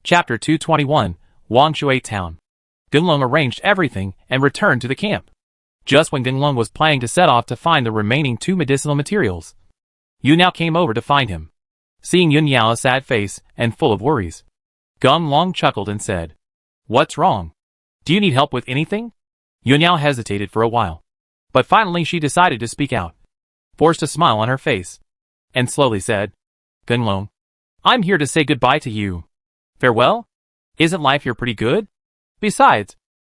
Chapter 221, Wangshui Town. Gunlong arranged everything and returned to the camp. Just when Gunlong was planning to set off to find the remaining 2 medicinal materials, Yunyao came over to find him. Seeing Yunyao's sad face and full of worries, Gunlong chuckled and said, "What's wrong? Do you need help with anything?" Yunyao hesitated for a while, but finally she decided to speak out, forced a smile on her face, and slowly said, "Gunlong, I'm here to say goodbye to you. Farewell? Isn't life here pretty good? Besides,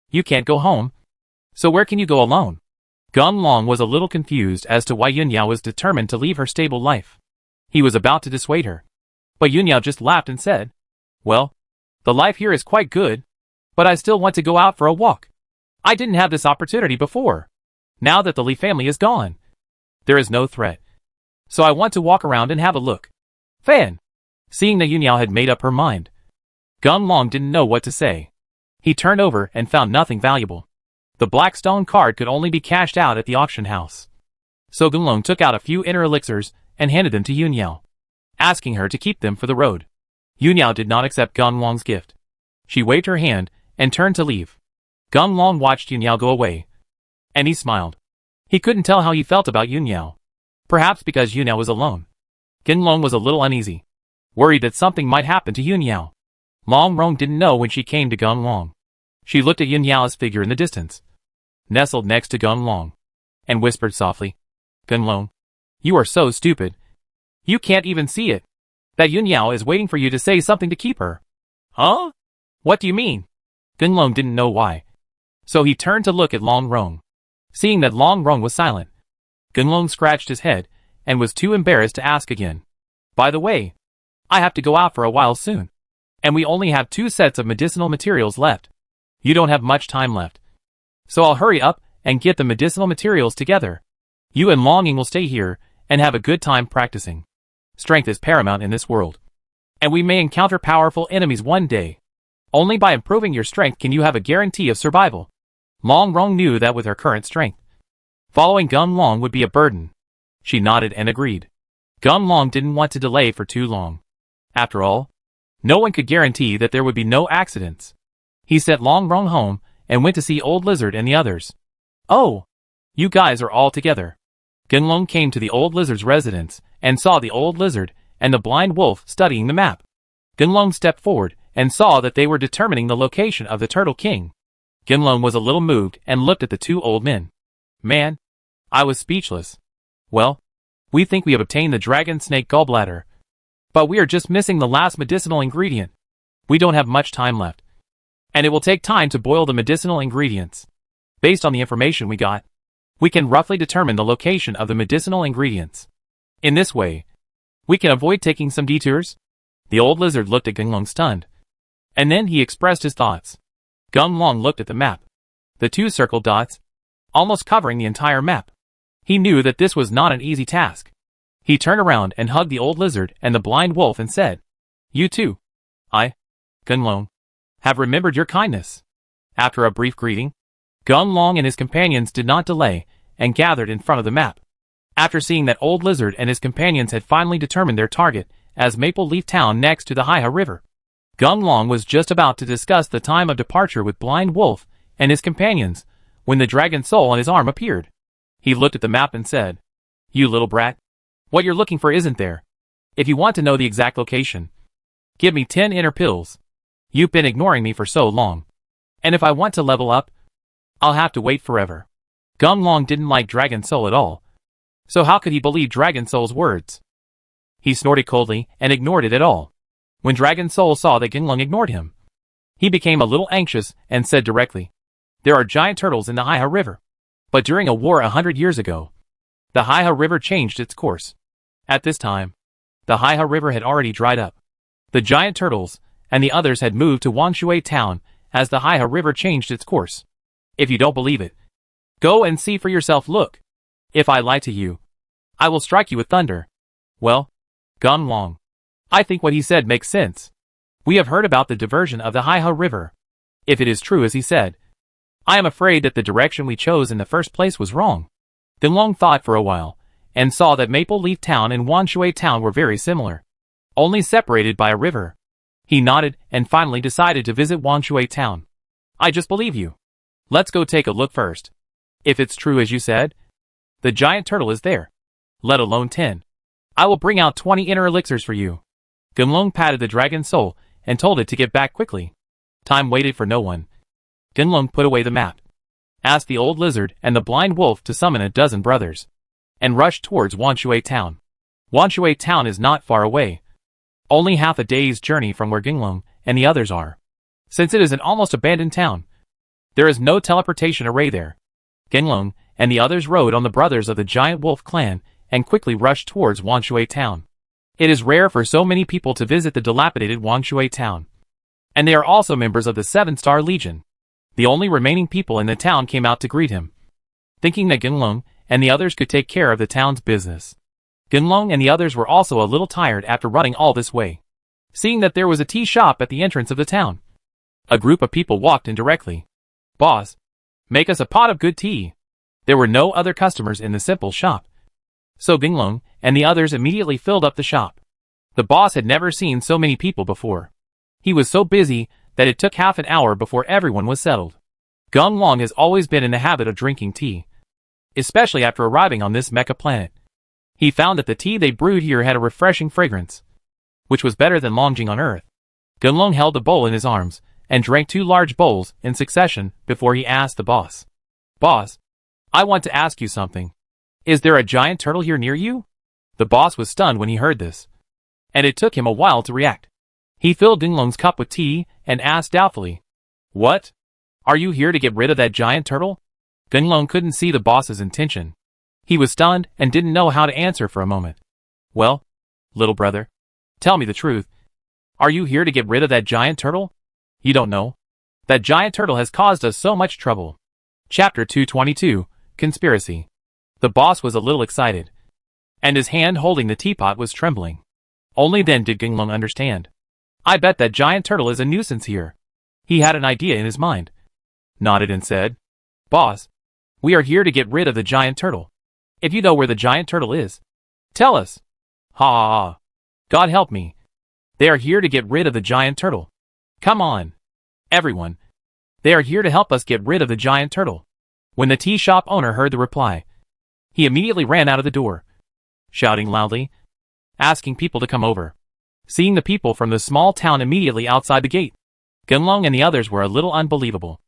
you can't go home, so where can you go alone?" Gunlong was a little confused as to why Yunyao was determined to leave her stable life. He was about to dissuade her, but Yunyao just laughed and said, "Well, the life here is quite good, but I still want to go out for a walk. I didn't have this opportunity before. Now that the Li family is gone, there is no threat, so I want to walk around and have a look." Fan. Seeing that Yunyao had made up her mind, Gunlong didn't know what to say. He turned over and found nothing valuable. The black stone card could only be cashed out at the auction house. So Gunlong took out a few inner elixirs and handed them to Yunyao, asking her to keep them for the road. Yunyao did not accept Gunlong's gift. She waved her hand and turned to leave. Gunlong watched Yunyao go away, and he smiled. He couldn't tell how he felt about Yunyao. Perhaps because Yunyao was alone. Gunlong was a little uneasy, worried that something might happen to Yunyao. Longrong didn't know when she came to Gunlong. She looked at Yunyao's figure in the distance, nestled next to Gunlong, and whispered softly, "Gunlong, you are so stupid. You can't even see it. That Yunyao is waiting for you to say something to keep her." "Huh? What do you mean?" Gunlong didn't know why, so he turned to look at Longrong. Seeing that Longrong was silent, Gunlong scratched his head and was too embarrassed to ask again. "By the way, I have to go out for a while soon, and we only have 2 sets of medicinal materials left. You don't have much time left, so I'll hurry up and get the medicinal materials together. You and Longing will stay here and have a good time practicing. Strength is paramount in this world, and we may encounter powerful enemies one day. Only by improving your strength can you have a guarantee of survival." Longrong knew that with her current strength, following Gunlong would be a burden. She nodded and agreed. Gunlong didn't want to delay for too long. After all, no one could guarantee that there would be no accidents. He sent Longrong home and went to see Old Lizard and the others. "Oh, you guys are all together." Gunlong came to the Old Lizard's residence and saw the Old Lizard and the Blind Wolf studying the map. Gunlong stepped forward and saw that they were determining the location of the Turtle King. Gunlong was a little moved and looked at the 2 old men. "Man, I was speechless. Well, we think we have obtained the Dragon Snake Gallbladder, but we are just missing the last medicinal ingredient. We don't have much time left, and it will take time to boil the medicinal ingredients. Based on the information we got, we can roughly determine the location of the medicinal ingredients. In this way, we can avoid taking some detours." The Old Lizard looked at Gunlong stunned, and then he expressed his thoughts. Gunlong looked at the map. The 2 circled dots, almost covering the entire map. He knew that this was not an easy task. He turned around and hugged the Old Lizard and the Blind Wolf and said, "You too. I, Gunlong, have remembered your kindness." After a brief greeting, Gunlong and his companions did not delay and gathered in front of the map. After seeing that Old Lizard and his companions had finally determined their target as Maple Leaf Town next to the Haiha River, Gunlong was just about to discuss the time of departure with Blind Wolf and his companions when the dragon soul on his arm appeared. He looked at the map and said, "You little brat, what you're looking for isn't there. If you want to know the exact location, give me 10 inner pills. You've been ignoring me for so long, and if I want to level up, I'll have to wait forever." Gunlong didn't like Dragon Soul at all, so how could he believe Dragon Soul's words? He snorted coldly and ignored it at all. When Dragon Soul saw that Gunlong ignored him, he became a little anxious and said directly, "There are giant turtles in the Haiha River, but during a war 100 years ago, the Haiha River changed its course. At this time, the Haiha River had already dried up. The giant turtles and the others had moved to Wangshui Town as the Haiha River changed its course. If you don't believe it, go and see for yourself. Look. If I lie to you, I will strike you with thunder." Well, Gunlong, I think what he said makes sense. We have heard about the diversion of the Haiha River. If it is true as he said, I am afraid that the direction we chose in the first place was wrong. Gunlong thought for a while, and saw that Maple Leaf Town and Wangshui Town were very similar, only separated by a river. He nodded and finally decided to visit Wangshui town. I just believe you. Let's go take a look first. If it's true as you said, the giant turtle is there. Let alone 10. I will bring out 20 inner elixirs for you. Gunlong patted the dragon's soul and told it to get back quickly. Time waited for no one. Gunlong put away the map, asked the old lizard and the blind wolf to summon a dozen brothers, and rushed towards Wangshui town. Wangshui town is not far away, only half a day's journey from where Gunlong and the others are. Since it is an almost abandoned town, there is no teleportation array there. Gunlong and the others rode on the brothers of the giant wolf clan and quickly rushed towards Wangshui town. It is rare for so many people to visit the dilapidated Wangshui town, and they are also members of the 7-Star Legion. The only remaining people in the town came out to greet him, thinking that Gunlong and the others could take care of the town's business. Gunlong and the others were also a little tired after running all this way. Seeing that there was a tea shop at the entrance of the town, a group of people walked in directly. Boss, make us a pot of good tea. There were no other customers in the simple shop, so Gunlong and the others immediately filled up the shop. The boss had never seen so many people before. He was so busy that it took half an hour before everyone was settled. Gunlong has always been in the habit of drinking tea, especially after arriving on this mecha planet. He found that the tea they brewed here had a refreshing fragrance, which was better than Longjing on Earth. Gunlong held a bowl in his arms and drank 2 large bowls in succession before he asked the boss. Boss, I want to ask you something. Is there a giant turtle here near you? The boss was stunned when he heard this, and it took him a while to react. He filled Gunlong's cup with tea and asked doubtfully, What? Are you here to get rid of that giant turtle? Gunlong couldn't see the boss's intention. He was stunned and didn't know how to answer for a moment. Well, little brother, tell me the truth. Are you here to get rid of that giant turtle? You don't know. That giant turtle has caused us so much trouble. Chapter 222, Conspiracy. The boss was a little excited, and his hand holding the teapot was trembling. Only then did Gunlong understand. I bet that giant turtle is a nuisance here. He had an idea in his mind, nodded and said, Boss, we are here to get rid of the giant turtle. If you know where the giant turtle is, tell us. Ha ha ha. God help me. They are here to get rid of the giant turtle. Come on, everyone. They are here to help us get rid of the giant turtle. When the tea shop owner heard the reply, he immediately ran out of the door, shouting loudly, asking people to come over. Seeing the people from the small town immediately outside the gate, Gunlong and the others were a little unbelievable.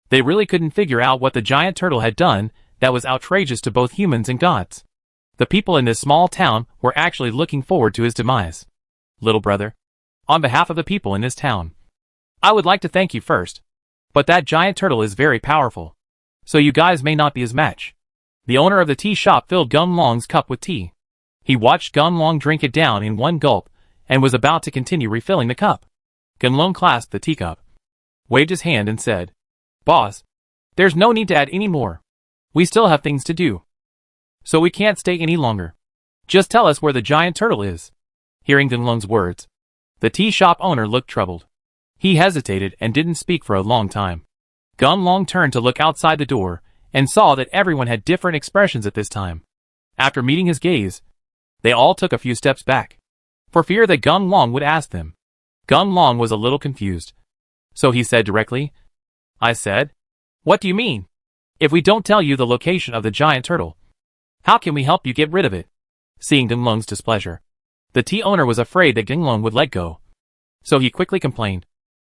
They really couldn't figure out what the giant turtle had done that was outrageous to both humans and gods. The people in this small town were actually looking forward to his demise. Little brother, on behalf of the people in this town, I would like to thank you first. But that giant turtle is very powerful, so you guys may not be his match. The owner of the tea shop filled Gunlong's cup with tea. He watched Gunlong drink it down in one gulp, and was about to continue refilling the cup. Gunlong clasped the teacup, waved his hand and said, Boss, there's no need to add any more. We still have things to do, so we can't stay any longer. Just tell us where the giant turtle is. Hearing Gunlong's words, the tea shop owner looked troubled. He hesitated and didn't speak for a long time. Gunlong turned to look outside the door, and saw that everyone had different expressions at this time. After meeting his gaze, they all took a few steps back, for fear that Gunlong would ask them. Gunlong was a little confused, so he said directly, I said, what do you mean? If we don't tell you the location of the giant turtle, how can we help you get rid of it? Seeing Gunlong's displeasure, the tea owner was afraid that Gunlong would let go, so he quickly complained,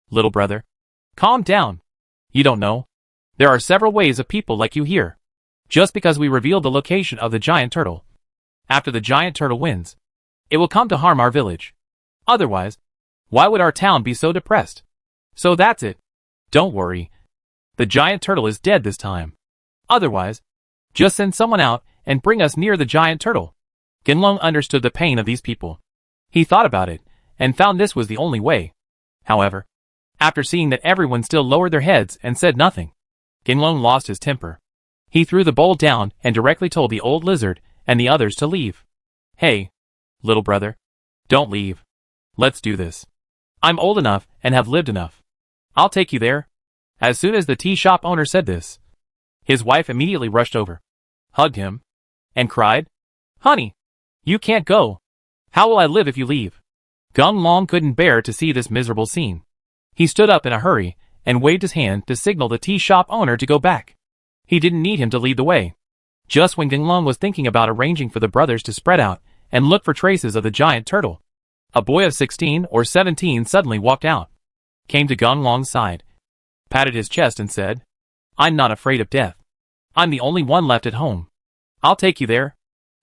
Little brother, calm down. You don't know. There are several ways of people like you here. Just because we revealed the location of the giant turtle, after the giant turtle wins, it will come to harm our village. Otherwise, why would our town be so depressed? So that's it. Don't worry. The giant turtle is dead this time. Otherwise, just send someone out and bring us near the giant turtle. Gunlong understood the pain of these people. He thought about it, and found this was the only way. However, after seeing that everyone still lowered their heads and said nothing, Gunlong lost his temper. He threw the bowl down and directly told the old lizard and the others to leave. Hey, little brother, don't leave. Let's do this. I'm old enough and have lived enough. I'll take you there. As soon as the tea shop owner said this, his wife immediately rushed over, hugged him, and cried, Honey, you can't go. How will I live if you leave? Gung Long couldn't bear to see this miserable scene. He stood up in a hurry and waved his hand to signal the tea shop owner to go back. He didn't need him to lead the way. Just when Gung Long was thinking about arranging for the brothers to spread out and look for traces of the giant turtle, a boy of 16 or 17 suddenly walked out, came to Gung Long's side, patted his chest and said, "I'm not afraid of death. I'm the only one left at home. I'll take you there."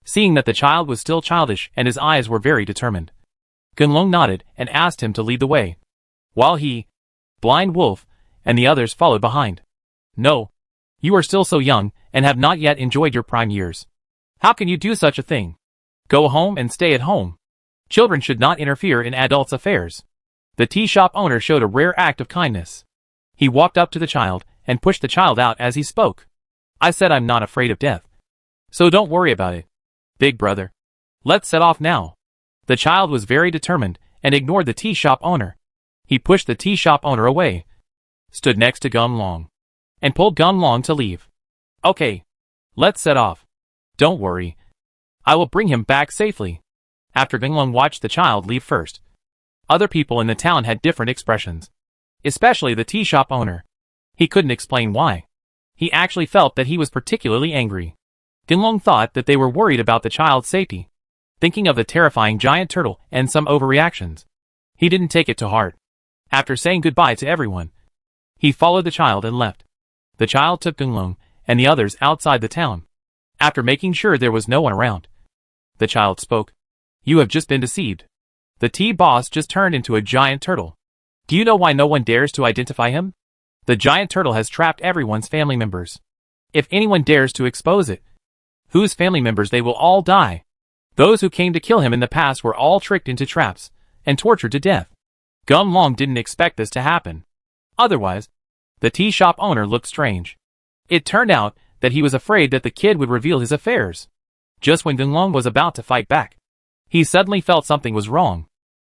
Seeing that the child was still childish and his eyes were very determined, Gung Long nodded and asked him to lead the way, while he, Blind Wolf, and the others followed behind. "No. You are still so young and have not yet enjoyed your prime years. How can you do such a thing? Go home and stay at home. Children should not interfere in adults' affairs." The tea shop owner showed a rare act of kindness. He walked up to the child and pushed the child out as he spoke. "I said I'm not afraid of death. So don't worry about it, big brother. Let's set off now." The child was very determined and ignored the tea shop owner. He pushed the tea shop owner away, stood next to Gung Long, and pulled Gung Long to leave. "Okay. Let's set off. Don't worry. I will bring him back safely." After Gung Long watched the child leave first, other people in the town had different expressions, especially the tea shop owner. He couldn't explain why. He actually felt that he was particularly angry. Gung Long thought that they were worried about the child's safety, thinking of the terrifying giant turtle and some overreactions. He didn't take it to heart. After saying goodbye to everyone, he followed the child and left. The child took Gung Long and the others outside the town. After making sure there was no one around, the child spoke. "You have just been deceived. The tea boss just turned into a giant turtle. Do you know why no one dares to identify him? The giant turtle has trapped everyone's family members. If anyone dares to expose it, whose family members, they will all die. Those who came to kill him in the past were all tricked into traps and tortured to death." Gung Long didn't expect this to happen. Otherwise, the tea shop owner looked strange. It turned out that he was afraid that the kid would reveal his affairs. Just when Gung Long was about to fight back, he suddenly felt something was wrong.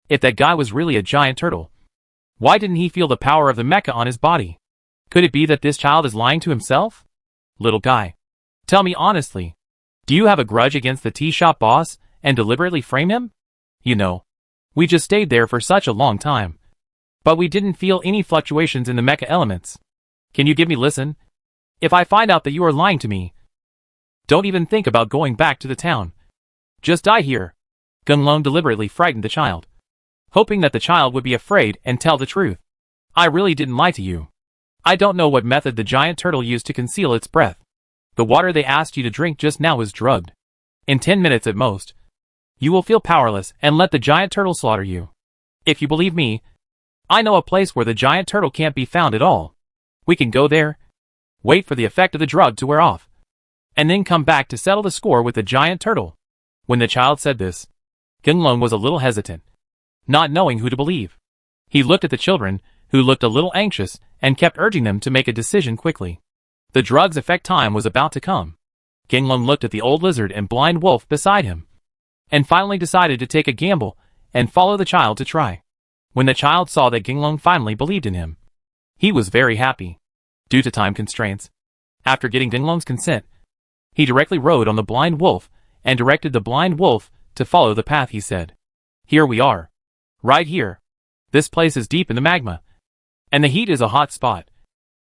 If that guy was really a giant turtle, why didn't he feel the power of the mecha on his body? Could it be that this child is lying to himself? "Little guy, tell me honestly, do you have a grudge against the tea shop boss and deliberately frame him? You know, we just stayed there for such a long time, but we didn't feel any fluctuations in the mecha elements. Can you give me listen? If I find out that you are lying to me, don't even think about going back to the town. Just die here." Gung Long deliberately frightened the child, hoping that the child would be afraid and tell the truth. "I really didn't lie to you. I don't know what method the giant turtle used to conceal its breath. The water they asked you to drink just now was drugged. In 10 minutes at most, you will feel powerless and let the giant turtle slaughter you. If you believe me, I know a place where the giant turtle can't be found at all. We can go there, wait for the effect of the drug to wear off, and then come back to settle the score with the giant turtle." When the child said this, Gung Long was a little hesitant, not knowing who to believe. He looked at the children, who looked a little anxious, and kept urging them to make a decision quickly. The drug's effect time was about to come. Gung Long looked at the old lizard and Blind Wolf beside him, and finally decided to take a gamble and follow the child to try. When the child saw that Gung Long finally believed in him, he was very happy. Due to time constraints, after getting Gung Long's consent, he directly rode on the Blind Wolf and directed the Blind Wolf to follow the path. He said, "Here we are. Right here. This place is deep in the magma, and the heat is a hot spot.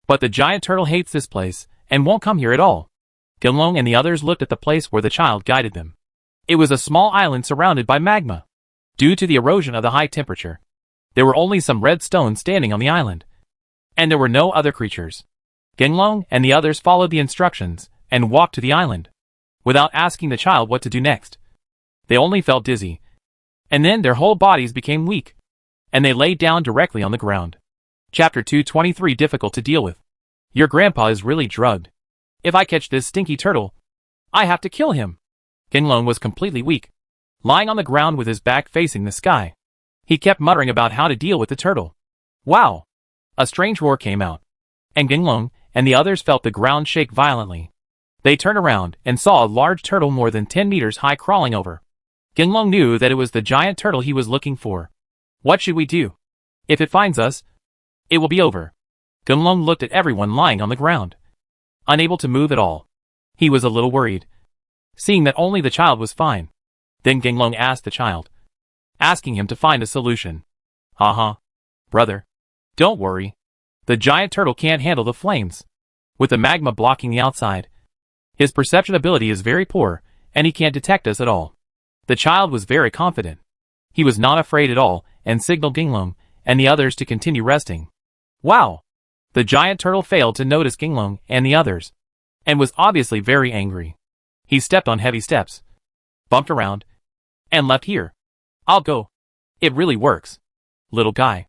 But the giant turtle hates this place and won't come here at all." Gung Long and the others looked at the place where the child guided them. It was a small island surrounded by magma. Due to the erosion of the high temperature, there were only some red stones standing on the island, and there were no other creatures. Gung Long and the others followed the instructions and walked to the island, without asking the child what to do next. They only felt dizzy, and then their whole bodies became weak, and they laid down directly on the ground. Chapter 223 Difficult to deal with. Your grandpa is really drugged. If I catch this stinky turtle, I have to kill him. Gung Long was completely weak, lying on the ground with his back facing the sky. He kept muttering about how to deal with the turtle. Wow! A strange roar came out, and Gung Long and the others felt the ground shake violently. They turned around and saw a large turtle more than 10 meters high crawling over. Gung Long knew that it was the giant turtle he was looking for. What should we do? If it finds us, it will be over. Gung Long looked at everyone lying on the ground, unable to move at all. He was a little worried, seeing that only the child was fine. Then Gung Long asked the child, asking him to find a solution. Brother. Don't worry. The giant turtle can't handle the flames. With the magma blocking the outside, his perception ability is very poor, and he can't detect us at all. The child was very confident. He was not afraid at all, and signaled Ginglong and the others to continue resting. Wow! The giant turtle failed to notice Ginglong and the others, and was obviously very angry. He stepped on heavy steps, bumped around, and left here. I'll go. It really works. Little guy.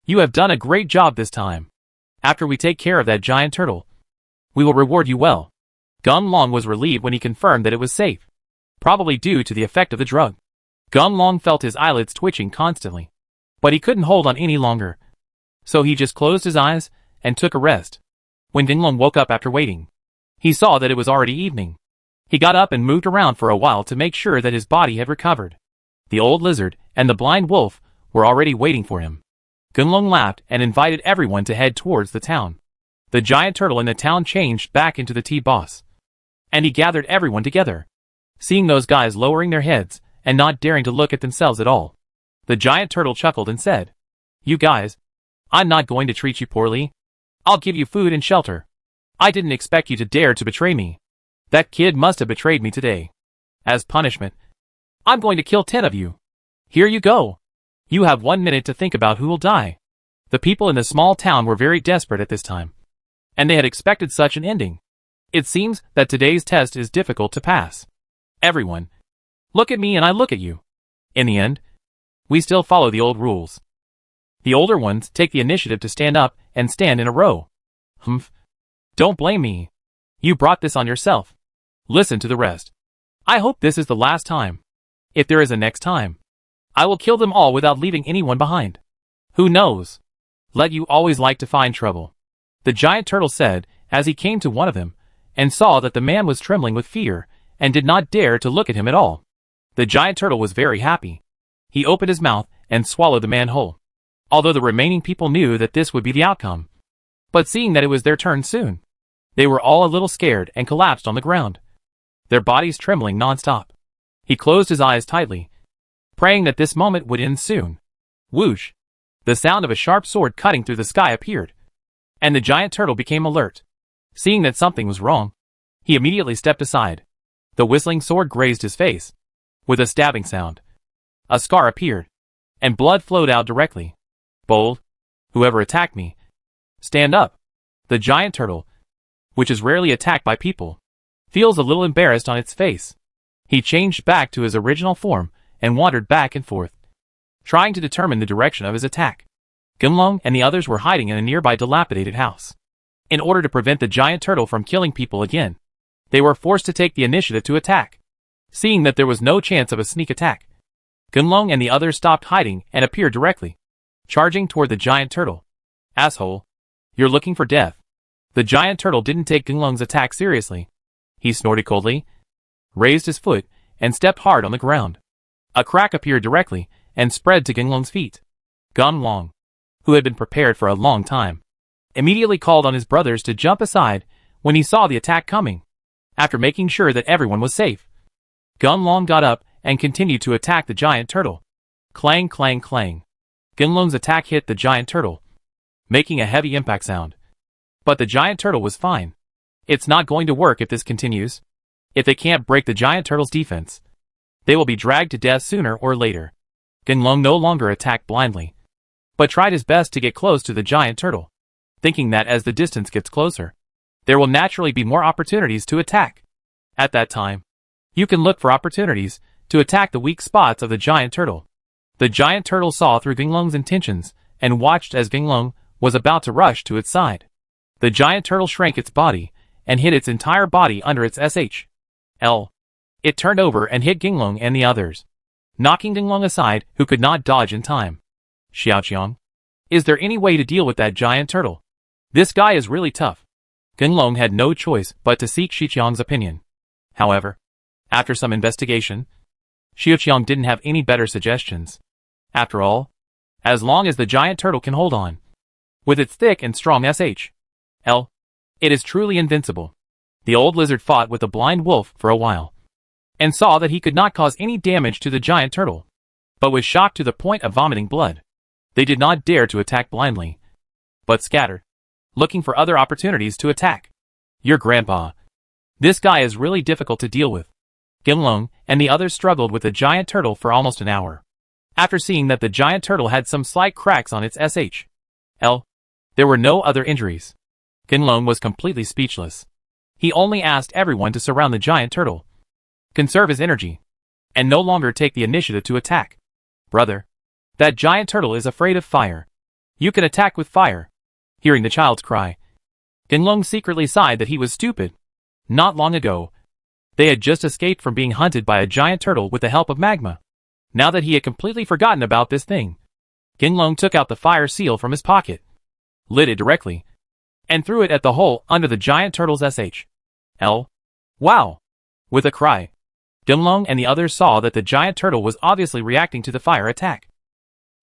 You have done a great job this time. After we take care of that giant turtle, we will reward you well. Gunlong was relieved when he confirmed that it was safe, probably due to the effect of the drug. Gunlong felt his eyelids twitching constantly, but he couldn't hold on any longer, so he just closed his eyes and took a rest. When Ginglong woke up after waiting, he saw that it was already evening. He got up and moved around for a while to make sure that his body had recovered. The old lizard and the blind wolf were already waiting for him. Gunlong laughed and invited everyone to head towards the town. The giant turtle in the town changed back into the T-boss, and he gathered everyone together. Seeing those guys lowering their heads and not daring to look at themselves at all, the giant turtle chuckled and said, "You guys, I'm not going to treat you poorly. I'll give you food and shelter. I didn't expect you to dare to betray me. That kid must have betrayed me today. As punishment, I'm going to kill 10 of you. Here you go. You have 1 minute to think about who will die." The people in the small town were very desperate at this time, and they had expected such an ending. It seems that today's test is difficult to pass. Everyone, look at me and I look at you. In the end, we still follow the old rules. The older ones take the initiative to stand up and stand in a row. Don't blame me. You brought this on yourself. Listen to the rest. I hope this is the last time. If there is a next time, I will kill them all without leaving anyone behind. Who knows? Let you always like to find trouble. The giant turtle said as he came to one of them and saw that the man was trembling with fear and did not dare to look at him at all. The giant turtle was very happy. He opened his mouth and swallowed the man whole, although the remaining people knew that this would be the outcome. But seeing that it was their turn soon, they were all a little scared and collapsed on the ground, their bodies trembling non-stop. He closed his eyes tightly, praying that this moment would end soon. Whoosh! The sound of a sharp sword cutting through the sky appeared, and the giant turtle became alert. Seeing that something was wrong, he immediately stepped aside. The whistling sword grazed his face. With a stabbing sound, a scar appeared, and blood flowed out directly. Bold, whoever attacked me, stand up. The giant turtle, which is rarely attacked by people, feels a little embarrassed on its face. He changed back to his original form and wandered back and forth, trying to determine the direction of his attack. Gunlong and the others were hiding in a nearby dilapidated house. In order to prevent the giant turtle from killing people again, they were forced to take the initiative to attack. Seeing that there was no chance of a sneak attack, Gunlong and the others stopped hiding and appeared directly, charging toward the giant turtle. Asshole. You're looking for death. The giant turtle didn't take Gunlong's attack seriously. He snorted coldly, raised his foot, and stepped hard on the ground. A crack appeared directly and spread to Gunlong's feet. Gunlong, who had been prepared for a long time, immediately called on his brothers to jump aside when he saw the attack coming. After making sure that everyone was safe, Gunlong got up and continued to attack the giant turtle. Clang, clang, clang. Gunlong's attack hit the giant turtle, making a heavy impact sound. But the giant turtle was fine. It's not going to work if this continues. If they can't break the giant turtle's defense, they will be dragged to death sooner or later. Gunlong no longer attacked blindly, but tried his best to get close to the giant turtle, thinking that as the distance gets closer, there will naturally be more opportunities to attack. At that time, you can look for opportunities to attack the weak spots of the giant turtle. The giant turtle saw through Gunlong's intentions and watched as Gunlong was about to rush to its side. The giant turtle shrank its body and hid its entire body under its SHL. It turned over and hit Gunlong and the others, knocking Gunlong aside, who could not dodge in time. Xiaoqiang, is there any way to deal with that giant turtle? This guy is really tough. Gunlong had no choice but to seek Xiaoqiang's opinion. However, after some investigation, Xiaoqiang didn't have any better suggestions. After all, as long as the giant turtle can hold on, with its thick and strong SHL, it is truly invincible. The old lizard fought with the blind wolf for a while, and saw that he could not cause any damage to the giant turtle. but was shocked to the point of vomiting blood. They did not dare to attack blindly, but scattered, looking for other opportunities to attack. Your grandpa. This guy is really difficult to deal with. Ginlong and the others struggled with the giant turtle for almost an hour. After seeing that the giant turtle had some slight cracks on its SHL, there were no other injuries. Ginlong was completely speechless. He only asked everyone to surround the giant turtle, conserve his energy, and no longer take the initiative to attack. Brother, that giant turtle is afraid of fire. You can attack with fire. Hearing the child's cry, Ginlong secretly sighed that he was stupid. Not long ago, they had just escaped from being hunted by a giant turtle with the help of magma. Now that he had completely forgotten about this thing, Ginlong took out the fire seal from his pocket, lit it directly, and threw it at the hole under the giant turtle's SHL. Wow! With a cry, Ginlong and the others saw that the giant turtle was obviously reacting to the fire attack,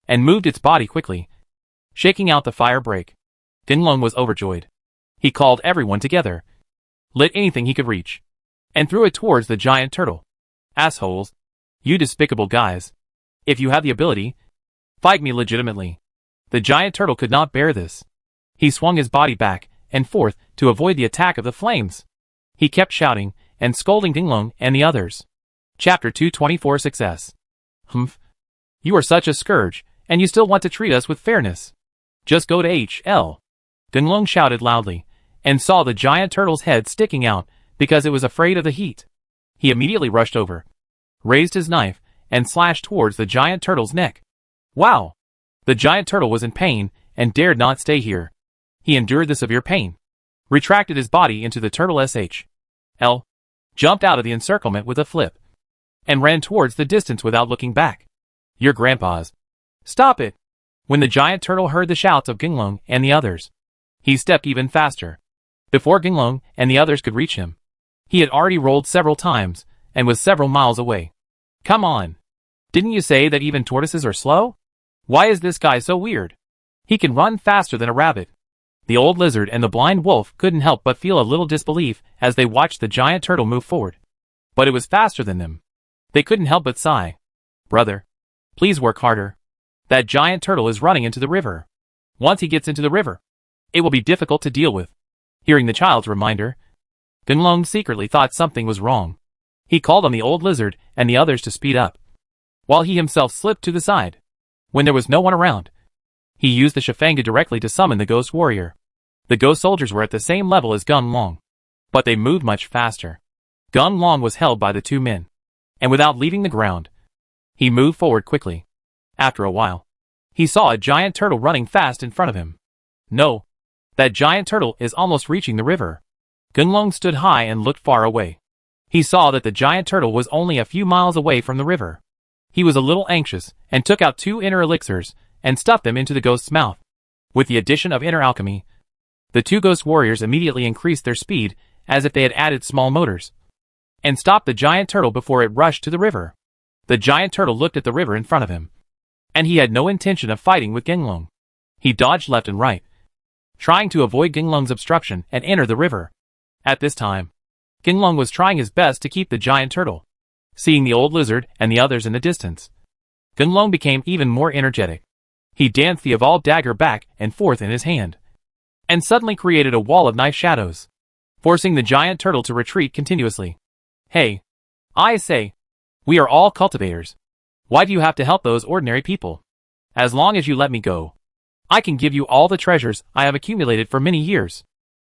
and moved its body quickly, shaking out the fire break. Ginlong was overjoyed. He called everyone together, lit anything he could reach, and threw it towards the giant turtle. Assholes! You despicable guys! If you have the ability, fight me legitimately. The giant turtle could not bear this. He swung his body back and forth to avoid the attack of the flames. He kept shouting and scolding Ginlong and the others. Chapter 224 Success. Humph. You are such a scourge, and you still want to treat us with fairness. Just go to HL. Ginlong shouted loudly, and saw the giant turtle's head sticking out because it was afraid of the heat. He immediately rushed over, raised his knife, and slashed towards the giant turtle's neck. Wow! The giant turtle was in pain and dared not stay here. He endured the severe pain, retracted his body into the turtle SHL, jumped out of the encirclement with a flip, and ran towards the distance without looking back. Your grandpa's. Stop it! When the giant turtle heard the shouts of Ginlong and the others, he stepped even faster. Before Ginlong and the others could reach him, he had already rolled several times and was several miles away. Come on! Didn't you say that even tortoises are slow? Why is this guy so weird? He can run faster than a rabbit. The old lizard and the blind wolf couldn't help but feel a little disbelief as they watched the giant turtle move forward. But it was faster than them. They couldn't help but sigh. Brother, please work harder. That giant turtle is running into the river. Once he gets into the river, it will be difficult to deal with. Hearing the child's reminder, Ginlong secretly thought something was wrong. He called on the old lizard and the others to speed up, while he himself slipped to the side. When there was no one around, he used the Shifanga directly to summon the ghost warrior. The ghost soldiers were at the same level as Gunlong, but they moved much faster. Gunlong was held by the two men, and without leaving the ground, he moved forward quickly. After a while, he saw a giant turtle running fast in front of him. No, that giant turtle is almost reaching the river. Gunlong stood high and looked far away. He saw that the giant turtle was only a few miles away from the river. He was a little anxious and took out 2 inner elixirs and stuffed them into the ghost's mouth. With the addition of inner alchemy, the 2 ghost warriors immediately increased their speed as if they had added small motors, and stopped the giant turtle before it rushed to the river. The giant turtle looked at the river in front of him, and he had no intention of fighting with Ginlong. He dodged left and right, trying to avoid Ginlong's obstruction and enter the river. At this time, Ginlong was trying his best to keep the giant turtle. Seeing the old lizard and the others in the distance, Ginlong became even more energetic. He danced the evolved dagger back and forth in his hand, and suddenly created a wall of knife shadows, forcing the giant turtle to retreat continuously. Hey, I say, we are all cultivators. Why do you have to help those ordinary people? As long as you let me go, I can give you all the treasures I have accumulated for many years.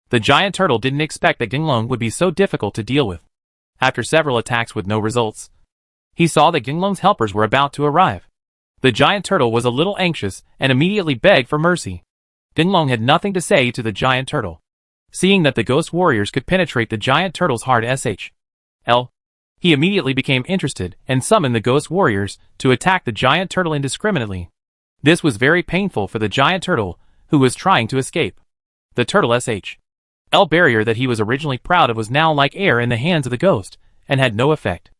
The giant turtle didn't expect that Ginlong would be so difficult to deal with. After several attacks with no results, he saw that Ginlong's helpers were about to arrive. The giant turtle was a little anxious and immediately begged for mercy. Ginlong had nothing to say to the giant turtle. Seeing that the ghost warriors could penetrate the giant turtle's hard SHL, he immediately became interested and summoned the ghost warriors to attack the giant turtle indiscriminately. This was very painful for the giant turtle, who was trying to escape. The turtle SHL barrier that he was originally proud of was now like air in the hands of the ghost, and had no effect.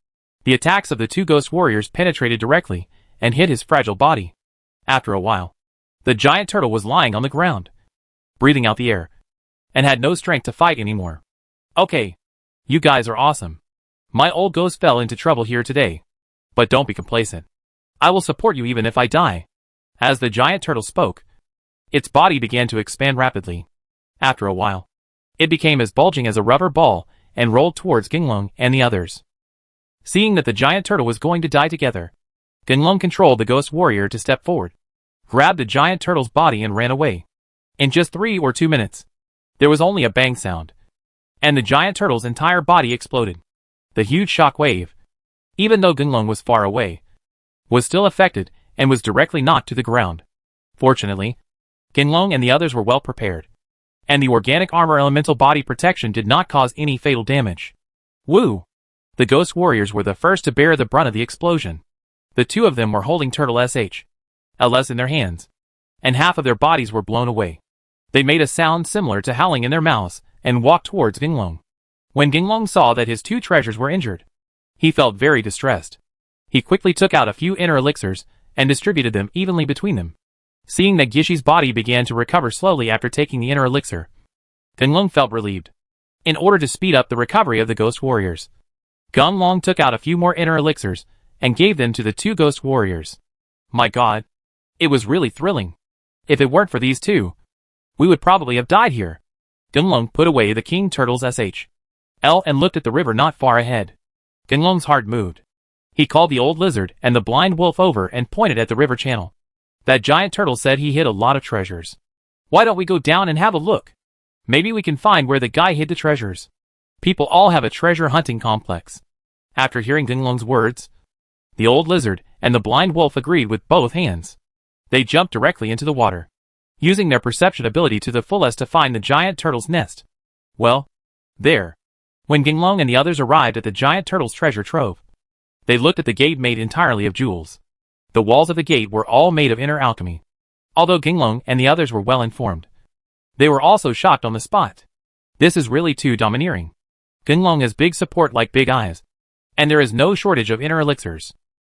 The attacks of the 2 ghost warriors penetrated directly, and hit his fragile body. After a while, the giant turtle was lying on the ground, breathing out the air, and had no strength to fight anymore. Okay, you guys are awesome. My old ghost fell into trouble here today, but don't be complacent. I will support you even if I die. As the giant turtle spoke, its body began to expand rapidly. After a while, it became as bulging as a rubber ball and rolled towards Ginglong and the others. Seeing that the giant turtle was going to die together, Ginglong controlled the ghost warrior to step forward, grabbed the giant turtle's body and ran away. In just 3 or 2 minutes, there was only a bang sound, and the giant turtle's entire body exploded. The huge shock wave, even though Ginglong was far away, was still affected and was directly knocked to the ground. Fortunately, Ginglong and the others were well prepared, and the organic armor elemental body protection did not cause any fatal damage. Woo! The ghost warriors were the first to bear the brunt of the explosion. The 2 of them were holding Turtle LS in their hands, and half of their bodies were blown away. They made a sound similar to howling in their mouths and walked towards Ginglong. When Ginglong saw that his 2 treasures were injured, he felt very distressed. He quickly took out a few inner elixirs and distributed them evenly between them. Seeing that Gishi's body began to recover slowly after taking the inner elixir, Ginglong felt relieved. In order to speed up the recovery of the ghost warriors, Gunlong took out a few more inner elixirs and gave them to the 2 ghost warriors. My god, it was really thrilling. If it weren't for these 2, we would probably have died here. Gunlong put away the king turtle's SHL and looked at the river not far ahead. Gunlong's heart moved. He called the old lizard and the blind wolf over and pointed at the river channel. That giant turtle said he hid a lot of treasures. Why don't we go down and have a look? Maybe we can find where the guy hid the treasures. People all have a treasure hunting complex. After hearing Gunlong's words, the old lizard and the blind wolf agreed with both hands. They jumped directly into the water, using their perception ability to the fullest to find the giant turtle's nest. Well, there. When Ginglong and the others arrived at the giant turtle's treasure trove, they looked at the gate made entirely of jewels. The walls of the gate were all made of inner alchemy. Although Ginglong and the others were well informed, they were also shocked on the spot. This is really too domineering. Ginglong has big support like big eyes, and there is no shortage of inner elixirs.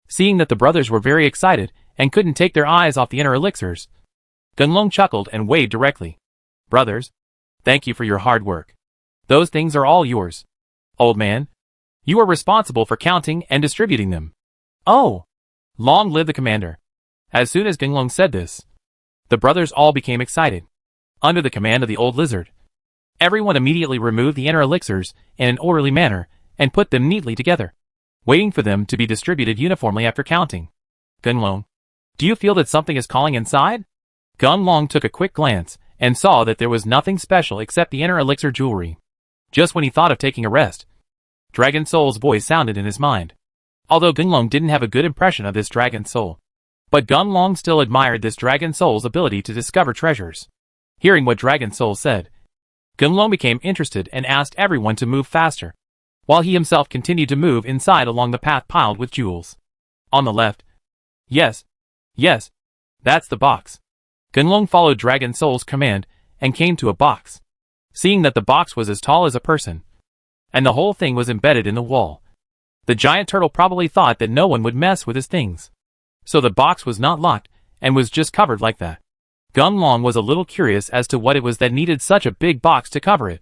Seeing that the brothers were very excited and couldn't take their eyes off the inner elixirs, Gunlong chuckled and waved directly. Brothers, thank you for your hard work. Those things are all yours. Old man, you are responsible for counting and distributing them. Oh! Long live the commander. As soon as Gunlong said this, the brothers all became excited. Under the command of the old lizard, everyone immediately removed the inner elixirs in an orderly manner and put them neatly together, waiting for them to be distributed uniformly after counting. Gunlong, do you feel that something is calling inside? Gunlong took a quick glance and saw that there was nothing special except the inner elixir jewelry. Just when he thought of taking a rest, Dragon Soul's voice sounded in his mind. Although Gunlong didn't have a good impression of this Dragon Soul, but Gunlong still admired this Dragon Soul's ability to discover treasures. Hearing what Dragon Soul said, Gunlong became interested and asked everyone to move faster, while he himself continued to move inside along the path piled with jewels. On the left. Yes. Yes. That's the box. Gunlong followed Dragon Soul's command and came to a box. Seeing that the box was as tall as a person, and the whole thing was embedded in the wall, the giant turtle probably thought that no one would mess with his things. So the box was not locked and was just covered like that. Gunlong was a little curious as to what it was that needed such a big box to cover it.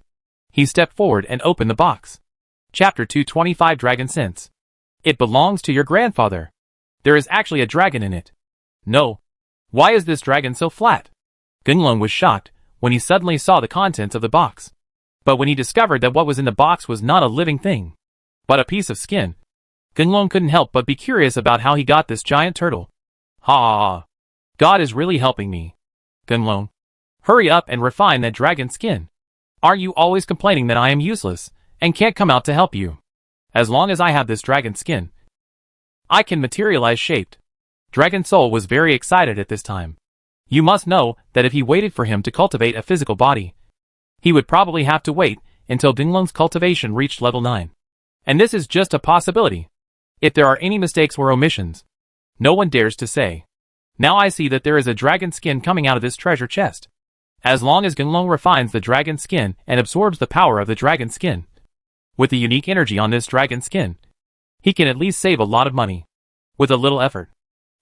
He stepped forward and opened the box. Chapter 225 Dragon Sense. It belongs to your grandfather. There is actually a dragon in it. No. Why is this dragon so flat? Gunlong was shocked when he suddenly saw the contents of the box. But when he discovered that what was in the box was not a living thing, but a piece of skin, Gunlong couldn't help but be curious about how he got this giant turtle. Ha! God is really helping me. Gunlong, hurry up and refine that dragon skin. Aren't you always complaining that I am useless and can't come out to help you? As long as I have this dragon skin, I can materialize shaped. Dragon Soul was very excited at this time. You must know that if he waited for him to cultivate a physical body, he would probably have to wait until Gunlong's cultivation reached level 9. And this is just a possibility. If there are any mistakes or omissions, no one dares to say. Now I see that there is a dragon skin coming out of this treasure chest. As long as Gunlong refines the dragon skin and absorbs the power of the dragon skin, with the unique energy on this dragon skin, he can at least save a lot of money. With a little effort.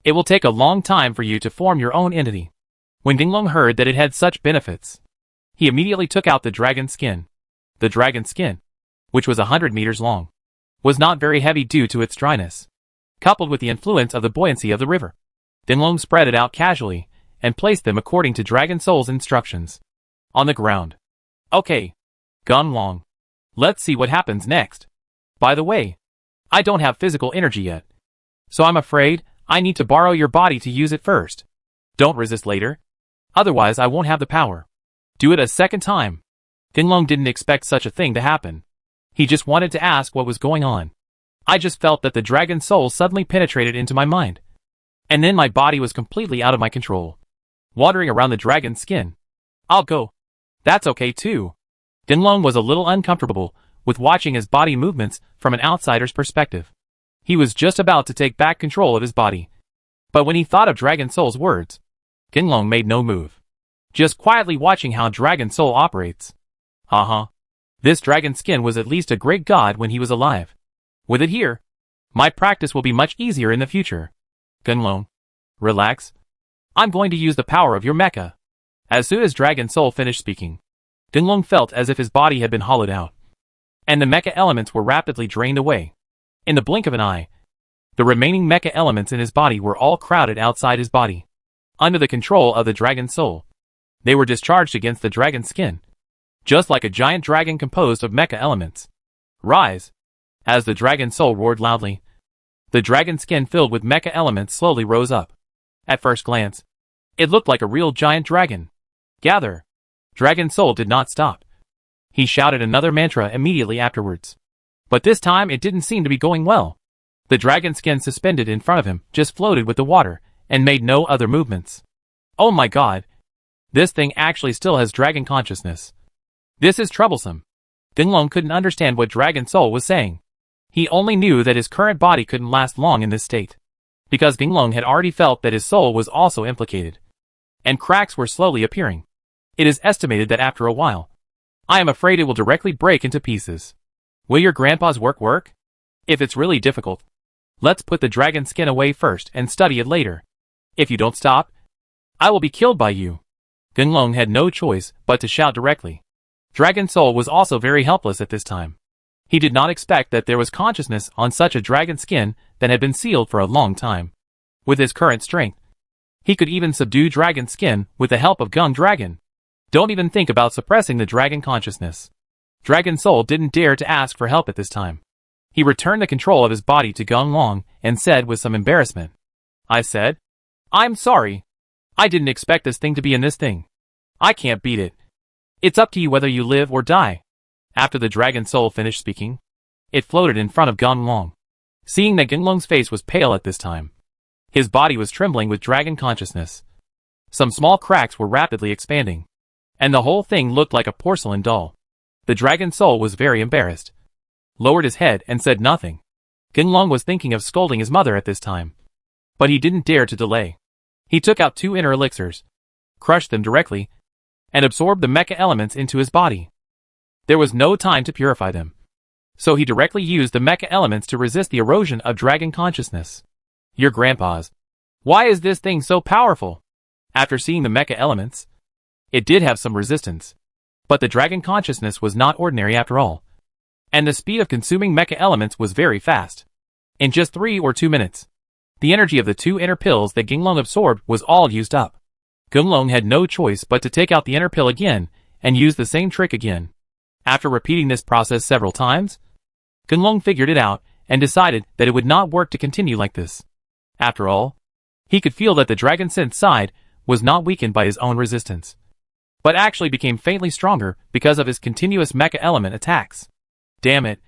It will take a long time for you to form your own entity. When Gunlong heard that it had such benefits, he immediately took out the dragon skin. The dragon skin, which was 100 meters long, was not very heavy due to its dryness. coupled with the influence of the buoyancy of the river. Dinglong spread it out casually, and placed them according to Dragon Soul's instructions. On the ground. Okay. Gunlong. Let's see what happens next. By the way, I don't have physical energy yet. So I'm afraid I need to borrow your body to use it first. Don't resist later. Otherwise I won't have the power. Do it a second time. Dinglong didn't expect such a thing to happen. He just wanted to ask what was going on. I just felt that the Dragon Soul suddenly penetrated into my mind. And then my body was completely out of my control. Wandering around the dragon's skin. I'll go. That's okay too. Dinglong was a little uncomfortable with watching his body movements from an outsider's perspective. He was just about to take back control of his body. But when he thought of Dragon Soul's words, Dinglong made no move. Just quietly watching how Dragon Soul operates. This dragon skin was at least a great god when he was alive. With it here, my practice will be much easier in the future. Dinglong, relax. I'm going to use the power of your mecha. As soon as Dragon Soul finished speaking, Dinglong felt as if his body had been hollowed out, and the mecha elements were rapidly drained away. In the blink of an eye, the remaining mecha elements in his body were all crowded outside his body. Under the control of the Dragon Soul, they were discharged against the dragon skin, just like a giant dragon composed of mecha elements. Rise! As the Dragon Soul roared loudly, the dragon skin filled with mecha elements slowly rose up. At first glance, it looked like a real giant dragon. Gather! Dragon Soul did not stop. He shouted another mantra immediately afterwards. But this time it didn't seem to be going well. The dragon skin suspended in front of him just floated with the water and made no other movements. Oh my god! This thing actually still has dragon consciousness. This is troublesome. Dinglong couldn't understand what Dragon Soul was saying. He only knew that his current body couldn't last long in this state, because Dinglong had already felt that his soul was also implicated, and cracks were slowly appearing. It is estimated that after a while, I am afraid it will directly break into pieces. Will your grandpa's work? If it's really difficult, let's put the dragon skin away first and study it later. If you don't stop, I will be killed by you. Dinglong had no choice but to shout directly. Dragon Soul was also very helpless at this time. He did not expect that there was consciousness on such a dragon skin that had been sealed for a long time. With his current strength, he could even subdue dragon skin with the help of Gung Dragon. Don't even think about suppressing the dragon consciousness. Dragon Soul didn't dare to ask for help at this time. He returned the control of his body to Gunlong and said with some embarrassment, I said, I'm sorry. I didn't expect this thing to be in this thing. I can't beat it. It's up to you whether you live or die. After the Dragon Soul finished speaking, it floated in front of Gunlong. Seeing that Gunlong's face was pale at this time, his body was trembling with dragon consciousness. Some small cracks were rapidly expanding, and the whole thing looked like a porcelain doll. The Dragon Soul was very embarrassed, lowered his head and said nothing. Gunlong was thinking of scolding his mother at this time, but he didn't dare to delay. He took out 2 inner elixirs, crushed them directly, and absorbed the mecha elements into his body. There was no time to purify them, so he directly used the mecha elements to resist the erosion of dragon consciousness. Your grandpa's. Why is this thing so powerful? After seeing the mecha elements, it did have some resistance, but the dragon consciousness was not ordinary after all, and the speed of consuming mecha elements was very fast. In just 3 or 2 minutes, the energy of the 2 inner pills that Gunlong absorbed was all used up. Gunlong had no choice but to take out the inner pill again and use the same trick again. After repeating this process several times, Gunlong figured it out and decided that it would not work to continue like this. After all, he could feel that the dragon sense side was not weakened by his own resistance, but actually became faintly stronger because of his continuous mecha element attacks. Damn it.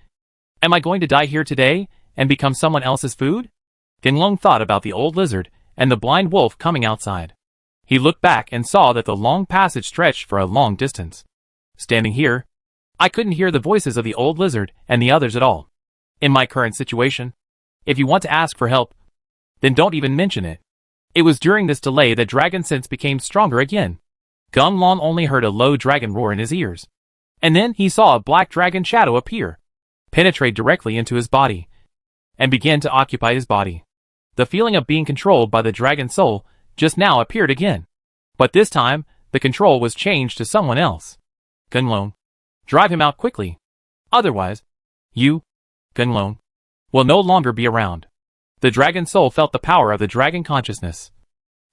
Am I going to die here today and become someone else's food? Gunlong thought about the old lizard and the blind wolf coming outside. He looked back and saw that the long passage stretched for a long distance. Standing here, I couldn't hear the voices of the old lizard and the others at all. In my current situation, if you want to ask for help, then don't even mention it. It was during this delay that dragon sense became stronger again. Gunlong only heard a low dragon roar in his ears, and then he saw a black dragon shadow appear, penetrate directly into his body, and begin to occupy his body. The feeling of being controlled by the dragon soul just now appeared again, but this time the control was changed to someone else. Gunlong, drive him out quickly. Otherwise, you, Gunlong, will no longer be around. The dragon soul felt the power of the dragon consciousness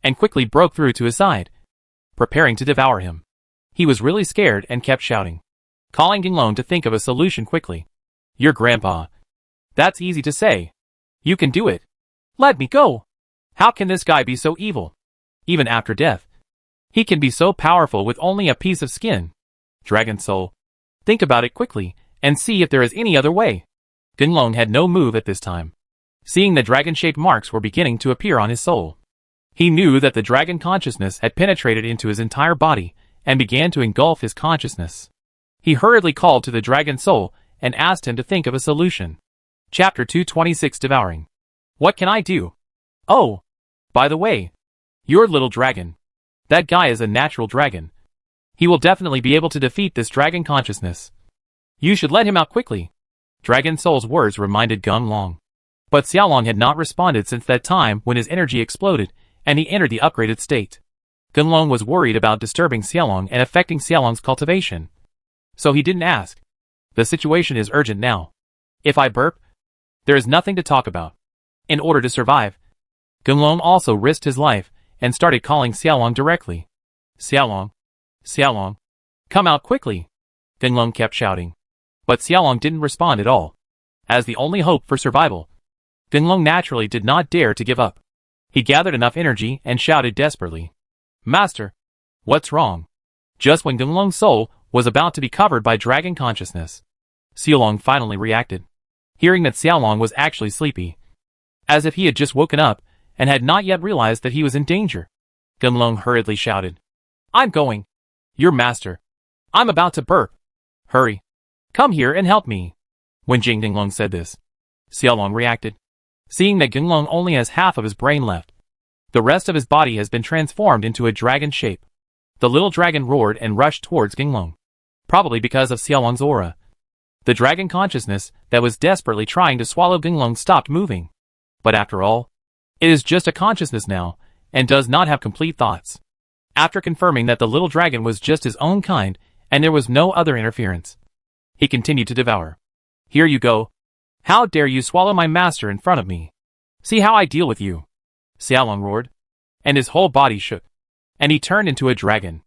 and quickly broke through to his side, preparing to devour him. He was really scared and kept shouting, calling Ginglong to think of a solution quickly. Your grandpa. That's easy to say. You can do it. Let me go. How can this guy be so evil? Even after death, he can be so powerful with only a piece of skin. Dragon soul. Think about it quickly and see if there is any other way. Ginglong had no move at this time. Seeing the dragon-shaped marks were beginning to appear on his soul, he knew that the dragon consciousness had penetrated into his entire body and began to engulf his consciousness. He hurriedly called to the dragon soul and asked him to think of a solution. Chapter 226 Devouring. What can I do? Oh, by the way, your little dragon. That guy is a natural dragon. He will definitely be able to defeat this dragon consciousness. You should let him out quickly. Dragon Soul's words reminded Ginglong. But Xiaolong had not responded since that time when his energy exploded and he entered the upgraded state. Ginglong was worried about disturbing Xiaolong and affecting Xiaolong's cultivation, so he didn't ask. The situation is urgent now. If I burp, there is nothing to talk about. In order to survive, Ginglong also risked his life and started calling Xiaolong directly. Xiaolong, Xiaolong, come out quickly. Ginglong kept shouting, but Xiaolong didn't respond at all. As the only hope for survival, Ginglong naturally did not dare to give up. He gathered enough energy and shouted desperately, Master, what's wrong? Just when Ginglong's soul was about to be covered by dragon consciousness, Xiaolong finally reacted, hearing that Xiaolong was actually sleepy, as if he had just woken up and had not yet realized that he was in danger. Ginglong hurriedly shouted, I'm going. Your master. I'm about to burp. Hurry. Come here and help me. When Ginglong said this, Xiaolong reacted, seeing that Ginglong only has half of his brain left. The rest of his body has been transformed into a dragon shape. The little dragon roared and rushed towards Ginglong, probably because of Xiaolong's aura. The dragon consciousness that was desperately trying to swallow Ginglong stopped moving. But after all, it is just a consciousness now, and does not have complete thoughts. After confirming that the little dragon was just his own kind, and there was no other interference, he continued to devour. Here you go. How dare you swallow my master in front of me? See how I deal with you. Xiaolong roared, and his whole body shook, and he turned into a dragon.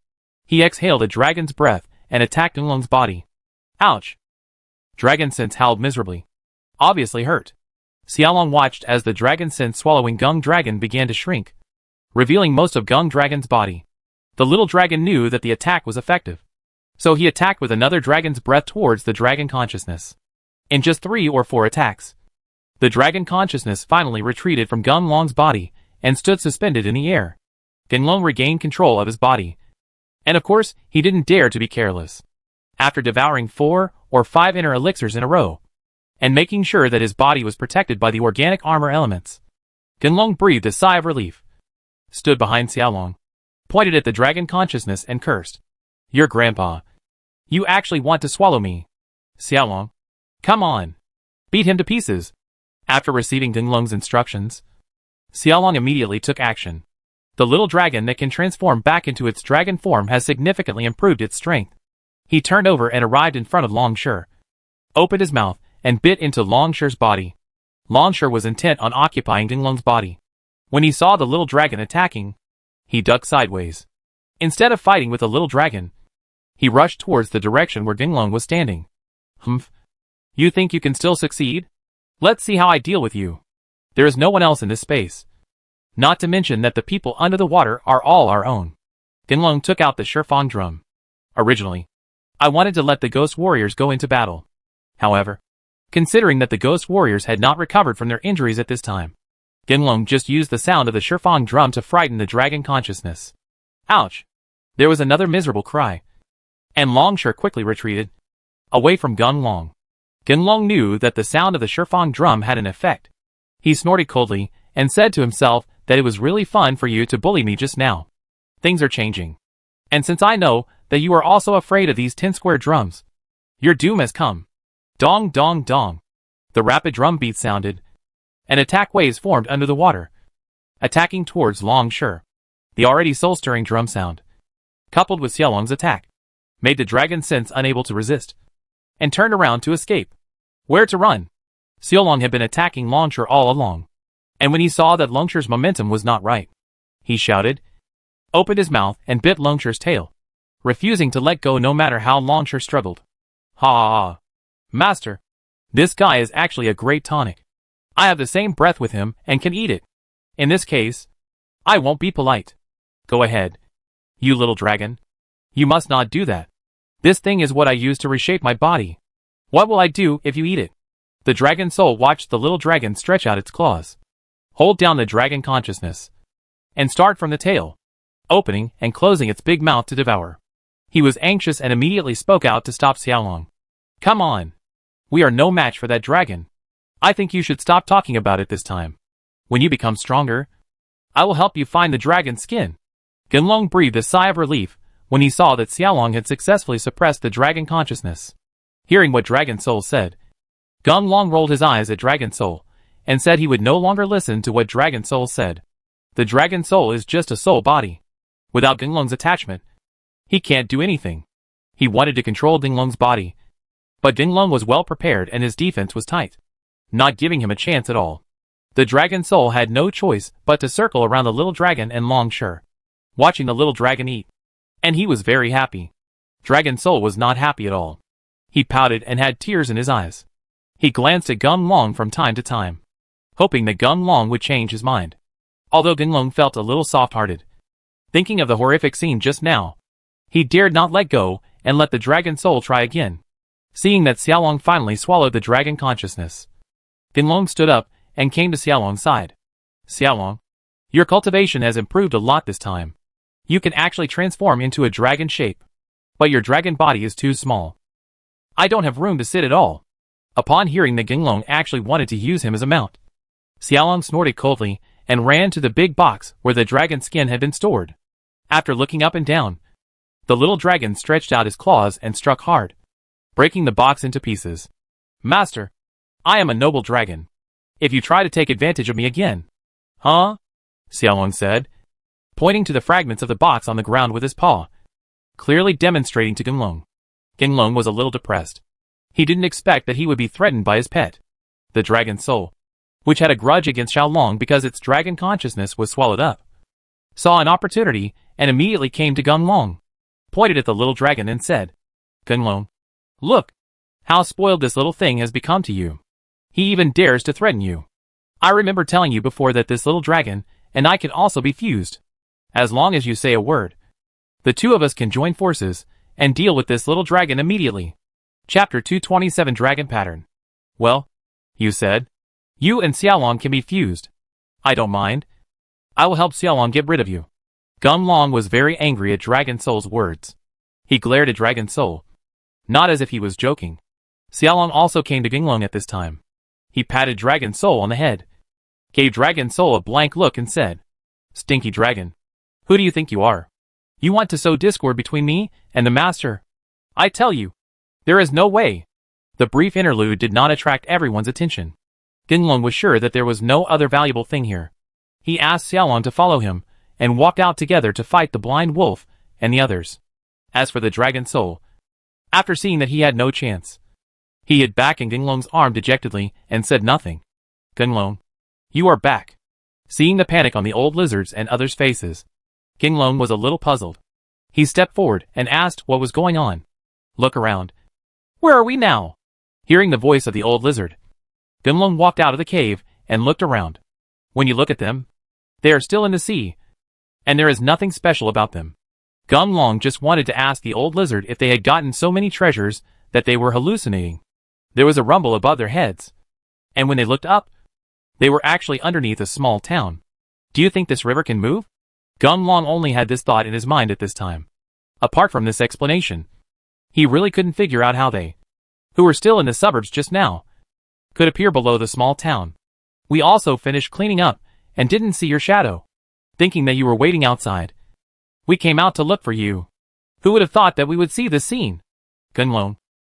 He exhaled a dragon's breath and attacked Ginglong's body. Ouch! Dragon Sense howled miserably, obviously hurt. Xiaolong watched as the dragon sense swallowing Gung Dragon began to shrink, revealing most of Gung Dragon's body. The little dragon knew that the attack was effective, so he attacked with another dragon's breath towards the dragon consciousness. In just 3 or 4 attacks, the dragon consciousness finally retreated from Ginglong's body and stood suspended in the air. Ginglong regained control of his body, and of course, he didn't dare to be careless. After devouring 4 or 5 inner elixirs in a row, and making sure that his body was protected by the organic armor elements, Ginglong breathed a sigh of relief, stood behind Xiaolong, pointed at the dragon consciousness and cursed. Your grandpa. You actually want to swallow me. Xiaolong. Come on. Beat him to pieces. After receiving Ginglong's instructions, Xiaolong immediately took action. The little dragon that can transform back into its dragon form has significantly improved its strength. He turned over and arrived in front of Long Shi, opened his mouth, and bit into Long Shi's body. Long Shi was intent on occupying Ginglong's body. When he saw the little dragon attacking, he ducked sideways. Instead of fighting with the little dragon, he rushed towards the direction where Ginglong was standing. Humph. You think you can still succeed? Let's see how I deal with you. There is no one else in this space. Not to mention that the people under the water are all our own. Ginglong took out the Shifang drum. Originally, I wanted to let the ghost warriors go into battle. However, considering that the ghost warriors had not recovered from their injuries at this time, Ginglong just used the sound of the Shifang drum to frighten the dragon consciousness. Ouch! There was another miserable cry, and Long Shi quickly retreated away from Ginglong. Ginglong knew that the sound of the Shifang drum had an effect. He snorted coldly and said to himself that it was really fun for you to bully me just now. Things are changing. And since I know that you are also afraid of these 10 square drums, your doom has come. Dong dong dong. The rapid drum beat sounded, and attack waves formed under the water, attacking towards Long Shi. The already soul-stirring drum sound, coupled with Xiaolong's attack, made the dragon sense unable to resist, and turned around to escape. Where to run? Xiaolong had been attacking Long Shi all along. And when he saw that Longshir's momentum was not right, he shouted, opened his mouth and bit Longshir's tail, refusing to let go no matter how Longshir struggled. Ha ha ha. Master, this guy is actually a great tonic. I have the same breath with him and can eat it. In this case, I won't be polite. Go ahead. You little dragon. You must not do that. This thing is what I use to reshape my body. What will I do if you eat it? The dragon soul watched the little dragon stretch out its claws, hold down the dragon consciousness, and start from the tail, opening and closing its big mouth to devour. He was anxious and immediately spoke out to stop Xiaolong. Come on. We are no match for that dragon. I think you should stop talking about it this time. When you become stronger, I will help you find the dragon's skin. Genlong breathed a sigh of relief when he saw that Xiaolong had successfully suppressed the dragon consciousness. Hearing what Dragon Soul said, Genlong rolled his eyes at Dragon Soul and said he would no longer listen to what Dragon Soul said. The Dragon Soul is just a soul body. Without Genlong's attachment, he can't do anything. He wanted to control Genlong's body, but Genlong was well prepared and his defense was tight, not giving him a chance at all. The Dragon Soul had no choice but to circle around the little dragon and Longshir, watching the little dragon eat. And he was very happy. Dragon Soul was not happy at all. He pouted and had tears in his eyes. He glanced at Genlong from time to time, hoping that Genlong would change his mind. Although Genlong felt a little soft-hearted, thinking of the horrific scene just now, he dared not let go and let the Dragon Soul try again. Seeing that Xiaolong finally swallowed the dragon consciousness, Genlong stood up and came to Xiaolong's side. Xiaolong, your cultivation has improved a lot this time. You can actually transform into a dragon shape, but your dragon body is too small. I don't have room to sit at all. Upon hearing that Genlong actually wanted to use him as a mount, Xiaolong snorted coldly and ran to the big box where the dragon skin had been stored. After looking up and down, the little dragon stretched out his claws and struck hard, breaking the box into pieces. Master, I am a noble dragon. If you try to take advantage of me again. Huh? Xiaolong said, pointing to the fragments of the box on the ground with his paw, clearly demonstrating to Genlong. Genlong was a little depressed. He didn't expect that he would be threatened by his pet, the Dragon Soul, which had a grudge against Xiaolong because its dragon consciousness was swallowed up. Saw an opportunity and immediately came to Genlong, pointed at the little dragon and said, Genlong, look, how spoiled this little thing has become to you. He even dares to threaten you. I remember telling you before that this little dragon and I can also be fused. As long as you say a word, the two of us can join forces and deal with this little dragon immediately. Chapter 227 Dragon Pattern. Well, you said, you and Xiaolong can be fused. I don't mind. I will help Xiaolong get rid of you. Genlong was very angry at Dragon Soul's words. He glared at Dragon Soul, not as if he was joking. Xiaolong also came to Genlong at this time. He patted Dragon Soul on the head, gave Dragon Soul a blank look and said, Stinky dragon, who do you think you are? You want to sow discord between me and the master? I tell you, there is no way. The brief interlude did not attract everyone's attention. Genlong was sure that there was no other valuable thing here. He asked Xiaolong to follow him and walked out together to fight the blind wolf and the others. As for the Dragon Soul, after seeing that he had no chance, he hid back in Genlong's arm dejectedly and said nothing. Genlong, you are back. Seeing the panic on the old lizards and others' faces, Genlong was a little puzzled. He stepped forward and asked what was going on. Look around. Where are we now? Hearing the voice of the old lizard, Genlong walked out of the cave and looked around. When you look at them, they are still in the sea, and there is nothing special about them. Genlong just wanted to ask the old lizard if they had gotten so many treasures that they were hallucinating. There was a rumble above their heads, and when they looked up, they were actually underneath a small town. Do you think this river can move? Genlong only had this thought in his mind at this time. Apart from this explanation, he really couldn't figure out how they, who were still in the suburbs just now, could appear below the small town. We also finished cleaning up and didn't see your shadow, thinking that you were waiting outside. We came out to look for you. Who would have thought that we would see this scene? Genlong,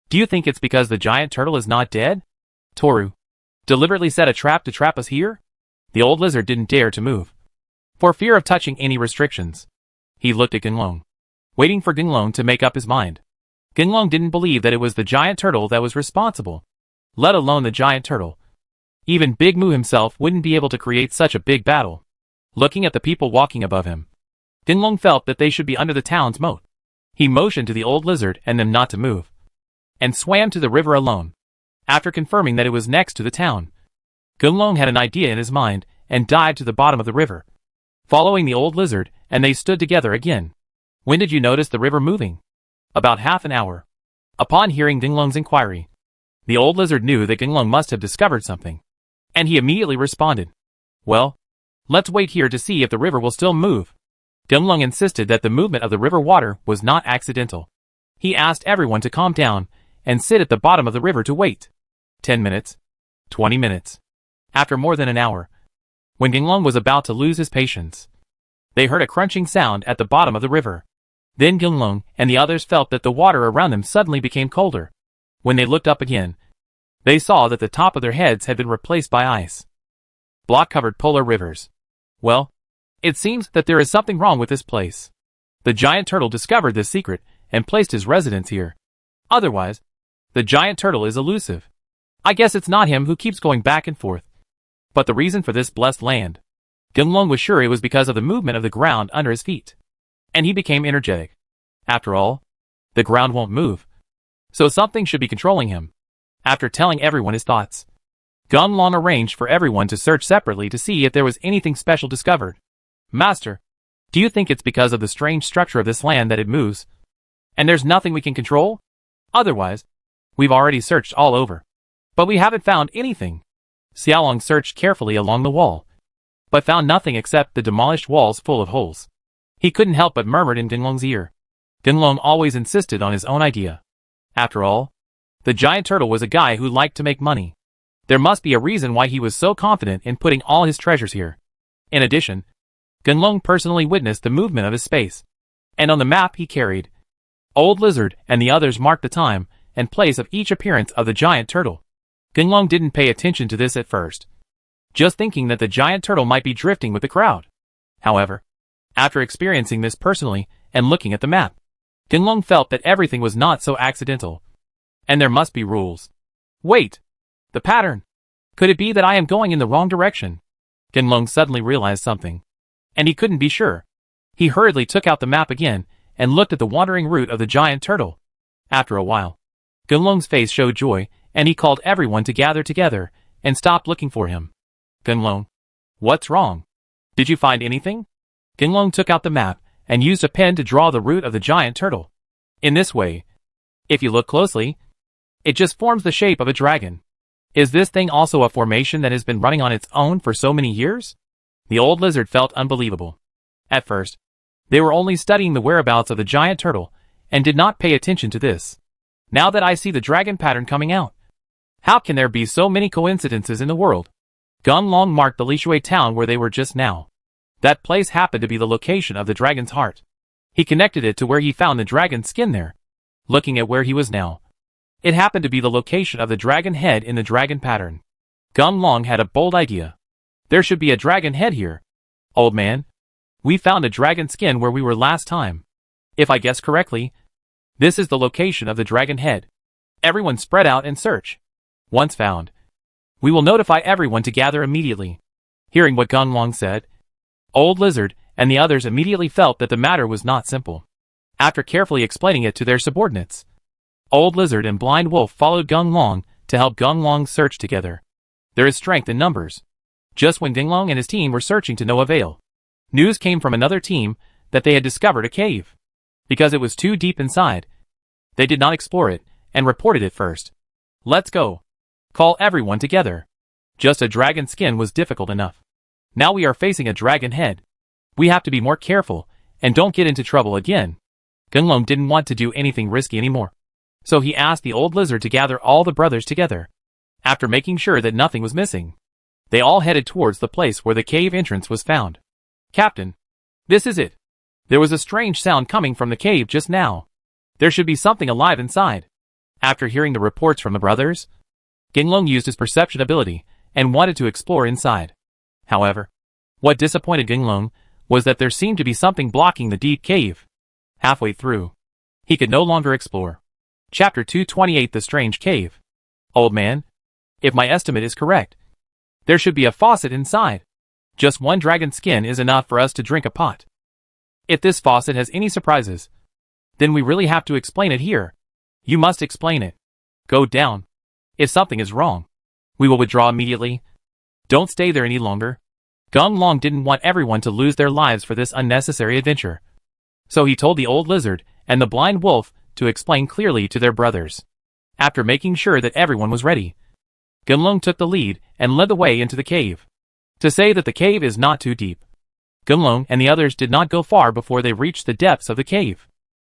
do you think it's because the giant turtle is not dead? Toru deliberately set a trap to trap us here? The old lizard didn't dare to move, for fear of touching any restrictions. He looked at Genlong, waiting for Genlong to make up his mind. Genlong didn't believe that it was the giant turtle that was responsible, let alone the giant turtle. Even Big Moo himself wouldn't be able to create such a big battle. Looking at the people walking above him, Dinglong felt that they should be under the town's moat. He motioned to the old lizard and them not to move, and swam to the river alone. After confirming that it was next to the town, Dinglong had an idea in his mind and dived to the bottom of the river, following the old lizard, and they stood together again. When did you notice the river moving? About half an hour. Upon hearing Dinglong's inquiry, the old lizard knew that Dinglong must have discovered something, and he immediately responded, "Well, let's wait here to see if the river will still move." Dinglong insisted that the movement of the river water was not accidental. He asked everyone to calm down and sit at the bottom of the river to wait. 10 minutes. 20 minutes. After more than an hour, when Dinglong was about to lose his patience, they heard a crunching sound at the bottom of the river. Then Dinglong and the others felt that the water around them suddenly became colder. When they looked up again, they saw that the top of their heads had been replaced by ice block-covered polar rivers. Well, it seems that there is something wrong with this place. The giant turtle discovered this secret and placed his residence here. Otherwise, the giant turtle is elusive. I guess it's not him who keeps going back and forth. But the reason for this blessed land, Dinglong was sure it was because of the movement of the ground under his feet. And he became energetic. After all, the ground won't move, so something should be controlling him. After telling everyone his thoughts, Dinglong arranged for everyone to search separately to see if there was anything special discovered. "Master, do you think it's because of the strange structure of this land that it moves, and there's nothing we can control? Otherwise, we've already searched all over, but we haven't found anything." Xiaolong searched carefully along the wall, but found nothing except the demolished walls full of holes. He couldn't help but murmur in Dinglong's ear. Dinglong always insisted on his own idea. After all, the giant turtle was a guy who liked to make money. There must be a reason why he was so confident in putting all his treasures here. In addition, Dinglong personally witnessed the movement of his space, and on the map he carried, Old Lizard and the others marked the time and place of each appearance of the giant turtle. Dinglong didn't pay attention to this at first, just thinking that the giant turtle might be drifting with the crowd. However, after experiencing this personally and looking at the map, Dinglong felt that everything was not so accidental, and there must be rules. Wait! The pattern! Could it be that I am going in the wrong direction? Dinglong suddenly realized something, and he couldn't be sure. He hurriedly took out the map again and looked at the wandering route of the giant turtle. After a while, Dinglong's face showed joy, and he called everyone to gather together and stopped looking for him. "Dinglong, what's wrong? Did you find anything?" Dinglong took out the map and used a pen to draw the route of the giant turtle. In this way, if you look closely, it just forms the shape of a dragon. Is this thing also a formation that has been running on its own for so many years? The old lizard felt unbelievable. At first, they were only studying the whereabouts of the giant turtle and did not pay attention to this. Now that I see the dragon pattern coming out, how can there be so many coincidences in the world? Dinglong marked the Lishui town where they were just now. That place happened to be the location of the dragon's heart. He connected it to where he found the dragon's skin there. Looking at where he was now, it happened to be the location of the dragon head in the dragon pattern. Dinglong had a bold idea. There should be a dragon head here. Old man, we found a dragon skin where we were last time. If I guess correctly, this is the location of the dragon head. Everyone spread out and search. Once found, we will notify everyone to gather immediately. Hearing what Dinglong said, Old Lizard and the others immediately felt that the matter was not simple. After carefully explaining it to their subordinates, Old Lizard and Blind Wolf followed Dinglong to help Dinglong search together. There is strength in numbers. Just when Dinglong and his team were searching to no avail, news came from another team that they had discovered a cave. Because it was too deep inside, they did not explore it and reported it first. "Let's go. Call everyone together." Just a dragon skin was difficult enough. Now we are facing a dragon head. We have to be more careful and don't get into trouble again. Dinglong didn't want to do anything risky anymore, so he asked the old lizard to gather all the brothers together. After making sure that nothing was missing, they all headed towards the place where the cave entrance was found. "Captain, this is it. There was a strange sound coming from the cave just now. There should be something alive inside." After hearing the reports from the brothers, Dinglong used his perception ability and wanted to explore inside. However, what disappointed Dinglong was that there seemed to be something blocking the deep cave. Halfway through, he could no longer explore. Chapter 228: The Strange Cave. Old man, if my estimate is correct, There should be a faucet inside. Just one dragon skin is enough for us to drink a pot. If this faucet has any surprises, then we really have to explain it here. You must explain it. Go down. If something is wrong, we will withdraw immediately. Don't stay there any longer. Gung Long didn't want everyone to lose their lives for this unnecessary adventure. So he told the old lizard and the blind wolf to explain clearly to their brothers. After making sure that everyone was ready, Gung Long took the lead and led the way into the cave. To say that the cave is not too deep. Gung Long and the others did not go far before they reached the depths of the cave.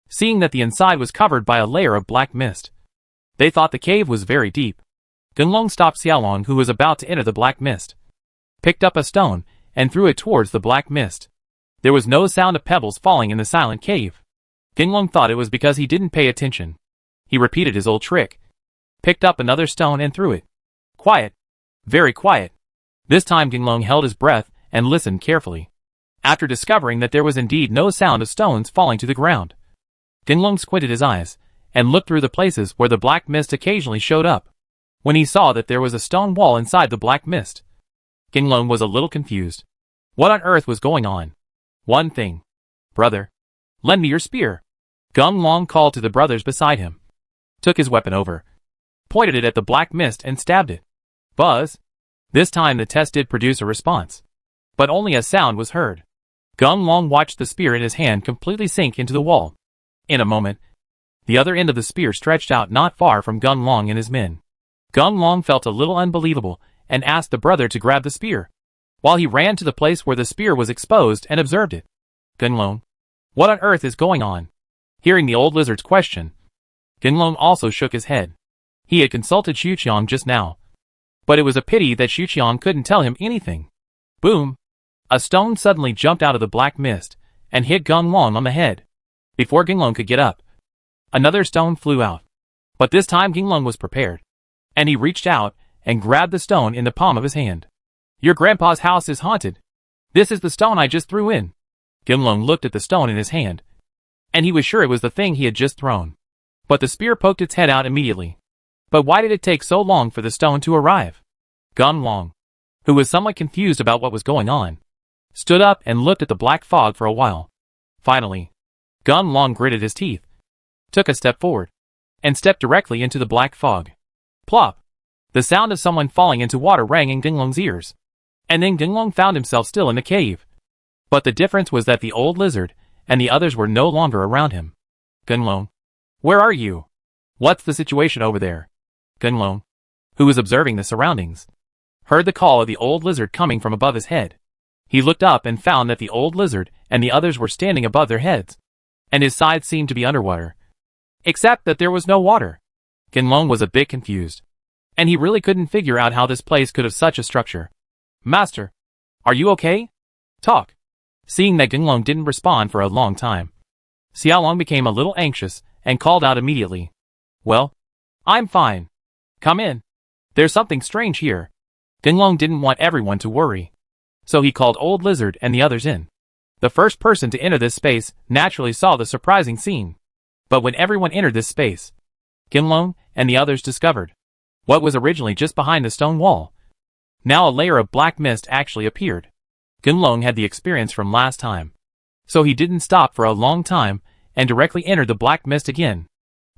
Seeing that the inside was covered by a layer of black mist, they thought the cave was very deep. Gung Long stopped Xiaolong, who was about to enter the black mist, picked up a stone, and threw it towards the black mist. There was no sound of pebbles falling in the silent cave. Gung Long thought it was because he didn't pay attention. He repeated his old trick, picked up another stone and threw it. Quiet. Very quiet. This time Gung Long held his breath and listened carefully. After discovering that there was indeed no sound of stones falling to the ground, Gung Long squinted his eyes and looked through the places where the black mist occasionally showed up. When he saw that there was a stone wall inside the black mist, Gung Long was a little confused. What on earth was going on? One thing. Brother, lend me your spear. Gung Long called to the brothers beside him, took his weapon over, pointed it at the black mist and stabbed it. Buzz. This time the test did produce a response, but only a sound was heard. Gung Long watched the spear in his hand completely sink into the wall. In a moment, the other end of the spear stretched out not far from Gung Long and his men. Gung Long felt a little unbelievable and asked the brother to grab the spear, while he ran to the place where the spear was exposed and observed it. Gung Long, what on earth is going on? Hearing the old lizard's question, Gung Long also shook his head. He had consulted Xu Qiang just now, but it was a pity that Xu Qiang couldn't tell him anything. Boom! A stone suddenly jumped out of the black mist and hit Gung Long on the head. Before Gung Long could get up, another stone flew out. But this time Gung Long was prepared, and he reached out and grabbed the stone in the palm of his hand. Your grandpa's house is haunted. This is the stone I just threw in. Gung Long looked at the stone in his hand, and he was sure it was the thing he had just thrown. But the spear poked its head out immediately. But why did it take so long for the stone to arrive? Gung Long, who was somewhat confused about what was going on, stood up and looked at the black fog for a while. Finally, Gung Long gritted his teeth, took a step forward, and stepped directly into the black fog. Plop! The sound of someone falling into water rang in Gung Long's ears. And then Gung Long found himself still in the cave. But the difference was that the old lizard and the others were no longer around him. Gung Long, where are you? What's the situation over there? Gung Long, who was observing the surroundings, heard the call of the old lizard coming from above his head. He looked up and found that the old lizard and the others were standing above their heads, and his sides seemed to be underwater, except that there was no water. Gung Long was a bit confused, and he really couldn't figure out how this place could have such a structure. Master, are you okay? Talk. Seeing that Gung Long didn't respond for a long time, Xiaolong became a little anxious and called out immediately. Well, I'm fine. Come in. There's something strange here. Gung Long didn't want everyone to worry, so he called Old Lizard and the others in. The first person to enter this space naturally saw the surprising scene. But when everyone entered this space, Gung Long and the others discovered what was originally just behind the stone wall. Now a layer of black mist actually appeared. Gung Long had the experience from last time, so he didn't stop for a long time and directly entered the black mist again.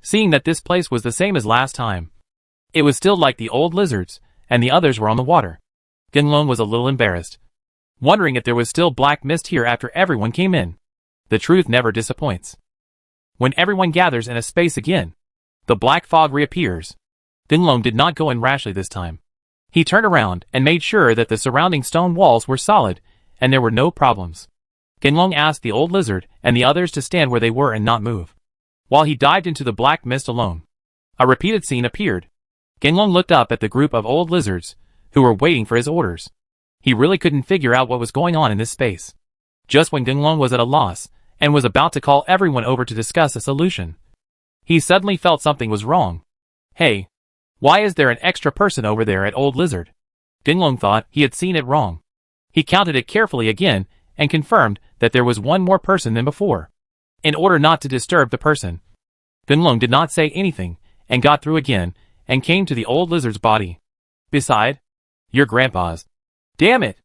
Seeing that this place was the same as last time, it was still like the old lizards and the others were on the water. Gung Long was a little embarrassed, wondering if there was still black mist here after everyone came in. The truth never disappoints. When everyone gathers in a space again, the black fog reappears. Gung Long did not go in rashly this time. He turned around and made sure that the surrounding stone walls were solid and there were no problems. Gung Long asked the old lizard and the others to stand where they were and not move, while he dived into the black mist alone. A repeated scene appeared. Gung Long looked up at the group of old lizards who were waiting for his orders. He really couldn't figure out what was going on in this space. Just when Gung Long was at a loss and was about to call everyone over to discuss a solution, he suddenly felt something was wrong. Hey, why is there an extra person over there at Old Lizard? Gung Long thought he had seen it wrong. He counted it carefully again and confirmed that there was one more person than before. In order not to disturb the person, Gung Long did not say anything and got through again and came to the old lizard's body. Beside, your grandpa's. Damn it!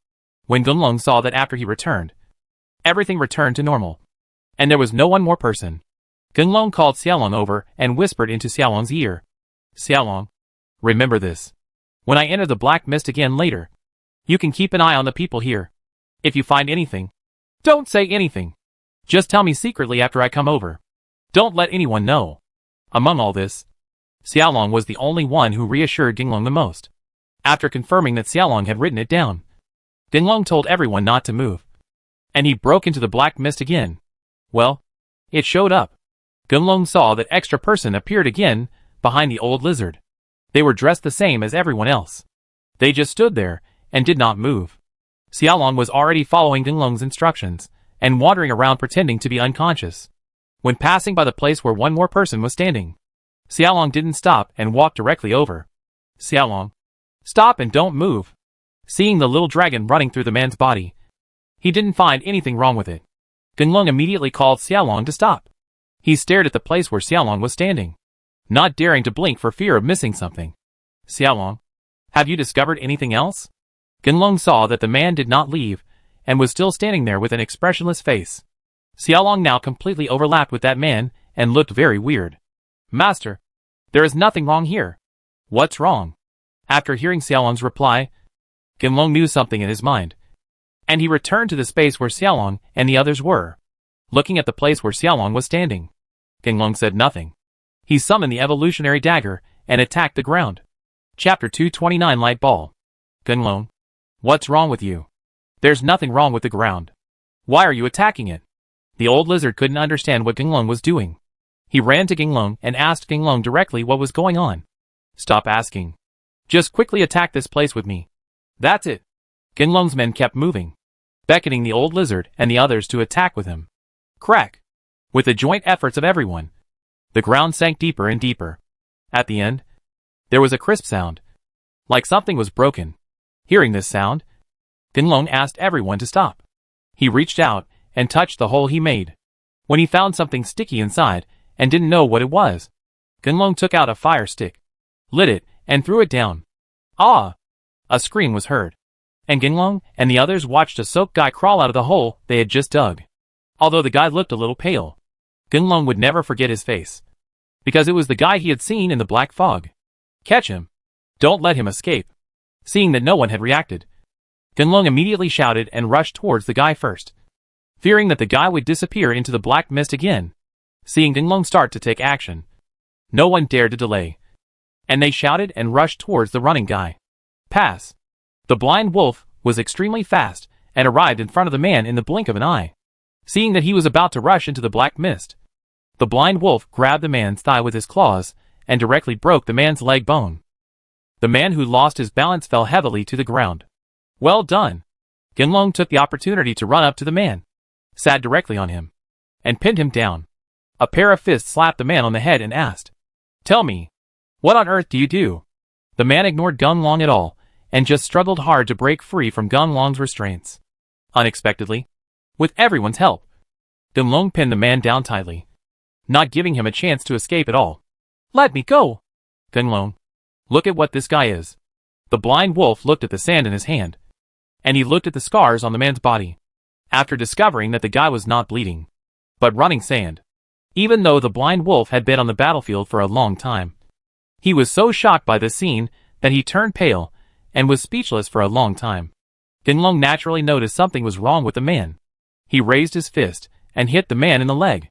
When Gunlong saw that after he returned, everything returned to normal, and there was no one more person, Gunlong called Xiaolong over and whispered into Xiaolong's ear. Xiaolong, remember this. When I enter the black mist again later, you can keep an eye on the people here. If you find anything, don't say anything. Just tell me secretly after I come over. Don't let anyone know. Among all this, Xiaolong was the only one who reassured Gunlong the most. After confirming that Xiaolong had written it down, Gunlong told everyone not to move, and he broke into the black mist again. Well, it showed up. Gunlong saw that extra person appeared again behind the old lizard. They were dressed the same as everyone else. They just stood there and did not move. Xiaolong was already following Gunlong's instructions and wandering around pretending to be unconscious. When passing by the place where one more person was standing, Xiaolong didn't stop and walked directly over. Xiaolong, stop and don't move. Seeing the little dragon running through the man's body, he didn't find anything wrong with it. Gunlong immediately called Xiaolong to stop. He stared at the place where Xiaolong was standing, not daring to blink for fear of missing something. Xiaolong, have you discovered anything else? Gunlong saw that the man did not leave and was still standing there with an expressionless face. Xiaolong now completely overlapped with that man and looked very weird. Master, there is nothing wrong here. What's wrong? After hearing Xiaolong's reply, Gunlong knew something in his mind, and he returned to the space where Xiaolong and the others were. Looking at the place where Xiaolong was standing, Gunlong said nothing. He summoned the evolutionary dagger and attacked the ground. Chapter 229 Light Ball. Gunlong, what's wrong with you? There's nothing wrong with the ground. Why are you attacking it? The old lizard couldn't understand what Gunlong was doing. He ran to Gunlong and asked Gunlong directly what was going on. Stop asking. Just quickly attack this place with me. That's it. Gunlong's men kept moving, beckoning the old lizard and the others to attack with him. Crack! With the joint efforts of everyone, the ground sank deeper and deeper. At the end, there was a crisp sound, like something was broken. Hearing this sound, Gunlong asked everyone to stop. He reached out and touched the hole he made. When he found something sticky inside and didn't know what it was, Gunlong took out a fire stick, lit it, and threw it down. Ah! A scream was heard, and Gunlong and the others watched a soaked guy crawl out of the hole they had just dug. Although the guy looked a little pale, Gunlong would never forget his face, because it was the guy he had seen in the black fog. Catch him! Don't let him escape! Seeing that no one had reacted, Gunlong immediately shouted and rushed towards the guy first, fearing that the guy would disappear into the black mist again. Seeing Gunlong start to take action, no one dared to delay, and they shouted and rushed towards the running guy. Pass! The blind wolf was extremely fast and arrived in front of the man in the blink of an eye. Seeing that he was about to rush into the black mist, the blind wolf grabbed the man's thigh with his claws and directly broke the man's leg bone. The man who lost his balance fell heavily to the ground. Well done! Gunlong took the opportunity to run up to the man, sat directly on him, and pinned him down. A pair of fists slapped the man on the head and asked, "Tell me, what on earth do you do?" The man ignored Gunlong at all, and just struggled hard to break free from Gunlong's restraints. Unexpectedly, with everyone's help, Gunlong pinned the man down tightly, not giving him a chance to escape at all. "Let me go!" "Gunlong, look at what this guy is." The blind wolf looked at the sand in his hand, and he looked at the scars on the man's body, after discovering that the guy was not bleeding, but running sand. Even though the blind wolf had been on the battlefield for a long time, he was so shocked by this scene that he turned pale and was speechless for a long time. Gunlong naturally noticed something was wrong with the man. He raised his fist and hit the man in the leg.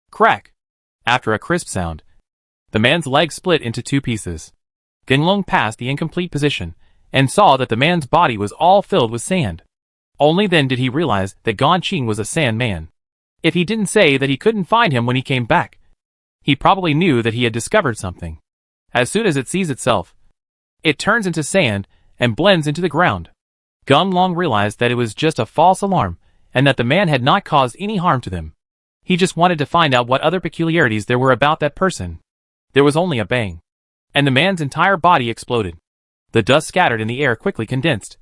Crack! After a crisp sound, the man's leg split into two pieces. Gunlong passed the incomplete position and saw that the man's body was all filled with sand. Only then did he realize that Gonqing was a sand man. If he didn't say that he couldn't find him when he came back, he probably knew that he had discovered something. As soon as it sees itself, it turns into sand and blends into the ground. Gunlong realized that it was just a false alarm and that the man had not caused any harm to them. He just wanted to find out what other peculiarities there were about that person. There was only a bang, and the man's entire body exploded. The dust scattered in the air quickly condensed,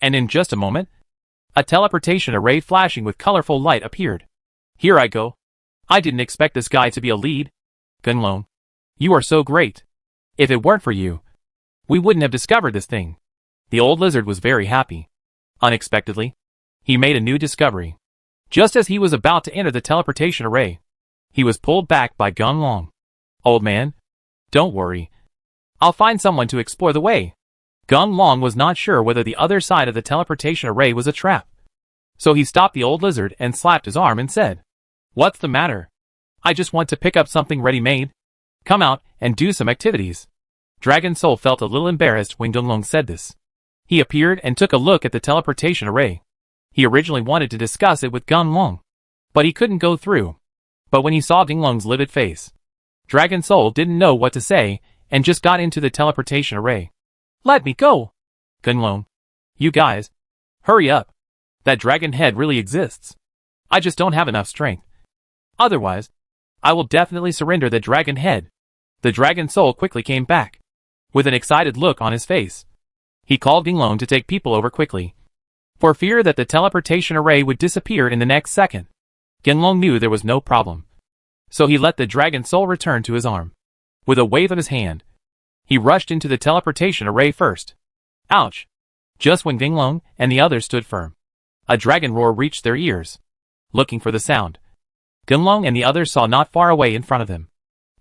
and in just a moment, a teleportation array flashing with colorful light appeared. "Here I go. I didn't expect this guy to be a lead. Gunlong, you are so great. If it weren't for you, we wouldn't have discovered this thing." The old lizard was very happy. Unexpectedly, he made a new discovery. Just as he was about to enter the teleportation array, he was pulled back by Gunlong. "Old man, don't worry. I'll find someone to explore the way." Gunlong was not sure whether the other side of the teleportation array was a trap. So he stopped the old lizard and slapped his arm and said, "What's the matter? I just want to pick up something ready-made. Come out and do some activities." Dragon Soul felt a little embarrassed when Gunlong said this. He appeared and took a look at the teleportation array. He originally wanted to discuss it with Gunlong, but he couldn't go through. But when he saw Gunlong's livid face, Dragon Soul didn't know what to say and just got into the teleportation array. "Let me go!" "Gunlong, you guys, hurry up. That dragon head really exists. I just don't have enough strength. Otherwise, I will definitely surrender the dragon head." The Dragon Soul quickly came back, with an excited look on his face. He called Gunlong to take people over quickly, for fear that the teleportation array would disappear in the next second. Gunlong knew there was no problem, so he let the Dragon Soul return to his arm. With a wave of his hand, he rushed into the teleportation array first. Ouch! Just when Gunlong and the others stood firm, a dragon roar reached their ears. Looking for the sound, Gunlong and the others saw not far away in front of them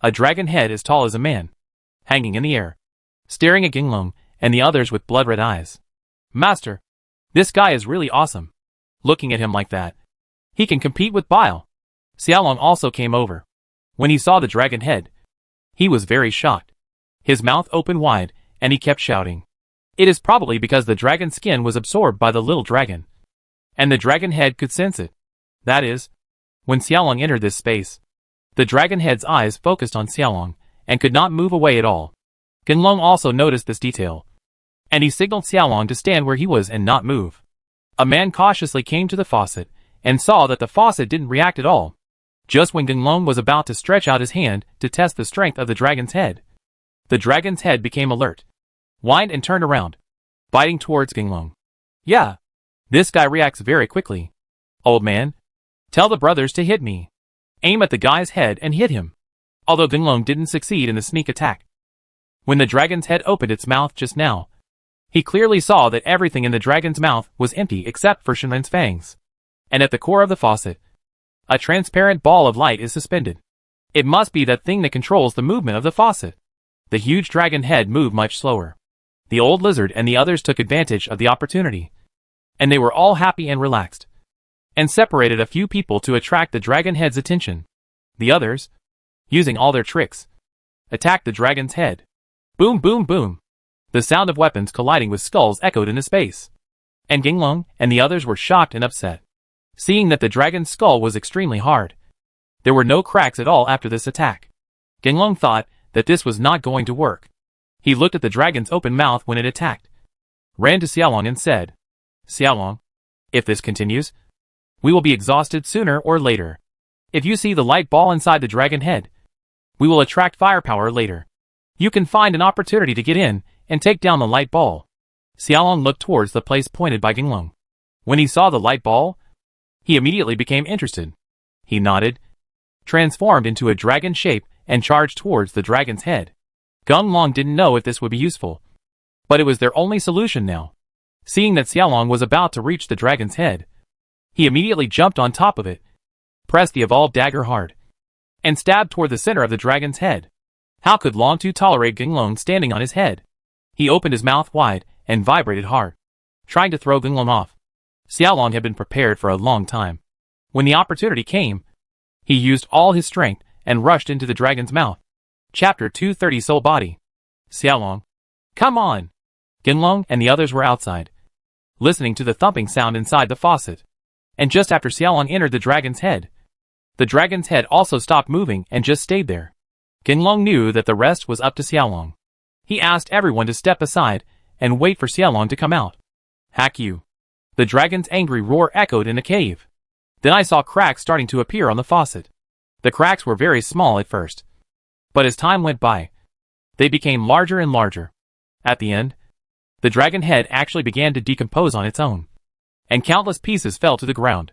a dragon head as tall as a man, hanging in the air, staring at Gunlong and the others with blood-red eyes. "Master, this guy is really awesome. Looking at him like that, he can compete with Bile." Xiaolong also came over. When he saw the dragon head, he was very shocked. His mouth opened wide, and he kept shouting. It is probably because the dragon skin was absorbed by the little dragon, and the dragon head could sense it. That is, when Xiaolong entered this space, the dragon head's eyes focused on Xiaolong, and could not move away at all. Gunlong also noticed this detail, and he signaled Xiaolong to stand where he was and not move. A man cautiously came to the faucet, and saw that the faucet didn't react at all. Just when Gunlong was about to stretch out his hand to test the strength of the dragon's head, the dragon's head became alert, whined and turned around, biting towards Gunlong. "Yeah, this guy reacts very quickly. Old man, tell the brothers to hit me. Aim at the guy's head and hit him." Although Gunlong didn't succeed in the sneak attack, when the dragon's head opened its mouth just now, he clearly saw that everything in the dragon's mouth was empty except for Shenren's fangs. And at the core of the faucet, a transparent ball of light is suspended. It must be that thing that controls the movement of the faucet. The huge dragon head moved much slower. The old lizard and the others took advantage of the opportunity, and they were all happy and relaxed, and separated a few people to attract the dragon head's attention. The others, using all their tricks, attacked the dragon's head. Boom, boom, boom. The sound of weapons colliding with skulls echoed into space, and Gunlong and the others were shocked and upset, seeing that the dragon's skull was extremely hard. There were no cracks at all after this attack. Gunlong thought that this was not going to work. He looked at the dragon's open mouth when it attacked, ran to Xiaolong and said, "Xiaolong, if this continues, we will be exhausted sooner or later. If you see the light ball inside the dragon head, we will attract firepower later. You can find an opportunity to get in and take down the light ball." Xiaolong looked towards the place pointed by Gunlong. When he saw the light ball, he immediately became interested. He nodded, transformed into a dragon shape, and charged towards the dragon's head. Gunlong didn't know if this would be useful, but it was their only solution now. Seeing that Xiaolong was about to reach the dragon's head, he immediately jumped on top of it, pressed the evolved dagger hard, and stabbed toward the center of the dragon's head. How could Long Tu tolerate Gunlong standing on his head? He opened his mouth wide and vibrated hard, trying to throw Gunlong off. Xiaolong had been prepared for a long time. When the opportunity came, he used all his strength and rushed into the dragon's mouth. Chapter 230 Soul Body. Xiaolong, come on! Gunlong and the others were outside, listening to the thumping sound inside the faucet. And just after Xiaolong entered the dragon's head also stopped moving and just stayed there. Gunlong knew that the rest was up to Xiaolong. He asked everyone to step aside and wait for Xiaolong to come out. Hack you! The dragon's angry roar echoed in the cave. Then I saw cracks starting to appear on the faucet. The cracks were very small at first, but as time went by, they became larger and larger. At the end, the dragon head actually began to decompose on its own, and countless pieces fell to the ground,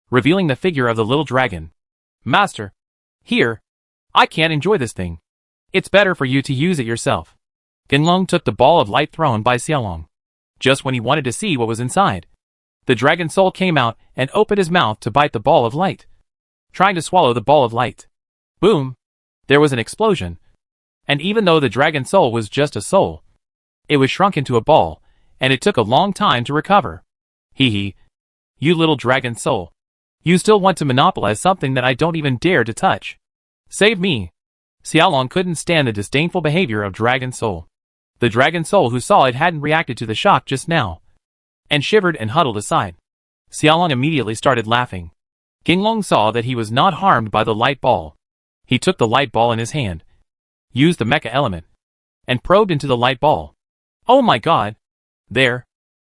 revealing the figure of the little dragon. Master, here, I can't enjoy this thing. It's better for you to use it yourself. Gunlong took the ball of light thrown by Xiaolong. Just when he wanted to see what was inside, The dragon soul came out and opened his mouth to bite the ball of light, trying to swallow the ball of light. Boom! There was an explosion. And even though the dragon soul was just a soul, it was shrunk into a ball, and it took a long time to recover. Hee hee. You little dragon soul. You still want to monopolize something that I don't even dare to touch. Save me. Xiaolong couldn't stand the disdainful behavior of Dragon Soul. The Dragon Soul who saw it hadn't reacted to the shock just now, and shivered and huddled aside. Xiaolong immediately started laughing. Ginglong saw that he was not harmed by the light ball. He took the light ball in his hand, used the mecha element, and probed into the light ball. Oh my god! There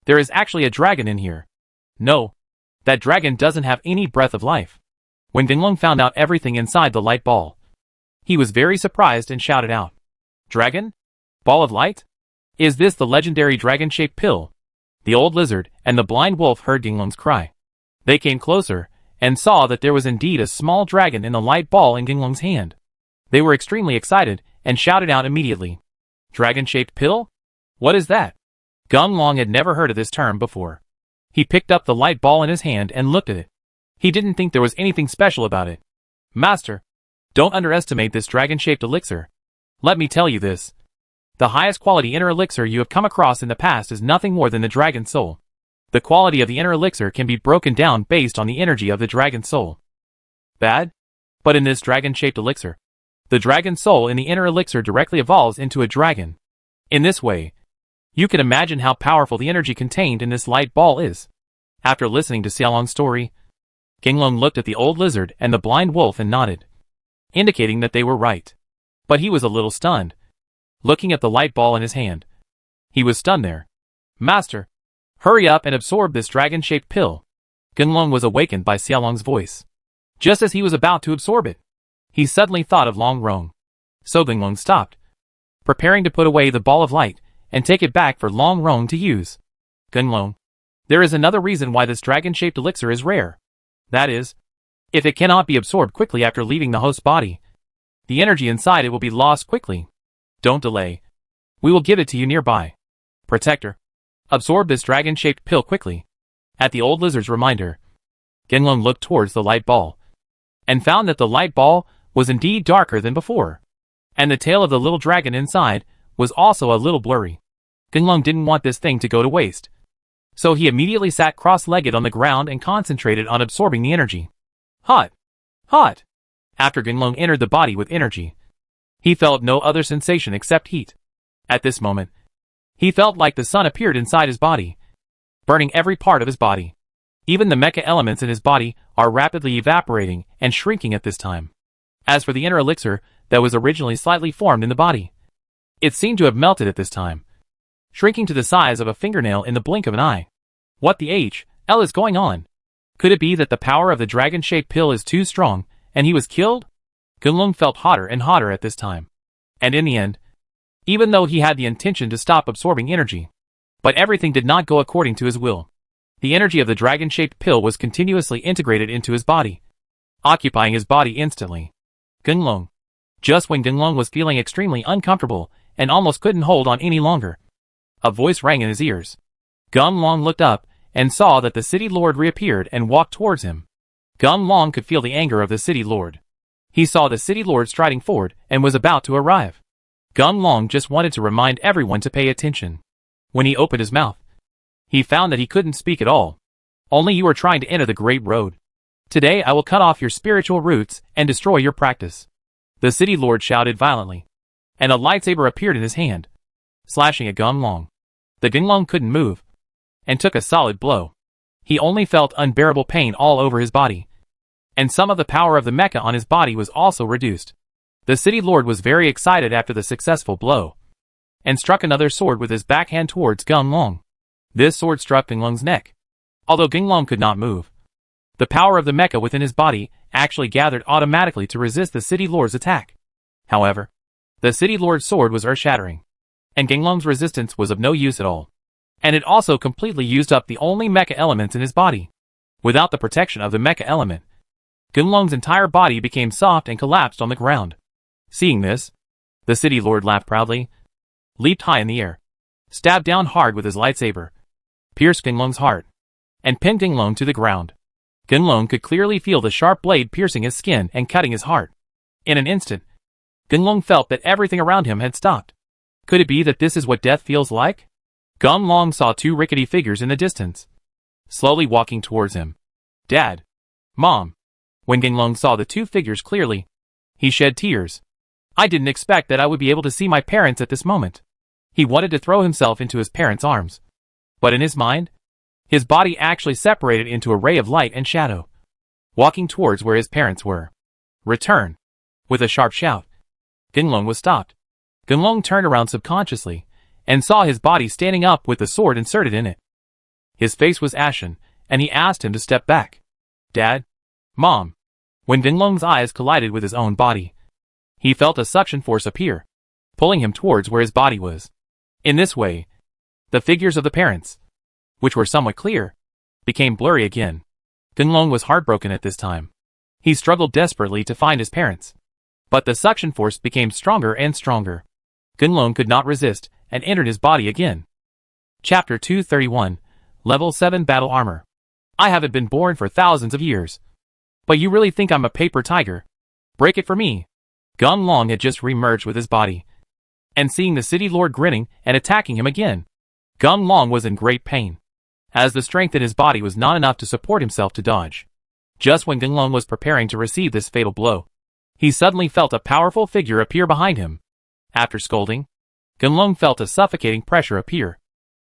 is actually a dragon in here. No, that dragon doesn't have any breath of life. When Ginglong found out everything inside the light ball, he was very surprised and shouted out, "Dragon? Ball of light? Is this the legendary dragon-shaped pill?" The old lizard and the blind wolf heard Ginglong's cry. They came closer and saw that there was indeed a small dragon in the light ball in Ginglong's hand. They were extremely excited and shouted out immediately, "Dragon-shaped pill? What is that?" Ginglong had never heard of this term before. He picked up the light ball in his hand and looked at it. He didn't think there was anything special about it. "Master, don't underestimate this dragon-shaped elixir. Let me tell you this. The highest quality inner elixir you have come across in the past is nothing more than the dragon soul. The quality of the inner elixir can be broken down based on the energy of the dragon soul." Bad? But in this dragon-shaped elixir, the dragon soul in the inner elixir directly evolves into a dragon. In this way, you can imagine how powerful the energy contained in this light ball is. After listening to Xiaolong's story, Ginglong looked at the old lizard and the blind wolf and nodded, indicating that they were right. But he was a little stunned, looking at the light ball in his hand. He was stunned there. "Master, hurry up and absorb this dragon-shaped pill." Ginglong was awakened by Xiaolong's voice. Just as he was about to absorb it, he suddenly thought of Long Rong. So Ginglong stopped, preparing to put away the ball of light and take it back for Long Rong to use. "Ginglong, there is another reason why this dragon-shaped elixir is rare. That is, if it cannot be absorbed quickly after leaving the host body, the energy inside it will be lost quickly. Don't delay. We will give it to you nearby. Protector, absorb this dragon-shaped pill quickly." At the old lizard's reminder, Ginglong looked towards the light ball, and found that the light ball was indeed darker than before, and the tail of the little dragon inside was also a little blurry. Ginglong didn't want this thing to go to waste, so he immediately sat cross-legged on the ground and concentrated on absorbing the energy. Hot! Hot! After Ginglong entered the body with energy, he felt no other sensation except heat. At this moment, he felt like the sun appeared inside his body, burning every part of his body. Even the mecha elements in his body are rapidly evaporating and shrinking at this time. As for the inner elixir that was originally slightly formed in the body, it seemed to have melted at this time, shrinking to the size of a fingernail in the blink of an eye. What the hell is going on? Could it be that the power of the dragon-shaped pill is too strong, and he was killed? Ginglong felt hotter and hotter at this time. And in the end, even though he had the intention to stop absorbing energy, but everything did not go according to his will. The energy of the dragon-shaped pill was continuously integrated into his body, occupying his body instantly. Ginglong. Just when Ginglong was feeling extremely uncomfortable and almost couldn't hold on any longer, a voice rang in his ears. Ginglong looked up and saw that the city lord reappeared and walked towards him. Ginglong could feel the anger of the city lord. He saw the city lord striding forward and was about to arrive. Ginglong just wanted to remind everyone to pay attention. When he opened his mouth, he found that he couldn't speak at all. "Only you are trying to enter the Great Road. Today I will cut off your spiritual roots and destroy your practice." The city lord shouted violently, and a lightsaber appeared in his hand, slashing at Ginglong. The Ginglong couldn't move, and took a solid blow. He only felt unbearable pain all over his body, and some of the power of the mecha on his body was also reduced. The city lord was very excited after the successful blow, and struck another sword with his backhand towards Ginglong. This sword struck Ginglong's neck. Although Ginglong could not move, the power of the mecha within his body actually gathered automatically to resist the city lord's attack. However, the city lord's sword was earth-shattering, and Ginglong's resistance was of no use at all. And it also completely used up the only mecha elements in his body. Without the protection of the mecha element, Ginglong's entire body became soft and collapsed on the ground. Seeing this, the city lord laughed proudly, leaped high in the air, stabbed down hard with his lightsaber, pierced Ginglong's heart, and pinned Ginglong to the ground. Ginglong could clearly feel the sharp blade piercing his skin and cutting his heart. In an instant, Ginglong felt that everything around him had stopped. Could it be that this is what death feels like? Ginglong saw two rickety figures in the distance, slowly walking towards him. Dad. Mom. When Ginglong saw the two figures clearly, he shed tears. I didn't expect that I would be able to see my parents at this moment. He wanted to throw himself into his parents' arms. But in his mind, his body actually separated into a ray of light and shadow, walking towards where his parents were. Return. With a sharp shout, Ginglong was stopped. Ginglong turned around subconsciously, and saw his body standing up with the sword inserted in it. His face was ashen, and he asked him to step back. Dad? Mom. When Ginglong's eyes collided with his own body, he felt a suction force appear, pulling him towards where his body was. In this way, the figures of the parents, which were somewhat clear, became blurry again. Ginglong was heartbroken at this time. He struggled desperately to find his parents, but the suction force became stronger and stronger. Ginglong could not resist and entered his body again. Chapter 231, Level 7 Battle Armor. I haven't been born for thousands of years. But you really think I'm a paper tiger? Break it for me. Ginglong had just re-merged with his body, and seeing the city lord grinning and attacking him again, Ginglong was in great pain, as the strength in his body was not enough to support himself to dodge. Just when Ginglong was preparing to receive this fatal blow, he suddenly felt a powerful figure appear behind him. After scolding, Ginglong felt a suffocating pressure appear,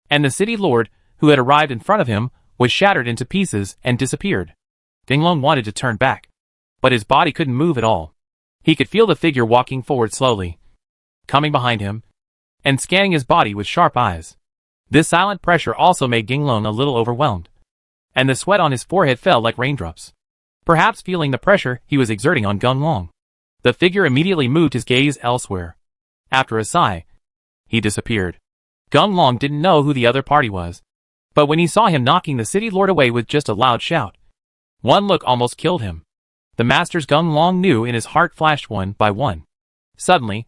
and the city lord, who had arrived in front of him, was shattered into pieces and disappeared. Ginglong wanted to turn back, but his body couldn't move at all. He could feel the figure walking forward slowly, coming behind him, and scanning his body with sharp eyes. This silent pressure also made Ginglong a little overwhelmed, and the sweat on his forehead fell like raindrops. Perhaps feeling the pressure he was exerting on Ginglong, the figure immediately moved his gaze elsewhere. After a sigh, he disappeared. Ginglong didn't know who the other party was, but when he saw him knocking the city lord away with just a loud shout, one look almost killed him. The masters Ginglong knew in his heart flashed one by one. Suddenly,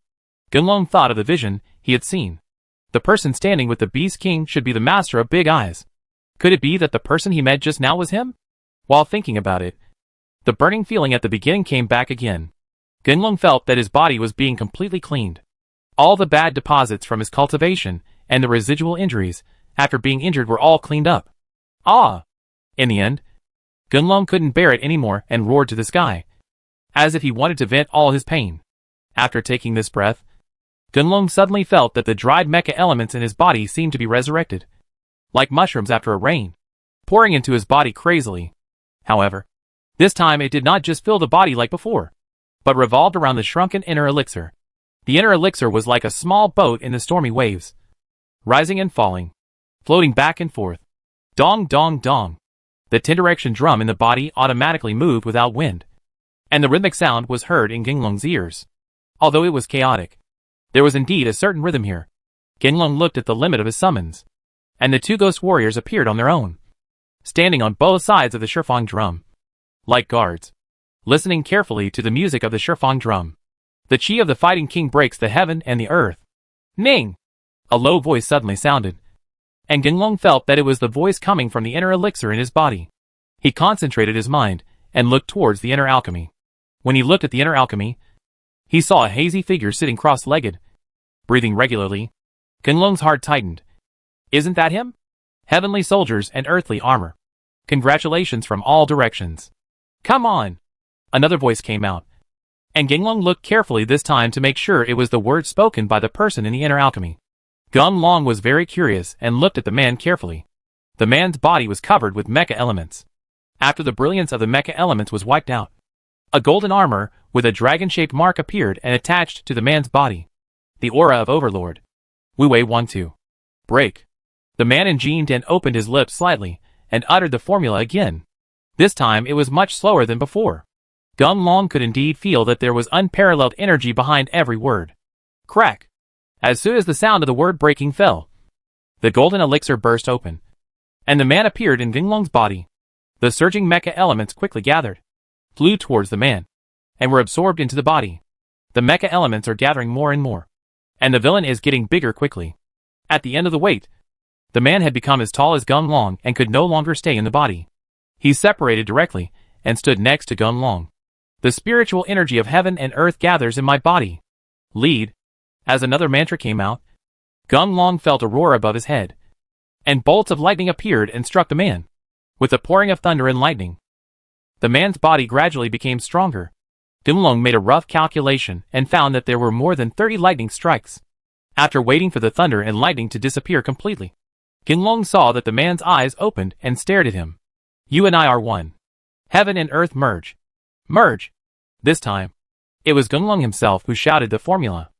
Ginglong thought of the vision he had seen. The person standing with the Beast King should be the master of Big Eyes. Could it be that the person he met just now was him? While thinking about it, the burning feeling at the beginning came back again. Ginglong felt that his body was being completely cleaned. All the bad deposits from his cultivation and the residual injuries after being injured were all cleaned up. Ah! In the end, Ginglong couldn't bear it anymore and roared to the sky, as if he wanted to vent all his pain. After taking this breath, Ginglong suddenly felt that the dried mecha elements in his body seemed to be resurrected, like mushrooms after a rain, pouring into his body crazily. However, this time it did not just fill the body like before, but revolved around the shrunken inner elixir. The inner elixir was like a small boat in the stormy waves, rising and falling, floating back and forth. Dong dong dong. The 10-direction drum in the body automatically moved without wind, and the rhythmic sound was heard in Ginglong's ears. Although it was chaotic, there was indeed a certain rhythm here. Ginglong looked at the limit of his summons, and the two ghost warriors appeared on their own, standing on both sides of the Shifang drum, like guards, listening carefully to the music of the Shifang drum. The chi of the fighting king breaks the heaven and the earth. Ning! A low voice suddenly sounded, and Ginglong felt that it was the voice coming from the inner elixir in his body. He concentrated his mind and looked towards the inner alchemy. When he looked at the inner alchemy, he saw a hazy figure sitting cross-legged, breathing regularly. Ginglong's heart tightened. Isn't that him? Heavenly soldiers and earthly armor. Congratulations from all directions. Come on! Another voice came out, and Ginglong looked carefully this time to make sure it was the word spoken by the person in the inner alchemy. Ginglong was very curious and looked at the man carefully. The man's body was covered with mecha elements. After the brilliance of the mecha elements was wiped out, a golden armor with a dragon-shaped mark appeared and attached to the man's body. The aura of Overlord. Wu Wei 1-2. Break. The man in Jin Den opened his lips slightly and uttered the formula again. This time it was much slower than before. Ginglong could indeed feel that there was unparalleled energy behind every word. Crack! As soon as the sound of the word breaking fell, the golden elixir burst open, and the man appeared in Ginglong's body. The surging mecha elements quickly gathered, flew towards the man, and were absorbed into the body. The mecha elements are gathering more and more, and the villain is getting bigger quickly. At the end of the wait, The man had become as tall as Gunlong and could no longer stay in the body. He separated directly and stood next to Gunlong. The spiritual energy of heaven and earth gathers in my body. Lead. As another mantra came out, Gunlong felt a roar above his head, and bolts of lightning appeared and struck the man. With the pouring of thunder and lightning, the man's body gradually became stronger. Gunlong made a rough calculation and found that there were more than 30 lightning strikes. After waiting for the thunder and lightning to disappear completely, Gunlong saw that the man's eyes opened and stared at him. You and I are one. Heaven and earth merge. Merge. This time, it was Gunlong himself who shouted the formula.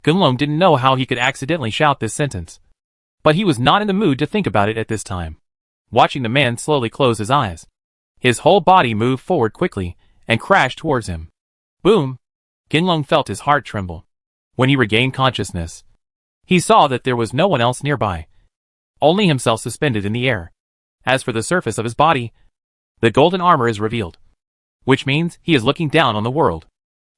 Gunlong didn't know how he could accidentally shout this sentence, but he was not in the mood to think about it at this time. Watching the man slowly close his eyes, his whole body moved forward quickly and crashed towards him. Boom! Gunlong felt his heart tremble. When he regained consciousness, he saw that there was no one else nearby, only himself suspended in the air. As for the surface of his body, the golden armor is revealed, which means he is looking down on the world.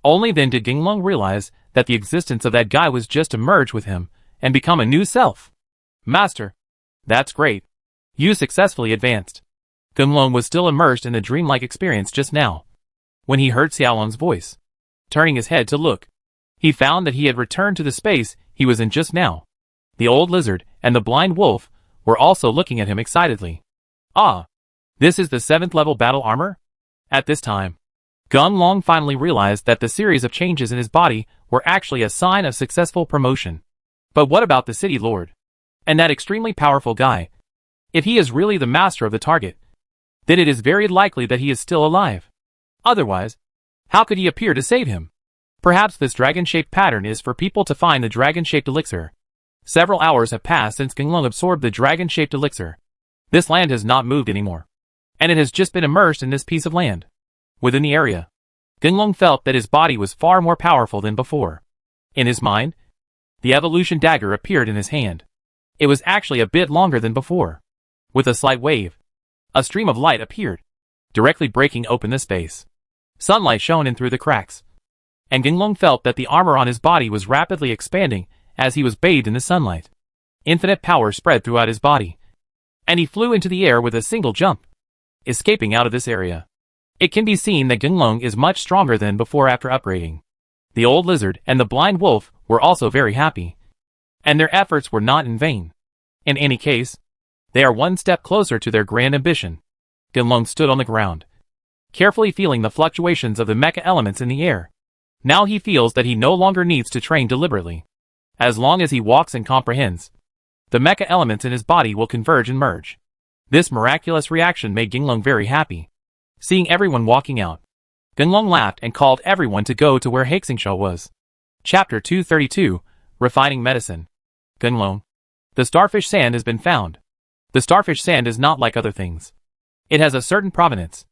Only then did Gunlong realize that the existence of that guy was just to merge with him and become a new self. Master. That's great. You successfully advanced. Gunlong was still immersed in the dreamlike experience just now, when he heard Xiaolong's voice. Turning his head to look, he found that he had returned to the space he was in just now. The old lizard and the blind wolf were also looking at him excitedly. Ah! This is the 7th level battle armor? At this time, Gunlong finally realized that the series of changes in his body were actually a sign of successful promotion. But what about the city lord? And that extremely powerful guy? If he is really the master of the target, then it is very likely that he is still alive. Otherwise, how could he appear to save him? Perhaps this dragon-shaped pattern is for people to find the dragon-shaped elixir. Several hours have passed since Gunlong absorbed the dragon-shaped elixir. This land has not moved anymore, and it has just been immersed in this piece of land. Within the area, Gunlong felt that his body was far more powerful than before. In his mind, the evolution dagger appeared in his hand. It was actually a bit longer than before. With a slight wave, a stream of light appeared, directly breaking open the space. Sunlight shone in through the cracks, and Gunlong felt that the armor on his body was rapidly expanding as he was bathed in the sunlight. Infinite power spread throughout his body, and he flew into the air with a single jump, escaping out of this area. It can be seen that Gunlong is much stronger than before after upgrading. The old lizard and the blind wolf were also very happy, and their efforts were not in vain. In any case, they are one step closer to their grand ambition. Gunlong stood on the ground, carefully feeling the fluctuations of the mecha elements in the air. Now he feels that he no longer needs to train deliberately. As long as he walks and comprehends, the mecha elements in his body will converge and merge. This miraculous reaction made Gunlong very happy. Seeing everyone walking out, Gunlong laughed and called everyone to go to where Haxingsha was. Chapter 232, Refining Medicine. Gunlong. The starfish sand has been found. The starfish sand is not like other things. It has a certain provenance.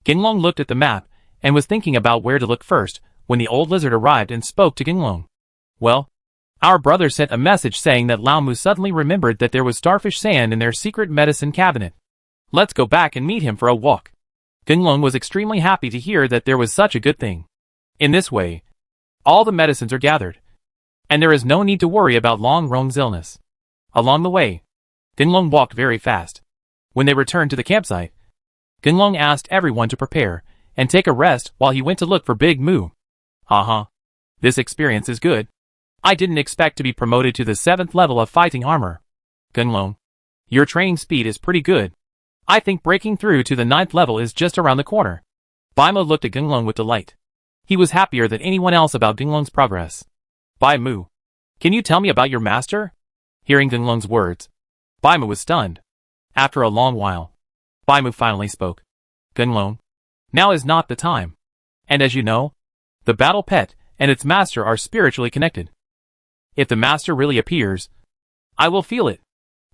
Gunlong looked at the map and was thinking about where to look first when the old lizard arrived and spoke to Gunlong. Well, our brother sent a message saying that Lao Mu suddenly remembered that there was starfish sand in their secret medicine cabinet. Let's go back and meet him for a walk. Gunlong was extremely happy to hear that there was such a good thing. In this way, all the medicines are gathered, and there is no need to worry about Long Rong's illness. Along the way, Gunlong walked very fast. When they returned to the campsite, Gunlong asked everyone to prepare and take a rest while he went to look for Big Moo. Haha. This experience is good. I didn't expect to be promoted to the 7th level of fighting armor. Gunlong, your training speed is pretty good. I think breaking through to the 9th level is just around the corner. Baimo looked at Gunlong with delight. He was happier than anyone else about Gunlong's progress. Baimo, can you tell me about your master? Hearing Gunlong's words, Baimo was stunned. After a long while, Baimo finally spoke. Gunlong, now is not the time. And as you know, the battle pet and its master are spiritually connected. If the master really appears, I will feel it.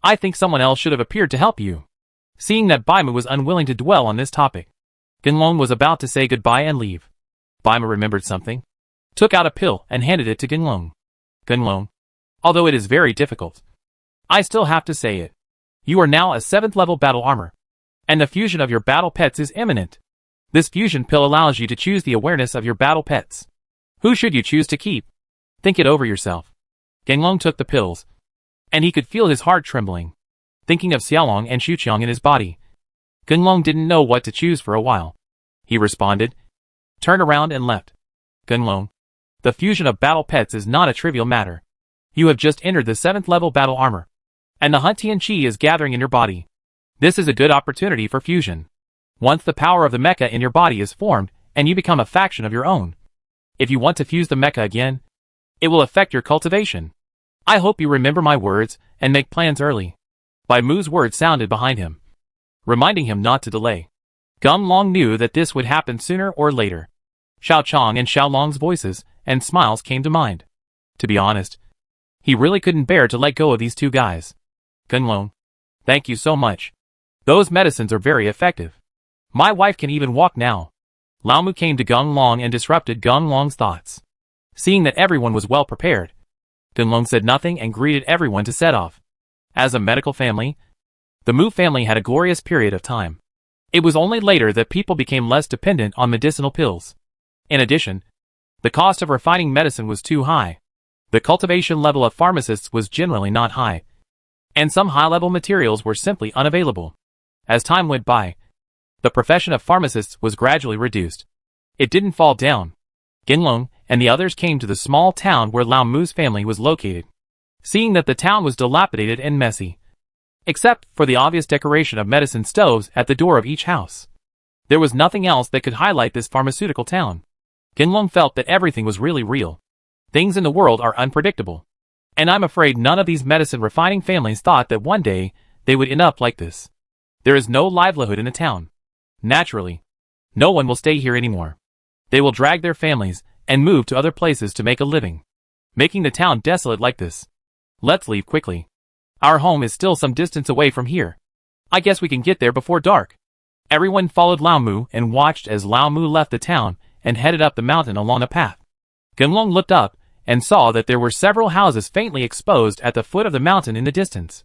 I think someone else should have appeared to help you. Seeing that Baimo was unwilling to dwell on this topic, Gunlong was about to say goodbye and leave. Baimo remembered something, took out a pill and handed it to Gunlong. Gunlong, although it is very difficult, I still have to say it. You are now a 7th level battle armor, and the fusion of your battle pets is imminent. This fusion pill allows you to choose the awareness of your battle pets. Who should you choose to keep? Think it over yourself. Gunlong took the pills, and he could feel his heart trembling. thinking of Xiaolong and Xuqiang in his body. Gunlong didn't know what to choose for a while. He responded, turned around and left. Gunlong, the fusion of battle pets is not a trivial matter. You have just entered the 7th level battle armor, and the Hunt Tianqi is gathering in your body. This is a good opportunity for fusion. Once the power of the mecha in your body is formed, and you become a faction of your own. If you want to fuse the mecha again, it will affect your cultivation. I hope you remember my words, and make plans early. Bai Mu's words sounded behind him, reminding him not to delay. Gunlong knew that this would happen sooner or later. Xiao Chong and Xiaolong's voices and smiles came to mind. To be honest, he really couldn't bear to let go of these two guys. Gunlong, thank you so much. Those medicines are very effective. My wife can even walk now. Lao Mu came to Gunlong and disrupted Gunlong's thoughts. Seeing that everyone was well prepared, Gunlong said nothing and greeted everyone to set off. As a medical family, the Mu family had a glorious period of time. It was only later that people became less dependent on medicinal pills. In addition, the cost of refining medicine was too high. The cultivation level of pharmacists was generally not high, and some high-level materials were simply unavailable. As time went by, the profession of pharmacists was gradually reduced. It didn't fall down. Gunlong and the others came to the small town where Lao Mu's family was located. Seeing that the town was dilapidated and messy, except for the obvious decoration of medicine stoves at the door of each house, there was nothing else that could highlight this pharmaceutical town. Gunlong felt that everything was really real. Things in the world are unpredictable, and I'm afraid none of these medicine refining families thought that one day they would end up like this. There is no livelihood in the town. Naturally, no one will stay here anymore. They will drag their families and move to other places to make a living, making the town desolate like this. Let's leave quickly. Our home is still some distance away from here. I guess we can get there before dark. Everyone followed Lao Mu and watched as Lao Mu left the town and headed up the mountain along a path. Gunlong looked up and saw that there were several houses faintly exposed at the foot of the mountain in the distance.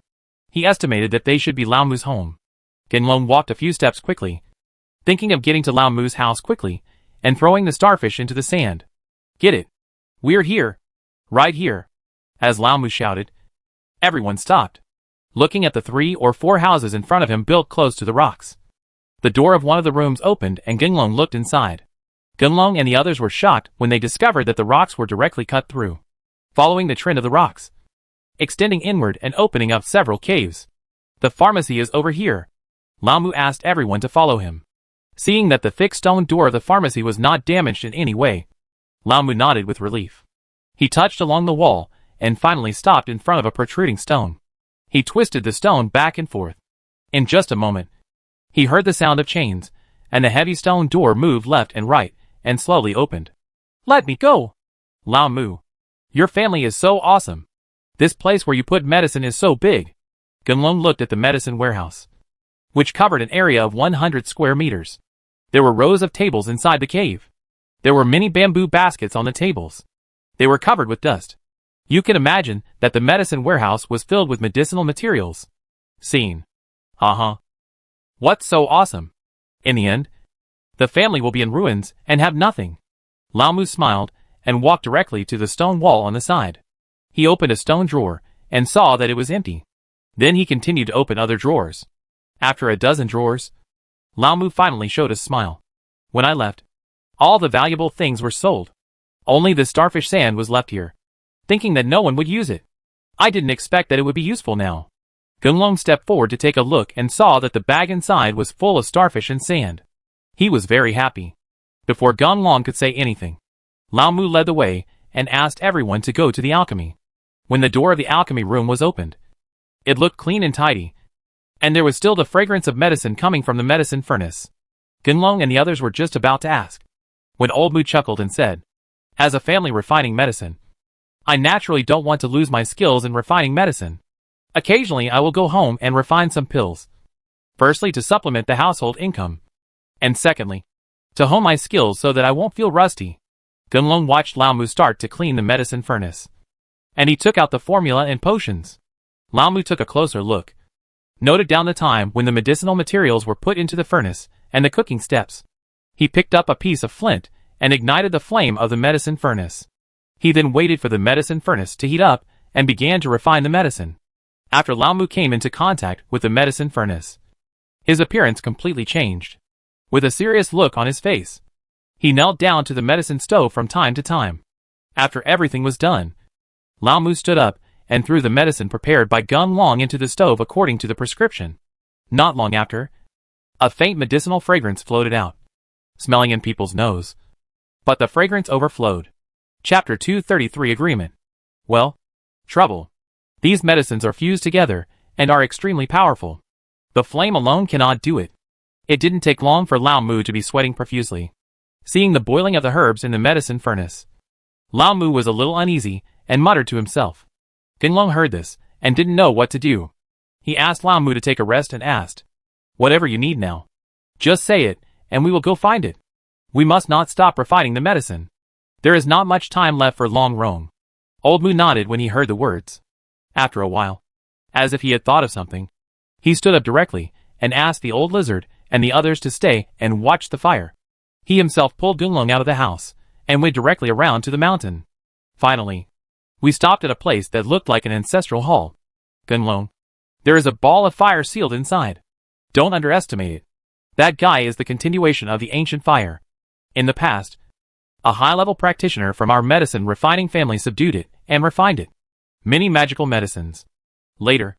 He estimated that they should be Lao Mu's home. Gunlong walked a few steps quickly, thinking of getting to Lao Mu's house quickly and throwing the starfish into the sand. Get it? We're here. Right here. As Lao Mu shouted, everyone stopped, looking at the 3 or 4 houses in front of him built close to the rocks. The door of one of the rooms opened and Gunlong looked inside. Gunlong and the others were shocked when they discovered that the rocks were directly cut through, following the trend of the rocks, extending inward and opening up several caves. The pharmacy is over here. Lao Mu asked everyone to follow him. Seeing that the thick stone door of the pharmacy was not damaged in any way, Lao Mu nodded with relief. He touched along the wall and finally stopped in front of a protruding stone. He twisted the stone back and forth. In just a moment, he heard the sound of chains, and the heavy stone door moved left and right and slowly opened. Let me go! Lao Mu, your family is so awesome. This place where you put medicine is so big. Gunlong looked at the medicine warehouse, which covered an area of 100 square meters. There were rows of tables inside the cave. There were many bamboo baskets on the tables. They were covered with dust. You can imagine that the medicine warehouse was filled with medicinal materials. Scene. What's so awesome? In the end, the family will be in ruins and have nothing. Lao Mu smiled and walked directly to the stone wall on the side. He opened a stone drawer and saw that it was empty. Then he continued to open other drawers. After a dozen drawers, Lao Mu finally showed a smile. When I left, all the valuable things were sold. Only the starfish sand was left here, thinking that no one would use it. I didn't expect that it would be useful now. Gunlong stepped forward to take a look and saw that the bag inside was full of starfish and sand. He was very happy. Before Gunlong could say anything, Lao Mu led the way and asked everyone to go to the alchemy. When the door of the alchemy room was opened, it looked clean and tidy, and there was still the fragrance of medicine coming from the medicine furnace. Gunlong and the others were just about to ask, when Old Mu chuckled and said, as a family refining medicine, I naturally don't want to lose my skills in refining medicine. Occasionally I will go home and refine some pills. Firstly, to supplement the household income, and secondly, to hone my skills so that I won't feel rusty. Gunlong watched Lao Mu start to clean the medicine furnace, and he took out the formula and potions. Lao Mu took a closer look, noted down the time when the medicinal materials were put into the furnace and the cooking steps. He picked up a piece of flint and ignited the flame of the medicine furnace. He then waited for the medicine furnace to heat up and began to refine the medicine. After Lao Mu came into contact with the medicine furnace, his appearance completely changed. With a serious look on his face, he knelt down to the medicine stove from time to time. After everything was done, Lao Mu stood up and threw the medicine prepared by Gun Long into the stove according to the prescription. Not long after, a faint medicinal fragrance floated out, smelling in people's nose. But the fragrance overflowed. Chapter 233 Agreement. Well, trouble. These medicines are fused together and are extremely powerful. The flame alone cannot do it. It didn't take long for Lao Mu to be sweating profusely, seeing the boiling of the herbs in the medicine furnace. Lao Mu was a little uneasy and muttered to himself. Gun Long heard this and didn't know what to do. He asked Lao Mu to take a rest and asked, "Whatever you need now, just say it and we will go find it. We must not stop refining the medicine. There is not much time left for Long Rong." Old Mu nodded when he heard the words. After a while, as if he had thought of something, he stood up directly and asked the old lizard and the others to stay and watch the fire. He himself pulled Gun Long out of the house and went directly around to the mountain. Finally, we stopped at a place that looked like an ancestral hall. Gun Long, there is a ball of fire sealed inside. Don't underestimate it. That guy is the continuation of the ancient fire. In the past, a high-level practitioner from our medicine refining family subdued it and refined it. Many magical medicines. Later,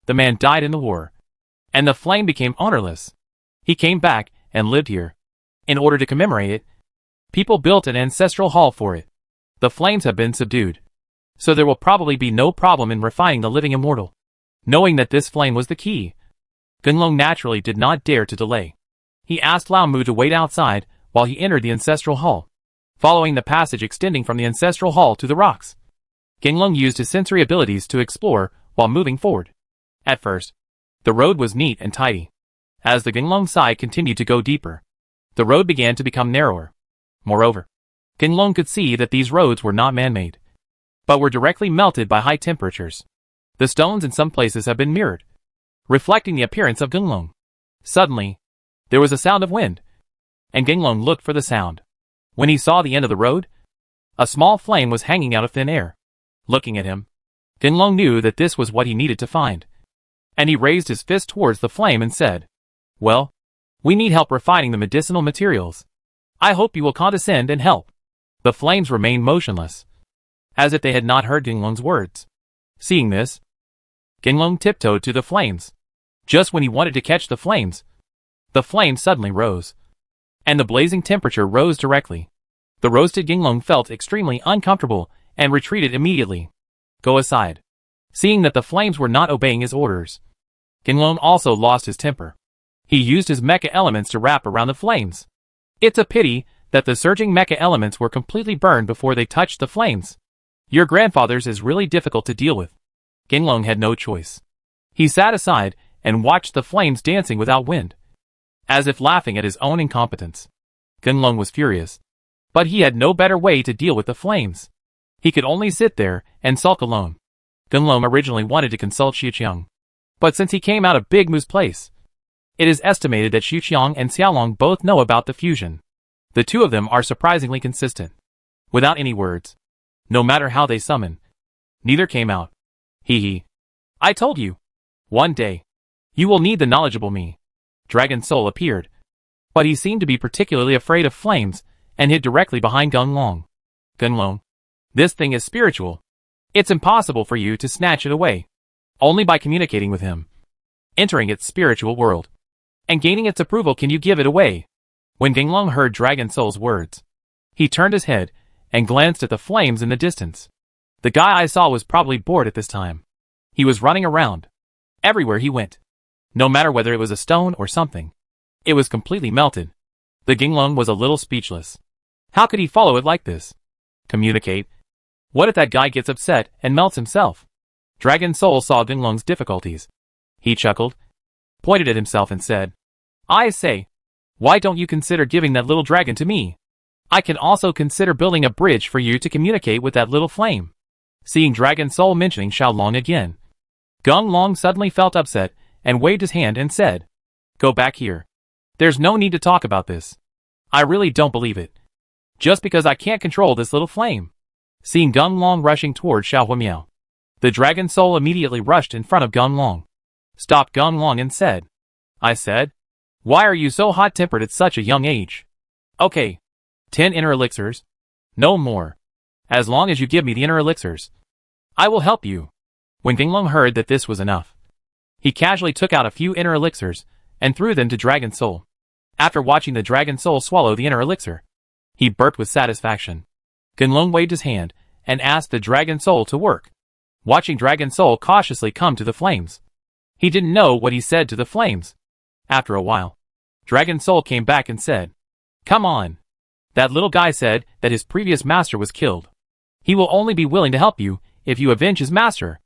the man died in the war, and the flame became ownerless. He came back and lived here. In order to commemorate it, people built an ancestral hall for it. The flames have been subdued, so there will probably be no problem in refining the living immortal. Knowing that this flame was the key, Gun Long naturally did not dare to delay. He asked Lao Mu to wait outside while he entered the ancestral hall, following the passage extending from the ancestral hall to the rocks. Gun Long used his sensory abilities to explore while moving forward. At first, the road was neat and tidy. As the Gun Long side continued to go deeper, the road began to become narrower. Moreover, Gun Long could see that these roads were not man-made, but were directly melted by high temperatures. The stones in some places have been mirrored, reflecting the appearance of Gun Long. Suddenly, there was a sound of wind, and Gun Long looked for the sound. When he saw the end of the road, a small flame was hanging out of thin air. Looking at him, Gun Long knew that this was what he needed to find, and he raised his fist towards the flame and said, "Well, we need help refining the medicinal materials. I hope you will condescend and help." The flames remained motionless, as if they had not heard Gun Long's words. Seeing this, Gun Long tiptoed to the flames. Just when he wanted to catch the flames suddenly rose, and the blazing temperature rose directly. The roasted Gun Long felt extremely uncomfortable and retreated immediately. "Go aside." Seeing that the flames were not obeying his orders, Gun Long also lost his temper. He used his mecha elements to wrap around the flames. It's a pity that the surging mecha elements were completely burned before they touched the flames. Your grandfather's is really difficult to deal with. Gun Long had no choice. He sat aside and watched the flames dancing without wind, as if laughing at his own incompetence. Gun Long was furious, but he had no better way to deal with the flames. He could only sit there and sulk alone. Gun Long originally wanted to consult Xiuqiang, but since he came out of Big Moo's place, it is estimated that Xiuqiang and Xiaolong both know about the fusion. The two of them are surprisingly consistent. Without any words, no matter how they summon, neither came out. Hee. I told you. One day, you will need the knowledgeable me. Dragon Soul appeared, but he seemed to be particularly afraid of flames and hid directly behind Gun Long. Gun Long, this thing is spiritual. It's impossible for you to snatch it away. Only by communicating with him, entering its spiritual world, and gaining its approval can you give it away. When Gun Long heard Dragon Soul's words, he turned his head and glanced at the flames in the distance. The guy I saw was probably bored at this time. He was running around. Everywhere he went, no matter whether it was a stone or something, it was completely melted. The Gun Long was a little speechless. How could he follow it like this? Communicate? What if that guy gets upset and melts himself? Dragon Soul saw Gun Long's difficulties. He chuckled, pointed at himself and said, "I say, why don't you consider giving that little dragon to me? I can also consider building a bridge for you to communicate with that little flame." Seeing Dragon Soul mentioning Xiaolong again, Gun Long suddenly felt upset and waved his hand and said, "Go back here. There's no need to talk about this. I really don't believe it. Just because I can't control this little flame." Seeing Gun Long rushing toward Xiao Huimiao, The dragon soul immediately rushed in front of Gunlong, stopped Gunlong and said, "I said, why are you so hot-tempered at such a young age? Okay, 10 inner elixirs. No more. As long as you give me the inner elixirs, I will help you." When Gunlong heard that this was enough, he casually took out a few inner elixirs and threw them to Dragon Soul. After watching the Dragon Soul swallow the inner elixir, he burped with satisfaction. Gunlong waved his hand and asked the Dragon Soul to work. Watching Dragon Soul cautiously come to the flames, he didn't know what he said to the flames. After a while, Dragon Soul came back and said, "Come on. That little guy said that his previous master was killed. He will only be willing to help you if you avenge his master."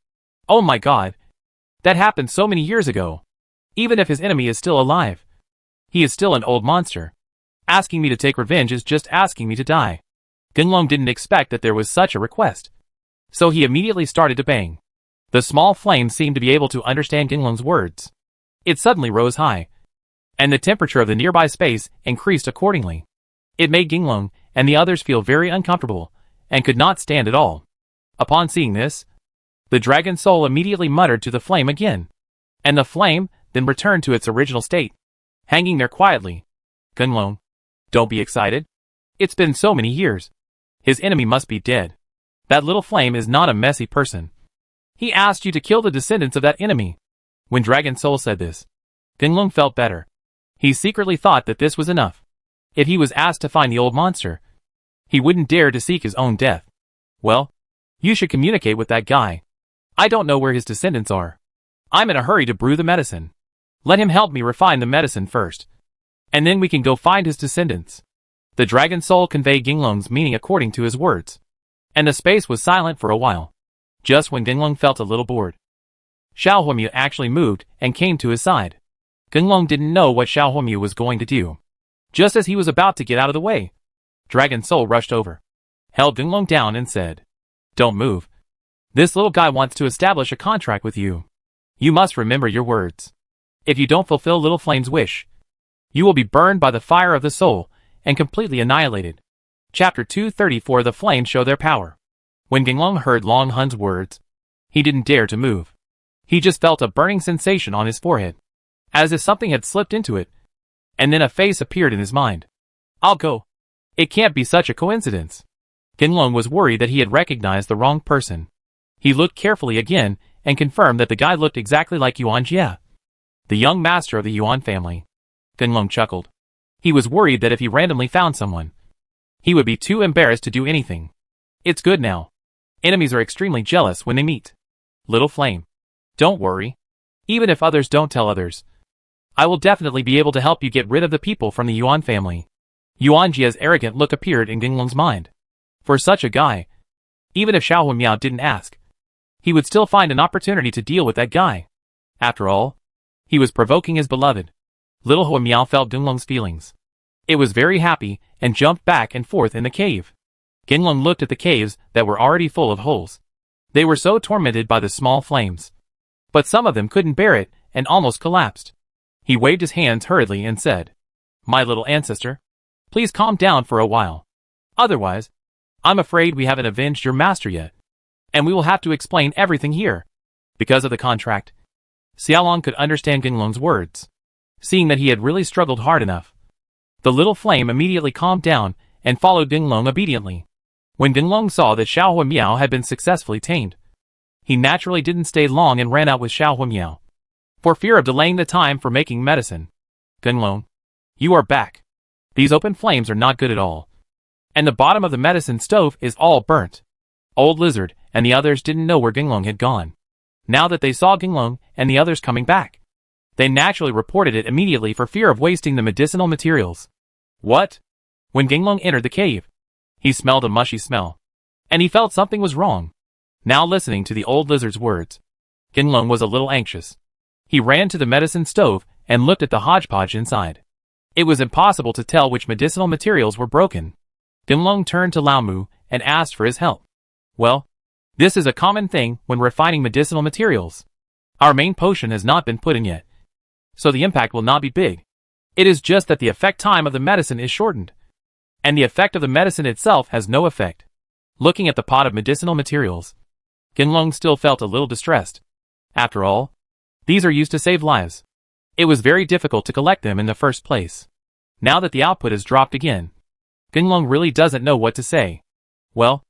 Oh my god. That happened so many years ago. Even if his enemy is still alive, he is still an old monster. Asking me to take revenge is just asking me to die. Gunlong didn't expect that there was such a request, so he immediately started to bang. The small flame seemed to be able to understand Gunlong's words. It suddenly rose high, and the temperature of the nearby space increased accordingly. It made Gunlong and the others feel very uncomfortable and could not stand at all. Upon seeing this, the dragon soul immediately muttered to the flame again, and the flame then returned to its original state, hanging there quietly. "Gunlong, don't be excited. It's been so many years. His enemy must be dead. That little flame is not a messy person. He asked you to kill the descendants of that enemy." When Dragon Soul said this, Gunlong felt better. He secretly thought that this was enough. If he was asked to find the old monster, he wouldn't dare to seek his own death. "Well, you should communicate with that guy. I don't know where his descendants are. I'm in a hurry to brew the medicine. Let him help me refine the medicine first, and then we can go find his descendants." The Dragon Soul conveyed Gunlong's meaning according to his words, and the space was silent for a while. Just when Gunlong felt a little bored, Xiao Huomu actually moved and came to his side. Gunlong didn't know what Xiao Huomu was going to do. Just as he was about to get out of the way, Dragon Soul rushed over, held Gunlong down and said, "Don't move. This little guy wants to establish a contract with you. You must remember your words. If you don't fulfill Little Flame's wish, you will be burned by the fire of the soul and completely annihilated." Chapter 234. The flames show their power. When Gunlong heard Long Hun's words, he didn't dare to move. He just felt a burning sensation on his forehead, as if something had slipped into it, and then a face appeared in his mind. "I'll go. It can't be such a coincidence." Gunlong was worried that he had recognized the wrong person. He looked carefully again and confirmed that the guy looked exactly like Yuan Jie, the young master of the Yuan family. Gunlong chuckled. He was worried that if he randomly found someone, he would be too embarrassed to do anything. It's good now. Enemies are extremely jealous when they meet. "Little Flame, don't worry. Even if others don't tell others, I will definitely be able to help you get rid of the people from the Yuan family." Yuan Jie's arrogant look appeared in Gunlong's mind. For such a guy, even if Xiao Huimiao didn't ask, he would still find an opportunity to deal with that guy. After all, he was provoking his beloved. Little Huimiao felt Gunlong's feelings. It was very happy and jumped back and forth in the cave. Gunlong looked at the caves that were already full of holes. They were so tormented by the small flames, but some of them couldn't bear it and almost collapsed. He waved his hands hurriedly and said, "My little ancestor, please calm down for a while. Otherwise, I'm afraid we haven't avenged your master yet, and we will have to explain everything here." Because of the contract, Xiaolong could understand Gunlong's words. Seeing that he had really struggled hard enough, the little flame immediately calmed down and followed Gunlong obediently. When Gunlong saw that Xiao Huimiao had been successfully tamed, he naturally didn't stay long and ran out with Xiao Huimiao, for fear of delaying the time for making medicine. "Gunlong, you are back. These open flames are not good at all, and the bottom of the medicine stove is all burnt." Old Lizard and the others didn't know where Gunlong had gone. Now that they saw Gunlong and the others coming back, they naturally reported it immediately for fear of wasting the medicinal materials. "What?" When Gunlong entered the cave, he smelled a mushy smell, and he felt something was wrong. Now listening to the old lizard's words, Gunlong was a little anxious. He ran to the medicine stove and looked at the hodgepodge inside. It was impossible to tell which medicinal materials were broken. Gunlong turned to Laomu and asked for his help. "Well, this is a common thing when refining medicinal materials. Our main potion has not been put in yet, so the impact will not be big. It is just that the effect time of the medicine is shortened, and the effect of the medicine itself has no effect." Looking at the pot of medicinal materials, Ginlong still felt a little distressed. After all, these are used to save lives. It was very difficult to collect them in the first place. Now that the output has dropped again, Ginlong really doesn't know what to say. Well,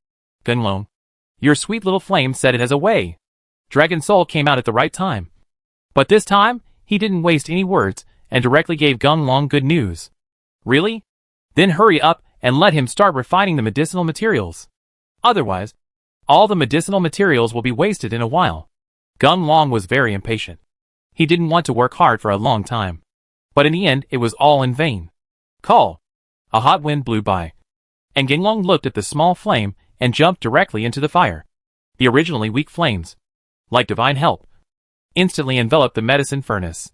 Ginlong, your sweet little flame said it has a way. Dragon Soul came out at the right time. But this time, he didn't waste any words and directly gave Ginlong good news. Really? Then hurry up and let him start refining the medicinal materials. Otherwise, all the medicinal materials will be wasted in a while. Ginlong was very impatient. He didn't want to work hard for a long time. But in the end, it was all in vain. Call. A hot wind blew by. And Ginlong looked at the small flame and jumped directly into the fire. The originally weak flames, like divine help, instantly enveloped the medicine furnace.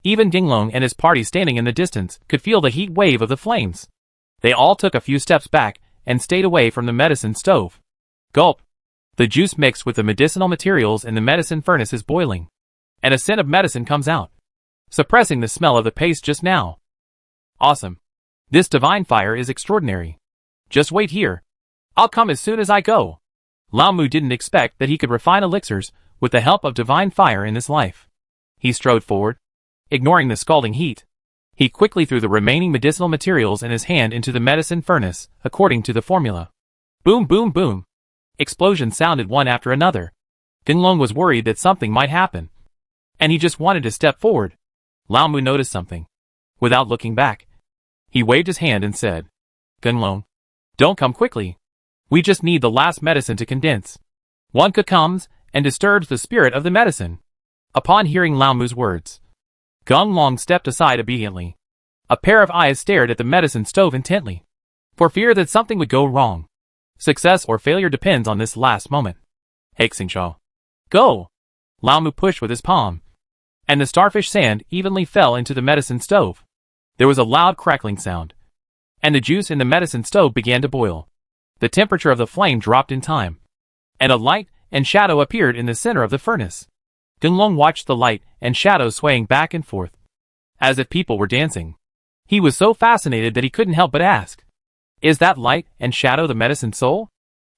Even Ginlong and his party standing in the distance could feel the heat wave of the flames. They all took a few steps back and stayed away from the medicine stove. Gulp. The juice mixed with the medicinal materials in the medicine furnace is boiling, and a scent of medicine comes out, suppressing the smell of the paste just now. Awesome. This divine fire is extraordinary. Just wait here. I'll come as soon as I go. Lao Mu didn't expect that he could refine elixirs with the help of divine fire in this life. He strode forward, ignoring the scalding heat. He quickly threw the remaining medicinal materials in his hand into the medicine furnace, according to the formula. Boom, boom, boom. Explosions sounded one after another. Ginlong was worried that something might happen, and he just wanted to step forward. Lao Mu noticed something. Without looking back, he waved his hand and said, Ginlong, don't come quickly. We just need the last medicine to condense. One comes and disturbs the spirit of the medicine. Upon hearing Lao Mu's words, Ginlong stepped aside obediently. A pair of eyes stared at the medicine stove intently, for fear that something would go wrong. Success or failure depends on this last moment. Haxingshaw. Go! Lao Mu pushed with his palm, and the starfish sand evenly fell into the medicine stove. There was a loud crackling sound, and the juice in the medicine stove began to boil. The temperature of the flame dropped in time, and a light and shadow appeared in the center of the furnace. Ginlong watched the light and shadow swaying back and forth, as if people were dancing. He was so fascinated that he couldn't help but ask, is that light and shadow the medicine soul?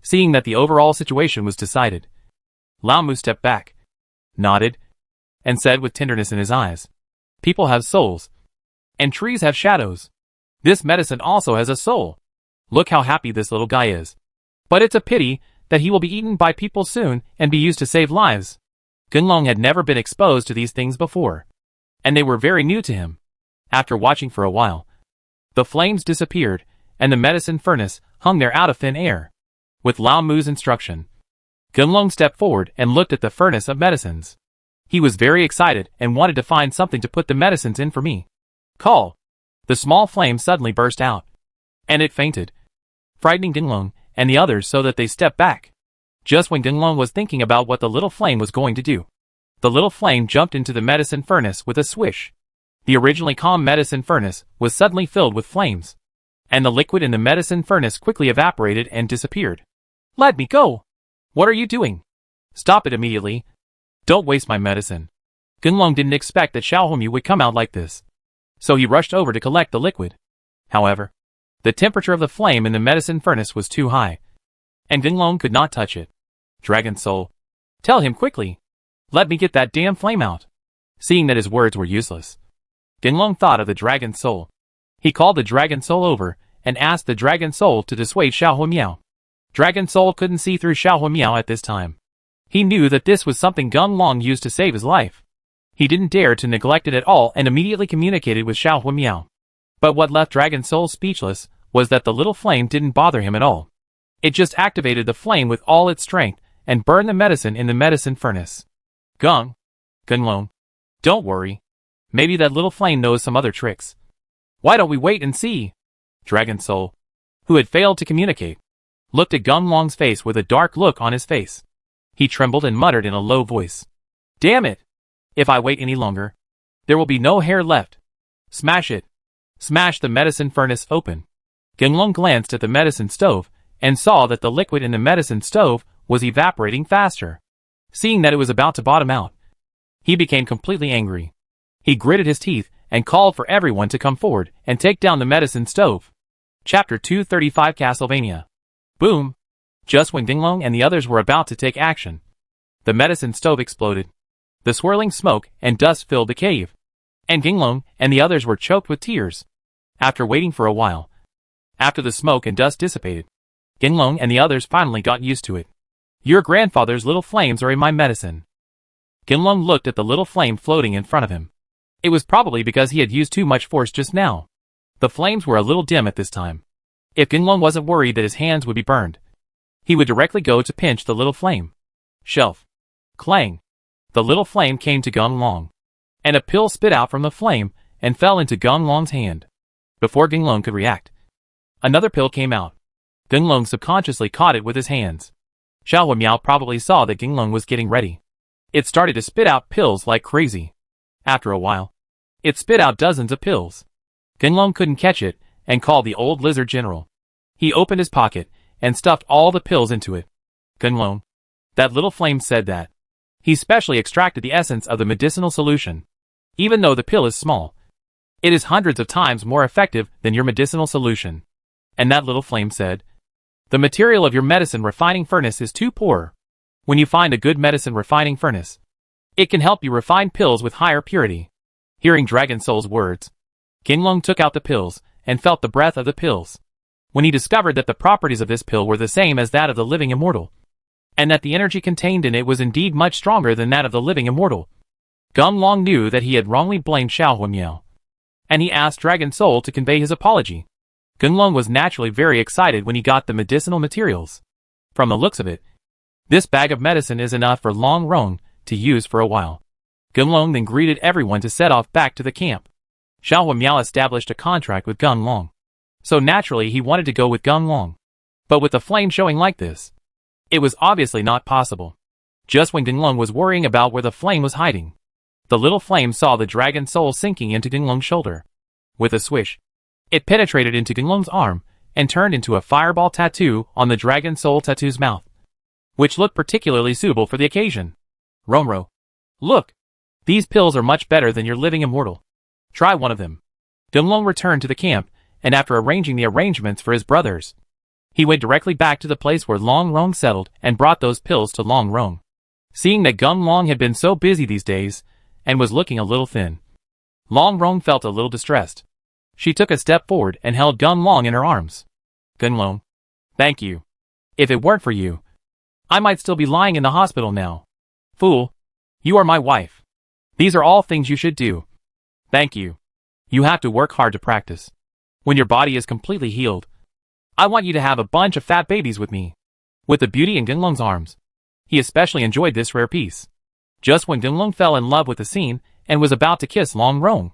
Seeing that the overall situation was decided, Lao Mu stepped back, nodded, and said with tenderness in his eyes, people have souls, and trees have shadows. This medicine also has a soul. Look how happy this little guy is. But it's a pity that he will be eaten by people soon and be used to save lives. Ginlong had never been exposed to these things before, and they were very new to him. After watching for a while, the flames disappeared, and the medicine furnace hung there out of thin air. With Lao Mu's instruction, Ginlong stepped forward and looked at the furnace of medicines. He was very excited and wanted to find something to put the medicines in for me. Call! The small flame suddenly burst out, and it fainted, frightening Ginlong and the others so that they stepped back. Just when Ginlong was thinking about what the little flame was going to do, the little flame jumped into the medicine furnace with a swish. The originally calm medicine furnace was suddenly filled with flames, and the liquid in the medicine furnace quickly evaporated and disappeared. Let me go! What are you doing? Stop it immediately. Don't waste my medicine. Ginlong didn't expect that Xiaohongyu would come out like this, so he rushed over to collect the liquid. However, the temperature of the flame in the medicine furnace was too high, and Ginlong could not touch it. Dragon Soul. Tell him quickly. Let me get that damn flame out. Seeing that his words were useless, Ginlong thought of the Dragon Soul. He called the Dragon Soul over and asked the Dragon Soul to dissuade Xiaohongyu. Dragon Soul couldn't see through Xiaohongyu at this time. He knew that this was something Ginlong used to save his life. He didn't dare to neglect it at all and immediately communicated with Xiaohongyu. But what left Dragon Soul speechless was that the little flame didn't bother him at all. It just activated the flame with all its strength and burned the medicine in the medicine furnace. Ginlong. Don't worry. Maybe that little flame knows some other tricks. Why don't we wait and see? Dragon Soul, who had failed to communicate, looked at Ginlong's face with a dark look on his face. He trembled and muttered in a low voice. Damn it! If I wait any longer, there will be no hair left. Smash it! Smash the medicine furnace open. Ginlong glanced at the medicine stove and saw that the liquid in the medicine stove was evaporating faster. Seeing that it was about to bottom out, he became completely angry. He gritted his teeth and called for everyone to come forward and take down the medicine stove. Chapter 235 Castlevania. Boom! Just when Ginlong and the others were about to take action, The medicine stove exploded. The swirling smoke and dust filled the cave, and Ginglong and the others were choked with tears. After waiting for a while, after the smoke and dust dissipated, Ginglong and the others finally got used to it. Your grandfather's little flames are in my medicine. Ginglong looked at the little flame floating in front of him. It was probably because he had used too much force just now. The flames were a little dim at this time. If Ginglong wasn't worried that his hands would be burned, he would directly go to pinch the little flame. Shelf. Clang. The little flame came to Ginglong, and a pill spit out from the flame and fell into Ginglong's hand. Before Ginglong could react, another pill came out. Ginglong subconsciously caught it with his hands. Xiao Miao probably saw that Ginglong was getting ready. It started to spit out pills like crazy. After a while, it spit out dozens of pills. Ginglong couldn't catch it and called the old lizard general. He opened his pocket and stuffed all the pills into it. Ginglong. That little flame said that. He specially extracted the essence of the medicinal solution. Even though the pill is small, it is hundreds of times more effective than your medicinal solution. And that little flame said, the material of your medicine refining furnace is too poor. When you find a good medicine refining furnace, it can help you refine pills with higher purity. Hearing Dragon Soul's words, Ginglong took out the pills and felt the breath of the pills. When he discovered that the properties of this pill were the same as that of the living immortal, and that the energy contained in it was indeed much stronger than that of the living immortal, Ginglong knew that he had wrongly blamed Xiao Miao, and he asked Dragon Soul to convey his apology. Ginglong was naturally very excited when he got the medicinal materials. From the looks of it, this bag of medicine is enough for Long Rong to use for a while. Ginglong then greeted everyone to set off back to the camp. Xiao Miao established a contract with Ginglong, so naturally he wanted to go with Ginglong. But with the flame showing like this, it was obviously not possible. Just when Ginglong was worrying about where the flame was hiding, the little flame saw the dragon soul sinking into Ginglong's shoulder. With a swish, it penetrated into Ginglong's arm and turned into a fireball tattoo on the dragon soul tattoo's mouth, which looked particularly suitable for the occasion. Romro. Look! These pills are much better than your living immortal. Try one of them. Ginglong returned to the camp, and after arranging the arrangements for his brothers, he went directly back to the place where Long Rong settled and brought those pills to Long Rong. Seeing that Ginglong had been so busy these days, and was looking a little thin, Long Rong felt a little distressed. She took a step forward and held Ginglong in her arms. Ginglong. Thank you. If it weren't for you, I might still be lying in the hospital now. Fool. You are my wife. These are all things you should do. Thank you. You have to work hard to practice. When your body is completely healed, I want you to have a bunch of fat babies with me. With the beauty in Ginglong's arms, he especially enjoyed this rare piece. Just when Ginglong fell in love with the scene and was about to kiss Long Rong,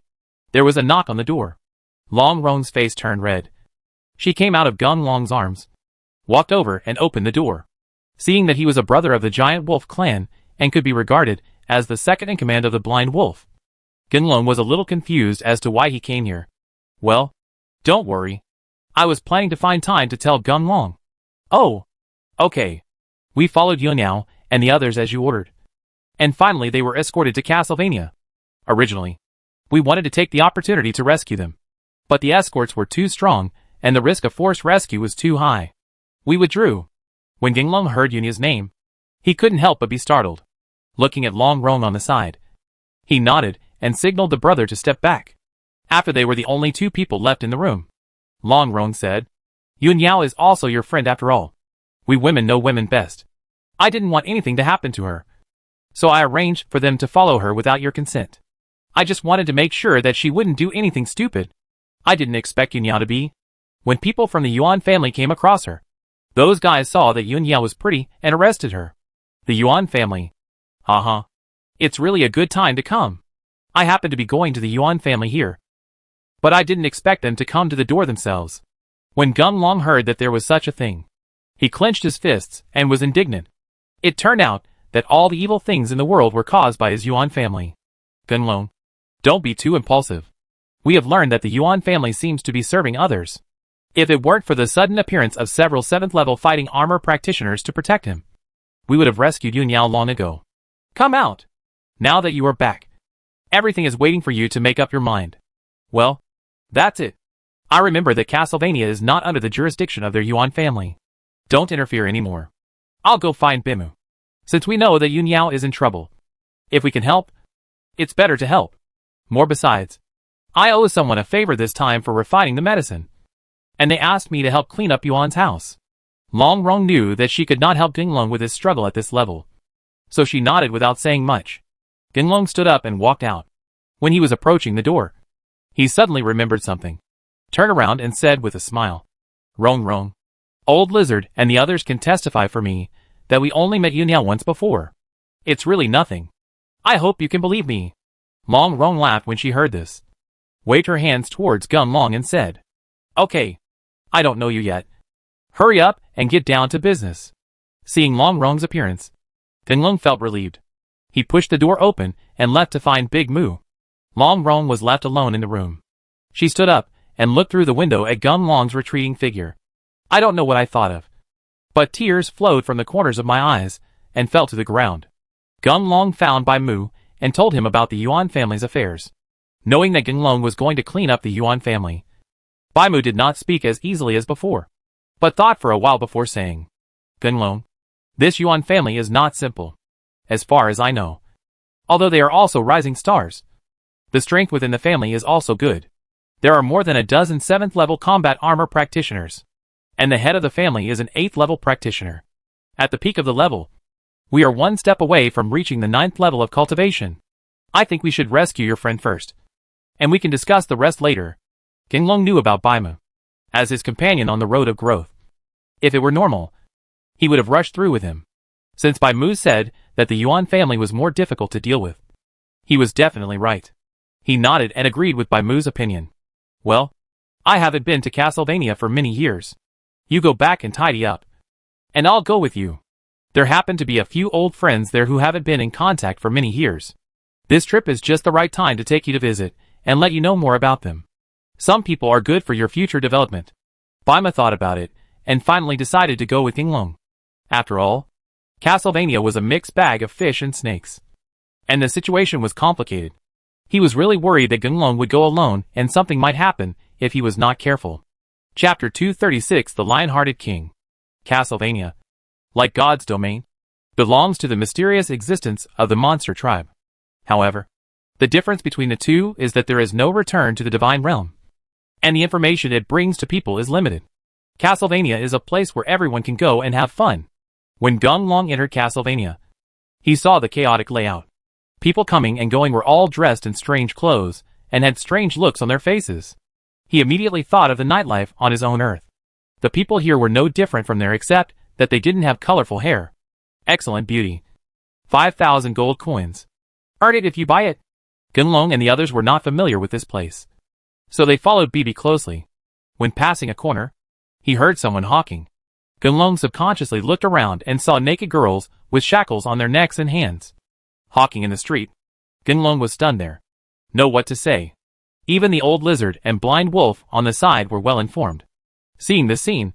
there was a knock on the door. Long Rong's face turned red. She came out of Ginglong's arms, walked over and opened the door. Seeing that he was a brother of the giant wolf clan and could be regarded as the second in command of the blind wolf, Ginglong was a little confused as to why he came here. Well, don't worry. I was planning to find time to tell Ginglong. Oh, okay. We followed Yuniao and the others as you ordered. And finally they were escorted to Castlevania. Originally, we wanted to take the opportunity to rescue them, but the escorts were too strong and the risk of forced rescue was too high. We withdrew. When Ginglong heard Yunia's name, he couldn't help but be startled. Looking at Long Rong on the side, he nodded and signaled the brother to step back. After they were the only two people left in the room, Long Rong said, Yuniao is also your friend after all. We women know women best. I didn't want anything to happen to her, so I arranged for them to follow her without your consent. I just wanted to make sure that she wouldn't do anything stupid. I didn't expect Yuniao to be. When people from the Yuan family came across her, those guys saw that Yuniao was pretty and arrested her. The Yuan family. Haha. It's really a good time to come. I happen to be going to the Yuan family here, but I didn't expect them to come to the door themselves. When Ginglong heard that there was such a thing, he clenched his fists and was indignant. It turned out that all the evil things in the world were caused by his Yuan family. Ginglong, don't be too impulsive. We have learned that the Yuan family seems to be serving others. If it weren't for the sudden appearance of several 7th-level fighting armor practitioners to protect him, we would have rescued Yuniao long ago. Come out. Now that you are back, everything is waiting for you to make up your mind. Well, that's it. I remember that Castlevania is not under the jurisdiction of their Yuan family. Don't interfere anymore. I'll go find Bimu. since we know that Yun Yao is in trouble. If we can help, it's better to help. More besides, I owe someone a favor this time for refining the medicine, and they asked me to help clean up Yuan's house. Long Rong knew that she could not help Ginglong with his struggle at this level, so she nodded without saying much. Ginglong stood up and walked out. When he was approaching the door, he suddenly remembered something, turned around and said with a smile, Rong, Old Lizard and the others can testify for me that we only met Yun Yao once before. It's really nothing. I hope you can believe me. Long Rong laughed when she heard this, waved her hands towards Gunlong and said, Okay, I don't know you yet. Hurry up and get down to business. Seeing Long Rong's appearance, Gunlong felt relieved. He pushed the door open and left to find Big Moo. Long Rong was left alone in the room. She stood up and looked through the window at Gunlong's retreating figure. I don't know what I thought of, but tears flowed from the corners of my eyes and fell to the ground. Gunlong found Bai Mu and told him about the Yuan family's affairs. Knowing that Gunlong was going to clean up the Yuan family, Bai Mu did not speak as easily as before, but thought for a while before saying, Gunlong, this Yuan family is not simple, as far as I know. Although they are also rising stars, the strength within the family is also good. There are more than a dozen 7th level combat armor practitioners, and the head of the family is an 8th level practitioner. At the peak of the level, we are one step away from reaching the 9th level of cultivation. I think we should rescue your friend first, and we can discuss the rest later. Ginglong knew about Bai Mu as his companion on the road of growth. If it were normal, he would have rushed through with him. Since Bai Mu said that the Yuan family was more difficult to deal with, he was definitely right. He nodded and agreed with Bai Mu's opinion. Well, I haven't been to Castlevania for many years. You go back and tidy up, and I'll go with you. There happen to be a few old friends there who haven't been in contact for many years. This trip is just the right time to take you to visit and let you know more about them. Some people are good for your future development. Bai Mu thought about it and finally decided to go with Ginglong. After all, Castlevania was a mixed bag of fish and snakes, and the situation was complicated. He was really worried that Ginglong would go alone and something might happen if he was not careful. Chapter 236 The Lion-Hearted King. Castlevania, like God's domain, belongs to the mysterious existence of the monster tribe. However, the difference between the two is that there is no return to the divine realm, and the information it brings to people is limited. Castlevania is a place where everyone can go and have fun. When Gunlong entered Castlevania, he saw the chaotic layout. People coming and going were all dressed in strange clothes and had strange looks on their faces. He immediately thought of the nightlife on his own Earth. The people here were no different from there except that they didn't have colorful hair. Excellent beauty. 5,000 gold coins. Earn it if you buy it. Gunlong and the others were not familiar with this place, so they followed Bibi closely. When passing a corner, he heard someone hawking. Gunlong subconsciously looked around and saw naked girls with shackles on their necks and hands, hawking in the street. Gunlong was stunned there. Know what to say. Even the old lizard and blind wolf on the side were well informed. Seeing this scene,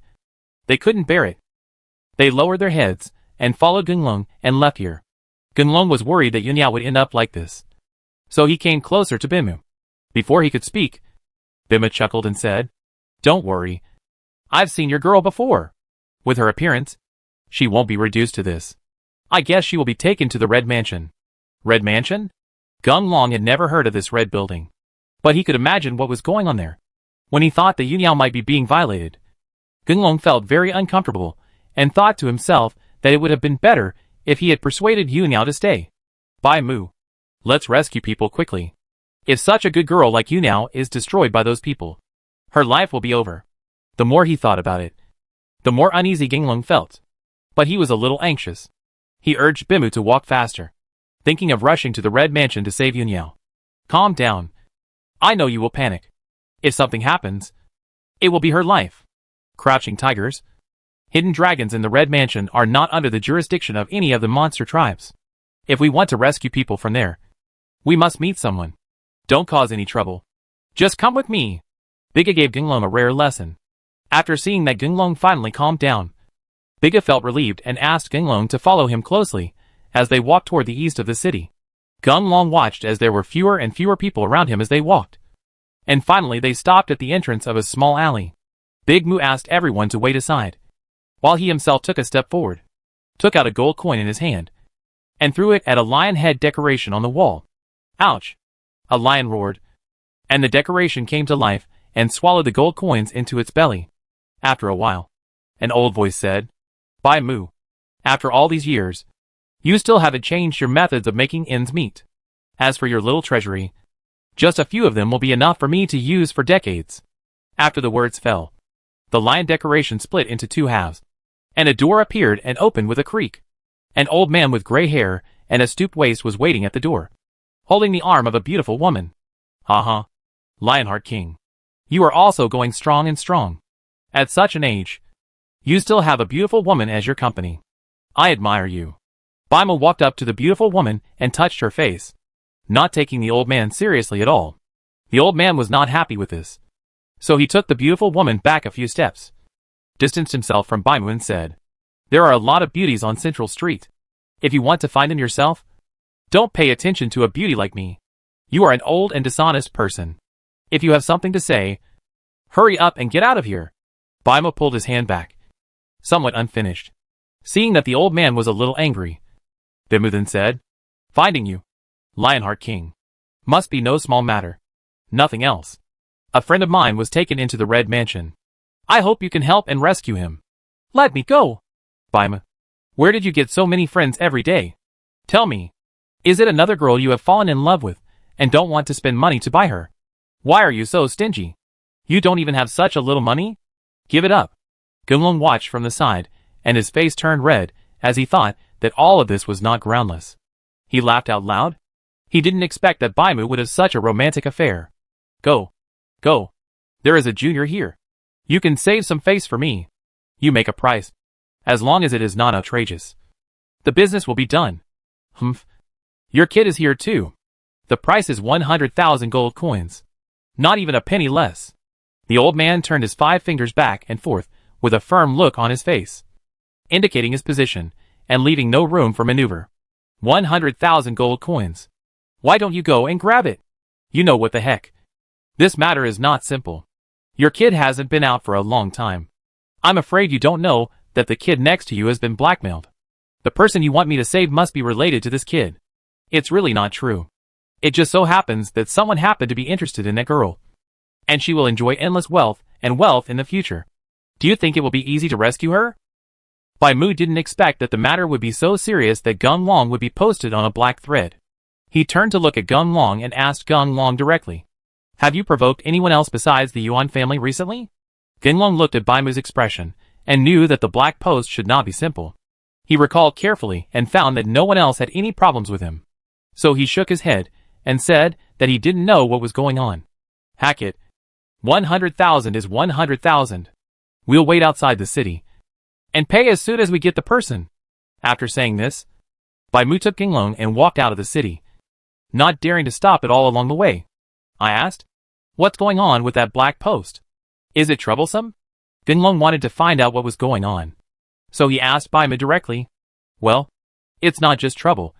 they couldn't bear it. They lowered their heads and followed Gunlong and left here. Gunlong was worried that Yun Yao would end up like this, so he came closer to Bimu. Before he could speak, Bimu chuckled and said, Don't worry. I've seen your girl before. With her appearance, she won't be reduced to this. I guess she will be taken to the Red Mansion. Red Mansion? Gunlong had never heard of this red building, but he could imagine what was going on there. When he thought that Yun Yao might be being violated, Gunlong felt very uncomfortable and thought to himself that it would have been better if he had persuaded Yun Yao to stay. Bai Mu, let's rescue people quickly. If such a good girl like Yun Yao is destroyed by those people, her life will be over. The more he thought about it, the more uneasy Ginglong felt. But he was a little anxious. He urged Bimu to walk faster, thinking of rushing to the Red Mansion to save Yun Yao. Calm down. I know you will panic. If something happens, it will be her life. Crouching tigers, hidden dragons in the Red Mansion are not under the jurisdiction of any of the monster tribes. If we want to rescue people from there, we must meet someone. Don't cause any trouble. Just come with me. Biga gave Ginglong a rare lesson. After seeing that Ginglong finally calmed down, Biga felt relieved and asked Ginglong to follow him closely as they walked toward the east of the city. Gunlong watched as there were fewer and fewer people around him as they walked, and finally they stopped at the entrance of a small alley. Big Moo asked everyone to wait aside, while he himself took a step forward, took out a gold coin in his hand, and threw it at a lion head decoration on the wall. Ouch! A lion roared, and the decoration came to life and swallowed the gold coins into its belly. After a while, an old voice said, "Bai Mu, after all these years, you still haven't changed your methods of making ends meet. As for your little treasury, just a few of them will be enough for me to use for decades." After the words fell, the lion decoration split into two halves, and a door appeared and opened with a creak. An old man with gray hair and a stooped waist was waiting at the door, holding the arm of a beautiful woman. "Uh-huh, Lionheart King. You are also going strong and strong. At such an age, you still have a beautiful woman as your company. I admire you." Bai Mu walked up to the beautiful woman and touched her face, not taking the old man seriously at all. The old man was not happy with this, so he took the beautiful woman back a few steps, distanced himself from Bai Mu and said, "There are a lot of beauties on Central Street. If you want to find them yourself, don't pay attention to a beauty like me. You are an old and dishonest person. If you have something to say, hurry up and get out of here." Bai Mu pulled his hand back, somewhat unfinished, seeing that the old man was a little angry. Bai Mu then said, "Finding you, Lionheart King, must be no small matter. Nothing else. A friend of mine was taken into the Red Mansion. I hope you can help and rescue him." "Let me go." "Bai Mu, where did you get so many friends every day? Tell me, is it another girl you have fallen in love with and don't want to spend money to buy her? Why are you so stingy? You don't even have such a little money? Give it up." Gunlong watched from the side, and his face turned red as he thought that all of this was not groundless. He laughed out loud. He didn't expect that Bai Mu would have such a romantic affair. Go. Go. There is a junior here. You can save some face for me. You make a price, as long as it is not outrageous. The business will be done." "Humph. Your kid is here too. The price is 100,000 gold coins. Not even a penny less." The old man turned his 5 fingers back and forth with a firm look on his face, indicating his position and leaving no room for maneuver. 100,000 gold coins. Why don't you go and grab it? You know what the heck. This matter is not simple. Your kid hasn't been out for a long time. I'm afraid you don't know that the kid next to you has been blackmailed. The person you want me to save must be related to this kid. It's really not true. It just so happens that someone happened to be interested in that girl, and she will enjoy endless wealth and wealth in the future. Do you think it will be easy to rescue her?" Bai Mu didn't expect that the matter would be so serious that Gunlong would be posted on a black thread. He turned to look at Gunlong and asked Gunlong directly, "Have you provoked anyone else besides the Yuan family recently?" Gunlong looked at Bai Mu's expression and knew that the black post should not be simple. He recalled carefully and found that no one else had any problems with him. So he shook his head and said that he didn't know what was going on. "Hack it. 100,000 is 100,000. We'll wait outside the city and pay as soon as we get the person." After saying this, Bai Mu took Gunlong and walked out of the city, not daring to stop at all along the way. I asked, "What's going on with that black post? Is it troublesome?" Gunlong wanted to find out what was going on, so he asked Bai Mu directly. "Well, it's not just trouble.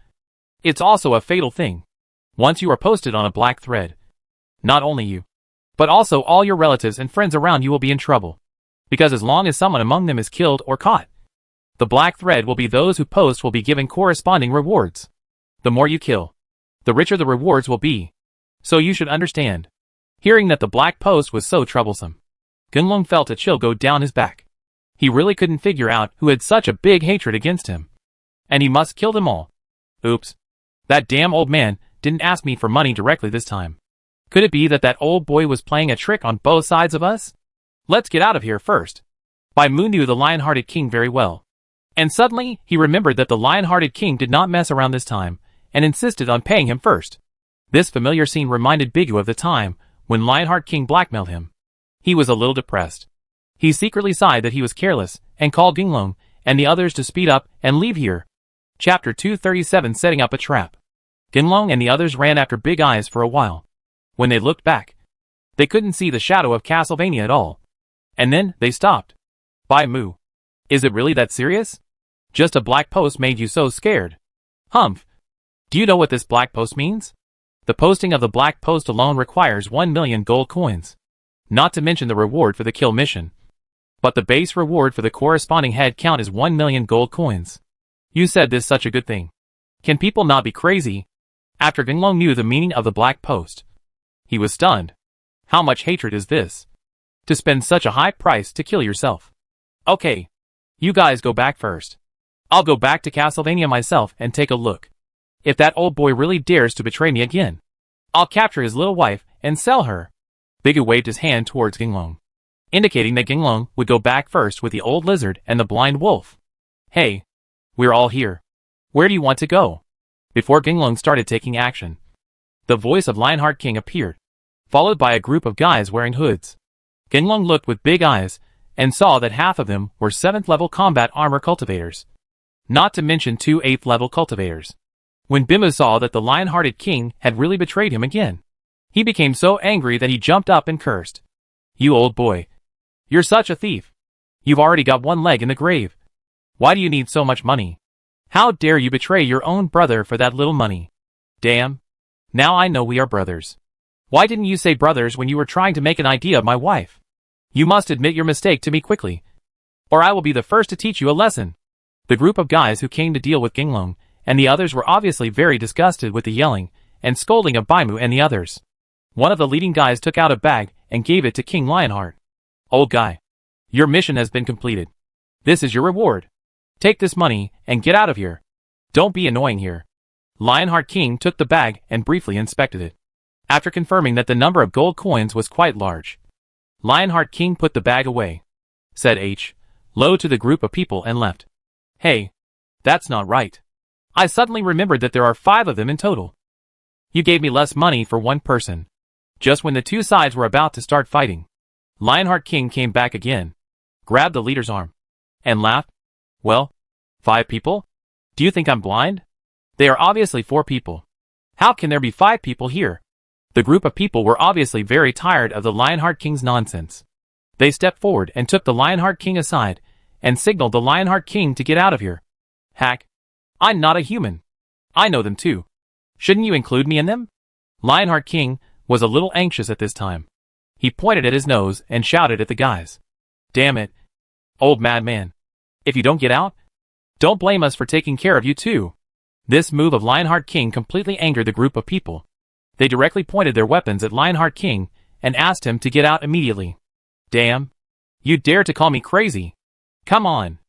It's also a fatal thing. Once you are posted on a black thread, not only you, but also all your relatives and friends around you will be in trouble. Because as long as someone among them is killed or caught, the black thread will be those who post will be given corresponding rewards. The more you kill, the richer the rewards will be. So you should understand." Hearing that the black post was so troublesome, Gunlong felt a chill go down his back. He really couldn't figure out who had such a big hatred against him, and he must kill them all. Oops. That damn old man didn't ask me for money directly this time. Could it be that that old boy was playing a trick on both sides of us? Let's get out of here first. Bai Mu knew the lion-hearted king very well, and suddenly he remembered that the lion-hearted king did not mess around this time and insisted on paying him first. This familiar scene reminded Bigu of the time when Lionheart King blackmailed him. He was a little depressed. He secretly sighed that he was careless and called Gunlong and the others to speed up and leave here. Chapter 237, Setting Up a Trap. Gunlong and the others ran after Big Eyes for a while. When they looked back, they couldn't see the shadow of Castlevania at all. And then they stopped. Bai Mu, is it really that serious? Just a black post made you so scared. Humph. Do you know what this black post means? The posting of the black post alone requires 1 million gold coins. Not to mention the reward for the kill mission. But the base reward for the corresponding head count is 1 million gold coins. You said this such a good thing. Can people not be crazy? After Ginglong knew the meaning of the black post, he was stunned. How much hatred is this? To spend such a high price to kill yourself. Okay. You guys go back first. I'll go back to Castlevania myself and take a look. If that old boy really dares to betray me again, I'll capture his little wife and sell her. Bigu waved his hand towards Ginglong, indicating that Ginglong would go back first with the old lizard and the blind wolf. Hey, we're all here. Where do you want to go? Before Ginglong started taking action, the voice of Lionheart King appeared, followed by a group of guys wearing hoods. Ginglong looked with big eyes and saw that half of them were 7th level combat armor cultivators, not to mention 2 8th level cultivators. When Bimu saw that the lion-hearted king had really betrayed him again, he became so angry that he jumped up and cursed. You old boy. You're such a thief. You've already got one leg in the grave. Why do you need so much money? How dare you betray your own brother for that little money? Damn. Now I know we are brothers. Why didn't you say brothers when you were trying to make an idea of my wife? You must admit your mistake to me quickly, or I will be the first to teach you a lesson. The group of guys who came to deal with Ginglong and the others were obviously very disgusted with the yelling and scolding of Baimu and the others. One of the leading guys took out a bag and gave it to King Lionheart. Old guy, your mission has been completed. This is your reward. Take this money and get out of here. Don't be annoying here. Lionheart King took the bag and briefly inspected it. After confirming that the number of gold coins was quite large, Lionheart King put the bag away, said H. low to the group of people and left. Hey, that's not right. I suddenly remembered that there are 5 of them in total. You gave me less money for one person. Just when the two sides were about to start fighting, Lionheart King came back again, grabbed the leader's arm, and laughed. Well, 5 people? Do you think I'm blind? They are obviously 4 people. How can there be 5 people here? The group of people were obviously very tired of the Lionheart King's nonsense. They stepped forward and took the Lionheart King aside, and signaled the Lionheart King to get out of here. Hack. I'm not a human. I know them too. Shouldn't you include me in them? Lionheart King was a little anxious at this time. He pointed at his nose and shouted at the guys. Damn it. Old madman. If you don't get out, don't blame us for taking care of you too. This move of Lionheart King completely angered the group of people. They directly pointed their weapons at Lionheart King and asked him to get out immediately. Damn. You dare to call me crazy? Come on.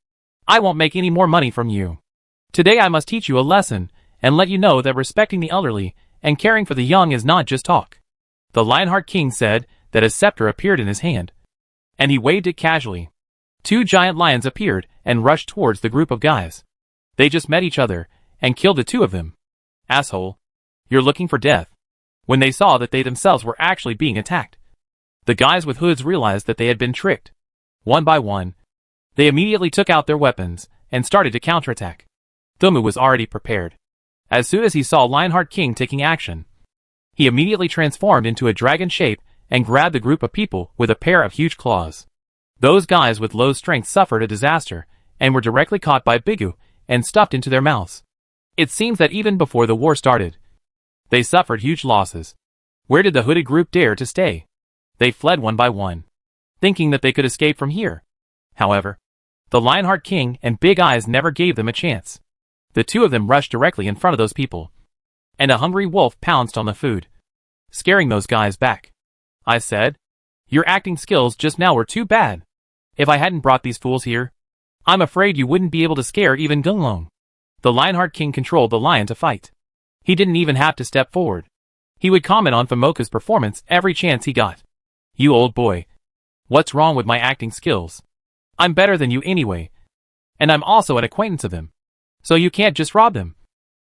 I won't make any more money from you. Today I must teach you a lesson and let you know that respecting the elderly and caring for the young is not just talk. The Lionheart King said that a scepter appeared in his hand, and he waved it casually. 2 giant lions appeared and rushed towards the group of guys. They just met each other and killed the 2 of them. Asshole. You're looking for death. When they saw that they themselves were actually being attacked, the guys with hoods realized that they had been tricked. One by one, they immediately took out their weapons and started to counterattack. Thumu was already prepared. As soon as he saw Lionheart King taking action, he immediately transformed into a dragon shape and grabbed the group of people with a pair of huge claws. Those guys with low strength suffered a disaster and were directly caught by Bigu and stuffed into their mouths. It seems that even before the war started, they suffered huge losses. Where did the hooded group dare to stay? They fled one by one, thinking that they could escape from here. However, the Lionheart King and Big Eyes never gave them a chance. The 2 of them rushed directly in front of those people, and a hungry wolf pounced on the food, scaring those guys back. I said, your acting skills just now were too bad. If I hadn't brought these fools here, I'm afraid you wouldn't be able to scare even Gunlong. The Lionheart King controlled the lion to fight. He didn't even have to step forward. He would comment on Famoka's performance every chance he got. You old boy. What's wrong with my acting skills? I'm better than you anyway. And I'm also an acquaintance of him. So you can't just rob them.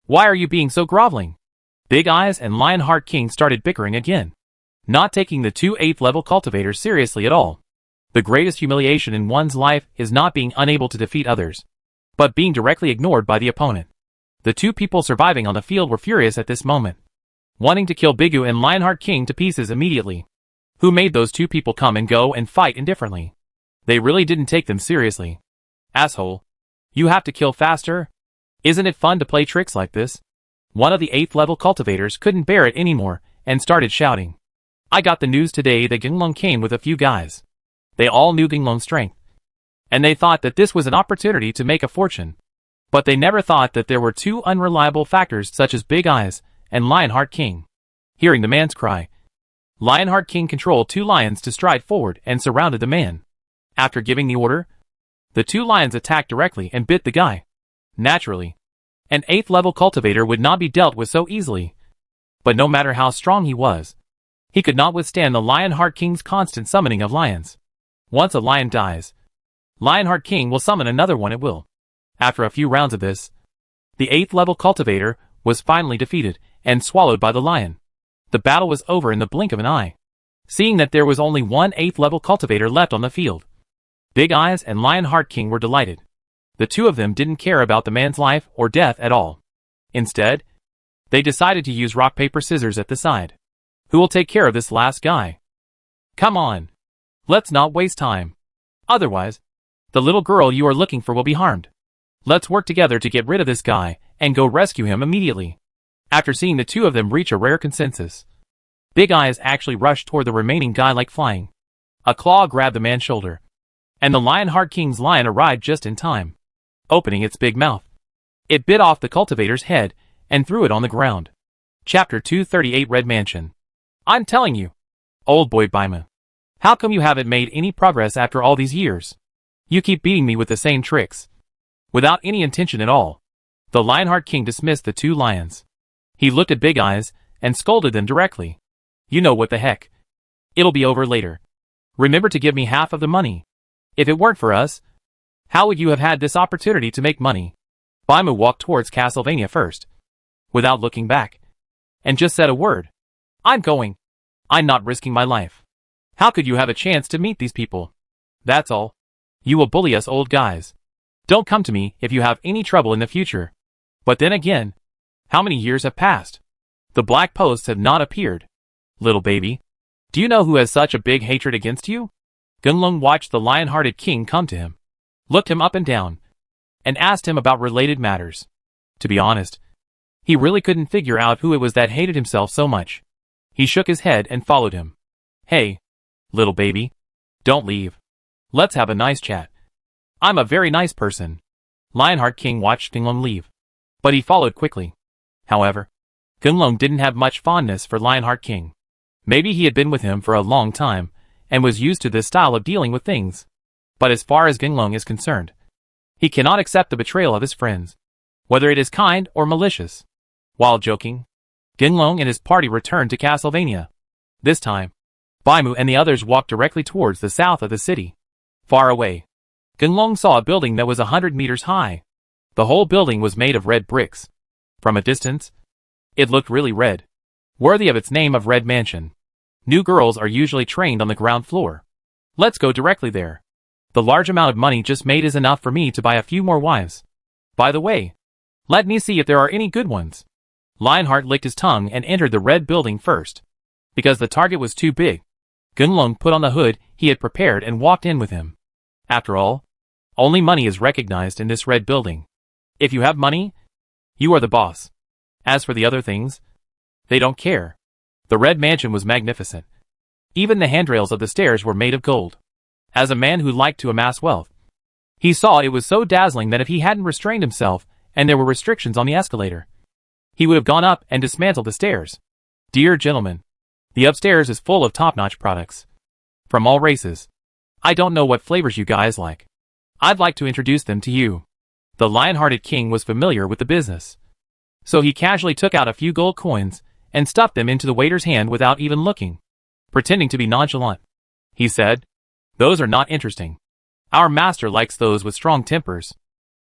Why are you being so groveling? Big Eyes and Lionheart King started bickering again, not taking the 2 8th level cultivators seriously at all. The greatest humiliation in one's life is not being unable to defeat others, but being directly ignored by the opponent. The 2 people surviving on the field were furious at this moment, wanting to kill Bigu and Lionheart King to pieces immediately. Who made those 2 people come and go and fight indifferently? They really didn't take them seriously. Asshole. You have to kill faster? Isn't it fun to play tricks like this? One of the 8th level cultivators couldn't bear it anymore and started shouting. I got the news today that Ginglong came with a few guys. They all knew Ginglong's strength, and they thought that this was an opportunity to make a fortune. But they never thought that there were two unreliable factors such as Big Eyes and Lionheart King. Hearing the man's cry, Lionheart King controlled two lions to stride forward and surrounded the man. After giving the order, the two lions attacked directly and bit the guy. Naturally, an 8th level cultivator would not be dealt with so easily. But no matter how strong he was, he could not withstand the Lionheart King's constant summoning of lions. Once a lion dies, Lionheart King will summon another one at will. After a few rounds of this, the 8th level cultivator was finally defeated and swallowed by the lion. The battle was over in the blink of an eye. Seeing that there was only one 8th level cultivator left on the field, Big Eyes and Lionheart King were delighted. The two of them didn't care about the man's life or death at all. Instead, they decided to use rock paper scissors at the side. Who will take care of this last guy? Come on. Let's not waste time. Otherwise, the little girl you are looking for will be harmed. Let's work together to get rid of this guy and go rescue him immediately. After seeing the two of them reach a rare consensus, Big Eyes actually rushed toward the remaining guy like flying. A claw grabbed the man's shoulder, and the Lionheart King's lion arrived just in time. Opening its big mouth, it bit off the cultivator's head and threw it on the ground. Chapter 238 Red Mansion. I'm telling you, old boy Baima, how come you haven't made any progress after all these years? You keep beating me with the same tricks. Without any intention at all, the Lionheart King dismissed the two lions. He looked at Big Eyes and scolded them directly. You know what the heck. It'll be over later. Remember to give me half of the money. If it weren't for us, how would you have had this opportunity to make money? Baima walked towards Castlevania first, without looking back, and just said a word. I'm going. I'm not risking my life. How could you have a chance to meet these people? That's all. You will bully us old guys. Don't come to me if you have any trouble in the future. But then again, how many years have passed? The black posts have not appeared. Little baby, do you know who has such a big hatred against you? Gunlung watched the lion-hearted king come to him, looked him up and down, and asked him about related matters. To be honest, he really couldn't figure out who it was that hated himself so much. He shook his head and followed him. Hey, little baby, don't leave. Let's have a nice chat. I'm a very nice person. Lionheart King watched Gunlung leave, but he followed quickly. However, Gunlung didn't have much fondness for Lionheart King. Maybe he had been with him for a long time and was used to this style of dealing with things. But as far as Gunlung is concerned, he cannot accept the betrayal of his friends, whether it is kind or malicious. While joking, Gunlung and his party returned to Castlevania. This time, Baimu and the others walked directly towards the south of the city. Far away, Gunlung saw a building that was 100 meters high. The whole building was made of red bricks. From a distance, it looked really red, worthy of its name of Red Mansion. New girls are usually trained on the ground floor. Let's go directly there. The large amount of money just made is enough for me to buy a few more wives. By the way, let me see if there are any good ones. Lionheart licked his tongue and entered the red building first. Because the target was too big, Gunlung put on the hood he had prepared and walked in with him. After all, only money is recognized in this red building. If you have money, you are the boss. As for the other things, they don't care. The red mansion was magnificent. Even the handrails of the stairs were made of gold. As a man who liked to amass wealth, he saw it was so dazzling that if he hadn't restrained himself and there were restrictions on the escalator, he would have gone up and dismantled the stairs. Dear gentlemen, the upstairs is full of top-notch products. From all races. I don't know what flavors you guys like. I'd like to introduce them to you. The lion-hearted king was familiar with the business, so he casually took out a few gold coins and stuffed them into the waiter's hand without even looking. Pretending to be nonchalant, he said, "Those are not interesting. Our master likes those with strong tempers.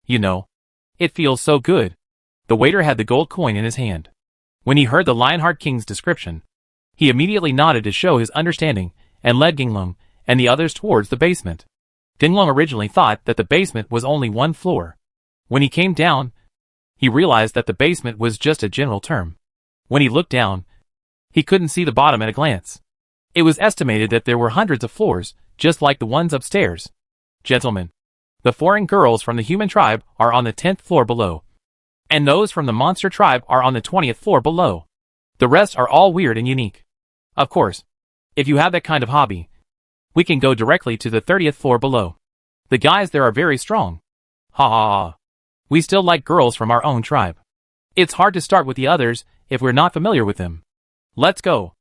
You know, it feels so good." The waiter had the gold coin in his hand. When he heard the Lionheart King's description, he immediately nodded to show his understanding and led Gunlung and the others towards the basement. Gunlung originally thought that the basement was only one floor. When he came down, he realized that the basement was just a general term. When he looked down, he couldn't see the bottom at a glance. It was estimated that there were hundreds of floors, just like the ones upstairs. Gentlemen, the foreign girls from the human tribe are on the 10th floor below, and those from the monster tribe are on the 20th floor below. The rest are all weird and unique. Of course, if you have that kind of hobby, we can go directly to the 30th floor below. The guys there are very strong. Ha ha ha. We still like girls from our own tribe. It's hard to start with the others if we're not familiar with them. Let's go.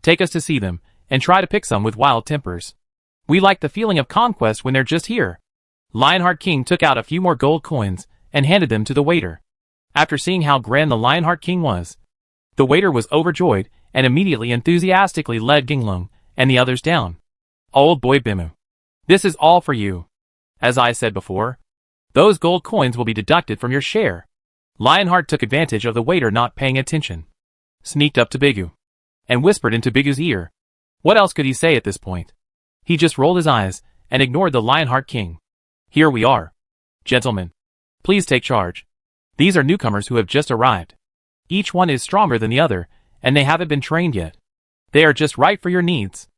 Take us to see them, and try to pick some with wild tempers. We like the feeling of conquest when they're just here. Lionheart King took out a few more gold coins and handed them to the waiter. After seeing how grand the Lionheart King was, the waiter was overjoyed and immediately enthusiastically led Ginglong and the others down. Old boy Bimu, this is all for you. As I said before, those gold coins will be deducted from your share. Lionheart took advantage of the waiter not paying attention, sneaked up to Bigu, and whispered into Bigu's ear. What else could he say at this point? He just rolled his eyes and ignored the Lionheart King. Here we are. Gentlemen, please take charge. These are newcomers who have just arrived. Each one is stronger than the other, and they haven't been trained yet. They are just right for your needs.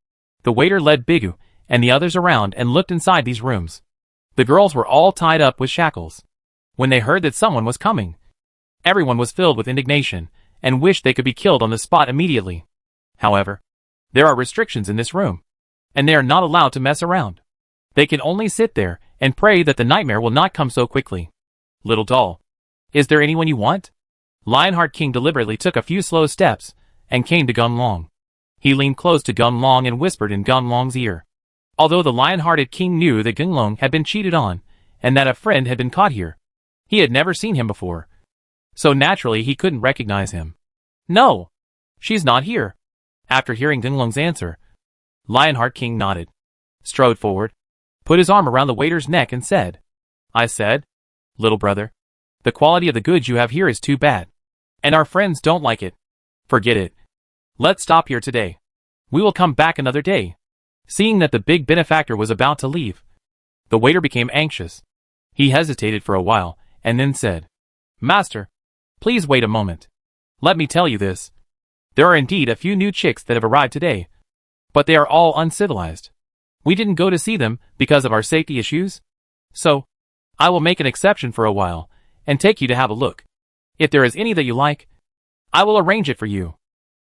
The waiter led Bigu and the others around and looked inside these rooms. The girls were all tied up with shackles. When they heard that someone was coming, everyone was filled with indignation and wished they could be killed on the spot immediately. However, there are restrictions in this room, and they are not allowed to mess around. They can only sit there and pray that the nightmare will not come so quickly. Little doll, is there anyone you want? Lionheart King deliberately took a few slow steps and came to Gunlong. He leaned close to Gunlong and whispered in Gunlong's ear. Although the lion-hearted king knew that Gunlong had been cheated on, and that a friend had been caught here, he had never seen him before. So naturally he couldn't recognize him. No, she's not here. After hearing Gunlong's answer, Lionheart King nodded, strode forward, put his arm around the waiter's neck and said, I said, little brother, the quality of the goods you have here is too bad, and our friends don't like it. Forget it. Let's stop here today. We will come back another day. Seeing that the big benefactor was about to leave, the waiter became anxious. He hesitated for a while, and then said, Master, please wait a moment. Let me tell you this. There are indeed a few new chicks that have arrived today, but they are all uncivilized. We didn't go to see them because of our safety issues. So, I will make an exception for a while, and take you to have a look. If there is any that you like, I will arrange it for you.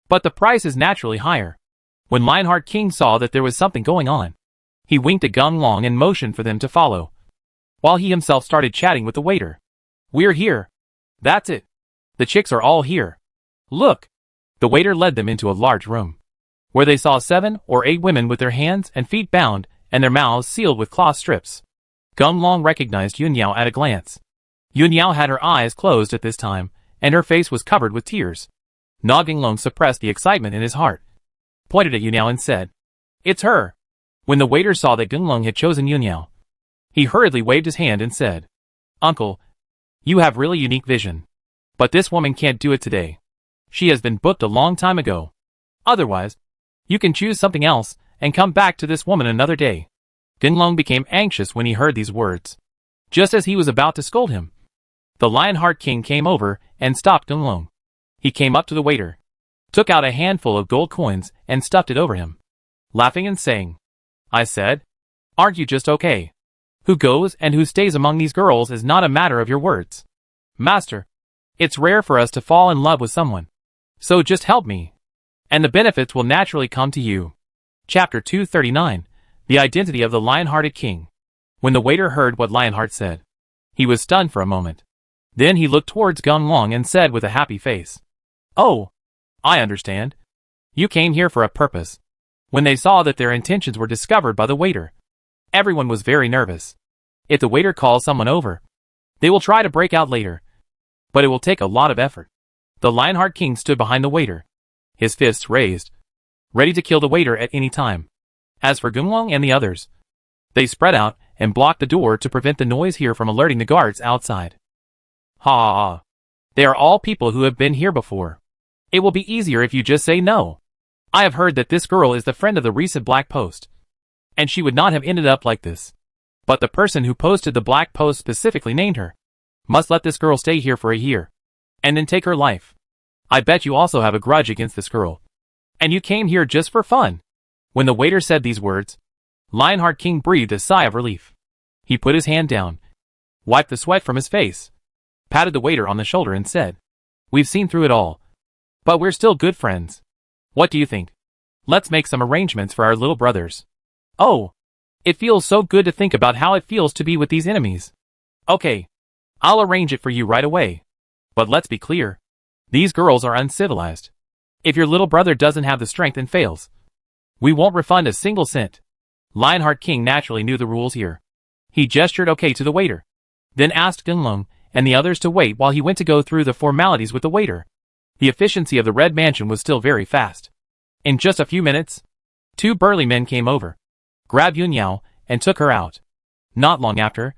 But the price is naturally higher. When Lionheart King saw that there was something going on, he winked at Gunlong and motioned for them to follow, while he himself started chatting with the waiter. We're here. That's it. The chicks are all here. Look. The waiter led them into a large room, where they saw 7 or 8 women with their hands and feet bound and their mouths sealed with cloth strips. Gunlong recognized Yunyao at a glance. Yunyao had her eyes closed at this time, and her face was covered with tears. Gunlong suppressed the excitement in his heart, pointed at Yunyao and said, It's her. When the waiter saw that Gunlong had chosen Yunyao, he hurriedly waved his hand and said, Uncle, you have really unique vision. But this woman can't do it today. She has been booked a long time ago. Otherwise, you can choose something else and come back to this woman another day. Gunlong became anxious when he heard these words. Just as he was about to scold him, the Lionheart King came over and stopped Gunlong. He came up to the waiter, took out a handful of gold coins and stuffed it over him, laughing and saying, I said, aren't you just okay? Who goes and who stays among these girls is not a matter of your words. Master, it's rare for us to fall in love with someone. So just help me, and the benefits will naturally come to you. Chapter 239, The Identity of the Lion-Hearted King. When the waiter heard what Lionheart said, he was stunned for a moment. Then he looked towards Gunlong and said with a happy face, Oh, I understand. You came here for a purpose. When they saw that their intentions were discovered by the waiter, everyone was very nervous. If the waiter calls someone over, they will try to break out later, but it will take a lot of effort. The Lionheart King stood behind the waiter, his fists raised, ready to kill the waiter at any time. As for Gunlong and the others, they spread out and blocked the door to prevent the noise here from alerting the guards outside. Ha ha ha. They are all people who have been here before. It will be easier if you just say no. I have heard that this girl is the friend of the recent Black Post, and she would not have ended up like this. But the person who posted the Black Post specifically named her. Must let this girl stay here for a year, and then take her life. I bet you also have a grudge against this girl, and you came here just for fun. When the waiter said these words, Lionheart King breathed a sigh of relief. He put his hand down, wiped the sweat from his face, patted the waiter on the shoulder and said, We've seen through it all, but we're still good friends. What do you think? Let's make some arrangements for our little brothers. Oh, it feels so good to think about how it feels to be with these enemies. Okay, I'll arrange it for you right away. But let's be clear. These girls are uncivilized. If your little brother doesn't have the strength and fails, we won't refund a single cent. Lionheart King naturally knew the rules here. He gestured okay to the waiter, then asked Gunlong and the others to wait while he went to go through the formalities with the waiter. The efficiency of the Red Mansion was still very fast. In just a few minutes, 2 burly men came over, grabbed Yunyao, and took her out. Not long after,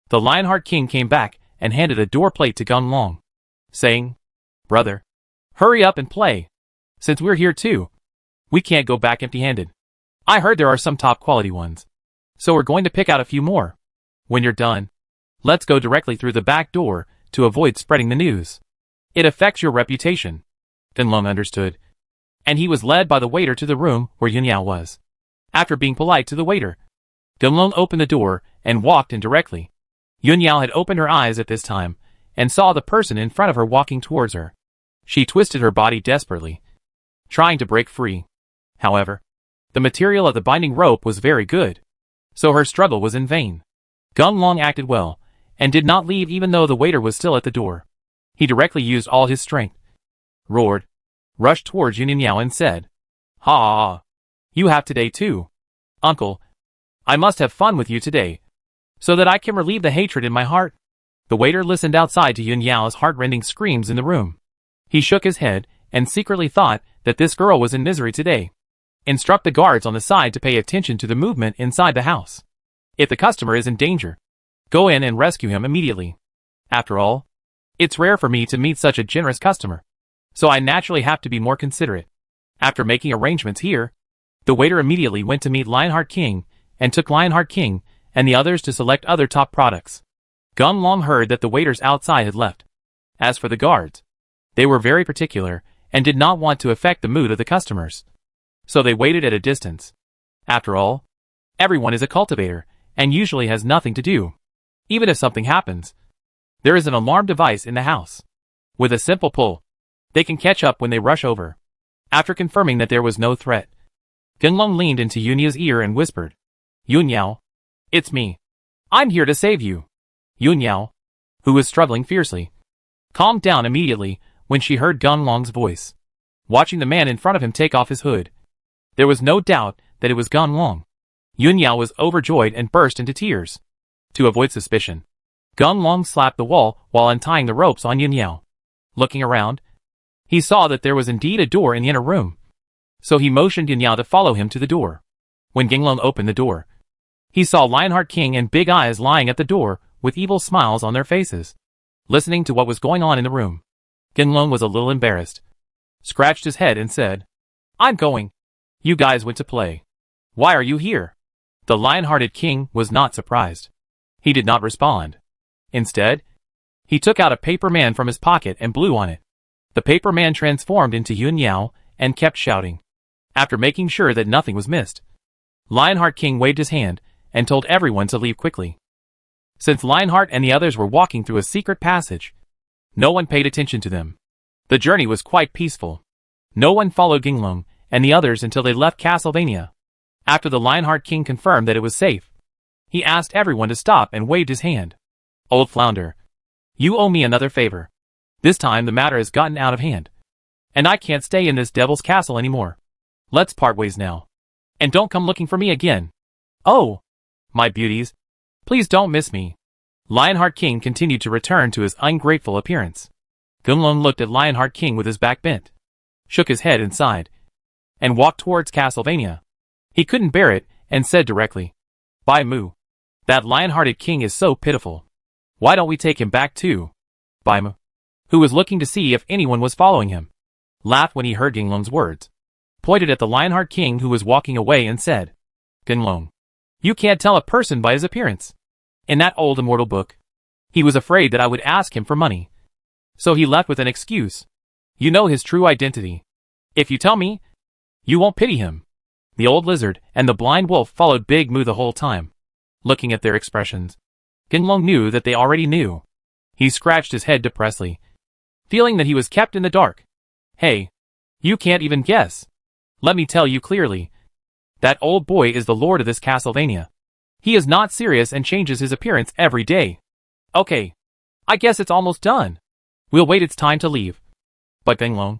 the Lionheart King came back and handed a door plate to Gunlong, saying, "Brother, hurry up and play. Since we're here too, we can't go back empty-handed. I heard there are some top-quality ones, so we're going to pick out a few more. When you're done, let's go directly through the back door to avoid spreading the news. It affects your reputation." Gunlong understood, and he was led by the waiter to the room where Yunyao was. After being polite to the waiter, Gunlong opened the door and walked in directly. Yunyao had opened her eyes at this time and saw the person in front of her walking towards her. She twisted her body desperately, trying to break free. However, the material of the binding rope was very good, so her struggle was in vain. Gunlong acted well, and did not leave even though the waiter was still at the door. He directly used all his strength, roared, rushed towards Yunyao and said, "Ha! You have today too. Uncle, I must have fun with you today, so that I can relieve the hatred in my heart." The waiter listened outside to Yunyao's heart-rending screams in the room. He shook his head and secretly thought that this girl was in misery today. Instruct the guards on the side to pay attention to the movement inside the house. If the customer is in danger, go in and rescue him immediately. After all, it's rare for me to meet such a generous customer, so I naturally have to be more considerate. After making arrangements here, the waiter immediately went to meet Lionheart King and took Lionheart King and the others to select other top products. Gunlong heard that the waiters outside had left. As for the guards, they were very particular and did not want to affect the mood of the customers, so they waited at a distance. After all, everyone is a cultivator and usually has nothing to do. Even if something happens, there is an alarm device in the house. With a simple pull, they can catch up when they rush over. After confirming that there was no threat, Gunlong leaned into Yunyao's ear and whispered, "Yunyao, it's me. I'm here to save you." Yunyao, who was struggling fiercely, calmed down immediately when she heard Gunlong's voice. Watching the man in front of him take off his hood, there was no doubt that it was Gunlong. Yunyao was overjoyed and burst into tears. To avoid suspicion, Gunlong slapped the wall while untying the ropes on Yunyao. Looking around, he saw that there was indeed a door in the inner room, so he motioned Yunyao to follow him to the door. When Gunlong opened the door, he saw Lionheart King and Big Eyes lying at the door with evil smiles on their faces. Listening to what was going on in the room, Gunlong was a little embarrassed, scratched his head and said, "I'm going. You guys went to play. Why are you here?" The lion-hearted king was not surprised. He did not respond. Instead, he took out a paper man from his pocket and blew on it. The paper man transformed into Yunyao and kept shouting. After making sure that nothing was missed, Lionheart King waved his hand and told everyone to leave quickly. Since Lionheart and the others were walking through a secret passage, no one paid attention to them. The journey was quite peaceful. No one followed Ginglong and the others until they left Castlevania. After the Lionheart King confirmed that it was safe, he asked everyone to stop and waved his hand. "Old Flounder, you owe me another favor. This time the matter has gotten out of hand, and I can't stay in this devil's castle anymore. Let's part ways now, and don't come looking for me again. Oh, my beauties, please don't miss me." Lionheart King continued to return to his ungrateful appearance. Gunlong looked at Lionheart King with his back bent, shook his head and sighed, and walked towards Castlevania. He couldn't bear it and said directly, "Bai Mu, that lion-hearted king is so pitiful. Why don't we take him back too?" Bai Mu, who was looking to see if anyone was following him, laughed when he heard Ginglong's words, pointed at the Lionheart King who was walking away and said, "Ginglong, you can't tell a person by his appearance. In that old immortal book, he was afraid that I would ask him for money, so he left with an excuse. You know his true identity. If you tell me, you won't pity him." The old lizard and the blind wolf followed Big Moo the whole time. Looking at their expressions, Ginglong knew that they already knew. He scratched his head depressedly, feeling that he was kept in the dark. "Hey, you can't even guess. Let me tell you clearly. That old boy is the lord of this Castlevania. He is not serious and changes his appearance every day. Okay, I guess it's almost done. We'll wait, it's time to leave. But Ginglong,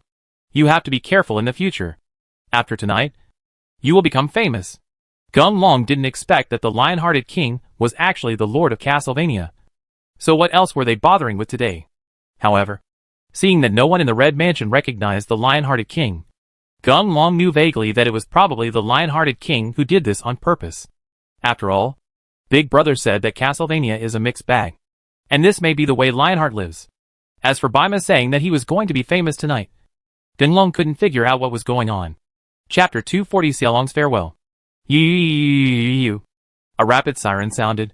you have to be careful in the future. After tonight, you will become famous. Ginglong didn't expect that the lion-hearted king was actually the lord of Castlevania. So what else were they bothering with today? However, seeing that no one in the Red Mansion recognized the lion-hearted king, Ginglong knew vaguely that it was probably the lion-hearted king who did this on purpose. After all, Big Brother said that Castlevania is a mixed bag. And this may be the way Lionheart lives. As for Baima saying that he was going to be famous tonight, Ginglong couldn't figure out what was going on. Chapter 240 Xiaolong's Farewell. A rapid siren sounded,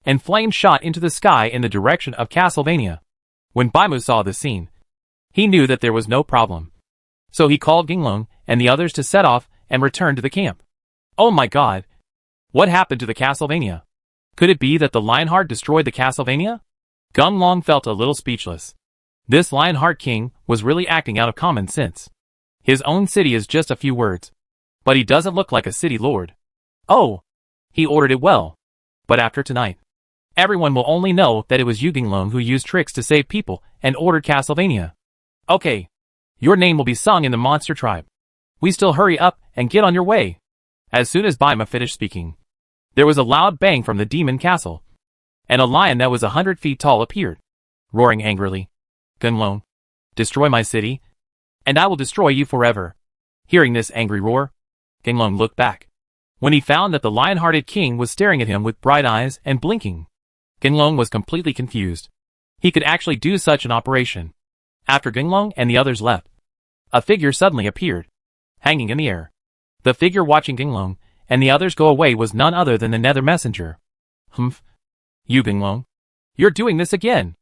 and flames shot into the sky in the direction of Castlevania. When Baimu saw the scene, he knew that there was no problem. So he called Ginglong and the others to set off and return to the camp. Oh my god! What happened to the Castlevania? Could it be that the Lionheart destroyed the Castlevania? Ginglong felt a little speechless. This Lionheart king was really acting out of common sense. His own city is just a few words. But he doesn't look like a city lord. Oh! He ordered it well. But after tonight, everyone will only know that it was you, Ginglong, who used tricks to save people and ordered Castlevania. Okay. Your name will be sung in the monster tribe. We still hurry up and get on your way. As soon as Baima finished speaking, there was a loud bang from the demon castle, and a lion that was 100 feet tall appeared, roaring angrily. Ginglong, destroy my city, and I will destroy you forever. Hearing this angry roar, Ginglong looked back. When he found that the lion-hearted king was staring at him with bright eyes and blinking, Ginglong was completely confused. He could actually do such an operation. After Ginglong and the others left, a figure suddenly appeared, hanging in the air. The figure watching Ginglong and the others go away was none other than the Nether Messenger. Humph. You, Ginglong. You're doing this again.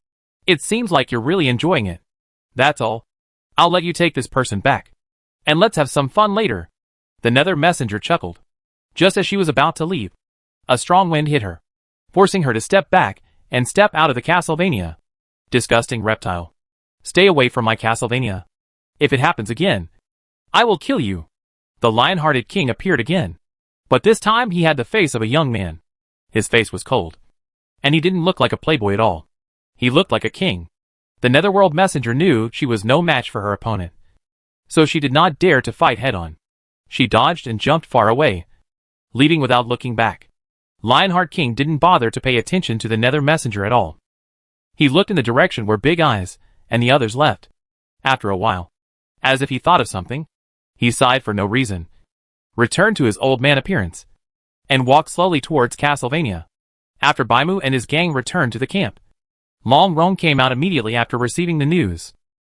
It seems like you're really enjoying it. That's all. I'll let you take this person back. And let's have some fun later. The Nether Messenger chuckled. Just as she was about to leave, a strong wind hit her, forcing her to step back and step out of the Castlevania. Disgusting reptile. Stay away from my Castlevania. If it happens again, I will kill you. The lion-hearted king appeared again. But this time he had the face of a young man. His face was cold. And he didn't look like a playboy at all. He looked like a king. The Netherworld Messenger knew she was no match for her opponent. So she did not dare to fight head-on. She dodged and jumped far away, leaving without looking back. Lionheart King didn't bother to pay attention to the Nether Messenger at all. He looked in the direction where Big Eyes and the others left. After a while, as if he thought of something, he sighed for no reason, returned to his old man appearance, and walked slowly towards Castlevania. After Baimu and his gang returned to the camp, Long Rong came out immediately after receiving the news.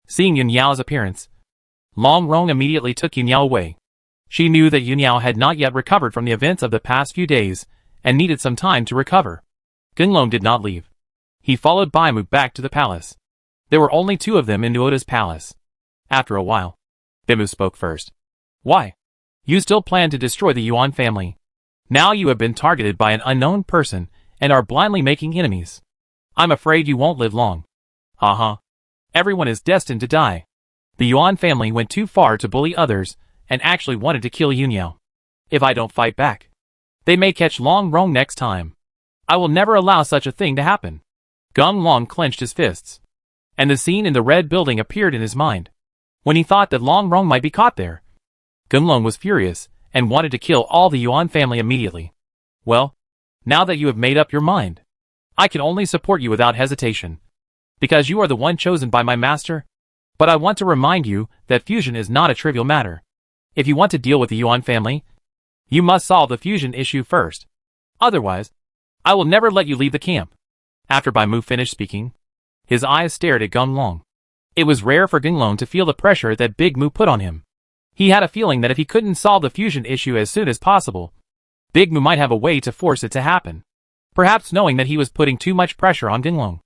Seeing Yun Yao's appearance, Long Rong immediately took Yun Yao away. She knew that Yun Yao had not yet recovered from the events of the past few days and needed some time to recover. Ginglong did not leave. He followed Baimu back to the palace. There were only two of them in Nuota's palace. After a while, Baimu spoke first. Why? You still plan to destroy the Yuan family. Now you have been targeted by an unknown person and are blindly making enemies. I'm afraid you won't live long. Uh-huh. Everyone is destined to die. The Yuan family went too far to bully others and actually wanted to kill Yun Yao. If I don't fight back, they may catch Long Rong next time. I will never allow such a thing to happen. Ginglong clenched his fists, and the scene in the red building appeared in his mind. When he thought that Long Rong might be caught there, Ginglong was furious and wanted to kill all the Yuan family immediately. Well, now that you have made up your mind, I can only support you without hesitation, because you are the one chosen by my master. But I want to remind you that fusion is not a trivial matter. If you want to deal with the Yuan family, you must solve the fusion issue first. Otherwise, I will never let you leave the camp. After Baimu finished speaking, his eyes stared at Ginglong. It was rare for Ginglong to feel the pressure that Big Mu put on him. He had a feeling that if he couldn't solve the fusion issue as soon as possible, Big Mu might have a way to force it to happen. Perhaps knowing that he was putting too much pressure on Ginglong,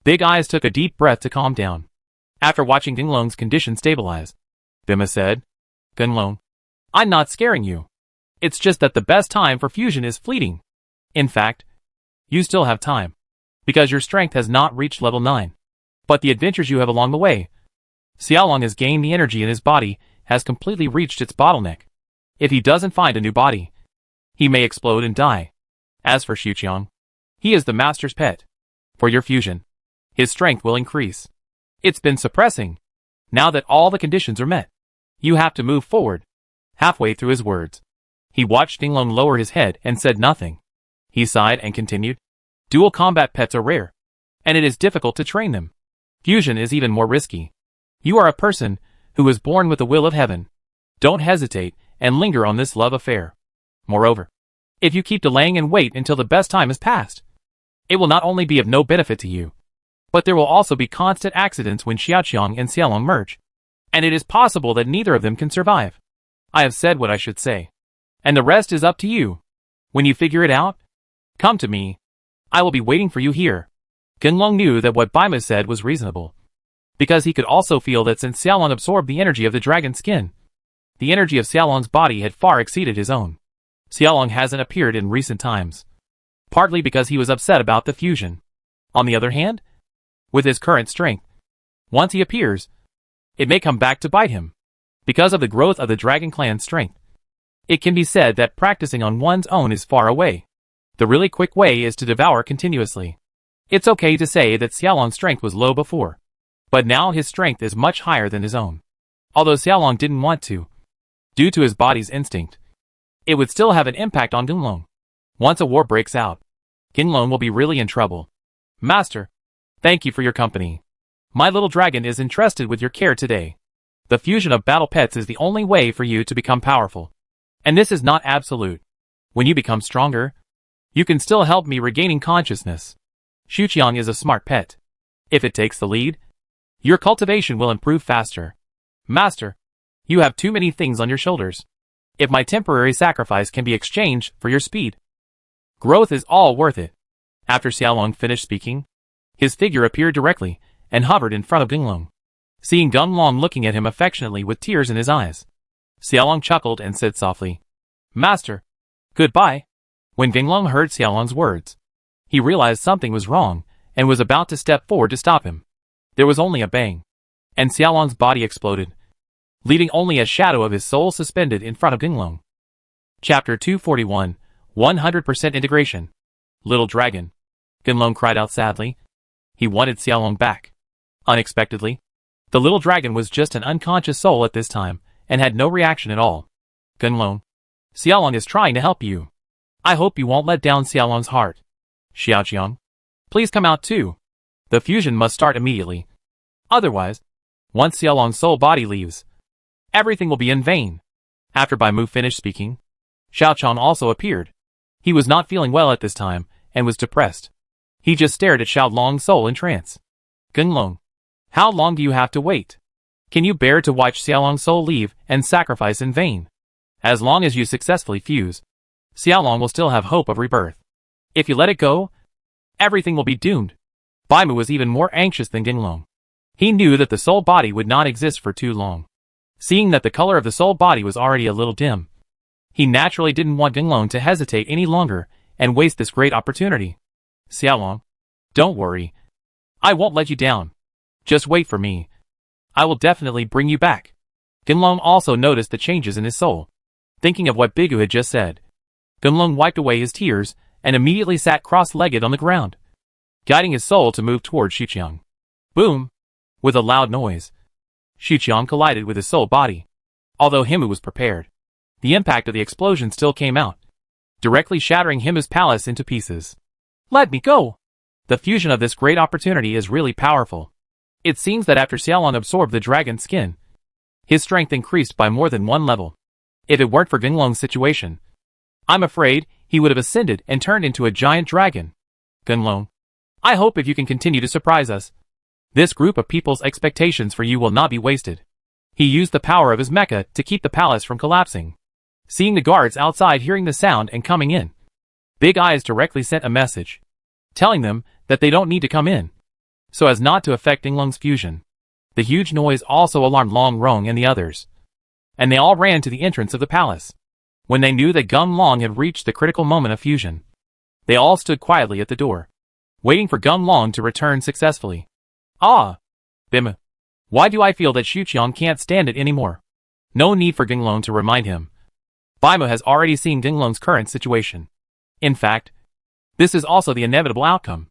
Big Eyes took a deep breath to calm down. After watching Ginglong's condition stabilize, Bima said, Ginglong, I'm not scaring you. It's just that the best time for fusion is fleeting. In fact, you still have time, because your strength has not reached level 9. But the adventures you have along the way, Xiaolong has gained the energy in his body, has completely reached its bottleneck. If he doesn't find a new body, he may explode and die. As for Xuqiang, he is the master's pet. For your fusion, his strength will increase. It's been suppressing. Now that all the conditions are met, you have to move forward. Halfway through his words, he watched Dinglong lower his head and said nothing. He sighed and continued. Dual combat pets are rare, and it is difficult to train them. Fusion is even more risky. You are a person who was born with the will of heaven. Don't hesitate and linger on this love affair. Moreover, if you keep delaying and wait until the best time has passed, it will not only be of no benefit to you, but there will also be constant accidents when Xiaoqiang and Xiaolong merge, and it is possible that neither of them can survive. I have said what I should say, and the rest is up to you. When you figure it out, come to me. I will be waiting for you here. Genlong knew that what Baima said was reasonable, because he could also feel that since Xiaolong absorbed the energy of the dragon skin, the energy of Xiaolong's body had far exceeded his own. Xiaolong hasn't appeared in recent times, partly because he was upset about the fusion. On the other hand, with his current strength, once he appears, it may come back to bite him. Because of the growth of the Dragon Clan's strength, it can be said that practicing on one's own is far away. The really quick way is to devour continuously. It's okay to say that Xiaolong's strength was low before, but now his strength is much higher than his own. Although Xiaolong didn't want to, due to his body's instinct, it would still have an impact on Genlong. Once a war breaks out, Genlong will be really in trouble. Master, thank you for your company. My little dragon is entrusted with your care today. The fusion of battle pets is the only way for you to become powerful. And this is not absolute. When you become stronger, you can still help me regaining consciousness. Xuqiang is a smart pet. If it takes the lead, your cultivation will improve faster. Master, you have too many things on your shoulders. If my temporary sacrifice can be exchanged for your speed, growth is all worth it. After Xiaolong finished speaking, his figure appeared directly and hovered in front of Genlong. Seeing Genlong looking at him affectionately with tears in his eyes, Xiaolong chuckled and said softly, Master, goodbye. When Genlong heard Xiaolong's words, he realized something was wrong and was about to step forward to stop him. There was only a bang, and Xiaolong's body exploded, leaving only a shadow of his soul suspended in front of Genlong. Chapter 241, 100% Integration. Little Dragon. Genlong cried out sadly. He wanted Xiaolong back. Unexpectedly, the little dragon was just an unconscious soul at this time, and had no reaction at all. Genlong, Xiaolong is trying to help you. I hope you won't let down Xiaolong's heart. Xiaoqiang, please come out too. The fusion must start immediately. Otherwise, once Xiaolong's soul body leaves, everything will be in vain. After Baimu finished speaking, Xiaoqiang also appeared. He was not feeling well at this time, and was depressed. He just stared at Xiaolong's soul in trance. Genlong, how long do you have to wait? Can you bear to watch Xiaolong's soul leave and sacrifice in vain? As long as you successfully fuse, Xiaolong will still have hope of rebirth. If you let it go, everything will be doomed. Baimu was even more anxious than Genlong. He knew that the soul body would not exist for too long. Seeing that the color of the soul body was already a little dim, he naturally didn't want Genlong to hesitate any longer and waste this great opportunity. Xiaolong, don't worry. I won't let you down. Just wait for me. I will definitely bring you back. Genlong also noticed the changes in his soul. Thinking of what Bigu had just said, Genlong wiped away his tears and immediately sat cross-legged on the ground, guiding his soul to move toward Xuqiang. Boom! With a loud noise, Xuqiang collided with his soul body. Although Himu was prepared, the impact of the explosion still came out, directly shattering Himu's palace into pieces. Let me go! The fusion of this great opportunity is really powerful. It seems that after Xiaolong absorbed the dragon's skin, his strength increased by more than one level. If it weren't for Genlong's situation, I'm afraid he would have ascended and turned into a giant dragon. Genlong, I hope if you can continue to surprise us, this group of people's expectations for you will not be wasted. He used the power of his mecha to keep the palace from collapsing. Seeing the guards outside hearing the sound and coming in, Big Eyes directly sent a message, telling them that they don't need to come in, so as not to affect Genlong's fusion. The huge noise also alarmed Long Rong and the others, and they all ran to the entrance of the palace. When they knew that Genlong had reached the critical moment of fusion, they all stood quietly at the door, waiting for Genlong to return successfully. Ah! Bim. Why do I feel that Xuqiang can't stand it anymore? No need for Genlong to remind him. Baima has already seen Genlong's current situation. In fact, this is also the inevitable outcome.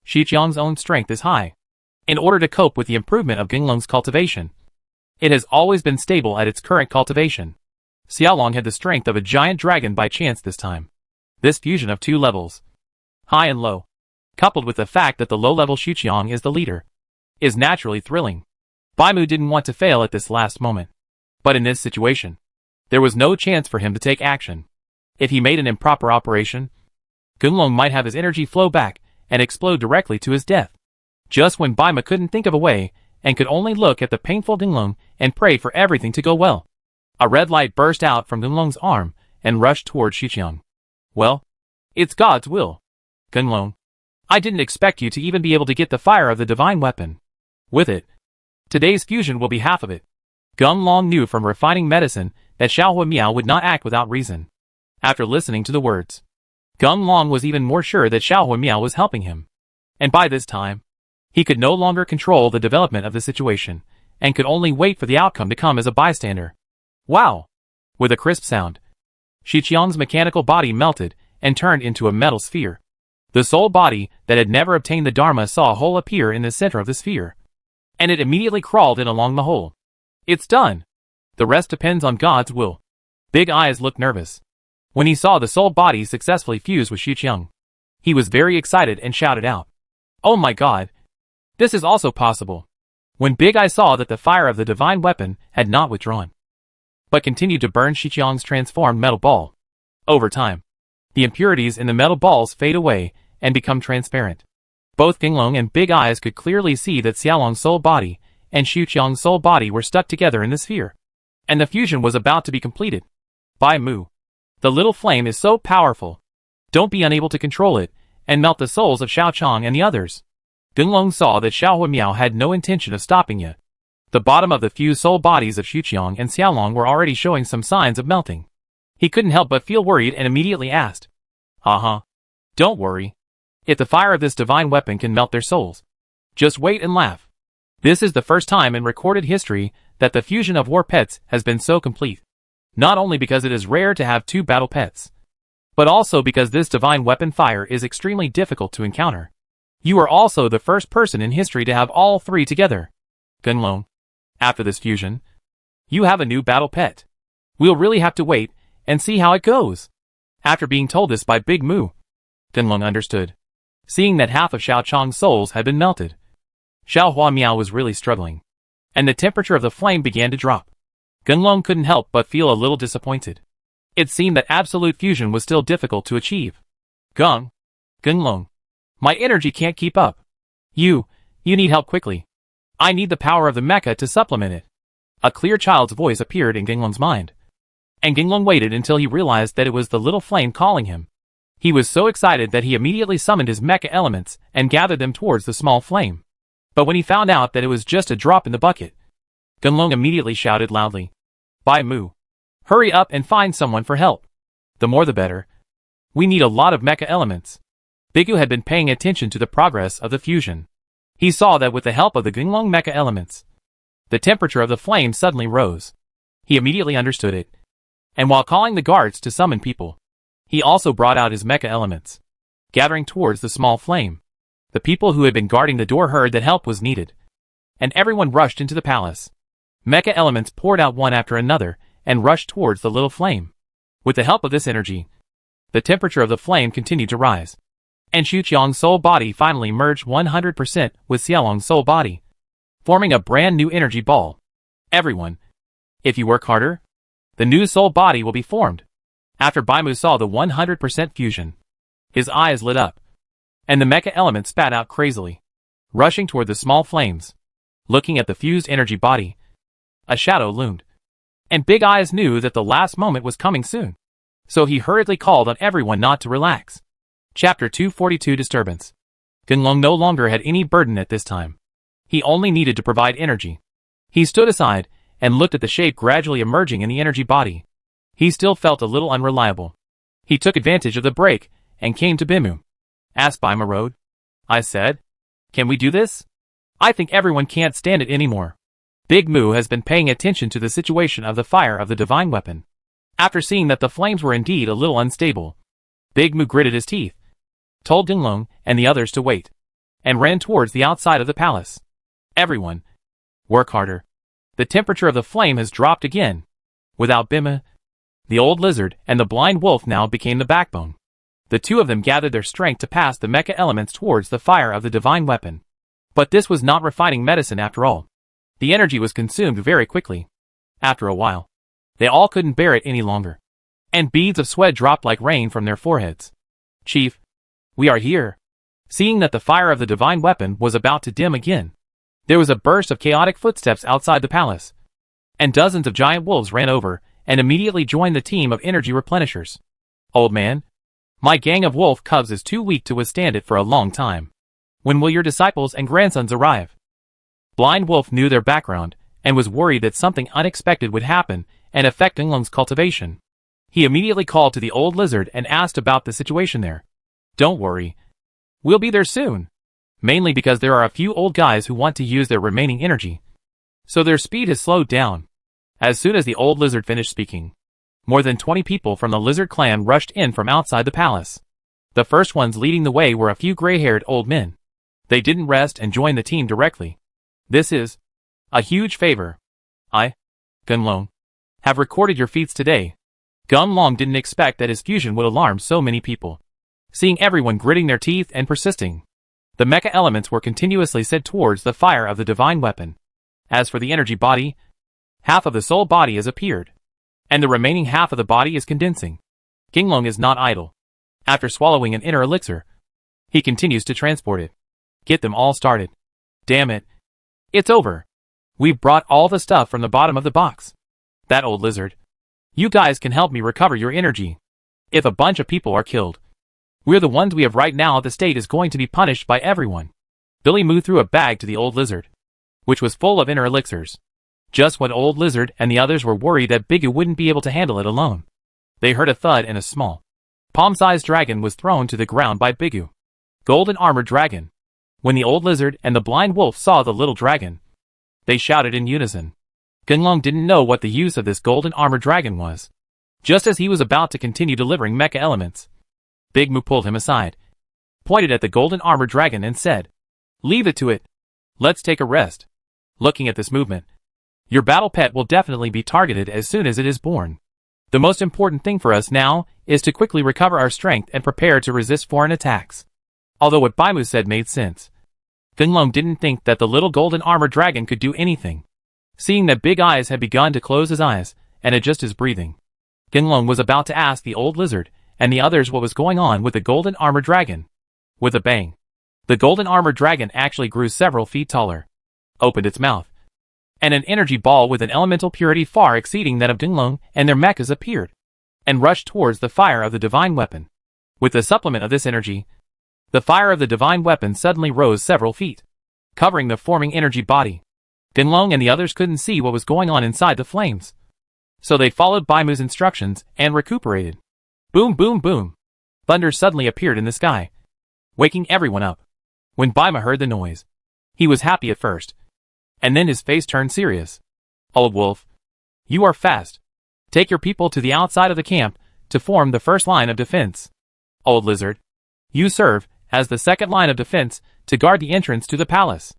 Xuqiang's own strength is high. in order to cope with the improvement of Ginglong's cultivation. It has always been stable at its current cultivation. Xiaolong had the strength of a giant dragon by chance this time. This fusion of two levels, high and low, coupled with the fact that the low-level Xuqiang is the leader, is naturally thrilling. Baimu didn't want to fail at this last moment. But in this situation, there was no chance for him to take action. If he made an improper operation, Ginglong might have his energy flow back and explode directly to his death. Just when Baimu couldn't think of a way and could only look at the painful Ginglong and pray for everything to go well, a red light burst out from Ginglong's arm and rushed towards Xuqiang. Well, it's God's will. Ginglong, I didn't expect you to even be able to get the fire of the divine weapon. With it, today's fusion will be half of it. Ginglong knew from refining medicine that Xiahua Miao would not act without reason. After listening to the words, Ginglong was even more sure that Xiahua Miao was helping him. And by this time, he could no longer control the development of the situation, and could only wait for the outcome to come as a bystander. Wow! With a crisp sound, Xuqiang's mechanical body melted and turned into a metal sphere. The soul body that had never obtained the Dharma saw a hole appear in the center of the sphere, and it immediately crawled in along the hole. It's done! The rest depends on God's will. Big Eyes looked nervous when he saw the soul body successfully fuse with Xuqiang. He was very excited and shouted out, "Oh my God! This is also possible." When Big Eye saw that the fire of the divine weapon had not withdrawn, but continued to burn Xuqiang's transformed metal ball. Over time, the impurities in the metal balls fade away and become transparent. Both Ginglong and Big Eyes could clearly see that Xiaolong's soul body and Xuqiang's soul body were stuck together in the sphere, and the fusion was about to be completed. Baimu, the little flame is so powerful. Don't be unable to control it and melt the souls of Xiaochang and the others. Ginglong saw that Xiahua Miao had no intention of stopping yet. The bottom of the fused soul bodies of Xuqiang and Xiaolong were already showing some signs of melting. He couldn't help but feel worried and immediately asked, Don't worry. If the fire of this divine weapon can melt their souls, just wait and laugh. This is the first time in recorded history that the fusion of war pets has been so complete. Not only because it is rare to have two battle pets, but also because this divine weapon fire is extremely difficult to encounter. You are also the first person in history to have all three together. Ginglong, after this fusion, you have a new battle pet. We'll really have to wait and see how it goes. After being told this by Big Moo, Ginglong understood, seeing that half of Xiaochang's souls had been melted. Xiahua Miao was really struggling, and the temperature of the flame began to drop. Ginglong couldn't help but feel a little disappointed. It seemed that absolute fusion was still difficult to achieve. Ginglong, my energy can't keep up. You need help quickly. I need the power of the mecha to supplement it. A clear child's voice appeared in Ginglong's mind, and Ginglong waited until he realized that it was the little flame calling him. He was so excited that he immediately summoned his mecha elements and gathered them towards the small flame. But when he found out that it was just a drop in the bucket, Ginglong immediately shouted loudly, Baimu, hurry up and find someone for help. The more the better. We need a lot of mecha elements. Bigu had been paying attention to the progress of the fusion. He saw that with the help of the Ginglong mecha elements, the temperature of the flame suddenly rose. He immediately understood it, and while calling the guards to summon people, he also brought out his mecha elements, gathering towards the small flame. The people who had been guarding the door heard that help was needed, and everyone rushed into the palace. Mecha elements poured out one after another and rushed towards the little flame. With the help of this energy, the temperature of the flame continued to rise, and Xuqiang's soul body finally merged 100% with Xiaolong's soul body, forming a brand new energy ball. Everyone, if you work harder, the new soul body will be formed. After Baimu saw the 100% fusion, his eyes lit up, and the mecha element spat out crazily, rushing toward the small flames. Looking at the fused energy body, a shadow loomed, and Big Eyes knew that the last moment was coming soon, so he hurriedly called on everyone not to relax. Chapter 242 Disturbance. Ginglong no longer had any burden at this time. He only needed to provide energy. He stood aside and looked at the shape gradually emerging in the energy body. He still felt a little unreliable. He took advantage of the break and came to Bimu. Asked Baimu Road. I said, can we do this? I think everyone can't stand it anymore. Big Moo has been paying attention to the situation of the fire of the divine weapon. After seeing that the flames were indeed a little unstable, Big Moo gritted his teeth, told Ginglong and the others to wait, and ran towards the outside of the palace. Everyone, work harder. The temperature of the flame has dropped again. Without Bima, the old lizard and the blind wolf now became the backbone. The two of them gathered their strength to pass the mecha elements towards the fire of the divine weapon. But this was not refining medicine after all. The energy was consumed very quickly. After a while, they all couldn't bear it any longer, and beads of sweat dropped like rain from their foreheads. Chief, we are here. Seeing that the fire of the divine weapon was about to dim again, there was a burst of chaotic footsteps outside the palace, and dozens of giant wolves ran over and immediately joined the team of energy replenishers. Old man, my gang of wolf cubs is too weak to withstand it for a long time. When will your disciples and grandsons arrive? Blind Wolf knew their background and was worried that something unexpected would happen and affect Dinglung's cultivation. He immediately called to the old lizard and asked about the situation there. Don't worry. We'll be there soon. Mainly because there are a few old guys who want to use their remaining energy, so their speed has slowed down. As soon as the old lizard finished speaking, more than 20 people from the lizard clan rushed in from outside the palace. The first ones leading the way were a few gray-haired old men. They didn't rest and joined the team directly. This is a huge favor. I, Gunlong, have recorded your feats today. Gunlong didn't expect that his fusion would alarm so many people. Seeing everyone gritting their teeth and persisting, the mecha elements were continuously sent towards the fire of the divine weapon. As for the energy body, half of the soul body has appeared, and the remaining half of the body is condensing. Ginglong is not idle. After swallowing an inner elixir, he continues to transport it. Get them all started. Damn it. It's over. We've brought all the stuff from the bottom of the box. That old lizard. You guys can help me recover your energy. If a bunch of people are killed, we're the ones we have right now. The state is going to be punished by everyone. Billy Moo threw a bag to the old lizard, which was full of inner elixirs. Just when old lizard and the others were worried that Bigu wouldn't be able to handle it alone, they heard a thud and a small, palm-sized dragon was thrown to the ground by Bigu. Golden armored dragon. When the old lizard and the blind wolf saw the little dragon, they shouted in unison. Gunlong didn't know what the use of this golden armored dragon was. Just as he was about to continue delivering mecha elements, Big Moo pulled him aside, pointed at the golden armored dragon and said, "Leave it to it. Let's take a rest." Looking at this movement, your battle pet will definitely be targeted as soon as it is born. The most important thing for us now is to quickly recover our strength and prepare to resist foreign attacks. Although what Baimu said made sense, Gunlong didn't think that the little golden armored dragon could do anything. Seeing that Big Eyes had begun to close his eyes and adjust his breathing, Gunlong was about to ask the old lizard and the others what was going on with the golden armored dragon. With a bang, the golden armored dragon actually grew several feet taller, opened its mouth, and an energy ball with an elemental purity far exceeding that of Dinglong and their mechas appeared, and rushed towards the fire of the divine weapon. With the supplement of this energy, the fire of the divine weapon suddenly rose several feet, covering the forming energy body. Dinglong and the others couldn't see what was going on inside the flames, so they followed Baimu's instructions and recuperated. Boom, boom, boom. Thunder suddenly appeared in the sky, waking everyone up. When Baima heard the noise, he was happy at first, and then his face turned serious. Old Wolf, you are fast. Take your people to the outside of the camp to form the first line of defense. Old Lizard, you serve as the second line of defense to guard the entrance to the palace.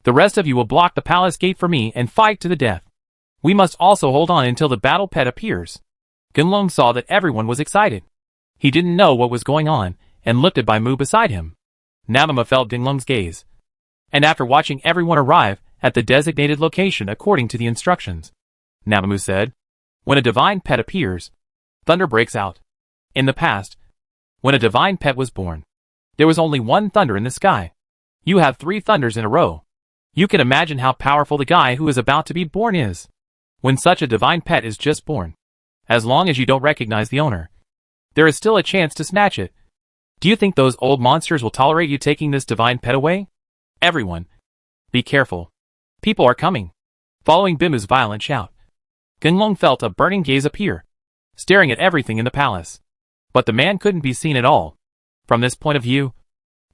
The rest of you will block the palace gate for me and fight to the death. We must also hold on until the battle pet appears. Gunlong saw that everyone was excited. He didn't know what was going on and looked at Baimu beside him. Namama felt Dinglong's gaze, and after watching everyone arrive at the designated location according to the instructions, Namamu said, "When a divine pet appears, thunder breaks out. In the past, when a divine pet was born, there was only one thunder in the sky. You have 3 thunders in a row. You can imagine how powerful the guy who is about to be born is. When such a divine pet is just born, as long as you don't recognize the owner, there is still a chance to snatch it. Do you think those old monsters will tolerate you taking this divine pet away? Everyone, be careful. People are coming." Following Bimu's violent shout, Gunlong felt a burning gaze appear, staring at everything in the palace. But the man couldn't be seen at all. From this point of view,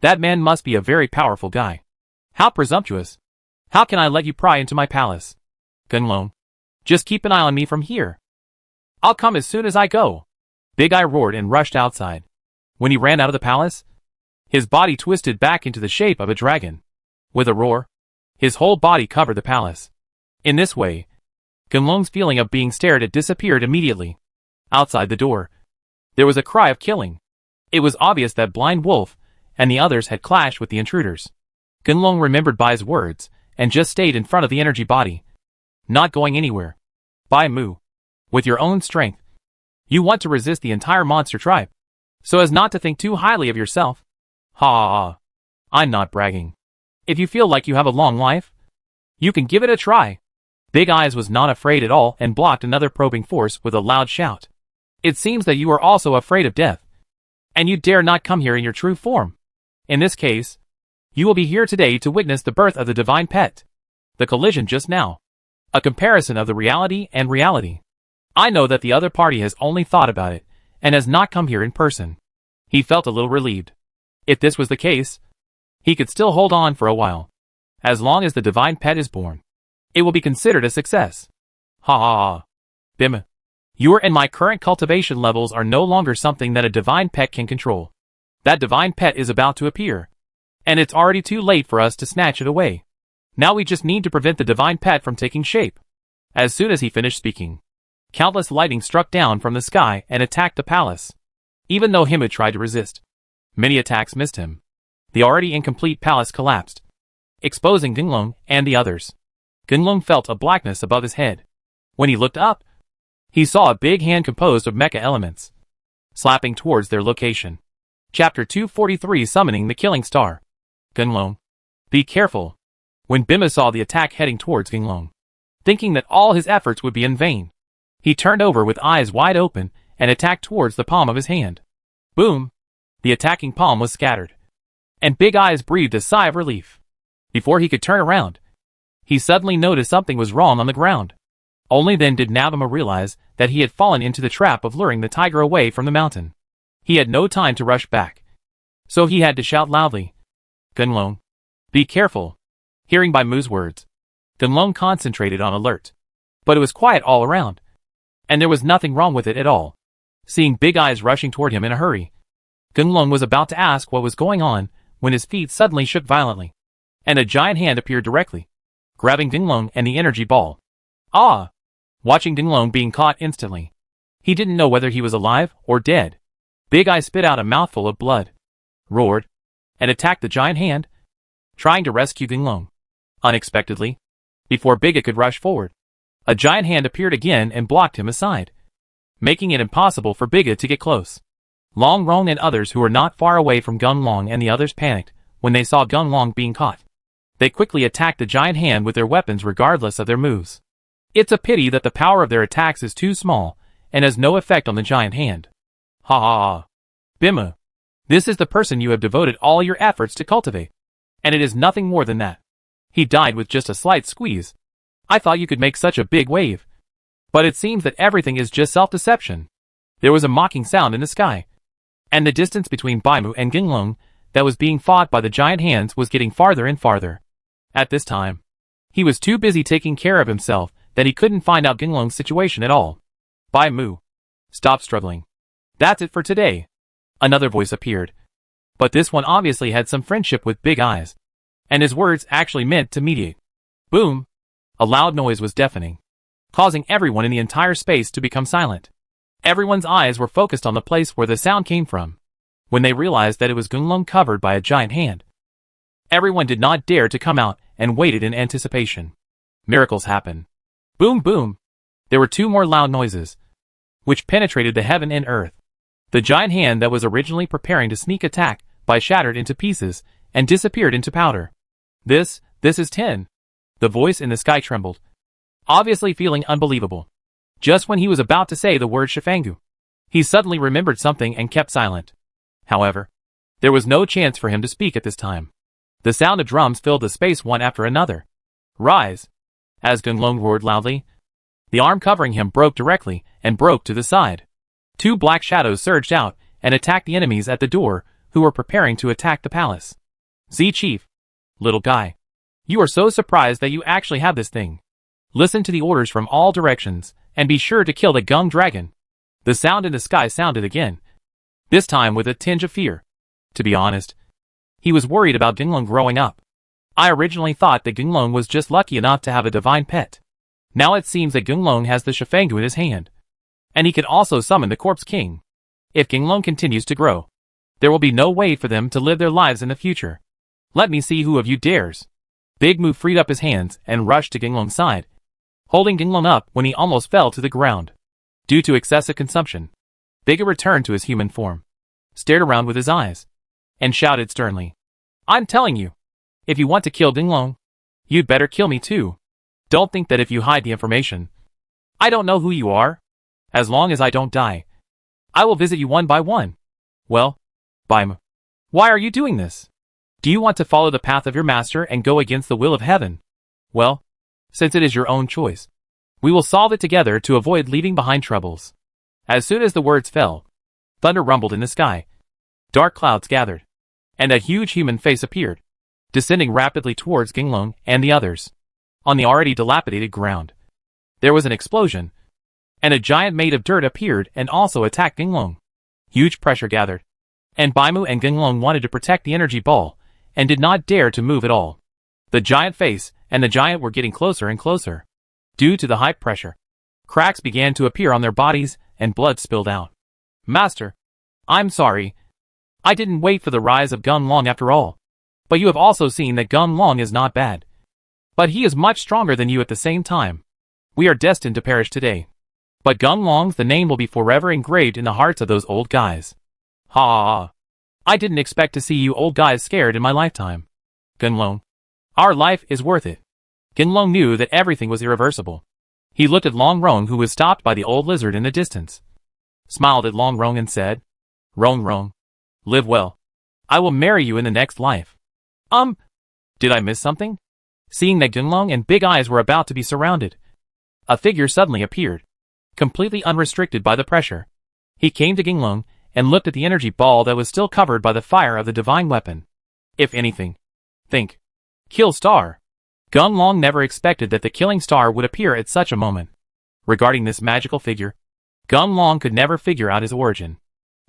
that man must be a very powerful guy. How presumptuous. How can I let you pry into my palace? Gunlong, just keep an eye on me from here. I'll come as soon as I go. Big Eye roared and rushed outside. When he ran out of the palace, his body twisted back into the shape of a dragon. With a roar, His whole body covered the palace. In this way, Gunlong's feeling of being stared at disappeared immediately. Outside the door, there was a cry of killing. It was obvious that Blind Wolf and the others had clashed with the intruders. Gunlong remembered Bai's words and just stayed in front of the energy body, not going anywhere. Bai Mu, with your own strength, you want to resist the entire monster tribe, so as not to think too highly of yourself. Ha ha ha. I'm not bragging. If you feel like you have a long life, you can give it a try. Big Eyes was not afraid at all and blocked another probing force with a loud shout. It seems that you are also afraid of death, and you dare not come here in your true form. In this case, you will be here today to witness the birth of the divine pet. The collision just now. A comparison of the reality and reality. I know that the other party has only thought about it, and has not come here in person. He felt a little relieved. If this was the case, he could still hold on for a while. As long as the divine pet is born, it will be considered a success. Ha ha ha. Bim. Your and my current cultivation levels are no longer something that a divine pet can control. That divine pet is about to appear, and it's already too late for us to snatch it away. Now we just need to prevent the divine pet from taking shape. As soon as he finished speaking, countless lightning struck down from the sky and attacked the palace. Even though Himu tried to resist, many attacks missed him. The already incomplete palace collapsed, exposing Gunlong and the others. Gunlong felt a blackness above his head. When he looked up, he saw a big hand composed of mecha elements, slapping towards their location. Chapter 243, Summoning the Killing Star. Gunlong, be careful. When Bima saw the attack heading towards Gunlong, thinking that all his efforts would be in vain, he turned over with eyes wide open and attacked towards the palm of his hand. Boom! The attacking palm was scattered, and Big Eyes breathed a sigh of relief. Before he could turn around, he suddenly noticed something was wrong on the ground. Only then did Navama realize that he had fallen into the trap of luring the tiger away from the mountain. He had no time to rush back, so he had to shout loudly, Gunlong, be careful. Hearing Bai Mu's words, Gunlong concentrated on alert. But it was quiet all around, and there was nothing wrong with it at all. Seeing Big Eyes rushing toward him in a hurry, Gunlong was about to ask what was going on when his feet suddenly shook violently, and a giant hand appeared directly, grabbing Gunlong and the energy ball. Ah! Watching Gunlong being caught instantly, he didn't know whether he was alive or dead. Big Eye spit out a mouthful of blood, roared, and attacked the giant hand, trying to rescue Gunlong. Unexpectedly, before Big Eye could rush forward, a giant hand appeared again and blocked him aside, making it impossible for Big Eye to get close. Long Rong and others who were not far away from Gunlong and the others panicked when they saw Gunlong being caught. They quickly attacked the giant hand with their weapons regardless of their moves. It's a pity that the power of their attacks is too small and has no effect on the giant hand. Ha ha ha. Bima, this is the person you have devoted all your efforts to cultivate, and it is nothing more than that. He died with just a slight squeeze. I thought you could make such a big wave. But it seems that everything is just self-deception. There was a mocking sound in the sky, and the distance between Baimu and Gunlong that was being fought by the giant hands was getting farther and farther. At this time, he was too busy taking care of himself that he couldn't find out Gunlong's situation at all. Baimu, stop struggling. That's it for today. Another voice appeared, but this one obviously had some friendship with Big Eyes, and his words actually meant to mediate. Boom! A loud noise was deafening, causing everyone in the entire space to become silent. Everyone's eyes were focused on the place where the sound came from. When they realized that it was Gunlong covered by a giant hand, everyone did not dare to come out and waited in anticipation. Miracles happen. Boom boom! There were two more loud noises, which penetrated the heaven and earth. The giant hand that was originally preparing to sneak attack by shattered into pieces and disappeared into powder. This is 10. The voice in the sky trembled, obviously feeling unbelievable. Just when he was about to say the word Shifangu, he suddenly remembered something and kept silent. However, there was no chance for him to speak at this time. The sound of drums filled the space one after another. Rise! As Gunlong roared loudly, the arm covering him broke directly and broke to the side. Two black shadows surged out and attacked the enemies at the door who were preparing to attack the palace. Z Chief, little guy, you are so surprised that you actually have this thing. Listen to the orders from all directions and be sure to kill the Gung Dragon. The sound in the sky sounded again, this time with a tinge of fear. To be honest, he was worried about Gunlong growing up. I originally thought that Gunlong was just lucky enough to have a divine pet. Now it seems that Gunlong has the Shifangu in his hand. And he can also summon the Corpse King. If Gunlong continues to grow, there will be no way for them to live their lives in the future. Let me see who of you dares. Big Moo freed up his hands and rushed to Gunlong's side, holding Gunlong up when he almost fell to the ground. Due to excessive consumption, Big returned to his human form, stared around with his eyes, and shouted sternly, I'm telling you, if you want to kill Gunlong, you'd better kill me too. Don't think that if you hide the information, I don't know who you are. As long as I don't die, I will visit you one by one. Well, Baim, why are you doing this? Do you want to follow the path of your master and go against the will of heaven? Well, since it is your own choice, we will solve it together to avoid leaving behind troubles. As soon as the words fell, thunder rumbled in the sky. Dark clouds gathered, and a huge human face appeared, descending rapidly towards Gunlong and the others. On the already dilapidated ground, there was an explosion, and a giant made of dirt appeared and also attacked Gunlong. Huge pressure gathered, and Baimu and Gunlong wanted to protect the energy ball, and did not dare to move at all. The giant face and the giant were getting closer and closer. Due to the high pressure, cracks began to appear on their bodies and blood spilled out. Master, I'm sorry. I didn't wait for the rise of Gunlong after all. But you have also seen that Gunlong is not bad. But he is much stronger than you at the same time. We are destined to perish today. But Gunlong's the name will be forever engraved in the hearts of those old guys. Ha ha ha. I didn't expect to see you old guys scared in my lifetime. Gunlong, our life is worth it. Gunlong knew that everything was irreversible. He looked at Long Rong, who was stopped by the old lizard in the distance, smiled at Long Rong and said, Rong Rong, live well. I will marry you in the next life. Did I miss something? Seeing that Gunlong and Big Eyes were about to be surrounded, a figure suddenly appeared, completely unrestricted by the pressure. He came to Gunlong and looked at the energy ball that was still covered by the fire of the divine weapon. If anything, think. Kill Star. Gunlong never expected that the killing star would appear at such a moment. Regarding this magical figure, Gunlong could never figure out his origin.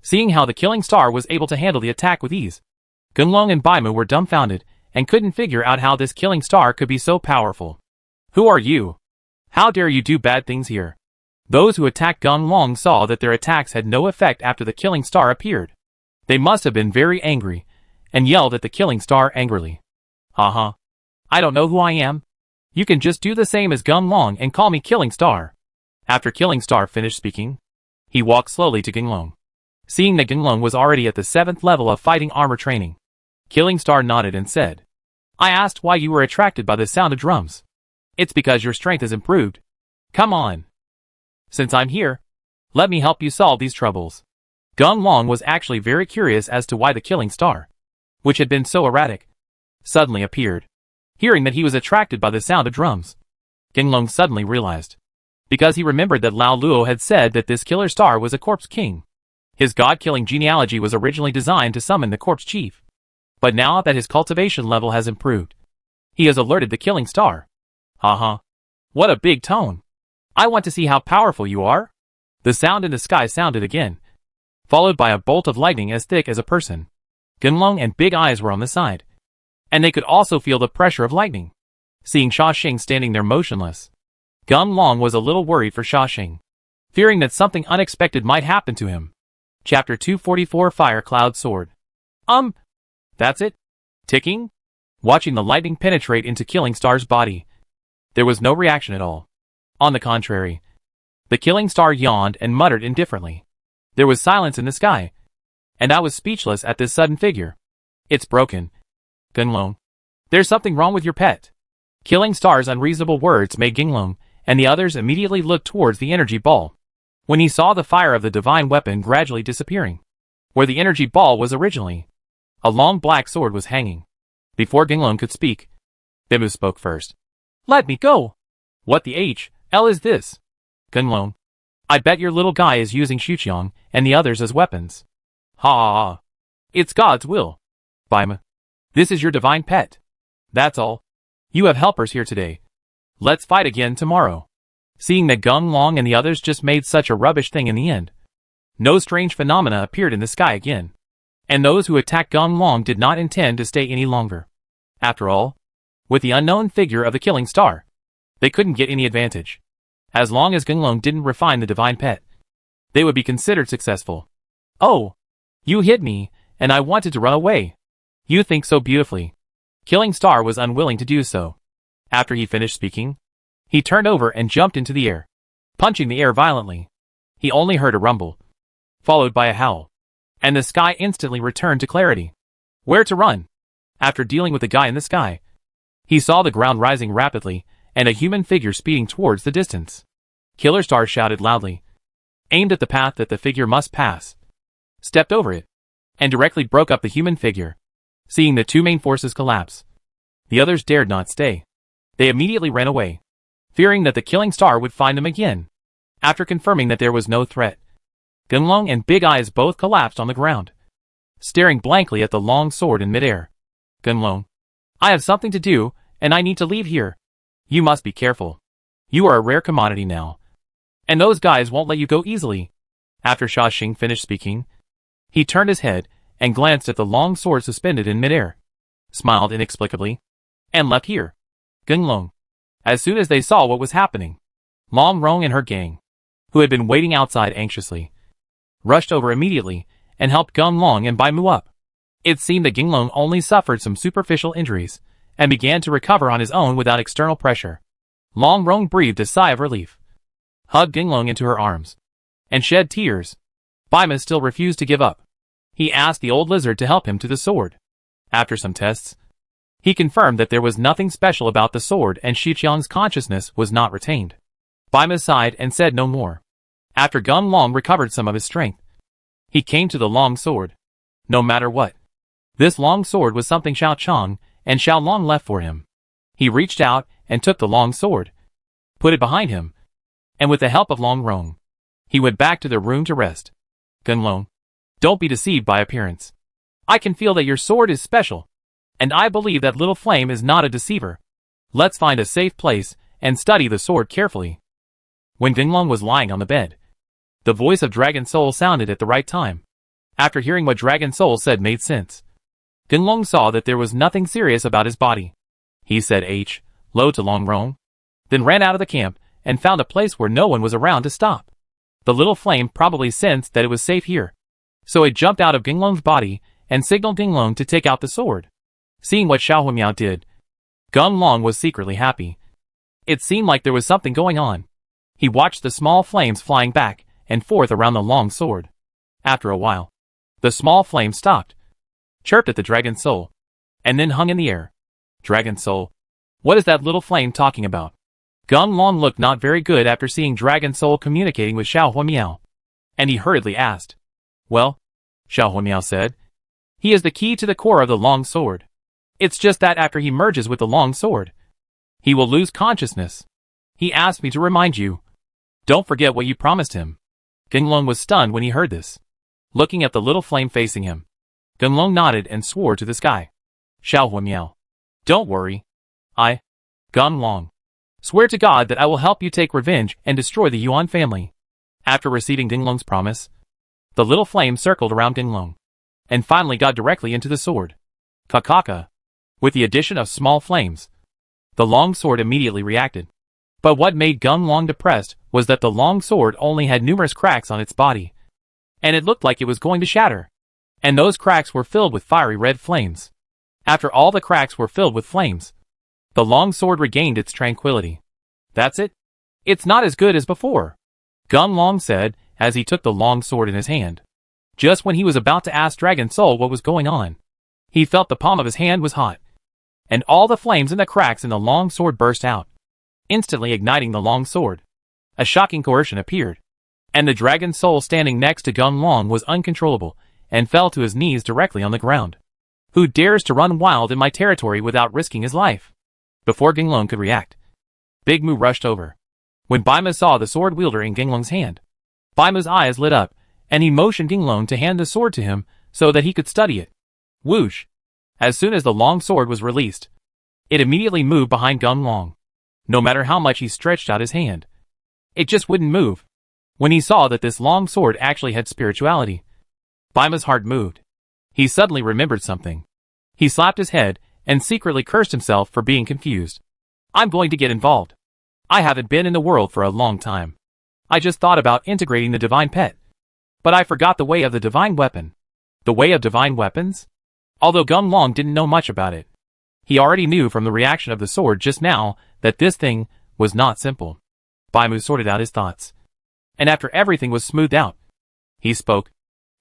Seeing how the killing star was able to handle the attack with ease, Gunlong and Baimu were dumbfounded and couldn't figure out how this killing star could be so powerful. Who are you? How dare you do bad things here? Those who attacked Gunlong saw that their attacks had no effect after the killing star appeared. They must have been very angry and yelled at the killing star angrily. Haha. I don't know who I am. You can just do the same as Gunlong and call me Killing Star. After Killing Star finished speaking, he walked slowly to Gunlong. Seeing that Gunlong was already at the 7th level of fighting armor training, Killing Star nodded and said, I asked why you were attracted by the sound of drums. It's because your strength has improved. Come on. Since I'm here, let me help you solve these troubles. Gunlong was actually very curious as to why the Killing Star, which had been so erratic, suddenly appeared. Hearing that he was attracted by the sound of drums, Gunlong suddenly realized, because he remembered that Lao Luo had said that this killer star was a corpse king. His god-killing genealogy was originally designed to summon the corpse chief. But now that his cultivation level has improved, he has alerted the killing star. Haha. What a big tone. I want to see how powerful you are. The sound in the sky sounded again, followed by a bolt of lightning as thick as a person. Gunlong and Big Eyes were on the side, and they could also feel the pressure of lightning. Seeing Sha Xing standing there motionless, Gunlong was a little worried for Sha Xing, fearing that something unexpected might happen to him. Chapter 244 Fire Cloud Sword. That's it? Ticking? Watching the lightning penetrate into Killing Star's body, there was no reaction at all. On the contrary, the Killing Star yawned and muttered indifferently. There was silence in the sky, and I was speechless at this sudden figure. It's broken. Gunlong, there's something wrong with your pet. Killing Star's unreasonable words made Gunlong and the others immediately look towards the energy ball. When he saw the fire of the divine weapon gradually disappearing, where the energy ball was originally, a long black sword was hanging. Before Gunlong could speak, Bimu spoke first. Let me go. What the hell is this? Gunlong, I bet your little guy is using Xuqiang and the others as weapons. Ha ha ha. It's God's will. Baima, this is your divine pet. That's all. You have helpers here today. Let's fight again tomorrow. Seeing that Gunlong and the others just made such a rubbish thing in the end, no strange phenomena appeared in the sky again, and those who attacked Gunlong did not intend to stay any longer. After all, with the unknown figure of the killing star. They couldn't get any advantage. As long as Gunlong didn't refine the divine pet, they would be considered successful. Oh! You hit me, and I wanted to run away. You think so beautifully. Killing Star was unwilling to do so. After he finished speaking, he turned over and jumped into the air, punching the air violently. He only heard a rumble, followed by a howl, and the sky instantly returned to clarity. Where to run? After dealing with the guy in the sky, he saw the ground rising rapidly and a human figure speeding towards the distance. Killer Star shouted loudly, aimed at the path that the figure must pass, stepped over it, and directly broke up the human figure. Seeing the two main forces collapse, the others dared not stay. They immediately ran away, fearing that the killing star would find them again. After confirming that there was no threat, Gunlong and Big Eyes both collapsed on the ground, staring blankly at the long sword in midair. Gunlong, I have something to do, and I need to leave here. You must be careful. You are a rare commodity now, and those guys won't let you go easily. After Sha Xing finished speaking, he turned his head and glanced at the long sword suspended in midair, smiled inexplicably, and left here. Gunlong. As soon as they saw what was happening, Long Rong and her gang, who had been waiting outside anxiously, rushed over immediately and helped Gunlong and Bai Mu up. It seemed that Gunlong only suffered some superficial injuries and began to recover on his own without external pressure. Long Rong breathed a sigh of relief, hugged Gunlong into her arms, and shed tears. Bai Mu still refused to give up. He asked the old lizard to help him to the sword. After some tests, he confirmed that there was nothing special about the sword and Shiqiang's consciousness was not retained. Bai Mu sighed and said no more. After Gunlong recovered some of his strength, he came to the long sword. No matter what, this long sword was something Xiao Chang and Xiao Long left for him. He reached out and took the long sword, put it behind him, and with the help of Long Rong, he went back to their room to rest. Gunlong, don't be deceived by appearance. I can feel that your sword is special, and I believe that little flame is not a deceiver. Let's find a safe place and study the sword carefully. When Gunlong was lying on the bed, the voice of Dragon Soul sounded at the right time. After hearing what Dragon Soul said made sense, Gunlong saw that there was nothing serious about his body. He said H, low to Long Rong, then ran out of the camp and found a place where no one was around to stop. The little flame probably sensed that it was safe here, so it jumped out of Gunlong's body and signaled Gunlong to take out the sword. Seeing what Xiao Huimiao did, Gunlong was secretly happy. It seemed like there was something going on. He watched the small flames flying back and forth around the long sword. After a while, the small flame stopped, chirped at the Dragon Soul, and then hung in the air. Dragon Soul, what is that little flame talking about? Gunlong looked not very good after seeing Dragon Soul communicating with Xiao Huimiao, and he hurriedly asked. Well, Xiao Huimiao said, he is the key to the core of the long sword. It's just that after he merges with the long sword, he will lose consciousness. He asked me to remind you. Don't forget what you promised him. Gunlong was stunned when he heard this. Looking at the little flame facing him, Gunlong nodded and swore to the sky. Xiao Huimiao, don't worry. I, Gunlong, swear to God that I will help you take revenge and destroy the Yuan family. After receiving Gunlong's promise, the little flame circled around Gunlong, and finally got directly into the sword. Kakaka. With the addition of small flames, the long sword immediately reacted. But what made Gunlong depressed was that the long sword only had numerous cracks on its body, and it looked like it was going to shatter. And those cracks were filled with fiery red flames. After all the cracks were filled with flames, the long sword regained its tranquility. That's it? It's not as good as before, Gunlong said as he took the long sword in his hand. Just when he was about to ask Dragon Soul what was going on, he felt the palm of his hand was hot, and all the flames in the cracks in the long sword burst out, instantly igniting the long sword. A shocking coercion appeared, and the Dragon Soul standing next to Gunlong was uncontrollable and fell to his knees directly on the ground. Who dares to run wild in my territory without risking his life? Before Gunlong could react, Big Mu rushed over. When Bai Mu saw the sword wielder in Gunlong's hand, Bai Mu's eyes lit up, and he motioned Gunlong to hand the sword to him so that he could study it. Whoosh! As soon as the long sword was released, it immediately moved behind Gunlong. No matter how much he stretched out his hand, it just wouldn't move. When he saw that this long sword actually had spirituality, Bai Mu's heart moved. He suddenly remembered something. He slapped his head and secretly cursed himself for being confused. I'm going to get involved. I haven't been in the world for a long time. I just thought about integrating the divine pet. But I forgot the way of the divine weapon. The way of divine weapons? Although Gun Long didn't know much about it, he already knew from the reaction of the sword just now that this thing was not simple. Bai Mu sorted out his thoughts. And after everything was smoothed out, he spoke.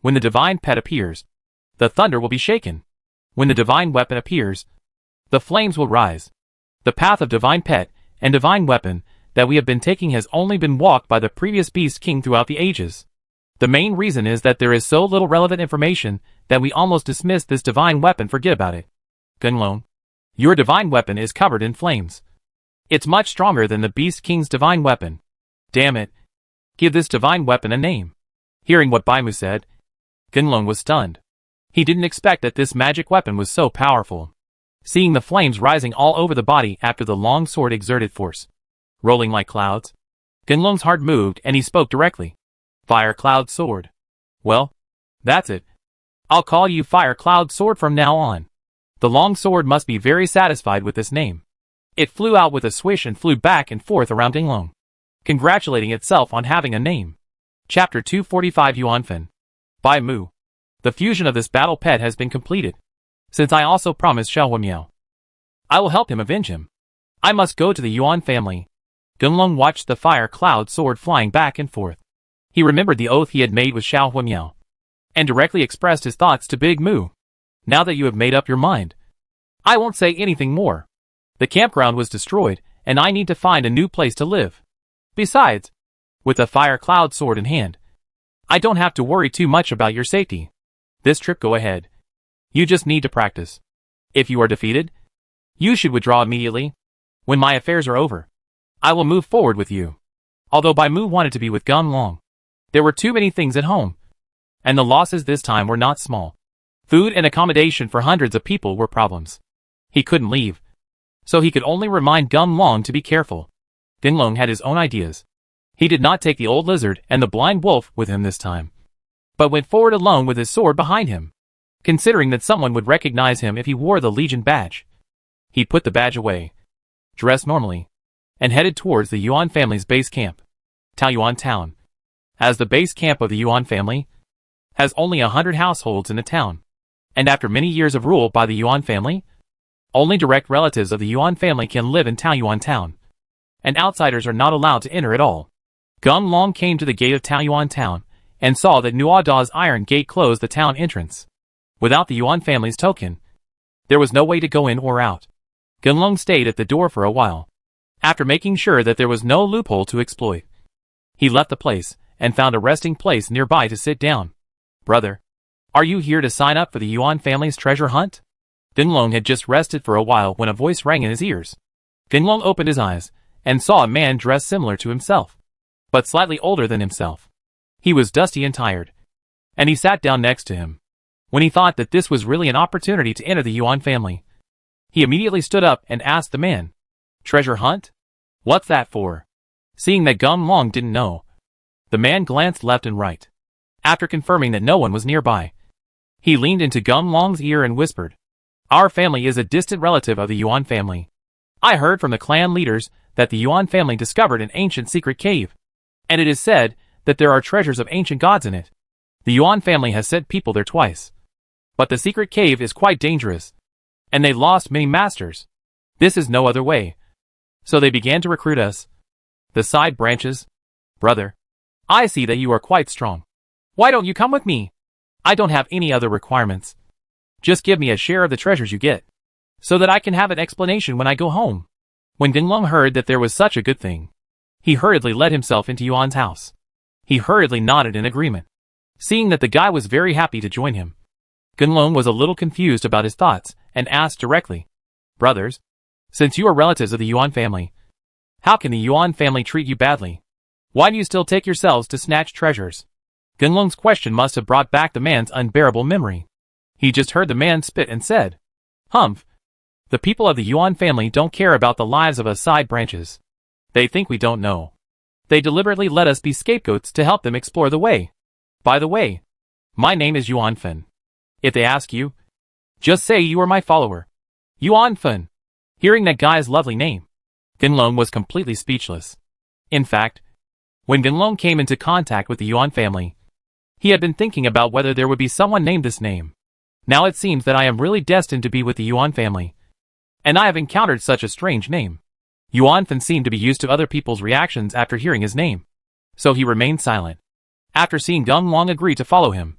When the divine pet appears, the thunder will be shaken. When the divine weapon appears, the flames will rise. The path of divine pet and divine weapon that we have been taking has only been walked by the previous Beast King throughout the ages. The main reason is that there is so little relevant information that we almost dismiss this divine weapon. Forget about it. Gunlong, your divine weapon is covered in flames. It's much stronger than the Beast King's divine weapon. Damn it. Give this divine weapon a name. Hearing what Bai Mu said, Gunlong was stunned. He didn't expect that this magic weapon was so powerful. Seeing the flames rising all over the body after the long sword exerted force, rolling like clouds, Gunlong's heart moved and he spoke directly. Fire Cloud Sword. Well, that's it. I'll call you Fire Cloud Sword from now on. The long sword must be very satisfied with this name. It flew out with a swish and flew back and forth around Gunlong, congratulating itself on having a name. Chapter 245 Yuanfen. Bai Mu. The fusion of this battle pet has been completed. Since I also promised Xiao Huimiao, I will help him avenge him. I must go to the Yuan family. Gunlong watched the fire cloud sword flying back and forth. He remembered the oath he had made with Xiao Huimiao, and directly expressed his thoughts to Big Mu. Now that you have made up your mind, I won't say anything more. The campground was destroyed, and I need to find a new place to live. Besides, with the fire cloud sword in hand, I don't have to worry too much about your safety. This trip, go ahead. You just need to practice. If you are defeated, you should withdraw immediately. When my affairs are over, I will move forward with you. Although Bai Mu wanted to be with Gun Long, there were too many things at home, and the losses this time were not small. Food and accommodation for hundreds of people were problems. He couldn't leave, so he could only remind Gun Long to be careful. Gun Long had his own ideas. He did not take the old lizard and the blind wolf with him this time, but went forward alone with his sword behind him. Considering that someone would recognize him if he wore the Legion badge, he put the badge away, dressed normally, and headed towards the Yuan family's base camp, Taoyuan Town. As the base camp of the Yuan family has only 100 households in the town, and after many years of rule by the Yuan family, only direct relatives of the Yuan family can live in Taoyuan Town, and outsiders are not allowed to enter at all. Gun Long came to the gate of Taoyuan Town and saw that Nuada's iron gate closed the town entrance. Without the Yuan family's token, there was no way to go in or out. Gunlong stayed at the door for a while. After making sure that there was no loophole to exploit, he left the place and found a resting place nearby to sit down. Brother, are you here to sign up for the Yuan family's treasure hunt? Gunlong had just rested for a while when a voice rang in his ears. Gunlong opened his eyes and saw a man dressed similar to himself, but slightly older than himself. He was dusty and tired, and he sat down next to him. When he thought that this was really an opportunity to enter the Yuan family, he immediately stood up and asked the man, "Treasure hunt? What's that for?" Seeing that Gun Long didn't know, the man glanced left and right. After confirming that no one was nearby, he leaned into Gun Long's ear and whispered, "Our family is a distant relative of the Yuan family. I heard from the clan leaders that the Yuan family discovered an ancient secret cave, and it is said that there are treasures of ancient gods in it. The Yuan family has sent people there twice, but the secret cave is quite dangerous, and they lost many masters. This is no other way. So they began to recruit us, the side branches. Brother, I see that you are quite strong. Why don't you come with me? I don't have any other requirements. Just give me a share of the treasures you get, so that I can have an explanation when I go home." When Gunlong heard that there was such a good thing, he hurriedly led himself into Yuan's house. He hurriedly nodded in agreement. Seeing that the guy was very happy to join him, Gunlong was a little confused about his thoughts and asked directly, "Brothers, since you are relatives of the Yuan family, how can the Yuan family treat you badly? Why do you still take yourselves to snatch treasures?" Gunlong's question must have brought back the man's unbearable memory. He just heard the man spit and said, "Humph. The people of the Yuan family don't care about the lives of us side branches. They think we don't know. They deliberately let us be scapegoats to help them explore the way. By the way, my name is Yuanfen. If they ask you, just say you are my follower. Yuan Fun. Hearing that guy's lovely name, Gunlong was completely speechless. In fact, when Gunlong came into contact with the Yuan family, he had been thinking about whether there would be someone named this name. Now it seems that I am really destined to be with the Yuan family. And I have encountered such a strange name. Yuan Fun seemed to be used to other people's reactions after hearing his name, so he remained silent. After seeing Gunlong agree to follow him,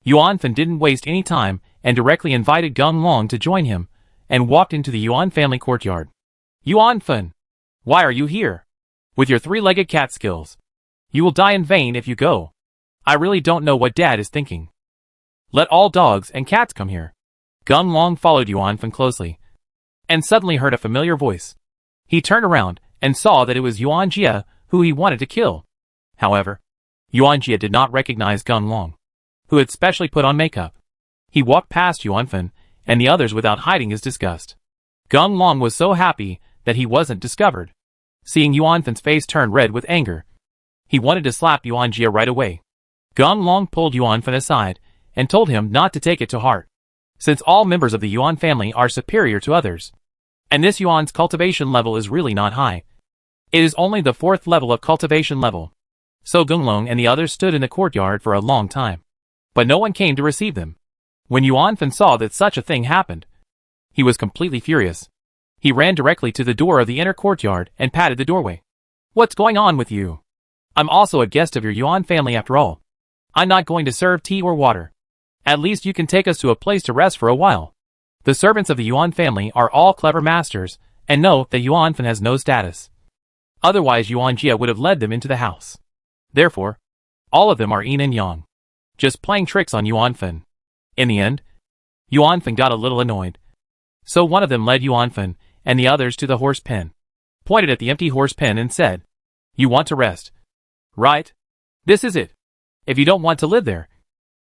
Yuan Fun didn't waste any time and directly invited Gunlong to join him and walked into the Yuan family courtyard. Yuan Fun, why are you here? With your three-legged cat skills, you will die in vain if you go. I really don't know what Dad is thinking. Let all dogs and cats come here. Gunlong followed Yuan Fun closely, and suddenly heard a familiar voice. He turned around and saw that it was Yuan Jia, who he wanted to kill. However, Yuan Jia did not recognize Gunlong, who had specially put on makeup. He walked past Yuan Fun and the others without hiding his disgust. Gunlong was so happy that he wasn't discovered. Seeing Yuan Fun's face turn red with anger, he wanted to slap Yuan Jia right away. Gunlong pulled Yuan Fun aside and told him not to take it to heart, since all members of the Yuan family are superior to others. And this Yuan's cultivation level is really not high. It is only the 4th level of cultivation level. So Gunlong and the others stood in the courtyard for a long time, but no one came to receive them. When Yuan Fun saw that such a thing happened, he was completely furious. He ran directly to the door of the inner courtyard and patted the doorway. What's going on with you? I'm also a guest of your Yuan family after all. I'm not going to serve tea or water. At least you can take us to a place to rest for a while. The servants of the Yuan family are all clever masters and know that Yuan Fun has no status. Otherwise Yuan Jia would have led them into the house. Therefore, all of them are yin and yang, just playing tricks on Yuan Fun. In the end, Yuan Fun got a little annoyed. So one of them led Yuan Fun and the others to the horse pen, pointed at the empty horse pen and said, "You want to rest, right? This is it. If you don't want to live there,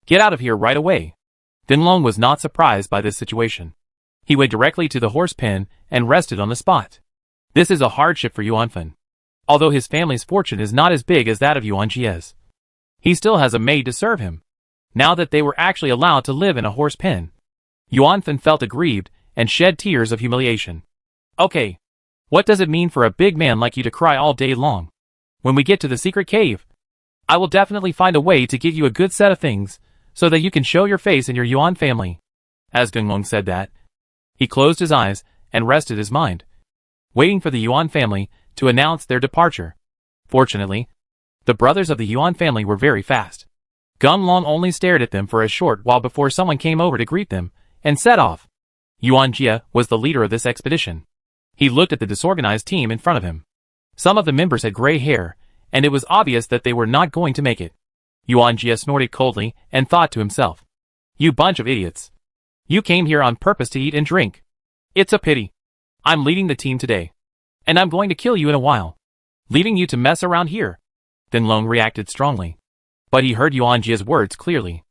get out of here right away." Gunlong was not surprised by this situation. He went directly to the horse pen and rested on the spot. This is a hardship for Yuan Fun. Although his family's fortune is not as big as that of Yuan Jia's, he still has a maid to serve him. Now that they were actually allowed to live in a horse pen, Yuan Fun felt aggrieved and shed tears of humiliation. Okay, what does it mean for a big man like you to cry all day long? When we get to the secret cave, I will definitely find a way to give you a good set of things so that you can show your face in your Yuan family. As Gunlong said that, he closed his eyes and rested his mind, waiting for the Yuan family to announce their departure. Fortunately, the brothers of the Yuan family were very fast. Gunlong only stared at them for a short while before someone came over to greet them and set off. Yuan Jia was the leader of this expedition. He looked at the disorganized team in front of him. Some of the members had gray hair, and it was obvious that they were not going to make it. Yuan Jia snorted coldly and thought to himself, "You bunch of idiots. You came here on purpose to eat and drink. It's a pity. I'm leading the team today, and I'm going to kill you in a while, leaving you to mess around here." Gunlong reacted strongly, but he heard Yuan Jia's words clearly.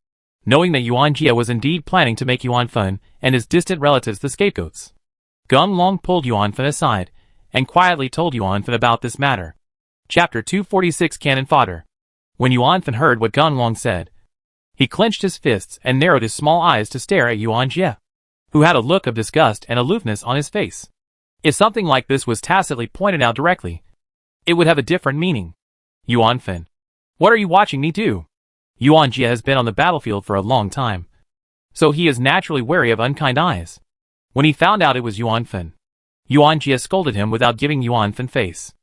Knowing that Yuan Jia was indeed planning to make Yuan Fun and his distant relatives the scapegoats, Gunlong pulled Yuan Fun aside and quietly told Yuan Fun about this matter. Chapter 246 Cannon Fodder. When Yuan Fun heard what Gunlong said, he clenched his fists and narrowed his small eyes to stare at Yuan Jia, who had a look of disgust and aloofness on his face. If something like this was tacitly pointed out directly, it would have a different meaning. Yuan Fun, what are you watching me do? Yuan Jia has been on the battlefield for a long time, so he is naturally wary of unkind eyes. When he found out it was Yuan Fun, Yuan Jia scolded him without giving Yuan Fun face.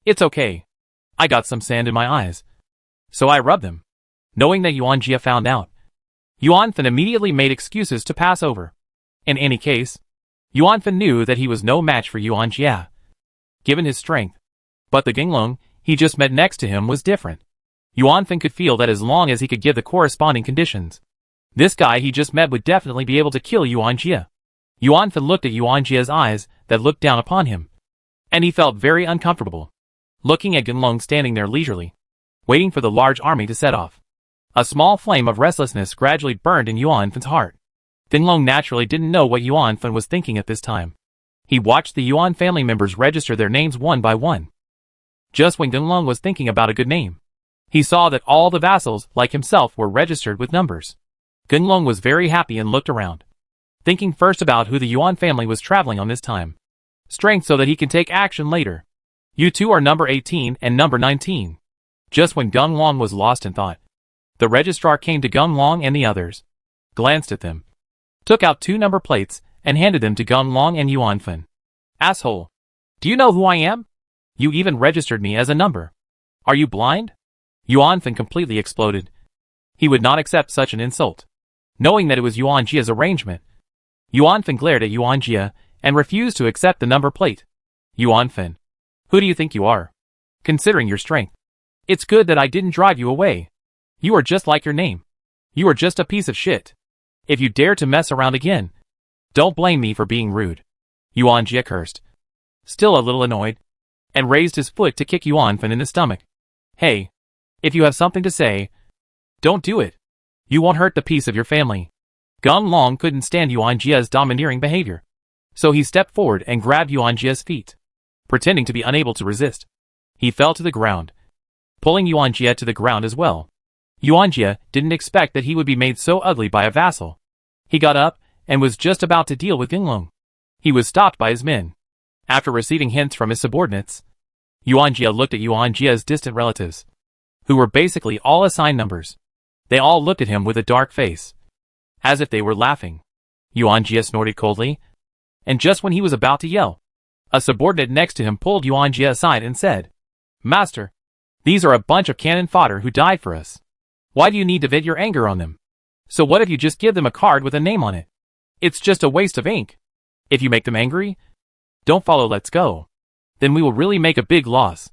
It's okay. I got some sand in my eyes, so I rubbed them. Knowing that Yuan Jia found out, Yuan Fun immediately made excuses to pass over. In any case, Yuan Fun knew that he was no match for Yuan Jia, given his strength. But the Gunlong he just met next to him was different. Yuan Fun could feel that as long as he could give the corresponding conditions, this guy he just met would definitely be able to kill Yuan Jia. Yuan Fun looked at Yuan Jia's eyes that looked down upon him, and he felt very uncomfortable, looking at Gunlong standing there leisurely, waiting for the large army to set off. A small flame of restlessness gradually burned in Yuan Fun's heart. Gunlong naturally didn't know what Yuan Fun was thinking at this time. He watched the Yuan family members register their names one by one. Just when Gunlong was thinking about a good name, he saw that all the vassals, like himself, were registered with numbers. Gunlong was very happy and looked around. thinking first about who the Yuan family was traveling on this time. Strength so that he can take action later. You two are number 18 and number 19. Just when Gung Long was lost in thought, the registrar came to Gung Long and the others, glanced at them, took out 2 number plates, and handed them to Gung Long and Yuanfen. Asshole. Do you know who I am? You even registered me as a number. Are you blind? Yuanfen completely exploded. He would not accept such an insult. Knowing that it was Yuan Jia's arrangement, Yuanfen glared at Yuan Jia and refused to accept the number plate. Yuanfen. Who do you think you are? Considering your strength, it's good that I didn't drive you away. You are just like your name. You are just a piece of shit. If you dare to mess around again, don't blame me for being rude. Yuan Jia cursed, still a little annoyed, and raised his foot to kick Yuanfen in the stomach. Hey, if you have something to say, don't do it. You won't hurt the peace of your family. Gung Long couldn't stand Yuan Jia's domineering behavior, so he stepped forward and grabbed Yuan Jia's feet. Pretending to be unable to resist, he fell to the ground, pulling Yuan Jia to the ground as well. Yuan Jia didn't expect that he would be made so ugly by a vassal. He got up and was just about to deal with Gung Long. He was stopped by his men. After receiving hints from his subordinates, Yuan Jia looked at Yuan Jia's distant relatives, who were basically all assigned numbers. They all looked at him with a dark face, as if they were laughing. Yuan Jia snorted coldly, and just when he was about to yell, a subordinate next to him pulled Yuan Jia aside and said, Master, these are a bunch of cannon fodder who died for us. Why do you need to vent your anger on them? So what if you just give them a card with a name on it? It's just a waste of ink. If you make them angry, don't follow Let's Go. Then we will really make a big loss.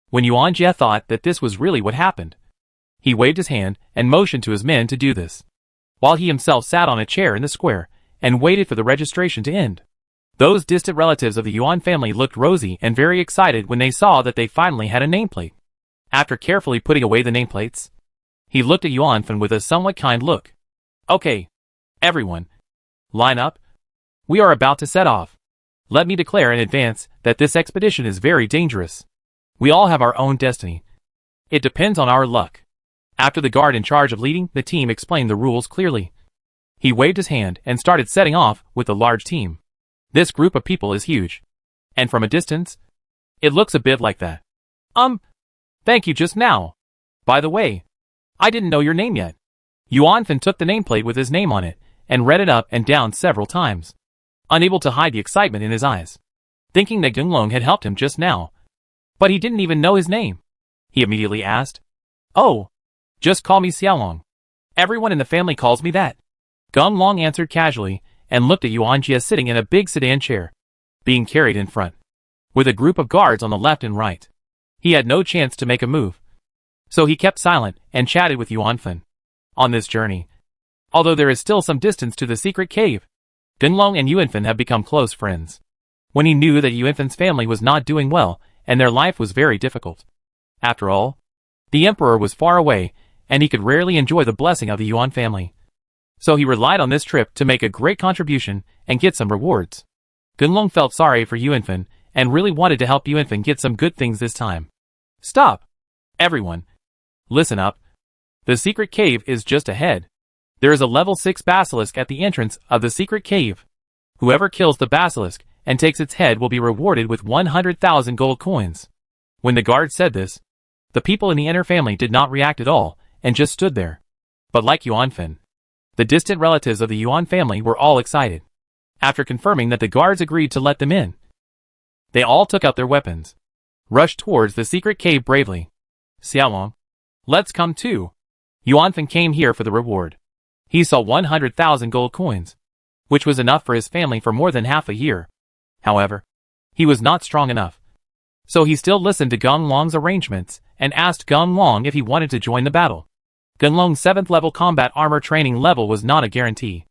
When Yuan Jia thought that this was really what happened, he waved his hand and motioned to his men to do this, while he himself sat on a chair in the square and waited for the registration to end. Those distant relatives of the Yuan family looked rosy and very excited when they saw that they finally had a nameplate. After carefully putting away the nameplates, he looked at Yuanfen with a somewhat kind look. Okay, everyone, line up. We are about to set off. Let me declare in advance that this expedition is very dangerous. We all have our own destiny. It depends on our luck. After the guard in charge of leading the team explained the rules clearly, he waved his hand and started setting off with a large team. This group of people is huge, and from a distance, it looks a bit like that. Thank you just now. By the way, I didn't know your name yet. Yuanfen took the nameplate with his name on it and read it up and down several times, unable to hide the excitement in his eyes, thinking that Gung Long had helped him just now. But he didn't even know his name. He immediately asked, Oh, just call me Xiaolong. Everyone in the family calls me that. Gung Long answered casually and looked at Yuan Jia sitting in a big sedan chair, being carried in front, with a group of guards on the left and right. He had no chance to make a move, so he kept silent and chatted with Yuanfen. On this journey, although there is still some distance to the secret cave, Gung Long and Yuanfen have become close friends. When he knew that Yuanfen's family was not doing well and their life was very difficult. After all, the emperor was far away and he could rarely enjoy the blessing of the Yuan family. So he relied on this trip to make a great contribution and get some rewards. Gung Long felt sorry for Yuanfen and really wanted to help Yuanfen get some good things this time. Stop! Everyone, listen up. The secret cave is just ahead. There is a level 6 basilisk at the entrance of the secret cave. Whoever kills the basilisk and takes its head will be rewarded with 100,000 gold coins. When the guard said this, the people in the inner family did not react at all and just stood there. But like Yuanfen, the distant relatives of the Yuan family were all excited. After confirming that the guards agreed to let them in, they all took out their weapons, rushed towards the secret cave bravely. Xiaolong, let's come too. Yuanfen came here for the reward. He saw 100,000 gold coins, which was enough for his family for more than half a year. However, he was not strong enough, so he still listened to Gung Long's arrangements and asked Gung Long if he wanted to join the battle. Gung Long's 7th level combat armor training level was not a guarantee.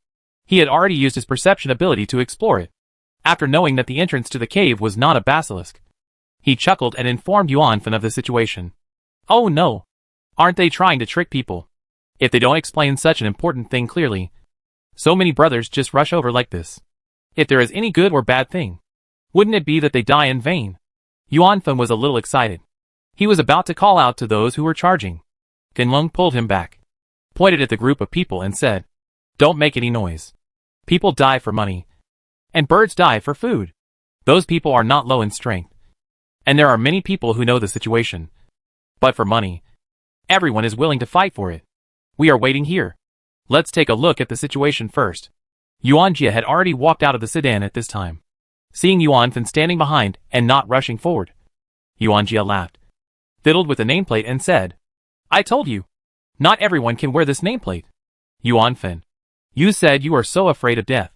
He had already used his perception ability to explore it. After knowing that the entrance to the cave was not a basilisk, he chuckled and informed Yuanfen of the situation. Oh no! Aren't they trying to trick people? If they don't explain such an important thing clearly, so many brothers just rush over like this. If there is any good or bad thing, wouldn't it be that they die in vain? Yuanfen was a little excited. He was about to call out to those who were charging. Gung Long pulled him back, pointed at the group of people and said, Don't make any noise. People die for money. And birds die for food. Those people are not low in strength. And there are many people who know the situation. But for money, everyone is willing to fight for it. We are waiting here. Let's take a look at the situation first. Yuan Jia had already walked out of the sedan at this time. Seeing Yuan Fan standing behind and not rushing forward, Yuan Jia laughed, fiddled with the nameplate and said, I told you. Not everyone can wear this nameplate. Yuan Fan, you said you are so afraid of death.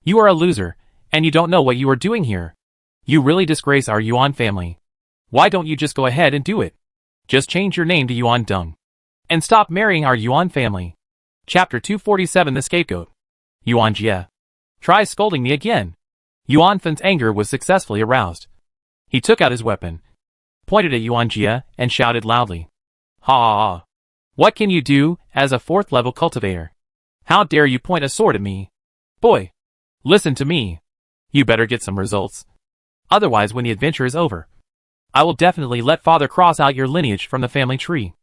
You are a loser, and you don't know what you are doing here. You really disgrace our Yuan family. Why don't you just go ahead and do it? Just change your name to Yuan Deng. And stop marrying our Yuan family. Chapter 247 The Scapegoat. Yuan Jia. Try scolding me again. Yuan Fan's anger was successfully aroused. He took out his weapon, pointed at Yuan Jia, and shouted loudly. Ha ha ha. What can you do as a 4th level cultivator? How dare you point a sword at me? Boy, listen to me. You better get some results. Otherwise, when the adventure is over, I will definitely let father cross out your lineage from the family tree.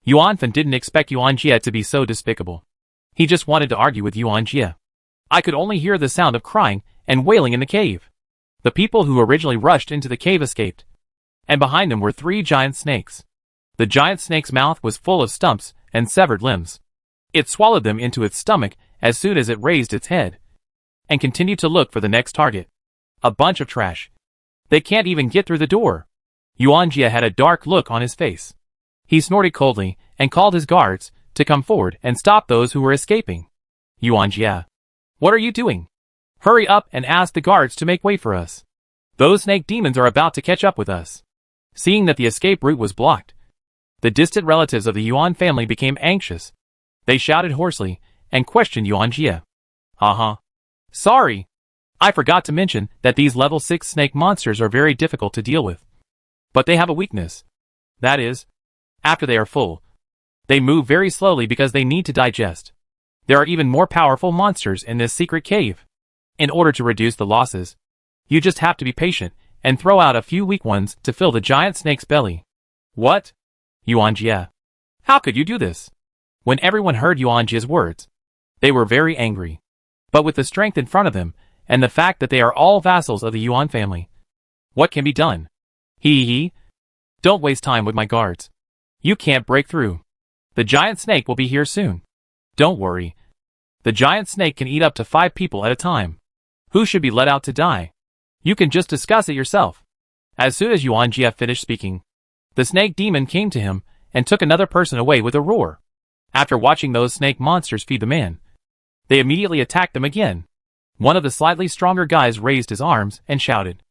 Yuan Fan didn't expect Yuan Jia to be so despicable. He just wanted to argue with Yuan Jia. I could only hear the sound of crying and wailing in the cave. The people who originally rushed into the cave escaped. And behind them were 3 giant snakes. The giant snake's mouth was full of stumps and severed limbs. It swallowed them into its stomach as soon as it raised its head, and continued to look for the next target. A bunch of trash. They can't even get through the door. Yuan Jia had a dark look on his face. He snorted coldly and called his guards to come forward and stop those who were escaping. Yuan Jia, what are you doing? Hurry up and ask the guards to make way for us. Those snake demons are about to catch up with us. Seeing that the escape route was blocked, the distant relatives of the Yuan family became anxious. They shouted hoarsely and questioned Yuan Jia. Sorry. I forgot to mention that these level 6 snake monsters are very difficult to deal with. But they have a weakness. That is, after they are full, they move very slowly because they need to digest. There are even more powerful monsters in this secret cave. In order to reduce the losses, you just have to be patient and throw out a few weak ones to fill the giant snake's belly. What? Yuan Jia. How could you do this? When everyone heard Yuan Jia's words, they were very angry. But with the strength in front of them, and the fact that they are all vassals of the Yuan family, what can be done? Hee. Don't waste time with my guards. You can't break through. The giant snake will be here soon. Don't worry. The giant snake can eat up to 5 people at a time. Who should be let out to die? You can just discuss it yourself. As soon as Yuan Jia finished speaking, the snake demon came to him and took another person away with a roar. After watching those snake monsters feed the man, they immediately attacked them again. One of the slightly stronger guys raised his arms and shouted,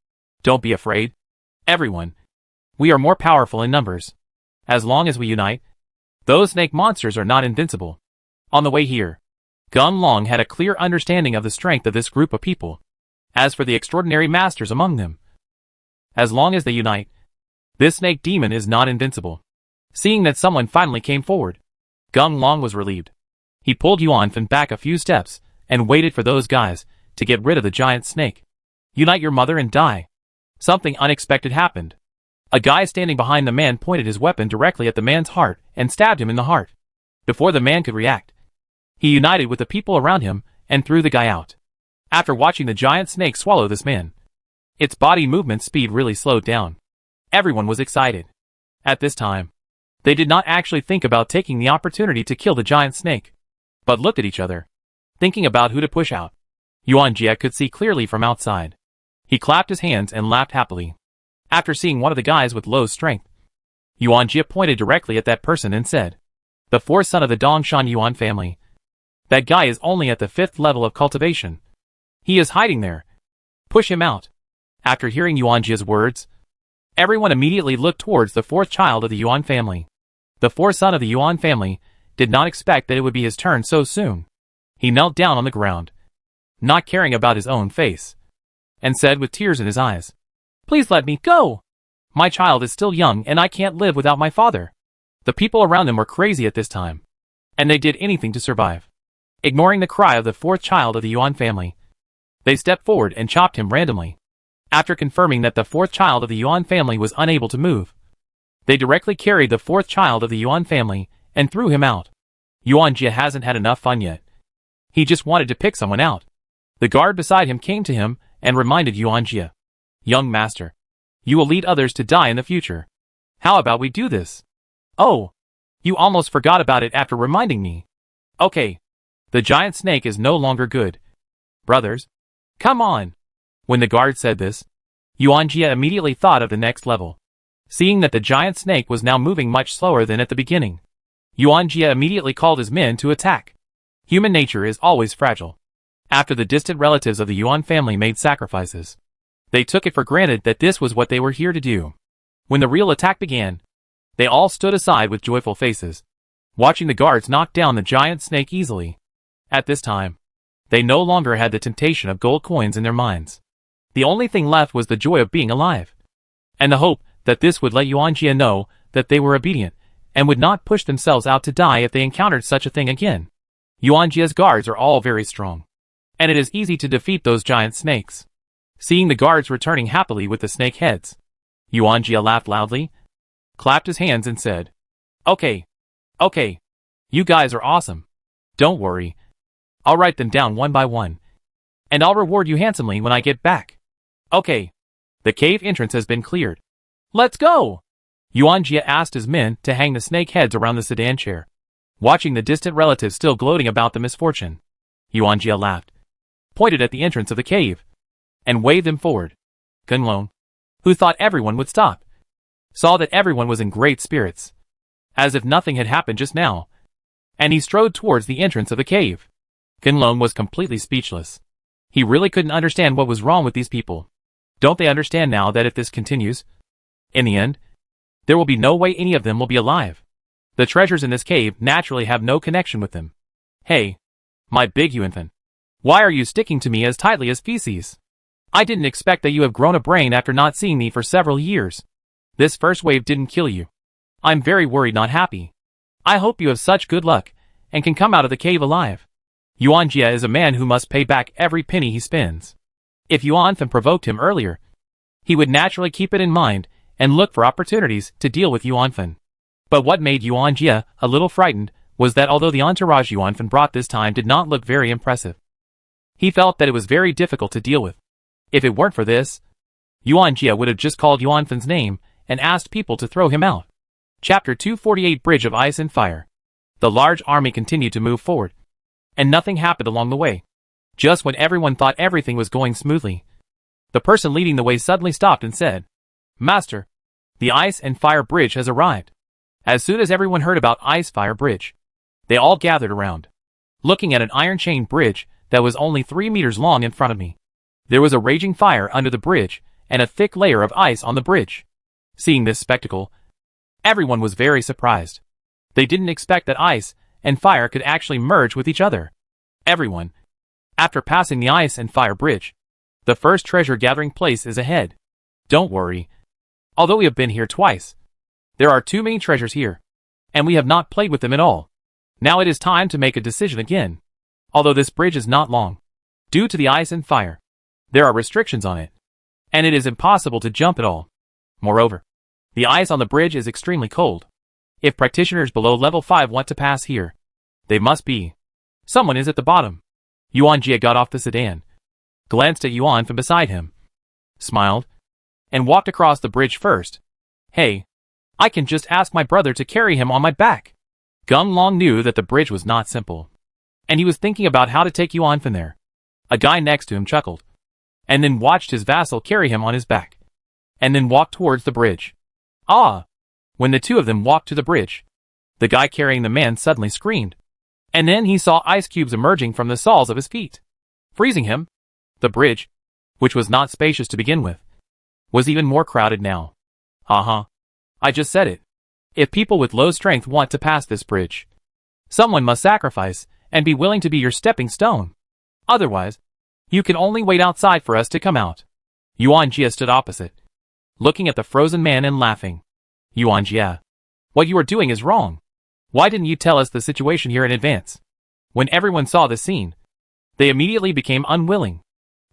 Don't be afraid. Everyone. We are more powerful in numbers. As long as we unite, those snake monsters are not invincible. On the way here, Gun Long had a clear understanding of the strength of this group of people. As for the extraordinary masters among them, as long as they unite, this snake demon is not invincible. Seeing that someone finally came forward, Gun Long was relieved. He pulled Yuan Fan back a few steps and waited for those guys to get rid of the giant snake. Unite your mother and die. Something unexpected happened. A guy standing behind the man pointed his weapon directly at the man's heart and stabbed him in the heart. Before the man could react, he united with the people around him and threw the guy out. After watching the giant snake swallow this man, its body movement speed really slowed down. Everyone was excited. At this time, they did not actually think about taking the opportunity to kill the giant snake, but looked at each other, thinking about who to push out. Yuan Jia could see clearly from outside. He clapped his hands and laughed happily. After seeing one of the guys with low strength, Yuan Jia pointed directly at that person and said, The 4th son of the Dongshan Yuan family. That guy is only at the 5th level of cultivation. He is hiding there. Push him out. After hearing Yuan Jia's words, everyone immediately looked towards the 4th child of the Yuan family. The 4th son of the Yuan family did not expect that it would be his turn so soon. He knelt down on the ground, not caring about his own face, and said with tears in his eyes, Please let me go. My child is still young and I can't live without my father. The people around them were crazy at this time, and they did anything to survive. Ignoring the cry of the 4th child of the Yuan family, they stepped forward and chopped him randomly. After confirming that the 4th child of the Yuan family was unable to move, they directly carried the 4th child of the Yuan family and threw him out. Yuan Jia hasn't had enough fun yet. He just wanted to pick someone out. The guard beside him came to him and reminded Yuan Jie. Young master, you will lead others to die in the future. How about we do this? Oh, you almost forgot about it after reminding me. Okay. The giant snake is no longer good. Brothers, come on. When the guard said this, Yuan Jie immediately thought of the next level. Seeing that the giant snake was now moving much slower than at the beginning, Yuan Jie immediately called his men to attack. Human nature is always fragile. After the distant relatives of the Yuan family made sacrifices, they took it for granted that this was what they were here to do. When the real attack began, they all stood aside with joyful faces, watching the guards knock down the giant snake easily. At this time, they no longer had the temptation of gold coins in their minds. The only thing left was the joy of being alive, and the hope that this would let Yuan Jie know that they were obedient and would not push themselves out to die if they encountered such a thing again. Yuan Jie's guards are all very strong, and it is easy to defeat those giant snakes. Seeing the guards returning happily with the snake heads, Yuan Jie laughed loudly, clapped his hands and said, Okay. You guys are awesome. Don't worry. I'll write them down one by one, and I'll reward you handsomely when I get back. Okay. The cave entrance has been cleared. Let's go! Yuan Jie asked his men to hang the snake heads around the sedan chair. Watching the distant relatives still gloating about the misfortune, Yuan Jie laughed, pointed at the entrance of the cave, and waved them forward. Gunlong, who thought everyone would stop, saw that everyone was in great spirits, as if nothing had happened just now, and he strode towards the entrance of the cave. Gunlong was completely speechless. He really couldn't understand what was wrong with these people. Don't they understand now that if this continues, in the end, there will be no way any of them will be alive? The treasures in this cave naturally have no connection with them. Hey, my big Yuanfan, why are you sticking to me as tightly as feces? I didn't expect that you have grown a brain after not seeing me for several years. This first wave didn't kill you. I'm very worried, not happy. I hope you have such good luck and can come out of the cave alive. Yuan Jie is a man who must pay back every penny he spends. If Yuanfan provoked him earlier, he would naturally keep it in mind and look for opportunities to deal with Yuanfan. But what made Yuan Jie a little frightened was that although the entourage Yuanfan brought this time did not look very impressive, he felt that it was very difficult to deal with. If it weren't for this, Yuan Jie would have just called Yuanfan's name and asked people to throw him out. Chapter 248 Bridge of Ice and Fire. The large army continued to move forward, and nothing happened along the way. Just when everyone thought everything was going smoothly, the person leading the way suddenly stopped and said, Master, the Ice and Fire Bridge has arrived. As soon as everyone heard about Ice-Fire Bridge, they all gathered around, looking at an iron chain bridge that was only 3 meters long in front of me. There was a raging fire under the bridge and a thick layer of ice on the bridge. Seeing this spectacle, everyone was very surprised. They didn't expect that ice and fire could actually merge with each other. Everyone, after passing the Ice and Fire Bridge, the first treasure gathering place is ahead. Don't worry. Although we have been here twice, there are 2 main treasures here, and we have not played with them at all. Now it is time to make a decision again. Although this bridge is not long, due to the ice and fire, there are restrictions on it, and it is impossible to jump at all. Moreover, the ice on the bridge is extremely cold. If practitioners below level 5 want to pass here, they must be. Someone is at the bottom. Yuan Jie got off the sedan, glanced at Yuan from beside him, smiled, and walked across the bridge first. Hey, I can just ask my brother to carry him on my back. Gung Long knew that the bridge was not simple, and he was thinking about how to take Yuan from there. A guy next to him chuckled, and then watched his vassal carry him on his back, and then walked towards the bridge. Ah! When the 2 of them walked to the bridge, the guy carrying the man suddenly screamed, and then he saw ice cubes emerging from the soles of his feet, freezing him. The bridge, which was not spacious to begin with, was even more crowded now. I just said it. If people with low strength want to pass this bridge, someone must sacrifice and be willing to be your stepping stone. Otherwise, you can only wait outside for us to come out. Yuan Jie stood opposite, looking at the frozen man and laughing. Yuan Jie, what you are doing is wrong. Why didn't you tell us the situation here in advance? When everyone saw the scene, they immediately became unwilling.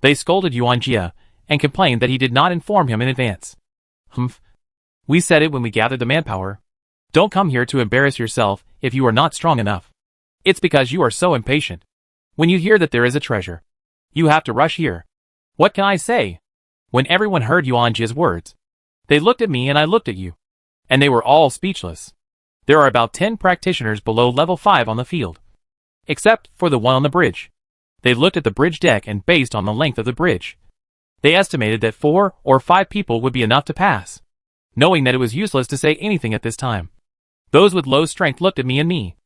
They scolded Yuan Jie and complained that he did not inform him in advance. Humph. We said it when we gathered the manpower. Don't come here to embarrass yourself if you are not strong enough. It's because you are so impatient. When you hear that there is a treasure, You have to rush here. What can I say? When everyone heard Yuanjia's words, they looked at me and I looked at you. And they were all speechless. There are about 10 practitioners below level 5 on the field. Except for the one on the bridge. They looked at the bridge deck and based on the length of the bridge, they estimated that 4 or 5 people would be enough to pass. Knowing that it was useless to say anything at this time, those with low strength looked at me,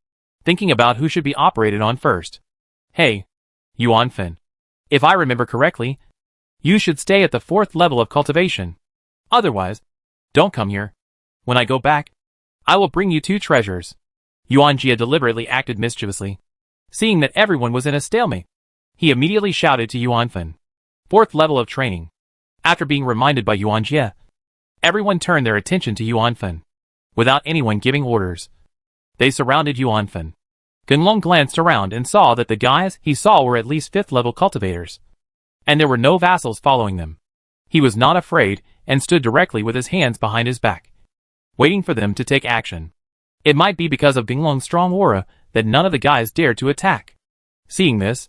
thinking about who should be operated on first. Hey, Yuanfen. If I remember correctly, you should stay at the 4th level of cultivation. Otherwise, don't come here. When I go back, I will bring you 2 treasures. Yuanjia deliberately acted mischievously. Seeing that everyone was in a stalemate, he immediately shouted to Yuanfen. 4th level of training. After being reminded by Yuanjia, everyone turned their attention to Yuanfen. Without anyone giving orders, they surrounded Yuanfen. Gunlong glanced around and saw that the guys he saw were at least 5th level cultivators. And there were no vassals following them. He was not afraid and stood directly with his hands behind his back, waiting for them to take action. It might be because of Gunlong's strong aura that none of the guys dared to attack. Seeing this,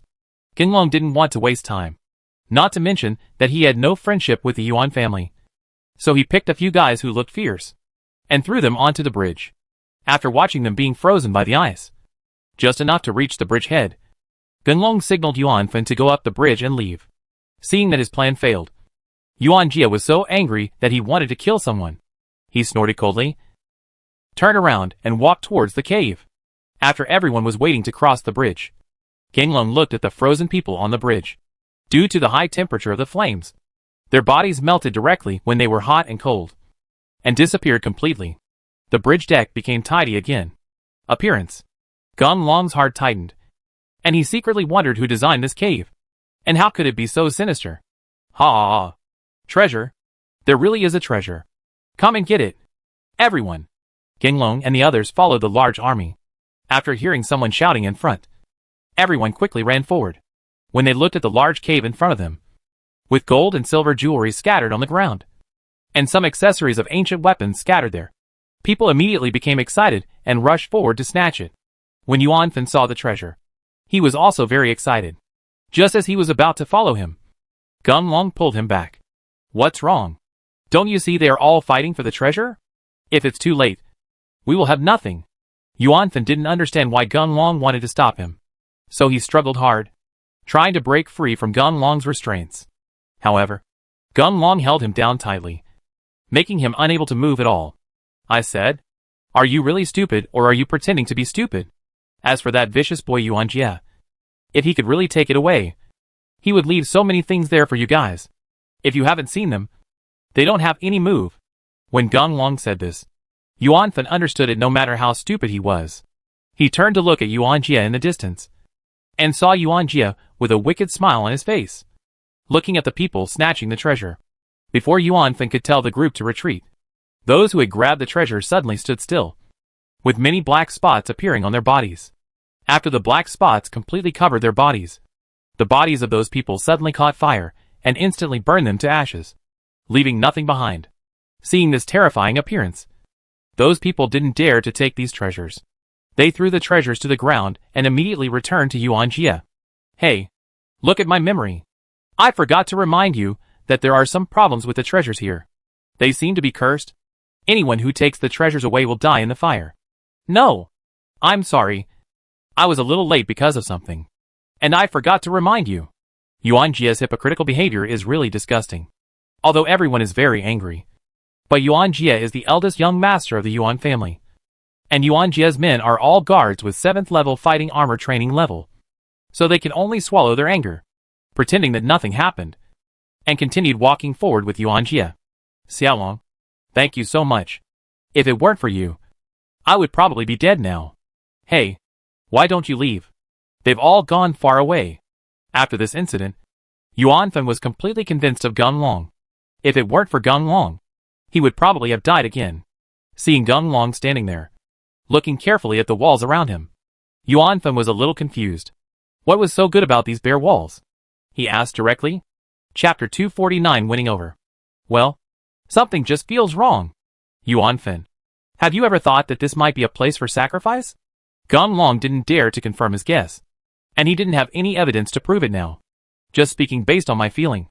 Gunlong didn't want to waste time. Not to mention that he had no friendship with the Yuan family. So he picked a few guys who looked fierce and threw them onto the bridge. After watching them being frozen by the ice, just enough to reach the bridge head, Gunlong signaled Yuanfen to go up the bridge and leave. Seeing that his plan failed, Yuanjia was so angry that he wanted to kill someone. He snorted coldly, turned around and walked towards the cave. After everyone was waiting to cross the bridge, Gunlong looked at the frozen people on the bridge. Due to the high temperature of the flames, their bodies melted directly when they were hot and cold, and disappeared completely. The bridge deck became tidy again. Appearance. Gunlong's heart tightened, and he secretly wondered who designed this cave, and how could it be so sinister. Ha! Treasure. There really is a treasure. Come and get it. Everyone. Gunlong and the others followed the large army. After hearing someone shouting in front, everyone quickly ran forward. When they looked at the large cave in front of them, with gold and silver jewelry scattered on the ground, and some accessories of ancient weapons scattered there, people immediately became excited and rushed forward to snatch it. When Yuanfen saw the treasure, he was also very excited. Just as he was about to follow him, Gunlong pulled him back. What's wrong? Don't you see they are all fighting for the treasure? If it's too late, we will have nothing. Yuanfen didn't understand why Gunlong wanted to stop him, so he struggled hard, trying to break free from Gunlong's restraints. However, Gunlong held him down tightly, making him unable to move at all. I said, are you really stupid or are you pretending to be stupid? As for that vicious boy Yuanjia, if he could really take it away, he would leave so many things there for you guys. If you haven't seen them, they don't have any move. When Gunlong said this, Yuanfen understood it no matter how stupid he was. He turned to look at Yuanjia in the distance, and saw Yuanjia with a wicked smile on his face, looking at the people snatching the treasure. Before Yuanfen could tell the group to retreat, those who had grabbed the treasure suddenly stood still, with many black spots appearing on their bodies. After the black spots completely covered their bodies, the bodies of those people suddenly caught fire and instantly burned them to ashes, leaving nothing behind. Seeing this terrifying appearance, those people didn't dare to take these treasures. They threw the treasures to the ground and immediately returned to Yuanjia. Hey, look at my memory. I forgot to remind you that there are some problems with the treasures here. They seem to be cursed. Anyone who takes the treasures away will die in the fire. No. I'm sorry. I was a little late because of something, and I forgot to remind you. Yuanjia's hypocritical behavior is really disgusting. Although everyone is very angry, but Yuanjia is the eldest young master of the Yuan family, and Yuanjia's men are all guards with 7th level fighting armor training level, so they can only swallow their anger, pretending that nothing happened, and continued walking forward with Yuanjia. Xiaolong, thank you so much. If it weren't for you, I would probably be dead now. Hey, why don't you leave? They've all gone far away. After this incident, Yuanfen was completely convinced of Gunlong. If it weren't for Gunlong, he would probably have died again. Seeing Gunlong standing there, looking carefully at the walls around him, Yuanfen was a little confused. What was so good about these bare walls? He asked directly. Chapter 249 Winning Over. Well, something just feels wrong. Yuanfen, have you ever thought that this might be a place for sacrifice? Gunlong didn't dare to confirm his guess, and he didn't have any evidence to prove it now. Just speaking based on my feeling.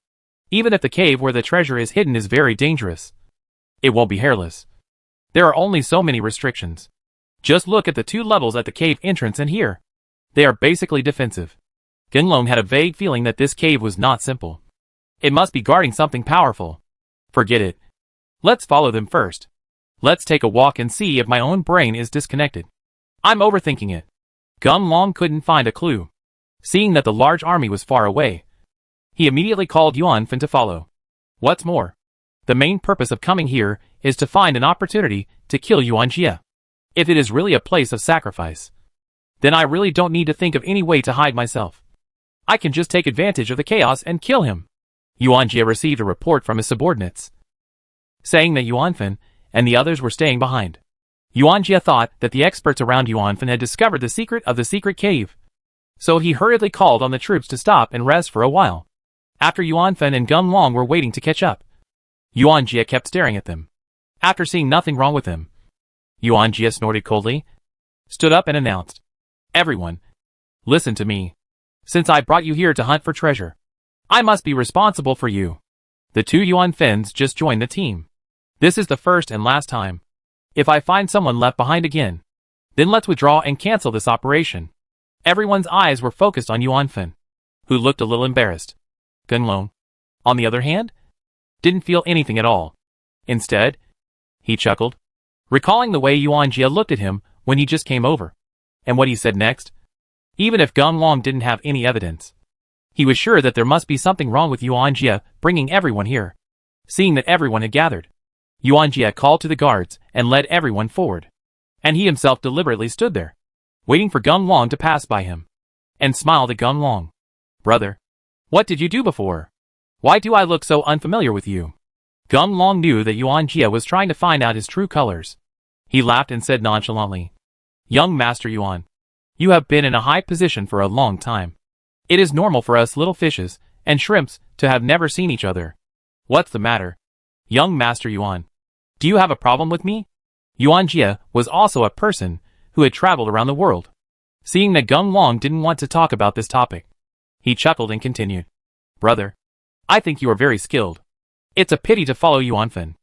Even if the cave where the treasure is hidden is very dangerous, it won't be hairless. There are only so many restrictions. Just look at the 2 levels at the cave entrance and here. They are basically defensive. Gunlong had a vague feeling that this cave was not simple. It must be guarding something powerful. Forget it. Let's follow them first. Let's take a walk and see if my own brain is disconnected. I'm overthinking it. Gunlong couldn't find a clue. Seeing that the large army was far away, he immediately called Yuanfen to follow. What's more, the main purpose of coming here is to find an opportunity to kill Yuanjie. If it is really a place of sacrifice, then I really don't need to think of any way to hide myself. I can just take advantage of the chaos and kill him. Yuanjie received a report from his subordinates, saying that Yuanfen and the others were staying behind. Yuanjie thought that the experts around Yuanfen had discovered the secret of the secret cave, so he hurriedly called on the troops to stop and rest for a while. After Yuanfen and Gunlong were waiting to catch up, Yuanjie kept staring at them. After seeing nothing wrong with him, Yuanjie snorted coldly, stood up and announced, "Everyone, listen to me. Since I brought you here to hunt for treasure, I must be responsible for you." The 2 Yuanfens just joined the team. This is the first and last time. If I find someone left behind again, then let's withdraw and cancel this operation. Everyone's eyes were focused on Yuanfen, who looked a little embarrassed. Gunlong, on the other hand, didn't feel anything at all. Instead, he chuckled, recalling the way Yuanjie looked at him when he just came over, and what he said next. Even if Gunlong didn't have any evidence, he was sure that there must be something wrong with Yuanjie bringing everyone here. Seeing that everyone had gathered, Yuanjie called to the guards and led everyone forward, and he himself deliberately stood there, waiting for Gunlong to pass by him, and smiled at Gunlong. "Brother, what did you do before? Why do I look so unfamiliar with you?" Gunlong knew that Yuanjie was trying to find out his true colors. He laughed and said nonchalantly, "Young Master Yuan, you have been in a high position for a long time. It is normal for us little fishes and shrimps to have never seen each other. What's the matter? Young Master Yuan, do you have a problem with me?" Yuanjie was also a person who had traveled around the world. Seeing that Gunlong didn't want to talk about this topic, he chuckled and continued, "Brother, I think you are very skilled. It's a pity to follow Yuanfen.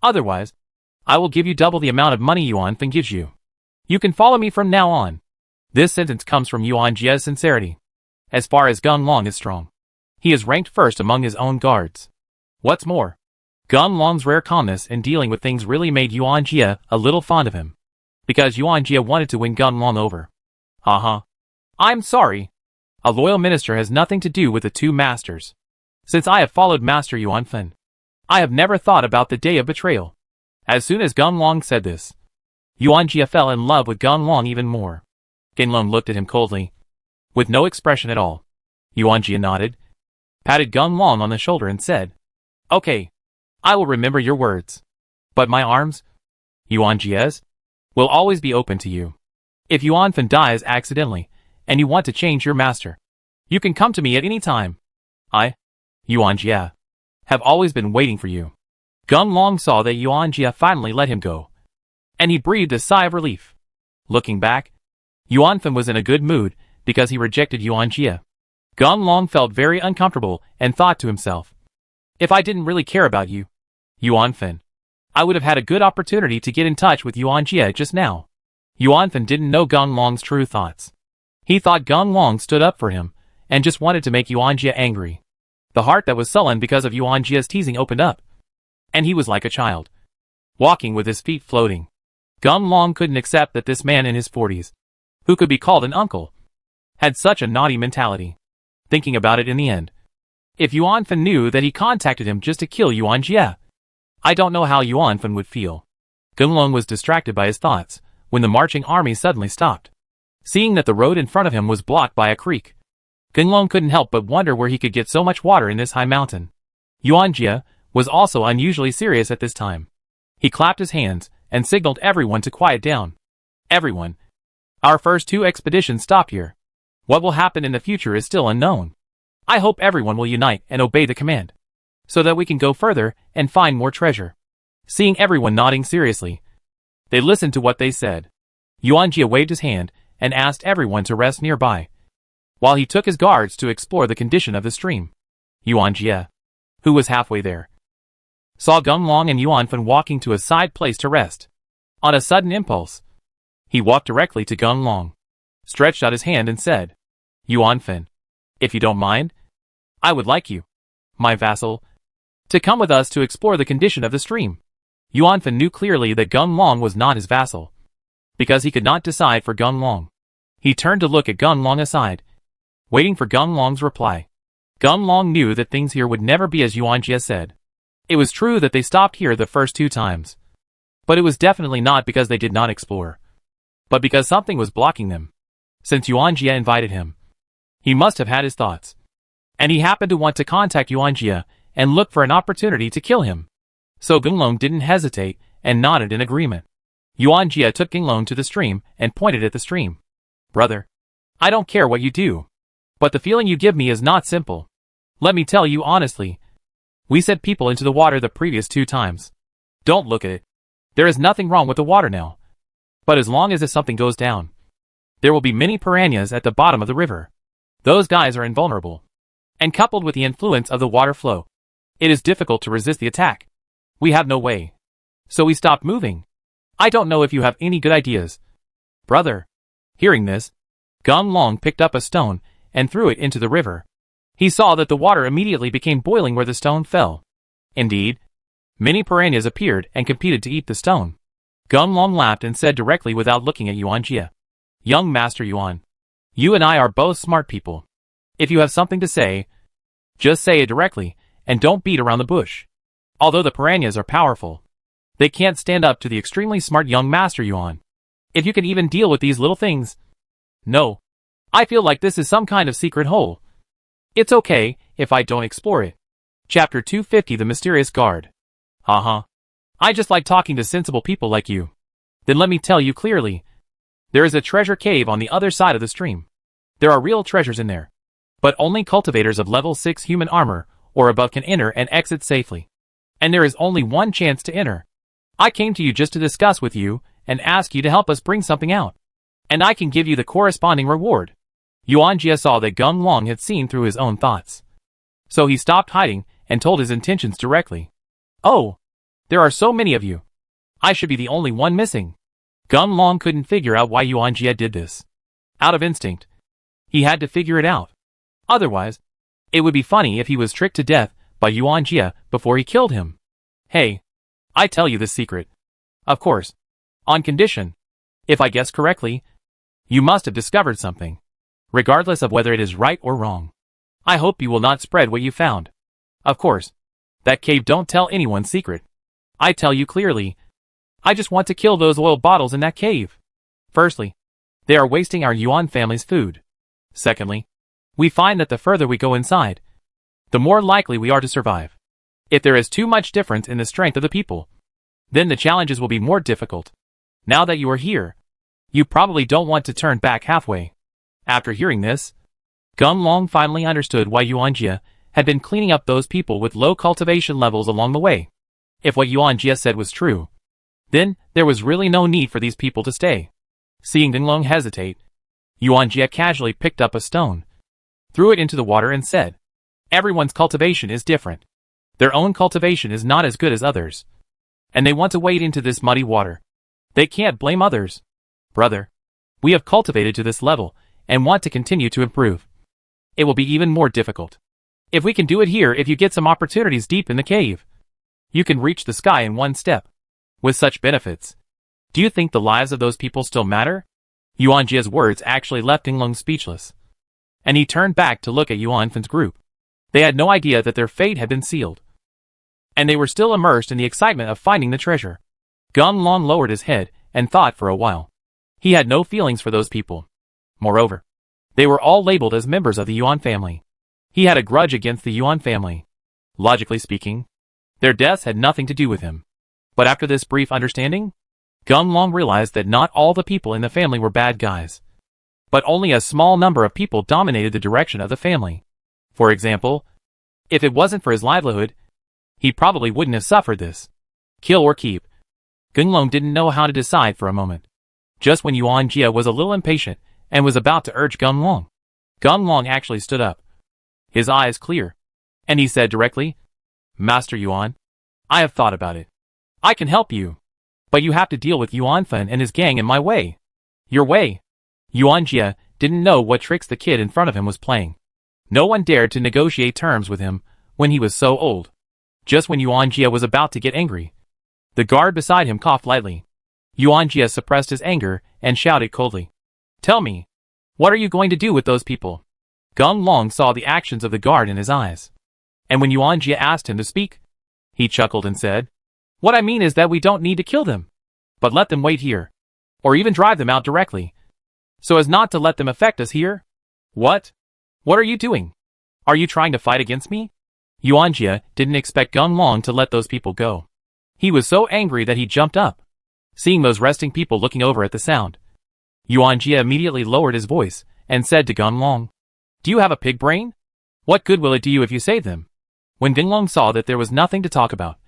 Otherwise, I will give you double the amount of money Yuanfen gives you. You can follow me from now on." This sentence comes from Yuanjie's sincerity. As far as Gunlong is strong, he is ranked first among his own guards. What's more, Gunlong's rare calmness in dealing with things really made Yuanjie a little fond of him, because Yuanjie wanted to win Gunlong over. I'm sorry. A loyal minister has nothing to do with the 2 masters. Since I have followed Master Yuanfen, I have never thought about the day of betrayal. As soon as Gunlong said this, Yuanjie fell in love with Gunlong even more. Gunlong looked at him coldly, with no expression at all. Yuanjie nodded, patted Gunlong on the shoulder and said, "Okay, I will remember your words. But my arms, Yuanjie's, will always be open to you. If Yuanfen dies accidentally, and you want to change your master, you can come to me at any time. I, Yuanjie, have always been waiting for you." Gunlong saw that Yuanjie finally let him go, and he breathed a sigh of relief. Looking back, Yuanfen was in a good mood because he rejected Yuanjie. Gunlong felt very uncomfortable and thought to himself, "If I didn't really care about you, Yuanfen, I would have had a good opportunity to get in touch with Yuanjie just now." Yuanfen didn't know Gunlong's true thoughts. He thought Gunlong stood up for him and just wanted to make Yuanjie angry. The heart that was sullen because of Yuanjie's teasing opened up, and he was like a child, walking with his feet floating. Gunlong couldn't accept that this man in his 40s, who could be called an uncle, had such a naughty mentality. Thinking about it in the end, if Yuanfen knew that he contacted him just to kill Yuanjie, I don't know how Yuanfen would feel. Gunlong was distracted by his thoughts when the marching army suddenly stopped. Seeing that the road in front of him was blocked by a creek, Gunlong couldn't help but wonder where he could get so much water in this high mountain. Yuanjie was also unusually serious at this time. He clapped his hands and signaled everyone to quiet down. "Everyone, our first 2 expeditions stopped here. What will happen in the future is still unknown. I hope everyone will unite and obey the command, so that we can go further and find more treasure." Seeing everyone nodding seriously, they listened to what they said. Yuanjie waved his hand and asked everyone to rest nearby. while he took his guards to explore the condition of the stream. Yuan Jie, who was halfway there, saw Gung Long and Yuan Fan walking to a side place to rest. On a sudden impulse, he walked directly to Gung Long, stretched out his hand and said, Yuan Fan, if you don't mind, I would like you, my vassal, to come with us to explore the condition of the stream. Yuan Fan knew clearly that Gung Long was not his vassal, because he could not decide for Gung Long. He turned to look at Gung Long aside, waiting for Gung Long's reply. Gung Long knew that things here would never be as Yuan Jie said. It was true that they stopped here the first 2 times, but it was definitely not because they did not explore, but because something was blocking them. Since Yuan Jie invited him, he must have had his thoughts, and he happened to want to contact Yuan Jie and look for an opportunity to kill him. So Gung Long didn't hesitate and nodded in agreement. Yuan Jie took Gung Long to the stream and pointed at the stream. Brother, I don't care what you do, but the feeling you give me is not simple. Let me tell you honestly. We sent people into the water the previous 2 times. Don't look at it. There is nothing wrong with the water now. But as long as something goes down, there will be many piranhas at the bottom of the river. Those guys are invulnerable. And coupled with the influence of the water flow, it is difficult to resist the attack. We have no way. So we stopped moving. I don't know if you have any good ideas. Brother. Hearing this, Gung Long picked up a stone and threw it into the river. He saw that the water immediately became boiling where the stone fell. Indeed, many piranhas appeared and competed to eat the stone. Gung Long laughed and said directly without looking at Yuan Jie, Young Master Yuan, you and I are both smart people. If you have something to say, just say it directly, and don't beat around the bush. Although the piranhas are powerful, they can't stand up to the extremely smart young Master Yuan. If you can even deal with these little things. No. I feel like this is some kind of secret hole. It's okay if I don't explore it. Chapter 250 The Mysterious Guard. I just like talking to sensible people like you. Then let me tell you clearly. There is a treasure cave on the other side of the stream. There are real treasures in there. But only cultivators of level 6 human armor or above can enter and exit safely. And there is only one chance to enter. I came to you just to discuss with you and ask you to help us bring something out. And I can give you the corresponding reward. Yuan Jie saw that Gung Long had seen through his own thoughts. So he stopped hiding and told his intentions directly. Oh, there are so many of you. I should be the only one missing. Gung Long couldn't figure out why Yuan Jie did this. Out of instinct, he had to figure it out. Otherwise, it would be funny if he was tricked to death by Yuan Jie before he killed him. Hey, I tell you this secret. Of course, on condition, if I guess correctly, you must have discovered something, regardless of whether it is right or wrong. I hope you will not spread what you found. Of course, that cave don't tell anyone secret. I tell you clearly, I just want to kill those oil bottles in that cave. Firstly, they are wasting our Yuan family's food. Secondly, we find that the further we go inside, the more likely we are to survive. If there is too much difference in the strength of the people, then the challenges will be more difficult. Now that you are here, you probably don't want to turn back halfway. After hearing this, Gung Long finally understood why Yuan Jie had been cleaning up those people with low cultivation levels along the way. If what Yuan Jie said was true, then there was really no need for these people to stay. Seeing Gung Long hesitate, Yuan Jie casually picked up a stone, threw it into the water and said, Everyone's cultivation is different. Their own cultivation is not as good as others, and they want to wade into this muddy water. They can't blame others. Brother, we have cultivated to this level and want to continue to improve. It will be even more difficult. If we can do it here, if you get some opportunities deep in the cave, you can reach the sky in one step. With such benefits, do you think the lives of those people still matter? Yuan Jie's words actually left Gung Long speechless, and he turned back to look at Yuan Fan's group. They had no idea that their fate had been sealed, and they were still immersed in the excitement of finding the treasure. Gung Long lowered his head and thought for a while. He had no feelings for those people. Moreover, they were all labeled as members of the Yuan family. He had a grudge against the Yuan family. Logically speaking, their deaths had nothing to do with him. But after this brief understanding, Gung Long realized that not all the people in the family were bad guys, but only a small number of people dominated the direction of the family. For example, if it wasn't for his livelihood, he probably wouldn't have suffered this. Kill or keep. Gung Long didn't know how to decide for a moment. Just when Yuan Jie was a little impatient and was about to urge Gung Long, Gun Long actually stood up, his eyes clear, and he said directly, Master Yuan, I have thought about it. I can help you, but you have to deal with Yuan Fen and his gang in my way. Your way. Yuan Jie didn't know what tricks the kid in front of him was playing. No one dared to negotiate terms with him when he was so old. Just when Yuan Jie was about to get angry, the guard beside him coughed lightly. Yuan Jie suppressed his anger and shouted coldly, Tell me, what are you going to do with those people? Gun Long saw the actions of the guard in his eyes. And when Yuan Jie asked him to speak, he chuckled and said, What I mean is that we don't need to kill them, but let them wait here, or even drive them out directly, so as not to let them affect us here. What? What are you doing? Are you trying to fight against me? Yuan Jie didn't expect Gun Long to let those people go. He was so angry that he jumped up, seeing those resting people looking over at the sound. Yuan Jie immediately lowered his voice and said to Gun Long, Do you have a pig brain? What good will it do you if you save them? When Gun Long saw that there was nothing to talk about,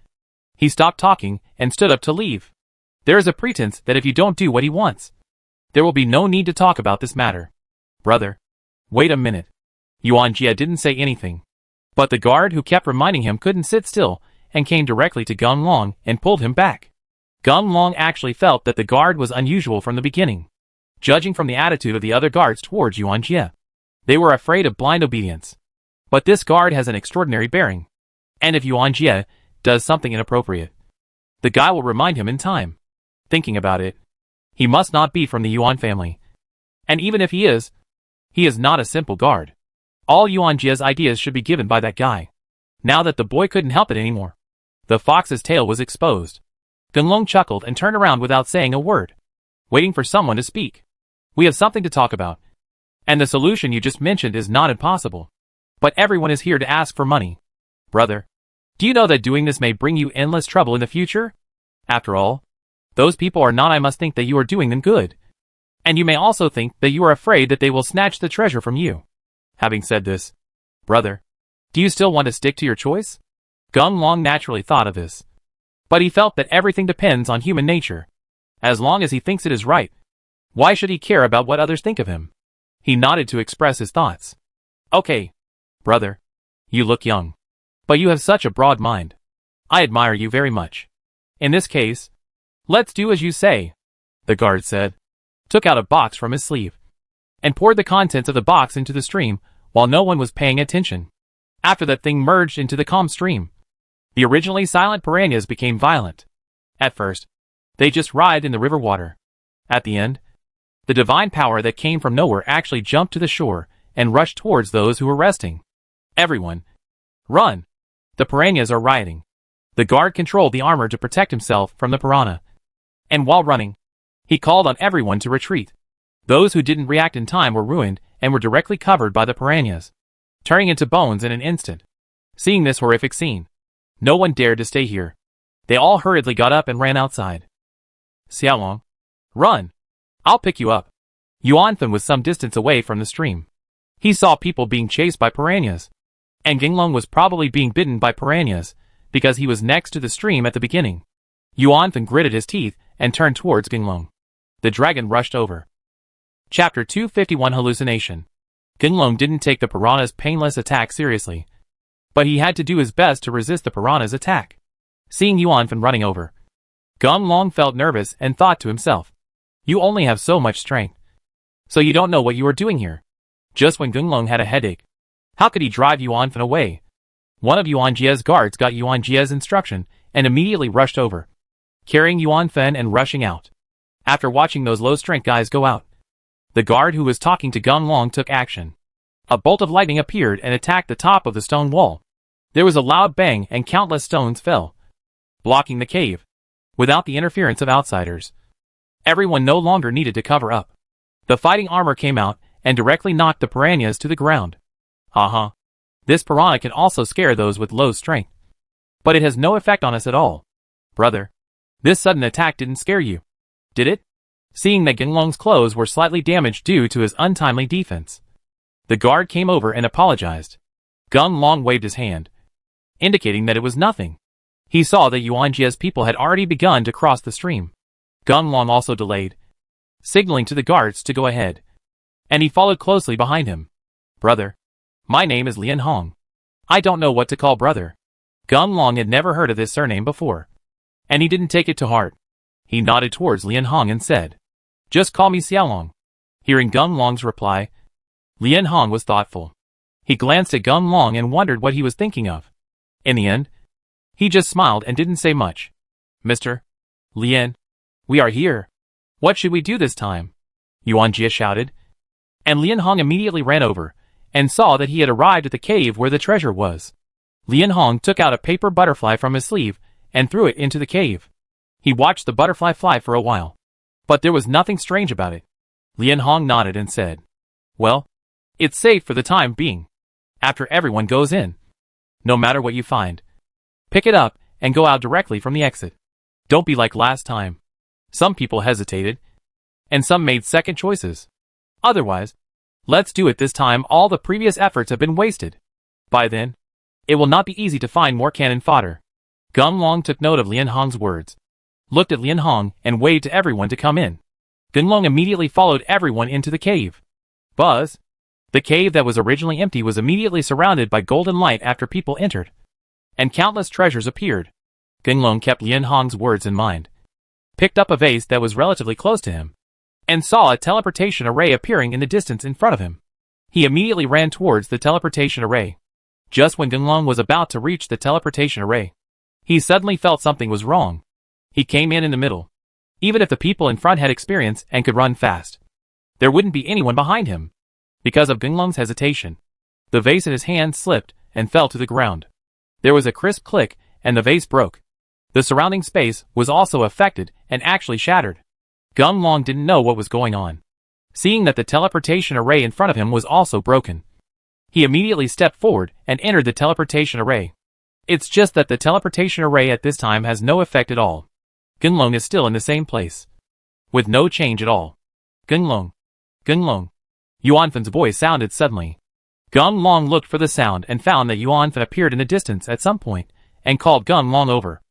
he stopped talking and stood up to leave. There is a pretense that if you don't do what he wants, there will be no need to talk about this matter. Brother, wait a minute. Yuan Jie didn't say anything, but the guard who kept reminding him couldn't sit still and came directly to Gun Long and pulled him back. Gun Long actually felt that the guard was unusual from the beginning, judging from the attitude of the other guards towards Yuan Jie. They were afraid of blind obedience. But this guard has an extraordinary bearing, and if Yuan Jie does something inappropriate, the guy will remind him in time. Thinking about it, he must not be from the Yuan family. And even if he is not a simple guard. All Yuan Jie's ideas should be given by that guy. Now that the boy couldn't help it anymore, the fox's tail was exposed. Gun Long chuckled and turned around without saying a word, waiting for someone to speak. We have something to talk about, and the solution you just mentioned is not impossible. But everyone is here to ask for money. Brother, do you know that doing this may bring you endless trouble in the future? After all, those people are not. I must think that you are doing them good. And you may also think that you are afraid that they will snatch the treasure from you. Having said this, brother, do you still want to stick to your choice? Gun Long naturally thought of this, but he felt that everything depends on human nature. As long as he thinks it is right, why should he care about what others think of him? He nodded to express his thoughts. Okay, brother, you look young, but you have such a broad mind. I admire you very much. In this case, let's do as you say, the guard said, took out a box from his sleeve, and poured the contents of the box into the stream while no one was paying attention. After that thing merged into the calm stream, the originally silent piranhas became violent. At first, they just writhed in the river water. At the end, the divine power that came from nowhere actually jumped to the shore and rushed towards those who were resting. Everyone, run! The piranhas are rioting. The guard controlled the armor to protect himself from the piranha. And while running, he called on everyone to retreat. Those who didn't react in time were ruined and were directly covered by the piranhas, turning into bones in an instant. Seeing this horrific scene, no one dared to stay here. They all hurriedly got up and ran outside. Xiaolong, run! I'll pick you up. Yuan Fen was some distance away from the stream. He saw people being chased by piranhas, and Ginglong was probably being bitten by piranhas because he was next to the stream at the beginning. Yuan Fen gritted his teeth and turned towards Ginglong. The dragon rushed over. Chapter 251 Hallucination. Ginglong didn't take the piranha's painless attack seriously, but he had to do his best to resist the piranha's attack. Seeing Yuan Fen running over, Ginglong felt nervous and thought to himself, You only have so much strength, so you don't know what you are doing here. Just when Ginglong had a headache, how could he drive Yuan Fen away? One of Yuan Jie's guards got Yuan Jie's instruction and immediately rushed over, carrying Yuan Fen and rushing out. After watching those low-strength guys go out, the guard who was talking to Ginglong took action. A bolt of lightning appeared and attacked the top of the stone wall. There was a loud bang and countless stones fell, blocking the cave. Without the interference of outsiders, everyone no longer needed to cover up. The fighting armor came out and directly knocked the piranhas to the ground. This piranha can also scare those with low strength, but it has no effect on us at all. Brother, this sudden attack didn't scare you, did it? Seeing that Ginglong's clothes were slightly damaged due to his untimely defense, the guard came over and apologized. Ginglong waved his hand, indicating that it was nothing. He saw that Yuan Jie's people had already begun to cross the stream. Ginglong also delayed, signaling to the guards to go ahead, and he followed closely behind him. Brother. My name is Lian Hong. I don't know what to call brother. Gun Long had never heard of this surname before, and he didn't take it to heart. He nodded towards Lian Hong and said, "Just call me Xiaolong." Hearing Gun Long's reply, Lian Hong was thoughtful. He glanced at Gun Long and wondered what he was thinking of. In the end, he just smiled and didn't say much. "Mr. Lian, we are here. What should we do this time?" Yuan Jia shouted. And Lian Hong immediately ran over and saw that he had arrived at the cave where the treasure was. Lian Hong took out a paper butterfly from his sleeve and threw it into the cave. He watched the butterfly fly for a while, but there was nothing strange about it. Lian Hong nodded and said, "Well, it's safe for the time being. After everyone goes in, no matter what you find, pick it up and go out directly from the exit. Don't be like last time. Some people hesitated, and some made second choices. Otherwise, let's do it this time. All the previous efforts have been wasted. By then, it will not be easy to find more cannon fodder." Gun Long took note of Lian Hong's words, looked at Lian Hong, and waved to everyone to come in. Gun Long immediately followed everyone into the cave. Buzz! The cave that was originally empty was immediately surrounded by golden light after people entered, and countless treasures appeared. Gun Long kept Lian Hong's words in mind, picked up a vase that was relatively close to him, and saw a teleportation array appearing in the distance in front of him. He immediately ran towards the teleportation array. Just when Gun Long was about to reach the teleportation array, he suddenly felt something was wrong. He came in the middle. Even if the people in front had experience and could run fast, there wouldn't be anyone behind him. Because of Gun Long's hesitation, the vase in his hand slipped and fell to the ground. There was a crisp click and the vase broke. The surrounding space was also affected and actually shattered. Gun Long didn't know what was going on. Seeing that the teleportation array in front of him was also broken, he immediately stepped forward and entered the teleportation array. It's just that the teleportation array at this time has no effect at all. Gun Long is still in the same place, with no change at all. Gun Long. Gun Long. Yuan Fan's voice sounded suddenly. Gun Long looked for the sound and found that Yuan Fan appeared in the distance at some point and called Gun Long over.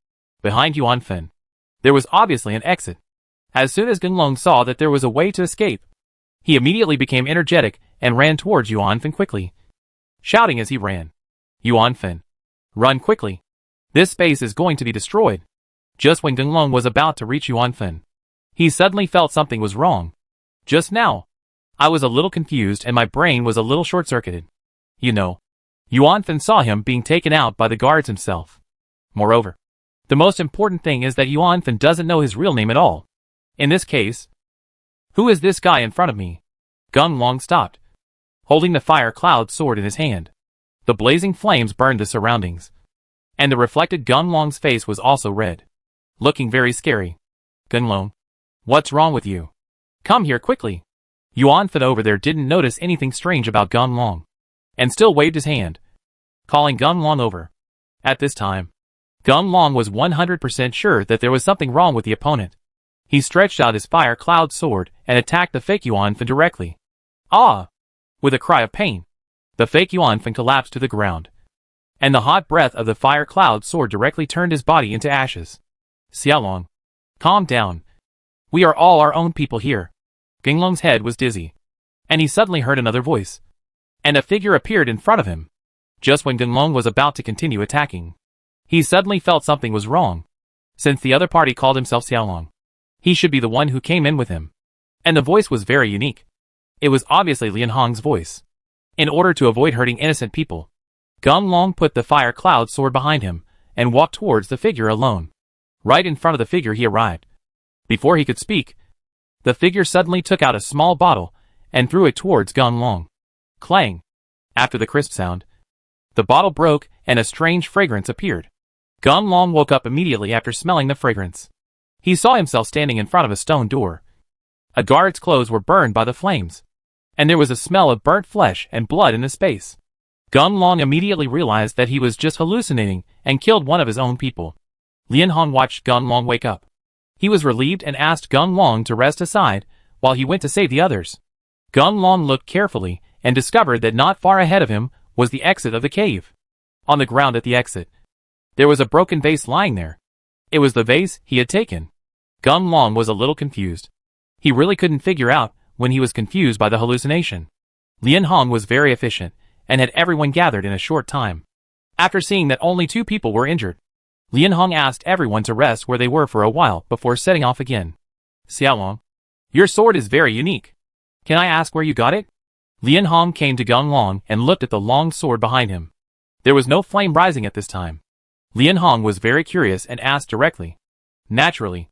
Behind Yuan Fan, there was obviously an exit. As soon as Gun Long saw that there was a way to escape, he immediately became energetic and ran towards Yuan Fan quickly, shouting as he ran, "Yuan Fan, run quickly. This space is going to be destroyed." Just when Gun Long was about to reach Yuan Fan, he suddenly felt something was wrong. "Just now, I was a little confused and my brain was a little short-circuited. You know, Yuan Fan saw him being taken out by the guards himself. Moreover, the most important thing is that Yuan Fan doesn't know his real name at all. In this case, who is this guy in front of me?" Gun Long stopped, holding the fire cloud sword in his hand. The blazing flames burned the surroundings, and the reflected Gun Long's face was also red, looking very scary. "Gun Long, what's wrong with you? Come here quickly." Yuan Fan over there didn't notice anything strange about Gun Long, and still waved his hand, calling Gun Long over. At this time, Gun Long was 100% sure that there was something wrong with the opponent. He stretched out his fire cloud sword and attacked the fake Yuan Fan directly. "Ah!" With a cry of pain, the fake Yuan Fan collapsed to the ground, and the hot breath of the fire cloud sword directly turned his body into ashes. "Xiaolong, calm down. We are all our own people here." Gun Long's head was dizzy, and he suddenly heard another voice, and a figure appeared in front of him. Just when Gun Long was about to continue attacking, he suddenly felt something was wrong. Since the other party called himself Xiaolong, he should be the one who came in with him. And the voice was very unique. It was obviously Lian Hong's voice. In order to avoid hurting innocent people, Gun Long put the fire cloud sword behind him and walked towards the figure alone. Right in front of the figure he arrived. Before he could speak, the figure suddenly took out a small bottle and threw it towards Gun Long. Clang! After the crisp sound, the bottle broke and a strange fragrance appeared. Gun Long woke up immediately after smelling the fragrance. He saw himself standing in front of a stone door. A guard's clothes were burned by the flames, and there was a smell of burnt flesh and blood in the space. Gun Long immediately realized that he was just hallucinating and killed one of his own people. Lian Hong watched Gun Long wake up. He was relieved and asked Gun Long to rest aside while he went to save the others. Gun Long looked carefully and discovered that not far ahead of him was the exit of the cave. On the ground at the exit, there was a broken vase lying there. It was the vase he had taken. Gun Long was a little confused. He really couldn't figure out when he was confused by the hallucination. Lian Hong was very efficient, and had everyone gathered in a short time. After seeing that only 2 people were injured, Lian Hong asked everyone to rest where they were for a while before setting off again. Xiaolong, your sword is very unique. Can I ask where you got it? Lian Hong came to Gung Long and looked at the long sword behind him. There was no flame rising at this time. Lian Hong was very curious and asked directly. Naturally,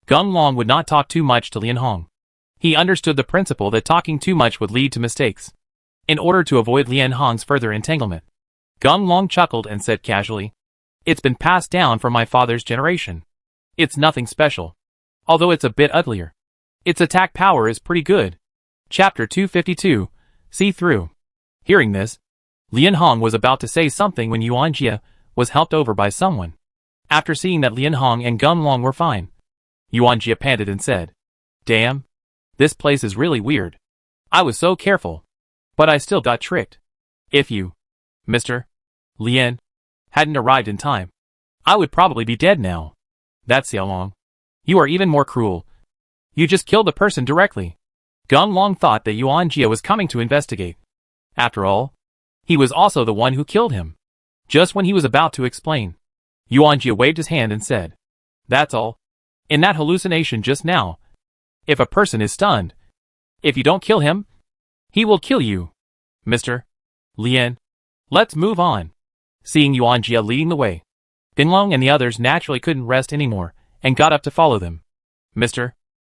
Gung Long would not talk too much to Lian Hong. He understood the principle that talking too much would lead to mistakes. In order to avoid Lian Hong's further entanglement, Gung Long chuckled and said casually, "It's been passed down from my father's generation. It's nothing special. Although it's a bit uglier. Its attack power is pretty good." Chapter 252, See Through. Hearing this, Lian Hong was about to say something when Yuan Jia was helped over by someone. After seeing that Lian Hong and Gung Long were fine, Yuan Jia panted and said, "Damn, this place is really weird. I was so careful, but I still got tricked. If you, Mr. Lian, hadn't arrived in time, I would probably be dead now. That's Xiaolong. You are even more cruel. You just killed the person directly." Gung Long thought that Yuan Jia was coming to investigate. After all, he was also the one who killed him. Just when he was about to explain, Yuan Jia waved his hand and said, "That's all. In that hallucination just now, if a person is stunned, if you don't kill him, he will kill you. Mr. Lian, let's move on." Seeing Yuan Jia leading the way, Gung Long and the others naturally couldn't rest anymore and got up to follow them. "Mr.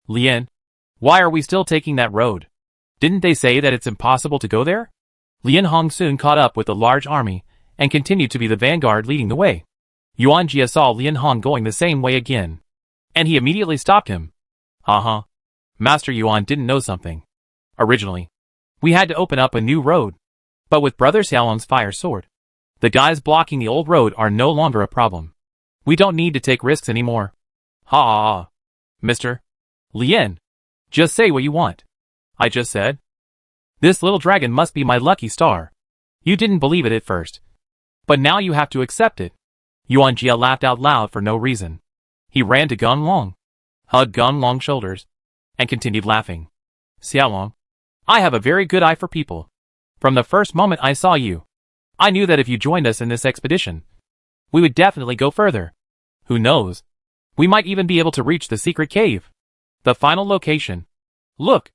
Lian, why are we still taking that road? Didn't they say that it's impossible to go there?" Lian Hong soon caught up with the large army and continued to be the vanguard leading the way. Yuan Jia saw Lian Hong going the same way again, and he immediately stopped him. Master Yuan didn't know something. Originally, we had to open up a new road, but with Brother Xiaolong's fire sword, the guys blocking the old road are no longer a problem. We don't need to take risks anymore. Mr. Lian, just say what you want. I just said. This little dragon must be my lucky star. You didn't believe it at first, but now you have to accept it. Yuan Jia laughed out loud for no reason. He ran to Gung Long, hugged Gung Long's shoulders, and continued laughing. "Xiaolong, I have a very good eye for people. From the first moment I saw you, I knew that if you joined us in this expedition, we would definitely go further. Who knows? We might even be able to reach the secret cave. The final location. Look,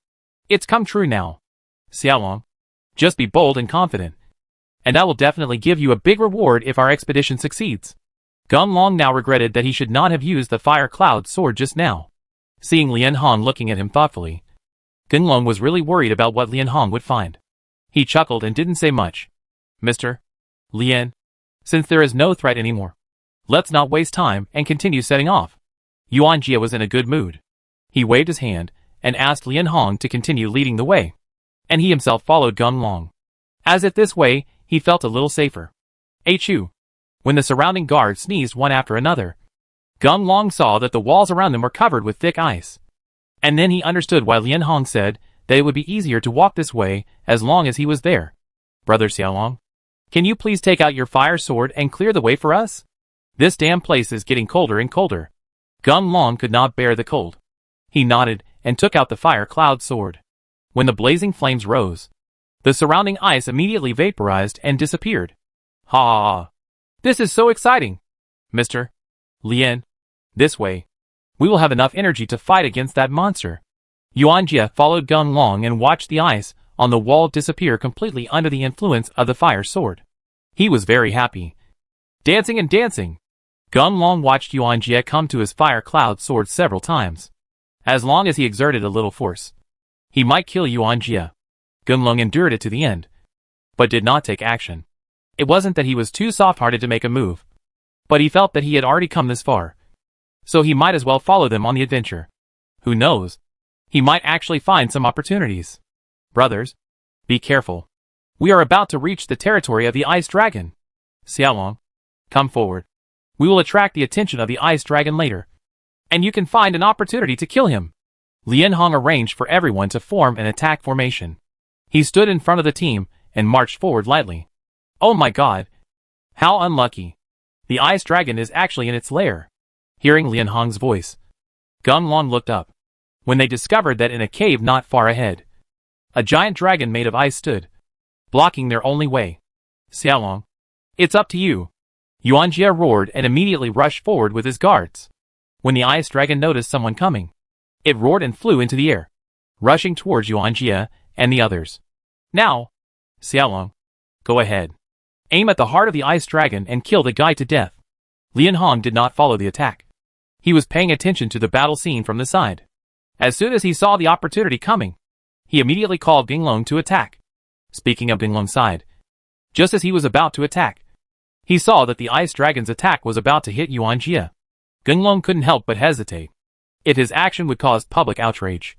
it's come true now. Xiaolong, just be bold and confident, and I will definitely give you a big reward if our expedition succeeds." Gung Long now regretted that he should not have used the fire cloud sword just now. Seeing Lian Hong looking at him thoughtfully, Gung Long was really worried about what Lian Hong would find. He chuckled and didn't say much. "Mr. Lian, since there is no threat anymore, let's not waste time and continue setting off." Yuan Jia was in a good mood. He waved his hand and asked Lian Hong to continue leading the way, and he himself followed Gung Long. As if this way, he felt a little safer. Achoo! When the surrounding guards sneezed one after another, Gung Long saw that the walls around them were covered with thick ice. And then he understood why Lian Hong said that it would be easier to walk this way as long as he was there. "Brother Xiaolong, can you please take out your fire sword and clear the way for us? This damn place is getting colder and colder." Gung Long could not bear the cold. He nodded and took out the fire cloud sword. When the blazing flames rose, the surrounding ice immediately vaporized and disappeared. This is so exciting! Mr. Lian, this way. We will have enough energy to fight against that monster. Yuan Jia followed Gung Long and watched the ice on the wall disappear completely under the influence of the fire sword. He was very happy. Dancing and dancing. Gung Long watched Yuan Jia come to his fire cloud sword several times. As long as he exerted a little force, he might kill Yuan Jia. Gung Long endured it to the end, but did not take action. It wasn't that he was too soft-hearted to make a move, but he felt that he had already come this far, so he might as well follow them on the adventure. Who knows? He might actually find some opportunities. Brothers, be careful. We are about to reach the territory of the Ice Dragon. Xiaolong, come forward. We will attract the attention of the Ice Dragon later, and you can find an opportunity to kill him. Lian Hong arranged for everyone to form an attack formation. He stood in front of the team and marched forward lightly. Oh my god! How unlucky! The Ice Dragon is actually in its lair. Hearing Lian Hong's voice, Gung Long looked up. When they discovered that in a cave not far ahead, A giant dragon made of ice stood, blocking their only way. Xiaolong, it's up to you. Yuan Jie roared and immediately rushed forward with his guards. When the ice dragon noticed someone coming, it roared and flew into the air, rushing towards Yuan Jie and the others. Now, Xiaolong, go ahead. Aim at the heart of the ice dragon and kill the guy to death. Lian Hong did not follow the attack. He was paying attention to the battle scene from the side. As soon as he saw the opportunity coming, he immediately called Ginglong to attack. Speaking of Ginglong's side, just as he was about to attack, he saw that the ice dragon's attack was about to hit Yuan Jie. Ginglong couldn't help but hesitate. If his action would cause public outrage,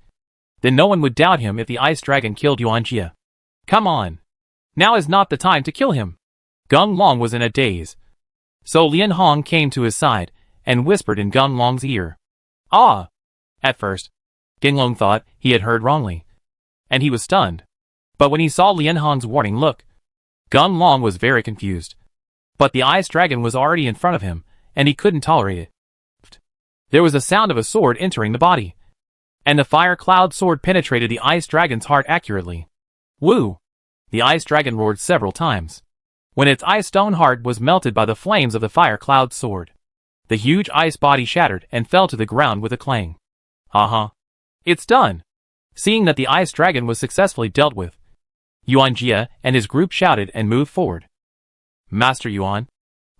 then no one would doubt him if the ice dragon killed Yuan Jie. Come on! Now is not the time to kill him. Ginglong was in a daze. So Lian Hong came to his side and whispered in Ginglong's ear. Ah! At first, Ginglong thought he had heard wrongly, and he was stunned. But when he saw Lian Hong's warning look, Ginglong was very confused. But the ice dragon was already in front of him, and he couldn't tolerate it. There was a sound of a sword entering the body, and the fire cloud sword penetrated the ice dragon's heart accurately. Woo! The ice dragon roared several times, when its ice stone heart was melted by the flames of the fire cloud sword. The huge ice body shattered and fell to the ground with a clang. It's done! Seeing that the ice dragon was successfully dealt with, Yuan Jie and his group shouted and moved forward. Master Yuan,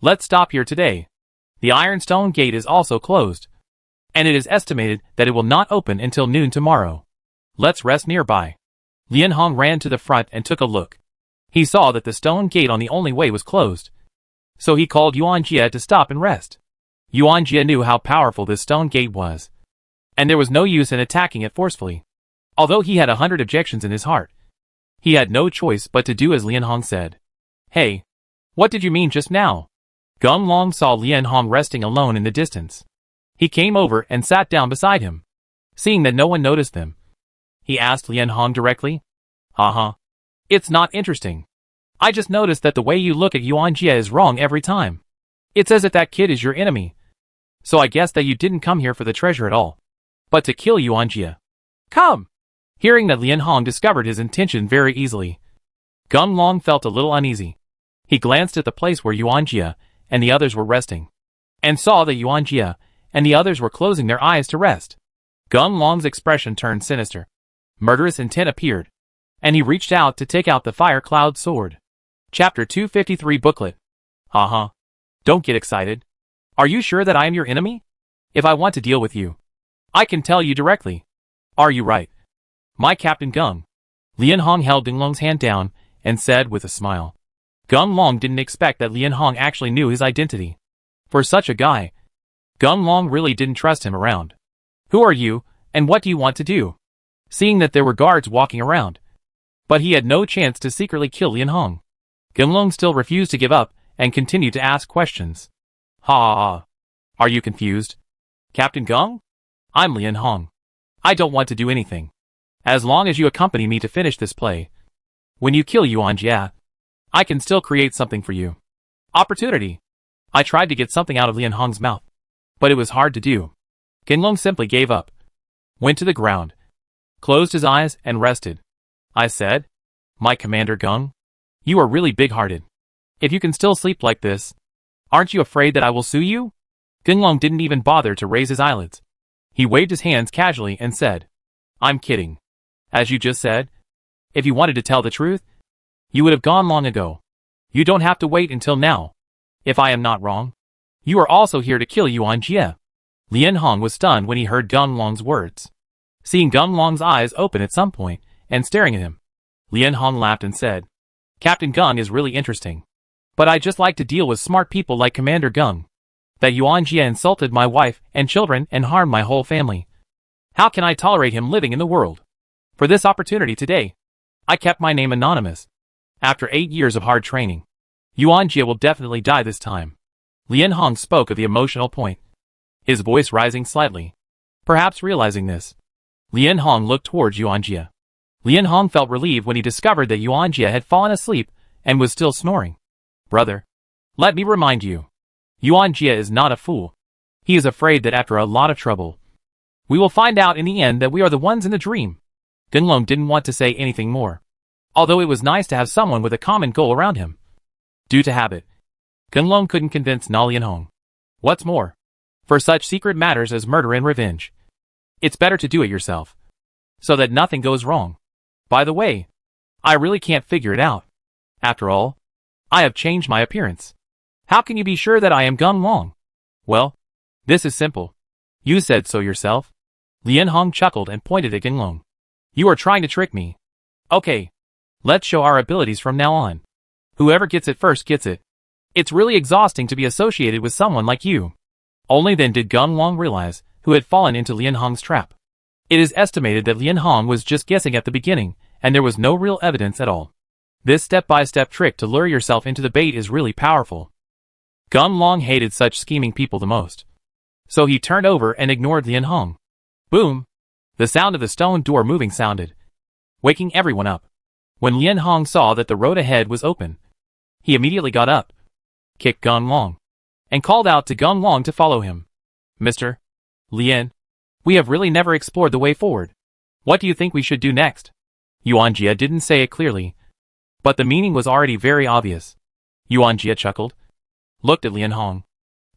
let's stop here today. The ironstone gate is also closed, and it is estimated that it will not open until noon tomorrow. Let's rest nearby. Lian Hong ran to the front and took a look. He saw that the stone gate on the only way was closed, so he called Yuan Jie to stop and rest. Yuan Jie knew how powerful this stone gate was, and there was no use in attacking it forcefully. Although he had 100 objections in his heart, he had no choice but to do as Lian Hong said. Hey, what did you mean just now? Ginglong saw Lian Hong resting alone in the distance. He came over and sat down beside him. Seeing that no one noticed them, he asked Lian Hong directly. It's not interesting. I just noticed that the way you look at Yuan Jie is wrong every time. It's as if that kid is your enemy. So I guess that you didn't come here for the treasure at all, but to kill Yuan Jie. Come! Hearing that Lian Hong discovered his intention very easily, Ginglong felt a little uneasy. He glanced at the place where Yuan Jie and the others were resting, and saw that Yuan Jie and the others were closing their eyes to rest. Ginglong's expression turned sinister. Murderous intent appeared, and he reached out to take out the fire cloud sword. Chapter 253 Booklet. Don't get excited. Are you sure that I am your enemy? If I want to deal with you, I can tell you directly. Are you right? My Captain Gung. Lian Hong held Ginglong's hand down and said with a smile. Ginglong didn't expect that Lian Hong actually knew his identity. For such a guy, Ginglong really didn't trust him around. Who are you, and what do you want to do? Seeing that there were guards walking around, but he had no chance to secretly kill Lian Hong, Ginglong still refused to give up and continued to ask questions. Are you confused? Captain Gung? I'm Lian Hong. I don't want to do anything, as long as you accompany me to finish this play. When you kill Yuan Jie, I can still create something for you. Opportunity. I tried to get something out of Lian Hong's mouth, but it was hard to do. Ginglong simply gave up, went to the ground, closed his eyes and rested. I said, my Commander Gung, you are really big-hearted. If you can still sleep like this, aren't you afraid that I will sue you? Ginglong didn't even bother to raise his eyelids. He waved his hands casually and said, I'm kidding. As you just said, if you wanted to tell the truth, you would have gone long ago. You don't have to wait until now. If I am not wrong, you are also here to kill Yuan Jie. Lian Hong was stunned when he heard Ginglong's words. Seeing Ginglong's eyes open at some point and staring at him, Lian Hong laughed and said, Captain Gung is really interesting, but I just like to deal with smart people like Commander Gung. That Yuan Jie insulted my wife and children and harmed my whole family. How can I tolerate him living in the world? For this opportunity today, I kept my name anonymous. After 8 years of hard training, Yuan Jie will definitely die this time. Lian Hong spoke of the emotional point, his voice rising slightly. Perhaps realizing this, Lian Hong looked towards Yuan Jie. Lian Hong felt relieved when he discovered that Yuan Jie had fallen asleep and was still snoring. Brother, let me remind you, Yuan Jie is not a fool. He is afraid that after a lot of trouble, we will find out in the end that we are the ones in the dream. Gunlong didn't want to say anything more, although it was nice to have someone with a common goal around him. Due to habit, Gunlong couldn't convince Na Lianhong. What's more, for such secret matters as murder and revenge, it's better to do it yourself, so that nothing goes wrong. By the way, I really can't figure it out. After all, I have changed my appearance. How can you be sure that I am Gunlong? Well, this is simple. You said so yourself. Lianhong chuckled and pointed at Gunlong. You are trying to trick me. Okay, let's show our abilities from now on. Whoever gets it first gets it. It's really exhausting to be associated with someone like you. Only then did Gunlong realize who had fallen into Lianhong's trap. It is estimated that Lianhong was just guessing at the beginning, and there was no real evidence at all. This step-by-step trick to lure yourself into the bait is really powerful. Gunlong hated such scheming people the most. So he turned over and ignored Lianhong. Boom! The sound of the stone door moving sounded, waking everyone up. When Lianhong saw that the road ahead was open, he immediately got up, kicked Gunlong, and called out to Gunlong to follow him. Mr. Lian, we have really never explored the way forward. What do you think we should do next? Yuanjia didn't say it clearly, but the meaning was already very obvious. Yuanjia chuckled, looked at Lianhong,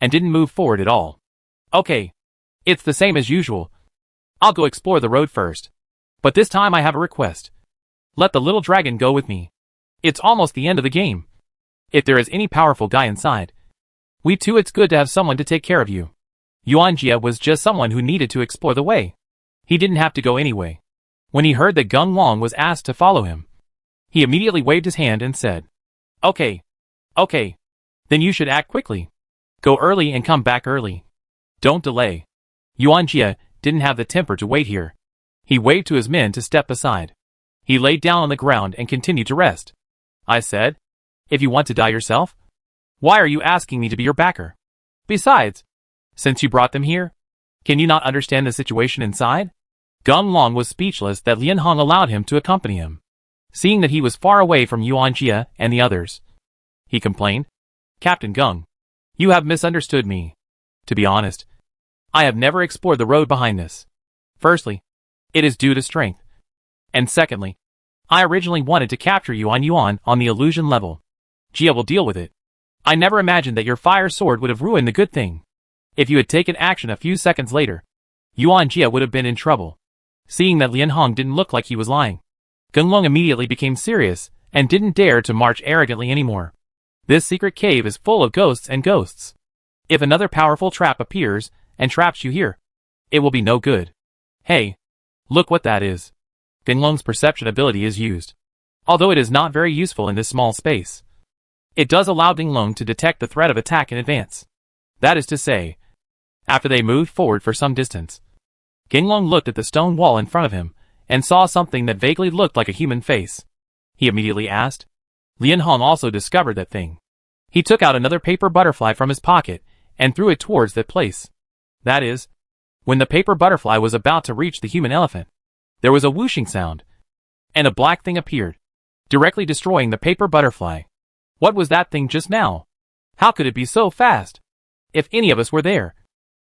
and didn't move forward at all. Okay, it's the same as usual. I'll go explore the road first. But this time I have a request. Let the little dragon go with me. It's almost the end of the game. If there is any powerful guy inside, it's good to have someone to take care of you. Yuanjia was just someone who needed to explore the way. He didn't have to go anyway. When he heard that Gunlong was asked to follow him, he immediately waved his hand and said, Okay. Then you should act quickly. Go early and come back early. Don't delay. Yuanjia didn't have the temper to wait here. He waved to his men to step aside. He laid down on the ground and continued to rest. I said, if you want to die yourself, why are you asking me to be your backer? Besides, since you brought them here, can you not understand the situation inside? Gunlong was speechless that Lianhong allowed him to accompany him. Seeing that he was far away from Yuanjia and the others, he complained, Captain Gung, you have misunderstood me. To be honest, I have never explored the road behind this. Firstly, it is due to strength. And secondly, I originally wanted to capture you on the illusion level. Jia will deal with it. I never imagined that your fire sword would have ruined the good thing. If you had taken action a few seconds later, Yuanjia would have been in trouble. Seeing that Lianhong didn't look like he was lying, Gunlong immediately became serious and didn't dare to march arrogantly anymore. This secret cave is full of ghosts and ghosts. If another powerful trap appears and traps you here, it will be no good. Hey, look what that is. Gunlong's perception ability is used. Although it is not very useful in this small space, it does allow Gunlong to detect the threat of attack in advance. That is to say, after they moved forward for some distance, Gunlong looked at the stone wall in front of him and saw something that vaguely looked like a human face. He immediately asked. Lianhong also discovered that thing. He took out another paper butterfly from his pocket and threw it towards that place. That is, when the paper butterfly was about to reach the human elephant, there was a whooshing sound, and a black thing appeared, directly destroying the paper butterfly. What was that thing just now? How could it be so fast? If any of us were there,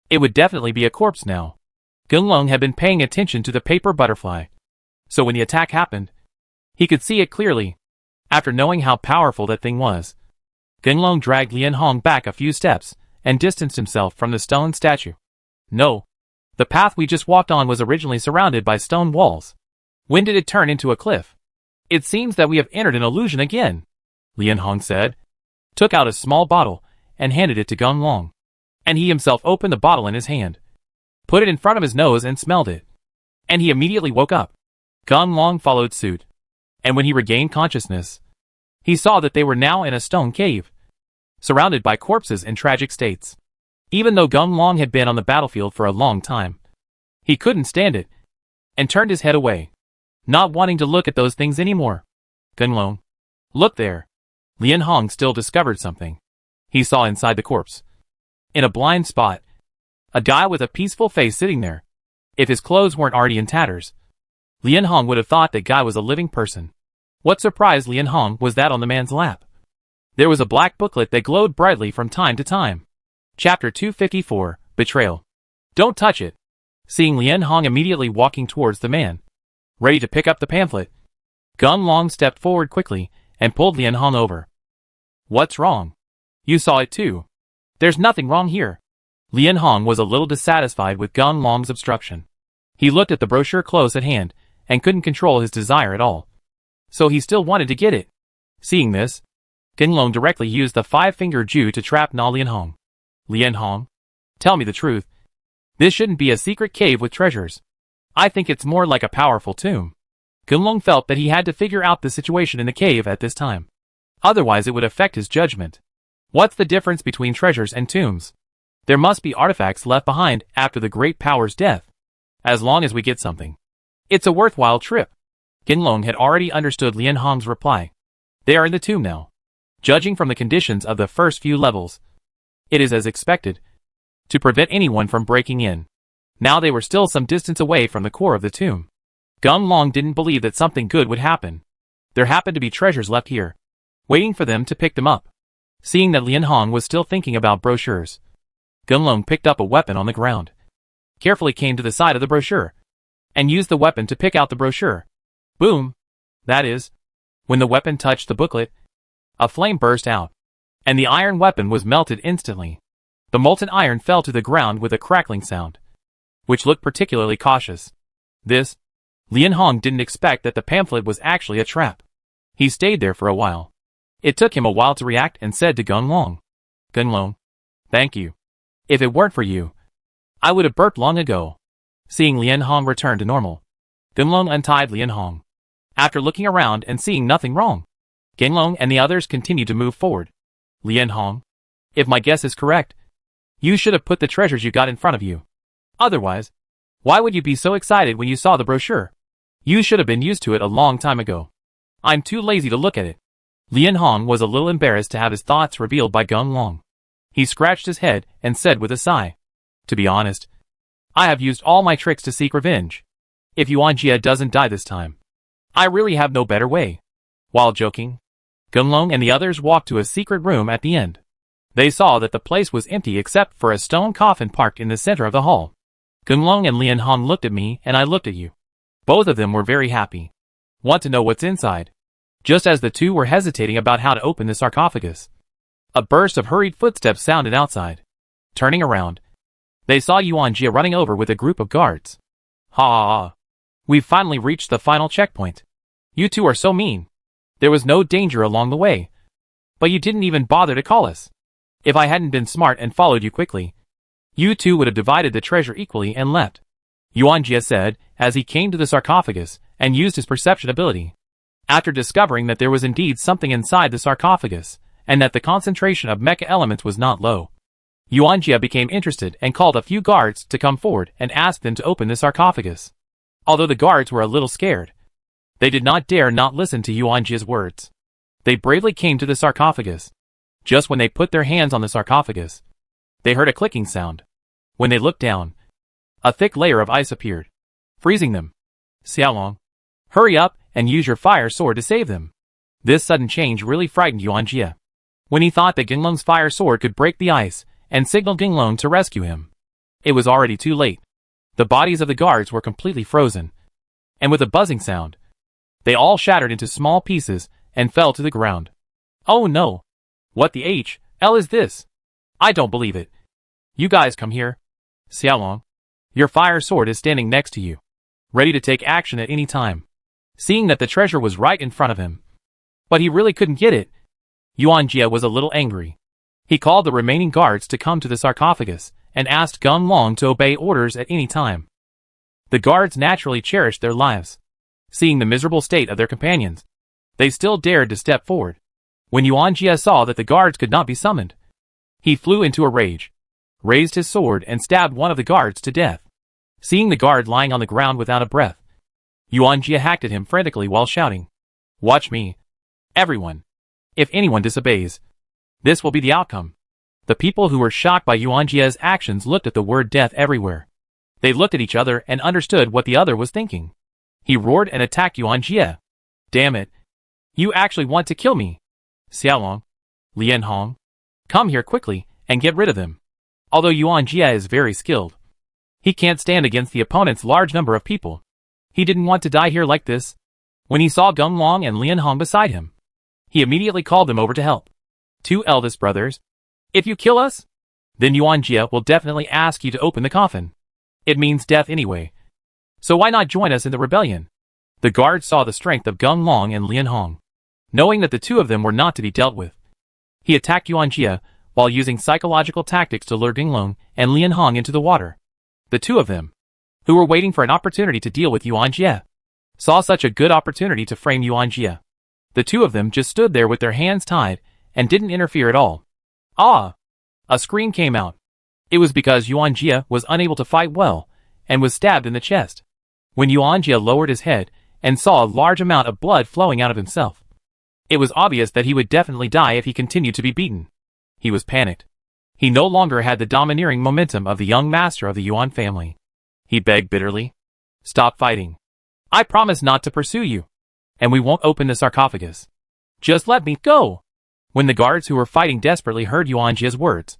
it would definitely be a corpse now. Gunlong had been paying attention to the paper butterfly, so when the attack happened, he could see it clearly. After knowing how powerful that thing was, Gunlong dragged Lianhong back a few steps and distanced himself from the stone statue. No, the path we just walked on was originally surrounded by stone walls. When did it turn into a cliff? It seems that we have entered an illusion again, Lianhong said, took out a small bottle and handed it to Gunlong, and he himself opened the bottle in his hand, put it in front of his nose and smelled it, and he immediately woke up. Gunlong followed suit, and when he regained consciousness, he saw that they were now in a stone cave, surrounded by corpses in tragic states. Even though Gunlong had been on the battlefield for a long time, he couldn't stand it, and turned his head away, not wanting to look at those things anymore. Gunlong, look there. Lianhong still discovered something. He saw inside the corpse, in a blind spot, a guy with a peaceful face sitting there. If his clothes weren't already in tatters, Lianhong would have thought that guy was a living person. What surprised Lianhong was that on the man's lap, there was a black booklet that glowed brightly from time to time. Chapter 254, Betrayal. Don't touch it. Seeing Lianhong immediately walking towards the man, ready to pick up the pamphlet. Gun Long stepped forward quickly and pulled Lian Hong over. What's wrong? You saw it too. There's nothing wrong here. Lian Hong was a little dissatisfied with Gun Long's obstruction. He looked at the brochure close at hand and couldn't control his desire at all. So he still wanted to get it. Seeing this, Gun Long directly used the five-finger Jew to trap Lian Hong. Lian Hong, tell me the truth. This shouldn't be a secret cave with treasures. I think it's more like a powerful tomb. Gun Long felt that he had to figure out the situation in the cave at this time. Otherwise it would affect his judgment. What's the difference between treasures and tombs? There must be artifacts left behind after the great power's death. As long as we get something, it's a worthwhile trip. Gun Long had already understood Lian Hong's reply. They are in the tomb now. Judging from the conditions of the first few levels, it is as expected, to prevent anyone from breaking in. Now they were still some distance away from the core of the tomb. Gun Long didn't believe that something good would happen. There happened to be treasures left here, waiting for them to pick them up. Seeing that Lian Hong was still thinking about brochures, Gun Long picked up a weapon on the ground, carefully came to the side of the brochure, and used the weapon to pick out the brochure. Boom! That is, when the weapon touched the booklet, a flame burst out, and the iron weapon was melted instantly. The molten iron fell to the ground with a crackling sound, which looked particularly cautious. This, Lian Hong didn't expect that the pamphlet was actually a trap. He stayed there for a while. It took him a while to react and said to Gun Long, Gun Long, thank you. If it weren't for you, I would have burped long ago. Seeing Lian Hong return to normal, Gun Long untied Lian Hong. After looking around and seeing nothing wrong, Gun Long and the others continued to move forward. Lian Hong, if my guess is correct, you should have put the treasures you got in front of you. Otherwise, why would you be so excited when you saw the brochure? You should have been used to it a long time ago. I'm too lazy to look at it. Lian Hong was a little embarrassed to have his thoughts revealed by Gun Long. He scratched his head and said with a sigh, to be honest, I have used all my tricks to seek revenge. If Yuan Jia doesn't die this time, I really have no better way. While joking, Gun Long and the others walked to a secret room at the end. They saw that the place was empty except for a stone coffin parked in the center of the hall. Gun Long and Lian Hong looked at me and I looked at you. Both of them were very happy. Want to know what's inside? Just as the two were hesitating about how to open the sarcophagus, a burst of hurried footsteps sounded outside. Turning around, they saw Yuan Jia running over with a group of guards. Ha ha ha. We've finally reached the final checkpoint. You two are so mean. There was no danger along the way, but you didn't even bother to call us. If I hadn't been smart and followed you quickly, you two would have divided the treasure equally and left. Yuan Jia said as he came to the sarcophagus and used his perception ability. After discovering that there was indeed something inside the sarcophagus, and that the concentration of mecha elements was not low, Yuan Jia became interested and called a few guards to come forward and asked them to open the sarcophagus. Although the guards were a little scared, they did not dare not listen to Yuan Jia's words. They bravely came to the sarcophagus. Just when they put their hands on the sarcophagus, they heard a clicking sound. When they looked down, a thick layer of ice appeared, freezing them. Xiaolong, hurry up and use your fire sword to save them. This sudden change really frightened Yuan Jia. When he thought that Ginglong's fire sword could break the ice and signal Ginglong to rescue him, it was already too late. The bodies of the guards were completely frozen, and with a buzzing sound, they all shattered into small pieces and fell to the ground. Oh no! What the H.L. is this? I don't believe it. You guys come here. Xiaolong, your fire sword is standing next to you, ready to take action at any time. Seeing that the treasure was right in front of him, but he really couldn't get it, Yuan Jia was a little angry. He called the remaining guards to come to the sarcophagus and asked Gun Long to obey orders at any time. The guards naturally cherished their lives. Seeing the miserable state of their companions, they still dared to step forward. When Yuan Jia saw that the guards could not be summoned, he flew into a rage, raised his sword and stabbed one of the guards to death. Seeing the guard lying on the ground without a breath, Yuan Jia hacked at him frantically while shouting, "Watch me, everyone. If anyone disobeys, this will be the outcome." The people who were shocked by Yuan Jia's actions looked at the word death everywhere. They looked at each other and understood what the other was thinking. He roared and attacked Yuan Jia. Damn it. You actually want to kill me. Xiaolong, Lian Hong, come here quickly and get rid of them. Although Yuan Jia is very skilled, he can't stand against the opponent's large number of people. He didn't want to die here like this. When he saw Gunlong and Lian Hong beside him, he immediately called them over to help. Two eldest brothers. If you kill us, then Yuan Jia will definitely ask you to open the coffin. It means death anyway. So why not join us in the rebellion? The guards saw the strength of Gunlong and Lian Hong. Knowing that the two of them were not to be dealt with, he attacked Yuan Jia while using psychological tactics to lure Gunlong and Lian Hong into the water. The two of them, who were waiting for an opportunity to deal with Yuan Jia, saw such a good opportunity to frame Yuan Jia. The two of them just stood there with their hands tied and didn't interfere at all. Ah! A scream came out. It was because Yuan Jia was unable to fight well and was stabbed in the chest. When Yuan Jia lowered his head and saw a large amount of blood flowing out of himself, it was obvious that he would definitely die if he continued to be beaten. He was panicked. He no longer had the domineering momentum of the young master of the Yuan family. He begged bitterly, "Stop fighting. I promise not to pursue you. And we won't open the sarcophagus. Just let me go." When the guards who were fighting desperately heard Yuan Jia's words,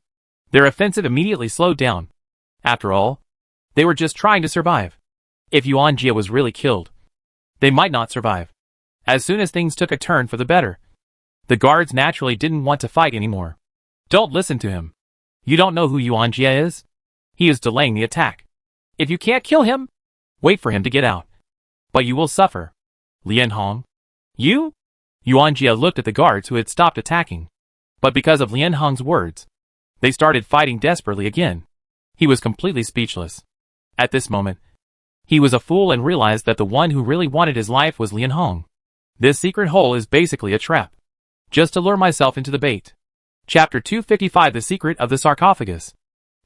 their offensive immediately slowed down. After all, they were just trying to survive. If Yuan Jia was really killed, they might not survive. As soon as things took a turn for the better, the guards naturally didn't want to fight anymore. Don't listen to him. You don't know who Yuan Jia is? He is delaying the attack. If you can't kill him, wait for him to get out. But you will suffer. Lian Hong? You? Yuan Jia looked at the guards who had stopped attacking. But because of Lian Hong's words, they started fighting desperately again. He was completely speechless. At this moment, he was a fool and realized that the one who really wanted his life was Lian Hong. This secret hole is basically a trap. Just to lure myself into the bait. Chapter 255 The Secret of the Sarcophagus.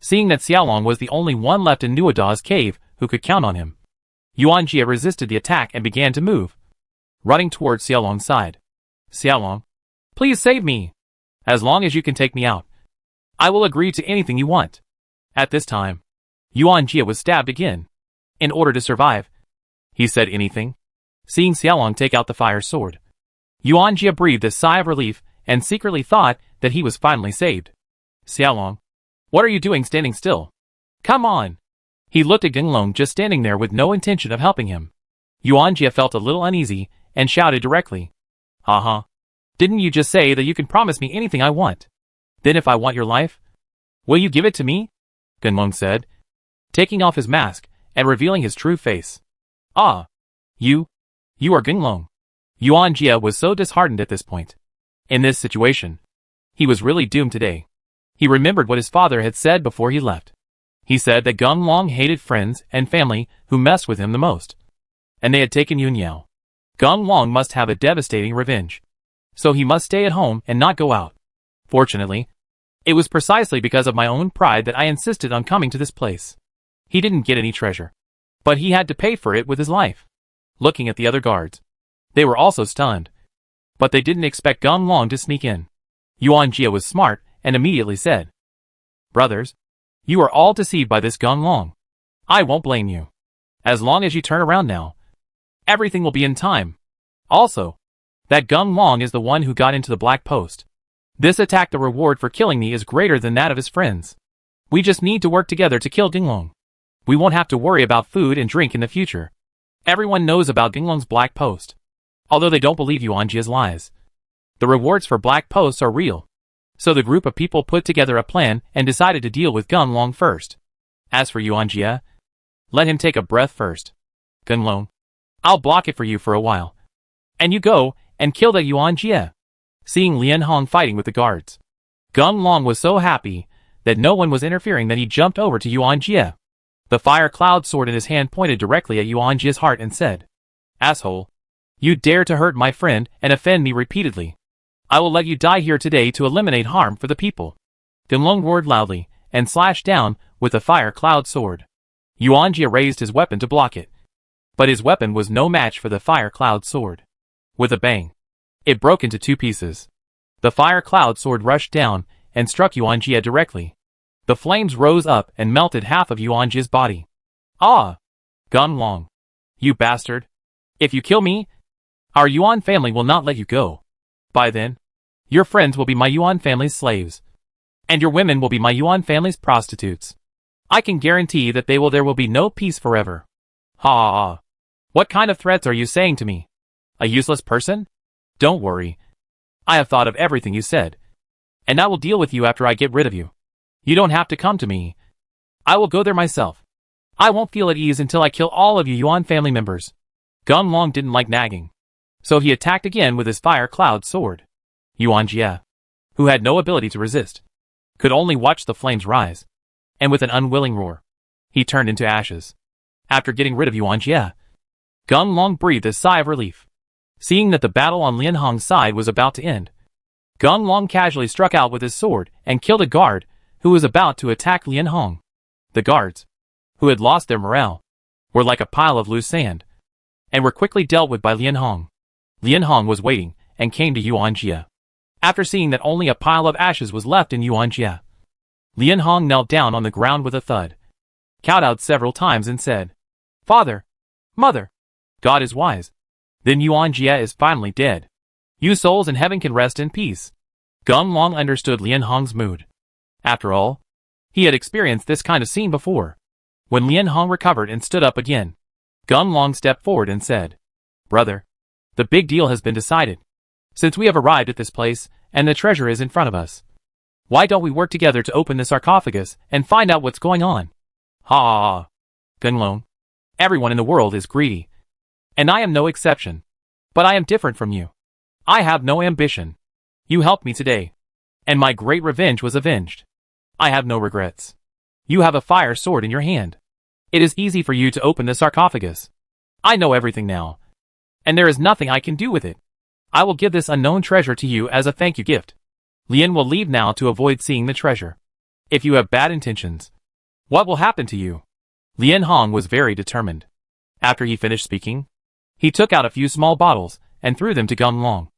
Seeing that Xiaolong was the only one left in Nuada's cave who could count on him, Yuan Jia resisted the attack and began to move, running towards Xiaolong's side. "Xiaolong, please save me. As long as you can take me out, I will agree to anything you want." At this time, Yuan Jia was stabbed again. In order to survive, he said anything. Seeing Xiaolong take out the fire sword, Yuan Jia breathed a sigh of relief and secretly thought that he was finally saved. "Xiaolong, what are you doing standing still? Come on." He looked at Gunlong just standing there with no intention of helping him. Yuan Jia felt a little uneasy and shouted directly, "Haha. Didn't you just say that you can promise me anything I want? Then if I want your life, will you give it to me?" Gunlong said, taking off his mask and revealing his true face. "Ah. You are Gunlong." Yuan Jia was so disheartened at this point. In this situation, he was really doomed today. He remembered what his father had said before he left. He said that Gunlong hated friends and family who messed with him the most. And they had taken Yun Yao. Gunlong must have a devastating revenge. So he must stay at home and not go out. Fortunately, it was precisely because of my own pride that I insisted on coming to this place. He didn't get any treasure, but he had to pay for it with his life. Looking at the other guards, they were also stunned. But they didn't expect Gunlong to sneak in. Yuan Jia was smart and immediately said, "Brothers, you are all deceived by this Gunlong. I won't blame you. As long as you turn around now, everything will be in time. Also, that Gunlong is the one who got into the Black Post. This attack, the reward for killing me is greater than that of his friends. We just need to work together to kill Gunlong. We won't have to worry about food and drink in the future. Everyone knows about Gunlong's Black Post. Although they don't believe Yuan Jia's lies. The rewards for Black Posts are real. So the group of people put together a plan and decided to deal with Gunlong first. As for Yuan Jia, let him take a breath first. Gunlong, I'll block it for you for a while. And you go and kill that Yuan Jia." Seeing Lian Hong fighting with the guards, Gunlong was so happy that no one was interfering that he jumped over to Yuan Jia. The fire cloud sword in his hand pointed directly at Yuan Jia's heart and said, "Asshole. You dare to hurt my friend and offend me repeatedly. I will let you die here today to eliminate harm for the people." Gunlong roared loudly and slashed down with the fire cloud sword. Yuan Jia raised his weapon to block it. But his weapon was no match for the fire cloud sword. With a bang, it broke into two pieces. The fire cloud sword rushed down and struck Yuan Jia directly. The flames rose up and melted half of Yuan Jia's body. "Ah! Gunlong, you bastard. If you kill me, our Yuan family will not let you go. By then, your friends will be my Yuan family's slaves. And your women will be my Yuan family's prostitutes. I can guarantee that there will be no peace forever." "Ha ha ha. What kind of threats are you saying to me? A useless person? Don't worry. I have thought of everything you said. And I will deal with you after I get rid of you. You don't have to come to me. I will go there myself. I won't feel at ease until I kill all of you Yuan family members. Gunlong didn't like nagging. So he attacked again with his fire cloud sword. Yuan Jie, who had no ability to resist, could only watch the flames rise. And with an unwilling roar, he turned into ashes. After getting rid of Yuan Jie, Gunlong breathed a sigh of relief. Seeing that the battle on Lian Hong's side was about to end, Gunlong casually struck out with his sword and killed a guard who was about to attack Lian Hong. The guards, who had lost their morale, were like a pile of loose sand, and were quickly dealt with by Lian Hong. Lian Hong was waiting and came to Yuan Jie. After seeing that only a pile of ashes was left in Yuan Jie, Lian Hong knelt down on the ground with a thud, kowtowed several times and said, "Father, Mother, God is wise. Then Yuan Jie is finally dead. You souls in heaven can rest in peace." Gunlong understood Lian Hong's mood. After all, he had experienced this kind of scene before. When Lian Hong recovered and stood up again, Gunlong stepped forward and said, "Brother, the big deal has been decided. Since we have arrived at this place, and the treasure is in front of us, why don't we work together to open the sarcophagus and find out what's going on?" Ha ha ha. Gunlong, everyone in the world is greedy. And I am no exception. But I am different from you. I have no ambition. You helped me today, and my great revenge was avenged. I have no regrets. You have a fire sword in your hand. It is easy for you to open the sarcophagus. I know everything now, and there is nothing I can do with it. I will give this unknown treasure to you as a thank you gift. Lian will leave now to avoid seeing the treasure. If you have bad intentions, what will happen to you? Lian Hong was very determined. After he finished speaking, he took out a few small bottles and threw them to Gunlong,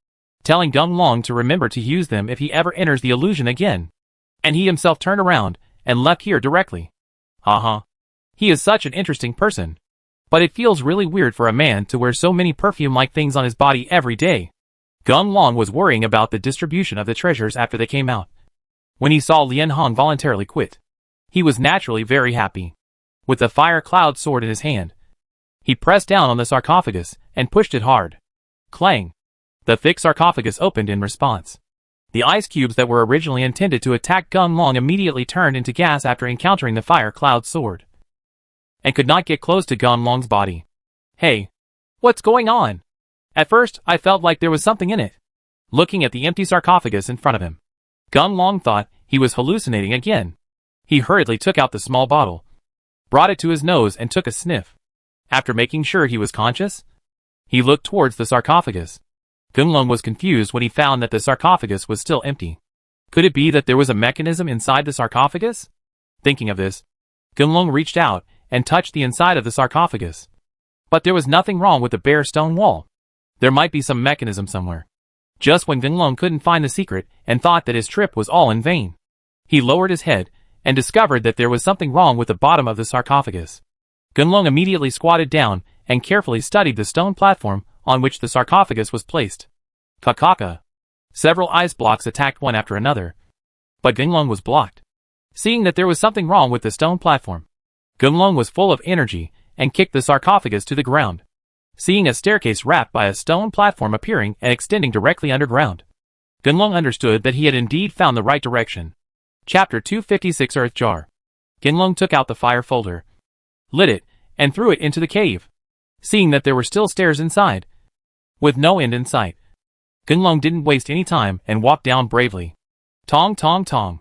telling Gunlong to remember to use them if he ever enters the illusion again. And he himself turned around and left here directly. Haha. He is such an interesting person. But it feels really weird for a man to wear so many perfume-like things on his body every day. Gunlong was worrying about the distribution of the treasures after they came out. When he saw Lian Hong voluntarily quit, he was naturally very happy. With the fire cloud sword in his hand, he pressed down on the sarcophagus and pushed it hard. Clang! The thick sarcophagus opened in response. The ice cubes that were originally intended to attack Gunlong immediately turned into gas after encountering the fire cloud sword, and could not get close to Gunlong's body. Hey, what's going on? At first, I felt like there was something in it. Looking at the empty sarcophagus in front of him, Gunlong thought he was hallucinating again. He hurriedly took out the small bottle, brought it to his nose and took a sniff. After making sure he was conscious, he looked towards the sarcophagus. Gunlong was confused when he found that the sarcophagus was still empty. Could it be that there was a mechanism inside the sarcophagus? Thinking of this, Gunlong reached out and touched the inside of the sarcophagus. But there was nothing wrong with the bare stone wall. There might be some mechanism somewhere. Just when Gunlong couldn't find the secret and thought that his trip was all in vain, he lowered his head and discovered that there was something wrong with the bottom of the sarcophagus. Gunlong immediately squatted down and carefully studied the stone platform on which the sarcophagus was placed. Kakaka. Several ice blocks attacked one after another, but Gunlong was blocked. Seeing that there was something wrong with the stone platform, Gunlong was full of energy and kicked the sarcophagus to the ground. Seeing a staircase wrapped by a stone platform appearing and extending directly underground, Gunlong understood that he had indeed found the right direction. Chapter 256 Earth Jar. Gunlong took out the fire folder, lit it, and threw it into the cave. Seeing that there were still stairs inside, with no end in sight, Gunlong didn't waste any time and walked down bravely. Tong tong tong.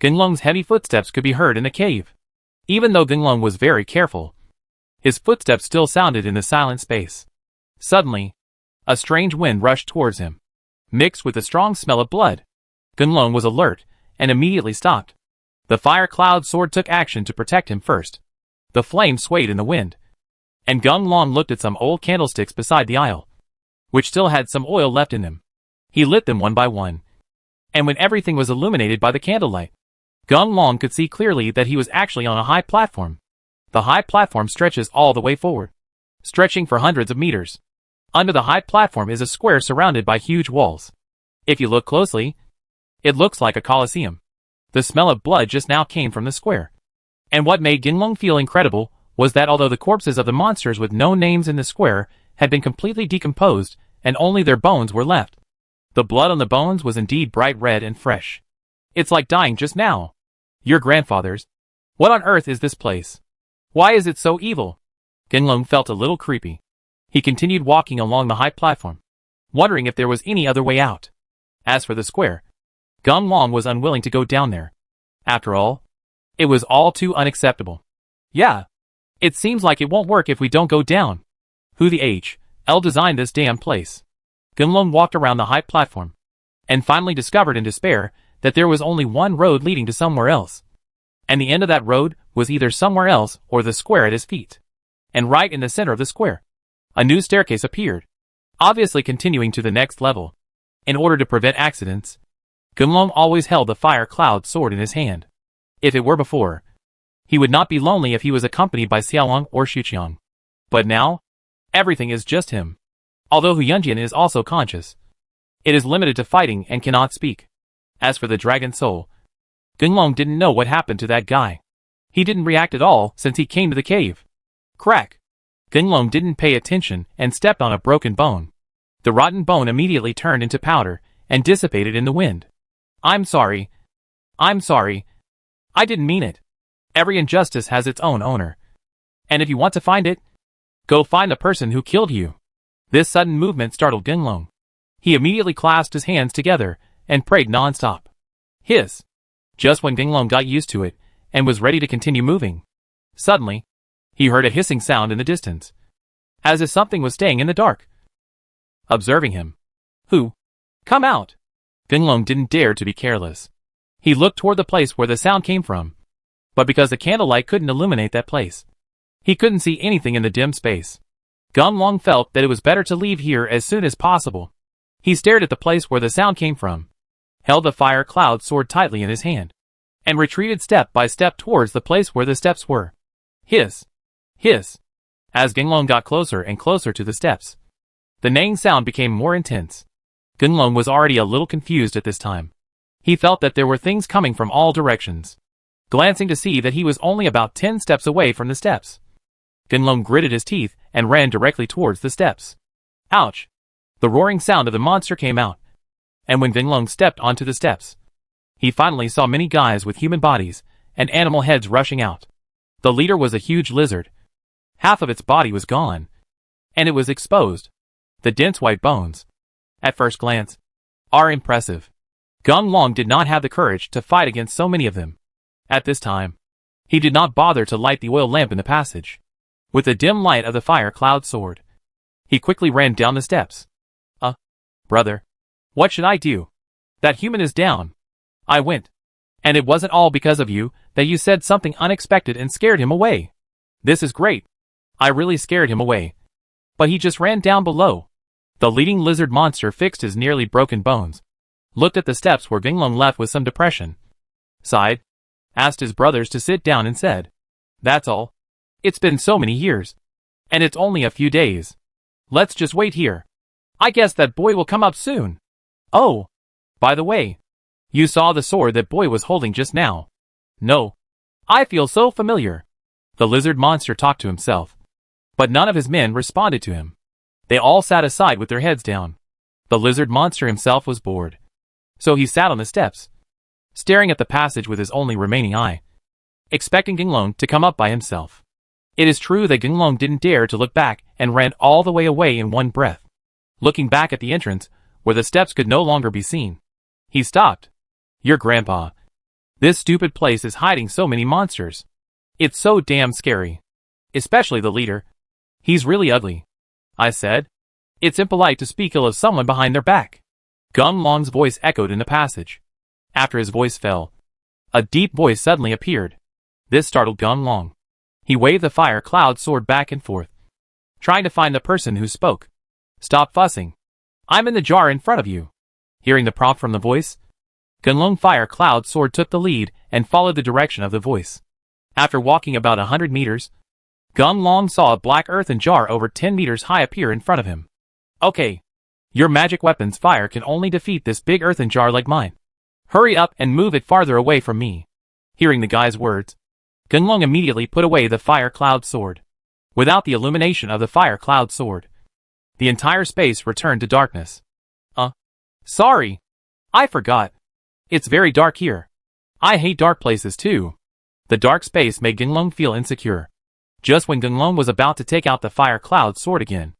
Gunlong's heavy footsteps could be heard in the cave. Even though Gunlong was very careful, his footsteps still sounded in the silent space. Suddenly, a strange wind rushed towards him, mixed with a strong smell of blood. Gunlong was alert and immediately stopped. The fire cloud sword took action to protect him first. The flame swayed in the wind, and Gunlong looked at some old candlesticks beside the aisle, which still had some oil left in them. He lit them one by one, and when everything was illuminated by the candlelight, Gunlong could see clearly that he was actually on a high platform. The high platform stretches all the way forward, stretching for hundreds of meters. Under the high platform is a square surrounded by huge walls. If you look closely, it looks like a coliseum. The smell of blood just now came from the square. And what made Gunlong feel incredible was that although the corpses of the monsters with no names in the square had been completely decomposed and only their bones were left, the blood on the bones was indeed bright red and fresh. It's like dying just now. Your grandfather's. What on earth is this place? Why is it so evil? Genlong felt a little creepy. He continued walking along the high platform, wondering if there was any other way out. As for the square, Genlong was unwilling to go down there. After all, it was all too unacceptable. Yeah, it seems like it won't work if we don't go down. Who the hell designed this damn place? Genlong walked around the high platform, and finally discovered in despair that there was only one road leading to somewhere else. And the end of that road was either somewhere else or the square at his feet. And right in the center of the square, a new staircase appeared, obviously continuing to the next level. In order to prevent accidents, Genlong always held the fire cloud sword in his hand. If it were before, he would not be lonely if he was accompanied by Xiaolong or Xuqiang. But now, everything is just him. Although Hu Yunjian is also conscious, it is limited to fighting and cannot speak. As for the dragon soul, Genlong didn't know what happened to that guy. He didn't react at all since he came to the cave. Crack! Genlong didn't pay attention and stepped on a broken bone. The rotten bone immediately turned into powder and dissipated in the wind. I'm sorry. I didn't mean it. Every injustice has its own owner. And if you want to find it, go find the person who killed you. This sudden movement startled Genlong. He immediately clasped his hands together and prayed non-stop. Hiss! Just when Genlong got used to it and was ready to continue moving, suddenly, he heard a hissing sound in the distance, as if something was staying in the dark, observing him. Who? Come out! Genlong didn't dare to be careless. He looked toward the place where the sound came from, but because the candlelight couldn't illuminate that place, he couldn't see anything in the dim space. Genlong felt that it was better to leave here as soon as possible. He stared at the place where the sound came from, held the fire cloud sword tightly in his hand, and retreated step by step towards the place where the steps were. Hiss! Hiss! As Genlong got closer and closer to the steps, the neighing sound became more intense. Genlong was already a little confused at this time. He felt that there were things coming from all directions. Glancing to see that he was only about 10 steps away from the steps, Genlong gritted his teeth and ran directly towards the steps. Ouch! The roaring sound of the monster came out, and when Genlong stepped onto the steps, he finally saw many guys with human bodies and animal heads rushing out. The leader was a huge lizard. Half of its body was gone, and it was exposed. The dense white bones, at first glance, are impressive. Genlong did not have the courage to fight against so many of them. At this time, he did not bother to light the oil lamp in the passage. With the dim light of the fire cloud sword, he quickly ran down the steps. Brother, what should I do? That human is down. I went. And it wasn't all because of you that you said something unexpected and scared him away. This is great. I really scared him away. But he just ran down below. The leading lizard monster fixed his nearly broken bones, looked at the steps where Genlong left with some depression, sighed, asked his brothers to sit down and said, That's all. It's been so many years. And it's only a few days. Let's just wait here. I guess that boy will come up soon. Oh, by the way, you saw the sword that boy was holding just now. No. I feel so familiar. The lizard monster talked to himself, but none of his men responded to him. They all sat aside with their heads down. The lizard monster himself was bored, so he sat on the steps, staring at the passage with his only remaining eye, expecting Genlong to come up by himself. It is true that Genlong didn't dare to look back and ran all the way away in one breath. Looking back at the entrance, where the steps could no longer be seen, he stopped. Your grandpa. This stupid place is hiding so many monsters. It's so damn scary. Especially the leader. He's really ugly. I said. It's impolite to speak ill of someone behind their back. Genlong's voice echoed in the passage. After his voice fell, a deep voice suddenly appeared. This startled Genlong. He waved the fire cloud sword back and forth, trying to find the person who spoke. Stop fussing. I'm in the jar in front of you. Hearing the prompt from the voice, Genlong fire cloud sword took the lead and followed the direction of the voice. After walking about 100 meters, Genlong saw a black earthen jar over 10 meters high appear in front of him. Okay. Your magic weapon's fire can only defeat this big earthen jar like mine. Hurry up and move it farther away from me. Hearing the guy's words, Gunlong immediately put away the fire cloud sword. Without the illumination of the fire cloud sword, the entire space returned to darkness. Sorry. I forgot. It's very dark here. I hate dark places too. The dark space made Gunlong feel insecure. Just when Gunlong was about to take out the fire cloud sword again,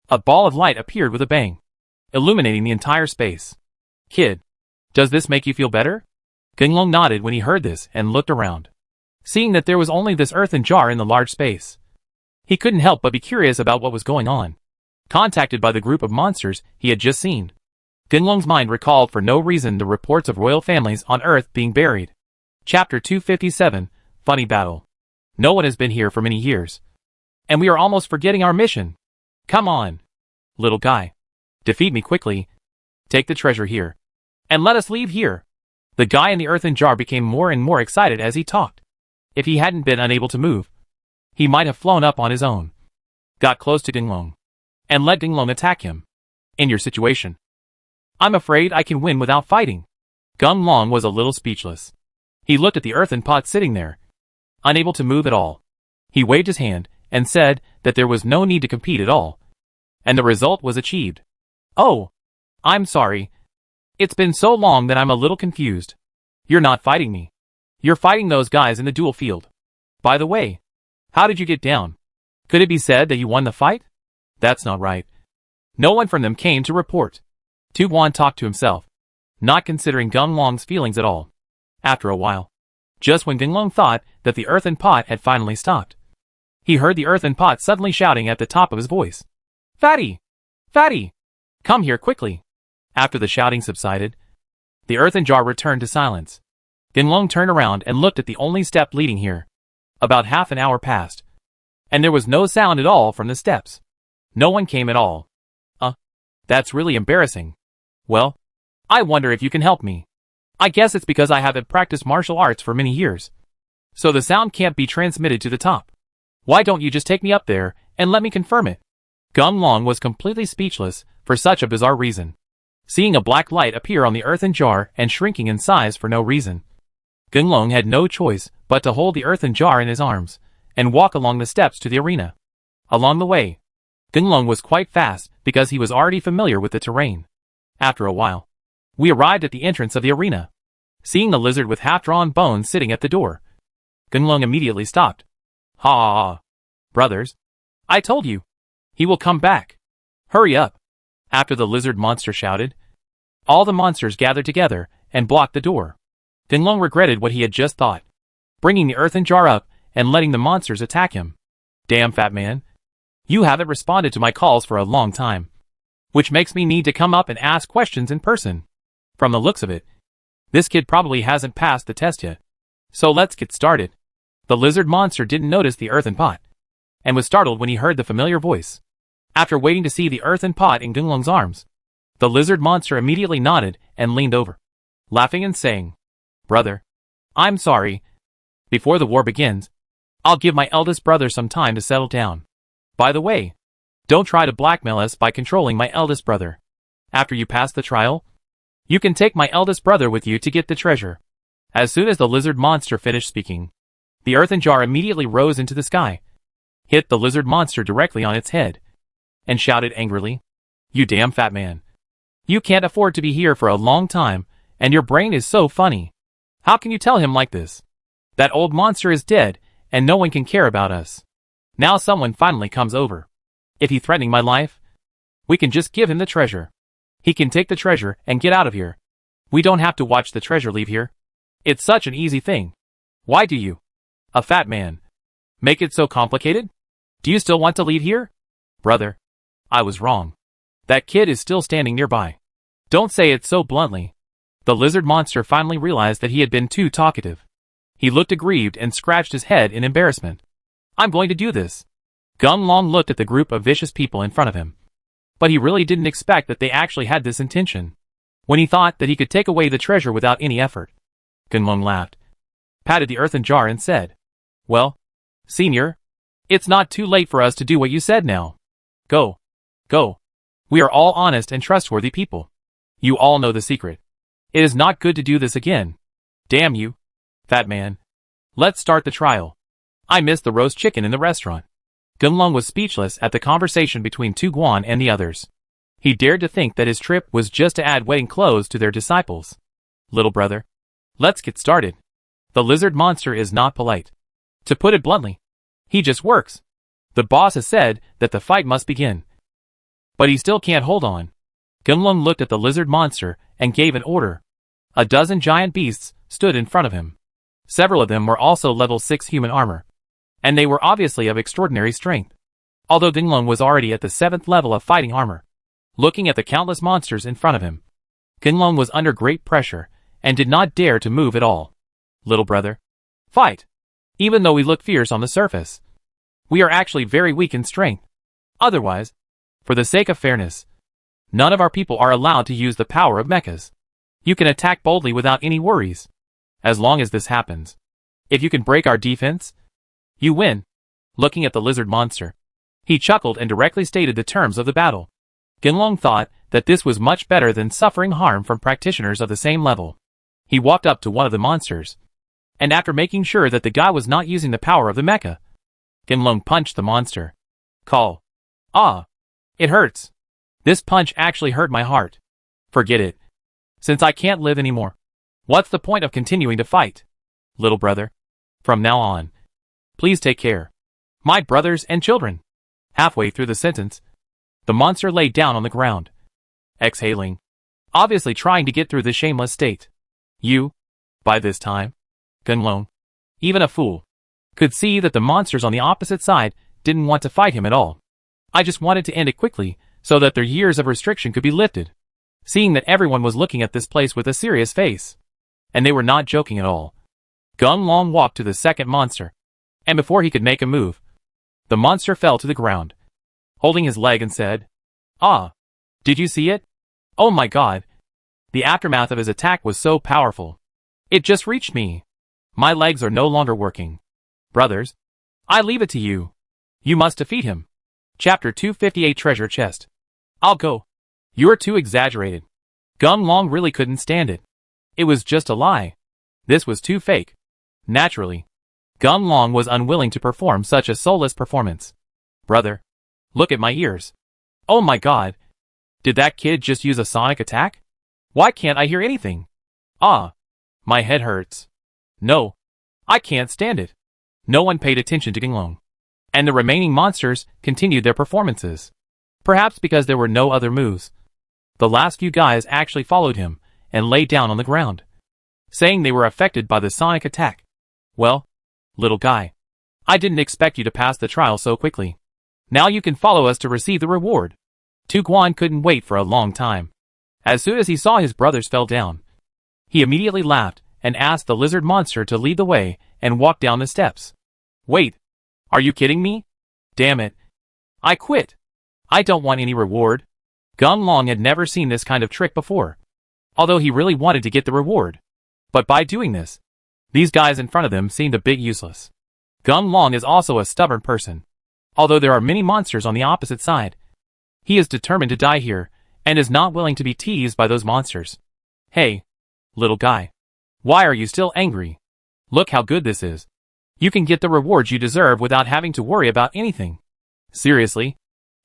a ball of light appeared with a bang, illuminating the entire space. Kid, does this make you feel better? Gunlong nodded when he heard this and looked around. Seeing that there was only this earthen jar in the large space, he couldn't help but be curious about what was going on. Contacted by the group of monsters he had just seen, Gunlong's mind recalled for no reason the reports of royal families on Earth being buried. Chapter 257, Funny Battle. No one has been here for many years, and we are almost forgetting our mission. Come on, little guy. Defeat me quickly. Take the treasure here, and let us leave here. The guy in the earthen jar became more and more excited as he talked. If he hadn't been unable to move, he might have flown up on his own. Got close to Gunlong, and let Gunlong attack him. In your situation, I'm afraid I can win without fighting. Gunlong was a little speechless. He looked at the earthen pot sitting there, unable to move at all. He waved his hand and said that there was no need to compete at all, and the result was achieved. Oh, I'm sorry. It's been so long that I'm a little confused. You're not fighting me. You're fighting those guys in the duel field. By the way, how did you get down? Could it be said that you won the fight? That's not right. No one from them came to report. Tu-Wan talked to himself, not considering Gunlong's feelings at all. After a while, just when Gunlong thought that the earthen pot had finally stopped, he heard the earthen pot suddenly shouting at the top of his voice. Fatty! Fatty! Come here quickly! After the shouting subsided, the earthen jar returned to silence. Gunlong turned around and looked at the only step leading here. About half an hour passed, and there was no sound at all from the steps. No one came at all. That's really embarrassing. Well, I wonder if you can help me. I guess it's because I haven't practiced martial arts for many years, so the sound can't be transmitted to the top. Why don't you just take me up there and let me confirm it? Gunlong was completely speechless for such a bizarre reason. Seeing a black light appear on the earthen jar and shrinking in size for no reason, Gunlong had no choice but to hold the earthen jar in his arms and walk along the steps to the arena. Along the way, Gunlong was quite fast because he was already familiar with the terrain. After a while, we arrived at the entrance of the arena. Seeing the lizard with half-drawn bones sitting at the door, Gunlong immediately stopped. Ha! Brothers, I told you, he will come back. Hurry up! After the lizard monster shouted, all the monsters gathered together and blocked the door. Gunlong regretted what he had just thought, bringing the earthen jar up and letting the monsters attack him. Damn, fat man. You haven't responded to my calls for a long time, which makes me need to come up and ask questions in person. From the looks of it, this kid probably hasn't passed the test yet. So let's get started. The lizard monster didn't notice the earthen pot, and was startled when he heard the familiar voice. After waiting to see the earthen pot in Gunlong's arms, the lizard monster immediately nodded and leaned over, laughing and saying, Brother, I'm sorry. Before the war begins, I'll give my eldest brother some time to settle down. By the way, don't try to blackmail us by controlling my eldest brother. After you pass the trial, you can take my eldest brother with you to get the treasure. As soon as the lizard monster finished speaking, the earthen jar immediately rose into the sky, hit the lizard monster directly on its head, and shouted angrily, You damn fat man. You can't afford to be here for a long time, and your brain is so funny. How can you tell him like this? That old monster is dead, and no one can care about us. Now someone finally comes over. If he's threatening my life, we can just give him the treasure. He can take the treasure and get out of here. We don't have to watch the treasure leave here. It's such an easy thing. Why do you, a fat man, make it so complicated? Do you still want to leave here? Brother, I was wrong. That kid is still standing nearby. Don't say it so bluntly. The lizard monster finally realized that he had been too talkative. He looked aggrieved and scratched his head in embarrassment. I'm going to do this. Gunlong looked at the group of vicious people in front of him, but he really didn't expect that they actually had this intention. When he thought that he could take away the treasure without any effort, Gunlong laughed, patted the earthen jar and said, Well, Senior, it's not too late for us to do what you said now. Go. Go. We are all honest and trustworthy people. You all know the secret. It is not good to do this again. Damn you, fat man. Let's start the trial. I missed the roast chicken in the restaurant. Gunlong was speechless at the conversation between Tu Guan and the others. He dared to think that his trip was just to add wedding clothes to their disciples. Little brother, let's get started. The lizard monster is not polite. To put it bluntly, he just works. The boss has said that the fight must begin. But he still can't hold on. Gunlong looked at the lizard monster and gave an order. A dozen giant beasts stood in front of him. Several of them were also level 6 human armor, and they were obviously of extraordinary strength. Although Gunlong was already at the 7th level of fighting armor. Looking at the countless monsters in front of him, Gunlong was under great pressure and did not dare to move at all. Little brother, fight! Even though we look fierce on the surface, we are actually very weak in strength. Otherwise, for the sake of fairness, none of our people are allowed to use the power of mechas. You can attack boldly without any worries. As long as this happens, if you can break our defense, you win. Looking at the lizard monster, he chuckled and directly stated the terms of the battle. Gunlong thought that this was much better than suffering harm from practitioners of the same level. He walked up to one of the monsters, and after making sure that the guy was not using the power of the mecha, Gunlong punched the monster. Call. Ah. It hurts. This punch actually hurt my heart. Forget it. Since I can't live anymore, what's the point of continuing to fight? Little brother, from now on, please take care. My brothers and children. Halfway through the sentence, the monster lay down on the ground, exhaling, obviously trying to get through the shameless state. By this time, Gunlong, even a fool, could see that the monsters on the opposite side didn't want to fight him at all. I just wanted to end it quickly so that their years of restriction could be lifted. Seeing that everyone was looking at this place with a serious face, and they were not joking at all, Gunlong walked to the second monster, and before he could make a move, the monster fell to the ground, holding his leg and said, Ah, did you see it? Oh my god. The aftermath of his attack was so powerful. It just reached me. My legs are no longer working. Brothers, I leave it to you. You must defeat him. Chapter 258 Treasure Chest. I'll go. You're too exaggerated. Gunlong really couldn't stand it. It was just a lie. This was too fake. Naturally, Gunlong was unwilling to perform such a soulless performance. Brother, look at my ears. Oh my god. Did that kid just use a sonic attack? Why can't I hear anything? Ah. My head hurts. No. I can't stand it. No one paid attention to Gunlong, and the remaining monsters continued their performances. Perhaps because there were no other moves. The last few guys actually followed him and lay down on the ground, saying they were affected by the sonic attack. Well, little guy, I didn't expect you to pass the trial so quickly. Now you can follow us to receive the reward. Tu Guan couldn't wait for a long time. As soon as he saw his brothers fell down, he immediately laughed and asked the lizard monster to lead the way and walk down the steps. Wait, are you kidding me? Damn it. I quit. I don't want any reward. Gunlong had never seen this kind of trick before, although he really wanted to get the reward. But by doing this, these guys in front of them seemed a bit useless. Gunlong is also a stubborn person. Although there are many monsters on the opposite side, he is determined to die here and is not willing to be teased by those monsters. Hey, little guy, why are you still angry? Look how good this is. You can get the rewards you deserve without having to worry about anything. Seriously?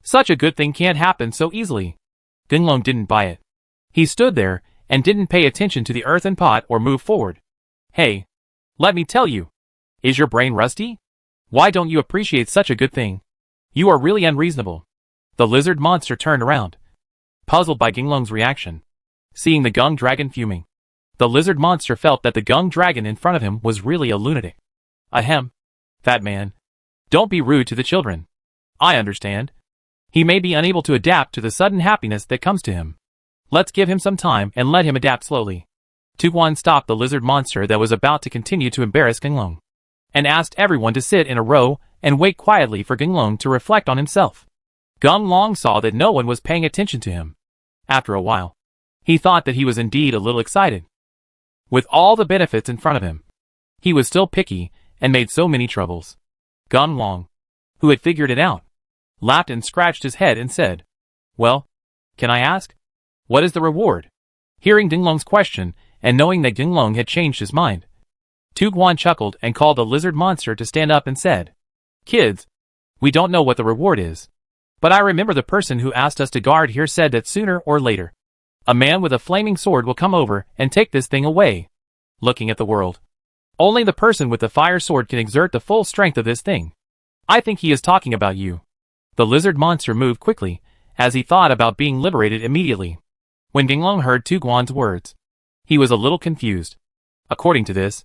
Such a good thing can't happen so easily. Gunlong didn't buy it. He stood there and didn't pay attention to the earthen pot or move forward. Hey, let me tell you. Is your brain rusty? Why don't you appreciate such a good thing? You are really unreasonable. The lizard monster turned around, puzzled by Gunlong's reaction. Seeing the Gung dragon fuming, the lizard monster felt that the Gung dragon in front of him was really a lunatic. Ahem. Fat man. Don't be rude to the children. I understand. He may be unable to adapt to the sudden happiness that comes to him. Let's give him some time and let him adapt slowly. Tu Guan stopped the lizard monster that was about to continue to embarrass Gunlong, and asked everyone to sit in a row and wait quietly for Gunlong to reflect on himself. Gunlong saw that no one was paying attention to him. After a while, he thought that he was indeed a little excited. With all the benefits in front of him, he was still picky and made so many troubles. Gunlong, who had figured it out, laughed and scratched his head and said, Well, can I ask? What is the reward? Hearing Gunlong's question and knowing that Gunlong had changed his mind, Tu Guan chuckled and called the lizard monster to stand up and said, "Kids, we don't know what the reward is. But I remember the person who asked us to guard here said that sooner or later, a man with a flaming sword will come over and take this thing away." Looking at the world. "Only the person with the fire sword can exert the full strength of this thing. I think he is talking about you." The lizard monster moved quickly, as he thought about being liberated immediately. When Ginglong heard Tu Guan's words, he was a little confused. According to this,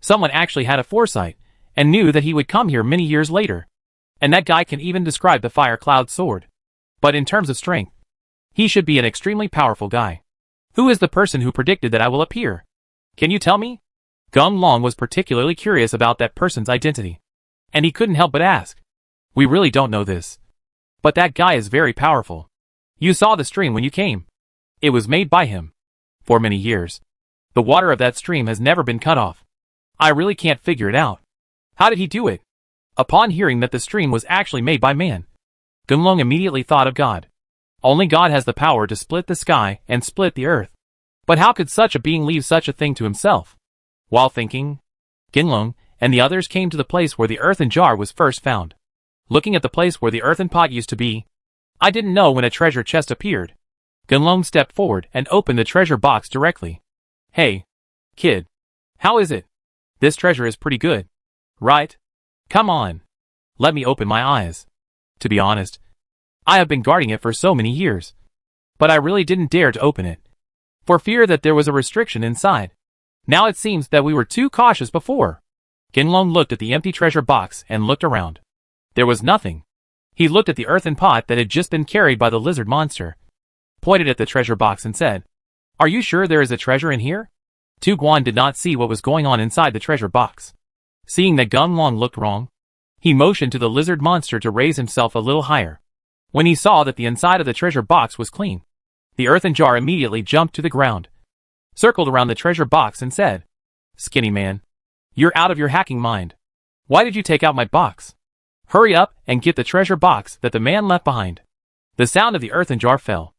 someone actually had a foresight, and knew that he would come here many years later. And that guy can even describe the fire cloud sword. But in terms of strength, he should be an extremely powerful guy. Who is the person who predicted that I will appear? Can you tell me? Ginglong was particularly curious about that person's identity. And he couldn't help but ask. We really don't know this. But that guy is very powerful. You saw the stream when you came. It was made by him. For many years, the water of that stream has never been cut off. I really can't figure it out. How did he do it? Upon hearing that the stream was actually made by man, Ginglong immediately thought of God. Only God has the power to split the sky and split the earth. But how could such a being leave such a thing to himself? While thinking, Ginglong and the others came to the place where the earthen jar was first found. Looking at the place where the earthen pot used to be, I didn't know when a treasure chest appeared. Ginglong stepped forward and opened the treasure box directly. Hey, kid. How is it? This treasure is pretty good. Right? Come on. Let me open my eyes. To be honest, I have been guarding it for so many years. But I really didn't dare to open it, for fear that there was a restriction inside. Now it seems that we were too cautious before. Ginglong looked at the empty treasure box and looked around. There was nothing. He looked at the earthen pot that had just been carried by the lizard monster, pointed at the treasure box and said, "Are you sure there is a treasure in here?" Tu Guan did not see what was going on inside the treasure box. Seeing that Ginglong looked wrong, he motioned to the lizard monster to raise himself a little higher. When he saw that the inside of the treasure box was clean, the earthen jar immediately jumped to the ground, circled around the treasure box and said, "Skinny man, you're out of your hacking mind. Why did you take out my box? Hurry up and get the treasure box that the man left behind." The sound of the earthen jar fell,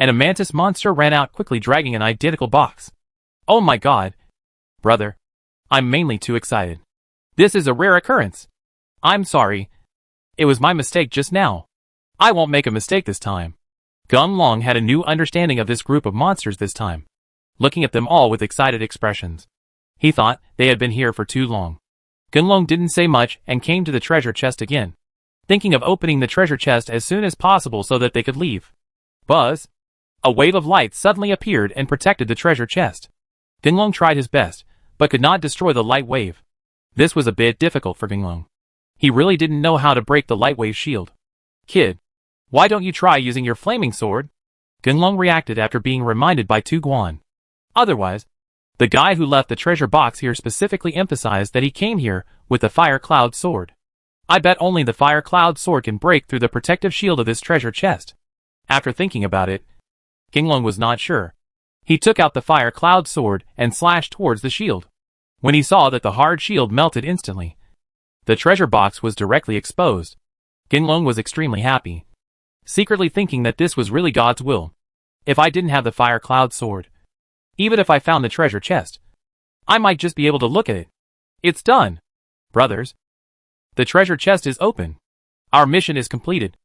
and a mantis monster ran out quickly dragging an identical box. Oh my god. Brother. I'm mainly too excited. This is a rare occurrence. I'm sorry. It was my mistake just now. I won't make a mistake this time. Ginglong had a new understanding of this group of monsters this time, looking at them all with excited expressions. He thought they had been here for too long. Ginglong didn't say much and came to the treasure chest again, thinking of opening the treasure chest as soon as possible so that they could leave. Buzz! A wave of light suddenly appeared and protected the treasure chest. Ginglong tried his best, but could not destroy the light wave. This was a bit difficult for Ginglong. He really didn't know how to break the light wave shield. Kid, why don't you try using your flaming sword? Ginglong reacted after being reminded by Tu Guan. Otherwise, the guy who left the treasure box here specifically emphasized that he came here with the fire cloud sword. I bet only the fire cloud sword can break through the protective shield of this treasure chest. After thinking about it, Ginglong was not sure. He took out the fire cloud sword and slashed towards the shield. When he saw that the hard shield melted instantly, the treasure box was directly exposed. Ginglong was extremely happy, secretly thinking that this was really God's will. If I didn't have the fire cloud sword, even if I found the treasure chest, I might just be able to look at it. It's done. Brothers, the treasure chest is open. Our mission is completed.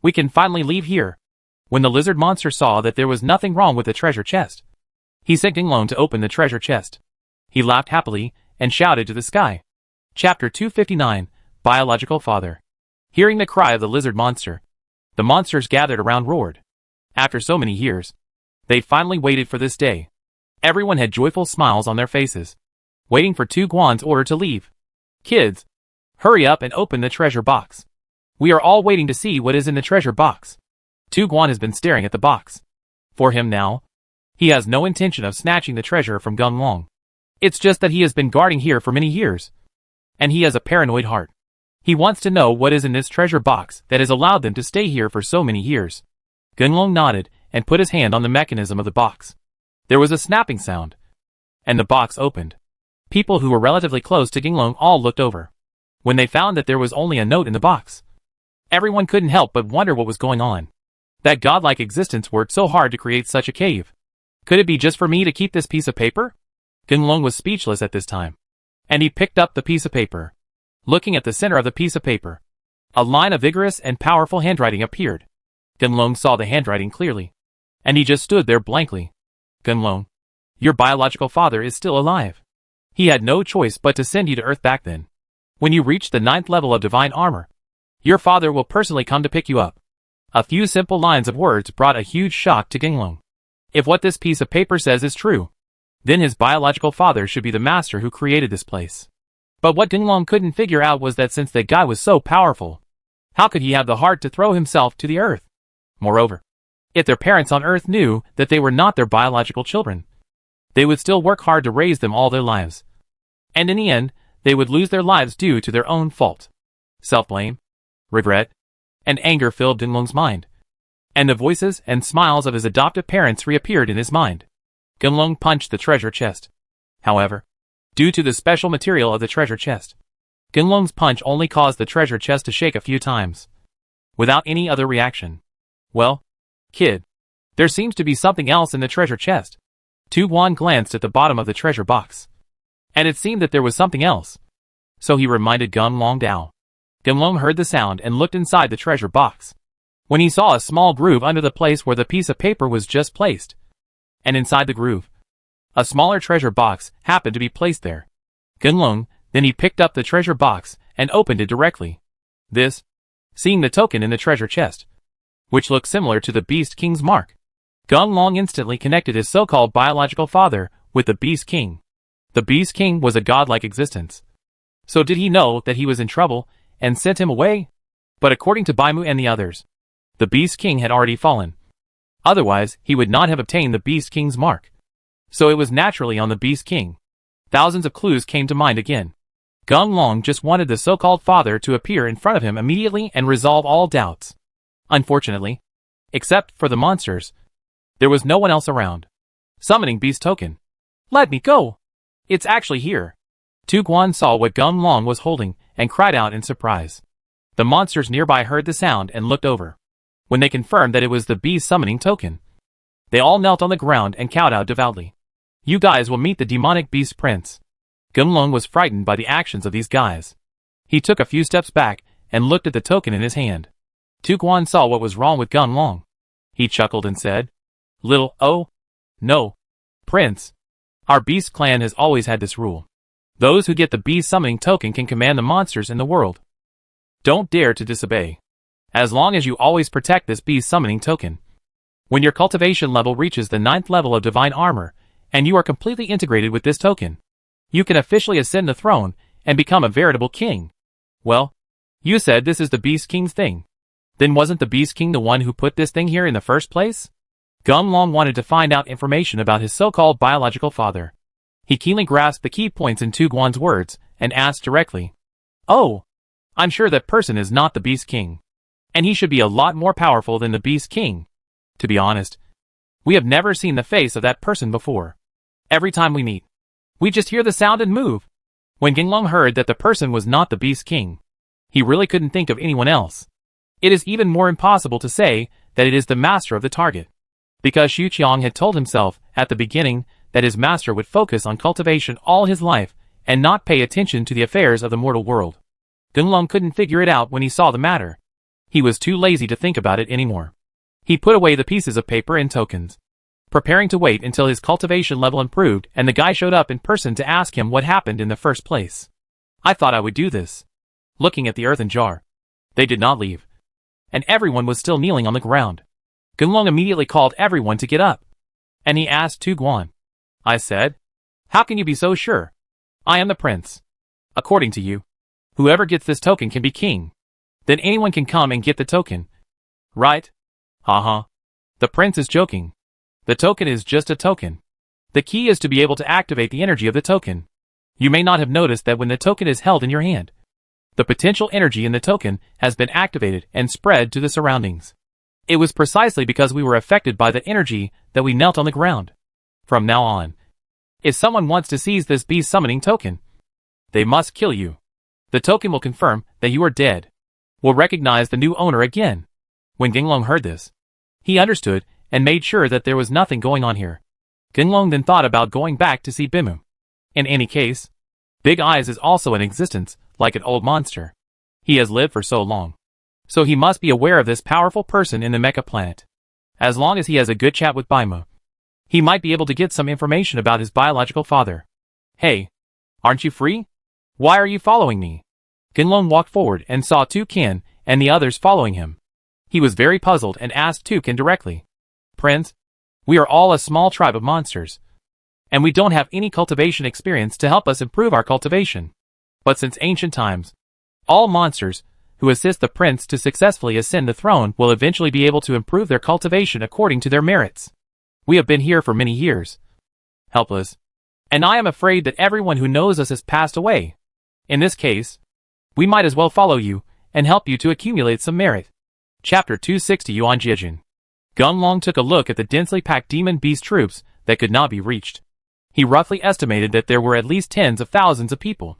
We can finally leave here. When the lizard monster saw that there was nothing wrong with the treasure chest, he sent Ginglong to open the treasure chest. He laughed happily and shouted to the sky. Chapter 259, Biological Father. Hearing the cry of the lizard monster, the monsters gathered around roared. After so many years, they finally waited for this day. Everyone had joyful smiles on their faces, waiting for Tu Guan's order to leave. Kids, hurry up and open the treasure box. We are all waiting to see what is in the treasure box. Tu Guan has been staring at the box. For him now, he has no intention of snatching the treasure from Ginglong. It's just that he has been guarding here for many years, and he has a paranoid heart. He wants to know what is in this treasure box that has allowed them to stay here for so many years. Ginglong nodded and put his hand on the mechanism of the box. There was a snapping sound, and the box opened. People who were relatively close to Ginglong all looked over. When they found that there was only a note in the box, everyone couldn't help but wonder what was going on. That godlike existence worked so hard to create such a cave. Could it be just for me to keep this piece of paper? Ginglong was speechless at this time. and he picked up the piece of paper. Looking at the center of the piece of paper, a line of vigorous and powerful handwriting appeared. Gunlong saw the handwriting clearly, and he just stood there blankly. Gunlong, your biological father is still alive. He had no choice but to send you to Earth back then. When you reach the 9th level of divine armor, your father will personally come to pick you up. A few simple lines of words brought a huge shock to Gunlong. If what this piece of paper says is true, then his biological father should be the master who created this place. But what Gunlong couldn't figure out was that since that guy was so powerful, how could he have the heart to throw himself to the earth? Moreover, if their parents on Earth knew that they were not their biological children, they would still work hard to raise them all their lives. And in the end, they would lose their lives due to their own fault. Self-blame, regret, and anger filled Gunlong's mind, and the voices and smiles of his adoptive parents reappeared in his mind. Gunlong punched the treasure chest. However, due to the special material of the treasure chest, Gunlong's punch only caused the treasure chest to shake a few times, without any other reaction. Well, kid, there seems to be something else in the treasure chest. Tu-Guan glanced at the bottom of the treasure box, and it seemed that there was something else. So he reminded Gunlong Dao. Gunlong heard the sound and looked inside the treasure box, when he saw a small groove under the place where the piece of paper was just placed. And inside the groove, a smaller treasure box happened to be placed there. Gunlong, then he picked up the treasure box and opened it directly. This, seeing the token in the treasure chest, which looked similar to the Beast King's mark. Gunlong instantly connected his so-called biological father with the Beast King. The Beast King was a godlike existence. So did he know that he was in trouble and sent him away? But according to Baimu and the others, the Beast King had already fallen. Otherwise, he would not have obtained the Beast King's mark. So it was naturally on the Beast King. Thousands of clues came to mind again. Gunlong just wanted the so-called father to appear in front of him immediately and resolve all doubts. Unfortunately, except for the monsters, there was no one else around. Summoning Beast Token. Let me go! It's actually here. Tu-Guan saw what Gunlong was holding and cried out in surprise. The monsters nearby heard the sound and looked over. When they confirmed that it was the Beast Summoning Token, they all knelt on the ground and kowed out devoutly. You guys will meet the demonic Beast Prince. Gunlong was frightened by the actions of these guys. He took a few steps back and looked at the token in his hand. Tu-Guan saw what was wrong with Gunlong. He chuckled and said, no, Prince. Our Beast clan has always had this rule. Those who get the Beast Summoning Token can command the monsters in the world. Don't dare to disobey. As long as you always protect this Beast Summoning Token. When your cultivation level reaches the 9th level of divine armor, and you are completely integrated with this token, you can officially ascend the throne and become a veritable king. Well, you said this is the Beast King's thing. Then wasn't the Beast King the one who put this thing here in the first place? Gunlong wanted to find out information about his so-called biological father. He keenly grasped the key points in Tu-Guan's words and asked directly, Oh, I'm sure that person is not the Beast King. And he should be a lot more powerful than the Beast King. To be honest, we have never seen the face of that person before. Every time we meet, we just hear the sound and move. When Gunlong heard that the person was not the Beast King, he really couldn't think of anyone else. It is even more impossible to say that it is the master of the target, because Xu Qiang had told himself at the beginning that his master would focus on cultivation all his life and not pay attention to the affairs of the mortal world. Gunlong couldn't figure it out when he saw the matter. He was too lazy to think about it anymore. He put away the pieces of paper and tokens, preparing to wait until his cultivation level improved and the guy showed up in person to ask him what happened in the first place. I thought I would do this. Looking at the earthen jar, they did not leave, and everyone was still kneeling on the ground. Gunlong immediately called everyone to get up, and he asked Tu-Guan. I said, how can you be so sure? I am the prince. According to you, whoever gets this token can be king. Then anyone can come and get the token. Right? Haha. The prince is joking. The token is just a token. The key is to be able to activate the energy of the token. You may not have noticed that when the token is held in your hand, the potential energy in the token has been activated and spread to the surroundings. It was precisely because we were affected by the energy that we knelt on the ground. From now on, if someone wants to seize this Beast Summoning Token, they must kill you. The token will confirm that you are dead. Will recognize the new owner again. When Gunlong heard this, he understood and made sure that there was nothing going on here. Gunlong then thought about going back to see Bimu. In any case, Big Eyes is also in existence, like an old monster. He has lived for so long. So he must be aware of this powerful person in the Mecha planet. As long as he has a good chat with Baima, he might be able to get some information about his biological father. Hey, aren't you free? Why are you following me? Ginlong walked forward and saw Toucan and the others following him. He was very puzzled and asked Toucan directly. Prince, we are all a small tribe of monsters, and we don't have any cultivation experience to help us improve our cultivation. But since ancient times, all monsters who assist the prince to successfully ascend the throne will eventually be able to improve their cultivation according to their merits. We have been here for many years, helpless, and I am afraid that everyone who knows us has passed away. In this case, we might as well follow you and help you to accumulate some merit. Chapter 260 Yuan Jiejun. Gunlong took a look at the densely packed demon beast troops that could not be reached. He roughly estimated that there were at least tens of thousands of people.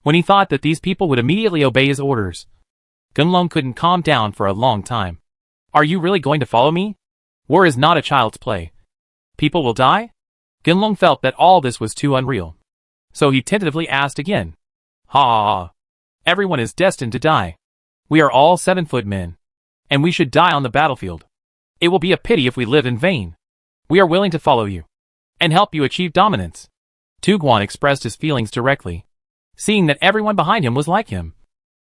When he thought that these people would immediately obey his orders, Gunlong couldn't calm down for a long time. Are you really going to follow me? War is not a child's play. People will die? Gunlong felt that all this was too unreal. So he tentatively asked again. Ha! Everyone is destined to die. We are all 7-foot men, and we should die on the battlefield. It will be a pity if we live in vain. We are willing to follow you and help you achieve dominance. Tuguan expressed his feelings directly, seeing that everyone behind him was like him.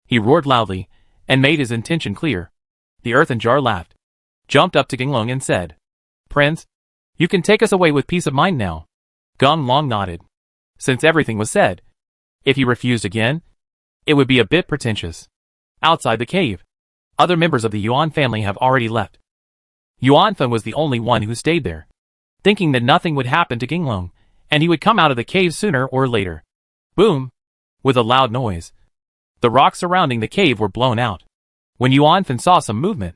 He roared loudly and made his intention clear. The earthen jar laughed, jumped up to Ginglong and said, Prince, you can take us away with peace of mind now. Gunlong nodded. Since everything was said, if he refused again, it would be a bit pretentious. Outside the cave, other members of the Yuan family have already left. Yuanfen was the only one who stayed there, thinking that nothing would happen to Ginglong, and he would come out of the cave sooner or later. Boom! With a loud noise, the rocks surrounding the cave were blown out. When Yuanfen saw some movement,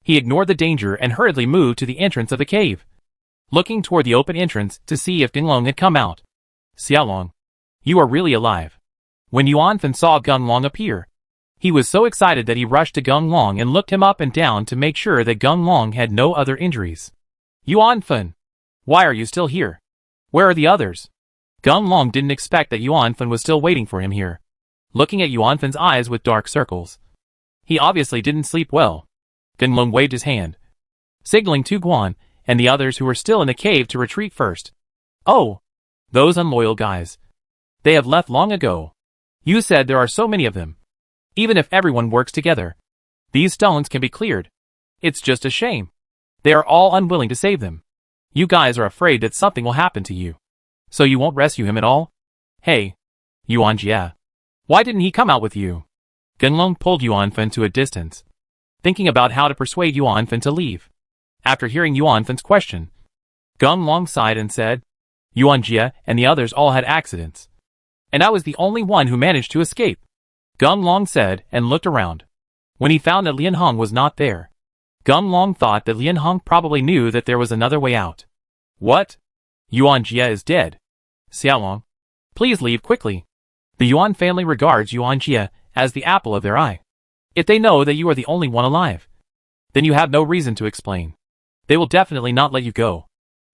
he ignored the danger and hurriedly moved to the entrance of the cave, looking toward the open entrance to see if Ginglong had come out. Xiaolong, you are really alive. When Yuanfen saw Gunlong appear, he was so excited that he rushed to Gunlong and looked him up and down to make sure that Gunlong had no other injuries. Yuanfen, why are you still here? Where are the others? Gunlong didn't expect that Yuanfen was still waiting for him here, looking at Yuanfen's eyes with dark circles. He obviously didn't sleep well. Gunlong waved his hand, signaling to Guan and the others who were still in the cave to retreat first. Oh, those unloyal guys. They have left long ago. You said there are so many of them. Even if everyone works together, these stones can be cleared. It's just a shame. They are all unwilling to save them. You guys are afraid that something will happen to you, so you won't rescue him at all? Hey, Yuan Jie, why didn't he come out with you? Gunlong pulled Yuanfen to a distance, thinking about how to persuade Yuanfen to leave. After hearing Yuanfen's question, Gunlong sighed and said, Yuan Jie and the others all had accidents, and I was the only one who managed to escape. Gunlong said and looked around. When he found that Lian Hong was not there, Gunlong thought that Lian Hong probably knew that there was another way out. What? Yuan Jie is dead. Xiaolong, please leave quickly. The Yuan family regards Yuan Jie as the apple of their eye. If they know that you are the only one alive, then you have no reason to explain. They will definitely not let you go.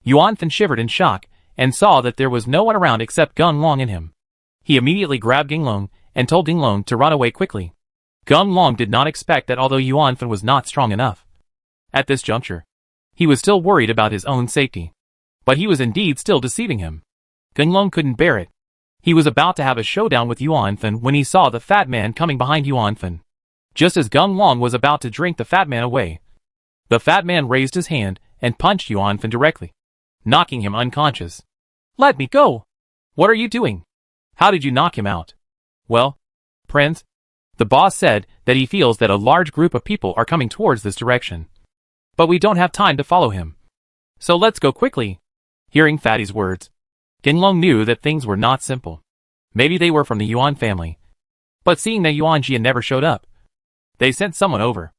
Yuanfen shivered in shock and saw that there was no one around except Gunlong and him. He immediately grabbed Ginglong and told Ginglong to run away quickly. Gunlong did not expect that although Yuanfen was not strong enough at this juncture, he was still worried about his own safety. But he was indeed still deceiving him. Ginglong couldn't bear it. He was about to have a showdown with Yuanfen when he saw the fat man coming behind Yuanfen. Just as Gunlong was about to drink the fat man away, the fat man raised his hand and punched Yuanfen directly, knocking him unconscious. Let me go! What are you doing? How did you knock him out? Well, Prince, the boss said that he feels that a large group of people are coming towards this direction. But we don't have time to follow him. So let's go quickly. Hearing Fatty's words, Ginlong knew that things were not simple. Maybe they were from the Yuan family. But seeing that Yuan Jie never showed up, they sent someone over.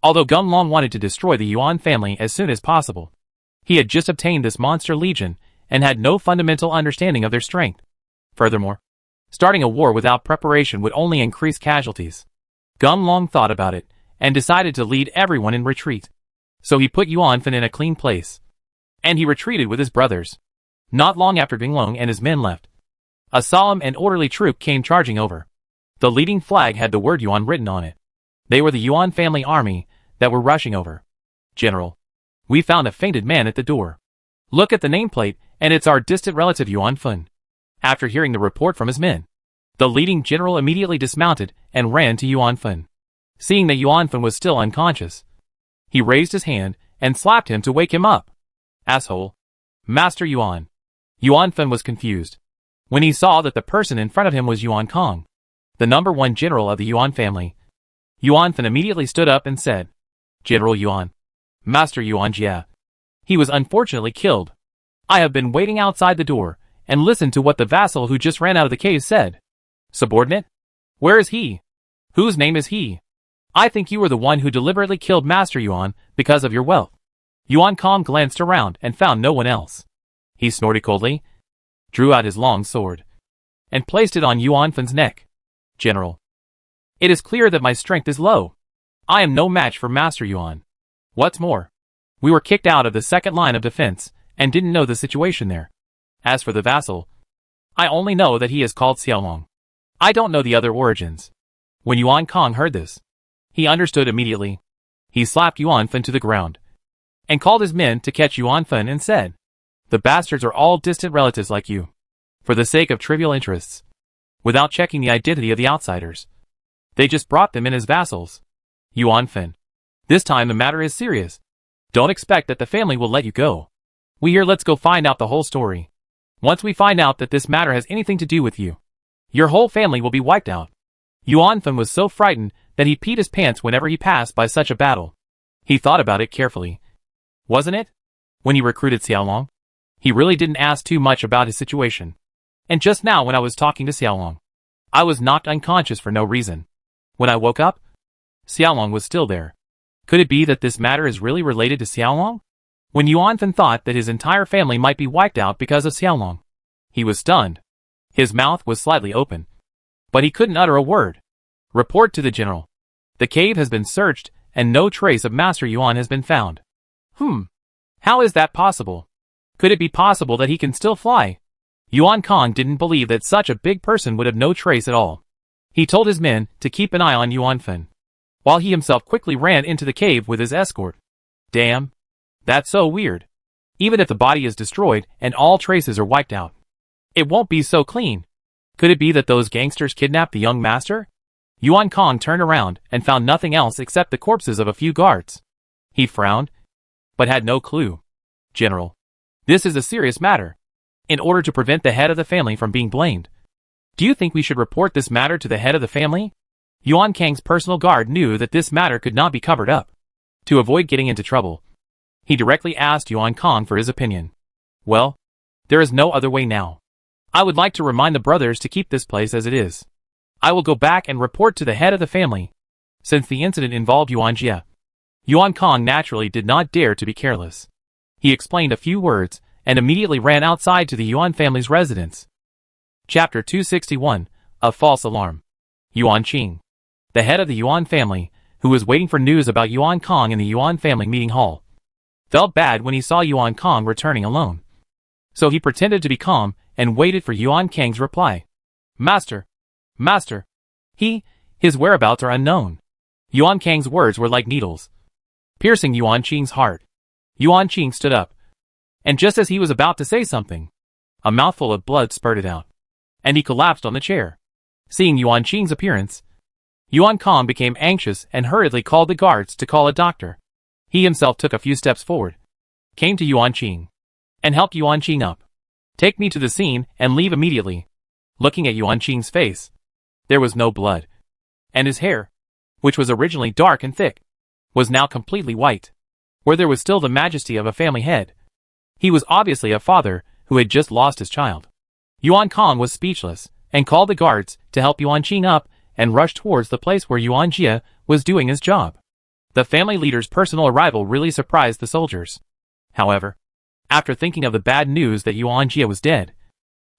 Although Gunlong wanted to destroy the Yuan family as soon as possible, he had just obtained this monster legion and had no fundamental understanding of their strength. Furthermore, starting a war without preparation would only increase casualties. Gunlong thought about it and decided to lead everyone in retreat. So he put Yuanfen in a clean place, and he retreated with his brothers. Not long after Ginglong and his men left, A solemn and orderly troop came charging over. The leading flag had the word Yuan written on it. They were the Yuan family army that were rushing over. General, we found a fainted man at the door. Look at the nameplate, and it's our distant relative Yuan Fun. After hearing the report from his men, the leading general immediately dismounted and ran to Yuan Fun. Seeing that Yuan Fun was still unconscious, he raised his hand and slapped him to wake him up. Asshole. Master Yuan. Yuan Fun was confused when he saw that the person in front of him was Yuan Kong, the #1 general of the Yuan family. Yuan Fun immediately stood up and said, General Yuan. Master Yuan Jia. He was unfortunately killed. I have been waiting outside the door and listened to what the vassal who just ran out of the cave said. Subordinate? Where is he? Whose name is he? I think you were the one who deliberately killed Master Yuan because of your wealth. Yuan Kong glanced around and found no one else. He snorted coldly, drew out his long sword, and placed it on Yuan Fun's neck. General. It is clear that my strength is low. I am no match for Master Yuan. What's more, we were kicked out of the second line of defense and didn't know the situation there. As for the vassal, I only know that he is called Xiaolong. I don't know the other origins. When Yuan Kong heard this, he understood immediately. He slapped Yuan Fun to the ground and called his men to catch Yuan Fun and said, the bastards are all distant relatives like you, for the sake of trivial interests, without checking the identity of the outsiders. They just brought them in as vassals. Yuan Fun, this time the matter is serious. Don't expect that the family will let you go. Let's go find out the whole story. Once we find out that this matter has anything to do with you, your whole family will be wiped out. Yuan Fun was so frightened that he peed his pants whenever he passed by such a battle. He thought about it carefully. Wasn't it? When he recruited Xiaolong, he really didn't ask too much about his situation. And just now when I was talking to Xiaolong, I was knocked unconscious for no reason. When I woke up, Xiaolong was still there. Could it be that this matter is really related to Xiaolong? When Yuan Fun thought that his entire family might be wiped out because of Xiaolong, he was stunned. His mouth was slightly open, but he couldn't utter a word. Report to the general. The cave has been searched and no trace of Master Yuan has been found. How is that possible? Could it be possible that he can still fly? Yuan Kong didn't believe that such a big person would have no trace at all. He told his men to keep an eye on Yuan Fun, while he himself quickly ran into the cave with his escort. Damn. That's so weird. Even if the body is destroyed and all traces are wiped out, it won't be so clean. Could it be that those gangsters kidnapped the young master? Yuan Kong turned around and found nothing else except the corpses of a few guards. He frowned, but had no clue. General, this is a serious matter. In order to prevent the head of the family from being blamed, do you think we should report this matter to the head of the family? Yuan Kang's personal guard knew that this matter could not be covered up. To avoid getting into trouble, he directly asked Yuan Kong for his opinion. Well, there is no other way now. I would like to remind the brothers to keep this place as it is. I will go back and report to the head of the family, since the incident involved Yuan Jia. Yuan Kong naturally did not dare to be careless. He explained a few words and immediately ran outside to the Yuan family's residence. Chapter 261, A False Alarm. Yuan Qing, the head of the Yuan family, who was waiting for news about Yuan Kong in the Yuan family meeting hall, felt bad when he saw Yuan Kong returning alone. So he pretended to be calm and waited for Yuan Kang's reply. Master. His whereabouts are unknown. Yuan Kang's words were like needles, piercing Yuan Qing's heart. Yuan Qing stood up, and just as he was about to say something, a mouthful of blood spurted out, and he collapsed on the chair. Seeing Yuan Qing's appearance, Yuan Kong became anxious and hurriedly called the guards to call a doctor. He himself took a few steps forward, came to Yuan Qing, and helped Yuan Qing up. Take me to the scene and leave immediately. Looking at Yuan Qing's face, there was no blood, and his hair, which was originally dark and thick, was now completely white, where there was still the majesty of a family head. He was obviously a father who had just lost his child. Yuan Kong was speechless and called the guards to help Yuan Qing up and rushed towards the place where Yuan Jia was doing his job. The family leader's personal arrival really surprised the soldiers. However, after thinking of the bad news that Yuan Jia was dead,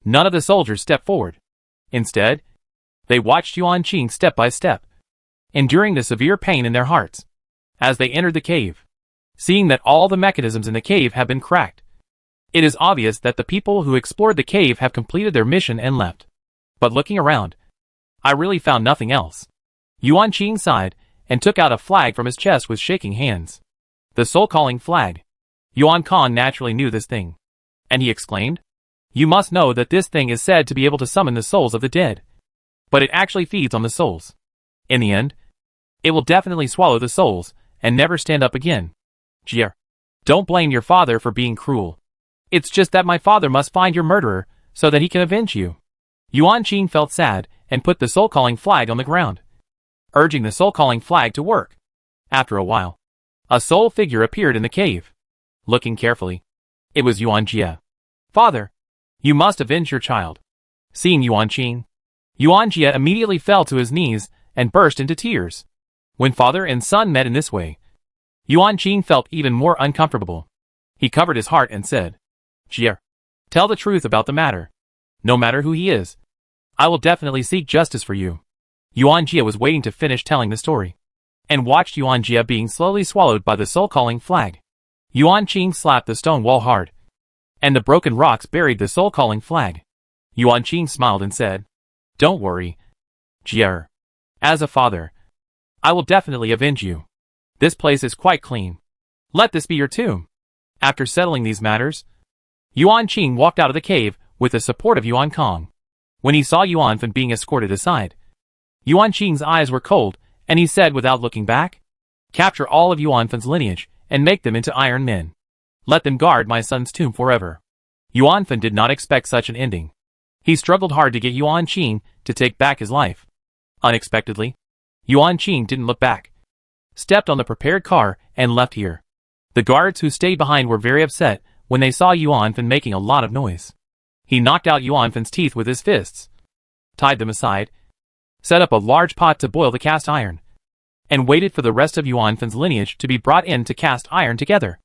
none of the soldiers stepped forward. Instead, they watched Yuan Qing step by step, enduring the severe pain in their hearts, as they entered the cave. Seeing that all the mechanisms in the cave had been cracked, It is obvious that the people who explored the cave have completed their mission and left. But looking around, I really found nothing else. Yuan Qing sighed and took out a flag from his chest with shaking hands. The soul-calling flag. Yuan Kong naturally knew this thing. And he exclaimed, "You must know that this thing is said to be able to summon the souls of the dead. But it actually feeds on the souls. In the end, it will definitely swallow the souls and never stand up again. Jia, don't blame your father for being cruel. It's just that my father must find your murderer so that he can avenge you." Yuan Qing felt sad and put the soul-calling flag on the ground, urging the soul-calling flag to work. After a while, a soul figure appeared in the cave. Looking carefully, it was Yuan Jia. "Father, you must avenge your child." Seeing Yuan Qing, Yuan Jia immediately fell to his knees and burst into tears. When father and son met in this way, Yuan Qing felt even more uncomfortable. He covered his heart and said, "Jia, tell the truth about the matter. No matter who he is, I will definitely seek justice for you." Yuan Jia was waiting to finish telling the story, and watched Yuan Jia being slowly swallowed by the soul-calling flag. Yuan Qing slapped the stone wall hard, and the broken rocks buried the soul-calling flag. Yuan Qing smiled and said, "Don't worry, Jia. As a father, I will definitely avenge you. This place is quite clean. Let this be your tomb." After settling these matters, Yuan Qing walked out of the cave with the support of Yuan Kong. When he saw Yuan Fan being escorted aside, Yuan Qing's eyes were cold, and he said without looking back, "Capture all of Yuan Fan's lineage and make them into iron men. Let them guard my son's tomb forever." Yuan Fan did not expect such an ending. He struggled hard to get Yuan Qing to take back his life. Unexpectedly, Yuan Qing didn't look back, stepped on the prepared car, and left here. The guards who stayed behind were very upset when they saw Yuan Fan making a lot of noise. He knocked out Yuan Fan's teeth with his fists, tied them aside, set up a large pot to boil the cast iron, and waited for the rest of Yuan Fan's lineage to be brought in to cast iron together.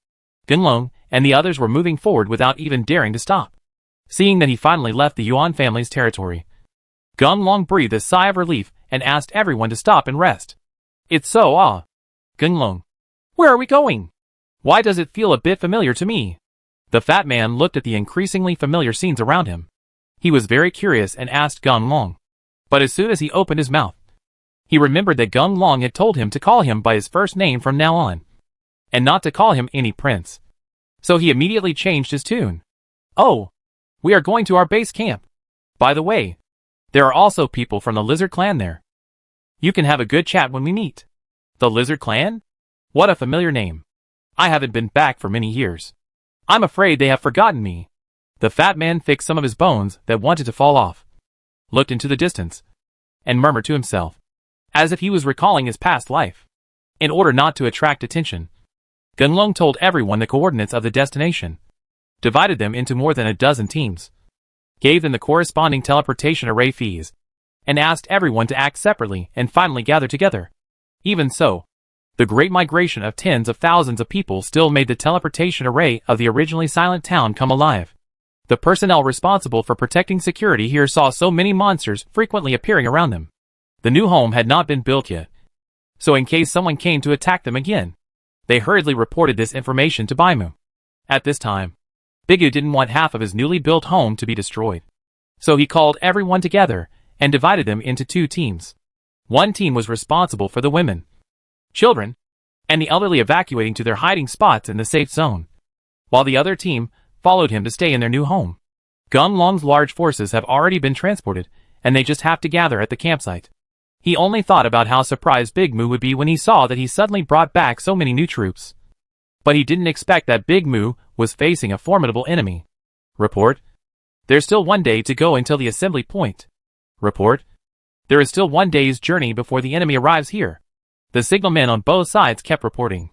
Gunlong and the others were moving forward without even daring to stop. Seeing that he finally left the Yuan family's territory, Gunlong breathed a sigh of relief and asked everyone to stop and rest. "It's so Gunlong, where are we going? Why does it feel a bit familiar to me?" The fat man looked at the increasingly familiar scenes around him. He was very curious and asked Gunlong. But as soon as he opened his mouth, he remembered that Gunlong had told him to call him by his first name from now on, and not to call him any prince. So he immediately changed his tune. "Oh, we are going to our base camp. By the way, there are also people from the Lizard Clan there. You can have a good chat when we meet." The Lizard Clan? What a familiar name. I haven't been back for many years. I'm afraid they have forgotten me. The fat man fixed some of his bones that wanted to fall off, looked into the distance, and murmured to himself, as if he was recalling his past life. In order not to attract attention, Gunlong told everyone the coordinates of the destination, divided them into more than a dozen teams, gave them the corresponding teleportation array fees, and asked everyone to act separately and finally gather together. Even so, the great migration of tens of thousands of people still made the teleportation array of the originally silent town come alive. The personnel responsible for protecting security here saw so many monsters frequently appearing around them. The new home had not been built yet, so in case someone came to attack them again, they hurriedly reported this information to Baimu. At this time, Bigu didn't want half of his newly built home to be destroyed, so he called everyone together and divided them into two teams. One team was responsible for the women, children, and the elderly evacuating to their hiding spots in the safe zone, while the other team followed him to stay in their new home. Gunlong's large forces have already been transported, and they just have to gather at the campsite. He only thought about how surprised Big Moo would be when he saw that he suddenly brought back so many new troops. But he didn't expect that Big Moo was facing a formidable enemy. Report: there's still 1 day to go until the assembly point. Report: there is still 1 day's journey before the enemy arrives here. The signalmen on both sides kept reporting.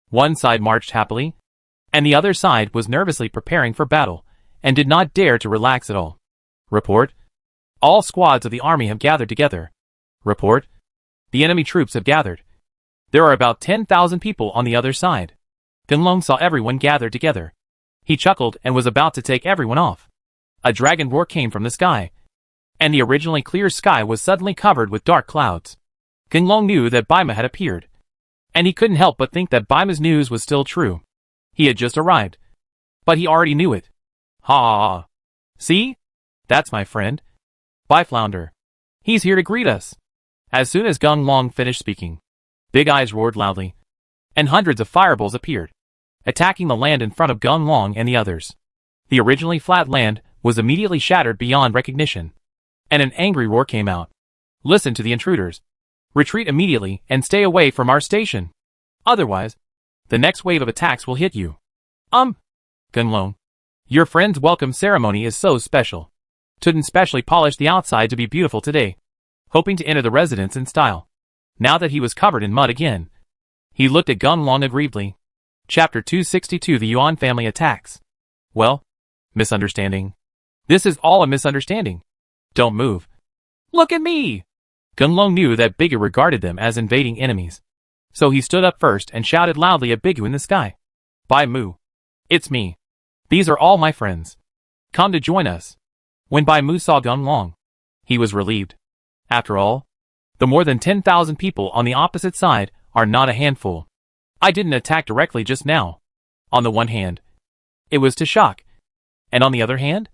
One side marched happily, and the other side was nervously preparing for battle, and did not dare to relax at all. Report: all squads of the army have gathered together. Report: the enemy troops have gathered. There are about 10,000 people on the other side. Gunlong saw everyone gathered together. He chuckled and was about to take everyone off. A dragon roar came from the sky, and the originally clear sky was suddenly covered with dark clouds. Gunlong knew that Baima had appeared, and he couldn't help but think that Baima's news was still true. He had just arrived, but he already knew it. Ha ha ha. See? That's my friend. Bye, Flounder. He's here to greet us. As soon as Gung Long finished speaking, Big Eyes roared loudly, and hundreds of fireballs appeared, attacking the land in front of Gung Long and the others. The originally flat land was immediately shattered beyond recognition, and an angry roar came out. Listen to the intruders. Retreat immediately and stay away from our station. Otherwise, the next wave of attacks will hit you. Gung Long, your friend's welcome ceremony is so special. Tudin specially polished the outside to be beautiful today, hoping to enter the residence in style. Now that he was covered in mud again, he looked at Gung Long aggrievedly. Chapter 262 The Yuan Family Attacks. Well, misunderstanding. This is all a misunderstanding. Don't move. Look at me! Gung Long knew that Bigu regarded them as invading enemies. So he stood up first and shouted loudly at Bigu in the sky. Bai Mu. It's me. These are all my friends. Come to join us. When Bai Mu saw Gung Long, he was relieved. After all, the more than 10,000 people on the opposite side are not a handful. I didn't attack directly just now. On the one hand, it was to shock. And on the other hand,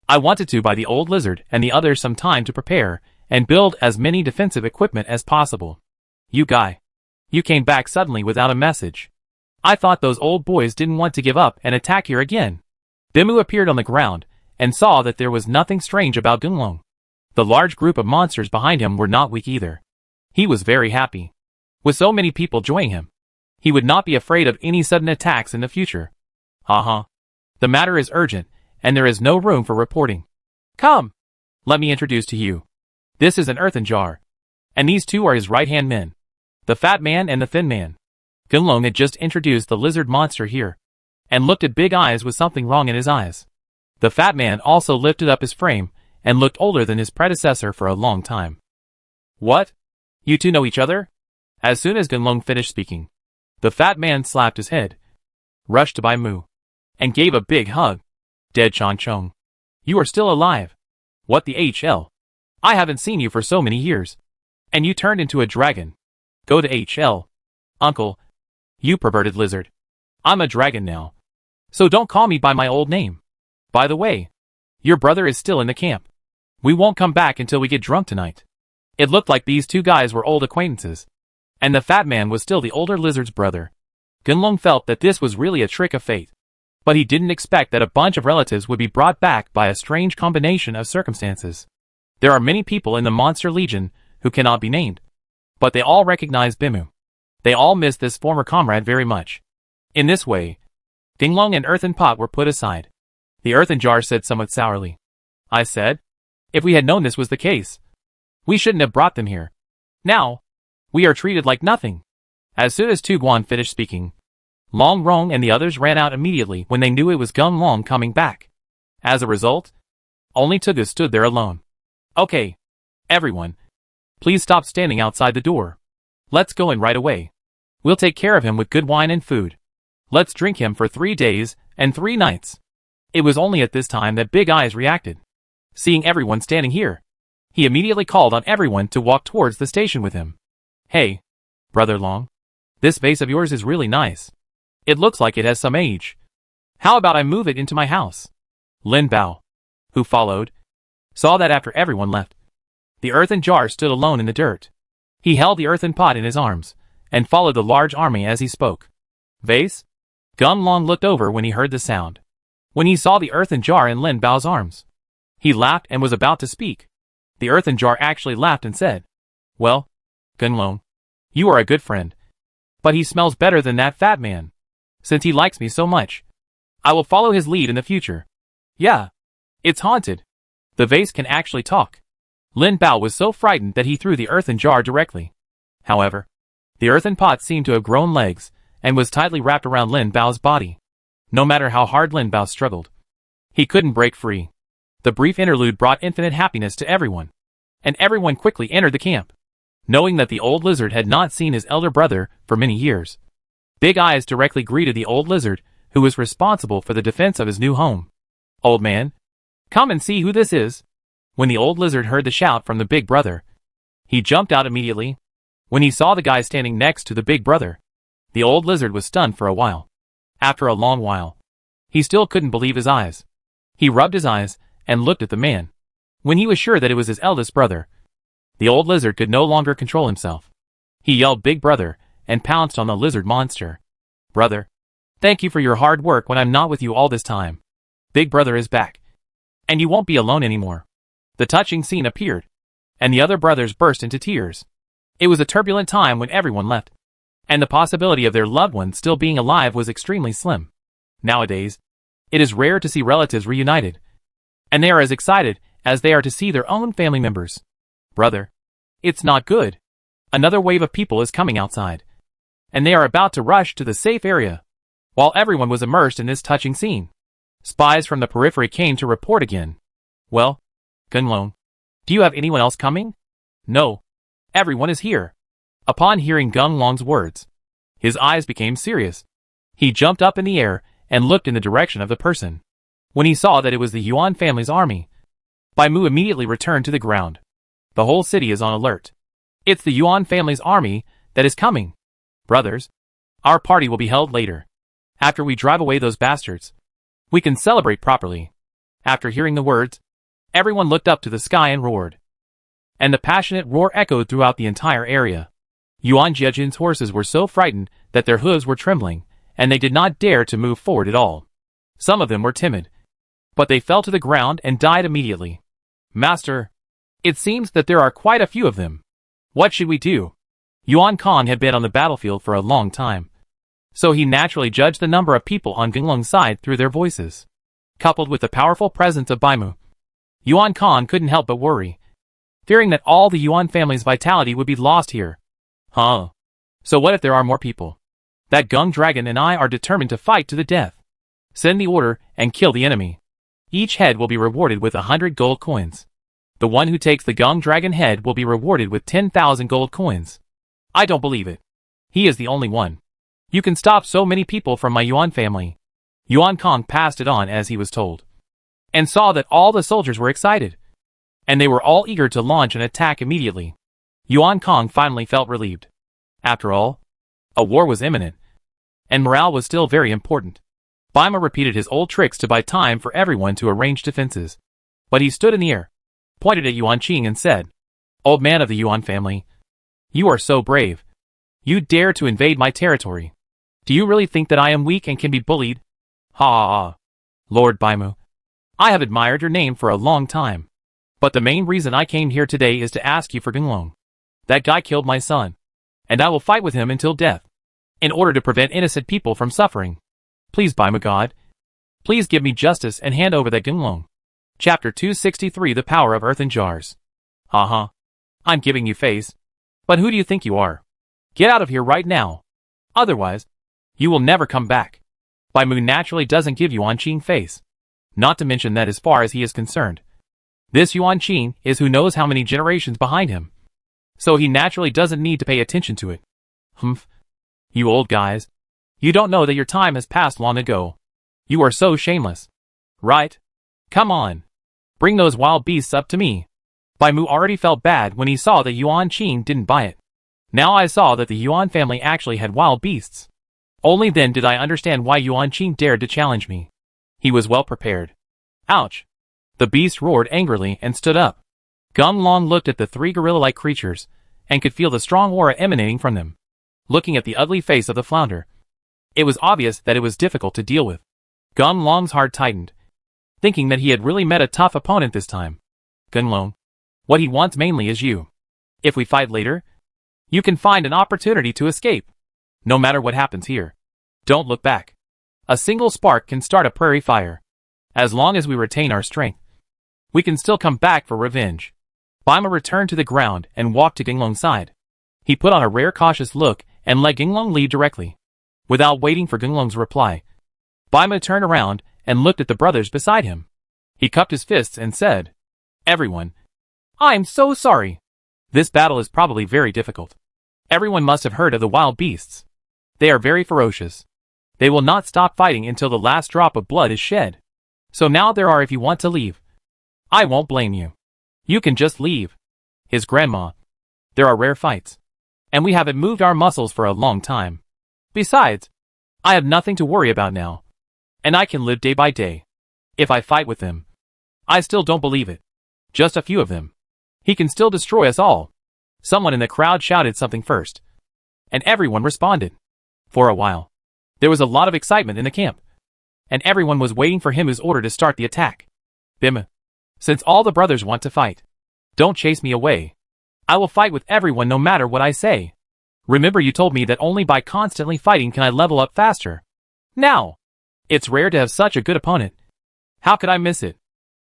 I wanted to buy the old lizard and the others some time to prepare and build as many defensive equipment as possible. You guy. You came back suddenly without a message. I thought those old boys didn't want to give up and attack here again. Bimu appeared on the ground and saw that there was nothing strange about Gung Long. The large group of monsters behind him were not weak either. He was very happy. With so many people joining him, he would not be afraid of any sudden attacks in the future. Haha. The matter is urgent, and there is no room for reporting. Come. Let me introduce to you. This is an earthen jar. And these two are his right-hand men. The fat man and the thin man. Gung Long had just introduced the lizard monster here, and looked at Big Eyes with something wrong in his eyes. The fat man also lifted up his frame, and looked older than his predecessor for a long time. What? You two know each other? As soon as Gung Long finished speaking, the fat man slapped his head, rushed to Bai Mu, and gave a big hug. Dead Chan Chong. You are still alive. What the HL? I haven't seen you for so many years. And you turned into a dragon. Go to HL. Uncle. You perverted lizard. I'm a dragon now. So don't call me by my old name. By the way, your brother is still in the camp. We won't come back until we get drunk tonight. It looked like these two guys were old acquaintances. And the fat man was still the older lizard's brother. Gung Long felt that this was really a trick of fate. But he didn't expect that a bunch of relatives would be brought back by a strange combination of circumstances. There are many people in the Monster Legion who cannot be named. But they all recognize Bimu. They all miss this former comrade very much. In this way, Gung Long and Earthen Pot were put aside. The earthen jar said somewhat sourly. I said, if we had known this was the case, we shouldn't have brought them here. Now, we are treated like nothing. As soon as Tu Guan finished speaking, Long Rong and the others ran out immediately when they knew it was Gung Long coming back. As a result, only Tugu stood there alone. Okay, everyone, please stop standing outside the door. Let's go in right away. We'll take care of him with good wine and food. Let's drink him for 3 days and 3 nights. It was only at this time that Big Eyes reacted. Seeing everyone standing here, he immediately called on everyone to walk towards the station with him. Hey, Brother Long, this vase of yours is really nice. It looks like it has some age. How about I move it into my house? Lin Bao, who followed, saw that after everyone left, the earthen jar stood alone in the dirt. He held the earthen pot in his arms, and followed the large army as he spoke. Vase? Gung Long looked over when he heard the sound. When he saw the earthen jar in Lin Bao's arms, he laughed and was about to speak. The earthen jar actually laughed and said, well, Gung Long, you are a good friend. But he smells better than that fat man. Since he likes me so much, I will follow his lead in the future. Yeah, it's haunted. The vase can actually talk. Lin Bao was so frightened that he threw the earthen jar directly. However, the earthen pot seemed to have grown legs, and was tightly wrapped around Lin Bao's body. No matter how hard Lin Bao struggled, he couldn't break free. The brief interlude brought infinite happiness to everyone, and everyone quickly entered the camp, knowing that the old lizard had not seen his elder brother for many years. Big Eyes directly greeted the old lizard, who was responsible for the defense of his new home. Old man, come and see who this is. When the old lizard heard the shout from the big brother, he jumped out immediately. When he saw the guy standing next to the big brother, the old lizard was stunned for a while. After a long while, he still couldn't believe his eyes. He rubbed his eyes and looked at the man. When he was sure that it was his eldest brother, the old lizard could no longer control himself. He yelled "Big Brother" and pounced on the lizard monster. "Brother, thank you for your hard work when I'm not with you all this time. Big Brother is back. And you won't be alone anymore." The touching scene appeared, and the other brothers burst into tears. It was a turbulent time when everyone left, and the possibility of their loved ones still being alive was extremely slim. Nowadays, it is rare to see relatives reunited, and they are as excited as they are to see their own family members. "Brother, it's not good. Another wave of people is coming outside, and they are about to rush to the safe area." While everyone was immersed in this touching scene, spies from the periphery came to report again. "Well, Gunlong, do you have anyone else coming?" "No. Everyone is here." Upon hearing Gunlong's words, his eyes became serious. He jumped up in the air and looked in the direction of the person. When he saw that it was the Yuan family's army, Bai Mu immediately returned to the ground. The whole city is on alert. It's the Yuan family's army that is coming. "Brothers, our party will be held later. After we drive away those bastards, we can celebrate properly." After hearing the words, everyone looked up to the sky and roared. And the passionate roar echoed throughout the entire area. Yuan Jiejin's horses were so frightened that their hooves were trembling, and they did not dare to move forward at all. Some of them were timid, but they fell to the ground and died immediately. "Master, it seems that there are quite a few of them. What should we do?" Yuan Khan had been on the battlefield for a long time, so he naturally judged the number of people on Gunlong's side through their voices. Coupled with the powerful presence of Baimu, Yuan Khan couldn't help but worry, fearing that all the Yuan family's vitality would be lost here. "Huh? So what if there are more people? That Gung Dragon and I are determined to fight to the death. Send the order and kill the enemy. Each head will be rewarded with 100 gold coins. The one who takes the Gung Dragon head will be rewarded with 10,000 gold coins. I don't believe it. He is the only one. You can stop so many people from my Yuan family." Yuan Kong passed it on as he was told, and saw that all the soldiers were excited, and they were all eager to launch an attack immediately. Yuan Kong finally felt relieved. After all, a war was imminent, and morale was still very important. Baima repeated his old tricks to buy time for everyone to arrange defenses. But he stood in the air, pointed at Yuan Qing and said, "Old man of the Yuan family, you are so brave. You dare to invade my territory. Do you really think that I am weak and can be bullied? Ha ha ha. Lord Baimu, I have admired your name for a long time. But the main reason I came here today is to ask you for Gunlong. That guy killed my son, and I will fight with him until death, in order to prevent innocent people from suffering. Please, Baimu God, please give me justice and hand over that Gunlong." Chapter 263 The Power of Earthen Jars. "Uh-huh. I'm giving you face. But who do you think you are? Get out of here right now. Otherwise, you will never come back." Baimu naturally doesn't give Yuan Qing face. Not to mention that as far as he is concerned, this Yuan Qing is who knows how many generations behind him. So he naturally doesn't need to pay attention to it. Humph. You old guys. You don't know that your time has passed long ago. You are so shameless. Right? Come on. Bring those wild beasts up to me. Baimu already felt bad when he saw that Yuan Qing didn't buy it. Now I saw that the Yuan family actually had wild beasts. Only then did I understand why Yuan Qing dared to challenge me. He was well prepared. Ouch. The beast roared angrily and stood up. Gunlong looked at the three gorilla-like creatures, and could feel the strong aura emanating from them. Looking at the ugly face of the flounder, it was obvious that it was difficult to deal with. Gunlong's heart tightened, thinking that he had really met a tough opponent this time. Gunlong, what he wants mainly is you. If we fight later, you can find an opportunity to escape. No matter what happens here, don't look back. A single spark can start a prairie fire. As long as we retain our strength, we can still come back for revenge. Baima returned to the ground and walked to Gunlong's side. He put on a rare cautious look and let Gunlong lead directly. Without waiting for Gunlong's reply, Baima turned around and looked at the brothers beside him. He cupped his fists and said, "Everyone, I'm so sorry. This battle is probably very difficult. Everyone must have heard of the wild beasts. They are very ferocious. They will not stop fighting until the last drop of blood is shed. So now there are if you want to leave. I won't blame you. You can just leave. His grandma. There are rare fights, and we haven't moved our muscles for a long time. Besides, I have nothing to worry about now, and I can live day by day. If I fight with them, I still don't believe it. Just a few of them. He can still destroy us all. Someone in the crowd shouted something first, and everyone responded. For a while, there was a lot of excitement in the camp, and everyone was waiting for him's order to start the attack. Bim. Since all the brothers want to fight, don't chase me away. I will fight with everyone no matter what I say. Remember you told me that only by constantly fighting can I level up faster. Now, it's rare to have such a good opponent. How could I miss it?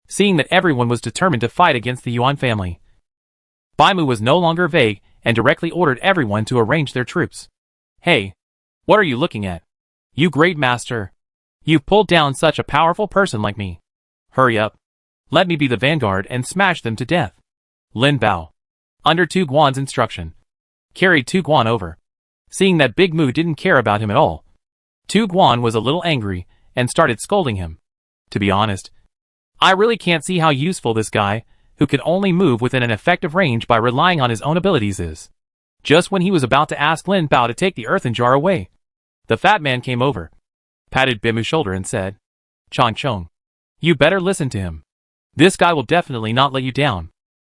Seeing that everyone was determined to fight against the Yuan family, Baimu was no longer vague and directly ordered everyone to arrange their troops. Hey, what are you looking at? You great master. You've pulled down such a powerful person like me. Hurry up. Let me be the vanguard and smash them to death. Lin Bao, under Tu Guan's instruction, carried Tu Guan over. Seeing that Big Mu didn't care about him at all, Tu Guan was a little angry and started scolding him. To be honest, I really can't see how useful this guy, who could only move within an effective range by relying on his own abilities, is. Just when he was about to ask Lin Bao to take the earthen jar away, the fat man came over, patted Bimu's shoulder and said, Chong Chong, you better listen to him. This guy will definitely not let you down.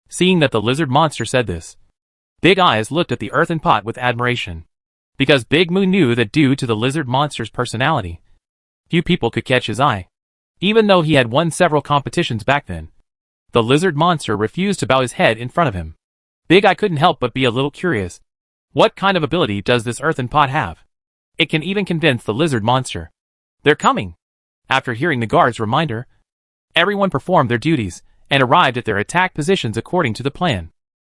Seeing that the lizard monster said this, Big Eyes looked at the earthen pot with admiration, because Big Mu knew that due to the lizard monster's personality, few people could catch his eye. Even though he had won several competitions back then, the lizard monster refused to bow his head in front of him. Big Eye couldn't help but be a little curious. What kind of ability does this earthen pot have? It can even convince the lizard monster. They're coming. After hearing the guard's reminder, everyone performed their duties and arrived at their attack positions according to the plan.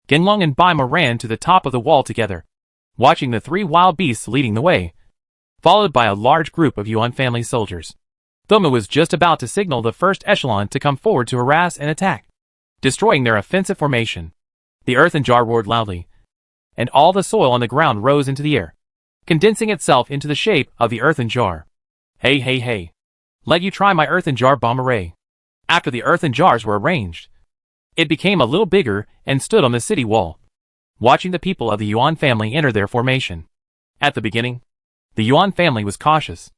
Genlong and Baima ran to the top of the wall together, watching the three wild beasts leading the way, followed by a large group of Yuan family soldiers. Thoma was just about to signal the first echelon to come forward to harass and attack, destroying their offensive formation. The earthen jar roared loudly, and all the soil on the ground rose into the air, condensing itself into the shape of the earthen jar. Hey, hey, hey. Let you try my earthen jar bomb array. After the earthen jars were arranged, it became a little bigger and stood on the city wall, watching the people of the Yuan family enter their formation. At the beginning, the Yuan family was cautious,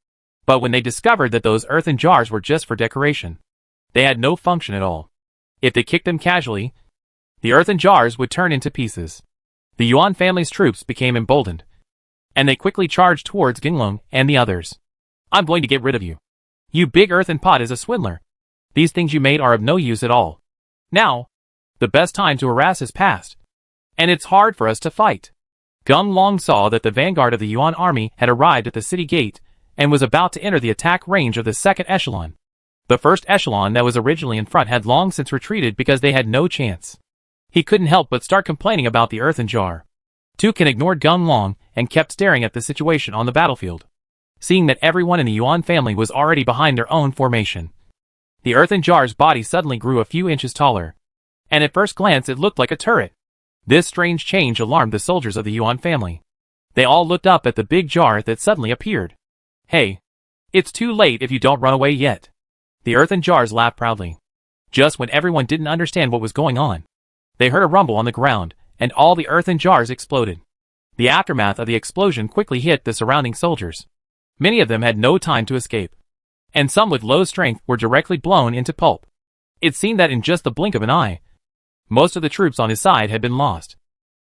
but when they discovered that those earthen jars were just for decoration, they had no function at all. If they kicked them casually, the earthen jars would turn into pieces. The Yuan family's troops became emboldened, and they quickly charged towards Genlong and the others. I'm going to get rid of you. You big earthen pot is a swindler. These things you made are of no use at all. Now, the best time to harass has passed, and it's hard for us to fight. Genlong saw that the vanguard of the Yuan army had arrived at the city gate and was about to enter the attack range of the second echelon. The first echelon that was originally in front had long since retreated because they had no chance. He couldn't help but start complaining about the earthen jar. Tukan ignored Genlong and kept staring at the situation on the battlefield. Seeing that everyone in the Yuan family was already behind their own formation, the earthen jar's body suddenly grew a few inches taller, and at first glance it looked like a turret. This strange change alarmed the soldiers of the Yuan family. They all looked up at the big jar that suddenly appeared. Hey, it's too late if you don't run away yet. The earthen jars laughed proudly. Just when everyone didn't understand what was going on, they heard a rumble on the ground, and all the earthen jars exploded. The aftermath of the explosion quickly hit the surrounding soldiers. Many of them had no time to escape, and some with low strength were directly blown into pulp. It seemed that in just the blink of an eye, most of the troops on his side had been lost.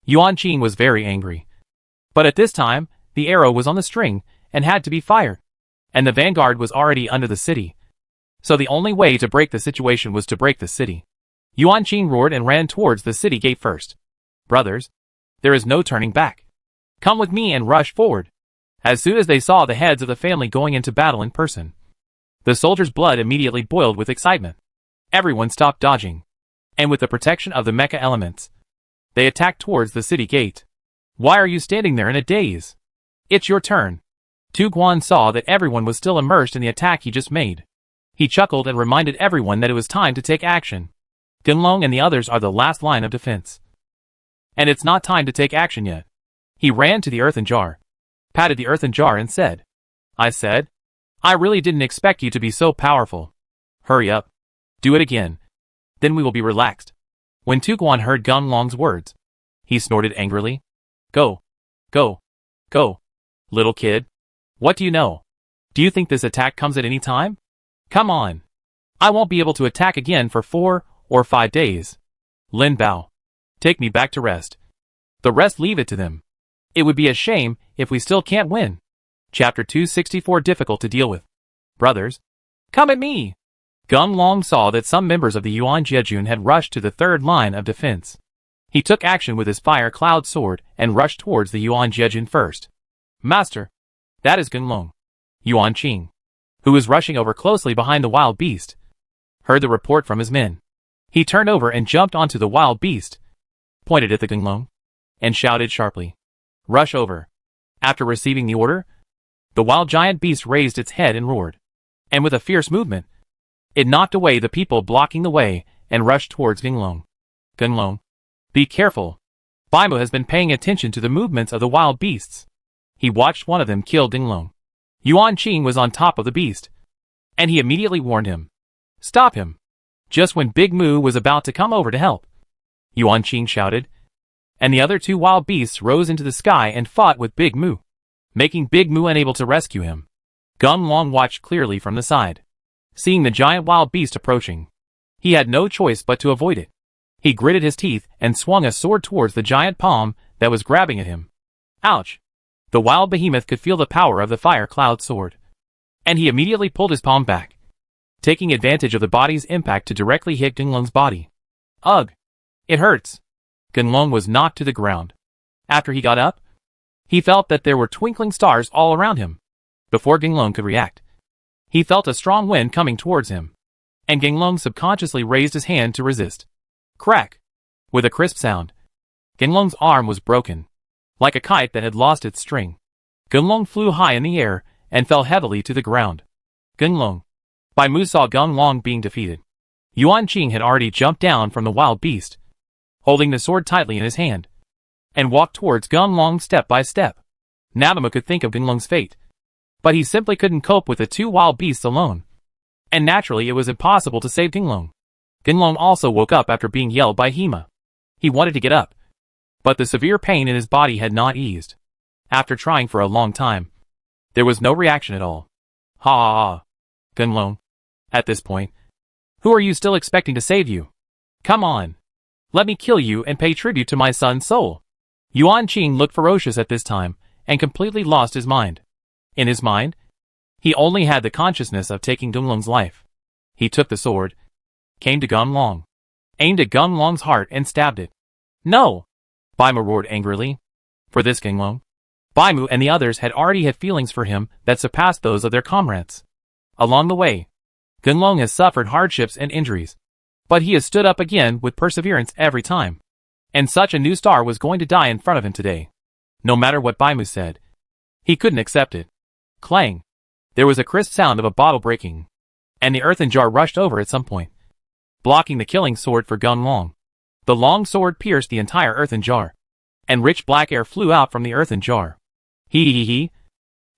Yuan Qing was very angry. But at this time, the arrow was on the string and had to be fired, and the vanguard was already under the city. So the only way to break the situation was to break the city. Yuan Qing roared and ran towards the city gate first. Brothers, there is no turning back. Come with me and rush forward. As soon as they saw the heads of the family going into battle in person, the soldiers' blood immediately boiled with excitement. Everyone stopped dodging, and with the protection of the mecha elements, they attacked towards the city gate. Why are you standing there in a daze? It's your turn. Tu Guan saw that everyone was still immersed in the attack he just made. He chuckled and reminded everyone that it was time to take action. Genlong and the others are the last line of defense, and it's not time to take action yet. He ran to the earthen jar, patted the earthen jar and said, I really didn't expect you to be so powerful. Hurry up. Do it again. Then we will be relaxed. When Tu Guan heard Genlong's words, he snorted angrily. Go. Go. Go. Little kid. What do you know? Do you think this attack comes at any time? Come on. I won't be able to attack again for 4 or 5 days. Lin Bao. Take me back to rest. The rest leave it to them. It would be a shame if we still can't win. Chapter 264 Difficult to deal with. Brothers, come at me! Gun Long saw that some members of the Yuan Jiejun had rushed to the third line of defense. He took action with his fire cloud sword and rushed towards the Yuan Jiejun first. Master, that is Gun Long. Yuan Qing, who was rushing over closely behind the wild beast, heard the report from his men. He turned over and jumped onto the wild beast, pointed at the Gun Long, and shouted sharply, "Rush over." After receiving the order, the wild giant beast raised its head and roared, and with a fierce movement, it knocked away the people blocking the way and rushed towards Gun Long. Gun Long, be careful. Baimu has been paying attention to the movements of the wild beasts. He watched one of them kill Gun Long. Yuan Qing was on top of the beast, and he immediately warned him. Stop him. Just when Big Moo was about to come over to help, Yuan Qing shouted, and the other 2 wild beasts rose into the sky and fought with Big Moo, making Big Moo unable to rescue him. Gun Long watched clearly from the side. Seeing the giant wild beast approaching, he had no choice but to avoid it. He gritted his teeth and swung a sword towards the giant palm that was grabbing at him. Ouch! The wild behemoth could feel the power of the fire cloud sword, and he immediately pulled his palm back, taking advantage of the body's impact to directly hit Gun Long's body. Ugh! It hurts! Gun Long was knocked to the ground. After he got up, he felt that there were twinkling stars all around him. Before Gun Long could react, he felt a strong wind coming towards him, and Gun Long subconsciously raised his hand to resist. Crack! With a crisp sound, Gun Long's arm was broken, like a kite that had lost its string. Gun Long flew high in the air and fell heavily to the ground. Gun Long. Baimu saw Gun Long being defeated. Yuan Qing had already jumped down from the wild beast, holding the sword tightly in his hand, and walked towards Gun Long step by step. Nabama could think of Gun Long's fate, but he simply couldn't cope with the 2 wild beasts alone, and naturally it was impossible to save Gun Long. Gun Long also woke up after being yelled by Hema. He wanted to get up, but the severe pain in his body had not eased. After trying for a long time, there was no reaction at all. Ha ha ha. Gun Long. At this point, who are you still expecting to save you? Come on. Let me kill you and pay tribute to my son's soul. Yuan Qing looked ferocious at this time and completely lost his mind. In his mind, he only had the consciousness of taking Gun Long's life. He took the sword, came to Gun Long, aimed at Gun Long's heart and stabbed it. No! Baimu roared angrily. For this Gun Long, Baimu and the others had already had feelings for him that surpassed those of their comrades. Along the way, Gun Long has suffered hardships and injuries, but he has stood up again with perseverance every time. And such a new star was going to die in front of him today. No matter what Baimu said, he couldn't accept it. Clang! There was a crisp sound of a bottle breaking, and the earthen jar rushed over at some point, blocking the killing sword for Gun Long. The long sword pierced the entire earthen jar, and rich black air flew out from the earthen jar. Hee.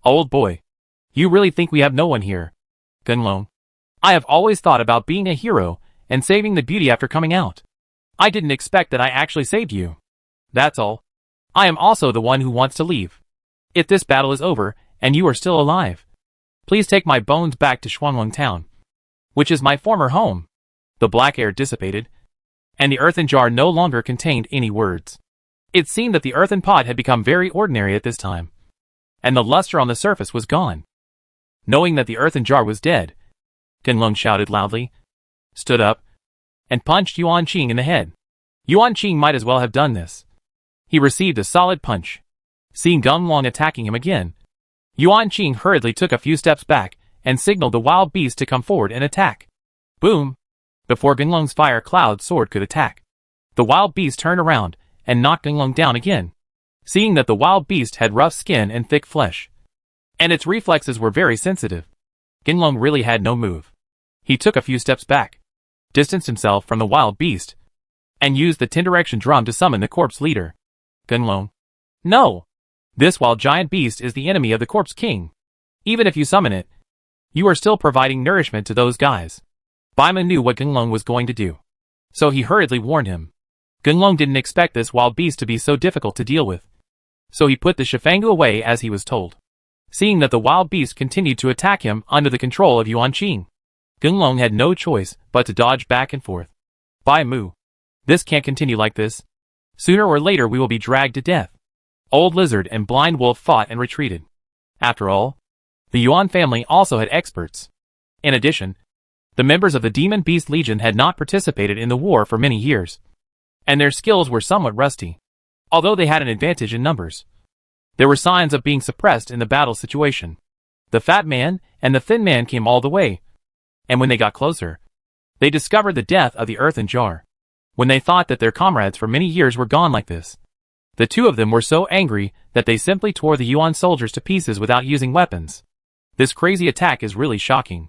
Old boy. You really think we have no one here? Gun Long. I have always thought about being a hero and saving the beauty after coming out. I didn't expect that I actually saved you. That's all. I am also the one who wants to leave. If this battle is over, and you are still alive, please take my bones back to Shuanglong Town, which is my former home. The black air dissipated, and the earthen jar no longer contained any words. It seemed that the earthen pot had become very ordinary at this time, and the luster on the surface was gone. Knowing that the earthen jar was dead, Gun Long shouted loudly, stood up, and punched Yuan Qing in the head. Yuan Qing might as well have done this. He received a solid punch. Seeing Gun Long attacking him again, Yuan Qing hurriedly took a few steps back and signaled the wild beast to come forward and attack. Boom! Before Gun Long's fire cloud sword could attack, the wild beast turned around and knocked Gun Long down again. Seeing that the wild beast had rough skin and thick flesh, and its reflexes were very sensitive, Gun Long really had no move. He took a few steps back, distanced himself from the wild beast, and used the 10-direction drum to summon the corpse leader. Gun Long. No! This wild giant beast is the enemy of the corpse king. Even if you summon it, you are still providing nourishment to those guys. Baimu knew what Gun Long was going to do, so he hurriedly warned him. Gun Long didn't expect this wild beast to be so difficult to deal with, so he put the Shifangu away as he was told. Seeing that the wild beast continued to attack him under the control of Yuan Qing, Gunlong had no choice but to dodge back and forth. Bai Mu. This can't continue like this. Sooner or later we will be dragged to death. Old Lizard and Blind Wolf fought and retreated. After all, the Yuan family also had experts. In addition, the members of the Demon Beast Legion had not participated in the war for many years, and their skills were somewhat rusty. Although they had an advantage in numbers, there were signs of being suppressed in the battle situation. The fat man and the thin man came all the way, and when they got closer, they discovered the death of the earthen jar. When they thought that their comrades for many years were gone like this, the two of them were so angry that they simply tore the Yuan soldiers to pieces without using weapons. This crazy attack is really shocking.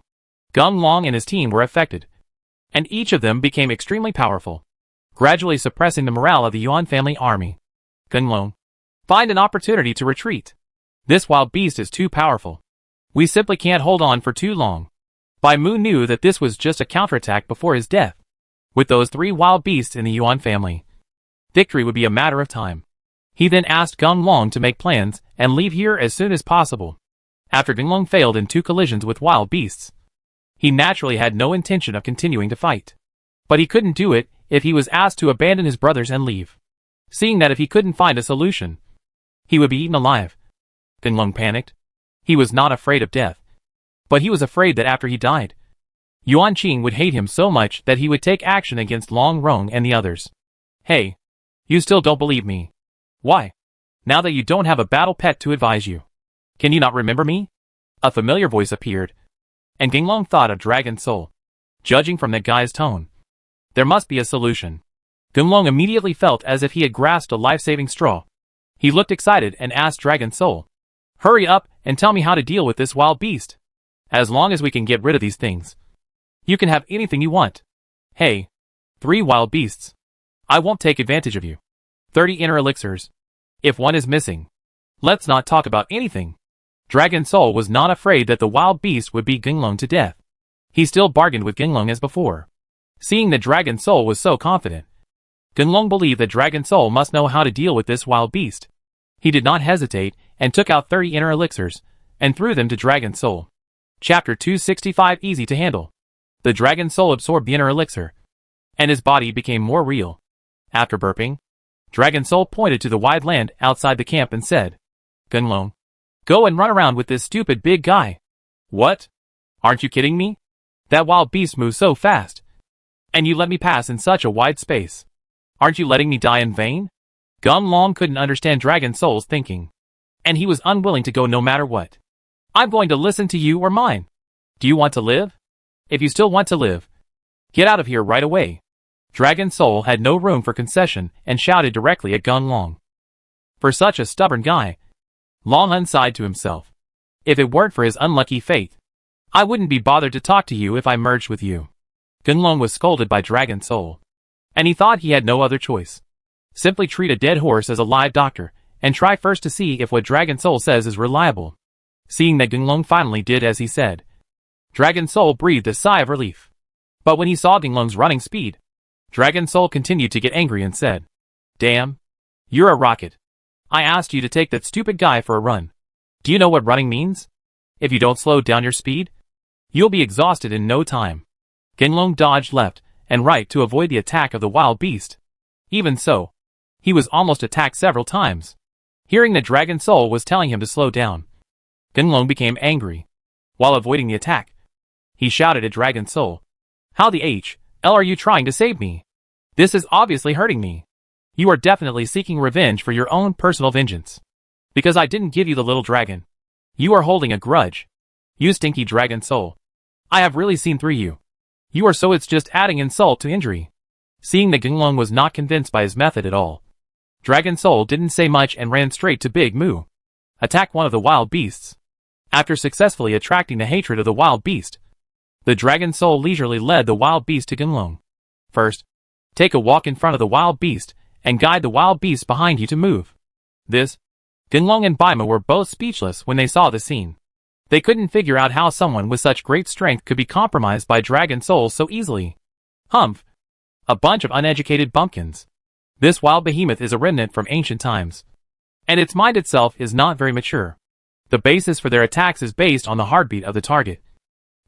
Gunlong and his team were affected, and each of them became extremely powerful, gradually suppressing the morale of the Yuan family army. Gunlong, find an opportunity to retreat. This wild beast is too powerful. We simply can't hold on for too long. Bai Mu knew that this was just a counterattack before his death. With those 3 wild beasts in the Yuan family, victory would be a matter of time. He then asked Gunlong to make plans and leave here as soon as possible. After Gunlong failed in 2 collisions with wild beasts, he naturally had no intention of continuing to fight. But he couldn't do it if he was asked to abandon his brothers and leave. Seeing that if he couldn't find a solution, he would be eaten alive. Gunlong panicked. He was not afraid of death, but he was afraid that after he died, Yuan Qing would hate him so much that he would take action against Long Rong and the others. Hey, you still don't believe me? Why? Now that you don't have a battle pet to advise you, can you not remember me? A familiar voice appeared, and Gunlong thought of Dragon Soul. Judging from that guy's tone, there must be a solution. Gunlong immediately felt as if he had grasped a life-saving straw. He looked excited and asked Dragon Soul, "Hurry up and tell me how to deal with this wild beast. As long as we can get rid of these things, you can have anything you want. Hey, 3 wild beasts. I won't take advantage of you. 30 inner elixirs. If one is missing, let's not talk about anything." Dragon Soul was not afraid that the wild beast would beat Gunlong to death. He still bargained with Gunlong as before. Seeing that Dragon Soul was so confident, Gunlong believed that Dragon Soul must know how to deal with this wild beast. He did not hesitate and took out 30 inner elixirs and threw them to Dragon Soul. Chapter 265 Easy to Handle. The Dragon Soul absorbed the inner elixir, and his body became more real. After burping, Dragon Soul pointed to the wide land outside the camp and said, "Gunlong, go and run around with this stupid big guy." "What? Aren't you kidding me? That wild beast moves so fast, and you let me pass in such a wide space. Aren't you letting me die in vain?" Gunlong couldn't understand Dragon Soul's thinking, and he was unwilling to go no matter what. "I'm going to listen to you or mine. Do you want to live? If you still want to live, get out of here right away." Dragon Soul had no room for concession and shouted directly at Gunlong. For such a stubborn guy, Long Hun sighed to himself. "If it weren't for his unlucky fate, I wouldn't be bothered to talk to you if I merged with you." Gunlong was scolded by Dragon Soul, and he thought he had no other choice. Simply treat a dead horse as a live doctor, and try first to see if what Dragon Soul says is reliable. Seeing that Gunlong finally did as he said, Dragon Soul breathed a sigh of relief. But when he saw Gunlong's running speed, Dragon Soul continued to get angry and said, "Damn, you're a rocket. I asked you to take that stupid guy for a run. Do you know what running means? If you don't slow down your speed, you'll be exhausted in no time." Gunlong dodged left and right to avoid the attack of the wild beast. Even so, he was almost attacked several times. Hearing that Dragon Soul was telling him to slow down, Gunlong became angry. While avoiding the attack, he shouted at Dragon Soul, "How the hell are you trying to save me? This is obviously hurting me. You are definitely seeking revenge for your own personal vengeance. Because I didn't give you the little dragon. You are holding a grudge. You stinky Dragon Soul. I have really seen through you. You are so it's just adding insult to injury." Seeing that Gunlong was not convinced by his method at all, Dragon Soul didn't say much and ran straight to Big Moo. Attack one of the wild beasts. After successfully attracting the hatred of the wild beast, the Dragon Soul leisurely led the wild beast to Gunlong. First, take a walk in front of the wild beast and guide the wild beast behind you to move. This, Gunlong and Baima were both speechless when they saw the scene. They couldn't figure out how someone with such great strength could be compromised by Dragon Soul so easily. Humph! A bunch of uneducated bumpkins. This wild behemoth is a remnant from ancient times, and its mind itself is not very mature. The basis for their attacks is based on the heartbeat of the target.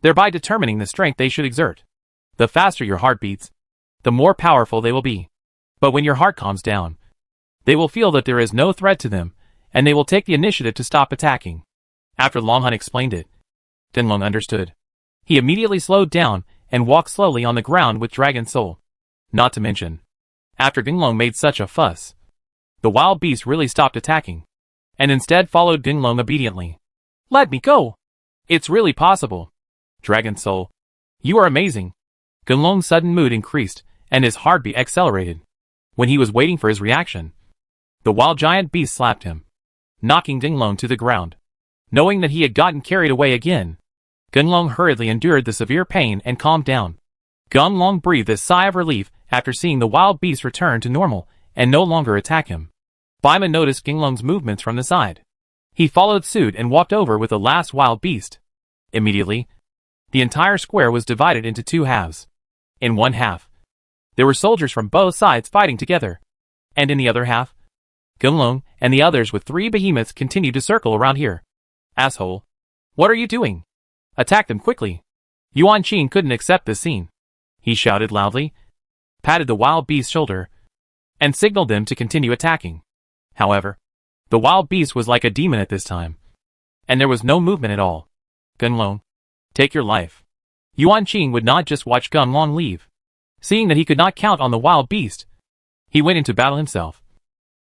thereby determining the strength they should exert. The faster your heart beats, the more powerful they will be. But when your heart calms down, they will feel that there is no threat to them, and they will take the initiative to stop attacking. After Longhun explained it, Dinglong understood. He immediately slowed down and walked slowly on the ground with Dragon Soul. Not to mention, after Dinglong made such a fuss, the wild beast really stopped attacking, and instead followed Dinglong obediently. Let me go! It's really possible. Dragon Soul, you are amazing. Dinglong's sudden mood increased, and his heartbeat accelerated. When he was waiting for his reaction, the wild giant beast slapped him, knocking Dinglong to the ground. Knowing that he had gotten carried away again, Dinglong hurriedly endured the severe pain and calmed down. Dinglong breathed a sigh of relief after seeing the wild beast return to normal and no longer attack him. Baima noticed Dinglong's movements from the side. He followed suit and walked over with the last wild beast. Immediately, the entire square was divided into two halves. In one half, there were soldiers from both sides fighting together, and in the other half, Dinglong and the others with 3 behemoths continued to circle around here. Asshole! What are you doing? Attack them quickly! Yuan Qing couldn't accept this scene. He shouted loudly, patted the wild beast's shoulder, and signaled them to continue attacking. However, the wild beast was like a demon at this time, and there was no movement at all. Dinglong, take your life. Yuan Qing would not just watch Dinglong leave. Seeing that he could not count on the wild beast, he went into battle himself,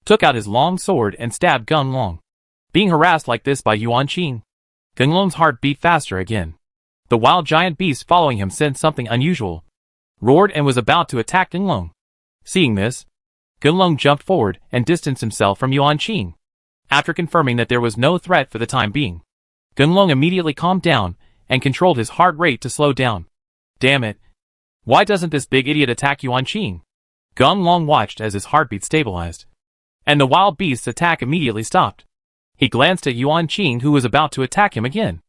took out his long sword and stabbed Dinglong. Being harassed like this by Yuan Qing, Dinglong's heart beat faster again. The wild giant beast following him sensed something unusual, roared and was about to attack Dinglong. Seeing this, Dinglong jumped forward and distanced himself from Yuan Qing. After confirming that there was no threat for the time being, Dinglong immediately calmed down and controlled his heart rate to slow down. Damn it! Why doesn't this big idiot attack Yuan Qing? Dinglong watched as his heartbeat stabilized, and the wild beast's attack immediately stopped. He glanced at Yuan Qing, who was about to attack him again,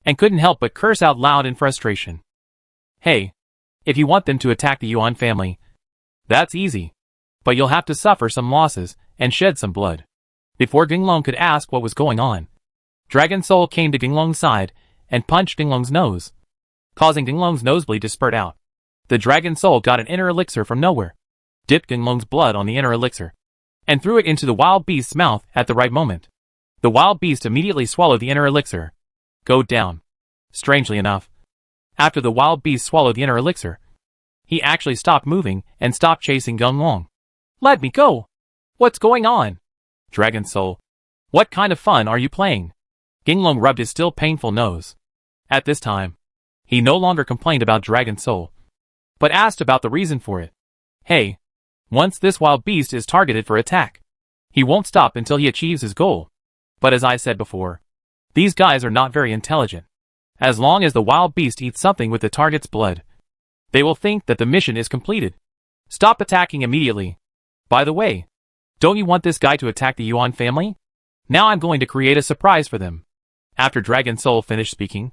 and couldn't help but curse out loud in frustration. Hey, if you want them to attack the Yuan family, that's easy, but you'll have to suffer some losses and shed some blood. Before Dinglong could ask what was going on, Dragon Soul came to Dinglong's side and punched Dinglong's nose, causing Dinglong's nosebleed to spurt out. The Dragon Soul got an inner elixir from nowhere, dipped Dinglong's blood on the inner elixir, and threw it into the wild beast's mouth at the right moment. The wild beast immediately swallowed the inner elixir. Go down. Strangely enough, after the wild beast swallowed the inner elixir, he actually stopped moving and stopped chasing Dinglong. Let me go! What's going on? Dragon Soul, what kind of fun are you playing? Dinglong rubbed his still painful nose. At this time, he no longer complained about Dragon Soul, but asked about the reason for it. Hey, once this wild beast is targeted for attack, he won't stop until he achieves his goal. But as I said before, these guys are not very intelligent. As long as the wild beast eats something with the target's blood, they will think that the mission is completed. Stop attacking immediately. By the way, don't you want this guy to attack the Yuan family? Now I'm going to create a surprise for them. After Dragon Soul finished speaking,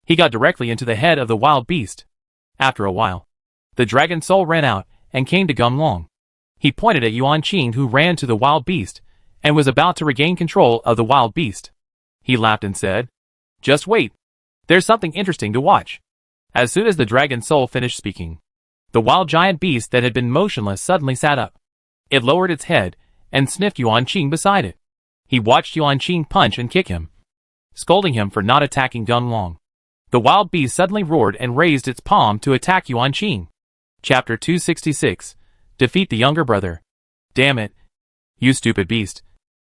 he got directly into the head of the wild beast. After a while, the Dragon Soul ran out and came to Dinglong. He pointed at Yuan Qing, who ran to the wild beast and was about to regain control of the wild beast. He laughed and said, "Just wait. There's something interesting to watch." As soon as the Dragon Soul finished speaking, the wild giant beast that had been motionless suddenly sat up. It lowered its head and sniffed Yuan Qing beside it. He watched Yuan Qing punch and kick him, scolding him for not attacking Dinglong. The wild beast suddenly roared and raised its palm to attack Yuan Qing. Chapter 266. Defeat the younger brother. Damn it. You stupid beast.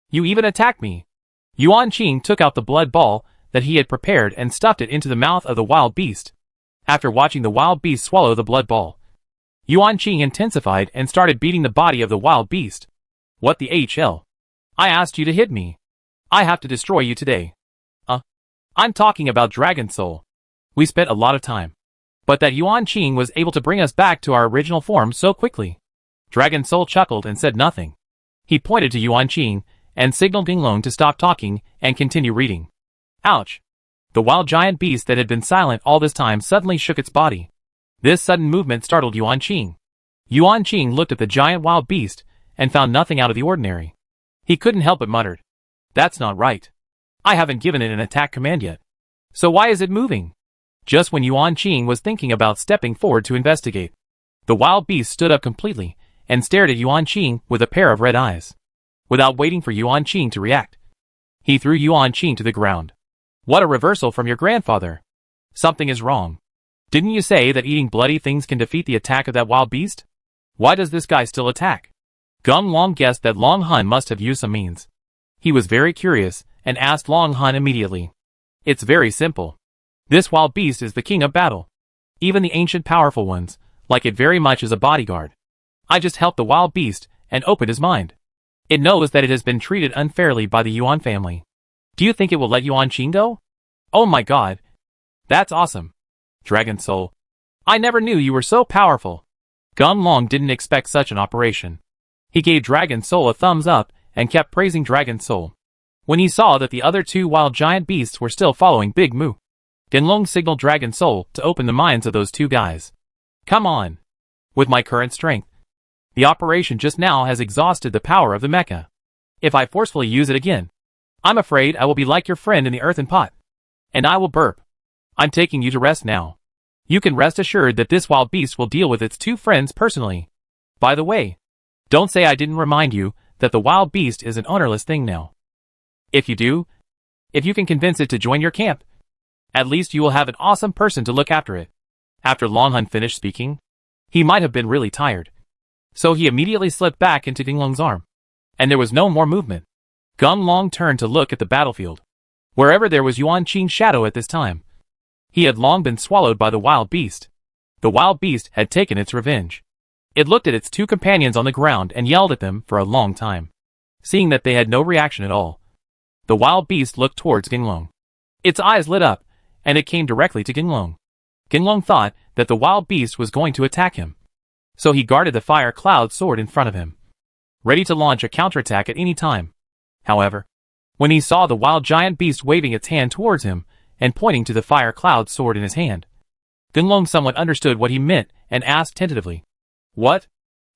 You even attacked me. Yuan Qing took out the blood ball that he had prepared and stuffed it into the mouth of the wild beast. After watching the wild beast swallow the blood ball, Yuan Qing intensified and started beating the body of the wild beast. What the HL? I asked you to hit me. I have to destroy you today. I'm talking about Dragon Soul. We spent a lot of time, but that Yuan Qing was able to bring us back to our original form so quickly. Dragon Soul chuckled and said nothing. He pointed to Yuan Qing and signaled Dinglong to stop talking and continue reading. Ouch! The wild giant beast that had been silent all this time suddenly shook its body. This sudden movement startled Yuan Qing. Yuan Qing looked at the giant wild beast and found nothing out of the ordinary. He couldn't help but muttered, "That's not right. I haven't given it an attack command yet. So why is it moving?" Just when Yuan Qing was thinking about stepping forward to investigate, the wild beast stood up completely and stared at Yuan Qing with a pair of red eyes. Without waiting for Yuan Qing to react, he threw Yuan Qing to the ground. What a reversal from your grandfather. Something is wrong. Didn't you say that eating bloody things can defeat the attack of that wild beast? Why does this guy still attack? Gung Long guessed that Long Hun must have used some means. He was very curious and asked Long Hun immediately. It's very simple. This wild beast is the king of battle. Even the ancient powerful ones like it very much as a bodyguard. I just helped the wild beast and opened his mind. It knows that it has been treated unfairly by the Yuan family. Do you think it will let Yuan Qing go? Oh my god. That's awesome. Dragon Soul. I never knew you were so powerful. Gung Long didn't expect such an operation. He gave Dragon Soul a thumbs up and kept praising Dragon Soul. When he saw that the other two wild giant beasts were still following Big Moo, Genlong signaled Dragon Soul to open the minds of those two guys. Come on. With my current strength, the operation just now has exhausted the power of the mecha. If I forcefully use it again, I'm afraid I will be like your friend in the earthen pot. And I will burp. I'm taking you to rest now. You can rest assured that this wild beast will deal with its two friends personally. By the way, don't say I didn't remind you that the wild beast is an ownerless thing now. If you do, if you can convince it to join your camp, at least you will have an awesome person to look after it. After Long Hun finished speaking, he might have been really tired. So he immediately slipped back into Gung Long's arm. And there was no more movement. Gung Long turned to look at the battlefield. Wherever there was Yuan Qing's shadow at this time, he had long been swallowed by the wild beast. The wild beast had taken its revenge. It looked at its two companions on the ground and yelled at them for a long time. Seeing that they had no reaction at all, the wild beast looked towards Gung Long. Its eyes lit up, and it came directly to Gung Long. Gung Long thought that the wild beast was going to attack him. So he guarded the fire cloud sword in front of him, ready to launch a counterattack at any time. However, when he saw the wild giant beast waving its hand towards him and pointing to the fire cloud sword in his hand, Gung Long somewhat understood what he meant and asked tentatively, What?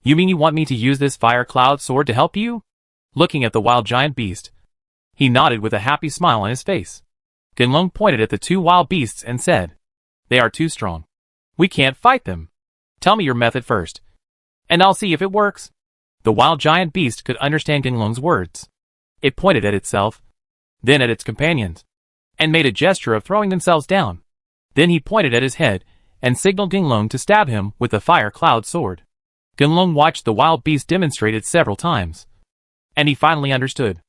You mean you want me to use this fire cloud sword to help you? Looking at the wild giant beast, he nodded with a happy smile on his face. Gung Long pointed at the two wild beasts and said, They are too strong. We can't fight them. Tell me your method first, and I'll see if it works. The wild giant beast could understand Gung Long's words. It pointed at itself, then at its companions, and made a gesture of throwing themselves down. Then he pointed at his head and signaled Gung Long to stab him with the fire cloud sword. Gung Long watched the wild beast demonstrate it several times, and he finally understood.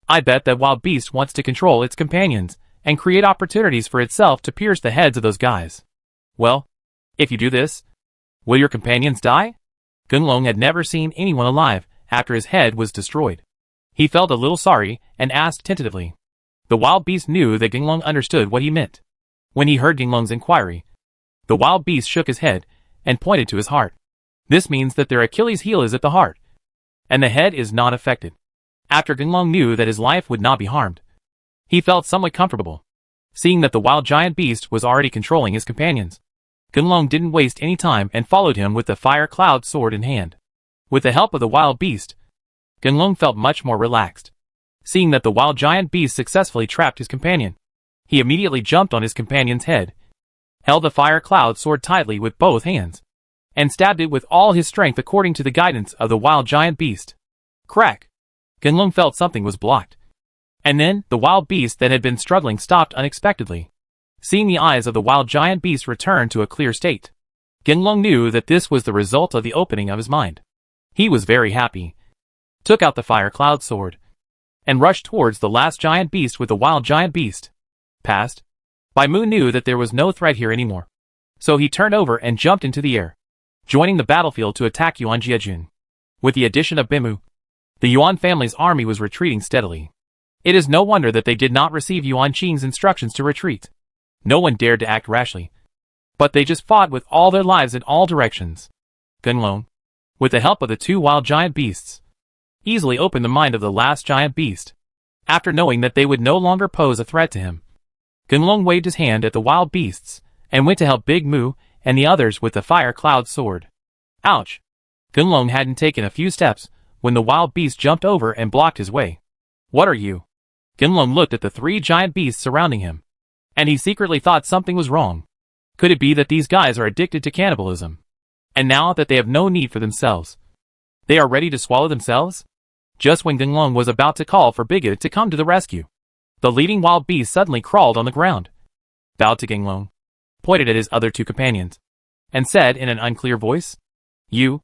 I bet that wild beast wants to control its companions and create opportunities for itself to pierce the heads of those guys. Well, if you do this, will your companions die? Gung Long had never seen anyone alive after his head was destroyed. He felt a little sorry and asked tentatively. The wild beast knew that Gung Long understood what he meant. When he heard Gung Long's inquiry, the wild beast shook his head and pointed to his heart. This means that their Achilles heel is at the heart, and the head is not affected. After Gung Long knew that his life would not be harmed, he felt somewhat comfortable, seeing that the wild giant beast was already controlling his companions. Gung Long didn't waste any time and followed him with the fire cloud sword in hand. With the help of the wild beast, Gung Long felt much more relaxed. Seeing that the wild giant beast successfully trapped his companion, he immediately jumped on his companion's head, held the fire cloud sword tightly with both hands, and stabbed it with all his strength according to the guidance of the wild giant beast. Crack! Gung Long felt something was blocked. And then, the wild beast that had been struggling stopped unexpectedly. Seeing the eyes of the wild giant beast return to a clear state, Gung Long knew that this was the result of the opening of his mind. He was very happy, took out the fire cloud sword, and rushed towards the last giant beast with the wild giant beast. Passed. Bai Mu knew that there was no threat here anymore, so he turned over and jumped into the air, joining the battlefield to attack Yuan Jiajun. With the addition of Bimu, the Yuan family's army was retreating steadily. It is no wonder that they did not receive Yuan Qing's instructions to retreat. No one dared to act rashly, but they just fought with all their lives in all directions. Gung Long, with the help of the two wild giant beasts, easily opened the mind of the last giant beast. After knowing that they would no longer pose a threat to him, Gung Long waved his hand at the wild beasts and went to help Big Moo and the others with the fire cloud sword. Ouch! Gung Long hadn't taken a few steps when the wild beast jumped over and blocked his way. What are you? Gung Long looked at the three giant beasts surrounding him, and he secretly thought something was wrong. Could it be that these guys are addicted to cannibalism? And now that they have no need for themselves, they are ready to swallow themselves? Just when Genlong was about to call for Bigot to come to the rescue, the leading wild beast suddenly crawled on the ground, bowed to Genlong, pointed at his other two companions, and said in an unclear voice, "You,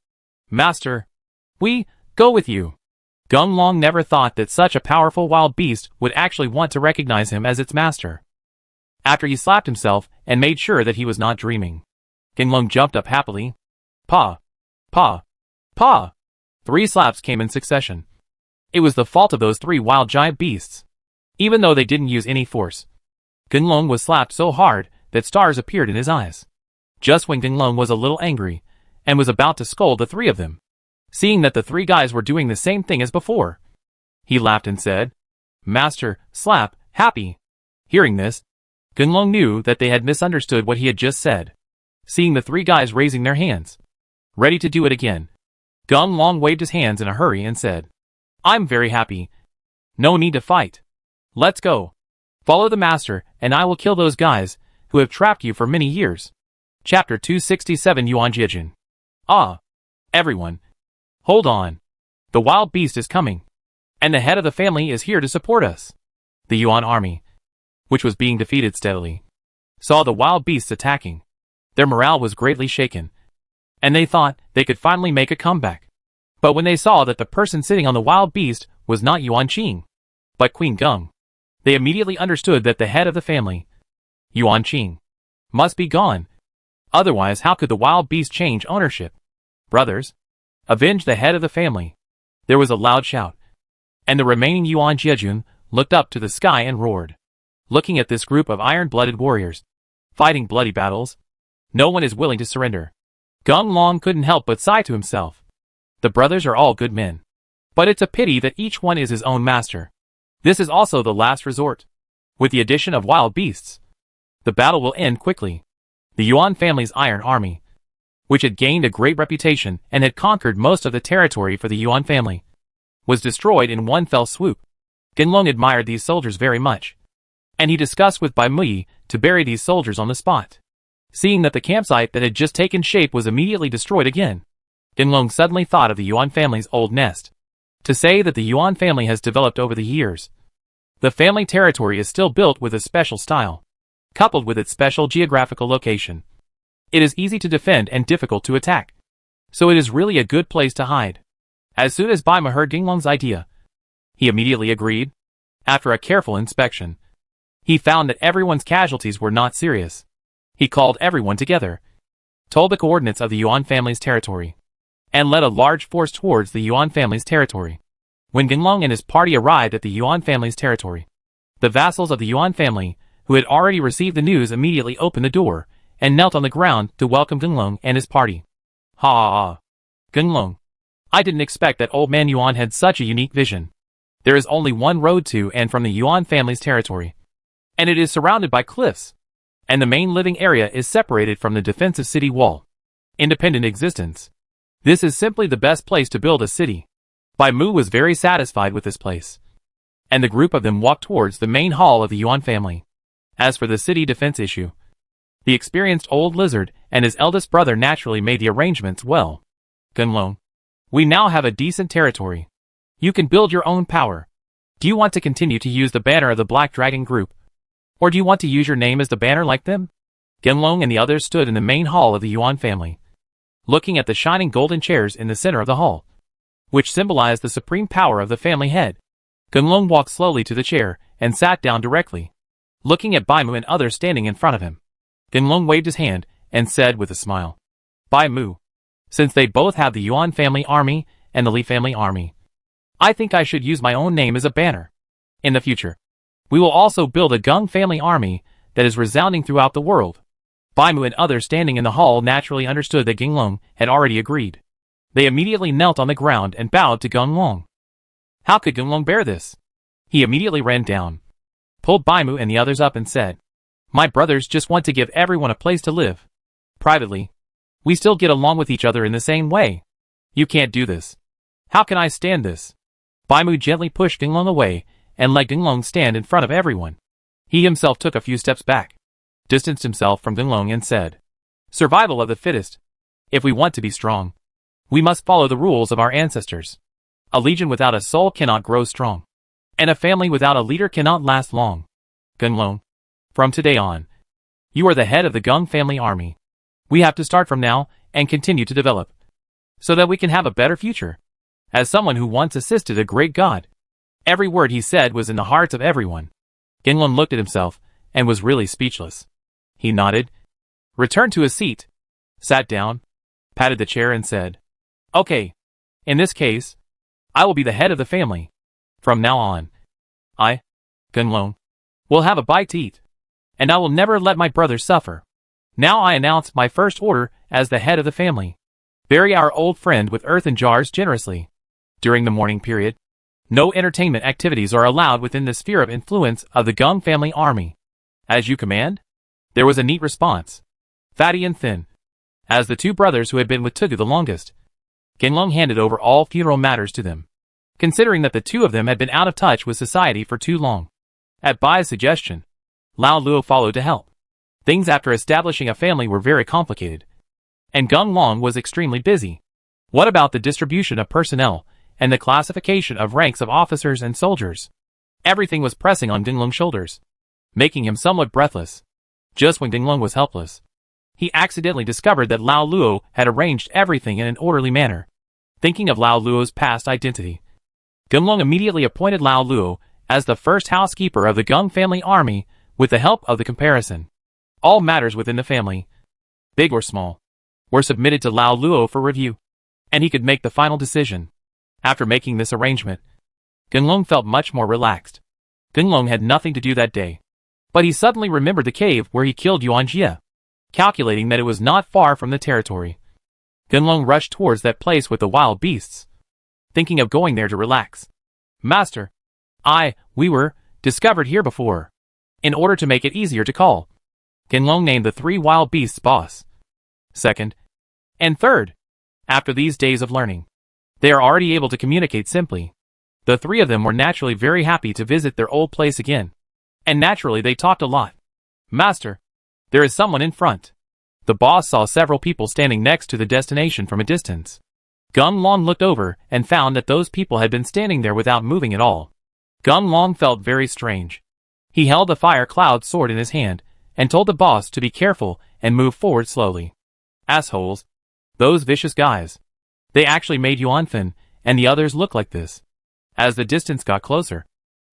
Master, we go with you." Genlong never thought that such a powerful wild beast would actually want to recognize him as its master. After he slapped himself and made sure that he was not dreaming, Genlong jumped up happily. Paw, paw, paw. 3 slaps came in succession. It was the fault of those 3 wild giant beasts. Even though they didn't use any force, Genlong was slapped so hard that stars appeared in his eyes. Just when Genlong was a little angry and was about to scold the 3 of them, seeing that the 3 guys were doing the same thing as before, he laughed and said, "Master, slap, happy." Hearing this, Genlong knew that they had misunderstood what he had just said. Seeing the 3 guys raising their hands, ready to do it again, Genlong waved his hands in a hurry and said, "I'm very happy. No need to fight. Let's go. Follow the master, and I will kill those guys who have trapped you for many years." Chapter 267 Yuan Jiejun. Ah! Everyone. Hold on. The wild beast is coming. And the head of the family is here to support us. The Yuan army, which was being defeated steadily, saw the wild beasts attacking. Their morale was greatly shaken, and they thought they could finally make a comeback. But when they saw that the person sitting on the wild beast was not Yuan Qing, but Queen Geng, they immediately understood that the head of the family, Yuan Qing, must be gone. Otherwise, how could the wild beast change ownership? "Brothers, avenge the head of the family." There was a loud shout, and the remaining Yuan Jiejun looked up to the sky and roared. Looking at this group of iron-blooded warriors, fighting bloody battles, no one is willing to surrender. Genlong couldn't help but sigh to himself. The brothers are all good men, but it's a pity that each one is his own master. This is also the last resort. With the addition of wild beasts, the battle will end quickly. The Yuan family's iron army, which had gained a great reputation and had conquered most of the territory for the Yuan family, was destroyed in one fell swoop. Genlong admired these soldiers very much, and he discussed with Bai Mui to bury these soldiers on the spot. Seeing that the campsite that had just taken shape was immediately destroyed again, Genlong suddenly thought of the Yuan family's old nest. To say that the Yuan family has developed over the years, the family territory is still built with a special style, coupled with its special geographical location. It is easy to defend and difficult to attack, so it is really a good place to hide. As soon as Bai Mui heard Genlong's idea, he immediately agreed. After a careful inspection, he found that everyone's casualties were not serious. He called everyone together, told the coordinates of the Yuan family's territory, and led a large force towards the Yuan family's territory. When Genlong and his party arrived at the Yuan family's territory, the vassals of the Yuan family, who had already received the news, immediately opened the door and knelt on the ground to welcome Genlong and his party. Ha ha ha. Genlong, I didn't expect that old man Yuan had such a unique vision. There is only one road to and from the Yuan family's territory, and it is surrounded by cliffs, and the main living area is separated from the defensive city wall. Independent existence. This is simply the best place to build a city. Bai Mu was very satisfied with this place, and the group of them walked towards the main hall of the Yuan family. As for the city defense issue, the experienced old lizard and his eldest brother naturally made the arrangements well. Genlong, we now have a decent territory. You can build your own power. Do you want to continue to use the banner of the Black Dragon group? Or do you want to use your name as the banner like them? Genlong and the others stood in the main hall of the Yuan family, looking at the shining golden chairs in the center of the hall, which symbolized the supreme power of the family head. Genlong walked slowly to the chair and sat down directly, looking at Bai Mu and others standing in front of him. Genlong waved his hand and said with a smile, "Bai Mu, since they both have the Yuan family army and the Li family army, I think I should use my own name as a banner. In the future, we will also build a Geng family army that is resounding throughout the world." Bai Mu and others standing in the hall naturally understood that Genlong had already agreed. They immediately knelt on the ground and bowed to Genlong. How could Genlong bear this? He immediately ran down, pulled Bai Mu and the others up and said, "My brothers just want to give everyone a place to live. Privately, we still get along with each other in the same way. You can't do this. How can I stand this?" Bai Mu gently pushed Genlong away and let Genlong stand in front of everyone. He himself took a few steps back, distanced himself from Gunlong and said, "Survival of the fittest. If we want to be strong, we must follow the rules of our ancestors. A legion without a soul cannot grow strong, and a family without a leader cannot last long. Gunlong, from today on, you are the head of the Gung family army. We have to start from now and continue to develop, so that we can have a better future." As someone who once assisted a great god, every word he said was in the hearts of everyone. Gunlong looked at himself and was really speechless. He nodded, returned to his seat, sat down, patted the chair and said, "Okay, in this case, I will be the head of the family. From now on, I, Gunlong, will have a bite to eat, and I will never let my brothers suffer. Now I announce my first order as the head of the family. Bury our old friend with earthen jars generously. During the mourning period, no entertainment activities are allowed within the sphere of influence of the Gung family army. As you command?" There was a neat response, fatty and thin, as the two brothers who had been with Tugu the longest. Gunlong handed over all funeral matters to them, considering that the two of them had been out of touch with society for too long. At Bai's suggestion, Lao Luo followed to help. Things after establishing a family were very complicated, and Gunlong was extremely busy. What about the distribution of personnel and the classification of ranks of officers and soldiers? Everything was pressing on Gunlong's shoulders, making him somewhat breathless. Just when Gunlong was helpless, he accidentally discovered that Lao Luo had arranged everything in an orderly manner. Thinking of Lao Luo's past identity, Gunlong immediately appointed Lao Luo as the first housekeeper of the Gung family army with the help of the comparison. All matters within the family, big or small, were submitted to Lao Luo for review, and he could make the final decision. After making this arrangement, Gunlong felt much more relaxed. Gunlong had nothing to do that day, but he suddenly remembered the cave where he killed Yuan Jie. Calculating that it was not far from the territory, Gunlong rushed towards that place with the wild beasts, thinking of going there to relax. "Master, we were discovered here before." In order to make it easier to call, Gunlong named the three wild beasts boss, second, and third. After these days of learning, they are already able to communicate simply. The three of them were naturally very happy to visit their old place again, and naturally they talked a lot. "Master, there is someone in front." The boss saw several people standing next to the destination from a distance. Gunlong looked over and found that those people had been standing there without moving at all. Gunlong felt very strange. He held the fire cloud sword in his hand and told the boss to be careful and move forward slowly. Assholes. Those vicious guys. They actually made Yuanfen and the others look like this. As the distance got closer,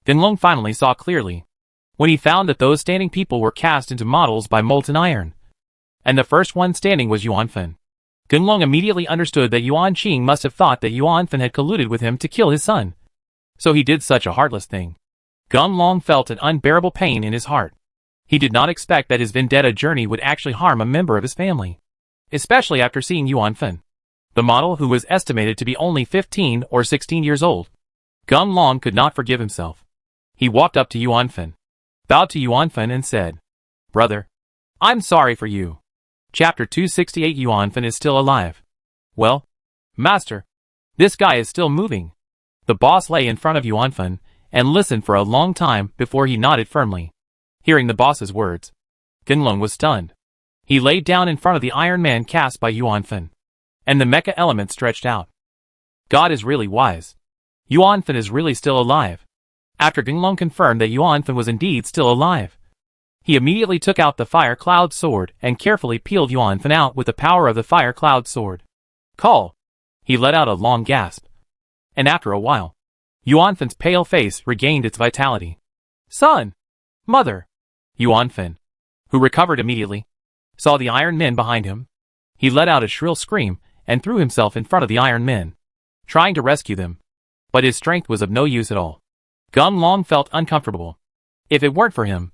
Gunlong finally saw clearly, when he found that those standing people were cast into models by molten iron, and the first one standing was Yuanfen. Gunlong immediately understood that Yuan Qing must have thought that Yuanfen had colluded with him to kill his son, so he did such a heartless thing. Gunlong felt an unbearable pain in his heart. He did not expect that his vendetta journey would actually harm a member of his family, especially after seeing Yuanfen, the model who was estimated to be only 15 or 16 years old. Gunlong could not forgive himself. He walked up to Yuanfen, bowed to Yuanfen and said, "Brother, I'm sorry for you." Chapter 268. Yuanfen is still alive. "Well, master, this guy is still moving." The boss lay in front of Yuanfen and listened for a long time before he nodded firmly. Hearing the boss's words, Gunlong was stunned. He laid down in front of the Iron Man cast by Yuanfen, and the mecha element stretched out. God is really wise. Yuanfen is really still alive. After Gunlong confirmed that Yuanfen was indeed still alive, he immediately took out the Fire Cloud Sword and carefully peeled Yuanfen out with the power of the Fire Cloud Sword. "Call!" He let out a long gasp, and after a while, Yuanfen's pale face regained its vitality. "Son! Mother!" Yuanfen, who recovered immediately, saw the Iron Men behind him. He let out a shrill scream and threw himself in front of the Iron Men, trying to rescue them, but his strength was of no use at all. Gunlong felt uncomfortable. If it weren't for him,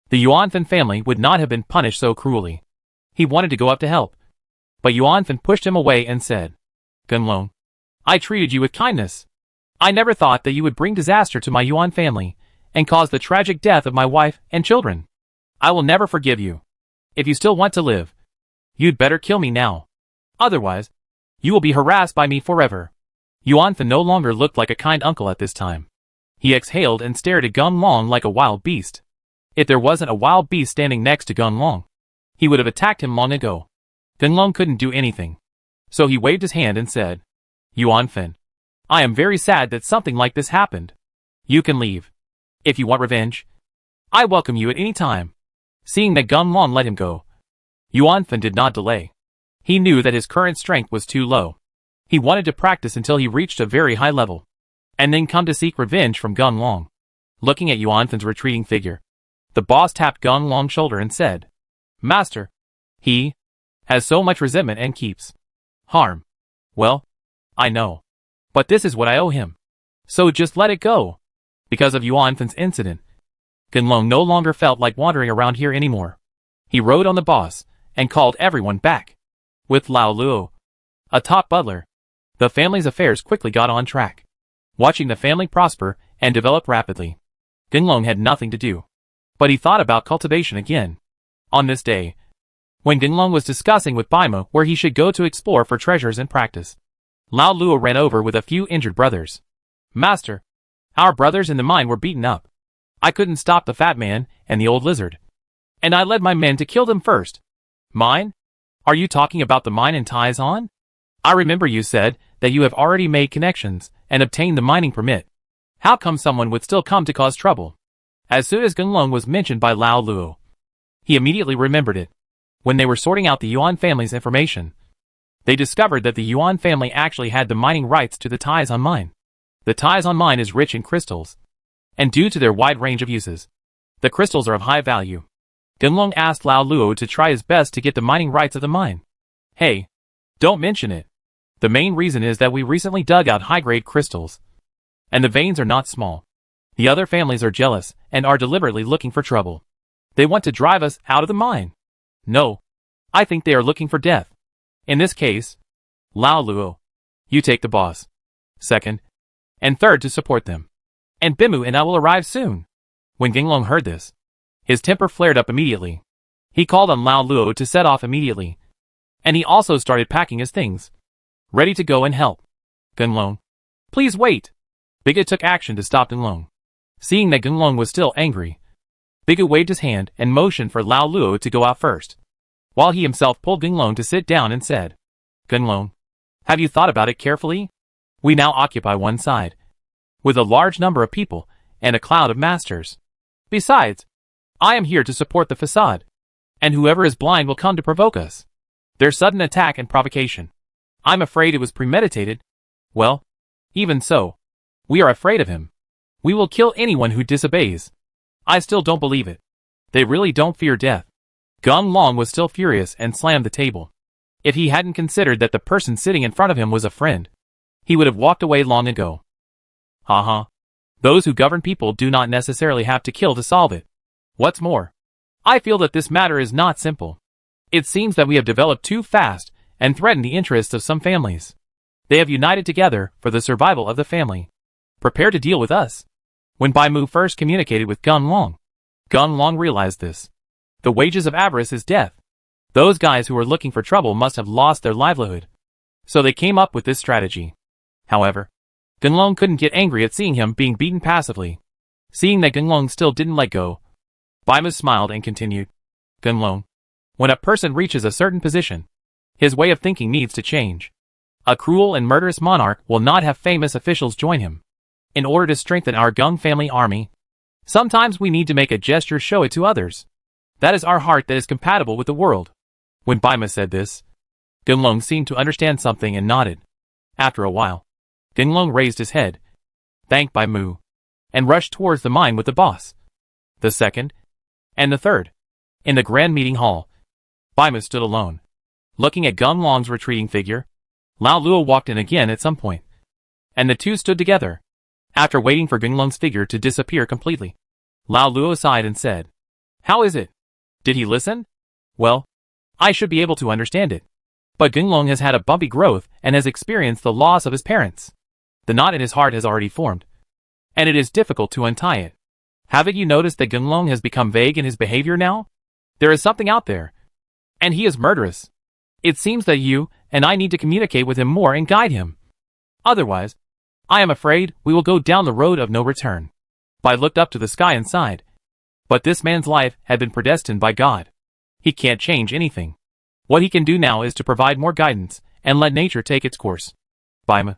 the Yuanfen family would not have been punished so cruelly. He wanted to go up to help, but Yuanfen pushed him away and said, "Gunlong, I treated you with kindness. I never thought that you would bring disaster to my Yuan family and cause the tragic death of my wife and children. I will never forgive you. If you still want to live, you'd better kill me now. Otherwise, you will be harassed by me forever." Yuanfen no longer looked like a kind uncle at this time. He exhaled and stared at Gunlong like a wild beast. If there wasn't a wild beast standing next to Gunlong, he would have attacked him long ago. Gunlong couldn't do anything. So he waved his hand and said, Yuan Fin, I am very sad that something like this happened. You can leave. If you want revenge, I welcome you at any time. Seeing that Gunlong let him go, Yuan Fin did not delay. He knew that his current strength was too low. He wanted to practice until he reached a very high level, and then come to seek revenge from Gunlong. Looking at Yuan Fin's retreating figure, the boss tapped Gunlong's shoulder and said, Master, he has so much resentment and keeps harm. Well, I know. But this is what I owe him. So just let it go. Because of Yuan Fin's incident, Gunlong no longer felt like wandering around here anymore. He rode on the boss and called everyone back. With Lao Luo, a top butler, the family's affairs quickly got on track. Watching the family prosper and develop rapidly, Gunlong had nothing to do. But he thought about cultivation again. On this day, when Gunlong was discussing with Baima where he should go to explore for treasures and practice, Lao Luo ran over with a few injured brothers. Master, our brothers in the mine were beaten up. I couldn't stop the fat man and the old lizard, and I led my men to kill them first. Mine? Are you talking about the mine in Taizan? I remember you said that you have already made connections and obtained the mining permit. How come someone would still come to cause trouble? As soon as Gunlong was mentioned by Lao Luo, he immediately remembered it. When they were sorting out the Yuan family's information, they discovered that the Yuan family actually had the mining rights to the Taizan mine. The Taizan mine is rich in crystals, and due to their wide range of uses, the crystals are of high value. Gunlong asked Lao Luo to try his best to get the mining rights of the mine. Hey, don't mention it. The main reason is that we recently dug out high-grade crystals, and the veins are not small. The other families are jealous and are deliberately looking for trouble. They want to drive us out of the mine. No, I think they are looking for death. In this case, Lao Luo, you take the boss, second, and third to support them. And Bimu and I will arrive soon. When Gunlong heard this, his temper flared up immediately. He called on Lao Luo to set off immediately, and he also started packing his things, ready to go and help. Gunlong, please wait. Biga took action to stop Gunlong. Seeing that Gunlong was still angry, Biga waved his hand and motioned for Lao Luo to go out first, while he himself pulled Gunlong to sit down and said, Gunlong, have you thought about it carefully? We now occupy one side, with a large number of people and a cloud of masters. Besides, I am here to support the facade, and whoever is blind will come to provoke us. Their sudden attack and provocation, I'm afraid it was premeditated. Well, even so, we are afraid of him. We will kill anyone who disobeys. I still don't believe it. They really don't fear death. Gunlong was still furious and slammed the table. If he hadn't considered that the person sitting in front of him was a friend, he would have walked away long ago. Haha. Those who govern people do not necessarily have to kill to solve it. What's more, I feel that this matter is not simple. It seems that we have developed too fast and threatened the interests of some families. They have united together for the survival of the family. Prepare to deal with us. When Bai Mu first communicated with Gunlong realized this. The wages of avarice is death. Those guys who were looking for trouble must have lost their livelihood. So they came up with this strategy. However, Gunlong couldn't get angry at seeing him being beaten passively. Seeing that Gunlong still didn't let go, Bai Mu smiled and continued. Gunlong, when a person reaches a certain position, his way of thinking needs to change. A cruel and murderous monarch will not have famous officials join him. In order to strengthen our Gung family army, sometimes we need to make a gesture show it to others. That is our heart that is compatible with the world. When Baima said this, Gunlong seemed to understand something and nodded. After a while, Gunlong raised his head, thanked Bai Mu, and rushed towards the mine with the boss, the second, and the third. In the grand meeting hall, Baima stood alone, looking at Gunlong's retreating figure. Lao Luo walked in again at some point, and the two stood together. After waiting for Gunlong's figure to disappear completely, Lao Luo sighed and said, How is it? Did he listen? Well, I should be able to understand it. But Gunlong has had a bumpy growth and has experienced the loss of his parents. The knot in his heart has already formed, and it is difficult to untie it. Haven't you noticed that Gunlong has become vague in his behavior now? There is something out there, and he is murderous. It seems that you and I need to communicate with him more and guide him. Otherwise, I am afraid we will go down the road of no return. Bai looked up to the sky and sighed. But this man's life had been predestined by God. He can't change anything. What he can do now is to provide more guidance and let nature take its course. Baima,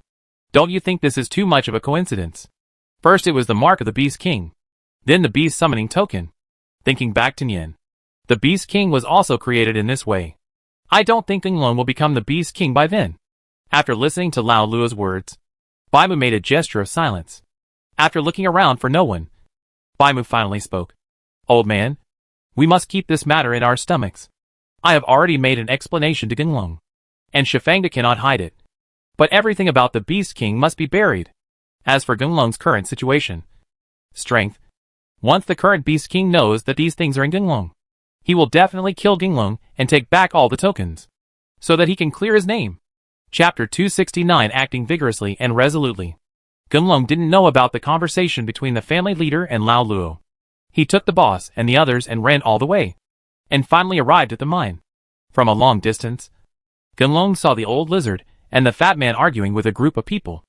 don't you think this is too much of a coincidence? First it was the mark of the Beast King. Then the Beast Summoning Token. Thinking back to Nian. The Beast King was also created in this way. I don't think Genglong will become the Beast King by then. After listening to Lao Luo's words, Baimu made a gesture of silence. After looking around for no one, Baimu finally spoke. Old man, we must keep this matter in our stomachs. I have already made an explanation to Genglong, and Shifangda cannot hide it. But everything about the Beast King must be buried. As for Genglong's current situation, strength. Once the current Beast King knows that these things are in Genglong, he will definitely kill Genglong and take back all the tokens, so that he can clear his name. Chapter 269. Acting vigorously and resolutely. Genglong didn't know about the conversation between the family leader and Lao Luo. He took the boss and the others and ran all the way, and finally arrived at the mine. From a long distance, Genglong saw the old lizard and the fat man arguing with a group of people.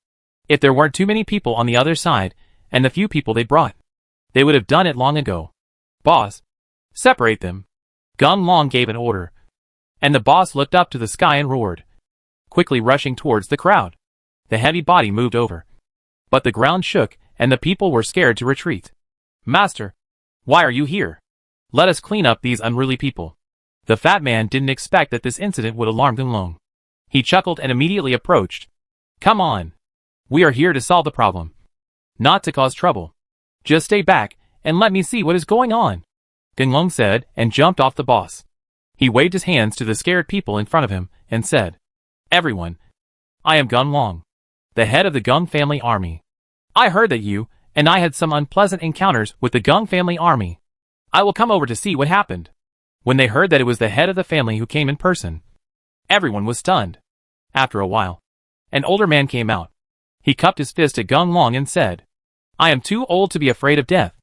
If there weren't too many people on the other side, and the few people they brought, they would have done it long ago. Boss, separate them. Genglong gave an order, and the boss looked up to the sky and roared, quickly rushing towards the crowd. The heavy body moved over, but the ground shook and the people were scared to retreat. Master, why are you here? Let us clean up these unruly people. The fat man didn't expect that this incident would alarm Genglong. He chuckled and immediately approached. Come on. We are here to solve the problem, not to cause trouble. Just stay back and let me see what is going on, Genglong said and jumped off the boss. He waved his hands to the scared people in front of him and said, Everyone, I am Genglong, the head of the Gung family army. I heard that you and I had some unpleasant encounters with the Gung family army. I will come over to see what happened. When they heard that it was the head of the family who came in person, everyone was stunned. After a while, an older man came out. He cupped his fist at Genglong and said, I am too old to be afraid of death.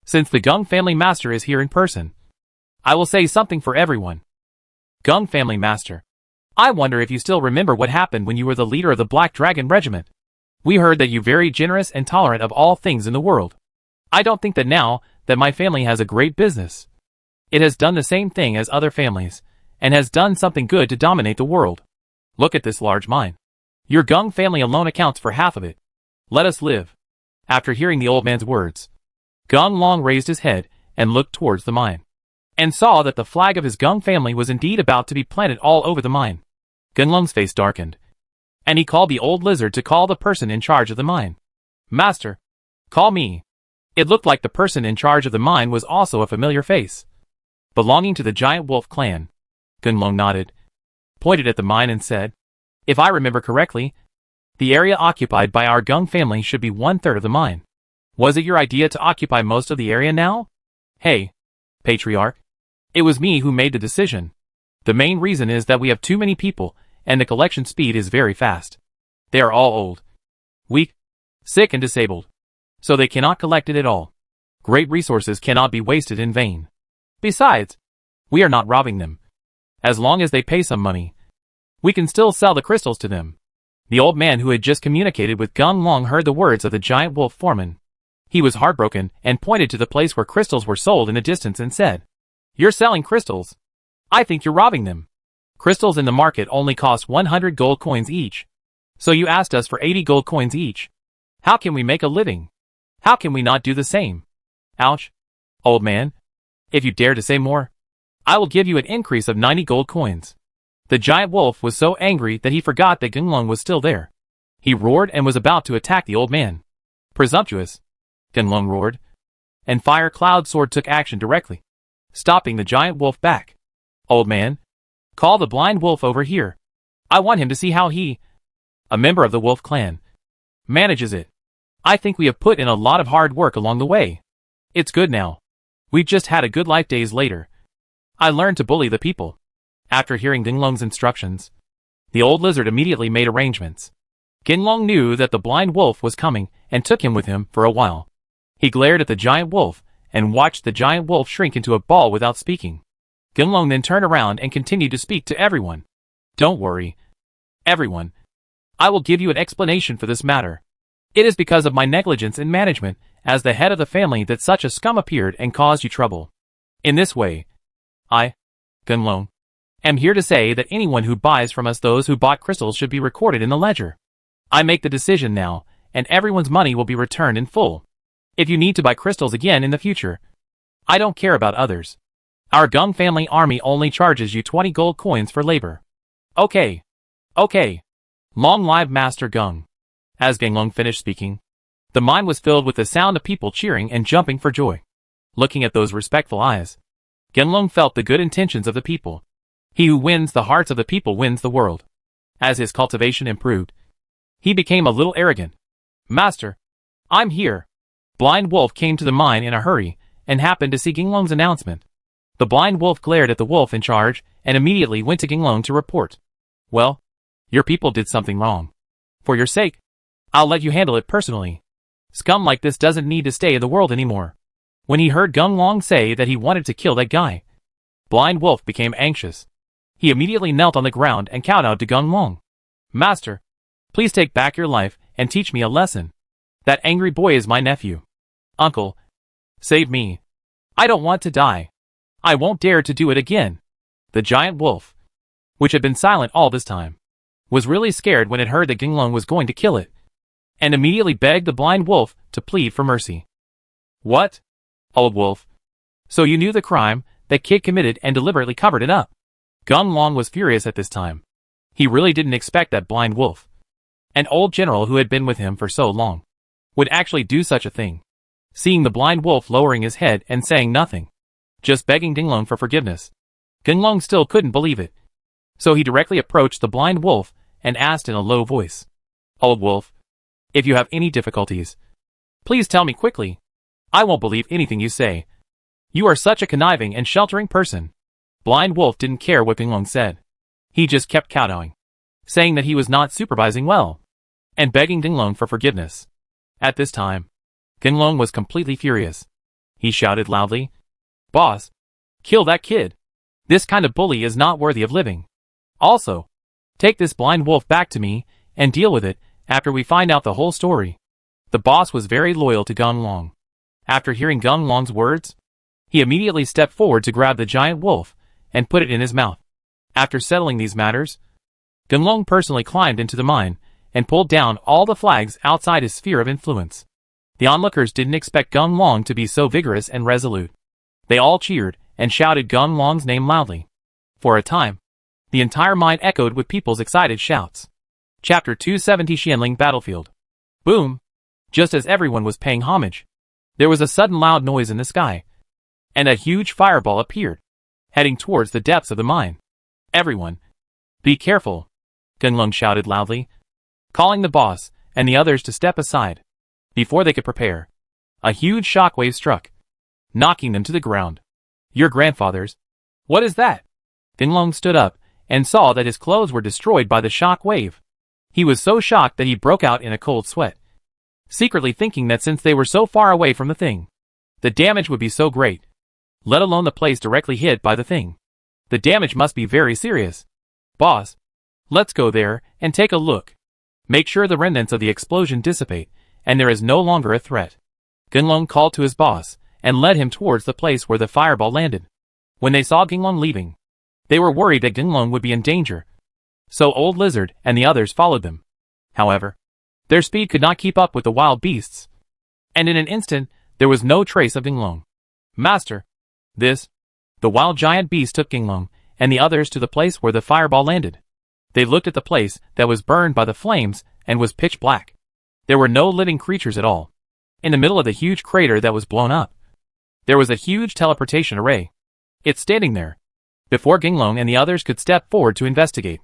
Since the Gung family master is here in person, I will say something for everyone. Gung family master, I wonder if you still remember what happened when you were the leader of the Black Dragon Regiment. We heard that you're very generous and tolerant of all things in the world. I don't think that now that my family has a great business, it has done the same thing as other families, and has done something good to dominate the world. Look at this large mine. Your Gung family alone accounts for half of it. Let us live. After hearing the old man's words, Genglong raised his head and looked towards the mine, and saw that the flag of his Gung family was indeed about to be planted all over the mine. Genglong's face darkened, and he called the old lizard to call the person in charge of the mine. Master, call me. It looked like the person in charge of the mine was also a familiar face, belonging to the giant wolf clan. Genglong nodded, pointed at the mine and said, If I remember correctly, the area occupied by our Gung family should be 1/3 of the mine. Was it your idea to occupy most of the area now? Hey, Patriarch. It was me who made the decision. The main reason is that we have too many people, and the collection speed is very fast. They are all old, weak, sick and disabled, so they cannot collect it at all. Great resources cannot be wasted in vain. Besides, we are not robbing them. As long as they pay some money, we can still sell the crystals to them. The old man who had just communicated with Genglong heard the words of the giant wolf foreman. He was heartbroken and pointed to the place where crystals were sold in the distance and said, You're selling crystals. I think you're robbing them. Crystals in the market only cost 100 gold coins each. So you asked us for 80 gold coins each. How can we make a living? How can we not do the same? Ouch. Old man, if you dare to say more, I will give you an increase of 90 gold coins. The giant wolf was so angry that he forgot that Genglong was still there. He roared and was about to attack the old man. Presumptuous, Genglong roared, and Fire Cloud Sword took action directly, stopping the giant wolf back. Old man, call the blind wolf over here. I want him to see how he, a member of the wolf clan, manages it. I think we have put in a lot of hard work along the way. It's good now. We've just had a good life. Days later, I learned to bully the people. After hearing Genglong's instructions, the old lizard immediately made arrangements. Genglong knew that the blind wolf was coming and took him with him for a while. He glared at the giant wolf and watched the giant wolf shrink into a ball without speaking. Genglong then turned around and continued to speak to everyone. Don't worry, everyone. I will give you an explanation for this matter. It is because of my negligence in management as the head of the family that such a scum appeared and caused you trouble. In this way, I, Gunlong, am here to say that anyone who buys from us those who bought crystals should be recorded in the ledger. I make the decision now, and everyone's money will be returned in full. If you need to buy crystals again in the future, I don't care about others. Our Gung family army only charges you 20 gold coins for labor. Okay. Okay. Long live Master Gung. As Gunlong finished speaking, the mine was filled with the sound of people cheering and jumping for joy. Looking at those respectful eyes, Gunlong felt the good intentions of the people. He who wins the hearts of the people wins the world. As his cultivation improved, he became a little arrogant. Master, I'm here. Blind Wolf came to the mine in a hurry and happened to see Gunlong's announcement. The Blind Wolf glared at the wolf in charge and immediately went to Gunlong to report. Well, your people did something wrong. For your sake, I'll let you handle it personally. Scum like this doesn't need to stay in the world anymore. When he heard Gunlong say that he wanted to kill that guy, Blind Wolf became anxious. He immediately knelt on the ground and kowtowed to Gunlong. Master, please take back your life and teach me a lesson. That angry boy is my nephew. Uncle, save me. I don't want to die. I won't dare to do it again. The giant wolf, which had been silent all this time, was really scared when it heard that Gunlong was going to kill it, and immediately begged the Blind Wolf to plead for mercy. What? Old wolf. So you knew the crime that kid committed and deliberately covered it up. Gunlong was furious at this time. He really didn't expect that Blind Wolf, an old general who had been with him for so long, would actually do such a thing. Seeing the Blind Wolf lowering his head and saying nothing, just begging Gunlong for forgiveness, Gunlong still couldn't believe it. So he directly approached the Blind Wolf and asked in a low voice, Old wolf, if you have any difficulties, please tell me quickly. I won't believe anything you say. You are such a conniving and sheltering person. Blind Wolf didn't care what Gunlong said. He just kept kowtowing, saying that he was not supervising well, and begging Gunlong for forgiveness. At this time, Gunlong was completely furious. He shouted loudly, Boss, kill that kid. This kind of bully is not worthy of living. Also, take this Blind Wolf back to me and deal with it after we find out the whole story. The boss was very loyal to Gunlong. After hearing Gunlong's words, he immediately stepped forward to grab the giant wolf and put it in his mouth. After settling these matters, Gunlong personally climbed into the mine and pulled down all the flags outside his sphere of influence. The onlookers didn't expect Gunlong to be so vigorous and resolute. They all cheered and shouted Gunlong's name loudly. For a time, the entire mine echoed with people's excited shouts. Chapter 270 Xianling Battlefield. Boom! Just as everyone was paying homage, there was a sudden loud noise in the sky, and a huge fireball appeared, heading towards the depths of the mine. Everyone, be careful! Gunlong shouted loudly, calling the boss and the others to step aside. Before they could prepare, a huge shockwave struck, knocking them to the ground. Your grandfather's? What is that? Gunlong stood up and saw that his clothes were destroyed by the shock wave. He was so shocked that he broke out in a cold sweat, secretly thinking that since they were so far away from the thing, the damage would be so great, let alone the place directly hit by the thing. The damage must be very serious. Boss, let's go there and take a look. Make sure the remnants of the explosion dissipate and there is no longer a threat. Gunlong called to his boss and led him towards the place where the fireball landed. When they saw Gunlong leaving, they were worried that Gunlong would be in danger, so Old Lizard and the others followed them. However, their speed could not keep up with the wild beasts, and in an instant there was no trace of Gunlong. Master, the wild giant beast took Gunlong and the others to the place where the fireball landed. They looked at the place that was burned by the flames and was pitch black. There were no living creatures at all. In the middle of the huge crater that was blown up, there was a huge teleportation array. It's standing there. Before Gunlong and the others could step forward to investigate,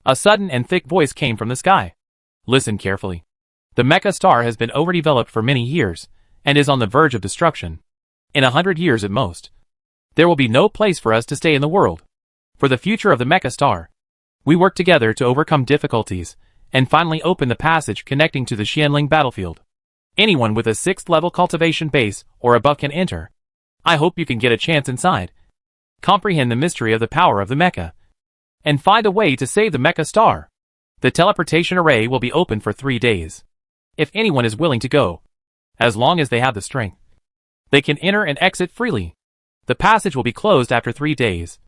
a sudden and thick voice came from the sky. Listen carefully. The mecha star has been overdeveloped for many years, and is on the verge of destruction. In 100 years at most, there will be no place for us to stay in the world. For the future of the mecha star, we work together to overcome difficulties, and finally open the passage connecting to the Xianling battlefield. Anyone with a 6th level cultivation base or above can enter. I hope you can get a chance inside, comprehend the mystery of the power of the mecha, and find a way to save the mecha star. The teleportation array will be open for 3 days. if anyone is willing to go. As long as they have the strength, they can enter and exit freely. The passage will be closed after 3 days,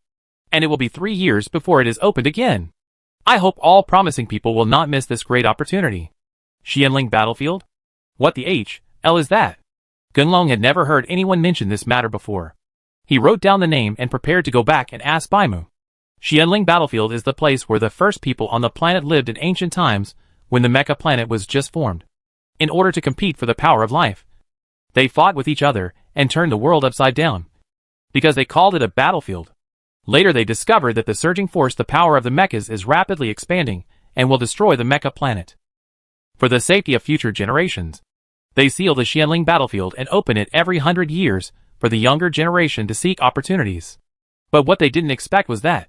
and it will be 3 years before it is opened again. I hope all promising people will not miss this great opportunity. Xianling Battlefield? What the hell is that? Gunlong had never heard anyone mention this matter before. He wrote down the name and prepared to go back and ask Baimu. Xianling Battlefield is the place where the first people on the planet lived in ancient times, when the Mecha planet was just formed. In order to compete for the power of life, they fought with each other and turned the world upside down, because they called it a battlefield. Later they discovered that the surging force, the power of the mechas, is rapidly expanding and will destroy the Mecha planet. For the safety of future generations, they seal the Xianling Battlefield and open it every 100 years for the younger generation to seek opportunities. But what they didn't expect was that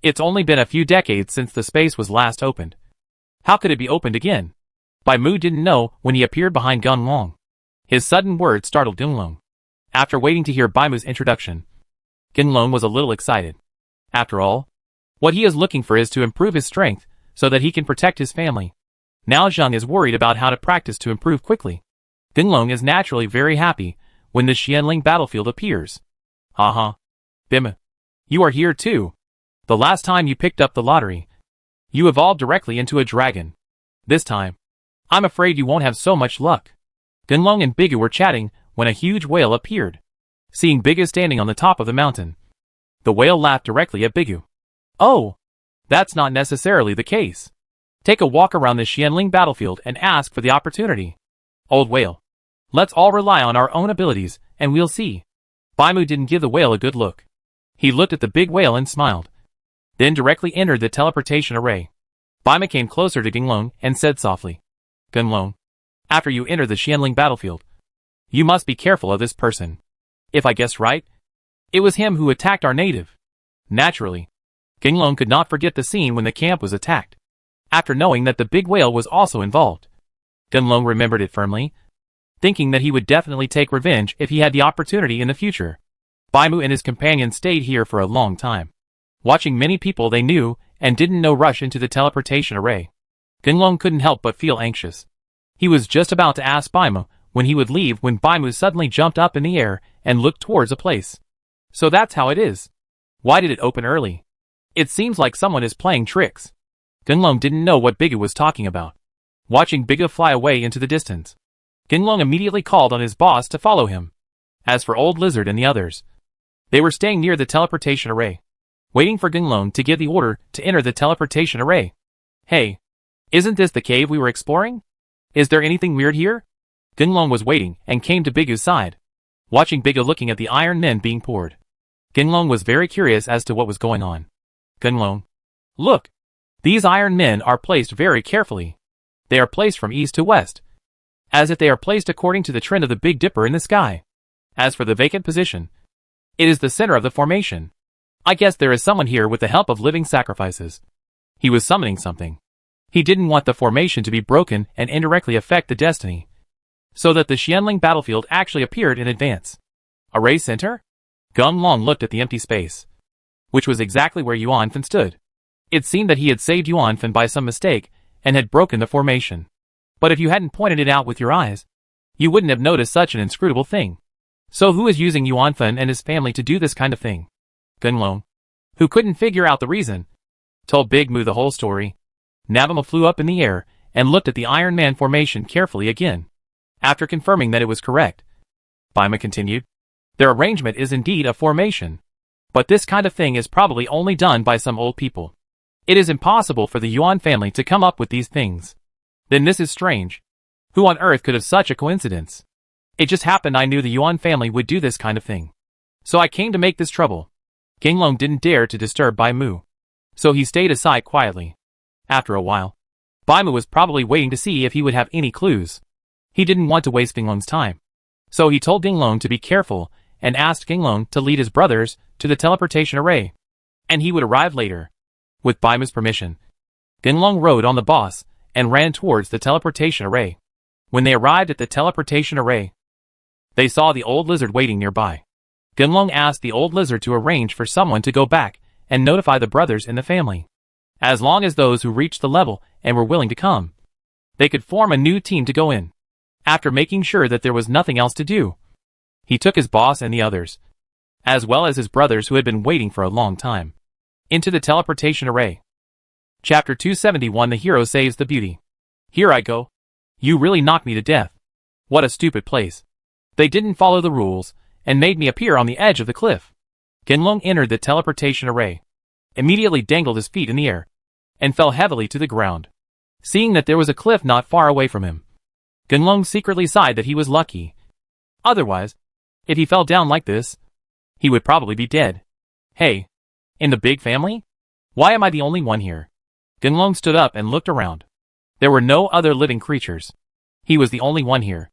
it's only been a few decades since the space was last opened. How could it be opened again? Baimu didn't know when he appeared behind Gunlong. His sudden words startled Gunlong. After waiting to hear Baimu's introduction, Gunlong was a little excited. After all, what he is looking for is to improve his strength so that he can protect his family. Now Zheng is worried about how to practice to improve quickly. Gunlong is naturally very happy when the Xianling Battlefield appears. Haha. Bim. You are here too. The last time you picked up the lottery, you evolved directly into a dragon. This time, I'm afraid you won't have so much luck. Gunlong and Bigu were chatting when a huge whale appeared. Seeing Bigu standing on the top of the mountain, the whale laughed directly at Bigu. Oh, that's not necessarily the case. Take a walk around the Xianling Battlefield and ask for the opportunity. Old whale, let's all rely on our own abilities, and we'll see. Baimu didn't give the whale a good look. He looked at the big whale and smiled, then directly entered the teleportation array. Baimu came closer to Gunlong and said softly, Gunlong, after you enter the Xianling Battlefield, you must be careful of this person. If I guessed right, it was him who attacked our native. Naturally, Gunlong could not forget the scene when the camp was attacked. After knowing that the big whale was also involved, Gunlong remembered it firmly, thinking that he would definitely take revenge if he had the opportunity in the future. Baimu and his companion stayed here for a long time, watching many people they knew and didn't know rush into the teleportation array. Gunlong couldn't help but feel anxious. He was just about to ask Baimu when he would leave when Baimu suddenly jumped up in the air and looked towards a place. So that's how it is. Why did it open early? It seems like someone is playing tricks. Gunlong didn't know what Bigu was talking about. Watching Bigu fly away into the distance, Gunlong immediately called on his boss to follow him. As for Old Lizard and the others, they were staying near the teleportation array, waiting for Gunlong to give the order to enter the teleportation array. Hey, isn't this the cave we were exploring? Is there anything weird here? Gunlong was waiting and came to Bigu's side, watching Bigu looking at the iron men being poured. Gunlong was very curious as to what was going on. Gunlong, look! These iron men are placed very carefully. They are placed from east to west, as if they are placed according to the trend of the Big Dipper in the sky. As for the vacant position, it is the center of the formation. I guess there is someone here with the help of living sacrifices. He was summoning something. He didn't want the formation to be broken and indirectly affect the destiny, so that the Xianling Battlefield actually appeared in advance. Array center? Gunlong looked at the empty space, which was exactly where Yuanfen stood. It seemed that he had saved Yuanfen by some mistake and had broken the formation. But if you hadn't pointed it out with your eyes, you wouldn't have noticed such an inscrutable thing. So who is using Yuanfen and his family to do this kind of thing? Gunlong, who couldn't figure out the reason, told Big Moo the whole story. Navama flew up in the air and looked at the Iron Man formation carefully again. After confirming that it was correct, Baimu continued, their arrangement is indeed a formation. But this kind of thing is probably only done by some old people. It is impossible for the Yuan family to come up with these things. Then this is strange. Who on earth could have such a coincidence? It just happened I knew the Yuan family would do this kind of thing. So I came to make this trouble. Gunlong didn't dare to disturb Baimu, so he stayed aside quietly. After a while, Baimu was probably waiting to see if he would have any clues. He didn't want to waste Gunlong's time, so he told Gunlong to be careful and asked Gunlong to lead his brothers to the teleportation array, and he would arrive later. With Baimu's permission, Gunlong rode on the boss and ran towards the teleportation array. When they arrived at the teleportation array, they saw the old lizard waiting nearby. Gunlong asked the old lizard to arrange for someone to go back and notify the brothers in the family, as long as those who reached the level and were willing to come, They could form a new team to go in. After making sure that there was nothing else to do, he took his boss and the others, as well as his brothers who had been waiting for a long time, into the teleportation array. Chapter 271 The Hero Saves the Beauty. Here I go. You really knocked me to death. What a stupid place. They didn't follow the rules, and made me appear on the edge of the cliff. Genlong entered the teleportation array, immediately dangled his feet in the air, and fell heavily to the ground. Seeing that there was a cliff not far away from him, Genlong secretly sighed that he was lucky. Otherwise, if he fell down like this, he would probably be dead. Hey, in the big family? Why am I the only one here? Genlong stood up and looked around. There were no other living creatures. He was the only one here.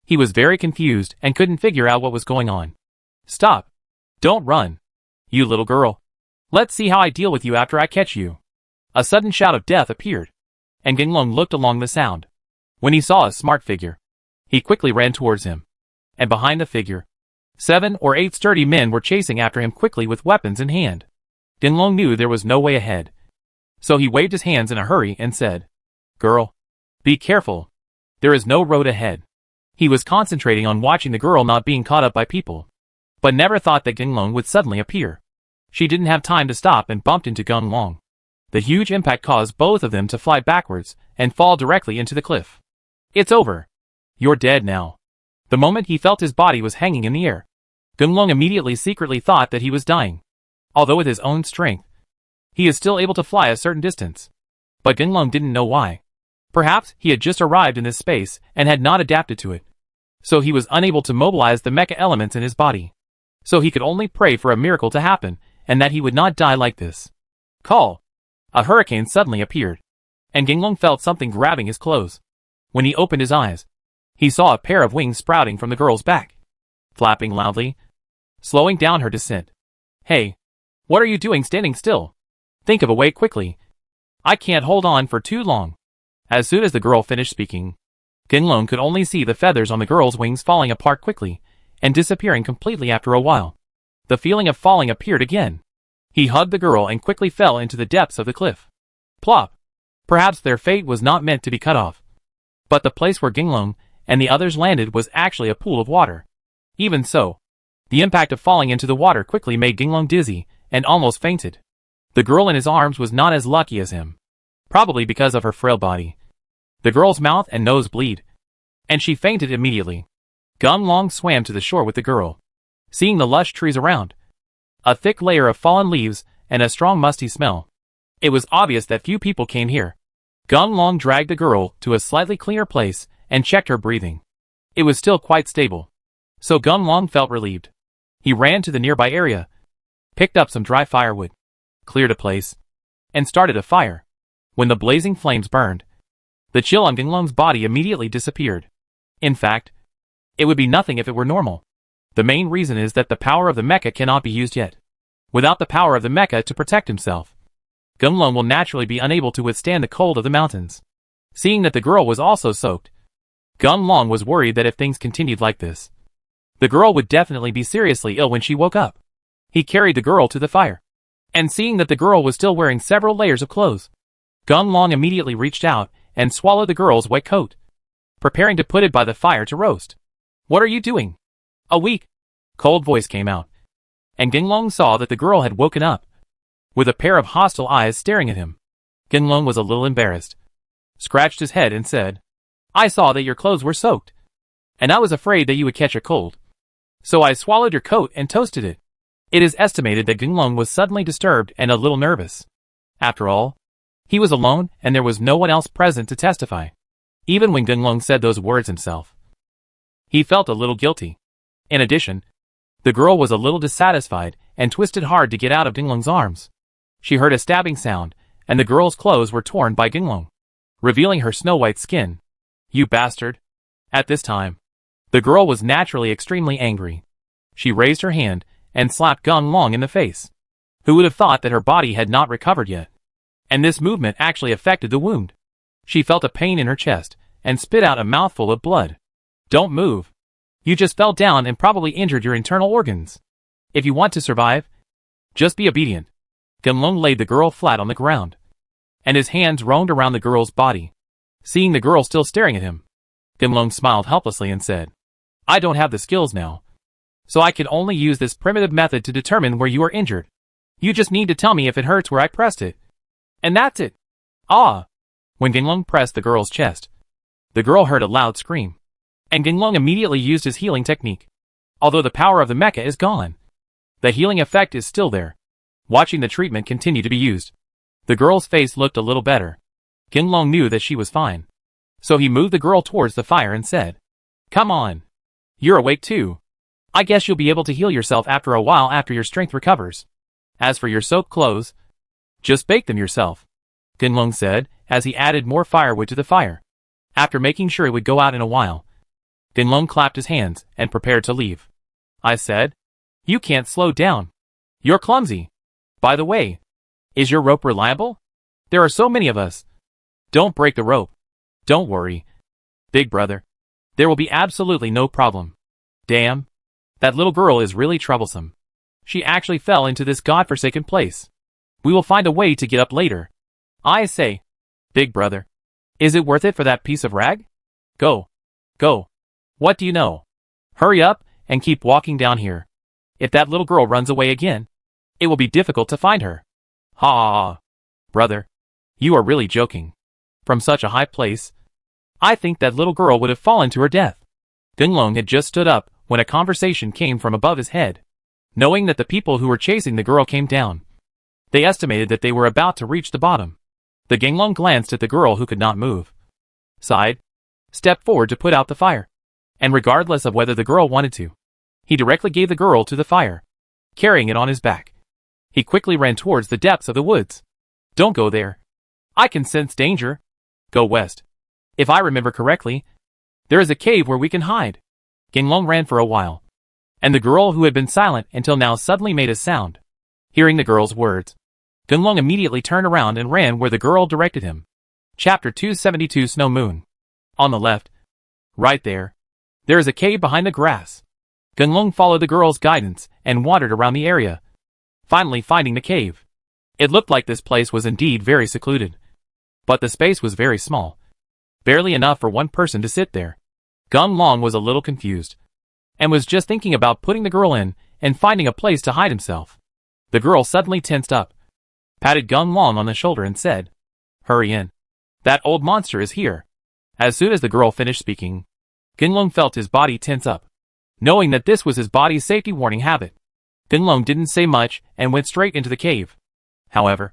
He was very confused and couldn't figure out what was going on. Stop. Don't run. You little girl. Let's see how I deal with you after I catch you. A sudden shout of death appeared, and Genlong looked along the sound. When he saw a smart figure, he quickly ran towards him. And behind the figure, 7 or 8 sturdy men were chasing after him quickly with weapons in hand. Genlong knew there was no way ahead. So he waved his hands in a hurry and said, "Girl, be careful. There is no road ahead." He was concentrating on watching the girl not being caught up by people, but never thought that Genlong would suddenly appear. She didn't have time to stop and bumped into Genlong. The huge impact caused both of them to fly backwards and fall directly into the cliff. It's over. You're dead now. The moment he felt his body was hanging in the air, Genlong immediately secretly thought that he was dying. Although with his own strength, he is still able to fly a certain distance. But Genlong didn't know why. Perhaps he had just arrived in this space and had not adapted to it. So he was unable to mobilize the mecha elements in his body. So he could only pray for a miracle to happen and that he would not die like this. Call. A hurricane suddenly appeared, and Genlong felt something grabbing his clothes. When he opened his eyes, he saw a pair of wings sprouting from the girl's back, flapping loudly, slowing down her descent. Hey, what are you doing standing still? Think of a way quickly. I can't hold on for too long. As soon as the girl finished speaking, Genlong could only see the feathers on the girl's wings falling apart quickly and disappearing completely after a while. The feeling of falling appeared again. He hugged the girl and quickly fell into the depths of the cliff. Plop! Perhaps their fate was not meant to be cut off. But the place where Genlong and the others landed was actually a pool of water. Even so, the impact of falling into the water quickly made Genlong dizzy and almost fainted. The girl in his arms was not as lucky as him, probably because of her frail body. The girl's mouth and nose bleed, and she fainted immediately. Genlong swam to the shore with the girl, seeing the lush trees around, a thick layer of fallen leaves, and a strong musty smell. It was obvious that few people came here. Genlong dragged the girl to a slightly cleaner place and checked her breathing. It was still quite stable, so Genlong felt relieved. He ran to the nearby area, picked up some dry firewood, cleared a place, and started a fire. When the blazing flames burned, the chill on Genlong's body immediately disappeared. In fact, it would be nothing if it were normal. The main reason is that the power of the mecha cannot be used yet. Without the power of the mecha to protect himself, Genlong will naturally be unable to withstand the cold of the mountains. Seeing that the girl was also soaked, Genlong was worried that if things continued like this, the girl would definitely be seriously ill when she woke up. He carried the girl to the fire, and seeing that the girl was still wearing several layers of clothes, Genlong immediately reached out and swallowed the girl's wet coat, preparing to put it by the fire to roast. What are you doing? A weak, cold voice came out, and Genlong saw that the girl had woken up, with a pair of hostile eyes staring at him. Genlong was a little embarrassed, scratched his head and said, I saw that your clothes were soaked, and I was afraid that you would catch a cold. So I swallowed your coat and toasted it. It is estimated that Genlong was suddenly disturbed and a little nervous. After all, he was alone and there was no one else present to testify. Even when Genlong said those words himself, he felt a little guilty. In addition, the girl was a little dissatisfied and twisted hard to get out of Genlong's arms. She heard a stabbing sound, and the girl's clothes were torn by Genlong, revealing her snow-white skin. You bastard! At this time, the girl was naturally extremely angry. She raised her hand and slapped Genlong in the face. Who would have thought that her body had not recovered yet? And this movement actually affected the wound. She felt a pain in her chest and spit out a mouthful of blood. Don't move. You just fell down and probably injured your internal organs. If you want to survive, just be obedient. Genlong laid the girl flat on the ground, and his hands roamed around the girl's body, Seeing the girl still staring at him, Gunlong smiled helplessly and said, I don't have the skills now, so I can only use this primitive method to determine where you are injured. You just need to tell me if it hurts where I pressed it. And that's it. Ah! When Gunlong pressed the girl's chest, the girl heard a loud scream, and Gunlong immediately used his healing technique. Although the power of the mecha is gone, the healing effect is still there. Watching the treatment continue to be used, the girl's face looked a little better. Gunlong knew that she was fine, so he moved the girl towards the fire and said, Come on. You're awake too. I guess you'll be able to heal yourself after a while after your strength recovers. As for your soaked clothes, just bake them yourself, Gunlong said as he added more firewood to the fire. After making sure it would go out in a while, Gunlong clapped his hands and prepared to leave. I said, You can't slow down. You're clumsy. By the way, is your rope reliable? There are so many of us. Don't break the rope. Don't worry, big brother. There will be absolutely no problem. Damn. That little girl is really troublesome. She actually fell into this godforsaken place. We will find a way to get up later. I say, big brother, is it worth it for that piece of rag? Go. Go. What do you know? Hurry up and keep walking down here. If that little girl runs away again, it will be difficult to find her. Ha ha ha. Brother, you are really joking. From such a high place, I think that little girl would have fallen to her death. Gunlong had just stood up when a conversation came from above his head. Knowing that the people who were chasing the girl came down, they estimated that they were about to reach the bottom. The Gunlong glanced at the girl who could not move, sighed, stepped forward to put out the fire, and regardless of whether the girl wanted to, he directly gave the girl to the fire, carrying it on his back. He quickly ran towards the depths of the woods. Don't go there. I can sense danger. Go west. If I remember correctly, there is a cave where we can hide. Gunlong ran for a while, and the girl who had been silent until now suddenly made a sound. Hearing the girl's words, Gunlong immediately turned around and ran where the girl directed him. Chapter 272 Snow Moon. On the left, right there is a cave behind the grass. Gunlong followed the girl's guidance and wandered around the area, finally finding the cave. It looked like this place was indeed very secluded, but the space was very small, barely enough for one person to sit there. Gunlong was a little confused, and was just thinking about putting the girl in and finding a place to hide himself. The girl suddenly tensed up, patted Gunlong on the shoulder and said, Hurry in. That old monster is here. As soon as the girl finished speaking, Gunlong felt his body tense up, knowing that this was his body's safety warning habit. Gunlong didn't say much and went straight into the cave. However,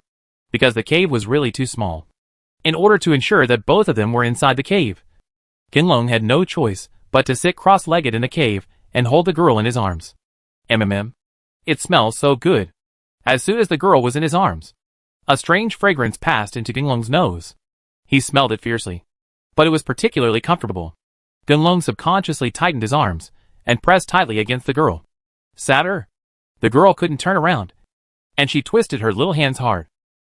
because the cave was really too small, in order to ensure that both of them were inside the cave, Gunlong had no choice but to sit cross-legged in the cave and hold the girl in his arms. It smells so good. As soon as the girl was in his arms, a strange fragrance passed into Gunlong's nose. He smelled it fiercely, but it was particularly comfortable. Gunlong subconsciously tightened his arms and pressed tightly against the girl. Sadder. The girl couldn't turn around, and she twisted her little hands hard,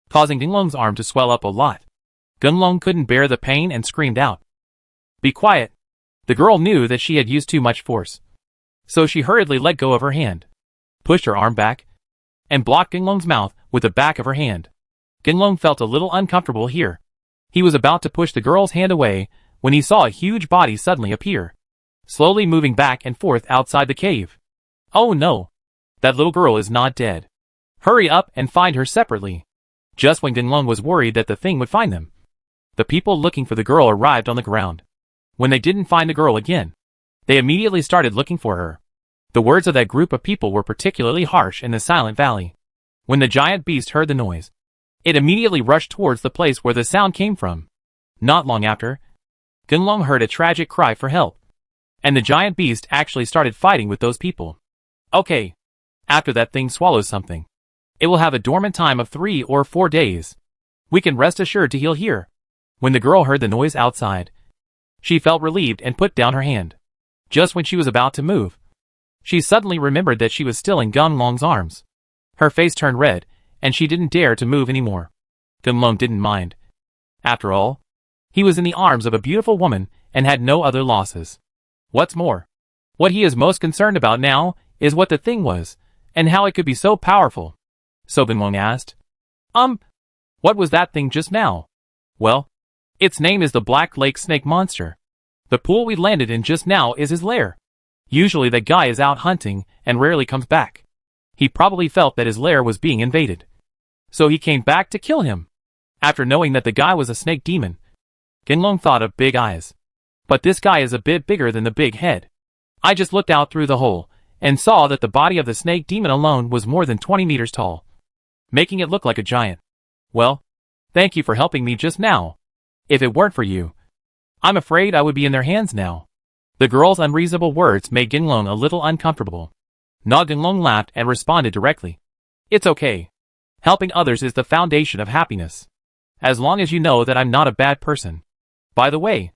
causing Gunlong's arm to swell up a lot. Gunlong couldn't bear the pain and screamed out. Be quiet. The girl knew that she had used too much force, so she hurriedly let go of her hand, pushed her arm back, and blocked Gunlong's mouth with the back of her hand. Gunlong felt a little uncomfortable here. He was about to push the girl's hand away when he saw a huge body suddenly appear, slowly moving back and forth outside the cave. Oh no! That little girl is not dead. Hurry up and find her separately. Just when Gunlong was worried that the thing would find them, the people looking for the girl arrived on the ground. When they didn't find the girl again, they immediately started looking for her. The words of that group of people were particularly harsh in the Silent Valley. When the giant beast heard the noise, it immediately rushed towards the place where the sound came from. Not long after, Gunlong heard a tragic cry for help, and the giant beast actually started fighting with those people. Okay. After that thing swallows something, it will have a dormant time of 3 or 4 days. We can rest assured to heal here. When the girl heard the noise outside, she felt relieved and put down her hand. Just when she was about to move, she suddenly remembered that she was still in Gunlong's arms. Her face turned red, and she didn't dare to move anymore. Gunlong didn't mind. After all, he was in the arms of a beautiful woman and had no other losses. What's more, what he is most concerned about now is what the thing was, and how it could be so powerful. So Gunlong asked, what was that thing just now? Well, Its name is the Black Lake Snake Monster. The pool we landed in just now is his lair. Usually that guy is out hunting and rarely comes back. He probably felt that his lair was being invaded. So he came back to kill him. After knowing that the guy was a snake demon, Genlong thought of big eyes. But this guy is a bit bigger than the big head. I just looked out through the hole and saw that the body of the snake demon alone was more than 20 meters tall, making it look like a giant. Well, thank you for helping me just now. If it weren't for you, I'm afraid I would be in their hands now. The girl's unreasonable words made Genlong a little uncomfortable. Na Genlong laughed and responded directly. It's okay. Helping others is the foundation of happiness. As long as you know that I'm not a bad person. By the way,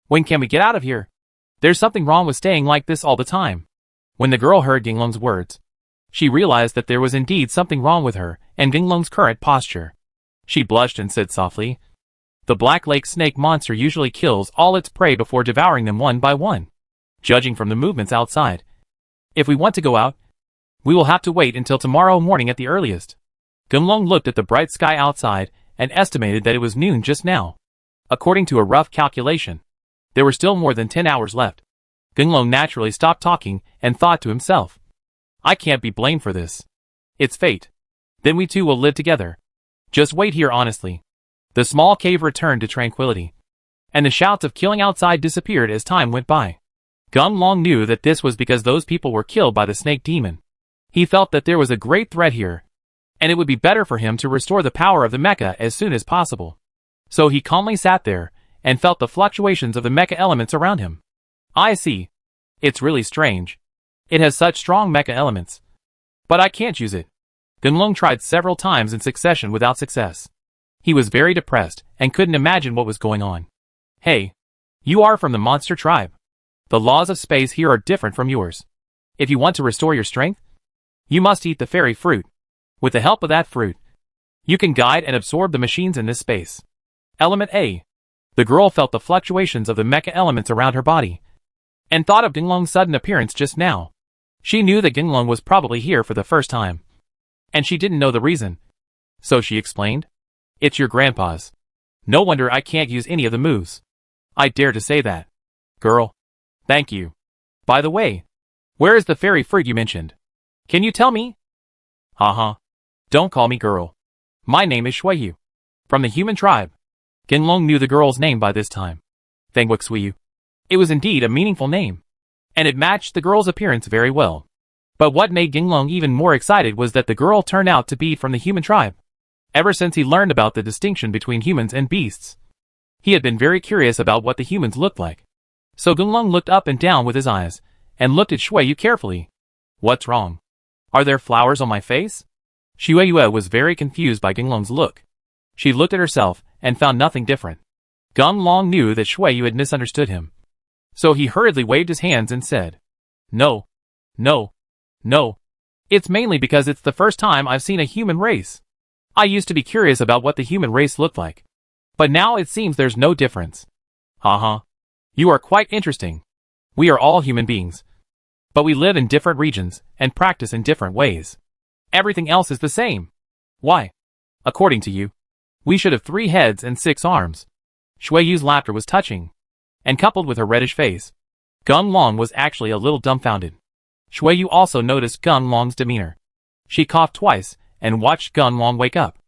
when can we get out of here? There's something wrong with staying like this all the time. When the girl heard Genlong's words, she realized that there was indeed something wrong with her and Genlong's current posture. She blushed and said softly, the Black Lake Snake Monster usually kills all its prey before devouring them one by one. Judging from the movements outside, if we want to go out, we will have to wait until tomorrow morning at the earliest. Genlong looked at the bright sky outside and estimated that it was noon just now. According to a rough calculation, there were still more than 10 hours left. Genlong naturally stopped talking and thought to himself, I can't be blamed for this. It's fate. Then we two will live together. Just wait here honestly. The small cave returned to tranquility, and the shouts of killing outside disappeared as time went by. Genlong knew that this was because those people were killed by the snake demon. He felt that there was a great threat here, and it would be better for him to restore the power of the mecha as soon as possible. So he calmly sat there and felt the fluctuations of the mecha elements around him. I see. It's really strange. It has such strong mecha elements. But I can't use it. Genlong tried several times in succession without success. He was very depressed and couldn't imagine what was going on. Hey, you are from the monster tribe. The laws of space here are different from yours. If you want to restore your strength, you must eat the fairy fruit. With the help of that fruit, you can guide and absorb the machines in this space. Element A. The girl felt the fluctuations of the mecha elements around her body, and thought of Genlong's sudden appearance just now. She knew that Genlong was probably here for the first time, and she didn't know the reason. So she explained, it's your grandpa's. No wonder I can't use any of the moves. I dare to say that. Girl. Thank you. By the way, where is the fairy fruit you mentioned? Can you tell me? Haha. Don't call me girl. My name is Shuiyu. From the human tribe. Genlong knew the girl's name by this time. Thangwuk Shuiyu. It was indeed a meaningful name, and it matched the girl's appearance very well. But what made Genlong even more excited was that the girl turned out to be from the human tribe. Ever since he learned about the distinction between humans and beasts, he had been very curious about what the humans looked like. So Genlong looked up and down with his eyes, and looked at Shuiyu carefully. What's wrong? Are there flowers on my face? Shuiyu was very confused by Genlong's look. She looked at herself and found nothing different. Genlong knew that Shuiyu had misunderstood him. So he hurriedly waved his hands and said, No. No. No. It's mainly because it's the first time I've seen a human race. I used to be curious about what the human race looked like. But now it seems there's no difference. Haha. You are quite interesting. We are all human beings. But we live in different regions and practice in different ways. Everything else is the same. Why? According to you, we should have 3 heads and 6 arms. Shuiyu's laughter was touching, and coupled with her reddish face, Genlong was actually a little dumbfounded. Shuiyu also noticed Genlong's demeanor. She coughed twice and watched Genlong wake up.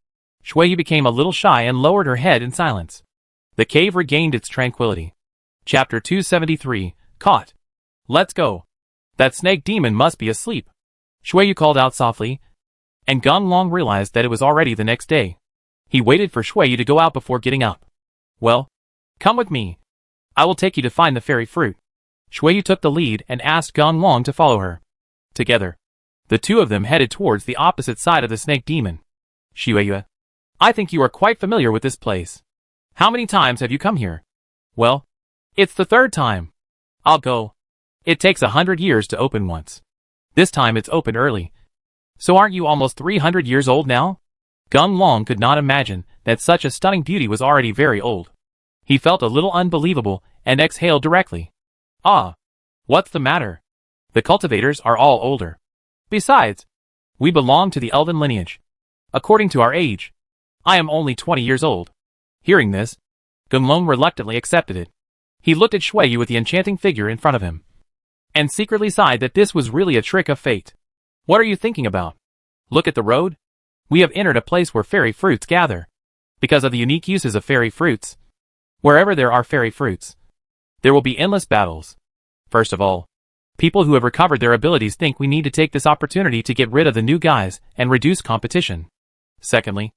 Shuiyu became a little shy and lowered her head in silence. The cave regained its tranquility. Chapter 273, Caught. Let's go. That snake demon must be asleep. Shuiyu called out softly, and Genlong realized that it was already the next day. He waited for Shuiyu to go out before getting up. Well, come with me. I will take you to find the fairy fruit. Shuiyu took the lead and asked Genlong to follow her. Together, the two of them headed towards the opposite side of the snake demon. Shuiyu, I think you are quite familiar with this place. How many times have you come here? Well, it's the 3rd time. I'll go. It takes 100 years to open once. This time it's open early. So aren't you almost 300 years old now? Genlong could not imagine that such a stunning beauty was already very old. He felt a little unbelievable and exhaled directly. Ah, what's the matter? The cultivators are all older. Besides, we belong to the elven lineage. According to our age, I am only 20 years old. Hearing this, Gunlong reluctantly accepted it. He looked at Shui Yu with the enchanting figure in front of him, and secretly sighed that this was really a trick of fate. What are you thinking about? Look at the road. We have entered a place where fairy fruits gather. Because of the unique uses of fairy fruits, wherever there are fairy fruits, there will be endless battles. First of all, people who have recovered their abilities think we need to take this opportunity to get rid of the new guys and reduce competition. Secondly,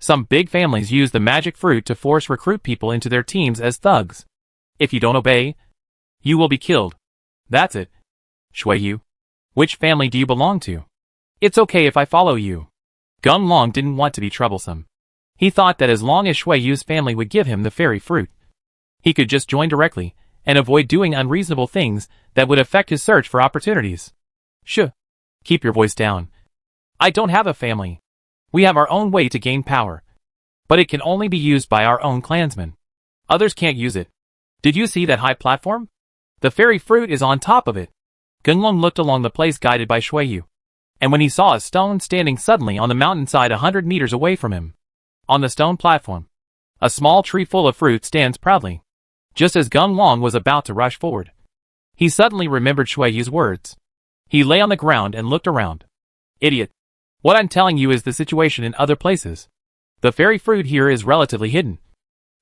some big families use the magic fruit to force recruit people into their teams as thugs. If you don't obey, you will be killed. That's it. Shui Yu, which family do you belong to? It's okay if I follow you. Gunlong didn't want to be troublesome. He thought that as long as Shui Yu's family would give him the fairy fruit, he could just join directly and avoid doing unreasonable things that would affect his search for opportunities. Shh. Keep your voice down. I don't have a family. We have our own way to gain power, but it can only be used by our own clansmen. Others can't use it. Did you see that high platform? The fairy fruit is on top of it. Gunlong looked along the place guided by Shui Yu, and when he saw a stone standing suddenly on the mountainside 100 meters away from him, on the stone platform, a small tree full of fruit stands proudly. Just as Gunlong was about to rush forward, he suddenly remembered Shui Yu's words. He lay on the ground and looked around. Idiot. What I'm telling you is the situation in other places. The fairy fruit here is relatively hidden,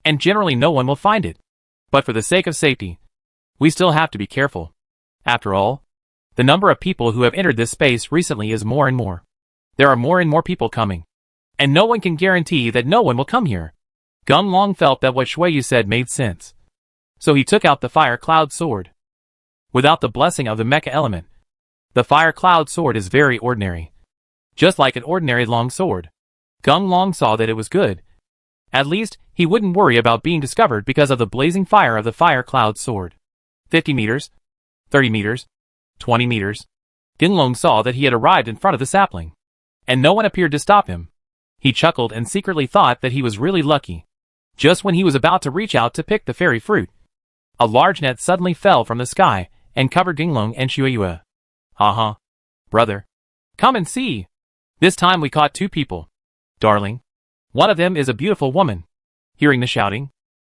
and generally no one will find it. But for the sake of safety, we still have to be careful. After all, the number of people who have entered this space recently is more and more. There are more and more people coming, and no one can guarantee that no one will come here. Gunlong felt that what Shui Yu said made sense, so he took out the fire cloud sword. Without the blessing of the mecha element, the fire cloud sword is very ordinary, just like an ordinary long sword. Gunlong saw that it was good. At least, he wouldn't worry about being discovered because of the blazing fire of the fire cloud sword. 50 meters, 30 meters, 20 meters. Gunlong saw that he had arrived in front of the sapling, and no one appeared to stop him. He chuckled and secretly thought that he was really lucky. Just when he was about to reach out to pick the fairy fruit, a large net suddenly fell from the sky and covered Gunlong and Shui Yu. Brother. Come and see. This time we caught 2 people. Darling. One of them is a beautiful woman. Hearing the shouting,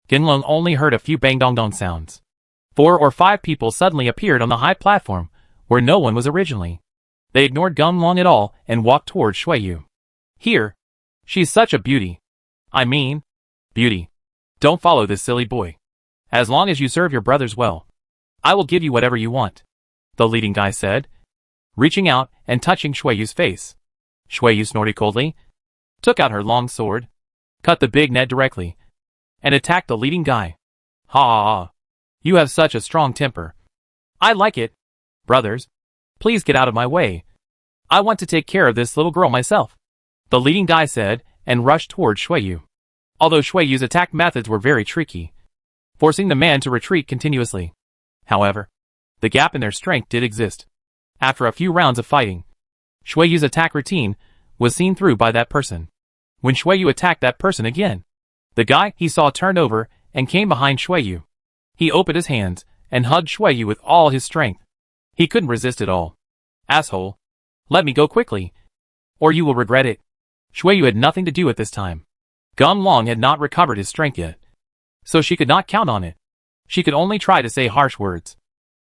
Gunlong only heard a few bang-dong-dong sounds. 4 or 5 people suddenly appeared on the high platform, where no one was originally. They ignored Gunlong at all and walked towards Shui Yu. Here. She's such a beauty. I mean, beauty. Don't follow this silly boy. As long as you serve your brothers well, I will give you whatever you want, the leading guy said, reaching out and touching Shui Yu's face. Shui Yu snorted coldly, took out her long sword, cut the big net directly, and attacked the leading guy. Ha! You have such a strong temper. I like it. Brothers, please get out of my way. I want to take care of this little girl myself, the leading guy said, and rushed towards Shui Yu. Although Shui Yu's attack methods were very tricky, forcing the man to retreat continuously. However, the gap in their strength did exist. After a few rounds of fighting, Shui Yu's attack routine was seen through by that person. When Shui Yu attacked that person again, the guy he saw turned over and came behind Shui Yu. He opened his hands and hugged Shui Yu with all his strength. He couldn't resist it all. Asshole. Let me go quickly, or you will regret it. Shui Yu had nothing to do at this time. Gunlong had not recovered his strength yet, so she could not count on it. She could only try to say harsh words,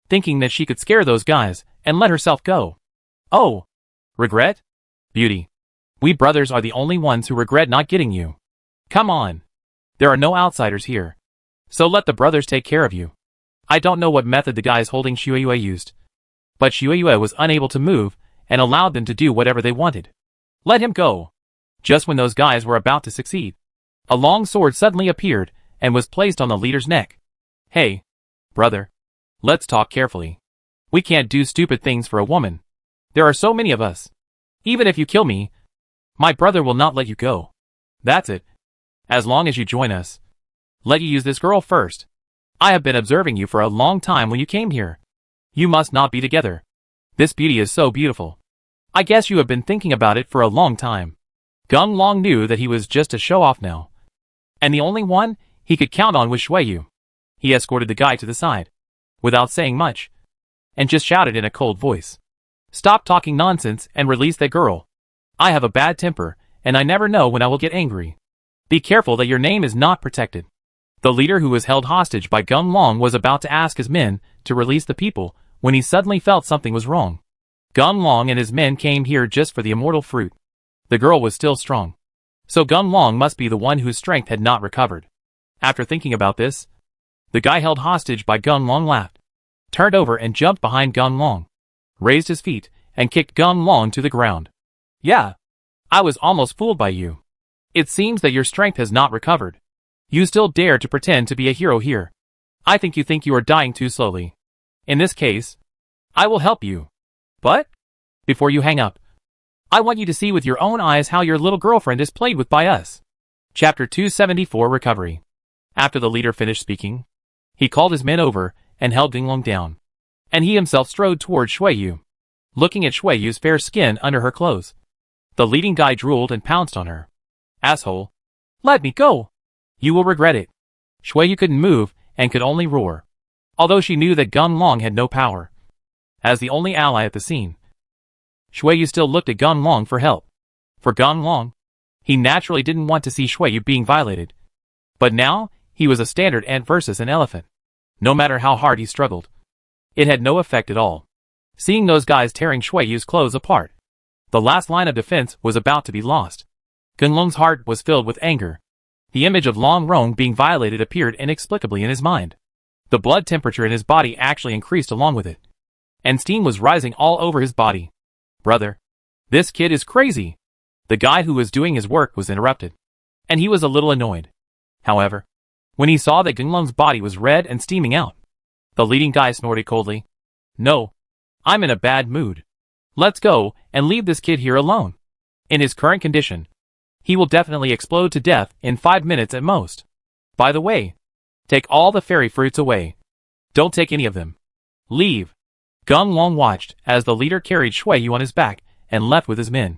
thinking that she could scare those guys and let herself go. Oh! Regret? Beauty. We brothers are the only ones who regret not getting you. Come on. There are no outsiders here, so let the brothers take care of you. I don't know what method the guys holding Shui Yu used, but Shui Yu was unable to move and allowed them to do whatever they wanted. Let him go. Just when those guys were about to succeed, a long sword suddenly appeared and was placed on the leader's neck. Hey, brother. Let's talk carefully. We can't do stupid things for a woman. There are so many of us. Even if you kill me, my brother will not let you go. That's it. As long as you join us. Let you use this girl first. I have been observing you for a long time when you came here. You must not be together. This beauty is so beautiful. I guess you have been thinking about it for a long time. Gunlong knew that he was just a show-off now, and the only one he could count on was Shui Yu. He escorted the guy to the side, without saying much, and just shouted in a cold voice. Stop talking nonsense and release that girl. I have a bad temper, and I never know when I will get angry. Be careful that your name is not protected. The leader who was held hostage by Gun Long was about to ask his men to release the people when he suddenly felt something was wrong. Gun Long and his men came here just for the immortal fruit. The girl was still strong. So Gun Long must be the one whose strength had not recovered. After thinking about this, the guy held hostage by Gun Long laughed, turned over and jumped behind Gun Long, raised his feet, and kicked Gun Long to the ground. Yeah, I was almost fooled by you. It seems that your strength has not recovered. You still dare to pretend to be a hero here. I think you are dying too slowly. In this case, I will help you. But, before you hang up, I want you to see with your own eyes how your little girlfriend is played with by us. Chapter 274 Recovery. After the leader finished speaking, he called his men over and held Gun Long down. And he himself strode toward Shuiyu, looking at Shuiyu's fair skin under her clothes. The leading guy drooled and pounced on her. Asshole. Let me go. You will regret it. Shuiyu couldn't move and could only roar, although she knew that Gun Long had no power. As the only ally at the scene, Shuiyu still looked at Gun Long for help. For Gun Long, he naturally didn't want to see Shuiyu being violated. But now, he was a standard ant versus an elephant. No matter how hard he struggled, it had no effect at all. Seeing those guys tearing Shuiyu's clothes apart, the last line of defense was about to be lost. Gun Long's heart was filled with anger. The image of Long Rong being violated appeared inexplicably in his mind. The blood temperature in his body actually increased along with it, and steam was rising all over his body. Brother, this kid is crazy. The guy who was doing his work was interrupted, and he was a little annoyed. However, when he saw that Gun Long's body was red and steaming out, the leading guy snorted coldly. No, I'm in a bad mood. Let's go and leave this kid here alone. In his current condition, he will definitely explode to death in 5 minutes at most. By the way, take all the fairy fruits away. Don't take any of them. Leave. Gun Long watched as the leader carried Shuiyu on his back and left with his men.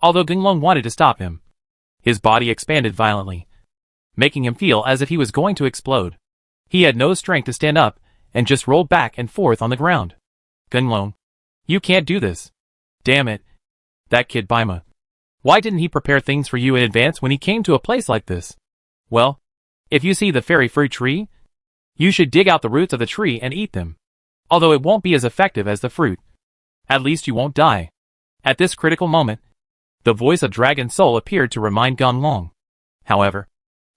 Although Gun Long wanted to stop him, his body expanded violently, making him feel as if he was going to explode. He had no strength to stand up and just rolled back and forth on the ground. Gun Long, you can't do this. Damn it. That kid Baima. Why didn't he prepare things for you in advance when he came to a place like this? Well, if you see the fairy fruit tree, you should dig out the roots of the tree and eat them. Although it won't be as effective as the fruit, at least you won't die. At this critical moment, the voice of Dragon Soul appeared to remind Gun Long. However,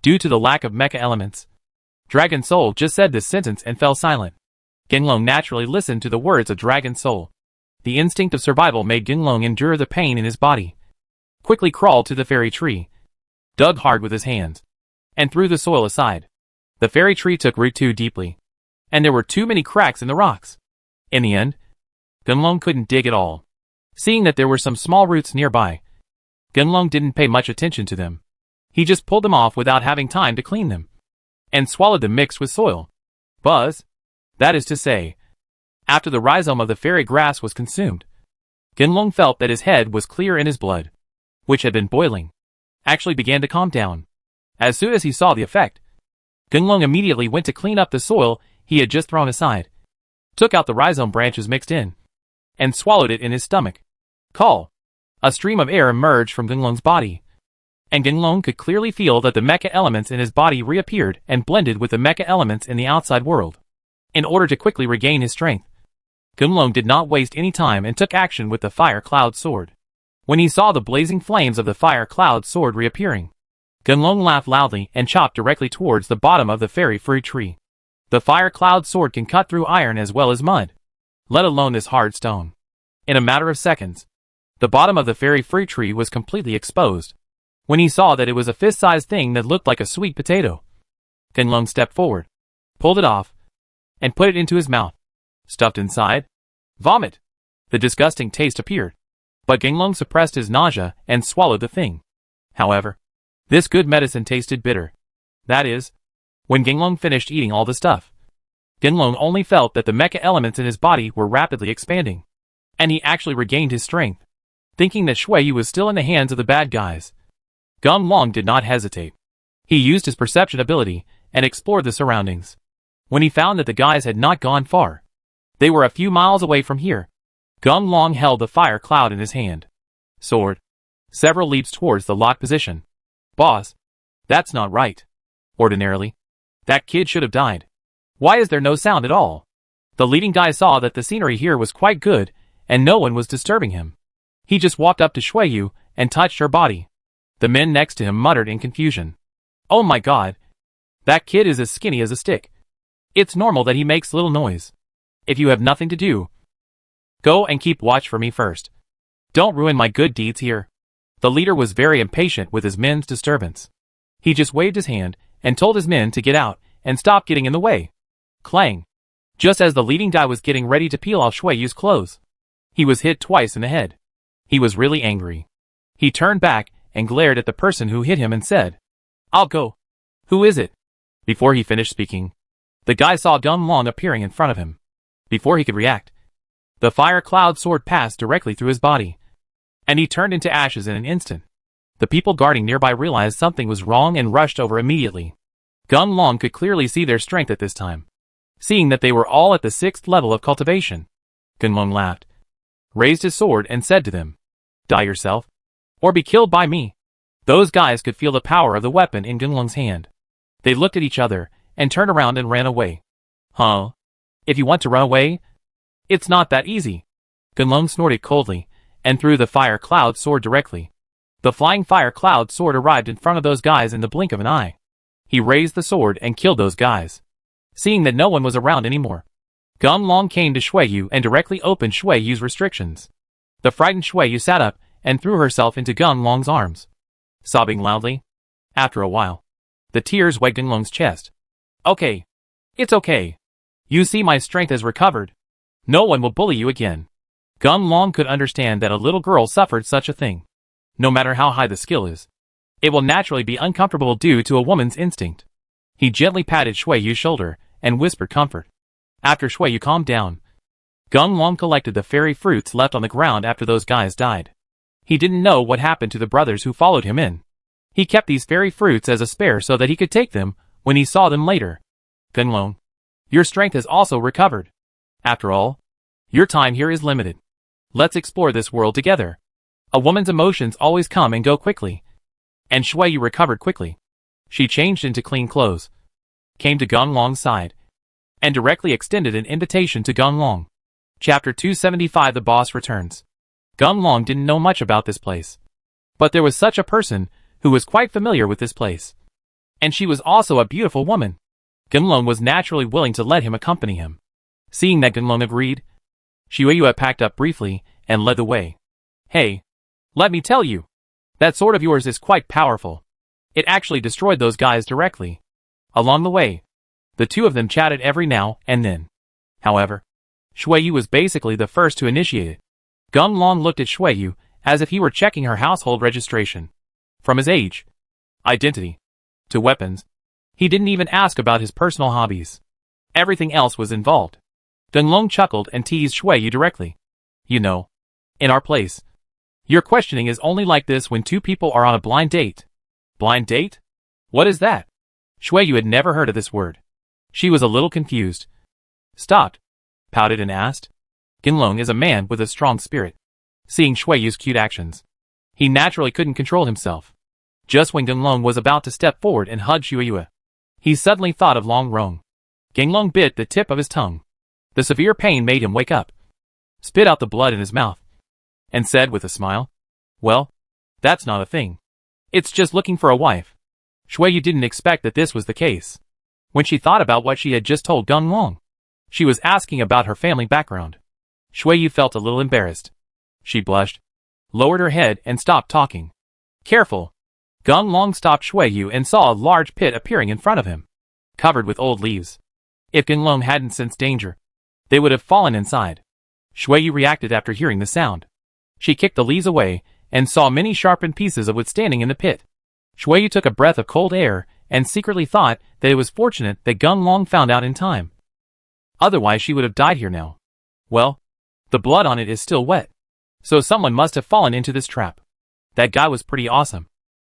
due to the lack of mecha elements, Dragon Soul just said this sentence and fell silent. Gun Long naturally listened to the words of Dragon Soul. The instinct of survival made Gun Long endure the pain in his body. Quickly crawled to the fairy tree, dug hard with his hands, and threw the soil aside. The fairy tree took root too deeply, and there were too many cracks in the rocks. In the end, Gun Long couldn't dig at all. Seeing that there were some small roots nearby, Gun Long didn't pay much attention to them. He just pulled them off without having time to clean them, and swallowed them mixed with soil. Buzz, that is to say, after the rhizome of the fairy grass was consumed, Gun Long felt that his head was clear and his blood, which had been boiling, actually began to calm down. As soon as he saw the effect, Gun Long immediately went to clean up the soil he had just thrown aside, took out the rhizome branches mixed in, and swallowed it in his stomach. Call! A stream of air emerged from Gun Long's body, and Gun Long could clearly feel that the mecha elements in his body reappeared and blended with the mecha elements in the outside world. In order to quickly regain his strength, Gun Long did not waste any time and took action with the Fire Cloud Sword. When he saw the blazing flames of the Fire Cloud Sword reappearing, Gun Long laughed loudly and chopped directly towards the bottom of the fairy fruit tree. The Fire Cloud Sword can cut through iron as well as mud, let alone this hard stone. In a matter of seconds, the bottom of the fairy fruit tree was completely exposed. When he saw that it was a fist-sized thing that looked like a sweet potato, Gun Long stepped forward, pulled it off, and put it into his mouth. Stuffed inside? Vomit! The disgusting taste appeared, but Gun Long suppressed his nausea and swallowed the thing. However, this good medicine tasted bitter. That is, when Gun Long finished eating all the stuff, Gun Long only felt that the mecha elements in his body were rapidly expanding, and he actually regained his strength. Thinking that Shuiyu was still in the hands of the bad guys, Gun Long did not hesitate. He used his perception ability and explored the surroundings. When he found that the guys had not gone far, they were a few miles away from here. Gun Long held the fire cloud in his hand. Sword. Several leaps towards the locked position. Boss, that's not right. Ordinarily, That kid should have died. Why is there no sound at all? The leading guy saw that the scenery here was quite good, and no one was disturbing him. He just walked up to Shuiyu and touched her body. The men next to him muttered in confusion. Oh my god. That kid is as skinny as a stick. It's normal that he makes little noise. If you have nothing to do, go and keep watch for me first. Don't ruin my good deeds here. The leader was very impatient with his men's disturbance. He just waved his hand and told his men to get out and stop getting in the way. Clang. Just as the leading guy was getting ready to peel off Shuiyu's clothes, he was hit twice in the head. He was really angry. He turned back and glared at the person who hit him and said, I'll go. Who is it? Before he finished speaking, the guy saw Gunlong appearing in front of him. Before he could react, the fire cloud sword passed directly through his body, and he turned into ashes in an instant. The people guarding nearby realized something was wrong and rushed over immediately. Gunlong could clearly see their strength at this time, seeing that they were all at the 6th level of cultivation. Gunlong laughed, raised his sword and said to them, Die yourself, or be killed by me. Those guys could feel the power of the weapon in Gunlong's hand. They looked at each other and turned around and ran away. Huh? If you want to run away, it's not that easy. Gunlong snorted coldly and threw the fire cloud sword directly. The flying fire cloud sword arrived in front of those guys in the blink of an eye. He raised the sword and killed those guys. Seeing that no one was around anymore, Gunlong came to Shuiyu and directly opened Shuiyu's restrictions. The frightened Shuiyu sat up and threw herself into Gunlong's arms, sobbing loudly. After a while, the tears wet Gunlong's chest. Okay. It's okay. You see, my strength has recovered. No one will bully you again. Gunlong could understand that a little girl suffered such a thing. No matter how high the skill is, it will naturally be uncomfortable due to a woman's instinct. He gently patted Shuiyu's shoulder and whispered comfort. After Shuiyu calmed down, Gunlong collected the fairy fruits left on the ground after those guys died. He didn't know what happened to the brothers who followed him in. He kept these fairy fruits as a spare so that he could take them when he saw them later. Gunlong, your strength has also recovered. After all, your time here is limited. Let's explore this world together. A woman's emotions always come and go quickly. And Shuiyu recovered quickly. She changed into clean clothes, came to Gunlong's side, and directly extended an invitation to Gunlong. Chapter 275 The Boss Returns. Gunlong didn't know much about this place, but there was such a person who was quite familiar with this place. And she was also a beautiful woman. Gunlong was naturally willing to let him accompany him. Seeing that Gunlong agreed, Shuiyu packed up briefly and led the way. Hey, let me tell you, that sword of yours is quite powerful. It actually destroyed those guys directly. Along the way, the two of them chatted every now and then. However, Shuiyu was basically the first to initiate it. Gunlong looked at Shuiyu as if he were checking her household registration. From his age, identity, to weapons, he didn't even ask about his personal hobbies. Everything else was involved. Gunlong chuckled and teased Shuiyu directly. You know, in our place, your questioning is only like this when two people are on a blind date. Blind date? What is that? Shuiyu had never heard of this word. She was a little confused. Stopped, pouted and asked. Gunlong is a man with a strong spirit. Seeing Shuiyu's cute actions, he naturally couldn't control himself. Just when Gunlong was about to step forward and hug Shuiyu, he suddenly thought of Long Rong. Gunlong bit the tip of his tongue. The severe pain made him wake up, spit out the blood in his mouth, and said with a smile, Well, that's not a thing. It's just looking for a wife. Shuiyu didn't expect that this was the case. When she thought about what she had just told Gunlong, she was asking about her family background. Shuiyu felt a little embarrassed. She blushed, lowered her head and stopped talking. Careful. Gunlong stopped Shuiyu and saw a large pit appearing in front of him, covered with old leaves. If Gunlong hadn't sensed danger, they would have fallen inside. Shuiyu reacted after hearing the sound. She kicked the leaves away and saw many sharpened pieces of wood standing in the pit. Shuiyu took a breath of cold air and secretly thought that it was fortunate that Gunlong found out in time. Otherwise she would have died here now. Well, the blood on it is still wet, so someone must have fallen into this trap. That guy was pretty awesome,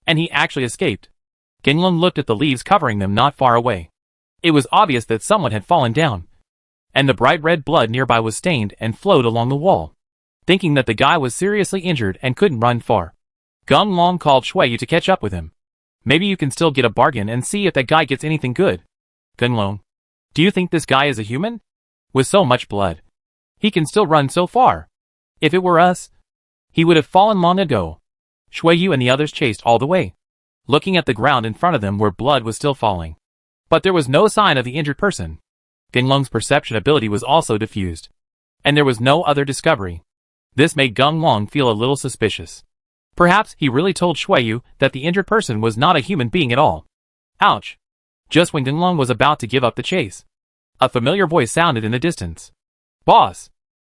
and he actually escaped. Gunlong looked at the leaves covering them not far away. It was obvious that someone had fallen down, and the bright red blood nearby was stained and flowed along the wall. Thinking that the guy was seriously injured and couldn't run far, Gunlong called Shuiyu to catch up with him. Maybe you can still get a bargain and see if that guy gets anything good. Gunlong, do you think this guy is a human? With so much blood, he can still run so far. If it were us, he would have fallen long ago. Shuiyu and the others chased all the way, looking at the ground in front of them where blood was still falling. But there was no sign of the injured person. Gunlong's perception ability was also diffused, and there was no other discovery. This made Gunlong feel a little suspicious. Perhaps he really told Shuiyu that the injured person was not a human being at all. Ouch! Just when Gunlong was about to give up the chase, a familiar voice sounded in the distance. Boss!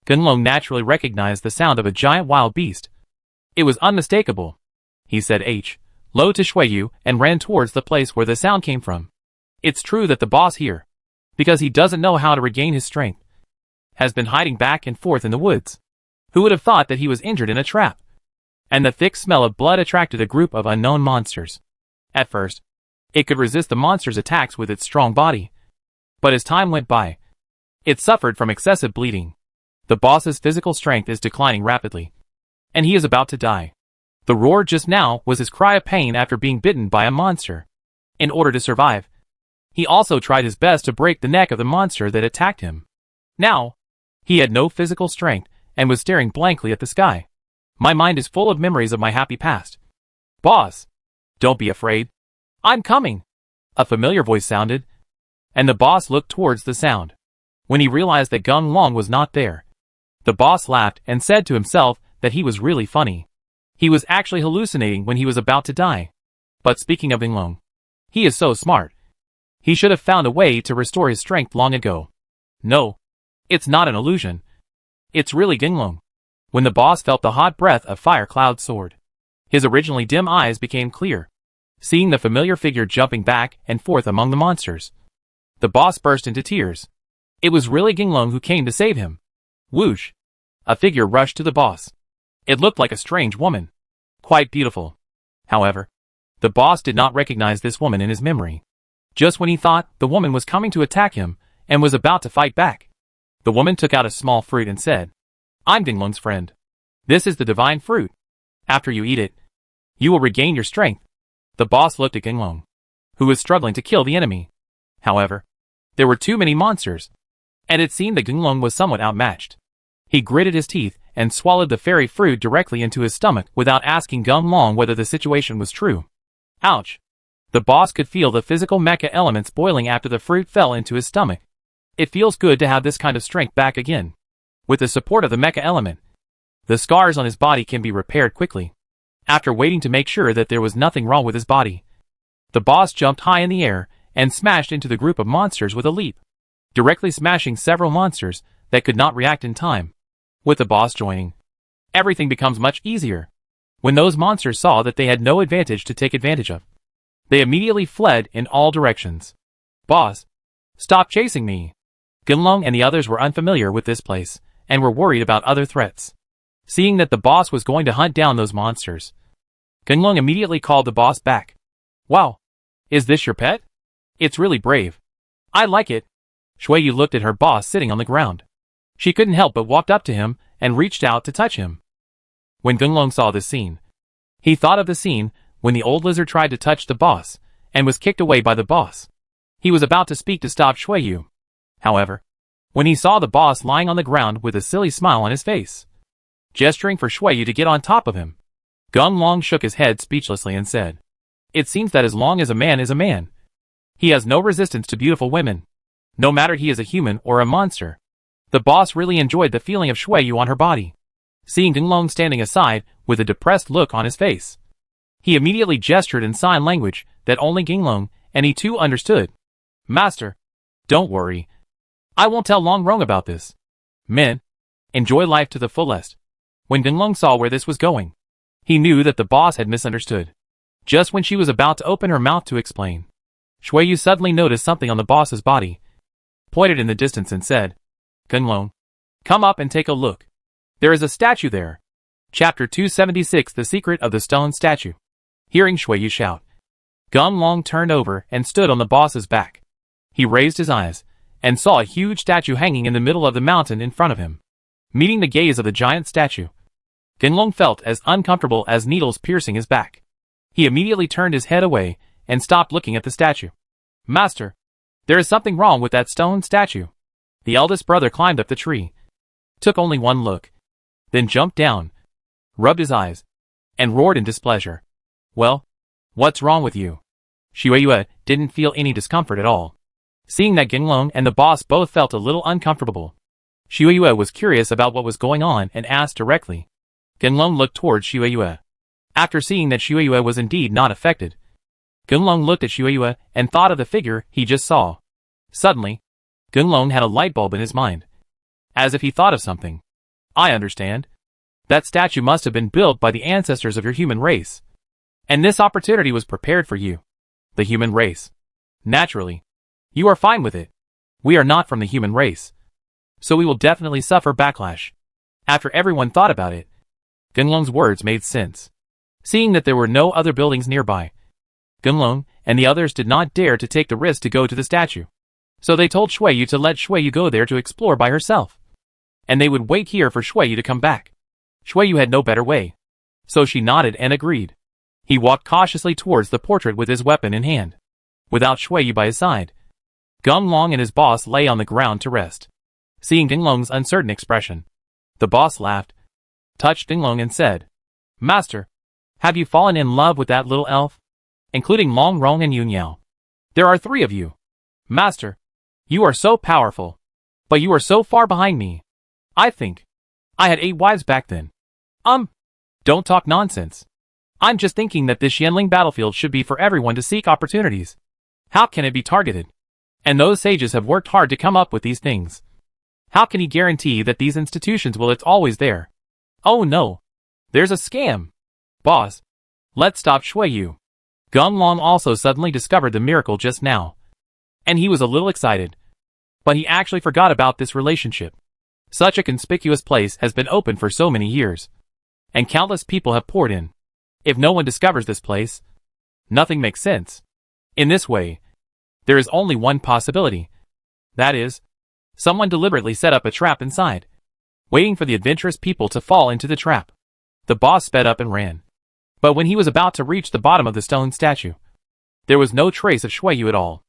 Gunlong naturally recognized the sound of a giant wild beast. It was unmistakable. He said low to Shuiyu and ran towards the place where the sound came from. It's true that the boss here, because he doesn't know how to regain his strength, has been hiding back and forth in the woods. Who would have thought that he was injured in a trap? And the thick smell of blood attracted a group of unknown monsters. At first, it could resist the monster's attacks with its strong body. But as time went by, it suffered from excessive bleeding. The boss's physical strength is declining rapidly, and he is about to die. The roar just now was his cry of pain after being bitten by a monster. In order to survive, he also tried his best to break the neck of the monster that attacked him. Now, he had no physical strength and was staring blankly at the sky. My mind is full of memories of my happy past. Boss! Don't be afraid. I'm coming! A familiar voice sounded, and the boss looked towards the sound. When he realized that Gunlong was not there, the boss laughed and said to himself that he was really funny. He was actually hallucinating when he was about to die. But speaking of Gunlong, he is so smart. He should have found a way to restore his strength long ago. No, it's not an illusion. It's really Gunlong. When the boss felt the hot breath of Fire Cloud's sword, his originally dim eyes became clear, seeing the familiar figure jumping back and forth among the monsters. The boss burst into tears. It was really Gunlong who came to save him. Whoosh! A figure rushed to the boss. It looked like a strange woman. Quite beautiful. However, the boss did not recognize this woman in his memory. Just when he thought the woman was coming to attack him and was about to fight back, the woman took out a small fruit and said, I'm Gunlong's friend. This is the divine fruit. After you eat it, you will regain your strength. The boss looked at Gunlong, who was struggling to kill the enemy. However, there were too many monsters, and it seemed that Gunlong was somewhat outmatched. He gritted his teeth and swallowed the fairy fruit directly into his stomach without asking Gunlong whether the situation was true. Ouch! The boss could feel the physical mecha elements boiling after the fruit fell into his stomach. It feels good to have this kind of strength back again. With the support of the mecha element, the scars on his body can be repaired quickly. After waiting to make sure that there was nothing wrong with his body, the boss jumped high in the air and smashed into the group of monsters with a leap, directly smashing several monsters that could not react in time. With the boss joining, everything becomes much easier. When those monsters saw that they had no advantage to take advantage of, they immediately fled in all directions. Boss, stop chasing me! Gunlong and the others were unfamiliar with this place and were worried about other threats. Seeing that the boss was going to hunt down those monsters, Gunlong immediately called the boss back. Wow! Is this your pet? It's really brave. I like it. Shuiyu looked at her boss sitting on the ground. She couldn't help but walked up to him and reached out to touch him. When Gunlong saw this scene, he thought of the scene when the old lizard tried to touch the boss and was kicked away by the boss. He was about to speak to stop Shuiyu. However, when he saw the boss lying on the ground with a silly smile on his face, gesturing for Shuiyu to get on top of him, Gunlong shook his head speechlessly and said, It seems that as long as a man is a man, he has no resistance to beautiful women, no matter he is a human or a monster. The boss really enjoyed the feeling of Shuiyu on her body. Seeing Gunlong standing aside with a depressed look on his face, he immediately gestured in sign language that only Gunlong and he too understood. Master, don't worry. I won't tell Long Rong about this. Men, enjoy life to the fullest. When Gunlong saw where this was going, he knew that the boss had misunderstood. Just when she was about to open her mouth to explain, Shuiyu suddenly noticed something on the boss's body, pointed in the distance and said, Gunlong, come up and take a look. There is a statue there. Chapter 276 The Secret of the Stone Statue. Hearing Shuiyu shout, Gunlong turned over and stood on the boss's back. He raised his eyes and saw a huge statue hanging in the middle of the mountain in front of him. Meeting the gaze of the giant statue, Gunlong felt as uncomfortable as needles piercing his back. He immediately turned his head away and stopped looking at the statue. Master, There is something wrong with that stone statue. The eldest brother climbed up the tree, took only one look, then jumped down, rubbed his eyes, and roared in displeasure. Well, what's wrong with you? Shueyue didn't feel any discomfort at all. Seeing that Genlong and the boss both felt a little uncomfortable, Shueyue was curious about what was going on and asked directly. Genlong looked towards Shueyue. After seeing that Shueyue was indeed not affected, Genlong looked at Shueyue and thought of the figure he just saw. Suddenly, Genlong had a light bulb in his mind. As if he thought of something. I understand. That statue must have been built by the ancestors of your human race. And this opportunity was prepared for you. The human race. Naturally. You are fine with it. We are not from the human race. So we will definitely suffer backlash. After everyone thought about it, Genlong's words made sense. Seeing that there were no other buildings nearby, Genlong and the others did not dare to take the risk to go to the statue. So they told Shueyu to let Shueyu go there to explore by herself. And they would wait here for Shueyu to come back. Shueyu had no better way. So she nodded and agreed. He walked cautiously towards the portrait with his weapon in hand. Without Shueyu by his side, Genlong and his boss lay on the ground to rest. Seeing Genlong's uncertain expression, the boss laughed, touched Genlong and said, Master, have you fallen in love with that little elf? Including Long Rong and Yunyao. There are 3 of you. Master, you are so powerful. But you are so far behind me. I think I had 8 wives back then. Don't talk nonsense. I'm just thinking that this Yanling battlefield should be for everyone to seek opportunities. How can it be targeted? And those sages have worked hard to come up with these things. How can he guarantee that these institutions will it's always there? Oh no. There's a scam. Boss, let's stop Shueyu. Genlong also suddenly discovered the miracle just now. And he was a little excited. But he actually forgot about this relationship. Such a conspicuous place has been open for so many years. And countless people have poured in. If no one discovers this place, nothing makes sense. In this way, there is only one possibility. That is, someone deliberately set up a trap inside, waiting for the adventurous people to fall into the trap. The boss sped up and ran. But when he was about to reach the bottom of the stone statue, there was no trace of Shueyu at all.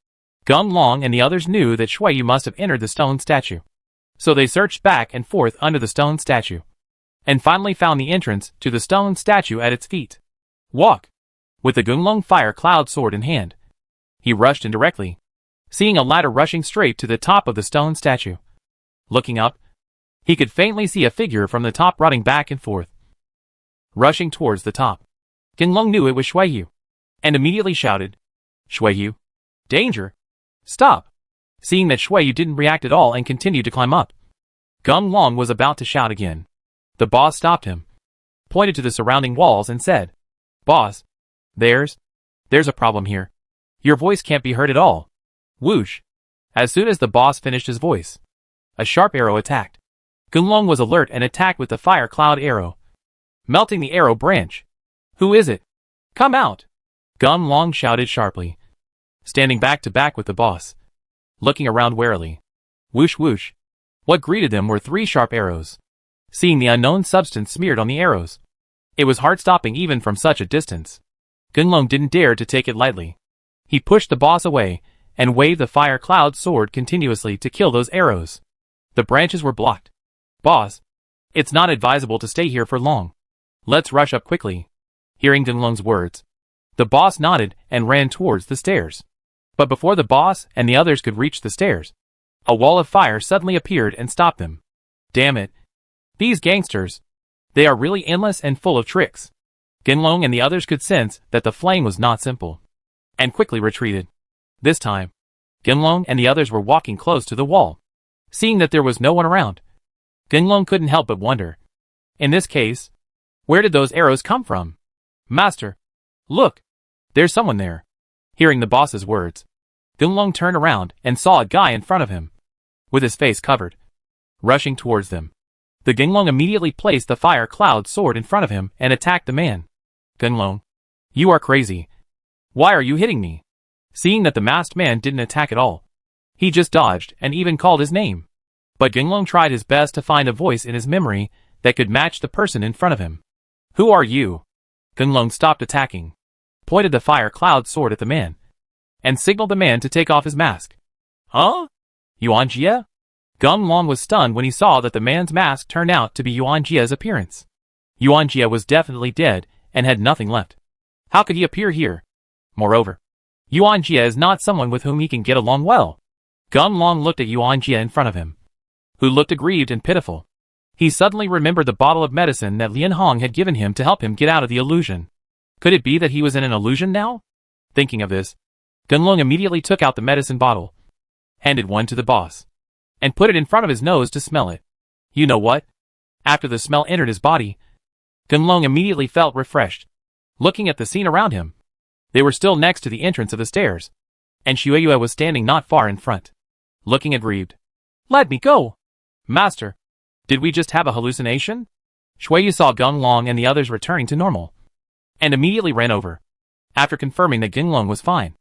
Genlong and the others knew that Shueyu must have entered the stone statue. So they searched back and forth under the stone statue, and finally found the entrance to the stone statue at its feet. Walk! With the Genlong fire cloud sword in hand, he rushed in directly, seeing a ladder rushing straight to the top of the stone statue. Looking up, he could faintly see a figure from the top running back and forth, rushing towards the top. Genlong knew it was Shueyu, and immediately shouted, Shueyu! Danger! Stop! Seeing that Shueyu didn't react at all and continued to climb up, Genlong was about to shout again. The boss stopped him, pointed to the surrounding walls and said, Boss, there's a problem here. Your voice can't be heard at all. Whoosh! As soon as the boss finished his voice, a sharp arrow attacked. Genlong was alert and attacked with the fire cloud arrow, melting the arrow branch. Who is it? Come out! Genlong shouted sharply, standing back to back with the boss, looking around warily. Whoosh whoosh! What greeted them were 3 sharp arrows. Seeing the unknown substance smeared on the arrows, it was hard stopping even from such a distance. Genlong didn't dare to take it lightly. He pushed the boss away and waved the fire cloud sword continuously to kill those arrows. The branches were blocked. Boss, it's not advisable to stay here for long. Let's rush up quickly. Hearing Genlong's words, the boss nodded and ran towards the stairs. But before the boss and the others could reach the stairs, a wall of fire suddenly appeared and stopped them. Damn it. These gangsters. They are really endless and full of tricks. Genlong and the others could sense that the flame was not simple, and quickly retreated. This time, Genlong and the others were walking close to the wall. Seeing that there was no one around, Genlong couldn't help but wonder. In this case, where did those arrows come from? Master, look, there's someone there. Hearing the boss's words, Genlong turned around and saw a guy in front of him, with his face covered, rushing towards them. The Genlong immediately placed the fire cloud sword in front of him and attacked the man. Genlong, you are crazy. Why are you hitting me? Seeing that the masked man didn't attack at all, he just dodged and even called his name. But Genlong tried his best to find a voice in his memory that could match the person in front of him. Who are you? Genlong stopped attacking, pointed the fire cloud sword at the man, and signaled the man to take off his mask. Huh? Yuan Jie? Gun Long was stunned when he saw that the man's mask turned out to be Yuan Jie's appearance. Yuan Jie was definitely dead and had nothing left. How could he appear here? Moreover, Yuan Jie is not someone with whom he can get along well. Gun Long looked at Yuan Jie in front of him, who looked aggrieved and pitiful. He suddenly remembered the bottle of medicine that Lian Hong had given him to help him get out of the illusion. Could it be that he was in an illusion now? Thinking of this, Gun Long immediately took out the medicine bottle, handed one to the boss, and put it in front of his nose to smell it. You know what? After the smell entered his body, Gun Long immediately felt refreshed. Looking at the scene around him, they were still next to the entrance of the stairs, and Xueyue was standing not far in front, looking aggrieved. Let me go! Master, did we just have a hallucination? Xueyue saw Gun Long and the others returning to normal, and immediately ran over. After confirming that Gun Long was fine,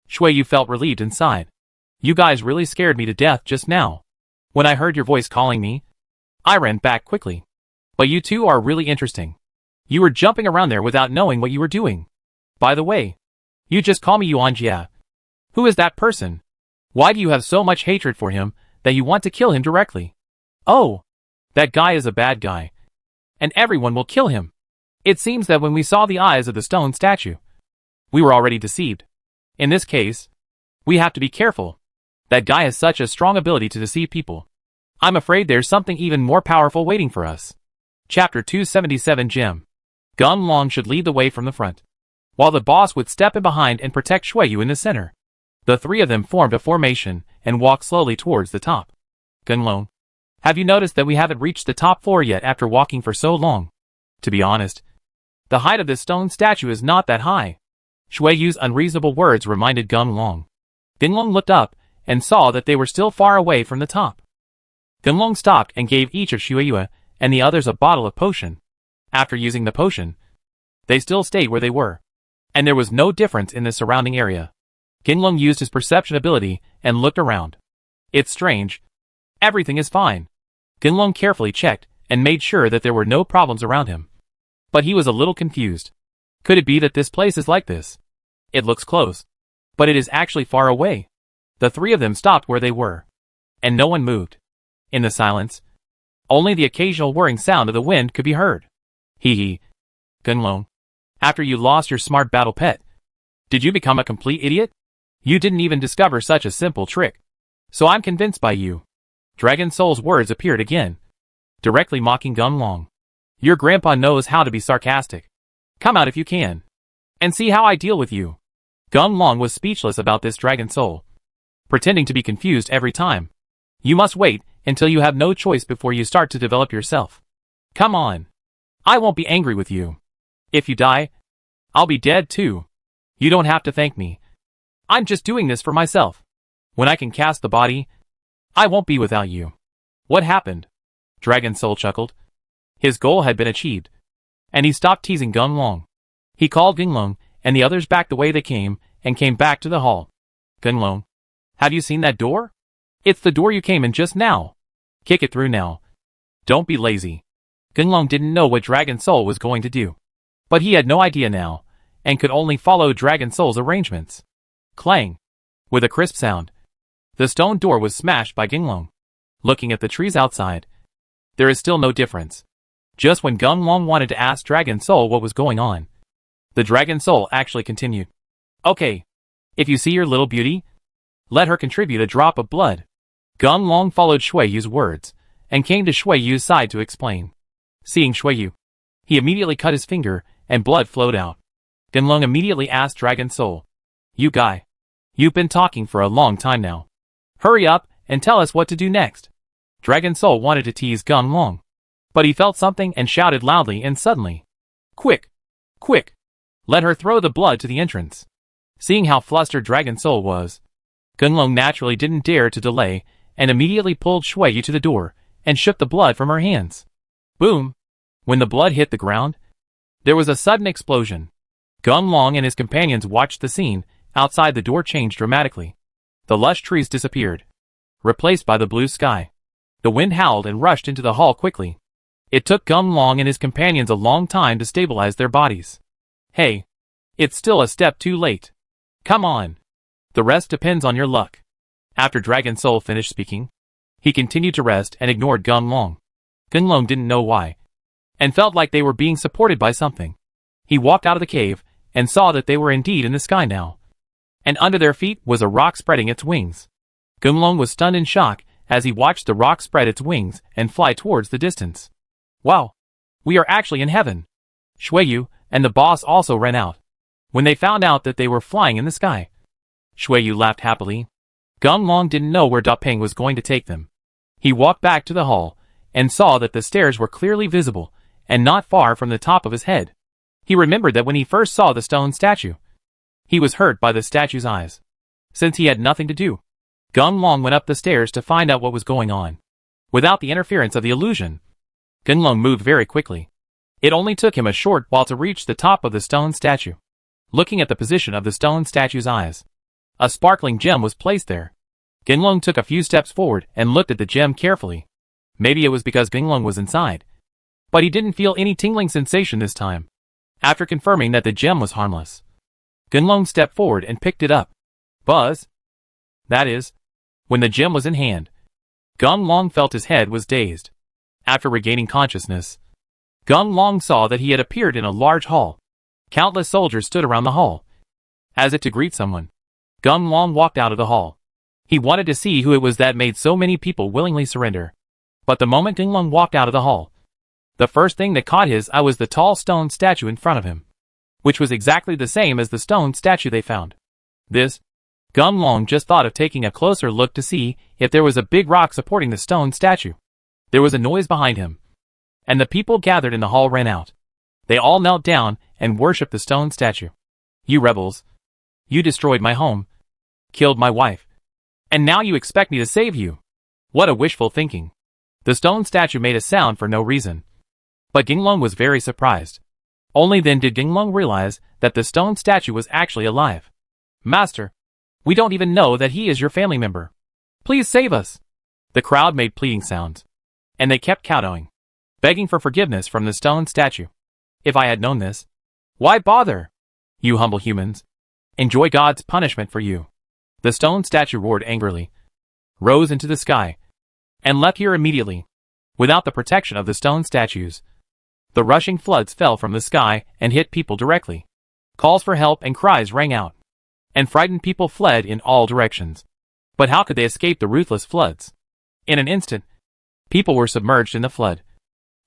Xueyue felt relieved and sighed. You guys really scared me to death just now. When I heard your voice calling me, I ran back quickly. But you two are really interesting. You were jumping around there without knowing what you were doing. By the way, you just call me Yuan Jie. Who is that person? Why do you have so much hatred for him that you want to kill him directly? Oh, that guy is a bad guy, and everyone will kill him. It seems that when we saw the eyes of the stone statue, we were already deceived. In this case, we have to be careful. That guy has such a strong ability to deceive people. I'm afraid there's something even more powerful waiting for us. Chapter 277 Jim. Gun Long should lead the way from the front, while the boss would step in behind and protect Xueyue in the center. The three of them formed a formation and walked slowly towards the top. Gun Long, have you noticed that we haven't reached the top floor yet after walking for so long? To be honest, the height of this stone statue is not that high. Xueyue's unreasonable words reminded Gun Long. Gun Long looked up and saw that they were still far away from the top. Gun Long stopped and gave each of Xueyue and the others a bottle of potion. After using the potion, they still stayed where they were, and there was no difference in the surrounding area. Gun Long used his perception ability and looked around. It's strange. Everything is fine. Gun Long carefully checked and made sure that there were no problems around him. But he was a little confused. Could it be that this place is like this? It looks close, but it is actually far away. The three of them stopped where they were, and no one moved. In the silence, only the occasional whirring sound of the wind could be heard. Hee hee. Gun Long, after you lost your smart battle pet, did you become a complete idiot? You didn't even discover such a simple trick. So I'm convinced by you. Dragon Soul's words appeared again, directly mocking Gun Long. Your grandpa knows how to be sarcastic. Come out if you can, and see how I deal with you. Gun Long was speechless about this Dragon Soul, pretending to be confused every time. You must wait until you have no choice before you start to develop yourself. Come on. I won't be angry with you. If you die, I'll be dead too. You don't have to thank me. I'm just doing this for myself. When I can cast the body, I won't be without you. What happened? Dragon Soul chuckled. His goal had been achieved, and he stopped teasing Gun Long. He called Gun Long and the others back the way they came and came back to the hall. Gun Long, have you seen that door? It's the door you came in just now. Kick it through now. Don't be lazy. Gun Long didn't know what Dragon Soul was going to do, but he had no idea now, and could only follow Dragon Soul's arrangements. Clang! With a crisp sound, the stone door was smashed by Gun Long. Looking at the trees outside, there is still no difference. Just when Gun Long wanted to ask Dragon Soul what was going on, the Dragon Soul actually continued. Okay, if you see your little beauty, let her contribute a drop of blood. Gun Long followed Xueyue's words, and came to Xueyue's side to explain. Seeing Xueyue, he immediately cut his finger, and blood flowed out. Gun Long immediately asked Dragon Soul, You guy, you've been talking for a long time now. Hurry up, and tell us what to do next. Dragon Soul wanted to tease Gun Long, but he felt something and shouted loudly and suddenly. Quick! Quick! Let her throw the blood to the entrance. Seeing how flustered Dragon Soul was, Gun Long naturally didn't dare to delay, and immediately pulled Xueyue to the door, and shook the blood from her hands. Boom! When the blood hit the ground, there was a sudden explosion. Gun Long and his companions watched the scene. Outside, the door changed dramatically. The lush trees disappeared, replaced by the blue sky. The wind howled and rushed into the hall quickly. It took Gun Long and his companions a long time to stabilize their bodies. Hey, it's still a step too late. Come on. The rest depends on your luck. After Dragon Soul finished speaking, he continued to rest and ignored Gunlong. Gunlong didn't know why, and felt like they were being supported by something. He walked out of the cave, and saw that they were indeed in the sky now. And under their feet was a rock spreading its wings. Gunlong was stunned in shock as he watched the rock spread its wings and fly towards the distance. Wow! We are actually in heaven! Shuiyu and the boss also ran out when they found out that they were flying in the sky. Shuiyu laughed happily. Gunlong didn't know where Dapeng was going to take them. He walked back to the hall and saw that the stairs were clearly visible and not far from the top of his head. He remembered that when he first saw the stone statue, he was hurt by the statue's eyes. Since he had nothing to do, Gunlong went up the stairs to find out what was going on. Without the interference of the illusion, Gunlong moved very quickly. It only took him a short while to reach the top of the stone statue. Looking at the position of the stone statue's eyes, a sparkling gem was placed there. Gunlong took a few steps forward and looked at the gem carefully. Maybe it was because Gunlong was inside, but he didn't feel any tingling sensation this time. After confirming that the gem was harmless, Gunlong stepped forward and picked it up. Buzz! That is, when the gem was in hand, Gunlong felt his head was dazed. After regaining consciousness, Gunlong saw that he had appeared in a large hall. Countless soldiers stood around the hall, as if to greet someone. Gunlong walked out of the hall. He wanted to see who it was that made so many people willingly surrender. But the moment Gunlong walked out of the hall, the first thing that caught his eye was the tall stone statue in front of him, which was exactly the same as the stone statue they found. Gunlong just thought of taking a closer look to see if there was a big rock supporting the stone statue. There was a noise behind him, and the people gathered in the hall ran out. They all knelt down and worshipped the stone statue. You rebels! You destroyed my home, killed my wife, and now you expect me to save you. What a wishful thinking. The stone statue made a sound for no reason. But Gunlong was very surprised. Only then did Gunlong realize that the stone statue was actually alive. Master, we don't even know that he is your family member. Please save us. The crowd made pleading sounds, and they kept kowtowing, begging for forgiveness from the stone statue. If I had known this, why bother? You humble humans. Enjoy God's punishment for you. The stone statue roared angrily, rose into the sky, and left here immediately. Without the protection of the stone statues, the rushing floods fell from the sky and hit people directly. Calls for help and cries rang out, and frightened people fled in all directions. But how could they escape the ruthless floods? In an instant, people were submerged in the flood,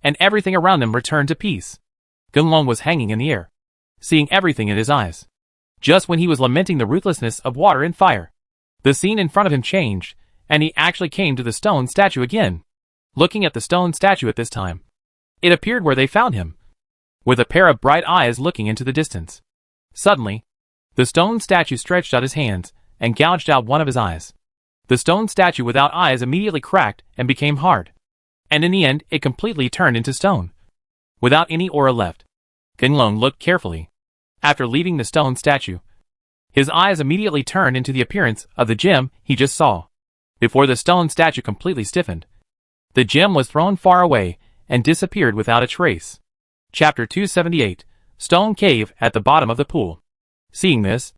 and everything around them returned to peace. Gunlong was hanging in the air, seeing everything in his eyes. Just when he was lamenting the ruthlessness of water and fire, the scene in front of him changed, and he actually came to the stone statue again. Looking at the stone statue at this time, it appeared where they found him, with a pair of bright eyes looking into the distance. Suddenly, the stone statue stretched out his hands and gouged out one of his eyes. The stone statue without eyes immediately cracked and became hard, and in the end it completely turned into stone, without any aura left. Gunlong looked carefully. After leaving the stone statue, his eyes immediately turned into the appearance of the gem he just saw. Before the stone statue completely stiffened, the gem was thrown far away and disappeared without a trace. Chapter 278, Stone Cave at the Bottom of the Pool. Seeing this,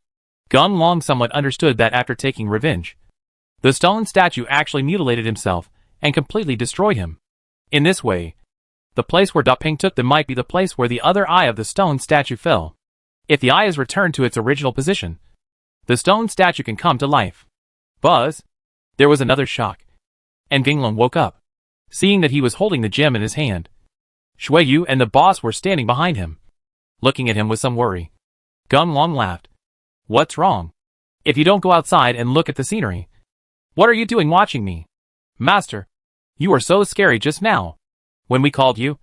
Gunlong somewhat understood that after taking revenge, the stone statue actually mutilated himself and completely destroyed him. In this way, the place where Dapeng took them might be the place where the other eye of the stone statue fell. If the eye is returned to its original position, the stone statue can come to life. Buzz! There was another shock, and Gunlong woke up, seeing that he was holding the gem in his hand. Shuiyu and the boss were standing behind him, looking at him with some worry. Gunlong laughed. What's wrong? If you don't go outside and look at the scenery, what are you doing watching me? Master, you were so scary just now. When we called you,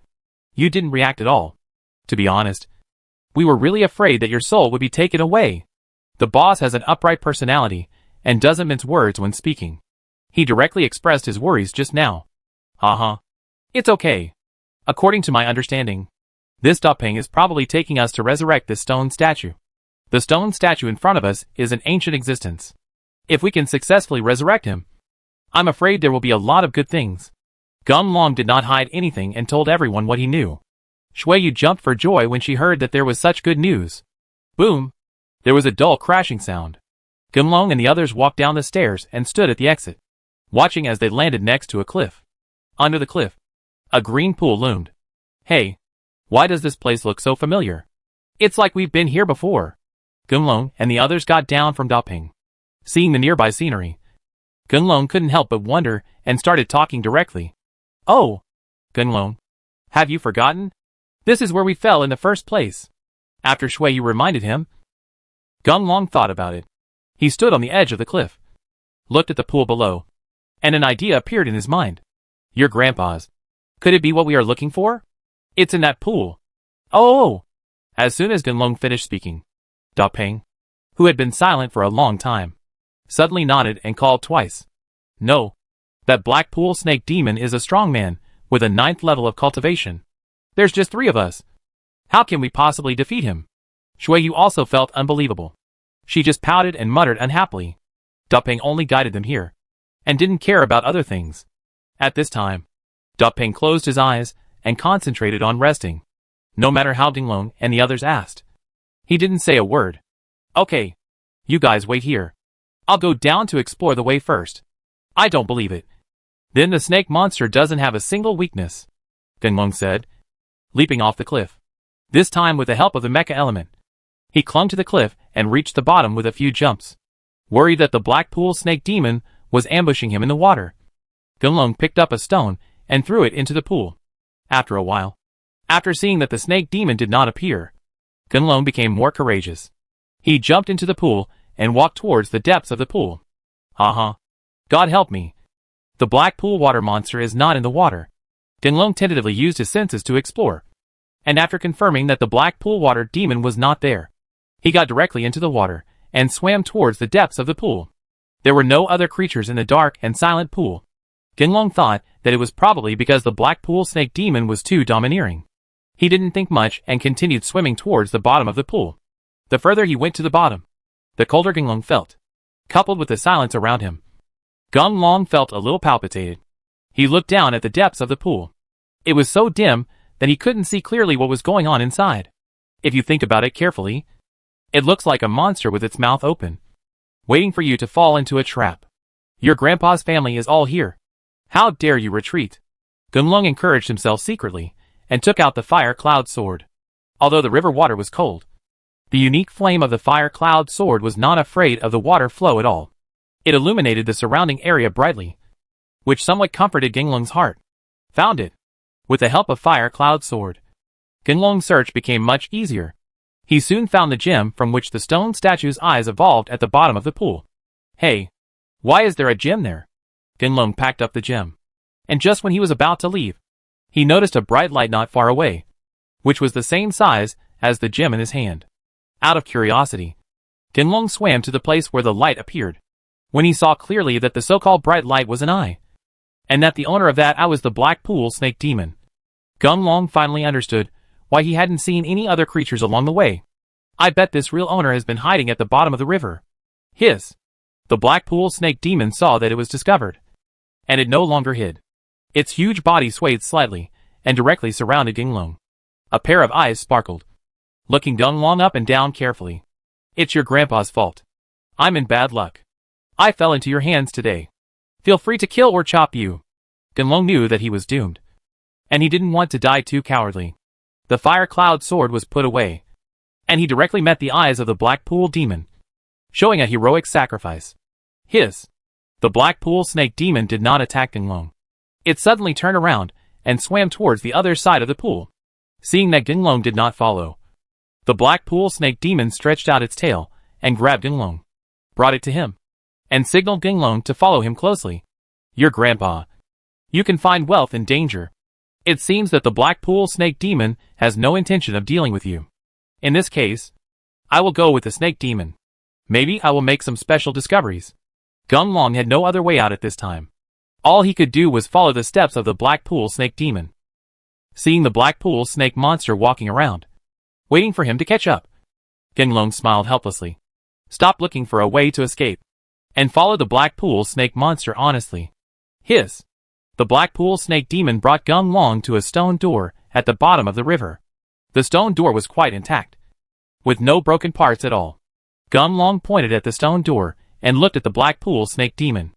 you didn't react at all. To be honest, we were really afraid that your soul would be taken away. The boss has an upright personality and doesn't mince words when speaking. He directly expressed his worries just now. It's okay. According to my understanding, this Dapeng is probably taking us to resurrect this stone statue. The stone statue in front of us is an ancient existence. If we can successfully resurrect him, I'm afraid there will be a lot of good things. Gunlong did not hide anything and told everyone what he knew. Shuiyu jumped for joy when she heard that there was such good news. Boom! There was a dull crashing sound. Gunlong and the others walked down the stairs and stood at the exit, watching as they landed next to a cliff. Under the cliff, a green pool loomed. Hey, why does this place look so familiar? It's like we've been here before. Gunlong and the others got down from Daping. Seeing the nearby scenery, Gunlong couldn't help but wonder and started talking directly. Oh, Gunlong, have you forgotten? This is where we fell in the first place. After Shui Yu reminded him. Gunlong thought about it. He stood on the edge of the cliff, looked at the pool below, and an idea appeared in his mind. Your grandpa's. Could it be what we are looking for? It's in that pool. Oh! As soon as Gunlong finished speaking, Daping, who had been silent for a long time, suddenly nodded and called twice. No. That black pool snake demon is a strong man, with a 9th level of cultivation. There's just 3 of us. How can we possibly defeat him? Shui Yu also felt unbelievable. She just pouted and muttered unhappily. Daping only guided them here, and didn't care about other things. At this time, Daping closed his eyes and concentrated on resting. No matter how Gunlong and the others asked, he didn't say a word. Okay. You guys wait here. I'll go down to explore the way first. I don't believe it. Then the snake monster doesn't have a single weakness, Gunlong said, leaping off the cliff. This time with the help of the mecha element. He clung to the cliff and reached the bottom with a few jumps. Worried that the black pool snake demon was ambushing him in the water, Gunlong picked up a stone and threw it into the pool. After a while, after seeing that the snake demon did not appear, Gunlong became more courageous. He jumped into the pool and walked towards the depths of the pool. God help me. The black pool water monster is not in the water. Gunlong tentatively used his senses to explore, and after confirming that the black pool water demon was not there, he got directly into the water and swam towards the depths of the pool. There were no other creatures in the dark and silent pool. Gunlong thought that it was probably because the black pool snake demon was too domineering. He didn't think much and continued swimming towards the bottom of the pool. The further he went to the bottom, the colder Gunlong felt, coupled with the silence around him. Gunlong felt a little palpitated. He looked down at the depths of the pool. It was so dim that he couldn't see clearly what was going on inside. If you think about it carefully, it looks like a monster with its mouth open, waiting for you to fall into a trap. Your grandpa's family is all here. How dare you retreat? Gunlong encouraged himself secretly, and took out the fire cloud sword. Although the river water was cold, the unique flame of the fire cloud sword was not afraid of the water flow at all. It illuminated the surrounding area brightly, which somewhat comforted Gunlong's heart. Found it. With the help of fire cloud sword, Gunlong's search became much easier. He soon found the gem from which the stone statue's eyes evolved at the bottom of the pool. Hey, why is there a gem there? Gunlong packed up the gem, and just when he was about to leave, he noticed a bright light not far away, which was the same size as the gem in his hand. Out of curiosity, Gunlong swam to the place where the light appeared. When he saw clearly that the so-called bright light was an eye, and that the owner of that eye was the black pool snake demon, Gunlong finally understood why he hadn't seen any other creatures along the way. I bet this real owner has been hiding at the bottom of the river. Hiss! The black pool snake demon saw that it was discovered, and it no longer hid. Its huge body swayed slightly, and directly surrounded Gunlong. A pair of eyes sparkled, looking Gunlong up and down carefully. It's your grandpa's fault. I'm in bad luck. I fell into your hands today. Feel free to kill or chop you. Gunlong knew that he was doomed, and he didn't want to die too cowardly. The fire cloud sword was put away, and he directly met the eyes of the black pool demon, showing a heroic sacrifice. Hiss! The black pool snake demon did not attack Gunlong. It suddenly turned around and swam towards the other side of the pool. Seeing that Gunlong did not follow, the black pool snake demon stretched out its tail and grabbed Gunlong, brought it to him, and signaled Gunlong to follow him closely. Your grandpa. You can find wealth in danger. It seems that the black pool snake demon has no intention of dealing with you. In this case, I will go with the snake demon. Maybe I will make some special discoveries. Gunlong had no other way out at this time. All he could do was follow the steps of the black pool snake demon. Seeing the black pool snake monster walking around, waiting for him to catch up, Gunlong smiled helplessly, stopped looking for a way to escape, and followed the black pool snake monster honestly. Hiss! The black pool snake demon brought Gunlong to a stone door at the bottom of the river. The stone door was quite intact, with no broken parts at all. Gunlong pointed at the stone door and looked at the black pool snake demon.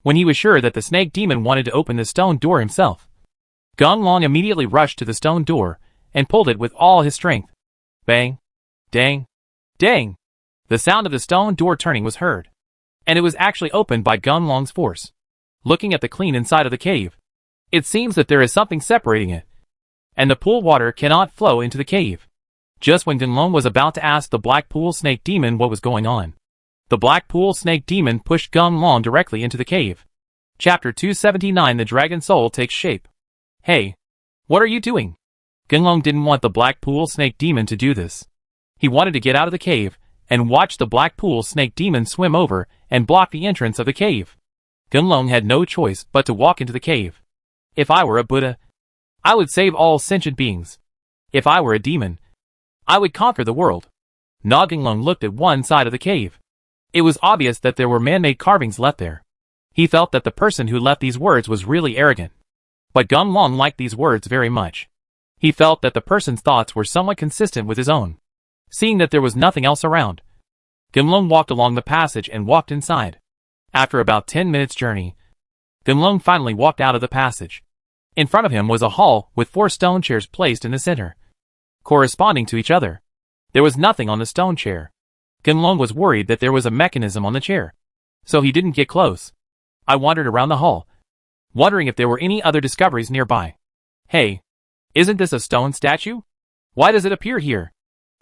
When he was sure that the snake demon wanted to open the stone door himself, Gunlong immediately rushed to the stone door and pulled it with all his strength. Bang! Dang! Dang! The sound of the stone door turning was heard, and it was actually opened by Gunlong's force. Looking at the clean inside of the cave, it seems that there is something separating it, and the pool water cannot flow into the cave. Just when Gunlong was about to ask the black pool snake demon what was going on, the black pool snake demon pushed Gunlong directly into the cave. Chapter 279 The Dragon Soul Takes Shape. Hey, what are you doing? Gunlong didn't want the black pool snake demon to do this. He wanted to get out of the cave and watch the black pool snake demon swim over and block the entrance of the cave. Gunlong had no choice but to walk into the cave. If I were a Buddha, I would save all sentient beings. If I were a demon, I would conquer the world. Gunlong looked at one side of the cave. It was obvious that there were man-made carvings left there. He felt that the person who left these words was really arrogant. But Gunlong liked these words very much. He felt that the person's thoughts were somewhat consistent with his own. Seeing that there was nothing else around, Gunlong walked along the passage and walked inside. After about 10 minutes' journey, Gunlong finally walked out of the passage. In front of him was a hall with 4 stone chairs placed in the center, corresponding to each other. There was nothing on the stone chair. Gunlong was worried that there was a mechanism on the chair, so he didn't get close. I wandered around the hall, wondering if there were any other discoveries nearby. Hey, isn't this a stone statue? Why does it appear here?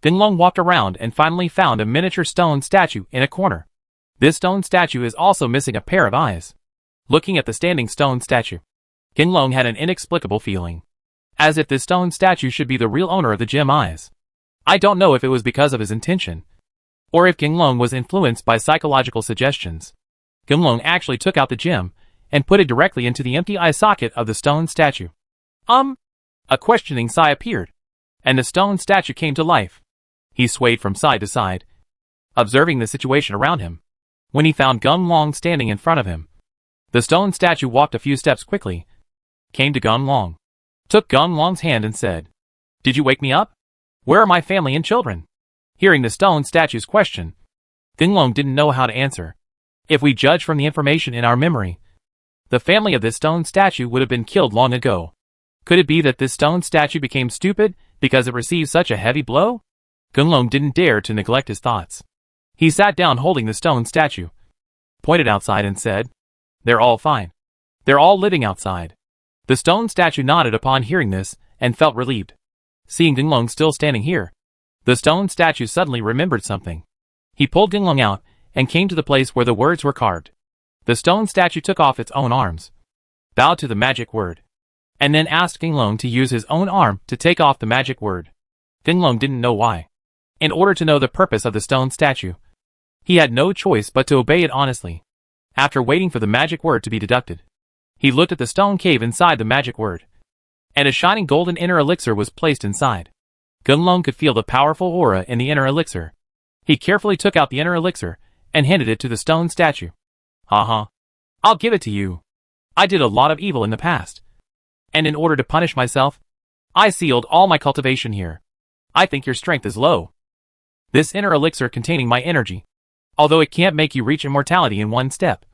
Gunlong walked around and finally found a miniature stone statue in a corner. This stone statue is also missing a pair of eyes. Looking at the standing stone statue, Gunlong had an inexplicable feeling, as if this stone statue should be the real owner of the gem eyes. I don't know if it was because of his intention, or if Gunlong was influenced by psychological suggestions. Gunlong actually took out the gem and put it directly into the empty eye socket of the stone statue. A questioning sigh appeared, and the stone statue came to life. He swayed from side to side, observing the situation around him. When he found Gunlong standing in front of him, the stone statue walked a few steps quickly, came to Gunlong, took Gunlong's hand and said, "Did you wake me up? Where are my family and children?" Hearing the stone statue's question, Gunlong didn't know how to answer. If we judge from the information in our memory, the family of this stone statue would have been killed long ago. Could it be that this stone statue became stupid because it received such a heavy blow? Gunlong didn't dare to neglect his thoughts. He sat down holding the stone statue, pointed outside and said, "They're all fine. They're all living outside." The stone statue nodded upon hearing this and felt relieved. Seeing Gunlong still standing here, the stone statue suddenly remembered something. He pulled Gunlong out and came to the place where the words were carved. The stone statue took off its own arms, bowed to the magic word, and then asked Gunlong to use his own arm to take off the magic word. Gunlong didn't know why. In order to know the purpose of the stone statue, he had no choice but to obey it honestly. After waiting for the magic word to be deducted, he looked at the stone cave inside the magic word, and a shining golden inner elixir was placed inside. Gunlong could feel the powerful aura in the inner elixir. He carefully took out the inner elixir and handed it to the stone statue. "Haha. I'll give it to you. I did a lot of evil in the past, and in order to punish myself, I sealed all my cultivation here. I think your strength is low. This inner elixir containing my energy, although it can't make you reach immortality in one step,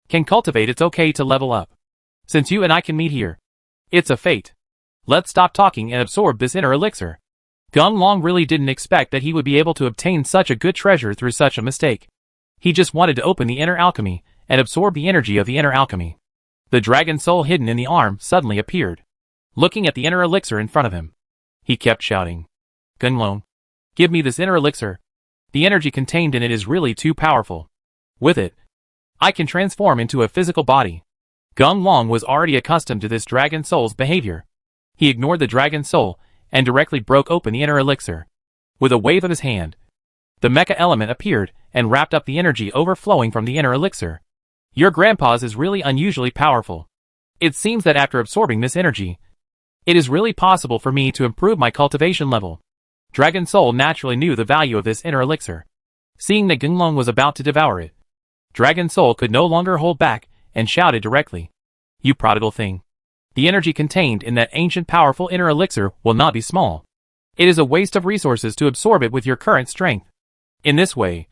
can cultivate. It's okay to level up. Since you and I can meet here, it's a fate. Let's stop talking and absorb this inner elixir." Gunlong really didn't expect that he would be able to obtain such a good treasure through such a mistake. He just wanted to open the inner alchemy and absorb the energy of the inner alchemy. The dragon soul hidden in the arm suddenly appeared. Looking at the inner elixir in front of him, he kept shouting, "Gunlong, give me this inner elixir. The energy contained in it is really too powerful. With it, I can transform into a physical body." Gunlong was already accustomed to this dragon soul's behavior. He ignored the dragon soul and directly broke open the inner elixir. With a wave of his hand, the mecha element appeared and wrapped up the energy overflowing from the inner elixir. "Your grandpa's is really unusually powerful. It seems that after absorbing this energy, it is really possible for me to improve my cultivation level." Dragon Soul naturally knew the value of this inner elixir. Seeing that Gunlong was about to devour it, Dragon Soul could no longer hold back and shouted directly, "You prodigal thing. The energy contained in that ancient powerful inner elixir will not be small. It is a waste of resources to absorb it with your current strength. In this way,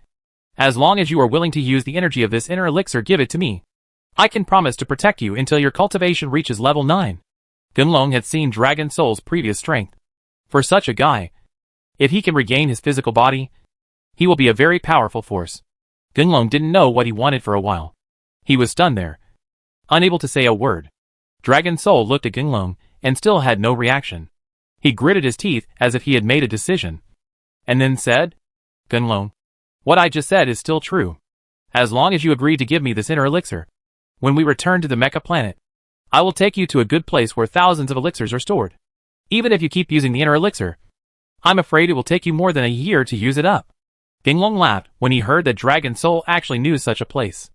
As long as you are willing to use the energy of this inner elixir, give it to me. I can promise to protect you until your cultivation reaches level 9. Gunlong had seen Dragon Soul's previous strength. For such a guy, if he can regain his physical body, he will be a very powerful force. Gunlong didn't know what he wanted for a while. He was stunned there, unable to say a word. Dragon Soul looked at Gunlong and still had no reaction. He gritted his teeth as if he had made a decision, and then said, Gunlong, what I just said is still true. As long as you agree to give me this inner elixir, when we return to the Mecha planet, I will take you to a good place where thousands of elixirs are stored. Even if you keep using the inner elixir, I'm afraid it will take you more than a year to use it up. Gunlong laughed when he heard that Dragon Soul actually knew such a place.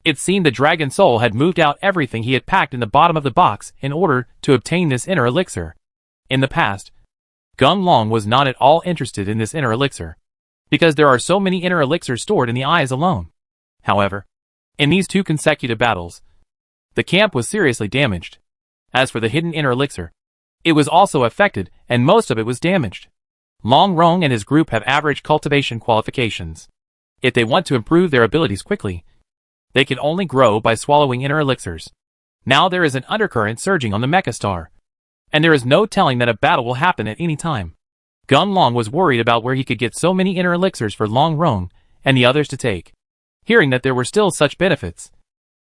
It seemed that Dragon Soul had moved out everything he had packed in the bottom of the box in order to obtain this inner elixir. In the past, Gunlong was not at all interested in this inner elixir, because there are so many inner elixirs stored in the eyes alone. However, in these 2 consecutive battles, the camp was seriously damaged. As for the hidden inner elixir, it was also affected, and most of it was damaged. Long Rong and his group have average cultivation qualifications. If they want to improve their abilities quickly, they can only grow by swallowing inner elixirs. Now there is an undercurrent surging on the Mecha Star, and there is no telling that a battle will happen at any time. Gunlong was worried about where he could get so many inner elixirs for Long Rong and the others to take. Hearing that there were still such benefits,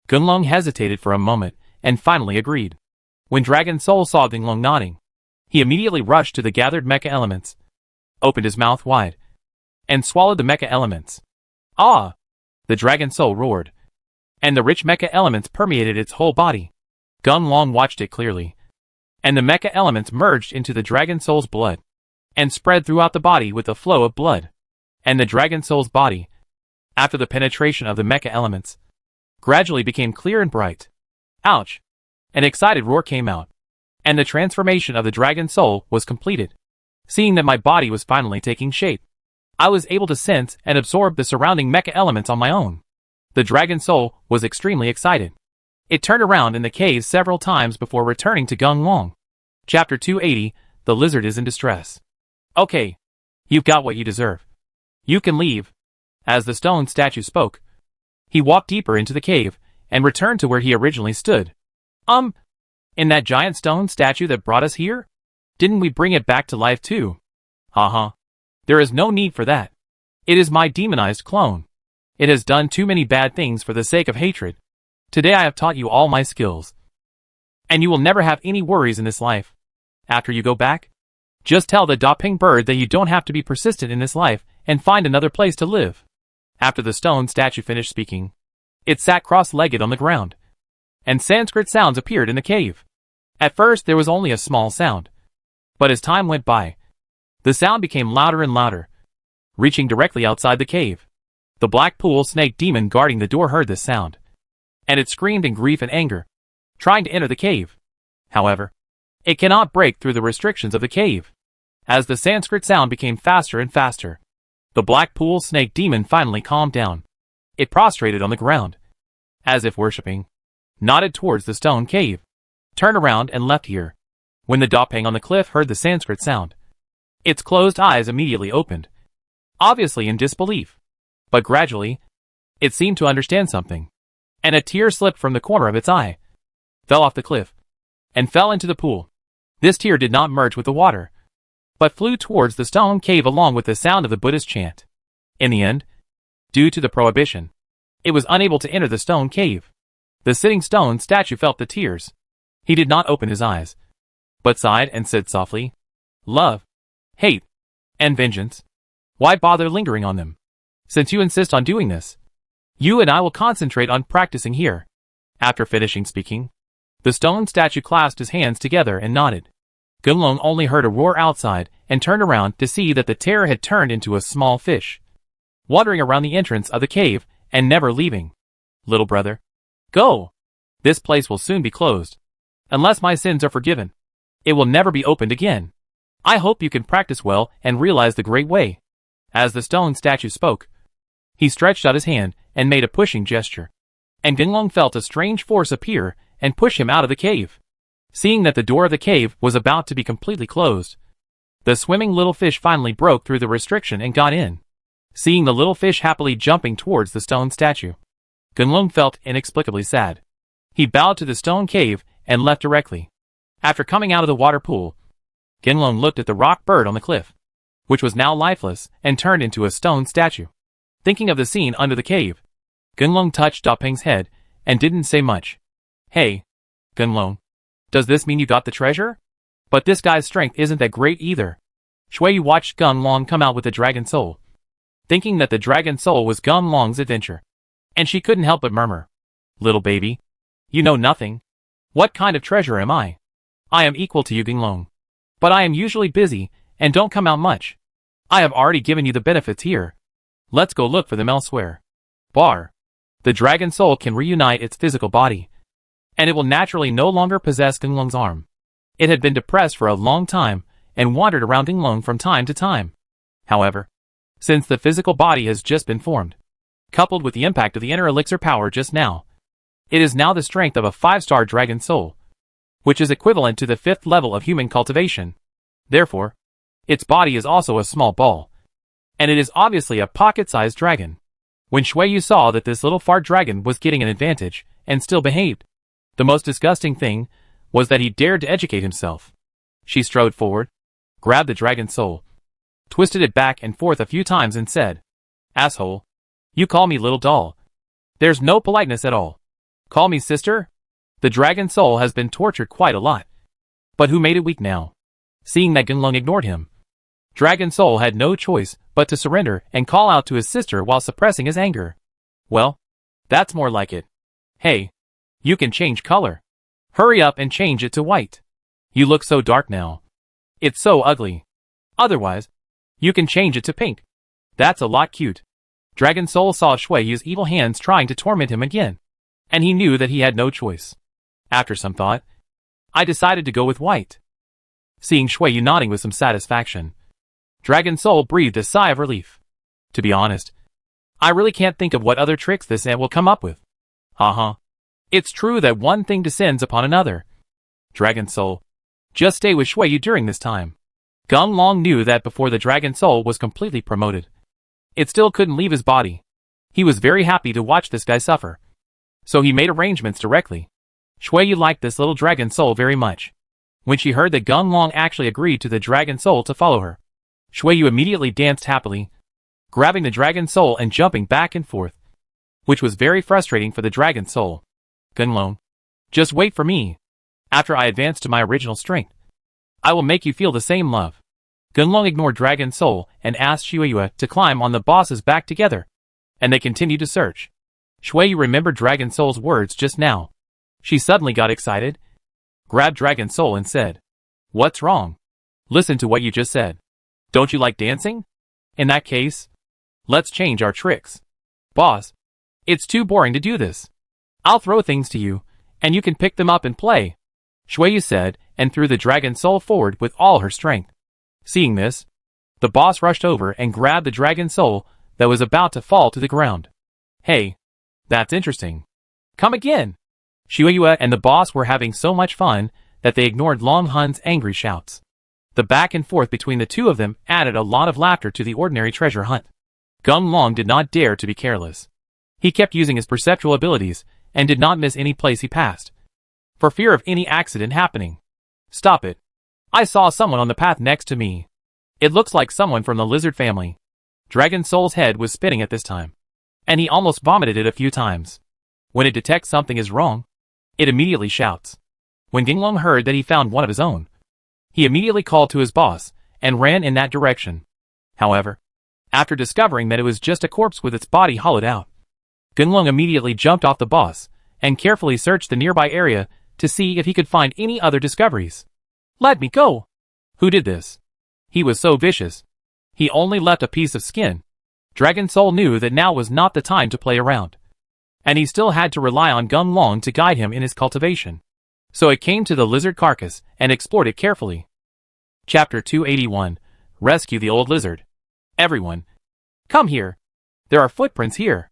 Gunlong hesitated for a moment and finally agreed. When Dragon Soul saw Gunlong nodding, he immediately rushed to the gathered mecha elements, opened his mouth wide, and swallowed the mecha elements. Ah! The Dragon Soul roared, and the rich mecha elements permeated its whole body. Gunlong watched it clearly, and the mecha elements merged into the Dragon Soul's blood, and spread throughout the body with the flow of blood. And the Dragon Soul's body, after the penetration of the mecha elements, gradually became clear and bright. Ouch! An excited roar came out, and the transformation of the Dragon Soul was completed. Seeing that my body was finally taking shape, I was able to sense and absorb the surrounding mecha elements on my own. The Dragon Soul was extremely excited. It turned around in the cave several times before returning to Gunlong. Chapter 280, The Lizard is in Distress. Okay, you've got what you deserve. You can leave. As the stone statue spoke, he walked deeper into the cave and returned to where he originally stood. In that giant stone statue that brought us here? Didn't we bring it back to life too? Haha. There is no need for that. It is my demonized clone. It has done too many bad things for the sake of hatred. Today I have taught you all my skills, and you will never have any worries in this life. After you go back, just tell the Daping bird that you don't have to be persistent in this life and find another place to live. After the stone statue finished speaking, it sat cross-legged on the ground, and Sanskrit sounds appeared in the cave. At first there was only a small sound, but as time went by, the sound became louder and louder, reaching directly outside the cave. The black pool snake demon guarding the door heard this sound, and it screamed in grief and anger, trying to enter the cave. However, it cannot break through the restrictions of the cave. As the Sanskrit sound became faster and faster, the black pool snake demon finally calmed down. It prostrated on the ground, as if worshipping, nodded towards the stone cave, turned around and left here. When the Daping on the cliff heard the Sanskrit sound, its closed eyes immediately opened, obviously in disbelief. But gradually, it seemed to understand something, and a tear slipped from the corner of its eye, fell off the cliff, and fell into the pool. This tear did not merge with the water, but flew towards the stone cave along with the sound of the Buddhist chant. In the end, due to the prohibition, it was unable to enter the stone cave. The sitting stone statue felt the tears. He did not open his eyes, but sighed and said softly, "Love, hate, and vengeance. Why bother lingering on them? Since you insist on doing this, you and I will concentrate on practicing here." After finishing speaking, the stone statue clasped his hands together and nodded. Gunlong only heard a roar outside and turned around to see that the terror had turned into a small fish, wandering around the entrance of the cave and never leaving. "Little brother, go! This place will soon be closed. Unless my sins are forgiven, it will never be opened again. I hope you can practice well and realize the great way." As the stone statue spoke, he stretched out his hand and made a pushing gesture, and Gunlong felt a strange force appear and push him out of the cave. Seeing that the door of the cave was about to be completely closed, the swimming little fish finally broke through the restriction and got in. Seeing the little fish happily jumping towards the stone statue, Gunlong felt inexplicably sad. He bowed to the stone cave and left directly. After coming out of the water pool, Gunlong looked at the rock bird on the cliff, which was now lifeless and turned into a stone statue. Thinking of the scene under the cave, Gunlong touched Doping's head and didn't say much. Hey, Gunlong, does this mean you got the treasure? But this guy's strength isn't that great either. Shui watched Gunlong come out with the dragon soul, thinking that the dragon soul was Gunlong's adventure. And she couldn't help but murmur, "Little baby, you know nothing. What kind of treasure am I? I am equal to you, Gunlong. But I am usually busy and don't come out much. I have already given you the benefits here. Let's go look for them elsewhere." Bar. The dragon soul can reunite its physical body, and it will naturally no longer possess Gunlong's arm. It had been depressed for a long time and wandered around Gunlong from time to time. However, since the physical body has just been formed, coupled with the impact of the inner elixir power just now, it is now the strength of a 5-star dragon soul, which is equivalent to the 5th level of human cultivation. Therefore, its body is also a small ball, and it is obviously a pocket-sized dragon. When Shuiyu saw that this little fart dragon was getting an advantage and still behaved, the most disgusting thing was that he dared to educate himself. She strode forward, grabbed the dragon soul, twisted it back and forth a few times and said, "Asshole. You call me little doll. There's no politeness at all. Call me sister?" The dragon soul has been tortured quite a lot. But who made it weak now? Seeing that Gunlong ignored him, Dragon Soul had no choice but to surrender and call out to his sister while suppressing his anger. "Well, that's more like it. Hey, you can change color. Hurry up and change it to white. You look so dark now. It's so ugly. Otherwise, you can change it to pink. That's a lot cute." Dragon Soul saw Shuiyu's evil hands trying to torment him again, and he knew that he had no choice. After some thought, "I decided to go with white." Seeing Shuiyu nodding with some satisfaction, Dragon Soul breathed a sigh of relief. "To be honest, I really can't think of what other tricks this ant will come up with." It's true that one thing descends upon another. Dragon Soul, just stay with Shuiyu during this time. Gunlong knew that before the Dragon Soul was completely promoted, it still couldn't leave his body. He was very happy to watch this guy suffer, so he made arrangements directly. Shuiyu liked this little Dragon Soul very much. When she heard that Gunlong actually agreed to the Dragon Soul to follow her, Shuiyu immediately danced happily, grabbing the Dragon Soul and jumping back and forth, which was very frustrating for the Dragon Soul. "Gunlong, just wait for me. After I advance to my original strength, I will make you feel the same love." Gunlong ignored Dragon Soul and asked Shuiyu to climb on the boss's back together, and they continued to search. Shuiyu remembered Dragon Soul's words just now. She suddenly got excited, grabbed Dragon Soul and said, "What's wrong? Listen to what you just said. Don't you like dancing? In that case, let's change our tricks." "Boss, it's too boring to do this. I'll throw things to you, and you can pick them up and play," Shuiyu said, and threw the Dragon Soul forward with all her strength. Seeing this, the boss rushed over and grabbed the Dragon Soul that was about to fall to the ground. "Hey, that's interesting. Come again." Shuiyu and the boss were having so much fun that they ignored Long Hun's angry shouts. The back and forth between the two of them added a lot of laughter to the ordinary treasure hunt. Gunlong did not dare to be careless. He kept using his perceptual abilities and did not miss any place he passed, for fear of any accident happening. "Stop it. I saw someone on the path next to me. It looks like someone from the lizard family." Dragon Soul's head was spinning at this time, and he almost vomited it a few times. When it detects something is wrong, it immediately shouts. When Gunlong heard that he found one of his own, he immediately called to his boss and ran in that direction. However, after discovering that it was just a corpse with its body hollowed out, Gunlong immediately jumped off the boss and carefully searched the nearby area to see if he could find any other discoveries. "Let me go!" Who did this? He was so vicious. He only left a piece of skin. Dragon Soul knew that now was not the time to play around, and he still had to rely on Gunlong to guide him in his cultivation. So it came to the lizard carcass and explored it carefully. Chapter 281. Rescue the Old Lizard. "Everyone, come here. There are footprints here."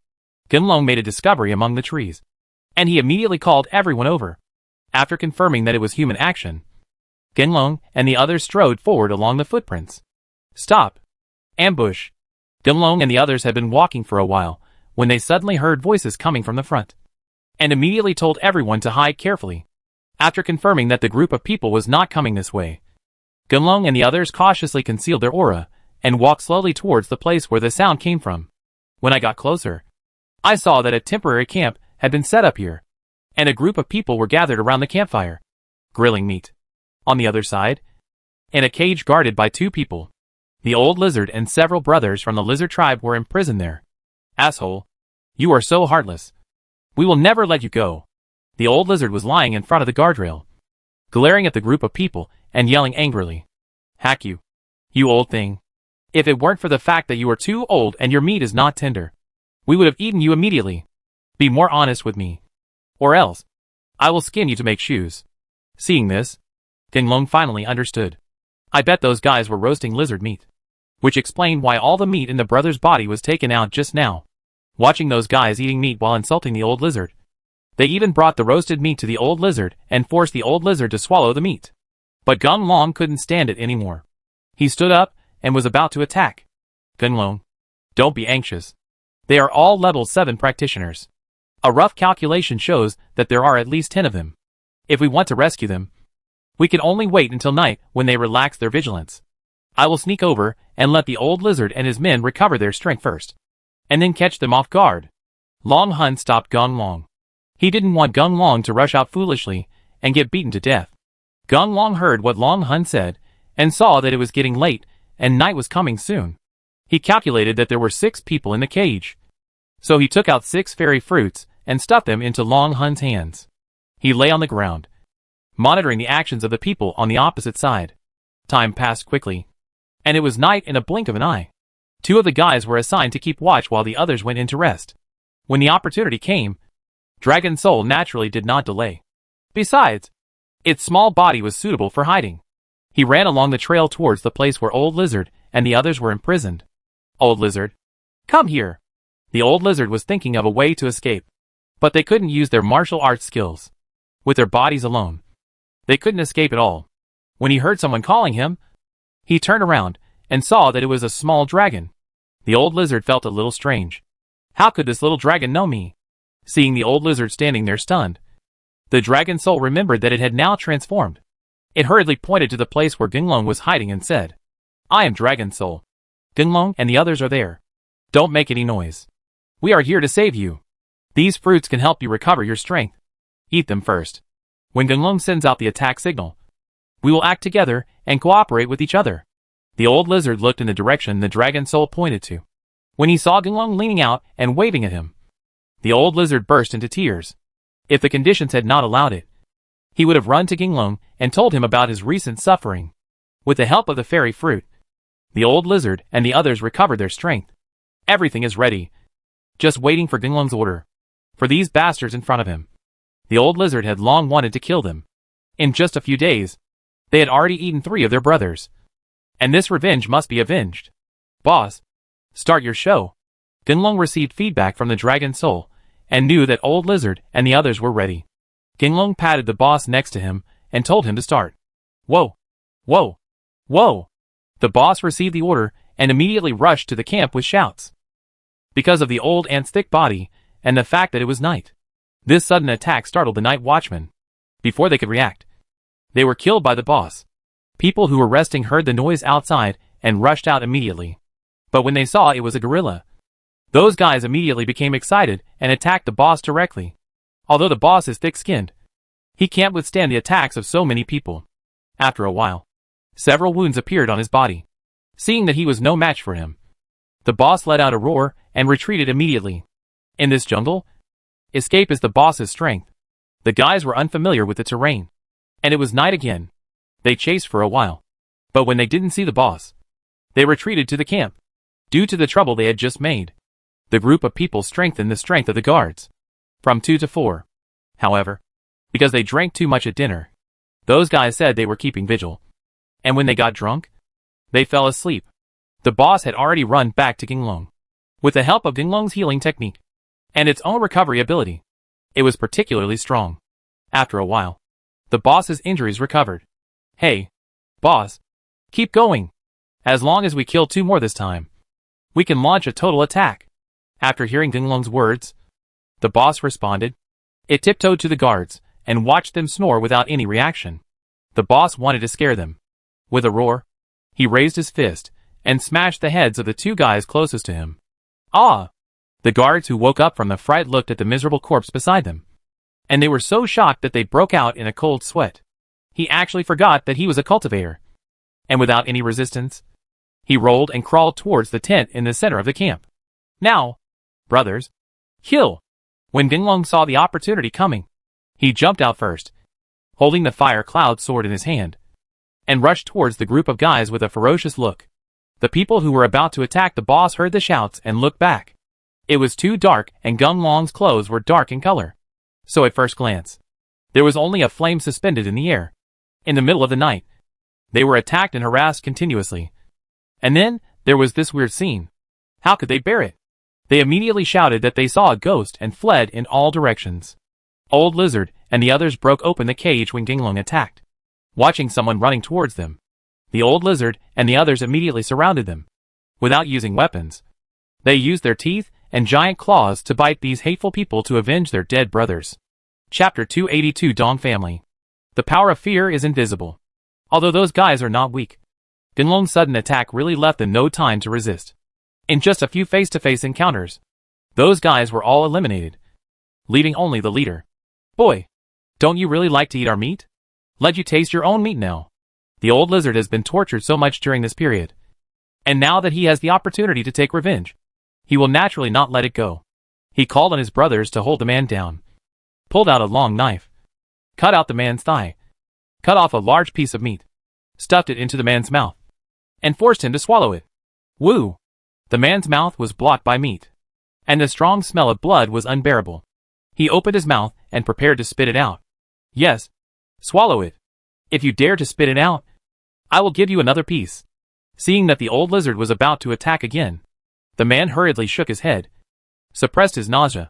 Gunlong made a discovery among the trees, and he immediately called everyone over. After confirming that it was human action, Gunlong and the others strode forward along the footprints. "Stop. Ambush." Gunlong and the others had been walking for a while, when they suddenly heard voices coming from the front, and immediately told everyone to hide carefully. After confirming that the group of people was not coming this way, Gunlong and the others cautiously concealed their aura, and walked slowly towards the place where the sound came from. When I got closer, I saw that a temporary camp had been set up here, and a group of people were gathered around the campfire, grilling meat. On the other side, in a cage guarded by 2 people, the old lizard and several brothers from the lizard tribe were imprisoned there. Asshole. You are so heartless. We will never let you go. The old lizard was lying in front of the guardrail, glaring at the group of people and yelling angrily. Hack you. You old thing. If it weren't for the fact that you are too old and your meat is not tender, we would have eaten you immediately. Be more honest with me. Or else, I will skin you to make shoes. Seeing this, Gunlong finally understood. I bet those guys were roasting lizard meat, which explained why all the meat in the brother's body was taken out just now. Watching those guys eating meat while insulting the old lizard, they even brought the roasted meat to the old lizard and forced the old lizard to swallow the meat. But Gunlong couldn't stand it anymore. He stood up and was about to attack. Gunlong, don't be anxious. They are all level 7 practitioners. A rough calculation shows that there are at least 10 of them. If we want to rescue them, we can only wait until night when they relax their vigilance. I will sneak over and let the old lizard and his men recover their strength first, and then catch them off guard. Long Hun stopped Gunlong. He didn't want Gunlong to rush out foolishly and get beaten to death. Gunlong heard what Long Hun said and saw that it was getting late and night was coming soon. He calculated that there were 6 people in the cage, so he took out 6 fairy fruits and stuffed them into Long Hun's hands. He lay on the ground, monitoring the actions of the people on the opposite side. Time passed quickly, and it was night in a blink of an eye. 2 of the guys were assigned to keep watch while the others went into rest. When the opportunity came, Dragon Soul naturally did not delay. Besides, its small body was suitable for hiding. He ran along the trail towards the place where Old Lizard and the others were imprisoned. Old Lizard, come here. The old lizard was thinking of a way to escape, but they couldn't use their martial arts skills. With their bodies alone, they couldn't escape at all. When he heard someone calling him, he turned around and saw that it was a small dragon. The old lizard felt a little strange. How could this little dragon know me? Seeing the old lizard standing there stunned, the dragon soul remembered that it had now transformed. It hurriedly pointed to the place where Gunlong was hiding and said, I am Dragon Soul. Gunlong and the others are there. Don't make any noise. We are here to save you. These fruits can help you recover your strength. Eat them first. When Gunlong sends out the attack signal, we will act together and cooperate with each other. The old lizard looked in the direction the dragon soul pointed to. When he saw Gunlong leaning out and waving at him, the old lizard burst into tears. If the conditions had not allowed it, he would have run to Gunlong and told him about his recent suffering. With the help of the fairy fruit, the old lizard and the others recovered their strength. Everything is ready, just waiting for Gunlong's order. For these bastards in front of him, the old lizard had long wanted to kill them. In just a few days, they had already eaten 3 of their brothers, and this revenge must be avenged. Boss, start your show. Gunlong received feedback from the dragon soul and knew that old lizard and the others were ready. Gunlong patted the boss next to him and told him to start. Whoa! Whoa! Whoa! The boss received the order and immediately rushed to the camp with shouts. Because of the old ant's thick body and the fact that it was night, this sudden attack startled the night watchmen. Before they could react, they were killed by the boss. People who were resting heard the noise outside and rushed out immediately. But when they saw it was a gorilla, those guys immediately became excited and attacked the boss directly. Although the boss is thick-skinned, he can't withstand the attacks of so many people. After a while, several wounds appeared on his body. Seeing that he was no match for him, the boss let out a roar and retreated immediately. In this jungle, escape is the boss's strength. The guys were unfamiliar with the terrain, and it was night again. They chased for a while, but when they didn't see the boss, they retreated to the camp. Due to the trouble they had just made, the group of people strengthened the strength of the guards from 2 to 4. However, because they drank too much at dinner, those guys said they were keeping vigil, and when they got drunk, they fell asleep. The boss had already run back to Gunlong. With the help of Gunlong's healing technique and its own recovery ability, it was particularly strong. After a while, the boss's injuries recovered. Hey, boss, keep going. As long as we kill 2 more this time, We can launch a total attack. After hearing Ginglong's words, the boss responded. It tiptoed to the guards and watched them snore without any reaction. The boss wanted to scare them. With a roar, he raised his fist and smashed the heads of the two guys closest to him. Ah! The guards who woke up from the fright looked at the miserable corpse beside them, and they were so shocked that they broke out in a cold sweat. He actually forgot that he was a cultivator, and without any resistance, he rolled and crawled towards the tent in the center of the camp. Now, brothers, kill! When Ginglong saw the opportunity coming, he jumped out first, holding the fire cloud sword in his hand, and rushed towards the group of guys with a ferocious look. The people who were about to attack the boss heard the shouts and looked back. It was too dark, and Ginglong's clothes were dark in color, so at first glance, there was only a flame suspended in the air. In the middle of the night, they were attacked and harassed continuously. And then, there was this weird scene. How could they bear it? They immediately shouted that they saw a ghost and fled in all directions. Old Lizard and the others broke open the cage when Ginglong attacked, watching someone running towards them. The Old Lizard and the others immediately surrounded them. Without using weapons, they used their teeth and giant claws to bite these hateful people to avenge their dead brothers. Chapter 282 Dong Family. The power of fear is invisible. Although those guys are not weak, Ginglong's sudden attack really left them no time to resist. In just a few face-to-face encounters, those guys were all eliminated, leaving only the leader. Boy, don't you really like to eat our meat? Let you taste your own meat now. The Old Lizard has been tortured so much during this period, and now that he has the opportunity to take revenge, he will naturally not let it go. He called on his brothers to hold the man down, pulled out a long knife, cut out the man's thigh, cut off a large piece of meat, stuffed it into the man's mouth, and forced him to swallow it. Woo! The man's mouth was blocked by meat, and the strong smell of blood was unbearable. He opened his mouth and prepared to spit it out. Yes, swallow it. If you dare to spit it out, I will give you another piece. Seeing that the Old Lizard was about to attack again, the man hurriedly shook his head, suppressed his nausea,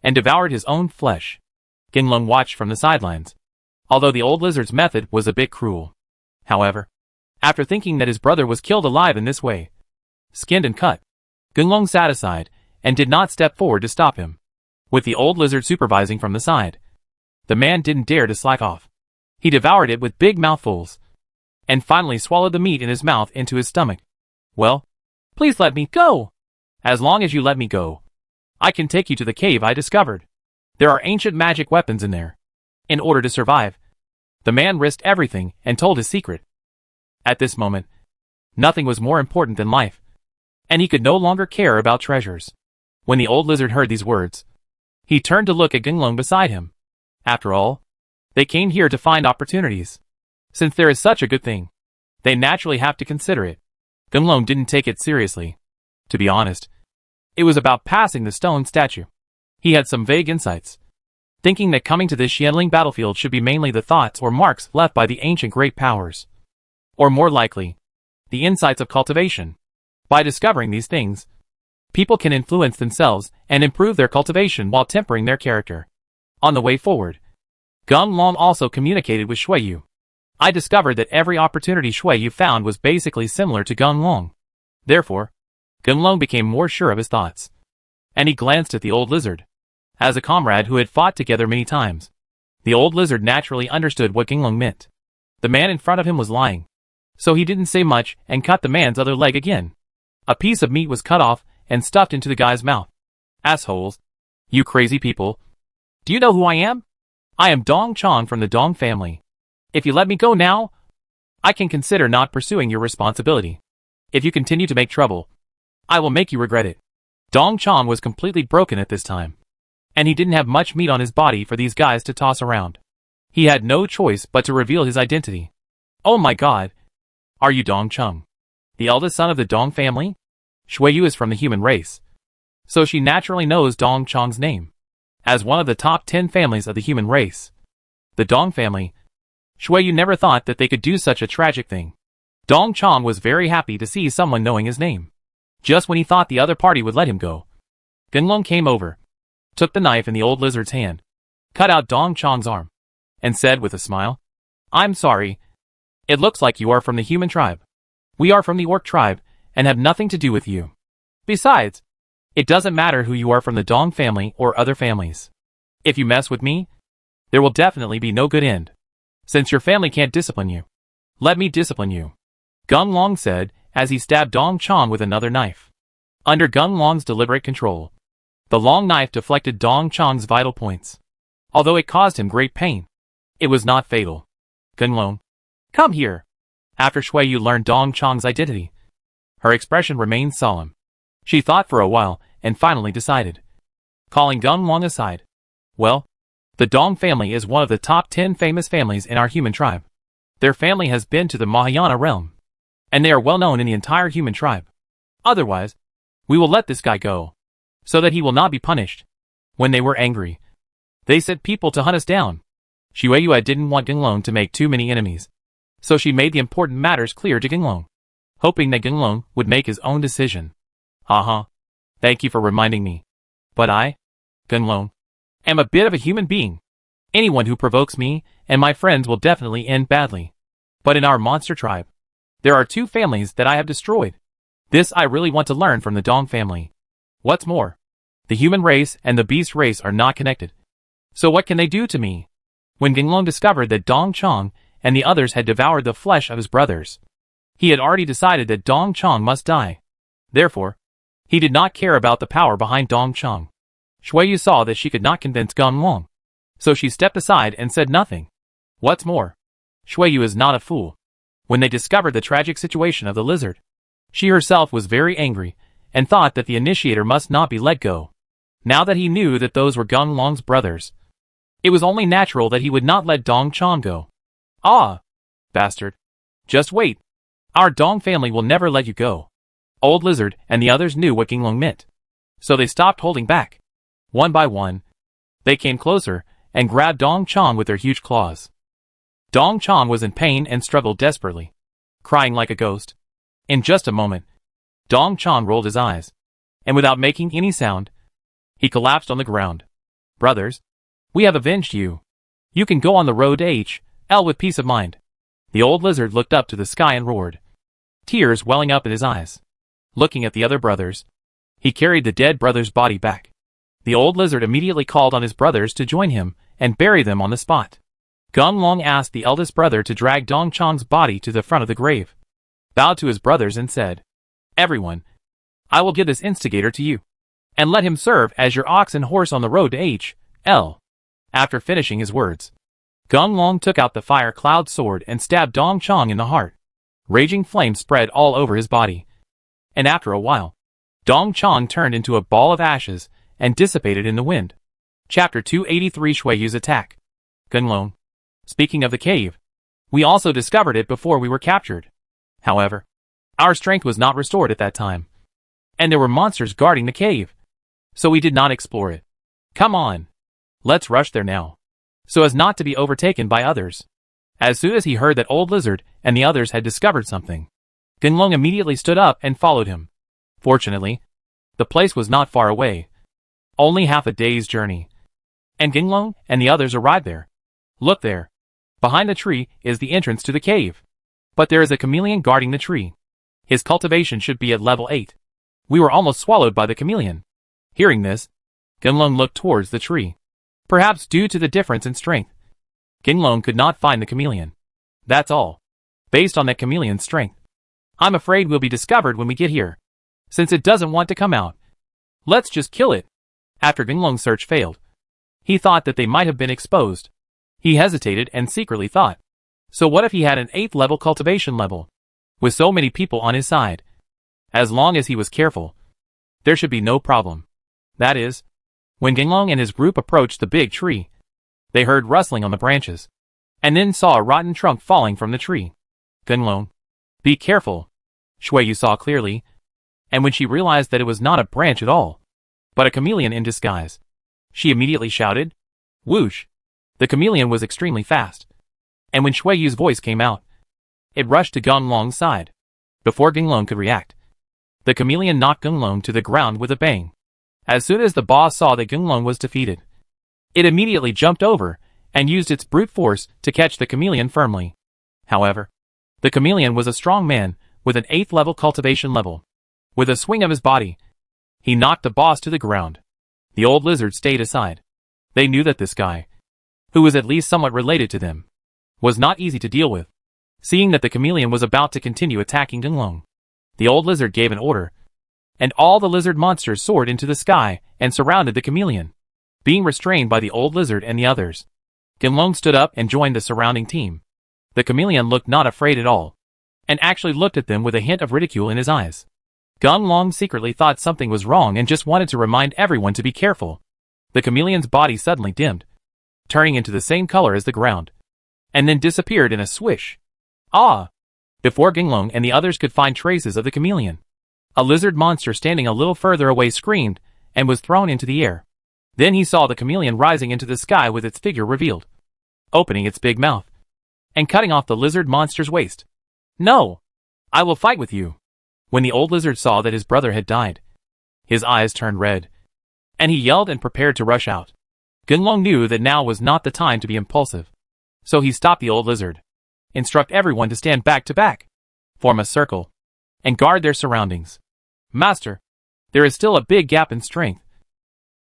and devoured his own flesh. Ginglong watched from the sidelines, although the Old Lizard's method was a bit cruel. However, after thinking that his brother was killed alive in this way, skinned and cut, Ginglong sat aside and did not step forward to stop him. With the Old Lizard supervising from the side, the man didn't dare to slack off. He devoured it with big mouthfuls, and finally swallowed the meat in his mouth into his stomach. Well, please let me go. As long as you let me go, I can take you to the cave I discovered. There are ancient magic weapons in there. In order to survive, the man risked everything and told his secret. At this moment, nothing was more important than life, and he could no longer care about treasures. When the Old Lizard heard these words, he turned to look at Ginglong beside him. After all, they came here to find opportunities. Since there is such a good thing, they naturally have to consider it. Ginglong didn't take it seriously. To be honest, it was about passing the stone statue. He had some vague insights, thinking that coming to this Xianling battlefield should be mainly the thoughts or marks left by the ancient great powers. Or more likely, the insights of cultivation. By discovering these things, people can influence themselves and improve their cultivation while tempering their character. On the way forward, Ginglong also communicated with Shuiyu. I discovered that every opportunity Shuiyu found was basically similar to Ginglong. Therefore, Ginglong became more sure of his thoughts, and he glanced at the Old Lizard. As a comrade who had fought together many times, the Old Lizard naturally understood what Ginglong meant. The man in front of him was lying, so he didn't say much and cut the man's other leg again. A piece of meat was cut off and stuffed into the guy's mouth. Assholes. You crazy people. Do you know who I am? I am Dong Chong from the Dong family. If you let me go now, I can consider not pursuing your responsibility. If you continue to make trouble, I will make you regret it. Dong Chong was completely broken at this time, and he didn't have much meat on his body for these guys to toss around. He had no choice but to reveal his identity. Oh my god. Are you Dong Chong, the eldest son of the Dong family? Shuiyu is from the human race, so she naturally knows Dong Chong's name. As one of the top 10 families of the human race, the Dong family, Shuiyu never thought that they could do such a tragic thing. Dong Chong was very happy to see someone knowing his name. Just when he thought the other party would let him go, Ginglong came over, took the knife in the Old Lizard's hand, cut out Dong Chong's arm, and said with a smile, I'm sorry. It looks like you are from the human tribe. We are from the orc tribe, and have nothing to do with you. Besides, it doesn't matter who you are from the Dong family or other families. If you mess with me, there will definitely be no good end. Since your family can't discipline you, let me discipline you, Gung Long said as he stabbed Dong Chong with another knife. Under Gung Long's deliberate control, the long knife deflected Dong Chong's vital points. Although it caused him great pain, it was not fatal. Gung Long, come here. After Shui Yu learned Dong Chong's identity, her expression remained solemn. She thought for a while and finally decided, calling Gung Long aside. Well, the Dong family is one of the top 10 famous families in our human tribe. Their family has been to the Mahayana realm, and they are well known in the entire human tribe. Otherwise, we will let this guy go, so that he will not be punished. When they were angry, they sent people to hunt us down. Shui Yu didn't want Gung Long to make too many enemies, so she made the important matters clear to Gung Long, hoping that Gung Long would make his own decision. Thank you for reminding me. But I, Gung Long, am a bit of a human being. Anyone who provokes me and my friends will definitely end badly. But in our monster tribe, there are 2 families that I have destroyed. This I really want to learn from the Dong family. What's more, the human race and the beast race are not connected. So what can they do to me? When Gung Long discovered that Dong Chong and the others had devoured the flesh of his brothers, he had already decided that Dong Chong must die. Therefore, he did not care about the power behind Dong Chong. Shui Yu saw that she could not convince Gung Long, so she stepped aside and said nothing. What's more, Shui Yu is not a fool. When they discovered the tragic situation of the lizard, she herself was very angry and thought that the initiator must not be let go. Now that he knew that those were Gung Long's brothers, it was only natural that he would not let Dong Chong go. Ah, bastard. Just wait. Our Dong family will never let you go. Old Lizard and the others knew what Gung Long meant, so they stopped holding back. One by one, they came closer and grabbed Dong Chong with their huge claws. Dong Chong was in pain and struggled desperately, crying like a ghost. In just a moment, Dong Chong rolled his eyes, and without making any sound, he collapsed on the ground. Brothers, we have avenged you. You can go on the road to H.L. with peace of mind. The old lizard looked up to the sky and roared, tears welling up in his eyes. Looking at the other brothers, he carried the dead brother's body back. The old lizard immediately called on his brothers to join him and bury them on the spot. Gung Long asked the eldest brother to drag Dong Chong's body to the front of the grave, bowed to his brothers and said, Everyone, I will give this instigator to you, and let him serve as your ox and horse on the road to H.L. After finishing his words, Gung Long took out the fire cloud sword and stabbed Dong Chong in the heart. Raging flames spread all over his body, and after a while, Dong Chong turned into a ball of ashes and dissipated in the wind. Chapter 283 Shui Yu's Attack. Gung Long. Speaking of the cave, we also discovered it before we were captured. However, our strength was not restored at that time, and there were monsters guarding the cave, so we did not explore it. Come on, let's rush there now, so as not to be overtaken by others. As soon as he heard that Old Lizard and the others had discovered something, Gung Long immediately stood up and followed him. Fortunately, the place was not far away, only half a day's journey, and Gung Long and the others arrived there. Look there. Behind the tree is the entrance to the cave. But there is a chameleon guarding the tree. His cultivation should be at level 8. We were almost swallowed by the chameleon. Hearing this, Gung Long looked towards the tree. Perhaps due to the difference in strength, Gung Long could not find the chameleon. That's all. Based on that chameleon's strength, I'm afraid we'll be discovered when we get here, since it doesn't want to come out. Let's just kill it. After Gung Long's search failed, he thought that they might have been exposed. He hesitated and secretly thought, so what if he had an 8th level cultivation level, with so many people on his side? As long as he was careful, there should be no problem. That is, when Gung Long and his group approached the big tree, they heard rustling on the branches, and then saw a rotten trunk falling from the tree. Gung Long, be careful. Shui Yu saw clearly, and when she realized that it was not a branch at all, but a chameleon in disguise, she immediately shouted, Whoosh! The chameleon was extremely fast, and when Shui Yu's voice came out, it rushed to Gung Long's side. Before Gung Long could react, the chameleon knocked Gung Long to the ground with a bang. As soon as the boss saw that Gung Long was defeated, it immediately jumped over and used its brute force to catch the chameleon firmly. However, the chameleon was a strong man with an 8th level cultivation level. With a swing of his body, He knocked the boss to the ground. The old lizard stayed aside. They knew that this guy, who was at least somewhat related to them, was not easy to deal with. Seeing that the chameleon was about to continue attacking Gunlong, the old lizard gave an order, and all the lizard monsters soared into the sky and surrounded the chameleon, being restrained by the old lizard and the others. Gunlong stood up and joined the surrounding team. The chameleon looked not afraid at all, and actually looked at them with a hint of ridicule in his eyes. Gunlong secretly thought something was wrong and just wanted to remind everyone to be careful. The chameleon's body suddenly dimmed, turning into the same color as the ground, and then disappeared in a swish. Ah! Before Gunlong and the others could find traces of the chameleon, a lizard monster standing a little further away screamed and was thrown into the air. Then he saw the chameleon rising into the sky with its figure revealed, opening its big mouth, and cutting off the lizard monster's waist. No! I will fight with you! When the old lizard saw that his brother had died, his eyes turned red, and he yelled and prepared to rush out. Gunlong knew that now was not the time to be impulsive, so he stopped the old lizard. Instruct everyone to stand back to back, form a circle, and guard their surroundings. Master, there is still a big gap in strength,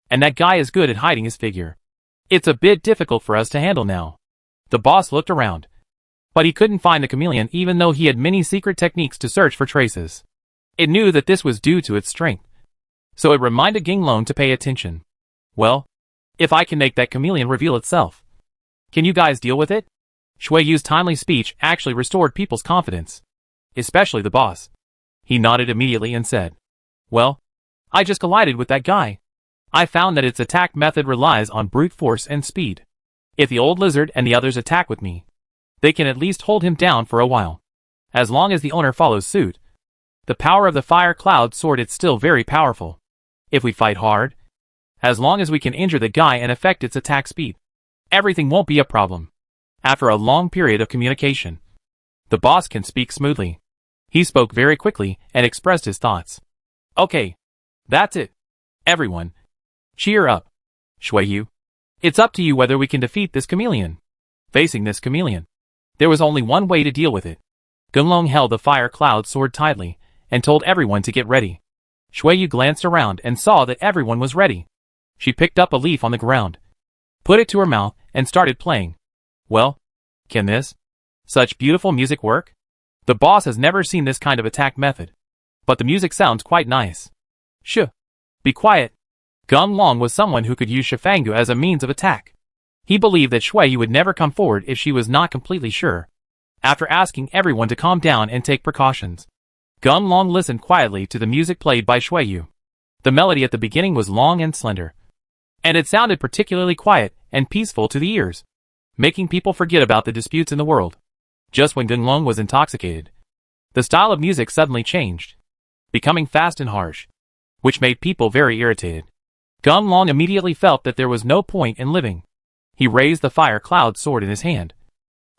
and that guy is good at hiding his figure. It's a bit difficult for us to handle now. The boss looked around, but he couldn't find the chameleon even though he had many secret techniques to search for traces. It knew that this was due to its strength, so it reminded Gunlong to pay attention. Well, if I can make that chameleon reveal itself, can you guys deal with it? Shui Yu's timely speech actually restored people's confidence, especially the boss. He nodded immediately and said, well, I just collided with that guy. I found that its attack method relies on brute force and speed. If the old lizard and the others attack with me, they can at least hold him down for a while. As long as the owner follows suit, the power of the fire cloud sword is still very powerful. If we fight hard, as long as we can injure the guy and affect its attack speed, everything won't be a problem. After a long period of communication, the boss can speak smoothly. He spoke very quickly and expressed his thoughts. Okay, that's it. Everyone, cheer up. Shui Yu, it's up to you whether we can defeat this chameleon. Facing this chameleon, there was only one way to deal with it. Gunlong held the fire cloud sword tightly and told everyone to get ready. Shui Yu glanced around and saw that everyone was ready. She picked up a leaf on the ground, put it to her mouth, and started playing. Well, can such beautiful music work? The boss has never seen this kind of attack method, but the music sounds quite nice. Shh! Be quiet. Gunlong was someone who could use Shifangu as a means of attack. He believed that Shui Yu would never come forward if she was not completely sure. After asking everyone to calm down and take precautions, Gunlong listened quietly to the music played by Shui Yu. The melody at the beginning was long and slender, and it sounded particularly quiet and peaceful to the ears, making people forget about the disputes in the world. Just when Gunlong was intoxicated, the style of music suddenly changed, becoming fast and harsh, which made people very irritated. Gunlong immediately felt that there was no point in living. He raised the fire cloud sword in his hand,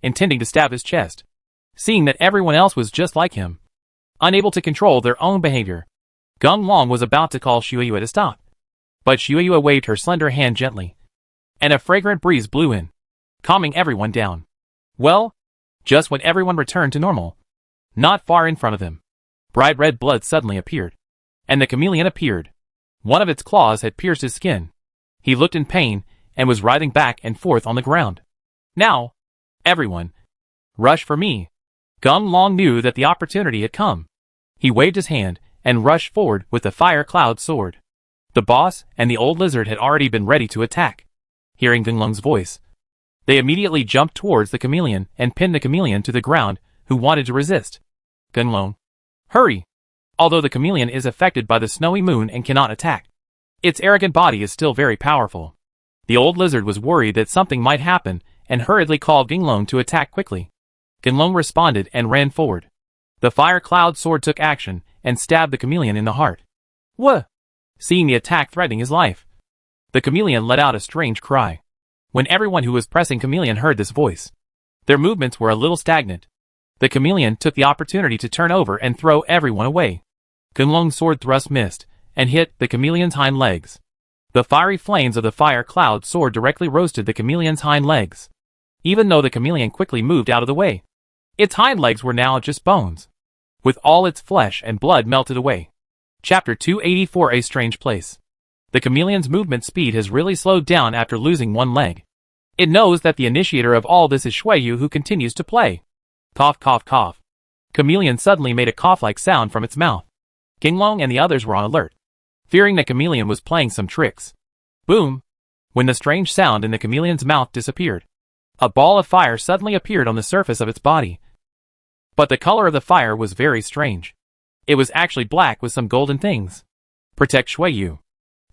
intending to stab his chest. Seeing that everyone else was just like him, unable to control their own behavior, Gunlong was about to call Shui Yu to stop. But Shui Yu waved her slender hand gently, and a fragrant breeze blew in, calming everyone down. Well, just when everyone returned to normal, not far in front of them, bright red blood suddenly appeared, and the chameleon appeared. One of its claws had pierced his skin. He looked in pain and was writhing back and forth on the ground. Now, everyone, rush for me. Gunlong knew that the opportunity had come. He waved his hand and rushed forward with the fire cloud sword. The boss and the old lizard had already been ready to attack. Hearing Gunlong's voice, they immediately jumped towards the chameleon and pinned the chameleon to the ground, who wanted to resist. Gunlong, hurry! Although the chameleon is affected by the snowy moon and cannot attack, its arrogant body is still very powerful. The old lizard was worried that something might happen and hurriedly called Gunlong to attack quickly. Gunlong responded and ran forward. The fire cloud sword took action and stabbed the chameleon in the heart. What? Seeing the attack threatening his life, the chameleon let out a strange cry. When everyone who was pressing chameleon heard this voice, their movements were a little stagnant. The chameleon took the opportunity to turn over and throw everyone away. Gunlong's sword thrust missed and hit the chameleon's hind legs. The fiery flames of the fire cloud sword directly roasted the chameleon's hind legs, even though the chameleon quickly moved out of the way. Its hind legs were now just bones, with all its flesh and blood melted away. Chapter 284 A Strange Place. The chameleon's movement speed has really slowed down after losing one leg. It knows that the initiator of all this is Shuiyu, who continues to play. Cough, cough, cough. Chameleon suddenly made a cough-like sound from its mouth. Ginglong and the others were on alert, fearing that Chameleon was playing some tricks. Boom! When the strange sound in the chameleon's mouth disappeared, a ball of fire suddenly appeared on the surface of its body. But the color of the fire was very strange. It was actually black with some golden things. Protect Shuiyu.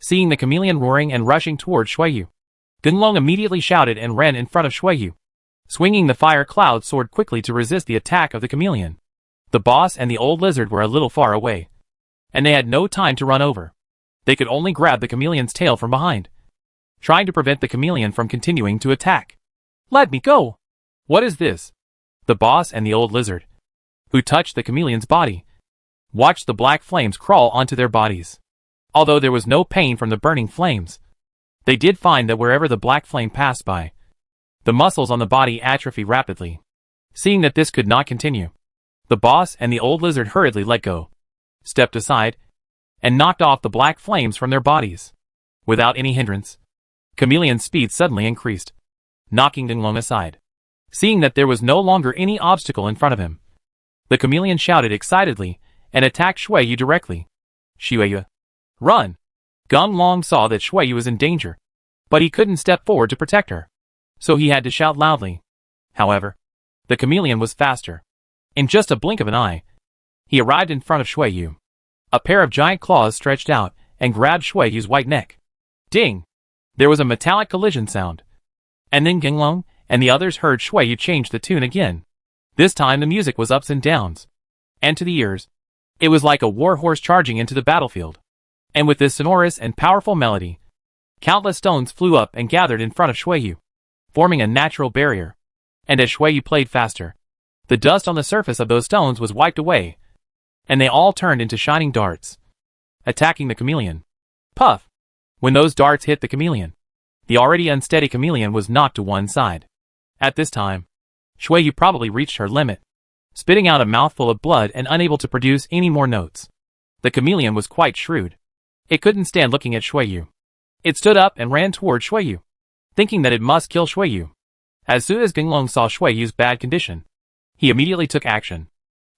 Seeing the chameleon roaring and rushing toward Shuiyu, Ginglong immediately shouted and ran in front of Shuiyu, swinging the fire cloud sword quickly to resist the attack of the chameleon. The boss and the old lizard were a little far away, and they had no time to run over. They could only grab the chameleon's tail from behind, trying to prevent the chameleon from continuing to attack. Let me go! What is this? The boss and the old lizard, who touched the chameleon's body, watched the black flames crawl onto their bodies. Although there was no pain from the burning flames, they did find that wherever the black flame passed by, the muscles on the body atrophy rapidly. Seeing that this could not continue, the boss and the old lizard hurriedly let go, stepped aside, and knocked off the black flames from their bodies. Without any hindrance, Chameleon's speed suddenly increased, knocking Ginglong aside. Seeing that there was no longer any obstacle in front of him, the chameleon shouted excitedly and attacked Shuiyu directly. Shuiyu, run! Ginglong saw that Shuiyu was in danger, but he couldn't step forward to protect her, so he had to shout loudly. However, the chameleon was faster. In just a blink of an eye, he arrived in front of Shuiyu. A pair of giant claws stretched out and grabbed Shuiyu's white neck. Ding! There was a metallic collision sound. And then Ginglong and the others heard Shuiyu change the tune again. This time the music was ups and downs, and to the ears, it was like a war horse charging into the battlefield. And with this sonorous and powerful melody, countless stones flew up and gathered in front of Shuiyu, forming a natural barrier. And as Shuiyu played faster, the dust on the surface of those stones was wiped away, and they all turned into shining darts, attacking the chameleon. Puff! When those darts hit the chameleon, the already unsteady chameleon was knocked to one side. At this time, Shuiyu probably reached her limit, spitting out a mouthful of blood and unable to produce any more notes. The chameleon was quite shrewd. It couldn't stand looking at Shuiyu. It stood up and ran toward Shuiyu, thinking that it must kill Shuiyu. As soon as Ginglong saw Shuiyu's bad condition, he immediately took action.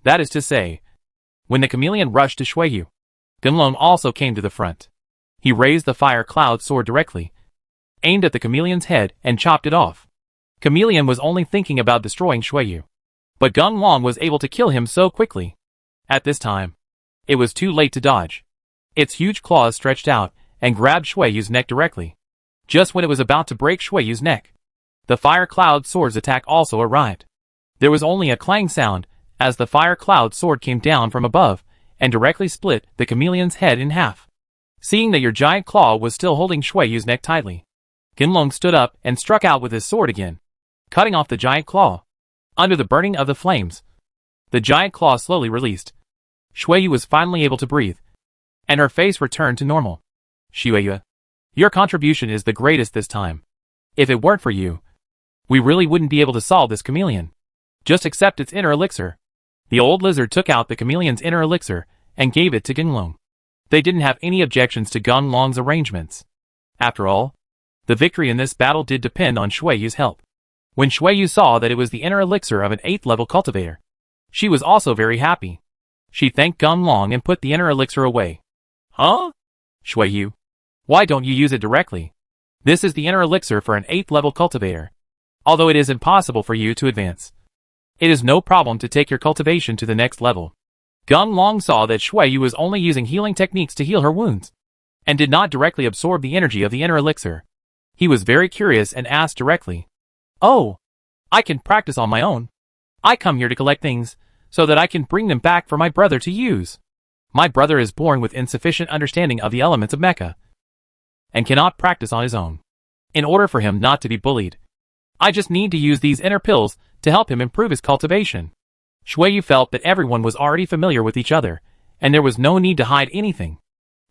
That is to say, when the chameleon rushed to Shuiyu, Ginglong also came to the front. He raised the fire cloud sword directly, aimed at the chameleon's head and chopped it off. Chameleon was only thinking about destroying Shuiyu, but Ginglong was able to kill him so quickly. At this time, it was too late to dodge. Its huge claws stretched out and grabbed Shuiyu's neck directly. Just when it was about to break Shuiyu's neck, the fire cloud sword's attack also arrived. There was only a clang sound as the fire cloud sword came down from above and directly split the chameleon's head in half. Seeing that your giant claw was still holding Shuiyu's neck tightly, Ginglong stood up and struck out with his sword again, cutting off the giant claw. Under the burning of the flames, the giant claw slowly released. Shuiyu was finally able to breathe, and her face returned to normal. Shuiyu, your contribution is the greatest this time. If it weren't for you, we really wouldn't be able to solve this chameleon. Just accept its inner elixir. The old lizard took out the chameleon's inner elixir and gave it to Ginglong. They didn't have any objections to Ginglong's arrangements. After all, the victory in this battle did depend on Shuiyu's help. When Shuiyu saw that it was the inner elixir of an 8th level cultivator, she was also very happy. She thanked Ginglong and put the inner elixir away. Huh? Shuiyu, why don't you use it directly? This is the inner elixir for an 8th level cultivator. Although it is impossible for you to advance, it is no problem to take your cultivation to the next level. Ginglong saw that Shuiyu was only using healing techniques to heal her wounds, and did not directly absorb the energy of the inner elixir. He was very curious and asked directly, "Oh, I can practice on my own. I come here to collect things, so that I can bring them back for my brother to use. My brother is born with insufficient understanding of the elements of mecha, and cannot practice on his own. In order for him not to be bullied, I just need to use these inner pills to help him improve his cultivation." Shuiyu felt that everyone was already familiar with each other, and there was no need to hide anything.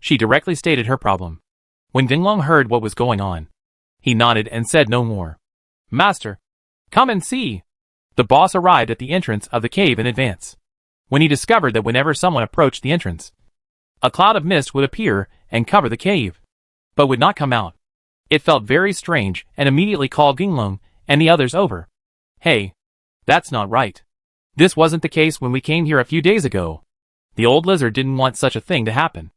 She directly stated her problem. When Ginglong heard what was going on, he nodded and said no more. "Master, come and see." The boss arrived at the entrance of the cave in advance. When he discovered that whenever someone approached the entrance, A cloud of mist would appear and cover the cave, but would not come out. It felt very strange and immediately called Ginglong and the others over. Hey, that's not right. This wasn't the case when we came here a few days ago. The old lizard didn't want such a thing to happen.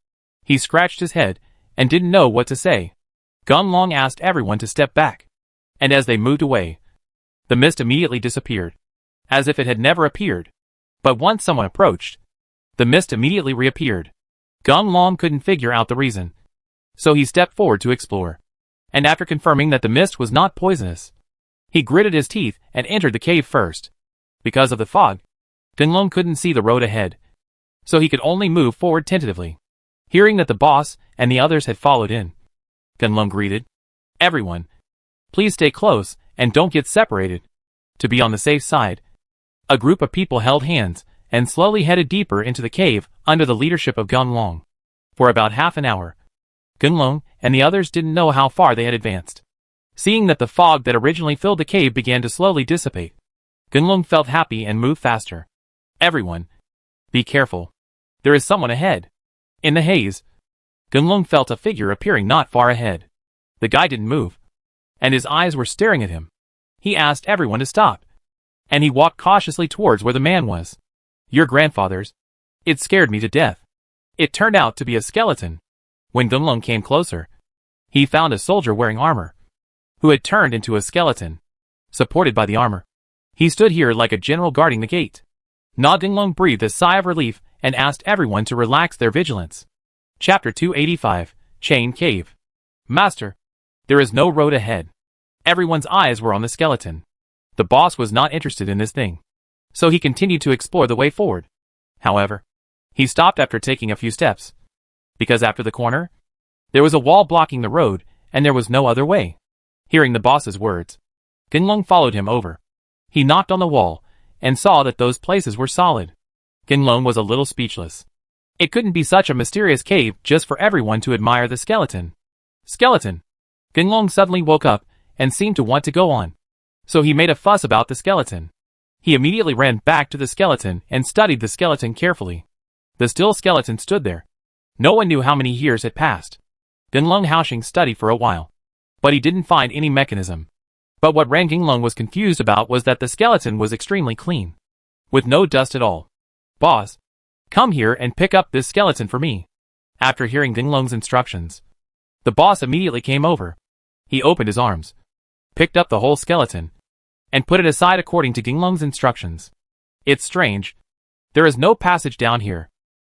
He scratched his head and didn't know what to say. Gunlong asked everyone to step back, and as they moved away, the mist immediately disappeared, as if it had never appeared. But once someone approached, the mist immediately reappeared. Gunlong couldn't figure out the reason, so he stepped forward to explore. And after confirming that the mist was not poisonous, he gritted his teeth and entered the cave first. Because of the fog, Gunlong couldn't see the road ahead, so he could only move forward tentatively. Hearing that the boss and the others had followed in, Gunlong greeted, "Everyone, please stay close and don't get separated." To be on the safe side, a group of people held hands and slowly headed deeper into the cave under the leadership of Gunlong. For about half an hour, Gunlong and the others didn't know how far they had advanced. Seeing that the fog that originally filled the cave began to slowly dissipate, Gunlong felt happy and moved faster. "Everyone, be careful. There is someone ahead." In the haze, Gunlong felt a figure appearing not far ahead. The guy didn't move, and his eyes were staring at him. He asked everyone to stop, and he walked cautiously towards where the man was. "Your grandfather's. It scared me to death." It turned out to be a skeleton. When Gunlong came closer, he found a soldier wearing armor, who had turned into a skeleton, supported by the armor. He stood here like a general guarding the gate. Na Gunlong breathed a sigh of relief and asked everyone to relax their vigilance. Chapter 285, Chain Cave. "Master, there is no road ahead." Everyone's eyes were on the skeleton. The boss was not interested in this thing, so he continued to explore the way forward. However, he stopped after taking a few steps, because after the corner, there was a wall blocking the road and there was no other way. Hearing the boss's words, Gunlong followed him over. He knocked on the wall and saw that those places were solid. Gunlong was a little speechless. It couldn't be such a mysterious cave just for everyone to admire the skeleton. Skeleton! Gunlong suddenly woke up and seemed to want to go on, so he made a fuss about the skeleton. He immediately ran back to the skeleton and studied the skeleton carefully. The still skeleton stood there. No one knew how many years had passed. Gunlong Haoshing studied for a while, but he didn't find any mechanism. But what Ran Gunlong was confused about was that the skeleton was extremely clean, with no dust at all. "Boss, come here and pick up this skeleton for me." After hearing Gunlong's instructions, the boss immediately came over. He opened his arms, picked up the whole skeleton, and put it aside according to Gunlong's instructions. "It's strange. There is no passage down here."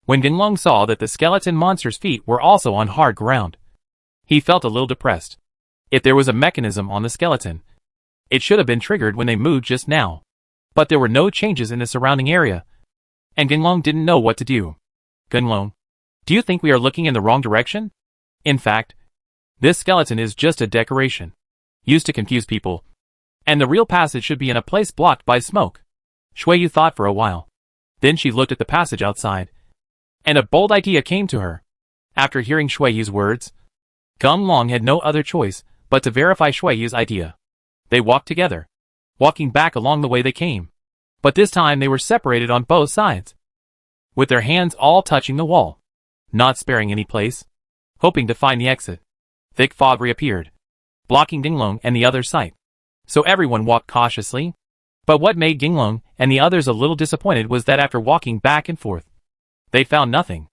When Gunlong saw that the skeleton monster's feet were also on hard ground, he felt a little depressed. If there was a mechanism on the skeleton, it should have been triggered when they moved just now. But there were no changes in the surrounding area, and Gunlong didn't know what to do. "Gunlong, do you think we are looking in the wrong direction? In fact, this skeleton is just a decoration, used to confuse people, and the real passage should be in a place blocked by smoke." Shuiyu thought for a while. Then she looked at the passage outside, and a bold idea came to her. After hearing Shuiyu's words, Gunlong had no other choice but to verify Shuiyu's idea. They walked together, walking back along the way they came. But this time they were separated on both sides, with their hands all touching the wall, not sparing any place, hoping to find the exit. Thick fog reappeared, blocking Gunlong and the other's sight. So everyone walked cautiously. But what made Gunlong and the others a little disappointed was that after walking back and forth, they found nothing.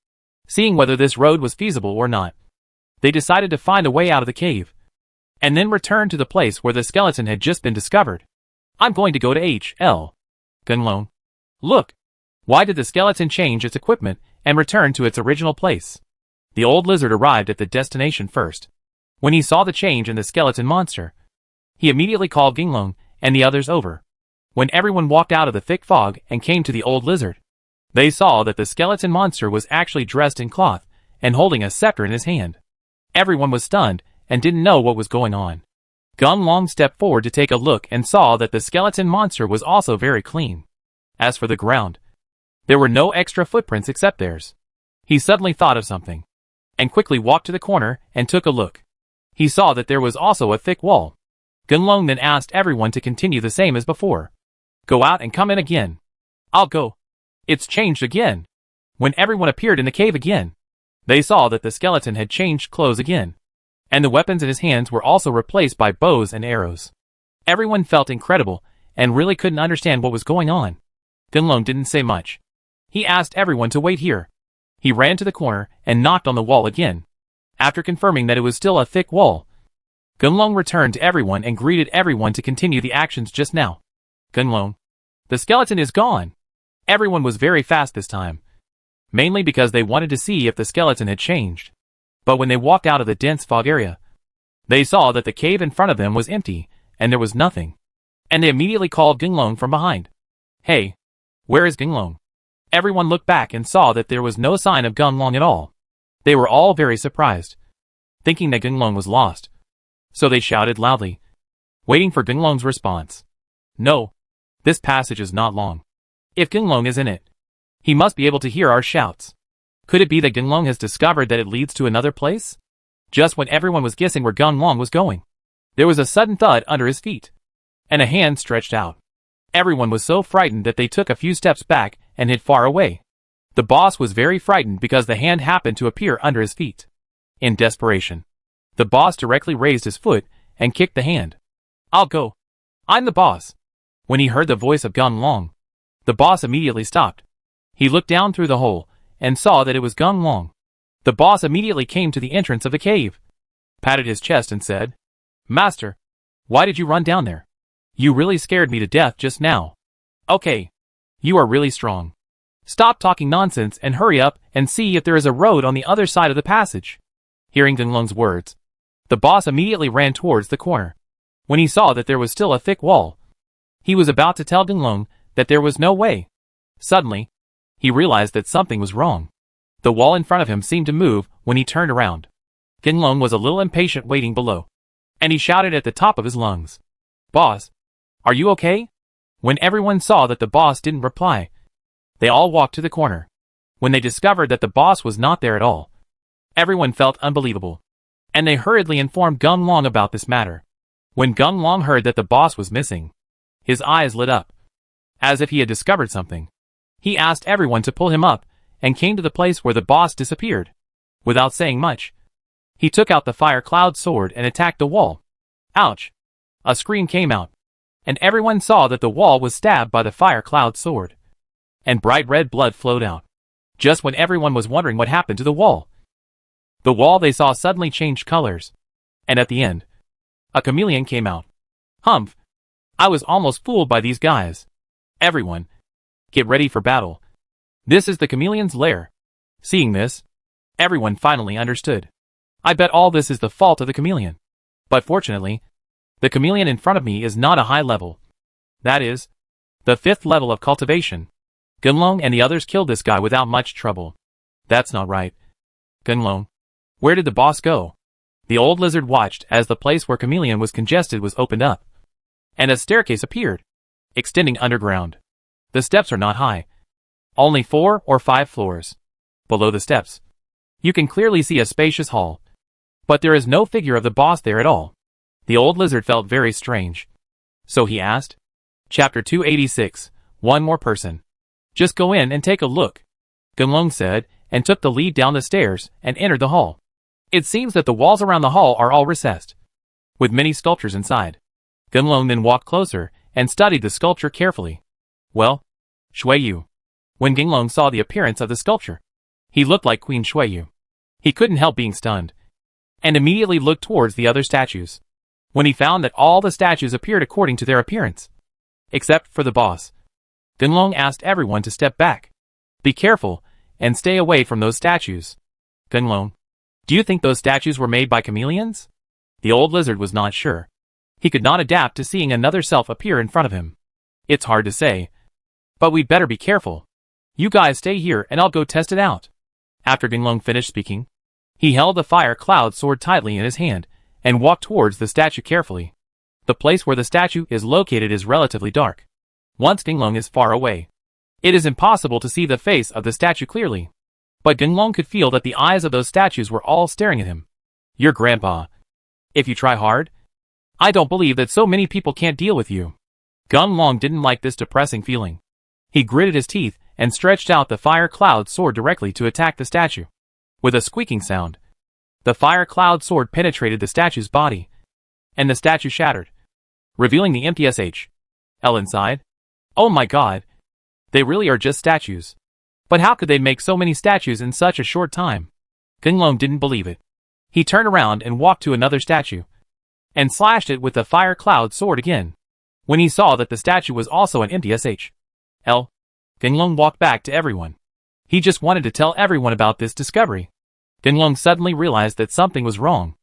Seeing whether this road was feasible or not, they decided to find a way out of the cave, and then return to the place where the skeleton had just been discovered. "I'm going to go to H.L. Gunlong, look! Why did the skeleton change its equipment and return to its original place?" The old lizard arrived at the destination first. When he saw the change in the skeleton monster, he immediately called Gunlong and the others over. When everyone walked out of the thick fog and came to the old lizard, they saw that the skeleton monster was actually dressed in cloth and holding a scepter in his hand. Everyone was stunned and didn't know what was going on. Gunlong stepped forward to take a look and saw that the skeleton monster was also very clean. As for the ground, there were no extra footprints except theirs. He suddenly thought of something, and quickly walked to the corner and took a look. He saw that there was also a thick wall. Gunlong then asked everyone to continue the same as before. "Go out and come in again." "I'll go. It's changed again." When everyone appeared in the cave again, They saw that the skeleton had changed clothes again, and the weapons in his hands were also replaced by bows and arrows. Everyone felt incredible and really couldn't understand what was going on. Gunlong didn't say much. He asked everyone to wait here. He ran to the corner and knocked on the wall again. After confirming that it was still a thick wall, Gunlong returned to everyone and greeted everyone to continue the actions just now. Gunlong, the skeleton is gone. Everyone was very fast this time, mainly because they wanted to see if the skeleton had changed. But when they walked out of the dense fog area, they saw that the cave in front of them was empty, and there was nothing. And they immediately called Gunlong from behind. Hey, where is Gunlong? Everyone looked back and saw that there was no sign of Gunlong at all. They were all very surprised, thinking that Gunlong was lost. So they shouted loudly, waiting for Gunlong's response. No, this passage is not long. If Gunlong is in it, he must be able to hear our shouts. Could it be that Gunlong has discovered that it leads to another place? Just when everyone was guessing where Gunlong was going, there was a sudden thud under his feet, and a hand stretched out. Everyone was so frightened that they took a few steps back and hid far away. The boss was very frightened because the hand happened to appear under his feet. In desperation, the boss directly raised his foot and kicked the hand. I'll go. I'm the boss. When he heard the voice of Gunlong, the boss immediately stopped. He looked down through the hole and saw that it was Gunlong. The boss immediately came to the entrance of the cave, patted his chest and said, Master, why did you run down there? You really scared me to death just now. Okay, you are really strong. Stop talking nonsense and hurry up and see if there is a road on the other side of the passage. Hearing Gunlong's words, the boss immediately ran towards the corner. When he saw that there was still a thick wall, he was about to tell Gunlong that there was no way. Suddenly, he realized that something was wrong. The wall in front of him seemed to move when he turned around. Gunlong was a little impatient waiting below, and he shouted at the top of his lungs, Boss, are you okay? When everyone saw that the boss didn't reply, they all walked to the corner. When they discovered that the boss was not there at all, everyone felt unbelievable, and they hurriedly informed Gunlong about this matter. When Gunlong heard that the boss was missing, his eyes lit up, as if he had discovered something. He asked everyone to pull him up and came to the place where the boss disappeared. Without saying much, he took out the fire cloud sword and attacked the wall. Ouch! A scream came out, and everyone saw that the wall was stabbed by the fire cloud sword, and bright red blood flowed out. Just when everyone was wondering what happened to the wall they saw suddenly changed colors, and at the end, a chameleon came out. Humph! I was almost fooled by these guys. Everyone, get ready for battle. This is the chameleon's lair. Seeing this, everyone finally understood. I bet all this is the fault of the chameleon. But fortunately, the chameleon in front of me is not a high level. That is, the 5th level of cultivation. Gunlong and the others killed this guy without much trouble. That's not right. Gunlong, where did the boss go? The old lizard watched as the place where chameleon was congested was opened up, and a staircase appeared, extending underground. The steps are not high, only 4 or 5 floors. Below the steps, you can clearly see a spacious hall, but there is no figure of the boss there at all. The old lizard felt very strange, so he asked, Chapter 286, One more person. Just go in and take a look, Gunlong said, and took the lead down the stairs and entered the hall. It seems that the walls around the hall are all recessed, with many sculptures inside. Gunlong then walked closer and studied the sculpture carefully. Well, Shuiyu. When Gunlong saw the appearance of the sculpture, he looked like Queen Shuiyu. He couldn't help being stunned, and immediately looked towards the other statues. When he found that all the statues appeared according to their appearance, except for the boss, Gunlong asked everyone to step back. Be careful, and stay away from those statues. Gunlong, do you think those statues were made by chameleons? The old lizard was not sure. He could not adapt to seeing another self appear in front of him. It's hard to say, but we'd better be careful. You guys stay here and I'll go test it out. After Gunlong finished speaking, he held the fire cloud sword tightly in his hand and walked towards the statue carefully. The place where the statue is located is relatively dark. Once Gunlong is far away, it is impossible to see the face of the statue clearly. But Gunlong could feel that the eyes of those statues were all staring at him. Your grandpa. If you try hard, I don't believe that so many people can't deal with you. Gunlong didn't like this depressing feeling. He gritted his teeth and stretched out the fire cloud sword directly to attack the statue. With a squeaking sound, the fire cloud sword penetrated the statue's body, and the statue shattered, revealing the empty SHL inside. Oh my god, they really are just statues. But how could they make so many statues in such a short time? Gunlong didn't believe it. He turned around and walked to another statue, and slashed it with the fire cloud sword again. When he saw that the statue was also an empty SHL, Gunlong walked back to everyone. He just wanted to tell everyone about this discovery. Gunlong suddenly realized that something was wrong.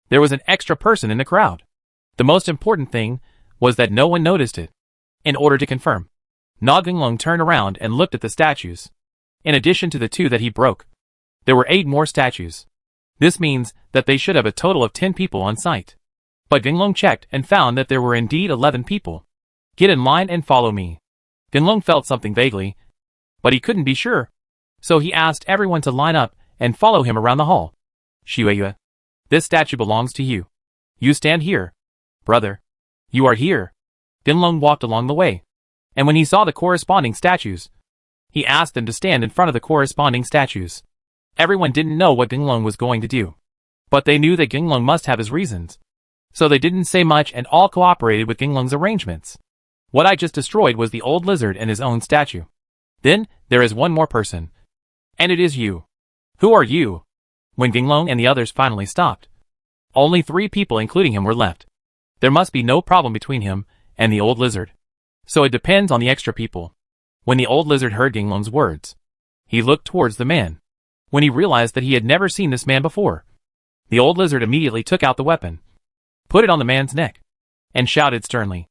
There was an extra person in the crowd. The most important thing was that no one noticed it. In order to confirm, Na Gunlong turned around and looked at the statues. In addition to the 2 that he broke, there were 8 more statues. This means that they should have a total of 10 people on site. But Gunlong checked and found that there were indeed 11 people. Get in line and follow me. Gunlong felt something vaguely, but he couldn't be sure. So he asked everyone to line up and follow him around the hall. Shueyue, this statue belongs to you. You stand here. Brother, you are here. Gunlong walked along the way, and when he saw the corresponding statues, he asked them to stand in front of the corresponding statues. Everyone didn't know what Gunlong was going to do, but they knew that Gunlong must have his reasons. So they didn't say much and all cooperated with Gunlong's arrangements. What I just destroyed was the old lizard and his own statue. Then, there is one more person. And it is you. Who are you? When Gunlong and the others finally stopped, only 3 people including him were left. There must be no problem between him and the old lizard. So it depends on the extra people. When the old lizard heard Gunlong's words, he looked towards the man. When he realized that he had never seen this man before, the old lizard immediately took out the weapon, put it on the man's neck, and shouted sternly,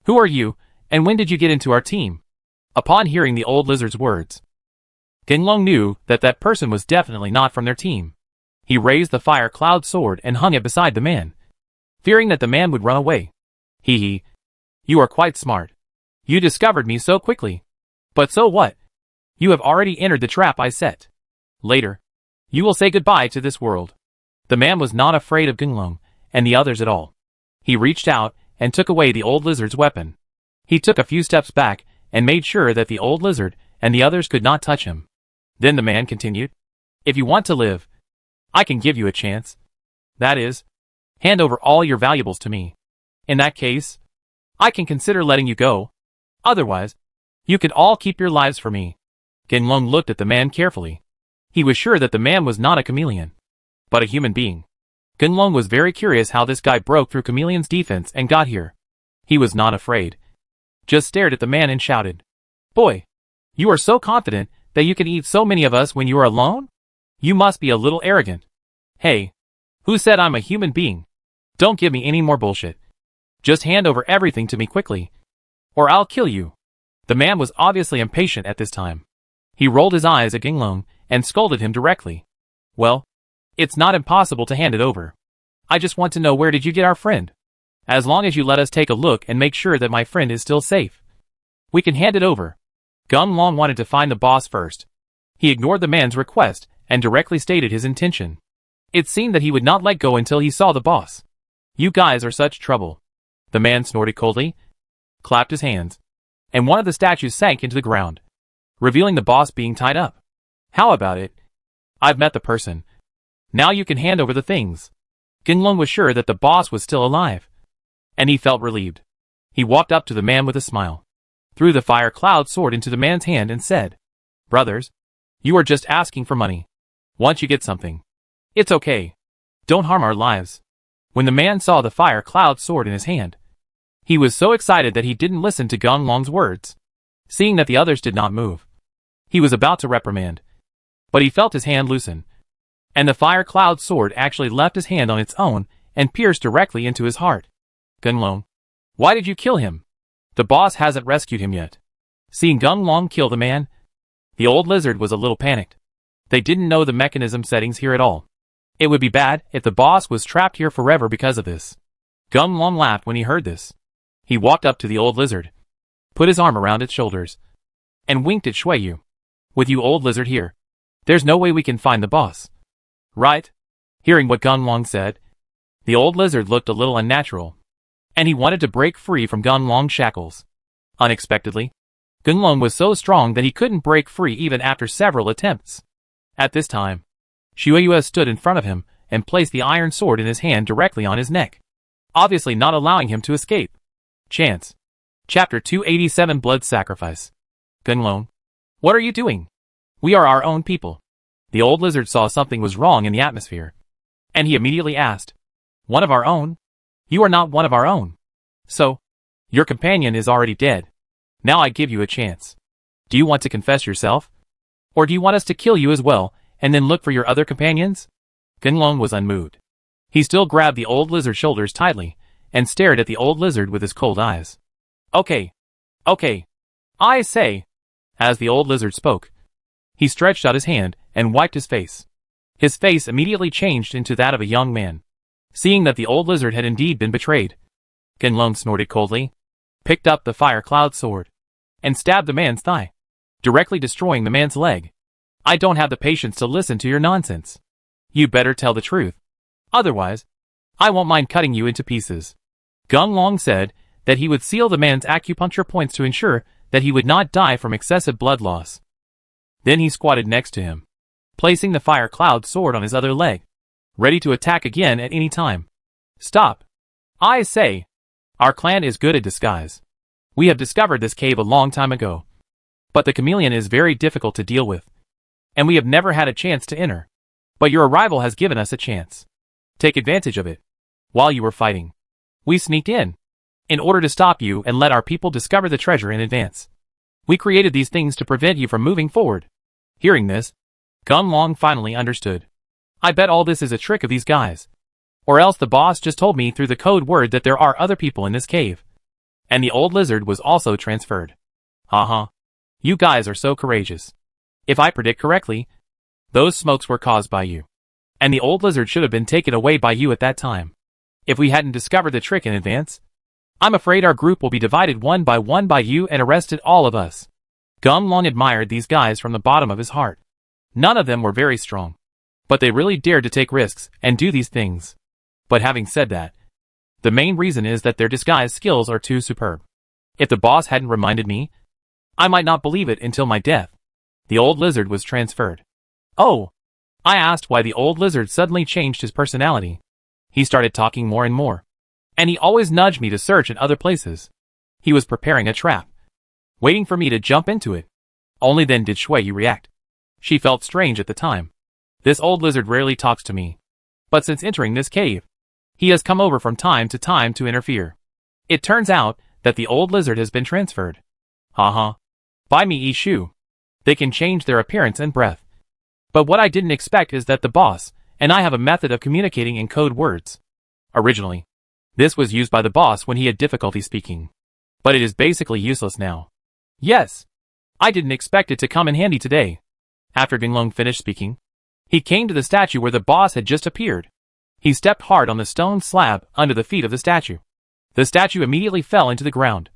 "Who are you, and when did you get into our team?" Upon hearing the old lizard's words, Gunlong knew that that person was definitely not from their team. He raised the fire cloud sword and hung it beside the man, fearing that the man would run away. Hee. You are quite smart. You discovered me so quickly. But so what? You have already entered the trap I set. Later, you will say goodbye to this world. The man was not afraid of Gunlong and the others at all. He reached out and took away the old lizard's weapon. He took a few steps back and made sure that the old lizard and the others could not touch him. Then the man continued, "If you want to live, I can give you a chance. That is, hand over all your valuables to me. In that case, I can consider letting you go. Otherwise, you can all keep your lives for me." Gunlong looked at the man carefully. He was sure that the man was not a chameleon, but a human being. Gunlong was very curious how this guy broke through Chameleon's defense and got here. He was not afraid. Just stared at the man and shouted, "Boy, you are so confident that you can eat so many of us when you are alone? You must be a little arrogant. Hey, who said I'm a human being? Don't give me any more bullshit. Just hand over everything to me quickly, or I'll kill you." The man was obviously impatient at this time. He rolled his eyes at Gunlong and scolded him directly. "Well, it's not impossible to hand it over. I just want to know, where did you get our friend? As long as you let us take a look and make sure that my friend is still safe, we can hand it over." Gunlong wanted to find the boss first. He ignored the man's request and directly stated his intention. It seemed that he would not let go until he saw the boss. "You guys are such trouble." The man snorted coldly, clapped his hands, and one of the statues sank into the ground, revealing the boss being tied up. "How about it? I've met the person. Now you can hand over the things." Gunlong was sure that the boss was still alive, and he felt relieved. He walked up to the man with a smile, threw the fire cloud sword into the man's hand and said, "Brothers, you are just asking for money. Once you get something, it's okay. Don't harm our lives." When the man saw the fire cloud sword in his hand, he was so excited that he didn't listen to Gunlong's words. Seeing that the others did not move, he was about to reprimand, but he felt his hand loosen, and the fire cloud sword actually left his hand on its own and pierced directly into his heart. "Gunlong, why did you kill him? The boss hasn't rescued him yet." Seeing Gunlong kill the man, the old lizard was a little panicked. They didn't know the mechanism settings here at all. It would be bad if the boss was trapped here forever because of this. Gunlong laughed when he heard this. He walked up to the old lizard, put his arm around its shoulders, and winked at Shueyue. "With you old lizard here, there's no way we can find the boss. Right?" Hearing what Gunlong said, the old lizard looked a little unnatural, and he wanted to break free from Gunlong's shackles. Unexpectedly, Gunlong was so strong that he couldn't break free even after several attempts. At this time, Shueyue stood in front of him and placed the iron sword in his hand directly on his neck, obviously not allowing him to escape. Chance. Chapter 287 Blood Sacrifice. Gunlong, what are you doing? We are our own people. The old lizard saw something was wrong in the atmosphere, and he immediately asked, one of our own? You are not one of our own. So, your companion is already dead. Now I give you a chance. Do you want to confess yourself? Or do you want us to kill you as well, and then look for your other companions? Gunlong was unmoved. He still grabbed the old lizard's shoulders tightly, and stared at the old lizard with his cold eyes. Okay. I say. As the old lizard spoke, he stretched out his hand and wiped his face. His face immediately changed into that of a young man. Seeing that the old lizard had indeed been betrayed, Gunlong snorted coldly, picked up the fire cloud sword, and stabbed the man's thigh, directly destroying the man's leg. I don't have the patience to listen to your nonsense. You better tell the truth. Otherwise, I won't mind cutting you into pieces. Gunlong said that he would seal the man's acupuncture points to ensure that he would not die from excessive blood loss. Then he squatted next to him, placing the fire cloud sword on his other leg, ready to attack again at any time. Stop. I say. Our clan is good at disguise. We have discovered this cave a long time ago. But the chameleon is very difficult to deal with, and we have never had a chance to enter. But your arrival has given us a chance. Take advantage of it. While you were fighting, we sneaked in order to stop you and let our people discover the treasure in advance. We created these things to prevent you from moving forward. Hearing this, Gunlong finally understood. I bet all this is a trick of these guys. Or else the boss just told me through the code word that there are other people in this cave. And the old lizard was also transferred. You guys are so courageous. If I predict correctly, those smokes were caused by you. And the old lizard should have been taken away by you at that time. If we hadn't discovered the trick in advance, I'm afraid our group will be divided one by you and arrested all of us. Gunlong admired these guys from the bottom of his heart. None of them were very strong, but they really dared to take risks and do these things. But having said that, the main reason is that their disguise skills are too superb. If the boss hadn't reminded me, I might not believe it until my death. The old lizard was transferred. Oh! I asked why the old lizard suddenly changed his personality. He started talking more and more, and he always nudged me to search in other places. He was preparing a trap, waiting for me to jump into it. Only then did Shueyue react. She felt strange at the time. This old lizard rarely talks to me, but since entering this cave, he has come over from time to time to interfere. It turns out that the old lizard has been transferred. By me Ishu. They can change their appearance and breath. But what I didn't expect is that the boss and I have a method of communicating in code words. Originally, this was used by the boss when he had difficulty speaking. But it is basically useless now. Yes. I didn't expect it to come in handy today. After Gunlong finished speaking, he came to the statue where the boss had just appeared. He stepped hard on the stone slab under the feet of the statue. The statue immediately fell into the ground,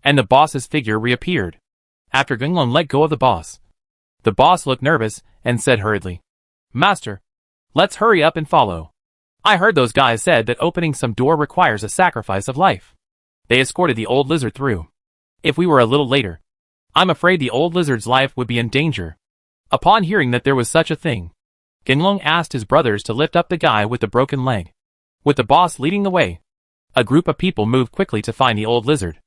and the boss's figure reappeared. After Gunlong let go of the boss looked nervous and said hurriedly, Master, let's hurry up and follow. I heard those guys said that opening some door requires a sacrifice of life. They escorted the old lizard through. If we were a little later, I'm afraid the old lizard's life would be in danger. Upon hearing that there was such a thing, Gunlong asked his brothers to lift up the guy with the broken leg. With the boss leading the way, a group of people moved quickly to find the old lizard.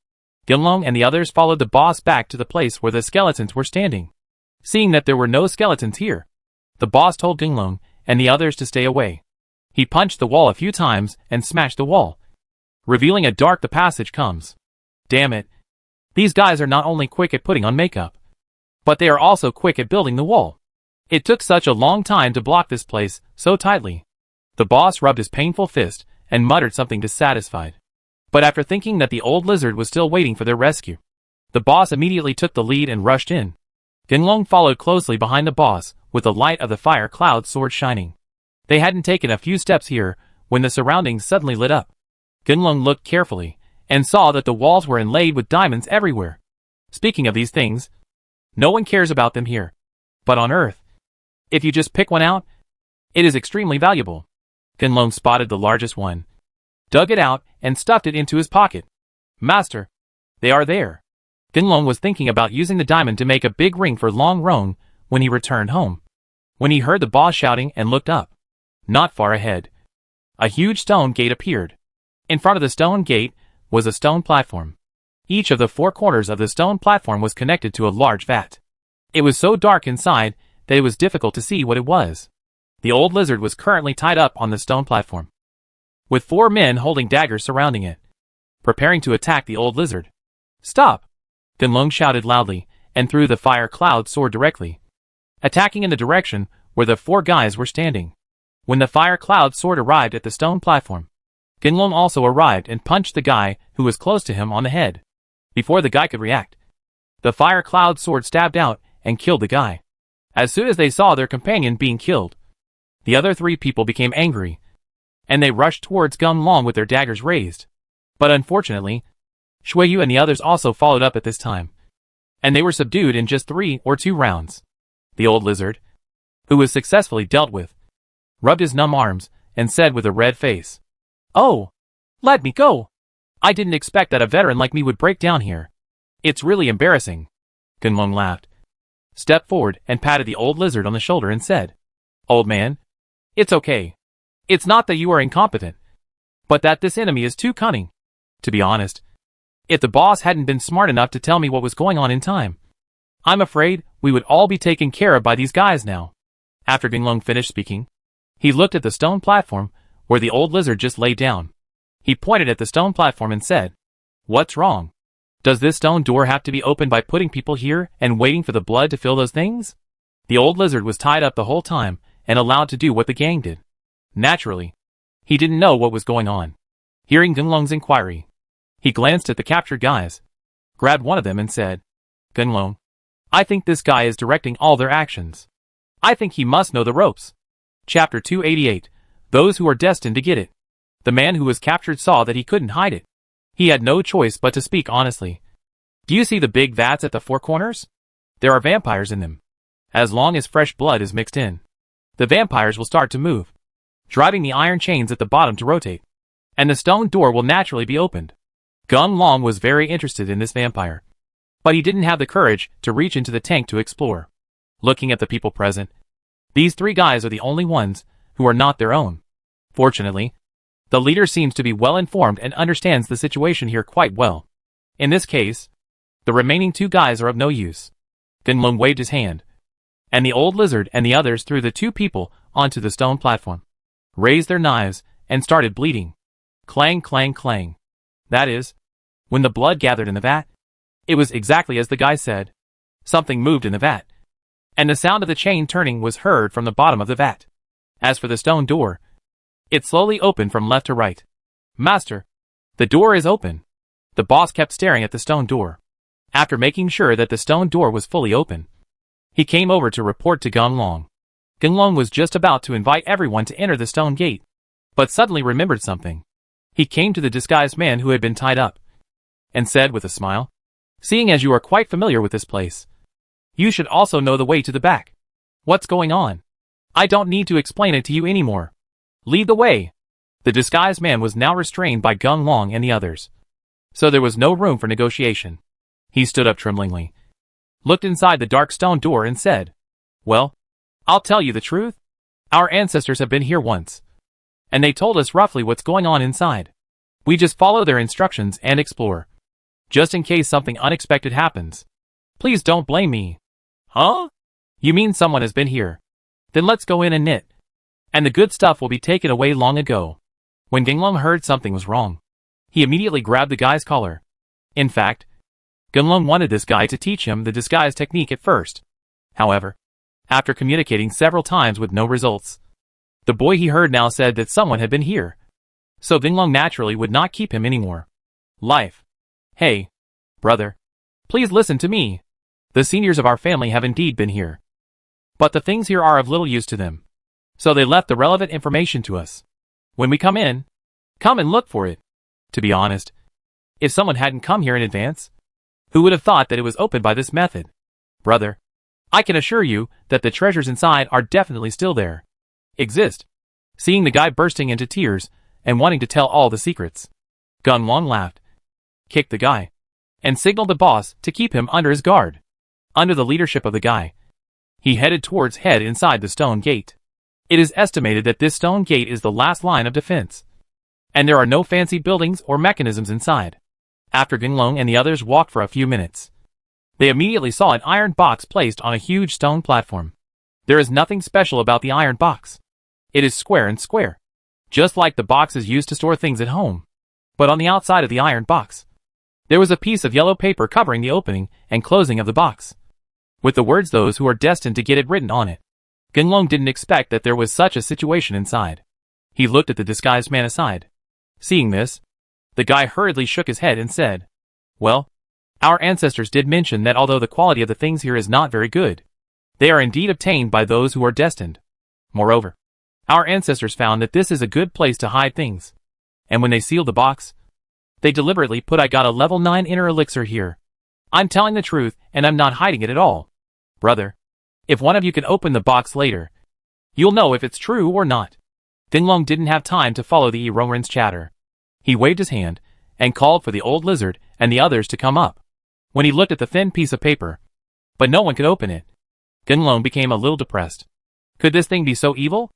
Gunlong and the others followed the boss back to the place where the skeletons were standing. Seeing that there were no skeletons here, the boss told Gunlong and the others to stay away. He punched the wall a few times and smashed the wall, revealing a dark the passage comes. Damn it. These guys are not only quick at putting on makeup, but they are also quick at building the wall. It took such a long time to block this place so tightly. The boss rubbed his painful fist and muttered something dissatisfied. But after thinking that the old lizard was still waiting for their rescue, the boss immediately took the lead and rushed in. Gunlong followed closely behind the boss with the light of the fire cloud sword shining. They hadn't taken a few steps here when the surroundings suddenly lit up. Gunlong looked carefully and saw that the walls were inlaid with diamonds everywhere. Speaking of these things, no one cares about them here. But on Earth, if you just pick one out, it is extremely valuable. Gunlong spotted the largest one, dug it out, and stuffed it into his pocket. Master, they are there. Gunlong was thinking about using the diamond to make a big ring for Long Rong when he returned home. when he heard the boss shouting and looked up. Not far ahead, a huge stone gate appeared. In front of the stone gate was a stone platform. Each of the 4 corners of the stone platform was connected to a large vat. It was so dark inside that it was difficult to see what it was. The old lizard was currently tied up on the stone platform, with 4 men holding daggers surrounding it, preparing to attack the old lizard. "Stop!" Gunlung shouted loudly, and threw the fire cloud sword directly, attacking in the direction where the 4 guys were standing. When the fire cloud sword arrived at the stone platform, Gunlung also arrived and punched the guy who was close to him on the head. Before the guy could react, the fire cloud sword stabbed out and killed the guy. As soon as they saw their companion being killed, the other 3 people became angry, and they rushed towards Gunlong with their daggers raised. But unfortunately, Shuiyu and the others also followed up at this time, and they were subdued in just 3 or 2 rounds. The old lizard, who was successfully dealt with, rubbed his numb arms and said with a red face, "Oh, let me go. I didn't expect that a veteran like me would break down here. It's really embarrassing." Gunlong laughed, stepped forward and patted the old lizard on the shoulder and said, "Old man, it's okay. It's not that you are incompetent, but that this enemy is too cunning. To be honest, if the boss hadn't been smart enough to tell me what was going on in time, I'm afraid we would all be taken care of by these guys now." After Gunlong finished speaking, he looked at the stone platform where the old lizard just lay down. He pointed at the stone platform and said, "What's wrong? Does this stone door have to be opened by putting people here and waiting for the blood to fill those things?" The old lizard was tied up the whole time and allowed to do what the gang did. Naturally, he didn't know what was going on. Hearing Gunlong's inquiry, he glanced at the captured guys, grabbed one of them and said, "Gunlong, I think this guy is directing all their actions. I think he must know the ropes." Chapter 288. Those who are destined to get it. The man who was captured saw that he couldn't hide it. He had no choice but to speak honestly. "Do you see the big vats at the 4 corners? There are vampires in them. As long as fresh blood is mixed in, the vampires will start to move, driving the iron chains at the bottom to rotate, and the stone door will naturally be opened." Gunlong was very interested in this vampire, but he didn't have the courage to reach into the tank to explore. Looking at the people present, these 3 guys are the only ones who are not their own. Fortunately, the leader seems to be well informed and understands the situation here quite well. In this case, the remaining 2 guys are of no use. Gunlong waved his hand, and the old lizard and the others threw the 2 people onto the stone platform, raised their knives, and started bleeding. Clang, clang, clang. That is, when the blood gathered in the vat, it was exactly as the guy said. Something moved in the vat, and the sound of the chain turning was heard from the bottom of the vat. As for the stone door, it slowly opened from left to right. "Master, the door is open." The boss kept staring at the stone door. After making sure that the stone door was fully open, he came over to report to Gunlong. Gunlong was just about to invite everyone to enter the stone gate, but suddenly remembered something. He came to the disguised man who had been tied up, and said with a smile, "Seeing as you are quite familiar with this place, you should also know the way to the back. What's going on? I don't need to explain it to you anymore. Lead the way." The disguised man was now restrained by Gunlong and the others, so there was no room for negotiation. He stood up tremblingly, looked inside the dark stone door and said, "Well, I'll tell you the truth. Our ancestors have been here once, and they told us roughly what's going on inside. We just follow their instructions and explore, just in case something unexpected happens. Please don't blame me." "Huh? You mean someone has been here? Then let's go in and knit, and the good stuff will be taken away long ago." When Gunlong heard something was wrong, he immediately grabbed the guy's collar. In fact, Gunlong wanted this guy to teach him the disguise technique at first. However, after communicating several times with no results, the boy he heard now said that someone had been here, so Gunlong naturally would not keep him anymore. Life. "Hey, brother, please listen to me. The seniors of our family have indeed been here, but the things here are of little use to them, so they left the relevant information to us. When we come in, come and look for it. To be honest, if someone hadn't come here in advance, who would have thought that it was opened by this method? Brother, I can assure you that the treasures inside are definitely still there. Exist." Seeing the guy bursting into tears and wanting to tell all the secrets, Gunlong laughed, kicked the guy, and signaled the boss to keep him under his guard. Under the leadership of the guy, He headed towards head inside the stone gate. It is estimated that this stone gate is the last line of defense, and there are no fancy buildings or mechanisms inside. After Gunlong and the others walked for a few minutes, they immediately saw an iron box placed on a huge stone platform. There is nothing special about the iron box. It is square and square, just like the boxes used to store things at home. But on the outside of the iron box, there was a piece of yellow paper covering the opening and closing of the box, with the words "those who are destined to get it" written on it. Gunlong didn't expect that there was such a situation inside. He looked at the disguised man aside. Seeing this, the guy hurriedly shook his head and said, "Well, our ancestors did mention that although the quality of the things here is not very good, they are indeed obtained by those who are destined. Moreover, our ancestors found that this is a good place to hide things, and when they sealed the box, they deliberately put 'I got a level 9 inner elixir here.' I'm telling the truth, and I'm not hiding it at all. Brother, if one of you can open the box later, you'll know if it's true or not." Gunlong didn't have time to follow the Eronran's chatter. He waved his hand and called for the old lizard and the others to come up. When he looked at the thin piece of paper, but no one could open it, Gunlong became a little depressed. Could this thing be so evil?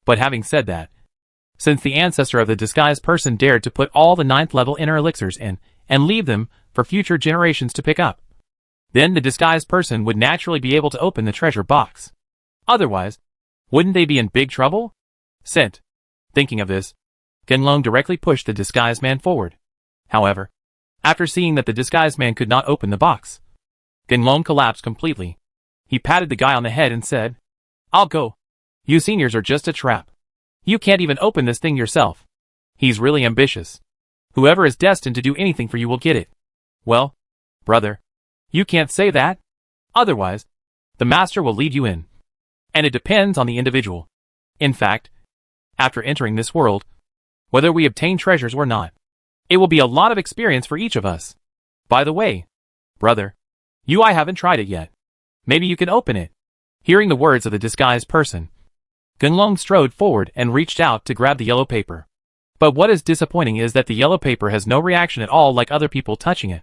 But having said that, since the ancestor of the disguised person dared to put all the 9th level inner elixirs in and leave them for future generations to pick up, then the disguised person would naturally be able to open the treasure box. Otherwise, wouldn't they be in big trouble? Thinking of this, Gunlong directly pushed the disguised man forward. However, after seeing that the disguised man could not open the box, Gunlong collapsed completely. He patted the guy on the head and said, "I'll go. You seniors are just a trap. You can't even open this thing yourself." He's really ambitious. Whoever is destined to do anything for you will get it. Well, brother, you can't say that. Otherwise, the master will lead you in. And it depends on the individual. In fact, after entering this world, whether we obtain treasures or not, it will be a lot of experience for each of us. By the way, brother, I haven't tried it yet. Maybe you can open it." Hearing the words of the disguised person, Gunlong strode forward and reached out to grab the yellow paper. But what is disappointing is that the yellow paper has no reaction at all like other people touching it,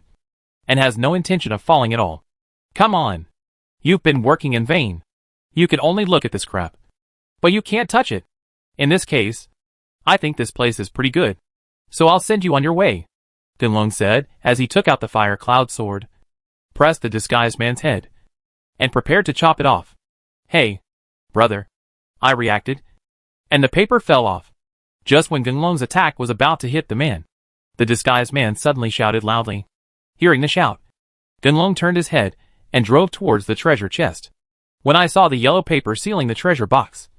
and has no intention of falling at all. Come on. You've been working in vain. You can only look at this crap, but you can't touch it. In this case, I think this place is pretty good, so I'll send you on your way," Gunlong said as he took out the fire cloud sword, pressed the disguised man's head, and prepared to chop it off. "Hey, brother," I reacted, and the paper fell off. Just when Gunlong's attack was about to hit the man, the disguised man suddenly shouted loudly. Hearing the shout, Gunlong turned his head and drove towards the treasure chest. When I saw the yellow paper sealing the treasure box,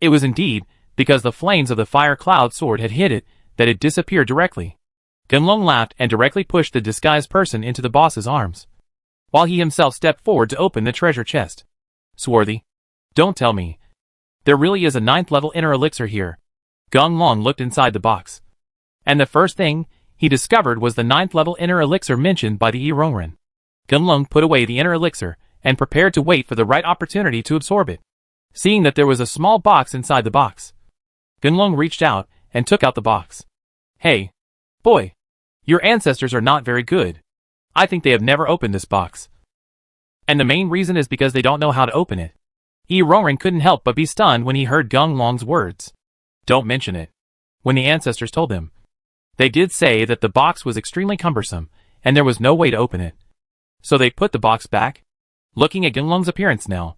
it was indeed because the flames of the fire cloud sword had hit it that it disappeared directly. Gunlong laughed and directly pushed the disguised person into the boss's arms, while he himself stepped forward to open the treasure chest. "Swarthy, don't tell me. There really is a 9th level inner elixir here." Gunlong looked inside the box, and the first thing he discovered was the 9th level inner elixir mentioned by the Eronran. Gunlong put away the inner elixir and prepared to wait for the right opportunity to absorb it. Seeing that there was a small box inside the box, Gunlong reached out and took out the box. "Hey, boy, your ancestors are not very good. I think they have never opened this box. And the main reason is because they don't know how to open it." Eronran couldn't help but be stunned when he heard Gunlong's words. Don't mention it. When the ancestors told him, they did say that the box was extremely cumbersome and there was no way to open it. So they put the box back. Looking at Gunlong's appearance now,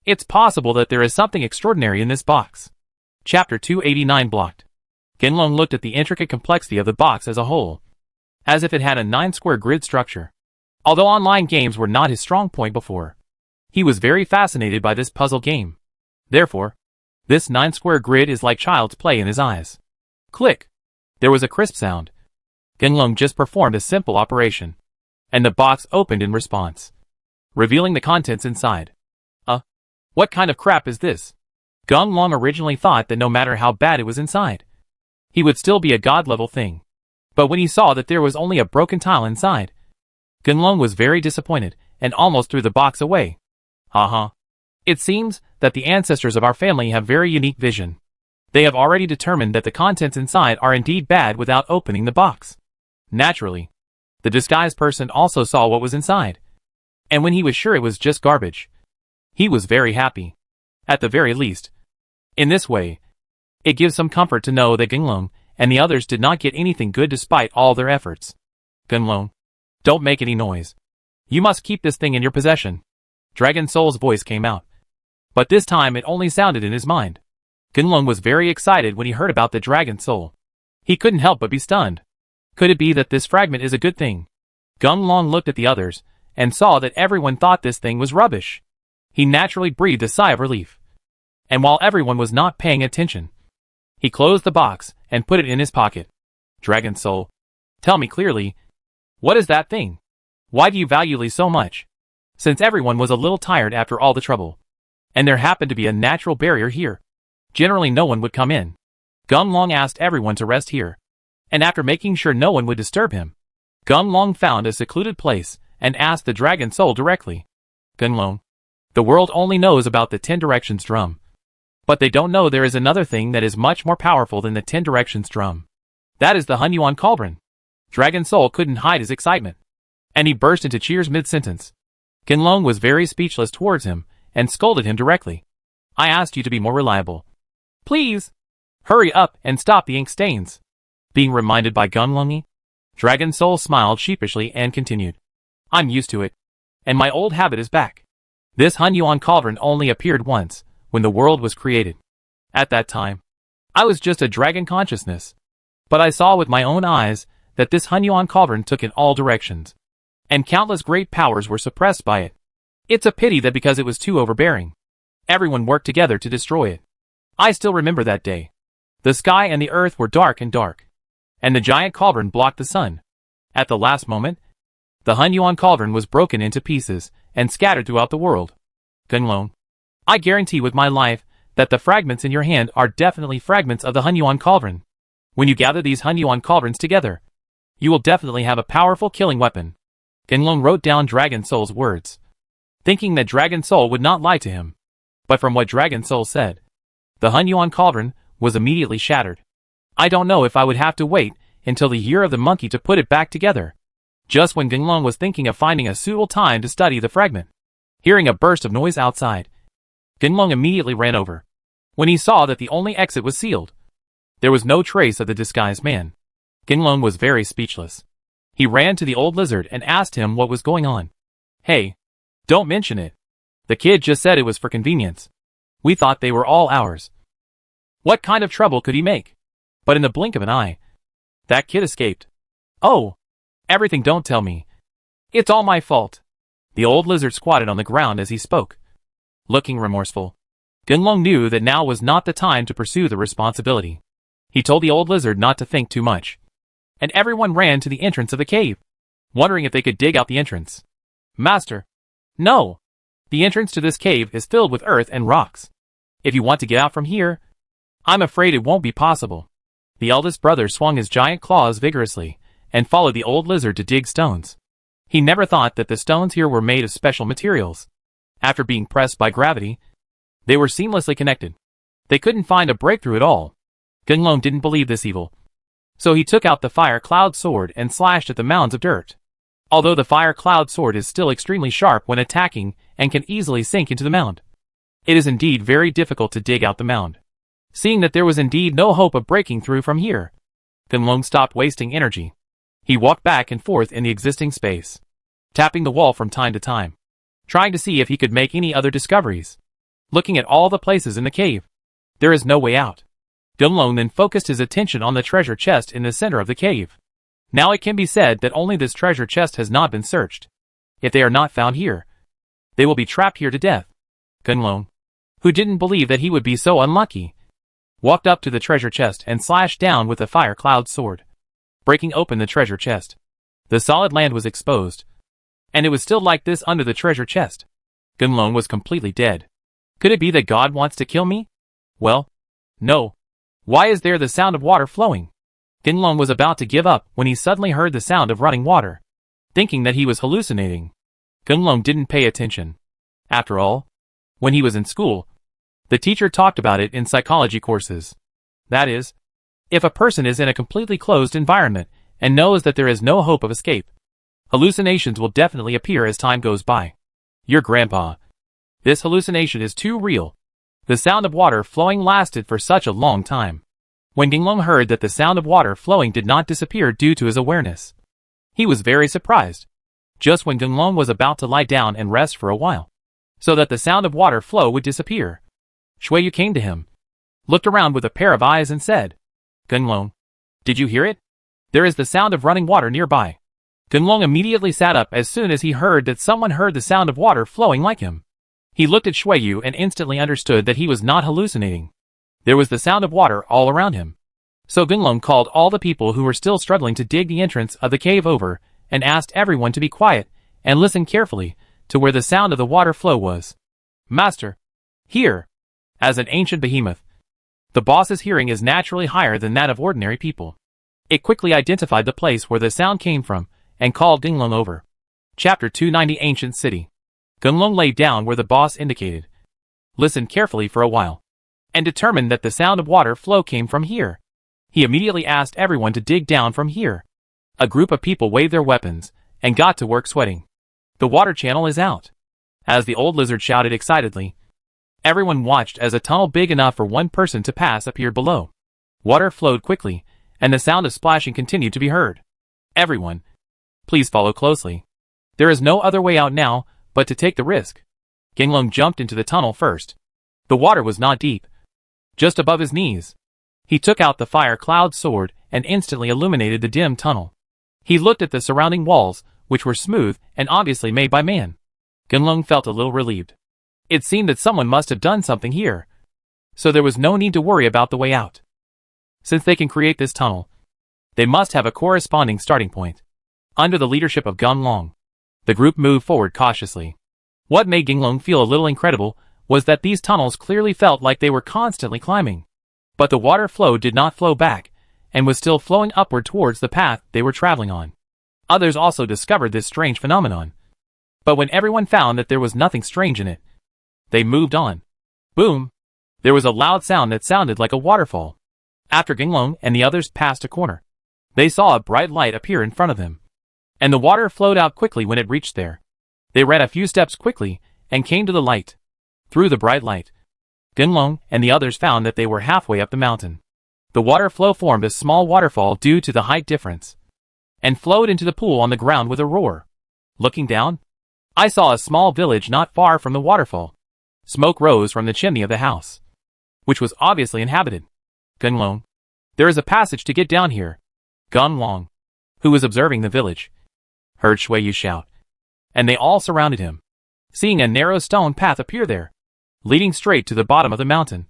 it's possible that there is something extraordinary in this box. Chapter 289 blocked. Gunlong looked at the intricate complexity of the box as a whole, as if it had a 9-square grid structure. Although online games were not his strong point before, he was very fascinated by this puzzle game. Therefore, this 9-square grid is like child's play in his eyes. Click! There was a crisp sound. Gunlong just performed a simple operation, and the box opened in response, revealing the contents inside. What kind of crap is this? Gunlong originally thought that no matter how bad it was inside, he would still be a god-level thing. But when he saw that there was only a broken tile inside, Gunlong was very disappointed and almost threw the box away. It seems that the ancestors of our family have very unique vision. They have already determined that the contents inside are indeed bad without opening the box. Naturally, the disguised person also saw what was inside, and when he was sure it was just garbage, He was very happy. At the very least. In this way, it gives some comfort to know that Genlong and the others did not get anything good despite all their efforts. Genlong, don't make any noise. You must keep this thing in your possession. Dragon Soul's voice came out. But this time it only sounded in his mind. Genlong was very excited when he heard about the Dragon Soul. He couldn't help but be stunned. Could it be that this fragment is a good thing? Genlong looked at the others, and saw that everyone thought this thing was rubbish. He naturally breathed a sigh of relief. And while everyone was not paying attention, he closed the box and put it in his pocket. Dragon Soul, tell me clearly, what is that thing? Why do you value it so much? Since everyone was a little tired after all the trouble, and there happened to be a natural barrier here, generally no one would come in. Genlong asked everyone to rest here, and after making sure no one would disturb him, Genlong found a secluded place and asked the Dragon Soul directly. Genlong, the world only knows about the 10 Directions drum, but they don't know there is another thing that is much more powerful than the 10 Directions drum. That is the Hunyuan Cauldron. Dragon Soul couldn't hide his excitement, and he burst into cheers mid-sentence. Genlong was very speechless towards him and scolded him directly. I asked you to be more reliable. Please, hurry up and stop the ink stains. Being reminded by Genlong, Dragon Soul smiled sheepishly and continued. I'm used to it, and my old habit is back. This Hunyuan Cauldron only appeared once, when the world was created. At that time, I was just a dragon consciousness. But I saw with my own eyes that this Hunyuan Cauldron took in all directions, and countless great powers were suppressed by it. It's a pity that because it was too overbearing, everyone worked together to destroy it. I still remember that day. The sky and the earth were dark, and the giant cauldron blocked the sun. At the last moment, the Hunyuan Cauldron was broken into pieces and scattered throughout the world. Genlong, I guarantee with my life that the fragments in your hand are definitely fragments of the Hunyuan Cauldron. When you gather these Hunyuan Cauldrons together, you will definitely have a powerful killing weapon. Genlong wrote down Dragon Soul's words, thinking that Dragon Soul would not lie to him. But from what Dragon Soul said, the Hunyuan Cauldron was immediately shattered. I don't know if I would have to wait until the year of the monkey to put it back together. Just when Genlong was thinking of finding a suitable time to study the fragment, hearing a burst of noise outside, Genlong immediately ran over. When he saw that the only exit was sealed, there was no trace of the disguised man. Genlong was very speechless. He ran to the old lizard and asked him what was going on. Hey, don't mention it. The kid just said it was for convenience. We thought they were all ours. What kind of trouble could he make? But in the blink of an eye, that kid escaped. Oh, everything, don't tell me. It's all my fault. The old lizard squatted on the ground as he spoke, looking remorseful. Genlong knew that now was not the time to pursue the responsibility. He told the old lizard not to think too much, and everyone ran to the entrance of the cave, wondering if they could dig out the entrance. Master, no. The entrance to this cave is filled with earth and rocks. If you want to get out from here, I'm afraid it won't be possible. The eldest brother swung his giant claws vigorously and followed the old lizard to dig stones. He never thought that the stones here were made of special materials. After being pressed by gravity, they were seamlessly connected. They couldn't find a breakthrough at all. Genlong didn't believe this evil, so he took out the fire cloud sword and slashed at the mounds of dirt. Although the fire cloud sword is still extremely sharp when attacking and can easily sink into the mound, it is indeed very difficult to dig out the mound. Seeing that there was indeed no hope of breaking through from here, Genlong stopped wasting energy. He walked back and forth in the existing space, tapping the wall from time to time, trying to see if he could make any other discoveries. Looking at all the places in the cave, there is no way out. Genlong then focused his attention on the treasure chest in the center of the cave. Now it can be said that only this treasure chest has not been searched. If they are not found here, they will be trapped here to death. Genlong, who didn't believe that he would be so unlucky, walked up to the treasure chest and slashed down with the fire cloud sword, breaking open the treasure chest. The solid land was exposed, and it was still like this under the treasure chest. Genlong was completely dead. Could it be that God wants to kill me? Well, no. Why is there the sound of water flowing? Genlong was about to give up when he suddenly heard the sound of running water. Thinking that he was hallucinating, Genlong didn't pay attention. After all, when he was in school, the teacher talked about it in psychology courses. That is, if a person is in a completely closed environment and knows that there is no hope of escape, hallucinations will definitely appear as time goes by. Your grandpa. This hallucination is too real. The sound of water flowing lasted for such a long time. When Ginglong heard that the sound of water flowing did not disappear due to his awareness, he was very surprised. Just when Ginglong was about to lie down and rest for a while, so that the sound of water flow would disappear, Shuiyu came to him, looked around with a pair of eyes and said, "Ginglong, did you hear it? There is the sound of running water nearby." Ginglong immediately sat up as soon as he heard that someone heard the sound of water flowing like him. He looked at Shuiyu and instantly understood that he was not hallucinating. There was the sound of water all around him. So Ginglong called all the people who were still struggling to dig the entrance of the cave over, and asked everyone to be quiet and listen carefully to where the sound of the water flow was. "Master, here." As an ancient behemoth, the boss's hearing is naturally higher than that of ordinary people. It quickly identified the place where the sound came from and called Ginglong over. Chapter 290 Ancient City. Ginglong lay down where the boss indicated, listened carefully for a while, and determined that the sound of water flow came from here. He immediately asked everyone to dig down from here. A group of people waved their weapons and got to work sweating. "The water channel is out," as the old lizard shouted excitedly. Everyone watched as a tunnel big enough for one person to pass appeared below. Water flowed quickly, and the sound of splashing continued to be heard. "Everyone, please follow closely. There is no other way out now but to take the risk." Ginglong jumped into the tunnel first. The water was not deep, just above his knees. He took out the fire cloud sword and instantly illuminated the dim tunnel. He looked at the surrounding walls, which were smooth and obviously made by man. Ginglong felt a little relieved. It seemed that someone must have done something here, so there was no need to worry about the way out. Since they can create this tunnel, they must have a corresponding starting point. Under the leadership of Ginglong, the group moved forward cautiously. What made Ginglong feel a little incredible was that these tunnels clearly felt like they were constantly climbing. But the water flow did not flow back, and was still flowing upward towards the path they were traveling on. Others also discovered this strange phenomenon. But when everyone found that there was nothing strange in it, they moved on. Boom! There was a loud sound that sounded like a waterfall. After Ginglong and the others passed a corner, they saw a bright light appear in front of them, and the water flowed out quickly when it reached there. They ran a few steps quickly and came to the light. Through the bright light, Ginglong and the others found that they were halfway up the mountain. The water flow formed a small waterfall due to the height difference, and flowed into the pool on the ground with a roar. Looking down, I saw a small village not far from the waterfall. Smoke rose from the chimney of the house, which was obviously inhabited. "Ginglong, there is a passage to get down here." Ginglong, who was observing the village, heard Shuiyu shout, and they all surrounded him, seeing a narrow stone path appear there, leading straight to the bottom of the mountain.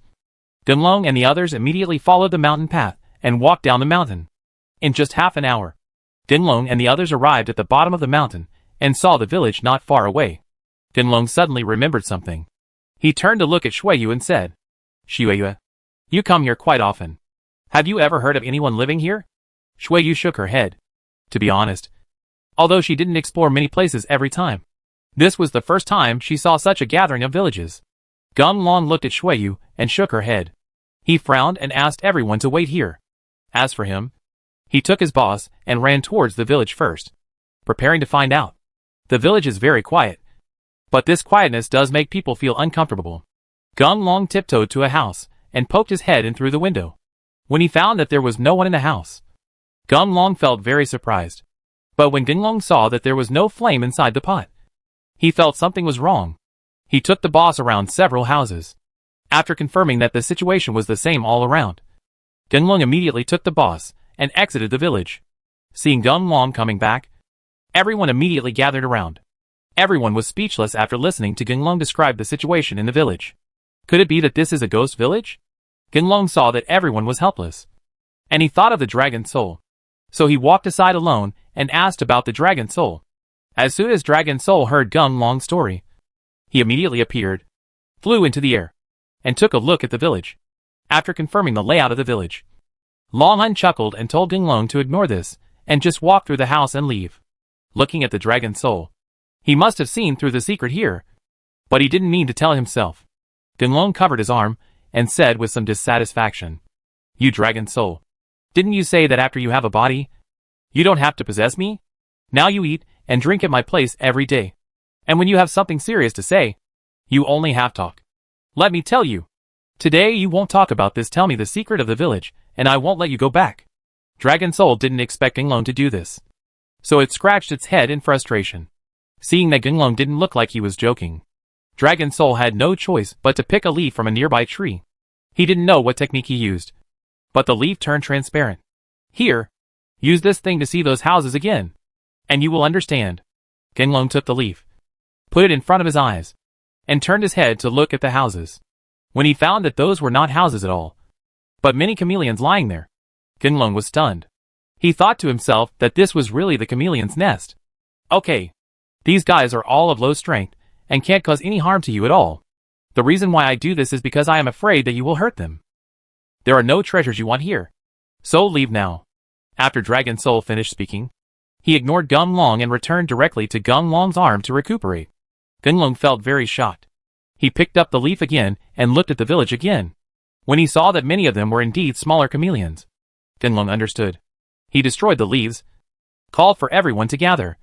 Ginglong and the others immediately followed the mountain path and walked down the mountain. In just half an hour, Ginglong and the others arrived at the bottom of the mountain and saw the village not far away. Ginglong suddenly remembered something. He turned to look at Shuiyu and said, "Shuiyu, you come here quite often. Have you ever heard of anyone living here?" Shuiyu shook her head. To be honest, although she didn't explore many places every time, this was the first time she saw such a gathering of villages. Ginglong looked at Shuiyu and shook her head. He frowned and asked everyone to wait here. As for him, he took his boss and ran towards the village first, preparing to find out. The village is very quiet, but this quietness does make people feel uncomfortable. Ginglong tiptoed to a house and poked his head in through the window. When he found that there was no one in the house, Ginglong felt very surprised. But when Ginglong saw that there was no flame inside the pot, he felt something was wrong. He took the boss around several houses. After confirming that the situation was the same all around, Ginglong immediately took the boss and exited the village. Seeing Ginglong coming back, everyone immediately gathered around. Everyone was speechless after listening to Ginglong describe the situation in the village. Could it be that this is a ghost village? Ginglong saw that everyone was helpless, and he thought of the dragon soul. So he walked aside alone and asked about the dragon soul. As soon as Dragon Soul heard Ginglong's story, he immediately appeared, flew into the air, and took a look at the village. After confirming the layout of the village, Longhun chuckled and told Ginglong to ignore this and just walk through the house and leave. Looking at the dragon soul, he must have seen through the secret here, but he didn't mean to tell himself. Ginglong covered his arm and said with some dissatisfaction, "You dragon soul, didn't you say that after you have a body, you don't have to possess me? Now you eat and drink at my place every day. And when you have something serious to say, You only half talk. Let me tell you. Today you won't talk about this. Tell me the secret of the village, and I won't let you go back. Dragon Soul didn't expect Genglong to do this, so it scratched its head in frustration. Seeing that Genglong didn't look like he was joking, Dragon Soul had no choice but to pick a leaf from a nearby tree. He didn't know what technique he used, but the leaf turned transparent. Here, use this thing to see those houses again, and you will understand. Genglong took the leaf, put it in front of his eyes, and turned his head to look at the houses. When he found that those were not houses at all, but many chameleons lying there, Genglong was stunned. He thought to himself that this was really the chameleon's nest. Okay, these guys are all of low strength and can't cause any harm to you at all. The reason why I do this is because I am afraid that you will hurt them. There are no treasures you want here, so leave now. After Dragon Soul finished speaking, he ignored Genglong and returned directly to Genglong's arm to recuperate. Genglong felt very shocked. He picked up the leaf again and looked at the village again. When he saw that many of them were indeed smaller chameleons, Genglong understood. He destroyed the leaves, called for everyone to gather,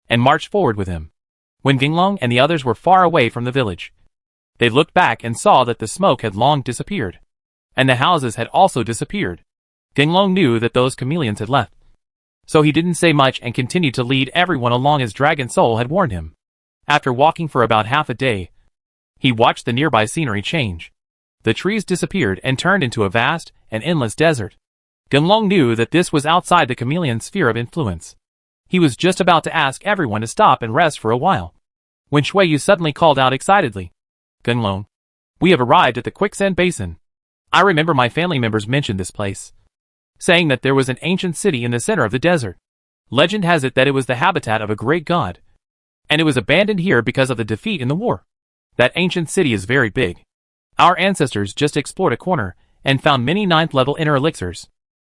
and marched forward with him. When Genglong and the others were far away from the village, they looked back and saw that the smoke had long disappeared, and the houses had also disappeared. Genglong knew that those chameleons had left, so he didn't say much and continued to lead everyone along as Dragon Soul had warned him. After walking for about half a day, he watched the nearby scenery change. The trees disappeared and turned into a vast and endless desert. Genglong knew that this was outside the chameleon's sphere of influence. He was just about to ask everyone to stop and rest for a while, when Shuiyu suddenly called out excitedly, Genglong, we have arrived at the quicksand basin. I remember my family members mentioned this place, saying that there was an ancient city in the center of the desert. Legend has it that it was the habitat of a great god, and it was abandoned here because of the defeat in the war. That ancient city is very big. Our ancestors just explored a corner and found many 9th level inner elixirs.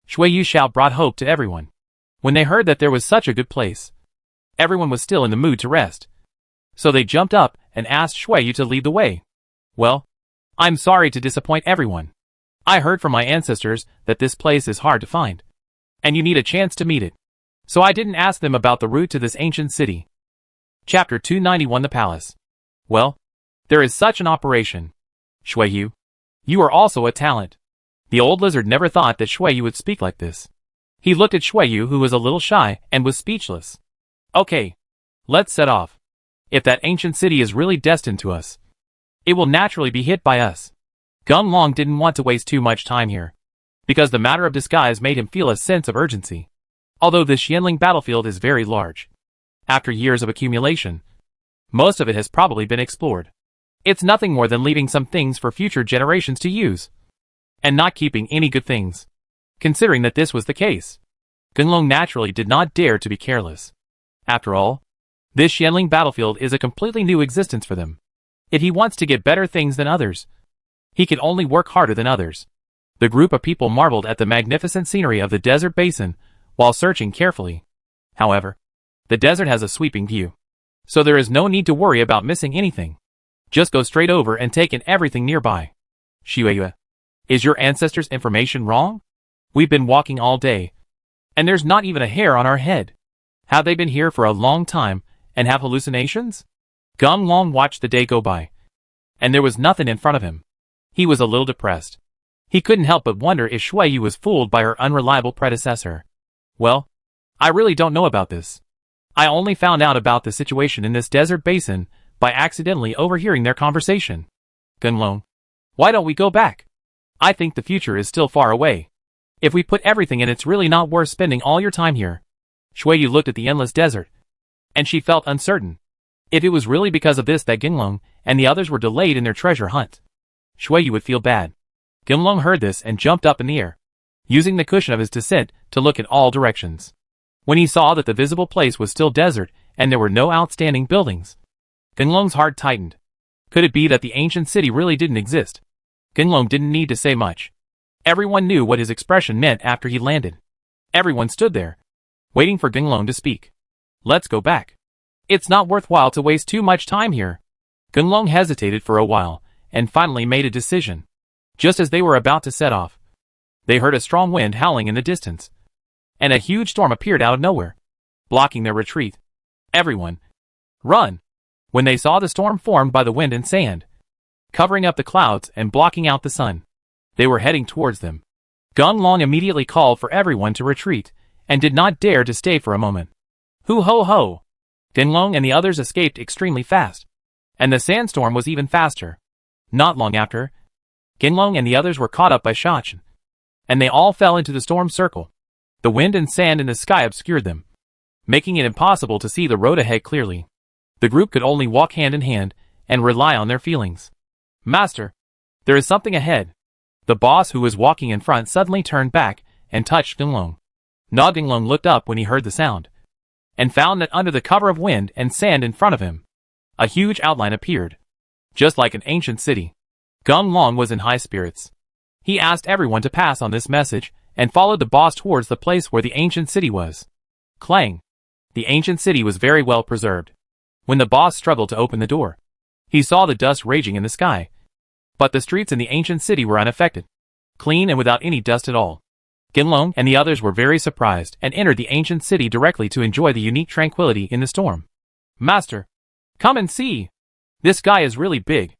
Shuiyu's shout brought hope to everyone. When they heard that there was such a good place, everyone was still in the mood to rest, so they jumped up and asked Shuiyu to lead the way. Well, I'm sorry to disappoint everyone. I heard from my ancestors that this place is hard to find, and you need a chance to meet it, so I didn't ask them about the route to this ancient city. Chapter 291 The Palace. Well, there is such an operation. Shuiyu, you are also a talent. The old lizard never thought that Shuiyu would speak like this. He looked at Shuiyu, who was a little shy and was speechless. Okay, let's set off. If that ancient city is really destined to us, it will naturally be hit by us. Genglong didn't want to waste too much time here, because the matter of disguise made him feel a sense of urgency. Although the Xianling battlefield is very large, after years of accumulation, most of it has probably been explored. It's nothing more than leaving some things for future generations to use, and not keeping any good things. Considering that this was the case, Genglong naturally did not dare to be careless. After all, this Xianling battlefield is a completely new existence for them. If he wants to get better things than others, he can only work harder than others. The group of people marveled at the magnificent scenery of the desert basin while searching carefully. However, the desert has a sweeping view, so there is no need to worry about missing anything. Just go straight over and take in everything nearby. Shuiyu, is your ancestors' information wrong? We've been walking all day, and there's not even a hair on our head. Have they been here for a long time and have hallucinations? Genglong watched the day go by, and there was nothing in front of him. He was a little depressed. He couldn't help but wonder if Shuiyu was fooled by her unreliable predecessor. Well, I really don't know about this. I only found out about the situation in this desert basin by accidentally overhearing their conversation. Genglong, why don't we go back? I think the future is still far away. If we put everything in, it's really not worth spending all your time here. Shuiyu looked at the endless desert, and she felt uncertain. If it was really because of this that Genglong and the others were delayed in their treasure hunt, Shuiyu would feel bad. Genglong heard this and jumped up in the air, using the cushion of his descent to look in all directions. When he saw that the visible place was still desert and there were no outstanding buildings, Genglong's heart tightened. Could it be that the ancient city really didn't exist? Genglong didn't need to say much. Everyone knew what his expression meant after he landed. Everyone stood there, waiting for Genglong to speak. Let's go back. It's not worthwhile to waste too much time here. Genglong hesitated for a while, and finally made a decision. Just as they were about to set off, they heard a strong wind howling in the distance, and a huge storm appeared out of nowhere, blocking their retreat. Everyone, run! when they saw the storm formed by the wind and sand, covering up the clouds and blocking out the sun. They were heading towards them. Gunlong immediately called for everyone to retreat, and did not dare to stay for a moment. Hoo ho ho! Gunlong and the others escaped extremely fast, and the sandstorm was even faster. Not long after, Gunlong and the others were caught up by Shachan, and they all fell into the storm circle. The wind and sand in the sky obscured them, making it impossible to see the road ahead clearly. The group could only walk hand in hand and rely on their feelings. Master, there is something ahead. The boss, who was walking in front, suddenly turned back and touched Gunlong. Gunlong looked up when he heard the sound, and found that under the cover of wind and sand in front of him, a huge outline appeared, just like an ancient city. Gunlong was in high spirits. He asked everyone to pass on this message and followed the boss towards the place where the ancient city was. Clang! The ancient city was very well preserved. When the boss struggled to open the door, he saw the dust raging in the sky. But the streets in the ancient city were unaffected, clean and without any dust at all. Gunlong and the others were very surprised and entered the ancient city directly to enjoy the unique tranquility in the storm. Master, come and see! This guy is really big.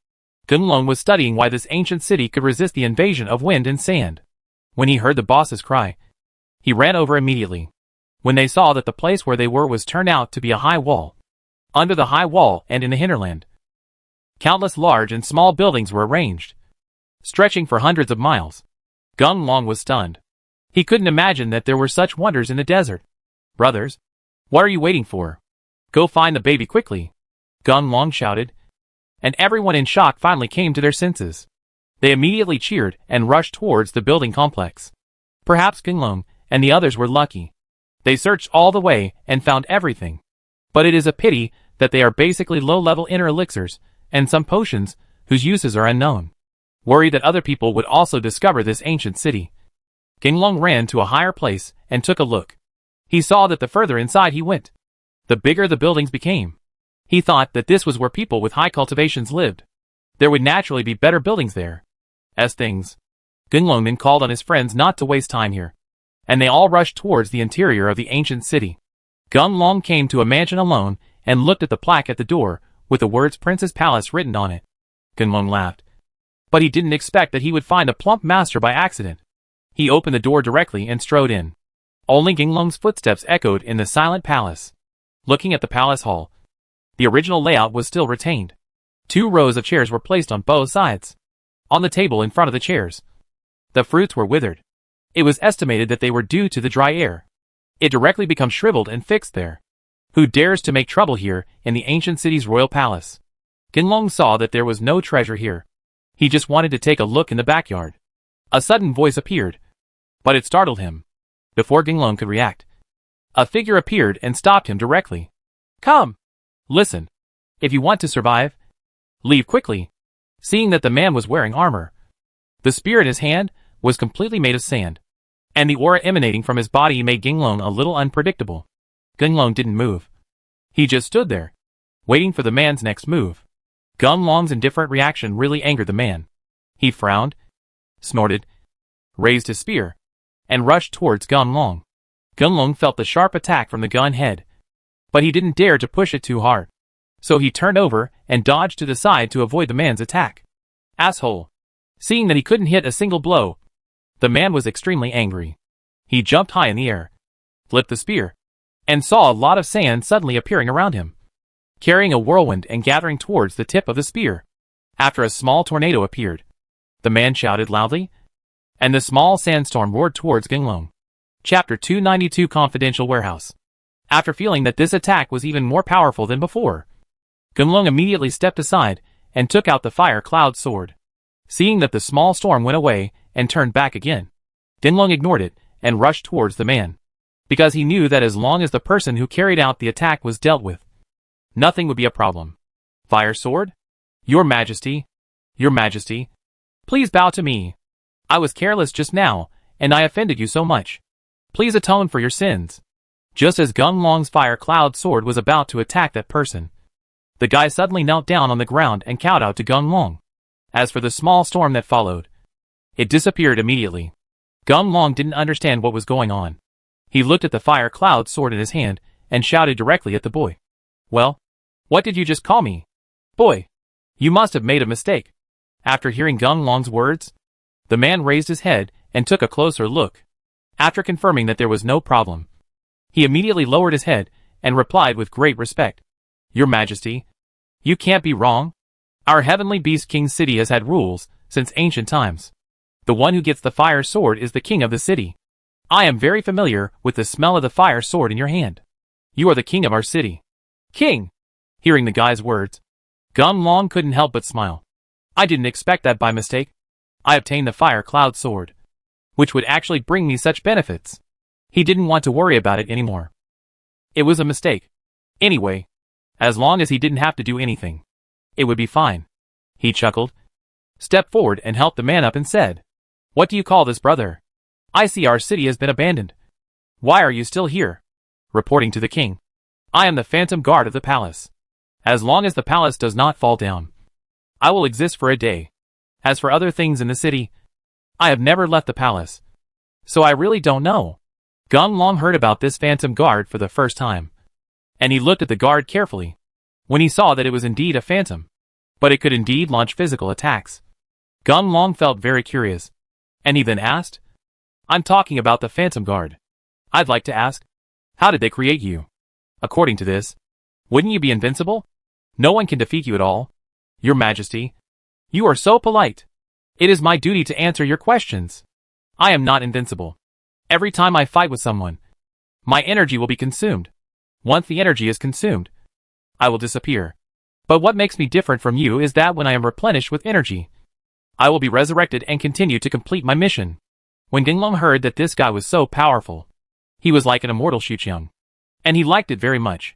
Gunlong was studying why this ancient city could resist the invasion of wind and sand. When he heard the boss's cry, he ran over immediately. When they saw that the place where they were was turned out to be a high wall. Under the high wall and in the hinterland, countless large and small buildings were arranged, stretching for hundreds of miles. Gunlong was stunned. He couldn't imagine that there were such wonders in the desert. Brothers, what are you waiting for? Go find the baby quickly! Gunlong shouted, and everyone in shock finally came to their senses. They immediately cheered and rushed towards the building complex. Perhaps Gunlong and the others were lucky. They searched all the way and found everything. But it is a pity that they are basically low-level inner elixirs and some potions whose uses are unknown. Worried that other people would also discover this ancient city, Gunlong ran to a higher place and took a look. He saw that the further inside he went, the bigger the buildings became. He thought that this was where people with high cultivations lived. There would naturally be better buildings there. As things, Gunlong then called on his friends not to waste time here, and they all rushed towards the interior of the ancient city. Gunlong came to a mansion alone and looked at the plaque at the door with the words Prince's Palace written on it. Gunlong laughed, but he didn't expect that he would find a plump master by accident. He opened the door directly and strode in. Only Gunlong's footsteps echoed in the silent palace. Looking at the palace hall, the original layout was still retained. 2 rows of chairs were placed on both sides. On the table in front of the chairs, the fruits were withered. It was estimated that they were due to the dry air. It directly becomes shriveled and fixed there. Who dares to make trouble here in the ancient city's royal palace? Gunlong saw that there was no treasure here. He just wanted to take a look in the backyard. A sudden voice appeared, but it startled him. Before Gunlong could react, a figure appeared and stopped him directly. Come! Listen. If you want to survive, leave quickly. Seeing that the man was wearing armor, the spear in his hand was completely made of sand, and the aura emanating from his body made Gunlong a little unpredictable. Gunlong didn't move. He just stood there, waiting for the man's next move. Gunlong's indifferent reaction really angered the man. He frowned, snorted, raised his spear, and rushed towards Gunlong. Gunlong felt the sharp attack from the gun head, but he didn't dare to push it too hard. So he turned over and dodged to the side to avoid the man's attack. Asshole! Seeing that he couldn't hit a single blow, the man was extremely angry. He jumped high in the air, flipped the spear, and saw a lot of sand suddenly appearing around him, carrying a whirlwind and gathering towards the tip of the spear. After a small tornado appeared, the man shouted loudly, and the small sandstorm roared towards Gunlong. Chapter 292 Confidential Warehouse. After feeling that this attack was even more powerful than before, Gunlong immediately stepped aside and took out the fire cloud sword. Seeing that the small storm went away and turned back again, Gunlong ignored it and rushed towards the man, because he knew that as long as the person who carried out the attack was dealt with, nothing would be a problem. Fire sword? Your Majesty, please bow to me. I was careless just now, and I offended you so much. Please atone for your sins. Just as Gunlong's fire cloud sword was about to attack that person, the guy suddenly knelt down on the ground and kowtowed to Gunlong. As for the small storm that followed, it disappeared immediately. Gunlong didn't understand what was going on. He looked at the fire cloud sword in his hand and shouted directly at the boy. Well, What did you just call me? Boy, you must have made a mistake. After hearing Gunlong's words, the man raised his head and took a closer look. After confirming that there was no problem, he immediately lowered his head and replied with great respect. Your Majesty, you can't be wrong. Our heavenly beast King City has had rules since ancient times. The one who gets the fire sword is the king of the city. I am very familiar with the smell of the fire sword in your hand. You are the king of our city. King! Hearing the guy's words, Gunlong couldn't help but smile. I didn't expect that by mistake. I obtained the fire cloud sword, which would actually bring me such benefits. He didn't want to worry about it anymore. It was a mistake. Anyway, as long as he didn't have to do anything, it would be fine. He chuckled, stepped forward and helped the man up and said, What do you call this, brother? I see our city has been abandoned. Why are you still here? Reporting to the king. I am the phantom guard of the palace. As long as the palace does not fall down, I will exist for a day. As for other things in the city, I have never left the palace, so I really don't know. Gunlong heard about this phantom guard for the first time, and he looked at the guard carefully. When he saw that it was indeed a phantom, but it could indeed launch physical attacks, Gunlong felt very curious, and he then asked, I'm talking about the phantom guard. I'd like to ask, how did they create you? According to this, wouldn't you be invincible? No one can defeat you at all. Your Majesty, you are so polite. It is my duty to answer your questions. I am not invincible. Every time I fight with someone, my energy will be consumed. Once the energy is consumed, I will disappear. But what makes me different from you is that when I am replenished with energy, I will be resurrected and continue to complete my mission. When Gunlong heard that this guy was so powerful, he was like an immortal Xuqiang, and he liked it very much.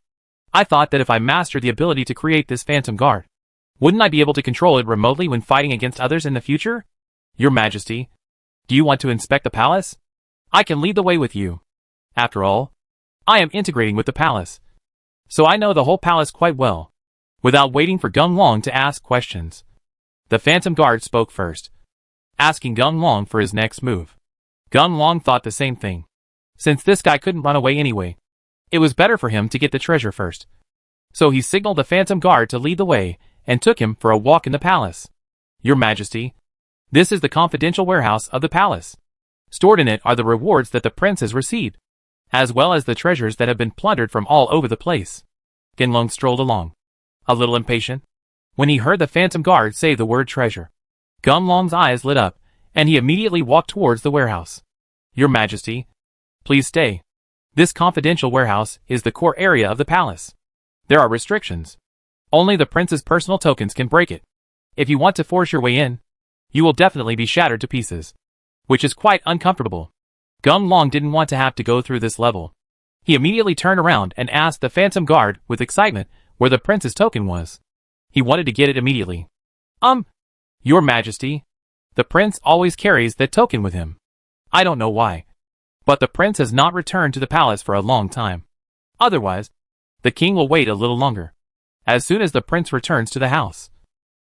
I thought that if I mastered the ability to create this phantom guard, wouldn't I be able to control it remotely when fighting against others in the future? Your Majesty, do you want to inspect the palace? I can lead the way with you. After all, I am integrating with the palace, so I know the whole palace quite well. Without waiting for Gunlong to ask questions, the phantom guard spoke first, asking Gunlong for his next move. Gunlong thought the same thing. Since this guy couldn't run away anyway, it was better for him to get the treasure first. So he signaled the phantom guard to lead the way and took him for a walk in the palace. Your Majesty, this is the confidential warehouse of the palace. Stored in it are the rewards that the prince has received, as well as the treasures that have been plundered from all over the place. Gunlong strolled along, a little impatient, when he heard the phantom guard say the word treasure. Gunlong's eyes lit up, and he immediately walked towards the warehouse. Your Majesty, please stay. This confidential warehouse is the core area of the palace. There are restrictions. Only the prince's personal tokens can break it. If you want to force your way in, you will definitely be shattered to pieces, which is quite uncomfortable. Gunlong didn't want to have to go through this level. He immediately turned around and asked the phantom guard with excitement where the prince's token was. He wanted to get it immediately. Your Majesty, the prince always carries that token with him. I don't know why, but the prince has not returned to the palace for a long time. Otherwise, the king will wait a little longer. As soon as the prince returns to the house,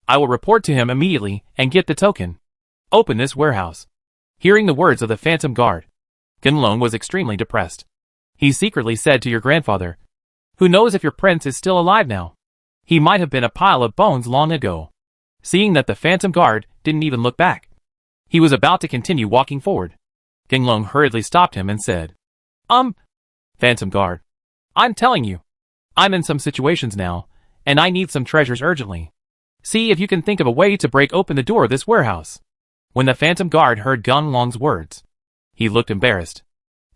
I will report to him immediately and get the token. Open this warehouse. Hearing the words of the phantom guard, Gunlong was extremely depressed. He secretly said to your grandfather, who knows if your prince is still alive now? He might have been a pile of bones long ago. Seeing that the phantom guard didn't even look back, he was about to continue walking forward. Gunlong hurriedly stopped him and said, Phantom guard, I'm telling you, I'm in some situations now, and I need some treasures urgently. See if you can think of a way to break open the door of this warehouse. When the phantom guard heard Gunlong's words, he looked embarrassed.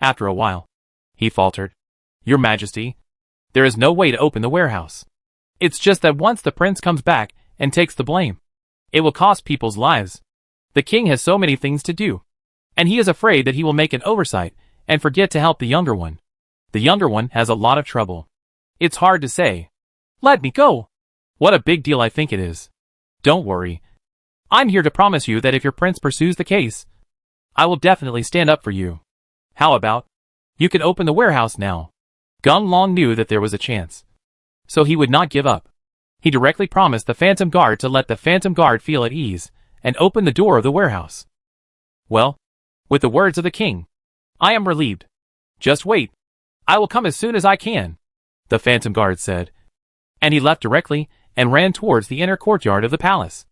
After a while, he faltered, Your Majesty, there is no way to open the warehouse. It's just that once the prince comes back and takes the blame, it will cost people's lives. The king has so many things to do, and he is afraid that he will make an oversight and forget to help the younger one. The younger one has a lot of trouble. It's hard to say. Let me go. What a big deal I think it is. Don't worry. I'm here to promise you that if your prince pursues the case, I will definitely stand up for you. How about, you can open the warehouse now. Gunlong knew that there was a chance, so he would not give up. He directly promised the phantom guard to let the phantom guard feel at ease and open the door of the warehouse. Well, with the words of the king, I am relieved. Just wait. I will come as soon as I can, the phantom guard said. and he left directly and ran towards the inner courtyard of the palace.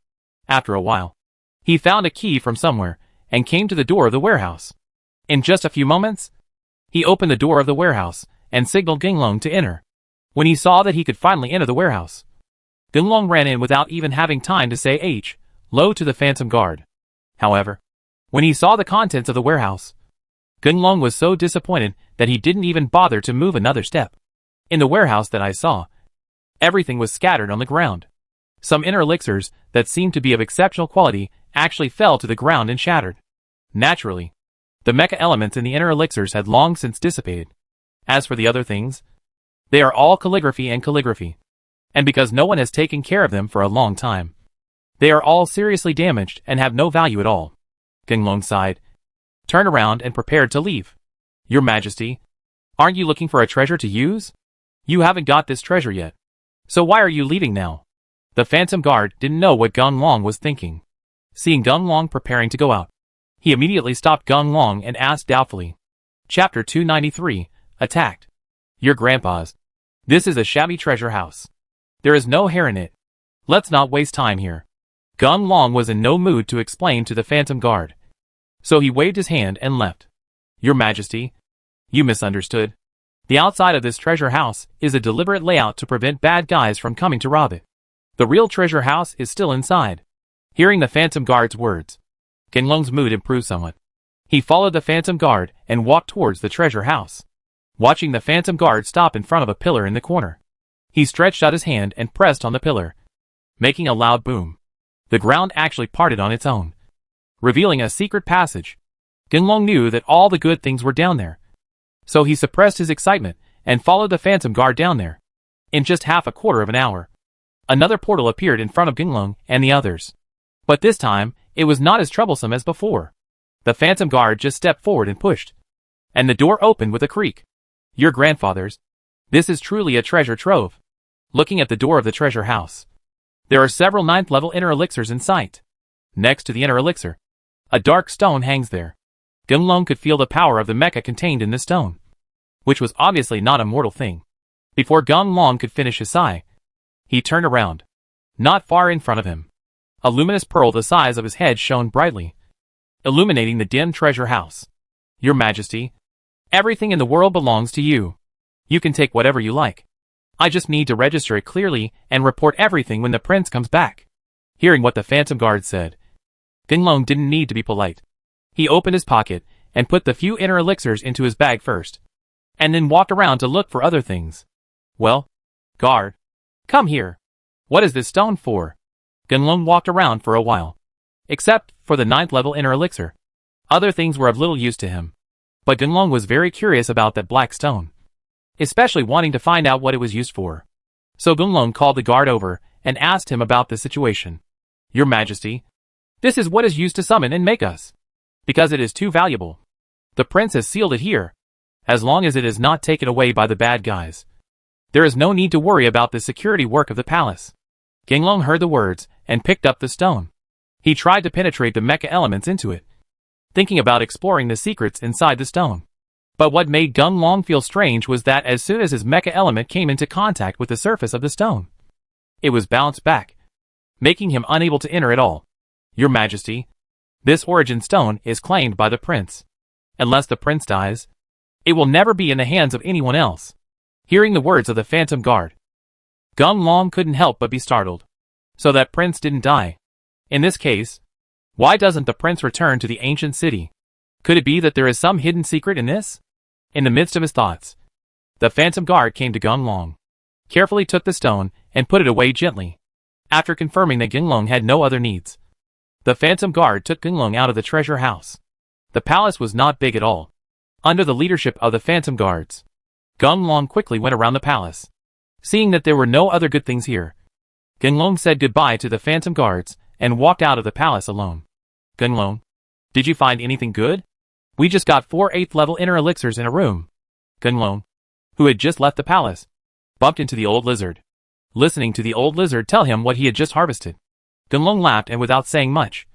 After a while, he found a key from somewhere and came to the door of the warehouse. In just a few moments, he opened the door of the warehouse and signaled Genlong to enter. When he saw that he could finally enter the warehouse, Genlong ran in without even having time to say hello to the phantom guard. However, when he saw the contents of the warehouse, Genlong was so disappointed that he didn't even bother to move another step. In the warehouse that I saw, everything was scattered on the ground. Some inner elixirs that seemed to be of exceptional quality actually fell to the ground and shattered. Naturally, the mecha elements in the inner elixirs had long since dissipated. As for the other things, they are all calligraphy and calligraphy. And because no one has taken care of them for a long time, they are all seriously damaged and have no value at all. Genlong sighed, turned around and prepared to leave. Your Majesty, aren't you looking for a treasure to use? You haven't got this treasure yet. So why are you leaving now? The phantom guard didn't know what Genlong was thinking. Seeing Genlong preparing to go out, he immediately stopped Genlong and asked doubtfully. Chapter 293, Attacked. Your grandpa's. This is a shabby treasure house. There is no hair in it. Let's not waste time here. Genlong was in no mood to explain to the phantom guard. So he waved his hand and left. Your Majesty, you misunderstood. The outside of this treasure house is a deliberate layout to prevent bad guys from coming to rob it. The real treasure house is still inside. Hearing the phantom guard's words, Genlong's mood improved somewhat. He followed the phantom guard and walked towards the treasure house. Watching the phantom guard stop in front of a pillar in the corner, he stretched out his hand and pressed on the pillar, making a loud boom. The ground actually parted on its own, revealing a secret passage. Genlong knew that all the good things were down there, so he suppressed his excitement and followed the phantom guard down there. In just half a quarter of an hour, another portal appeared in front of Genlong and the others. But this time, it was not as troublesome as before. The phantom guard just stepped forward and pushed, and the door opened with a creak. Your grandfather's. This is truly a treasure trove. Looking at the door of the treasure house, there are several 9th level inner elixirs in sight. Next to the inner elixir, a dark stone hangs there. Genlong could feel the power of the mecha contained in the stone, which was obviously not a mortal thing. Before Genlong could finish his sigh, he turned around. Not far in front of him, a luminous pearl the size of his head shone brightly, illuminating the dim treasure house. Your Majesty, everything in the world belongs to you. You can take whatever you like. I just need to register it clearly and report everything when the prince comes back. Hearing what the phantom guard said, Genlong didn't need to be polite. He opened his pocket and put the few inner elixirs into his bag first, and then walked around to look for other things. Well, guard, come here. What is this stone for? Genlong walked around for a while. Except for the 9th level inner elixir, other things were of little use to him. But Genlong was very curious about that black stone, especially wanting to find out what it was used for. So Genlong called the guard over and asked him about the situation. Your Majesty, this is what is used to summon and make us. Because it is too valuable. The prince has sealed it here. As long as it is not taken away by the bad guys, there is no need to worry about the security work of the palace. Genlong heard the words and picked up the stone. He tried to penetrate the mecha elements into it, thinking about exploring the secrets inside the stone. But what made Genlong feel strange was that as soon as his mecha element came into contact with the surface of the stone, it was bounced back, making him unable to enter at all. Your Majesty, this origin stone is claimed by the prince. Unless the prince dies, it will never be in the hands of anyone else. Hearing the words of the phantom guard, Genlong couldn't help but be startled. So that prince didn't die. In this case, why doesn't the prince return to the ancient city? Could it be that there is some hidden secret in this? In the midst of his thoughts, the phantom guard came to Genlong, carefully took the stone and put it away gently. After confirming that Genlong had no other needs, the phantom guard took Genlong out of the treasure house. The palace was not big at all. Under the leadership of the phantom guards, Genlong quickly went around the palace. Seeing that there were no other good things here, Genlong said goodbye to the phantom guards and walked out of the palace alone. Genlong, did you find anything good? We just got 4 8th level inner elixirs in a room. Genlong, who had just left the palace, bumped into the old lizard. Listening to the old lizard tell him what he had just harvested, Genlong laughed and without saying much,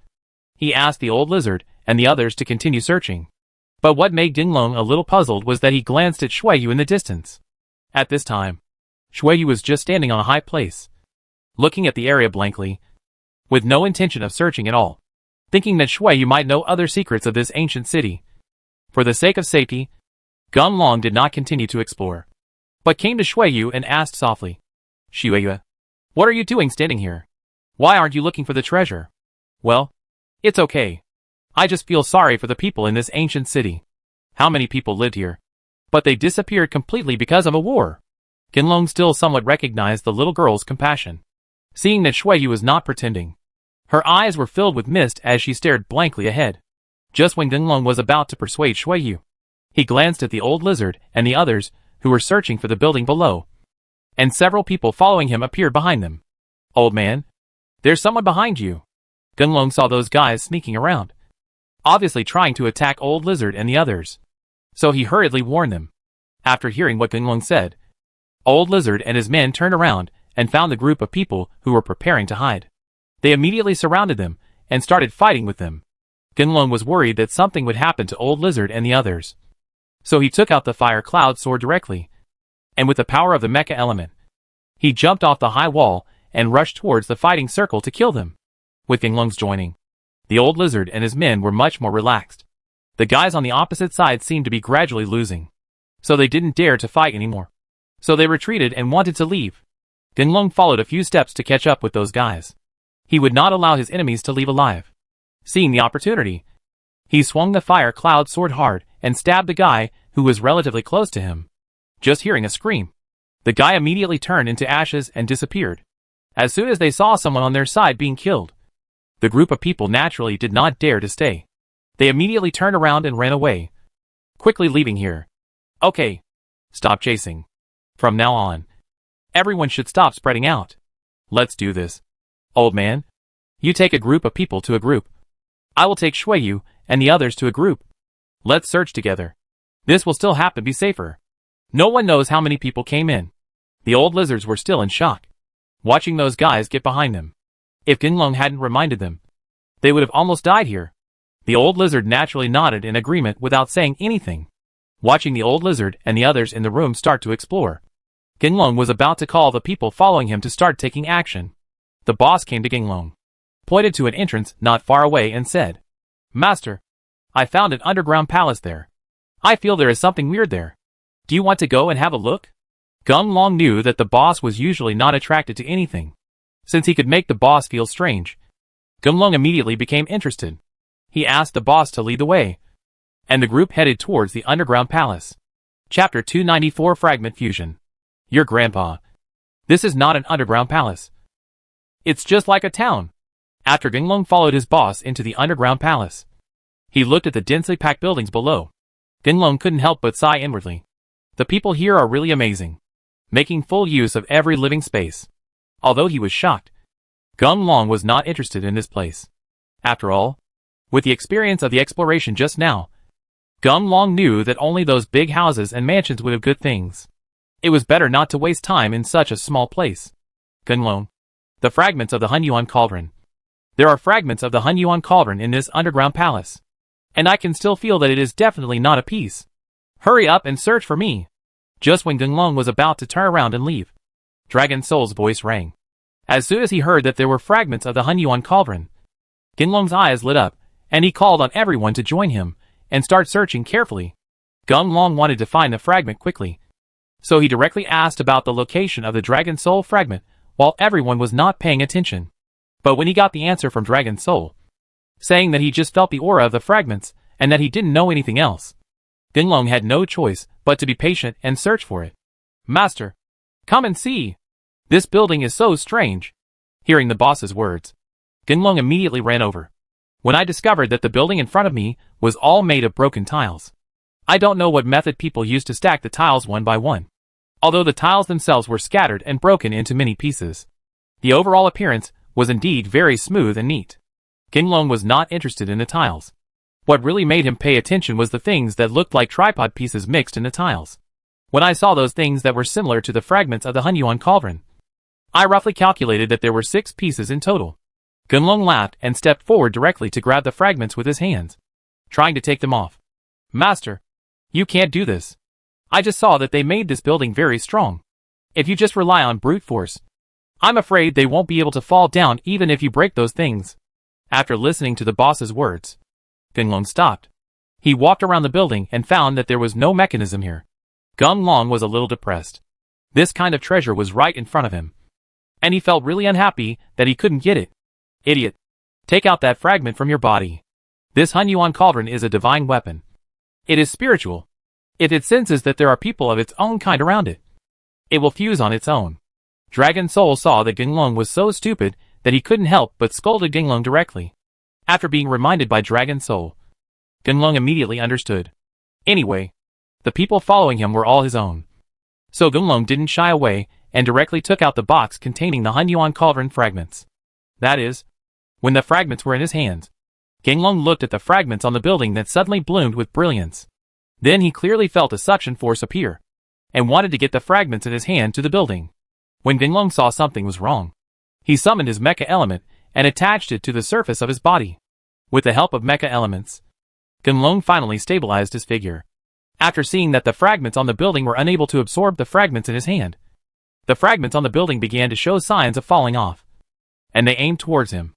he asked the old lizard and the others to continue searching. But what made Genlong a little puzzled was that he glanced at Shuiyu in the distance. At this time, Shui Yu was just standing on a high place, looking at the area blankly, with no intention of searching at all, thinking that Shui Yu might know other secrets of this ancient city. For the sake of safety, Gun Long did not continue to explore, but came to Shui Yu and asked softly, Shui Yu, what are you doing standing here? Why aren't you looking for the treasure? Well, it's okay. I just feel sorry for the people in this ancient city. How many people lived here? But they disappeared completely because of a war. Gunlong still somewhat recognized the little girl's compassion. Seeing that Shui Yu was not pretending, her eyes were filled with mist as she stared blankly ahead. Just when Gunlong was about to persuade Shui Yu, he glanced at the old lizard and the others who were searching for the building below, and several people following him appeared behind them. Old man, there's someone behind you. Gunlong saw those guys sneaking around, obviously trying to attack old lizard and the others. So he hurriedly warned them. After hearing what Gunlong said, old lizard and his men turned around and found the group of people who were preparing to hide. They immediately surrounded them and started fighting with them. Gunlong was worried that something would happen to old lizard and the others. So he took out the fire cloud sword directly, and with the power of the mecha element, he jumped off the high wall and rushed towards the fighting circle to kill them. With Gunlong's joining, the old lizard and his men were much more relaxed. The guys on the opposite side seemed to be gradually losing, so they didn't dare to fight anymore. So they retreated and wanted to leave. Gunlong followed a few steps to catch up with those guys. He would not allow his enemies to leave alive. Seeing the opportunity, he swung the fire cloud sword hard and stabbed the guy who was relatively close to him. Just hearing a scream, the guy immediately turned into ashes and disappeared. As soon as they saw someone on their side being killed, the group of people naturally did not dare to stay. They immediately turned around and ran away, quickly leaving here. Okay, stop chasing. From now on, everyone should stop spreading out. Let's do this. Old man, you take a group of people to a group. I will take Shui Yu and the others to a group. Let's search together. This will still have to be safer. No one knows how many people came in. The old lizards were still in shock, watching those guys get behind them. If Gunlong hadn't reminded them, they would have almost died here. The old lizard naturally nodded in agreement without saying anything. Watching the old lizard and the others in the room start to explore, Gunlong was about to call the people following him to start taking action. The boss came to Gunlong, pointed to an entrance not far away and said, Master, I found an underground palace there. I feel there is something weird there. Do you want to go and have a look? Gunlong knew that the boss was usually not attracted to anything. Since he could make the boss feel strange, Gunlong immediately became interested. He asked the boss to lead the way, and the group headed towards the underground palace. Chapter 294 Fragment Fusion. Your grandpa. This is not an underground palace. It's just like a town. After Gunlong followed his boss into the underground palace, he looked at the densely packed buildings below. Gunlong couldn't help but sigh inwardly. The people here are really amazing, making full use of every living space. Although he was shocked, Gunlong was not interested in this place. After all, with the experience of the exploration just now, Gunlong knew that only those big houses and mansions would have good things. It was better not to waste time in such a small place. Gunlong. The fragments of the Hunyuan Cauldron. There are fragments of the Hunyuan Cauldron in this underground palace, and I can still feel that it is definitely not a piece. Hurry up and search for me. Just when Gunlong was about to turn around and leave, Dragon Soul's voice rang. As soon as he heard that there were fragments of the Hunyuan Cauldron, Gunlong's eyes lit up, and he called on everyone to join him and start searching carefully. Gunlong wanted to find the fragment quickly, so he directly asked about the location of the Dragon Soul fragment while everyone was not paying attention. But when he got the answer from Dragon Soul, saying that he just felt the aura of the fragments and that he didn't know anything else, Gunlong had no choice but to be patient and search for it. Master, come and see. This building is so strange. Hearing the boss's words, Gunlong immediately ran over. When I discovered that the building in front of me was all made of broken tiles. I don't know what method people used to stack the tiles one by one. Although the tiles themselves were scattered and broken into many pieces, the overall appearance was indeed very smooth and neat. Gunlong was not interested in the tiles. What really made him pay attention was the things that looked like tripod pieces mixed in the tiles. When I saw those things that were similar to the fragments of the Hunyuan Cauldron, I roughly calculated that there were 6 pieces in total. Gunlong laughed and stepped forward directly to grab the fragments with his hands, trying to take them off. Master, you can't do this. I just saw that they made this building very strong. If you just rely on brute force, I'm afraid they won't be able to fall down even if you break those things. After listening to the boss's words, Gunlong stopped. He walked around the building and found that there was no mechanism here. Gunlong was a little depressed. This kind of treasure was right in front of him, and he felt really unhappy that he couldn't get it. Idiot. Take out that fragment from your body. This Hunyuan cauldron is a divine weapon. It is spiritual. If it senses that there are people of its own kind around it, it will fuse on its own. Dragon Soul saw that Gunlong was so stupid that he couldn't help but scolded Gunlong directly. After being reminded by Dragon Soul, Gunlong immediately understood. Anyway, the people following him were all his own. So Gunlong didn't shy away and directly took out the box containing the Hunyuan cauldron fragments. That is, when the fragments were in his hands, Gunlong looked at the fragments on the building that suddenly bloomed with brilliance. Then he clearly felt a suction force appear, and wanted to get the fragments in his hand to the building. When Gunlong saw something was wrong, he summoned his mecha element and attached it to the surface of his body. With the help of mecha elements, Gunlong finally stabilized his figure. After seeing that the fragments on the building were unable to absorb the fragments in his hand, the fragments on the building began to show signs of falling off, and they aimed towards him.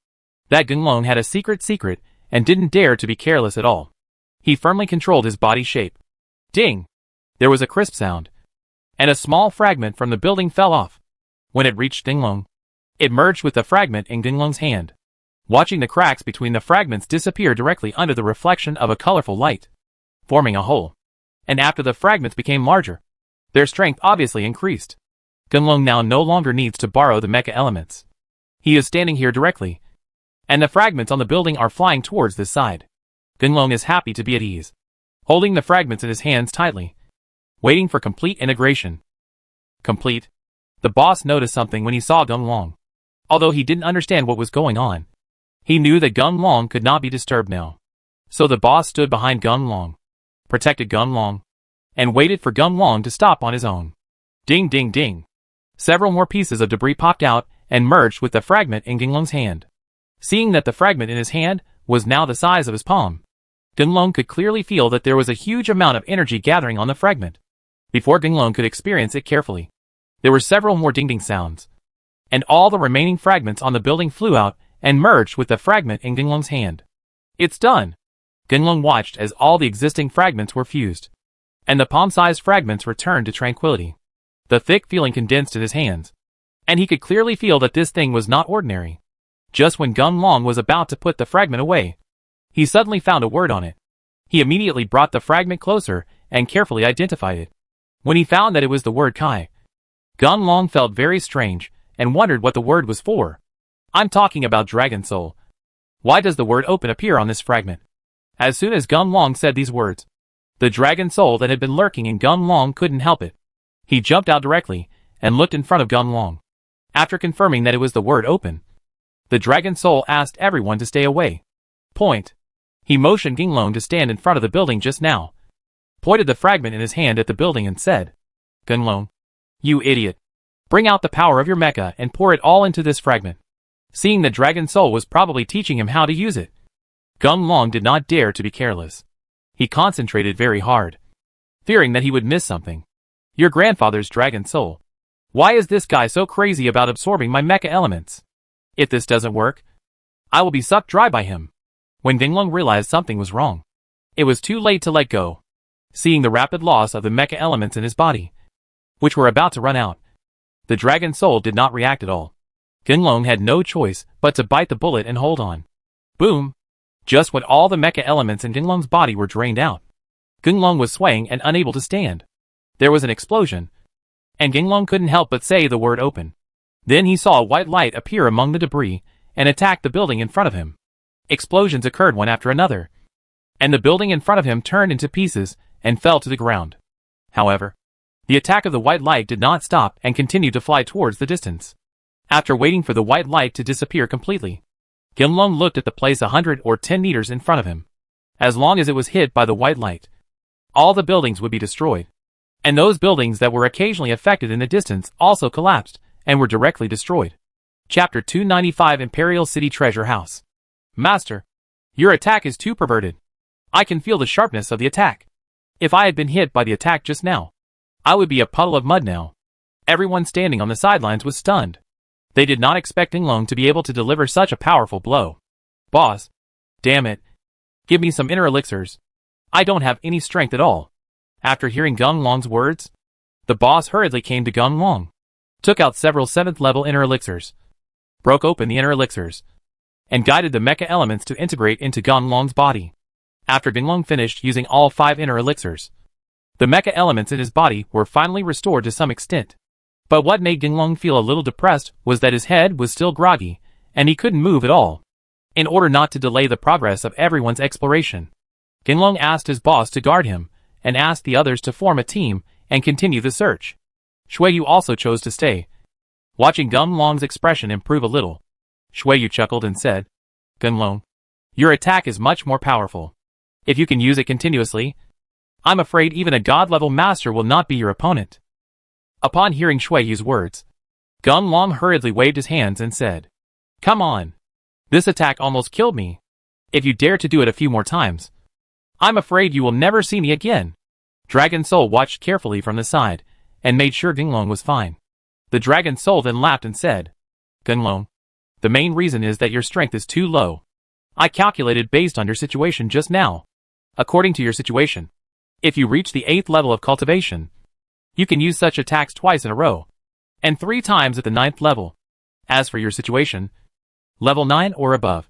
That Gunlong had a secret and didn't dare to be careless at all. He firmly controlled his body shape. Ding! There was a crisp sound, and a small fragment from the building fell off. When it reached Gunlong, it merged with the fragment in Gunlong's hand, watching the cracks between the fragments disappear directly under the reflection of a colorful light, forming a hole. And after the fragments became larger, their strength obviously increased. Gunlong now no longer needs to borrow the mecha elements. He is standing here directly, and the fragments on the building are flying towards this side. Gunlong is happy to be at ease, holding the fragments in his hands tightly, waiting for complete integration. Complete. The boss noticed something when he saw Gunlong. Although he didn't understand what was going on, he knew that Gunlong could not be disturbed now. So the boss stood behind Gunlong, protected Gunlong, and waited for Gunlong to stop on his own. Ding ding ding. Several more pieces of debris popped out and merged with the fragment in Gunlong's hand. Seeing that the fragment in his hand was now the size of his palm, Gunlong could clearly feel that there was a huge amount of energy gathering on the fragment. Before Gunlong could experience it carefully, there were several more ding-ding sounds, and all the remaining fragments on the building flew out and merged with the fragment in Gunlong's hand. It's done! Gunlong watched as all the existing fragments were fused, and the palm-sized fragments returned to tranquility. The thick feeling condensed in his hands, and he could clearly feel that this thing was not ordinary. Just when Gunlong was about to put the fragment away, he suddenly found a word on it. He immediately brought the fragment closer and carefully identified it. When he found that it was the word Kai, Gunlong felt very strange and wondered what the word was for. I'm talking about Dragon Soul. Why does the word open appear on this fragment? As soon as Gunlong said these words, the Dragon Soul that had been lurking in Gunlong couldn't help it. He jumped out directly and looked in front of Gunlong. After confirming that it was the word open, the Dragon Soul asked everyone to stay away. Point. He motioned Gunlong to stand in front of the building just now, pointed the fragment in his hand at the building and said, Gunlong, you idiot. Bring out the power of your mecha and pour it all into this fragment. Seeing the Dragon Soul was probably teaching him how to use it, Gunlong did not dare to be careless. He concentrated very hard, fearing that he would miss something. Your grandfather's Dragon Soul. Why is this guy so crazy about absorbing my mecha elements? If this doesn't work, I will be sucked dry by him. When Gunlong realized something was wrong, it was too late to let go. Seeing the rapid loss of the mecha elements in his body, which were about to run out, the Dragon Soul did not react at all. Gunlong had no choice but to bite the bullet and hold on. Boom! Just when all the mecha elements in Gunlong's body were drained out, Gunlong was swaying and unable to stand. There was an explosion, and Gunlong couldn't help but say the word open. Then he saw a white light appear among the debris and attack the building in front of him. Explosions occurred one after another, and the building in front of him turned into pieces and fell to the ground. However, the attack of the white light did not stop and continued to fly towards the distance. After waiting for the white light to disappear completely, Gunlong looked at the place 100 or 10 meters in front of him. As long as it was hit by the white light, all the buildings would be destroyed. And those buildings that were occasionally affected in the distance also collapsed and were directly destroyed. Chapter 295 Imperial City Treasure House. Master, your attack is too perverted. I can feel the sharpness of the attack. If I had been hit by the attack just now, I would be a puddle of mud now. Everyone standing on the sidelines was stunned. They did not expect Dinglong to be able to deliver such a powerful blow. Boss. Damn it. Give me some inner elixirs. I don't have any strength at all. After hearing Dinglong's words, the boss hurriedly came to Dinglong, took out several 7th level inner elixirs, broke open the inner elixirs, and guided the mecha elements to integrate into Dinglong's body. After Dinglong finished using all 5 inner elixirs, the mecha elements in his body were finally restored to some extent. But what made Dinglong feel a little depressed was that his head was still groggy, and he couldn't move at all. In order not to delay the progress of everyone's exploration, Dinglong asked his boss to guard him, and asked the others to form a team and continue the search. Shuiyu also chose to stay. Watching Dinglong's expression improve a little, Shuiyu chuckled and said, Dinglong, your attack is much more powerful. If you can use it continuously, I'm afraid even a god-level master will not be your opponent. Upon hearing Shuiyu's words, Dinglong hurriedly waved his hands and said, Come on. This attack almost killed me. If you dare to do it a few more times, I'm afraid you will never see me again. Dragon Soul watched carefully from the side, and made sure Dinglong was fine. The Dragon Soul then laughed and said, Dinglong, the main reason is that your strength is too low. I calculated based on your situation just now. According to your situation, if you reach the 8th level of cultivation, you can use such attacks twice in a row, and 3 times at the 9th level. As for your situation, level 9 or above,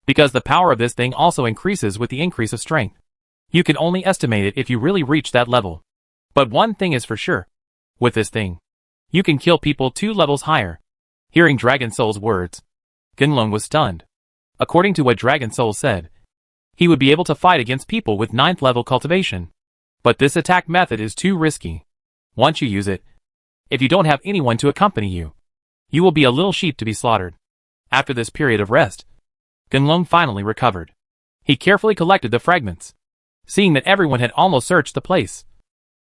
because the power of this thing also increases with the increase of strength. You can only estimate it if you really reach that level. But one thing is for sure, with this thing, you can kill people 2 levels higher. Hearing Dragon Soul's words, Dinglong was stunned. According to what Dragon Soul said, he would be able to fight against people with 9th level cultivation. But this attack method is too risky. Once you use it, if you don't have anyone to accompany you, you will be a little sheep to be slaughtered. After this period of rest, Dinglong finally recovered. He carefully collected the fragments. Seeing that everyone had almost searched the place,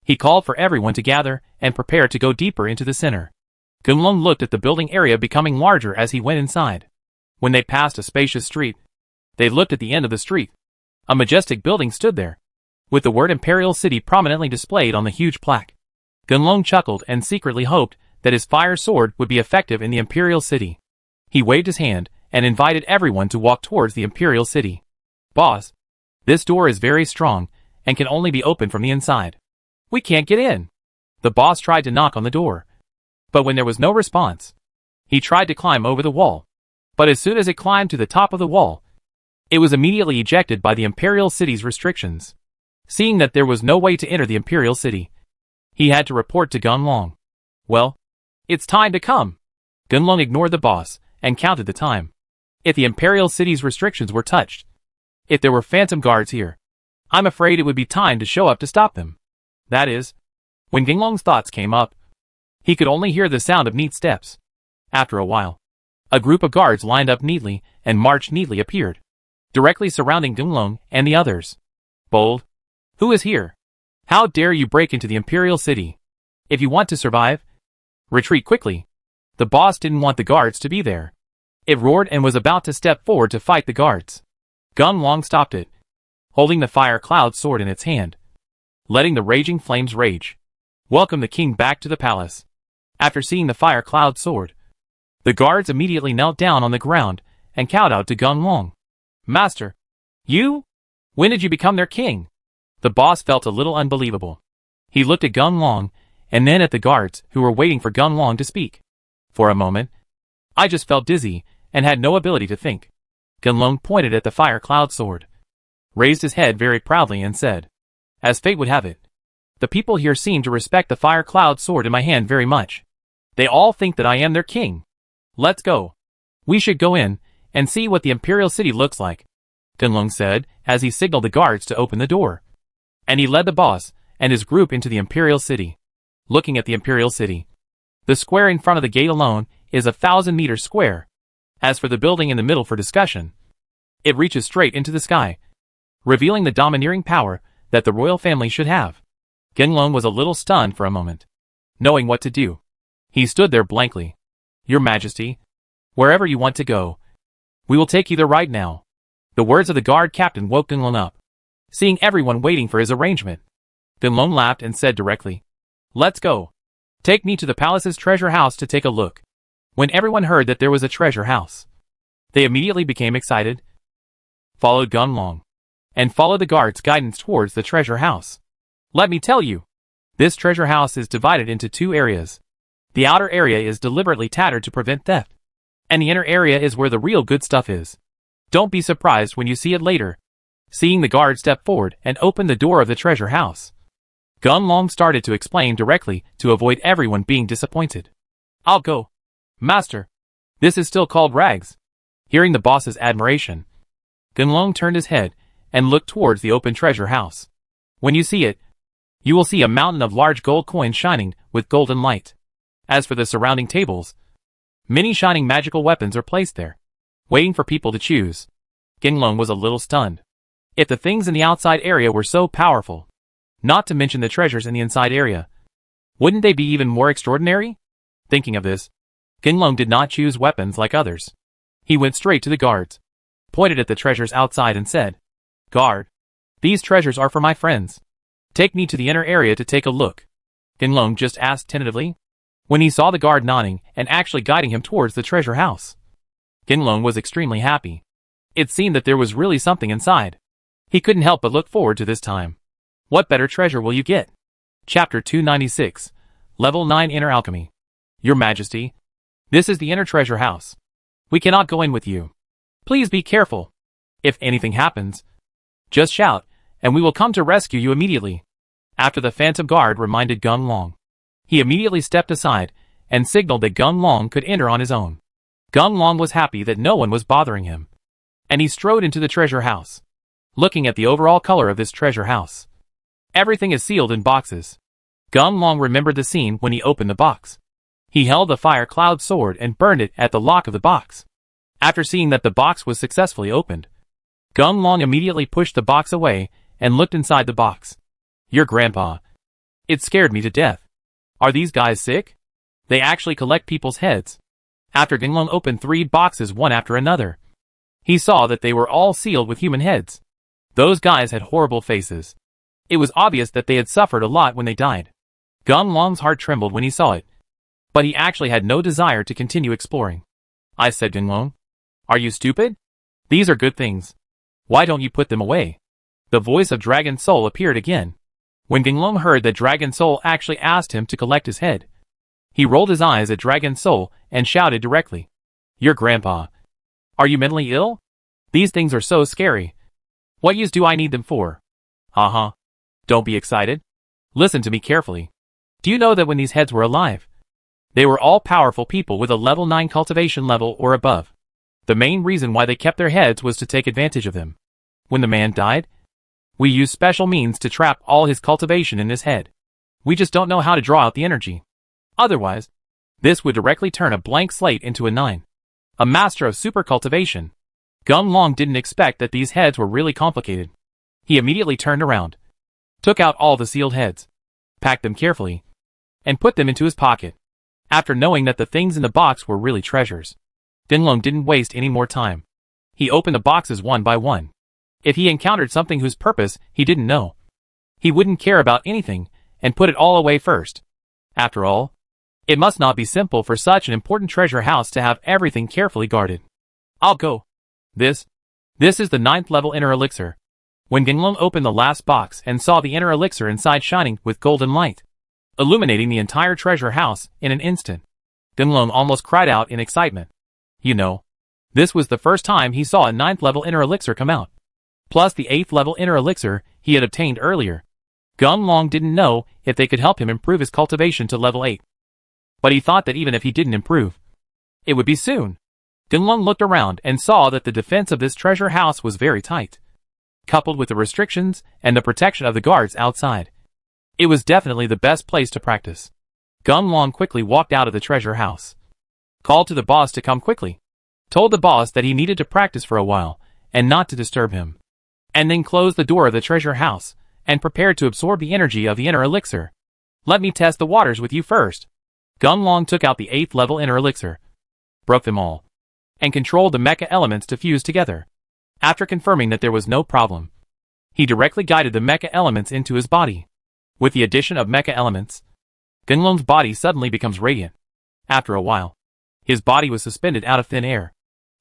he called for everyone to gather and prepare to go deeper into the center. Dinglong looked at the building area becoming larger as he went inside. When they passed a spacious street, they looked at the end of the street. A majestic building stood there, with the word Imperial City prominently displayed on the huge plaque. Dinglong chuckled and secretly hoped that his fire sword would be effective in the Imperial City. He waved his hand and invited everyone to walk towards the Imperial City. Boss, this door is very strong and can only be opened from the inside. We can't get in. The boss tried to knock on the door, but when there was no response, he tried to climb over the wall. But as soon as it climbed to the top of the wall, it was immediately ejected by the Imperial City's restrictions. Seeing that there was no way to enter the Imperial City, he had to report to Dinglong. Well, it's time to come. Dinglong ignored the boss and counted the time. If the Imperial City's restrictions were touched, if there were phantom guards here, I'm afraid it would be time to show up to stop them. That is, when Dinglong's thoughts came up, he could only hear the sound of neat steps. After a while, a group of guards lined up neatly and marched neatly appeared, directly surrounding Dinglong and the others. Bold, who is here? How dare you break into the Imperial City? If you want to survive, retreat quickly. The boss didn't want the guards to be there. It roared and was about to step forward to fight the guards. Dinglong stopped it, holding the fire cloud sword in its hand, letting the raging flames rage. Welcome the king back to the palace. After seeing the fire cloud sword, the guards immediately knelt down on the ground and kowtowed to Dinglong. Master, you? When did you become their king? The boss felt a little unbelievable. He looked at Dinglong and then at the guards who were waiting for Dinglong to speak. For a moment, I just felt dizzy and had no ability to think. Dinglong pointed at the fire cloud sword, raised his head very proudly and said, As fate would have it, the people here seem to respect the fire cloud sword in my hand very much. They all think that I am their king. Let's go. We should go in and see what the Imperial City looks like, Dinglong said as he signaled the guards to open the door. And he led the boss and his group into the Imperial City. Looking at the Imperial City, the square in front of the gate alone is 1,000 meters square. As for the building in the middle for discussion, it reaches straight into the sky, revealing the domineering power that the royal family should have. Dinglong was a little stunned for a moment, knowing what to do. He stood there blankly. Your Majesty, wherever you want to go, we will take you there right now. The words of the guard captain woke Dinglong up. Seeing everyone waiting for his arrangement, Dinglong laughed and said directly, Let's go. Take me to the palace's treasure house to take a look. When everyone heard that there was a treasure house, they immediately became excited, followed Gunlong, and followed the guard's guidance towards the treasure house. Let me tell you, this treasure house is divided into two areas. The outer area is deliberately tattered to prevent theft, and the inner area is where the real good stuff is. Don't be surprised when you see it later. Seeing the guard step forward and open the door of the treasure house, Gunlong started to explain directly to avoid everyone being disappointed. I'll go. Master, this is still called rags. Hearing the boss's admiration, Gunlong turned his head and looked towards the open treasure house. When you see it, you will see a mountain of large gold coins shining with golden light. As for the surrounding tables, many shining magical weapons are placed there, waiting for people to choose. Gunlong was a little stunned. If the things in the outside area were so powerful, not to mention the treasures in the inside area, wouldn't they be even more extraordinary? Thinking of this, Gunlong did not choose weapons like others. He went straight to the guards, pointed at the treasures outside and said, "Guard, these treasures are for my friends. Take me to the inner area to take a look." Gunlong just asked tentatively, when he saw the guard nodding and actually guiding him towards the treasure house. Gunlong was extremely happy. It seemed that there was really something inside. He couldn't help but look forward to this time. What better treasure will you get? Chapter 296, Level 9 Inner Alchemy. Your Majesty, this is the inner treasure house. We cannot go in with you. Please be careful. If anything happens, just shout, and we will come to rescue you immediately. After the phantom guard reminded Gunlong, he immediately stepped aside and signaled that Gunlong could enter on his own. Gunlong was happy that no one was bothering him, and he strode into the treasure house. Looking at the overall color of this treasure house, everything is sealed in boxes. Gunlong remembered the scene when he opened the box. He held the fire cloud sword and burned it at the lock of the box. After seeing that the box was successfully opened, Gunlong immediately pushed the box away and looked inside the box. Your grandpa. It scared me to death. Are these guys sick? They actually collect people's heads. After Gunlong opened 3 boxes one after another, he saw that they were all sealed with human heads. Those guys had horrible faces. It was obvious that they had suffered a lot when they died. Gunlong's heart trembled when he saw it, but he actually had no desire to continue exploring. I said, Gunlong, are you stupid? These are good things. Why don't you put them away? The voice of Dragon Soul appeared again. When Gunlong heard that Dragon Soul actually asked him to collect his head, he rolled his eyes at Dragon Soul and shouted directly, Your grandpa. Are you mentally ill? These things are so scary. What use do I need them for? Haha. Don't be excited. Listen to me carefully. Do you know that when these heads were alive, they were all powerful people with a level 9 cultivation level or above? The main reason why they kept their heads was to take advantage of them. When the man died, we used special means to trap all his cultivation in his head. We just don't know how to draw out the energy. Otherwise, this would directly turn a blank slate into a 9. A master of super cultivation. Gunlong didn't expect that these heads were really complicated. He immediately turned around, took out all the sealed heads, packed them carefully, and put them into his pocket. After knowing that the things in the box were really treasures, Gunlong didn't waste any more time. He opened the boxes one by one. If he encountered something whose purpose he didn't know, he wouldn't care about anything and put it all away first. After all, it must not be simple for such an important treasure house to have everything carefully guarded. I'll go. This is the 9th level inner elixir. When Gunlong opened the last box and saw the inner elixir inside shining with golden light, illuminating the entire treasure house in an instant, Gunlong almost cried out in excitement. You know, this was the first time he saw a 9th level inner elixir come out, plus the 8th level inner elixir he had obtained earlier. Gunlong didn't know if they could help him improve his cultivation to level 8. But he thought that even if he didn't improve, it would be soon. Gunlong looked around and saw that the defense of this treasure house was very tight, coupled with the restrictions and the protection of the guards outside. It was definitely the best place to practice. Gunlong quickly walked out of the treasure house, called to the boss to come quickly, told the boss that he needed to practice for a while and not to disturb him, and then closed the door of the treasure house and prepared to absorb the energy of the inner elixir. Let me test the waters with you first. Gunlong took out the 8th level inner elixir, broke them all, and controlled the mecha elements to fuse together. After confirming that there was no problem, he directly guided the mecha elements into his body. With the addition of mecha elements, Gunlong's body suddenly becomes radiant. After a while, his body was suspended out of thin air,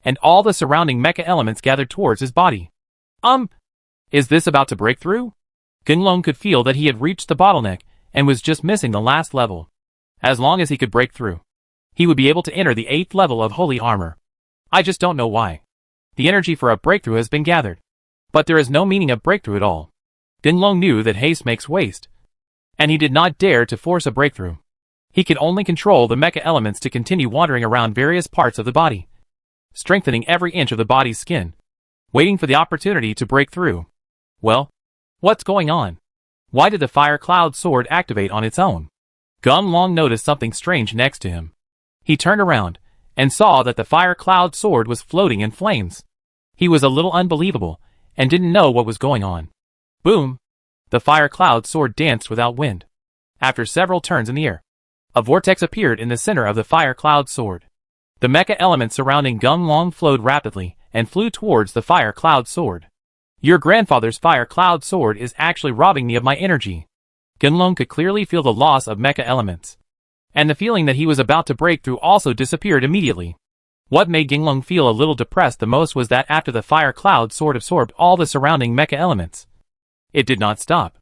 and all the surrounding mecha elements gathered towards his body. Is this about to break through? Gunlong could feel that he had reached the bottleneck and was just missing the last level. As long as he could break through, he would be able to enter the 8th level of Holy Armor. I just don't know why. The energy for a breakthrough has been gathered, but there is no meaning of breakthrough at all. Gunlong knew that haste makes waste, and he did not dare to force a breakthrough. He could only control the mecha elements to continue wandering around various parts of the body, strengthening every inch of the body's skin, waiting for the opportunity to break through. Well, what's going on? Why did the Fire Cloud Sword activate on its own? Gunlong noticed something strange next to him. He turned around and saw that the Fire Cloud Sword was floating in flames. He was a little unbelievable and didn't know what was going on. Boom! The Fire Cloud Sword danced without wind. After several turns in the air, a vortex appeared in the center of the Fire Cloud Sword. The mecha elements surrounding Gunlong flowed rapidly and flew towards the Fire Cloud Sword. Your grandfather's Fire Cloud Sword is actually robbing me of my energy. Gunlong could clearly feel the loss of mecha elements, and the feeling that he was about to break through also disappeared immediately. What made Gunlong feel a little depressed the most was that after the Fire Cloud Sword absorbed all the surrounding mecha elements, it did not stop.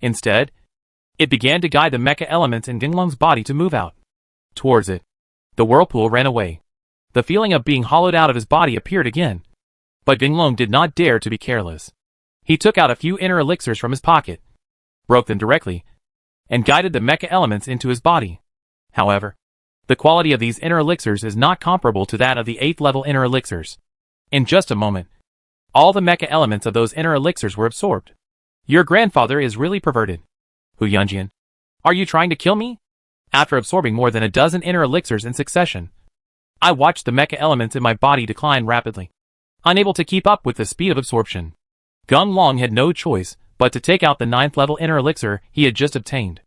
Instead, it began to guide the mecha elements in Gunlong's body to move out towards it. The whirlpool ran away. The feeling of being hollowed out of his body appeared again. But Gunlong did not dare to be careless. He took out a few inner elixirs from his pocket, broke them directly, and guided the mecha elements into his body. However, the quality of these inner elixirs is not comparable to that of the 8th level inner elixirs. In just a moment, all the mecha elements of those inner elixirs were absorbed. Your grandfather is really perverted. Hu Yunjian, are you trying to kill me? After absorbing more than a dozen inner elixirs in succession, I watched the mecha elements in my body decline rapidly, unable to keep up with the speed of absorption. Gunlong had no choice but to take out the 9th level inner elixir he had just obtained.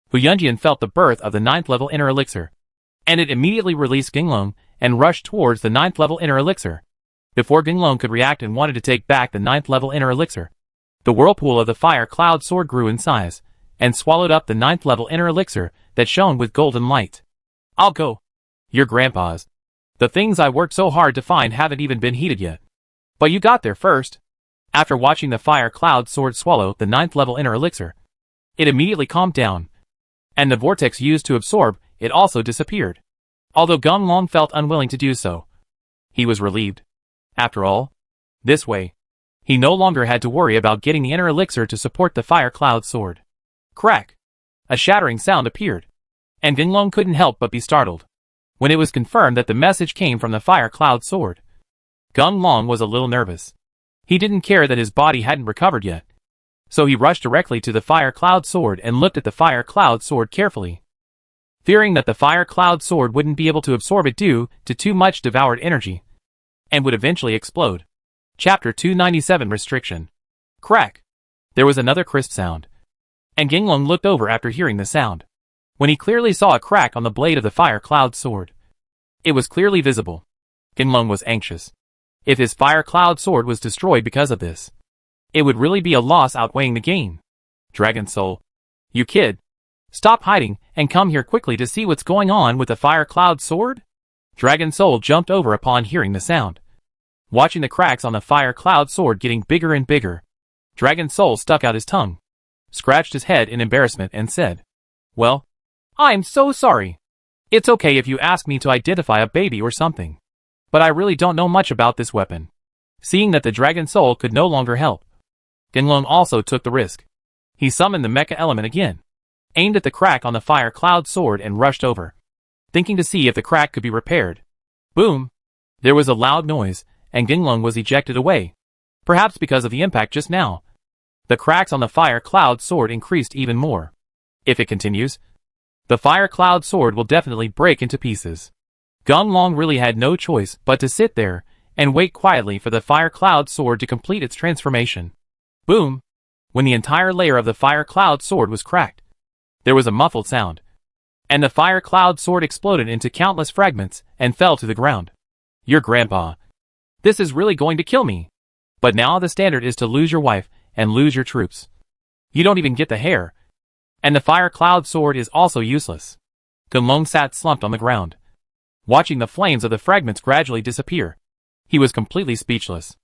Hu Yunjian felt the birth of the 9th level inner elixir, and it immediately released Gunlong and rushed towards the 9th level inner elixir. Before Gunlong could react and wanted to take back the 9th level inner elixir, the whirlpool of the Fire Cloud Sword grew in size and swallowed up the 9th level inner elixir that shone with golden light. I'll go. Your grandpa's. The things I worked so hard to find haven't even been heated yet. But you got there first. After watching the Fire Cloud Sword swallow the 9th level inner elixir, it immediately calmed down, and the vortex used to absorb it also disappeared. Although Gunlong felt unwilling to do so, he was relieved. After all, this way, he no longer had to worry about getting the inner elixir to support the Fire Cloud Sword. Crack! A shattering sound appeared, and Gunlong couldn't help but be startled when it was confirmed that the message came from the Fire Cloud Sword. Gunlong was a little nervous. He didn't care that his body hadn't recovered yet, so he rushed directly to the Fire Cloud Sword and looked at the Fire Cloud Sword carefully. Fearing that the Fire Cloud Sword wouldn't be able to absorb it due to too much devoured energy, and would eventually explode. Chapter 297 Restriction. Crack! There was another crisp sound, and Gunlong looked over after hearing the sound, when he clearly saw a crack on the blade of the Fire Cloud Sword. It was clearly visible. Gunlong was anxious. If his Fire Cloud Sword was destroyed because of this, it would really be a loss outweighing the gain. Dragon Soul. You kid. Stop hiding and come here quickly to see what's going on with the Fire Cloud Sword? Dragon Soul jumped over upon hearing the sound. Watching the cracks on the Fire Cloud Sword getting bigger and bigger, Dragon Soul stuck out his tongue, scratched his head in embarrassment and said, Well, I'm so sorry. It's okay if you ask me to identify a baby or something, but I really don't know much about this weapon. Seeing that the Dragon Soul could no longer help, Gunlong also took the risk. He summoned the mecha element again, aimed at the crack on the Fire Cloud Sword and rushed over, thinking to see if the crack could be repaired. Boom! There was a loud noise, and Gunlong was ejected away, perhaps because of the impact just now. The cracks on the Fire Cloud Sword increased even more. If it continues, the Fire Cloud Sword will definitely break into pieces. Gunlong really had no choice but to sit there and wait quietly for the Fire Cloud Sword to complete its transformation. Boom! When the entire layer of the Fire Cloud Sword was cracked, there was a muffled sound, and the Fire Cloud Sword exploded into countless fragments and fell to the ground. Your grandpa. This is really going to kill me. But now the standard is to lose your wife and lose your troops. You don't even get the hair. And the fire cloud sword is also useless. Gunlong sat slumped on the ground, watching the flames of the fragments gradually disappear. He was completely speechless.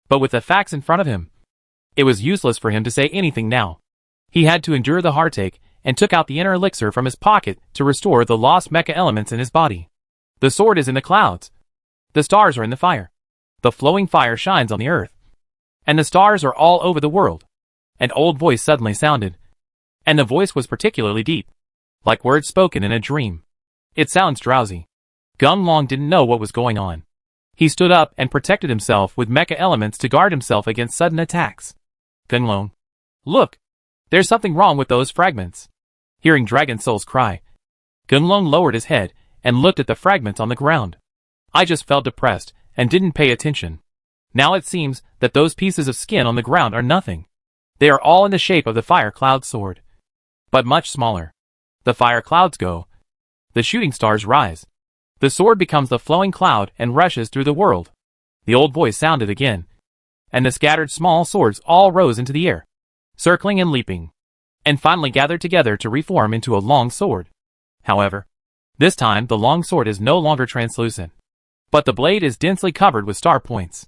But with the facts in front of him, it was useless for him to say anything now. He had to endure the heartache and took out the inner elixir from his pocket to restore the lost mecha elements in his body. The sword is in the clouds. The stars are in the fire. The flowing fire shines on the earth. And the stars are all over the world. An old voice suddenly sounded. And the voice was particularly deep, like words spoken in a dream. It sounds drowsy. Gunlong didn't know what was going on. He stood up and protected himself with mecha elements to guard himself against sudden attacks. Gunlong, look! There's something wrong with those fragments. Hearing Dragon Soul's cry, Gunlong lowered his head and looked at the fragments on the ground. I just felt depressed and didn't pay attention. Now it seems that those pieces of skin on the ground are nothing. They are all in the shape of the fire cloud sword, but much smaller. The fire clouds go. The shooting stars rise. The sword becomes the flowing cloud and rushes through the world. The old voice sounded again, and the scattered small swords all rose into the air, circling and leaping, and finally gathered together to reform into a long sword. However, this time the long sword is no longer translucent, but the blade is densely covered with star points.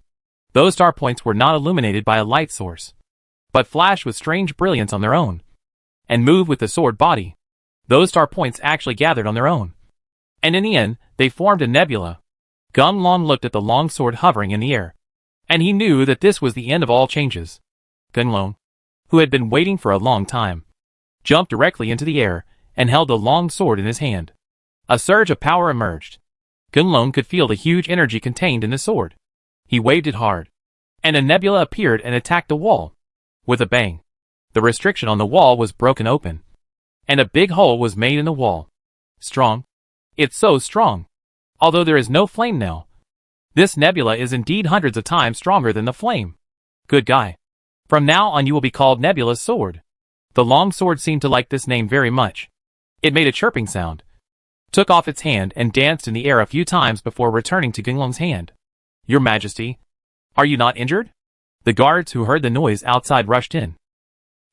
Those star points were not illuminated by a light source, but flashed with strange brilliance on their own, and moved with the sword body. Those star points actually gathered on their own, and in the end, they formed a nebula. Gunlong looked at the long sword hovering in the air, and he knew that this was the end of all changes. Gunlong, who had been waiting for a long time, jumped directly into the air and held the long sword in his hand. A surge of power emerged. Gunlong could feel the huge energy contained in the sword. He waved it hard, and a nebula appeared and attacked the wall. With a bang, the restriction on the wall was broken open, and a big hole was made in the wall. Strong. It's so strong. Although there is no flame now, this nebula is indeed hundreds of times stronger than the flame. Good guy. From now on you will be called Nebula's Sword. The long sword seemed to like this name very much. It made a chirping sound, took off its hand and danced in the air a few times before returning to Gunlong's hand. Your Majesty, are you not injured? The guards who heard the noise outside rushed in.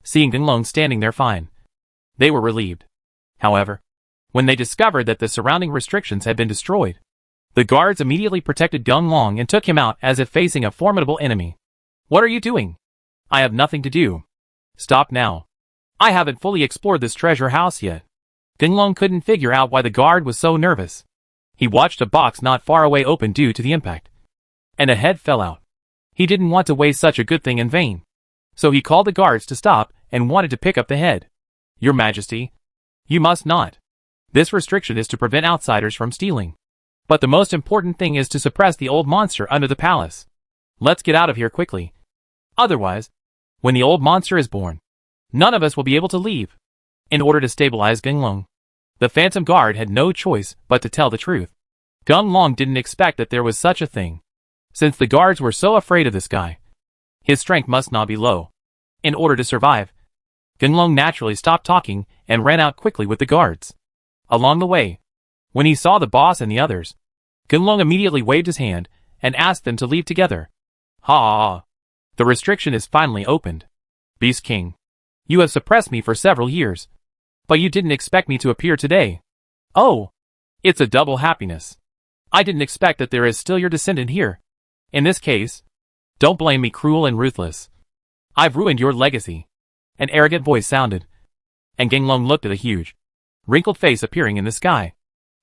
Seeing Gunlong standing there fine, they were relieved. However, when they discovered that the surrounding restrictions had been destroyed, the guards immediately protected Gunlong and took him out as if facing a formidable enemy. What are you doing? I have nothing to do. Stop now. I haven't fully explored this treasure house yet. Gunlong couldn't figure out why the guard was so nervous. He watched a box not far away open due to the impact, and a head fell out. He didn't want to waste such a good thing in vain, so he called the guards to stop and wanted to pick up the head. Your Majesty, you must not. This restriction is to prevent outsiders from stealing. But the most important thing is to suppress the old monster under the palace. Let's get out of here quickly. Otherwise, when the old monster is born, none of us will be able to leave. In order to stabilize Gunlong, the Phantom Guard had no choice but to tell the truth. Gunlong didn't expect that there was such a thing, since the guards were so afraid of this guy. His strength must not be low. In order to survive, Gunlong naturally stopped talking and ran out quickly with the guards. Along the way, when he saw the boss and the others, Gunlong immediately waved his hand and asked them to leave together. Ha! The restriction is finally opened. Beast King, you have suppressed me for several years, but you didn't expect me to appear today. Oh, it's a double happiness. I didn't expect that there is still your descendant here. In this case, don't blame me cruel and ruthless. I've ruined your legacy. An arrogant voice sounded, and Gunlong looked at a huge, wrinkled face appearing in the sky.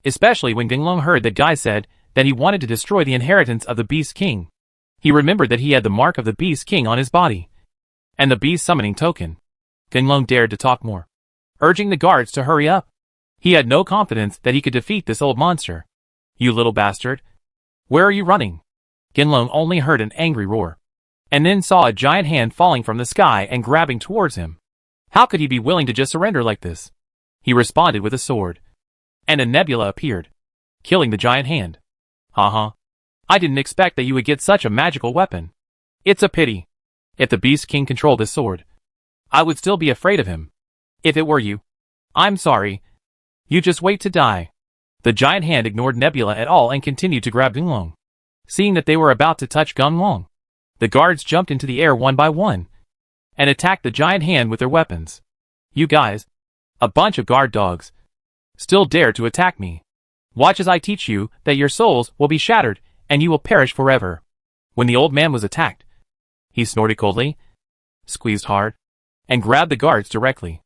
Especially when Gunlong heard that guy said that he wanted to destroy the inheritance of the Beast King. He remembered that he had the mark of the Beast King on his body, and the beast summoning token. Gunlong dared to talk more, urging the guards to hurry up. He had no confidence that he could defeat this old monster. You little bastard. Where are you running? Gunlong only heard an angry roar, and then saw a giant hand falling from the sky and grabbing towards him. How could he be willing to just surrender like this? He responded with a sword, and a nebula appeared, killing the giant hand. Haha. I didn't expect that you would get such a magical weapon. It's a pity. If the Beast King controlled this sword, I would still be afraid of him. If it were you, I'm sorry. You just wait to die. The giant hand ignored Nebula at all and continued to grab Gunlong. Seeing that they were about to touch Gunlong, the guards jumped into the air one by one and attacked the giant hand with their weapons. You guys. A bunch of guard dogs. Still dare to attack me. Watch as I teach you that your souls will be shattered, and you will perish forever. When the old man was attacked, he snorted coldly, squeezed hard, and grabbed the guards directly.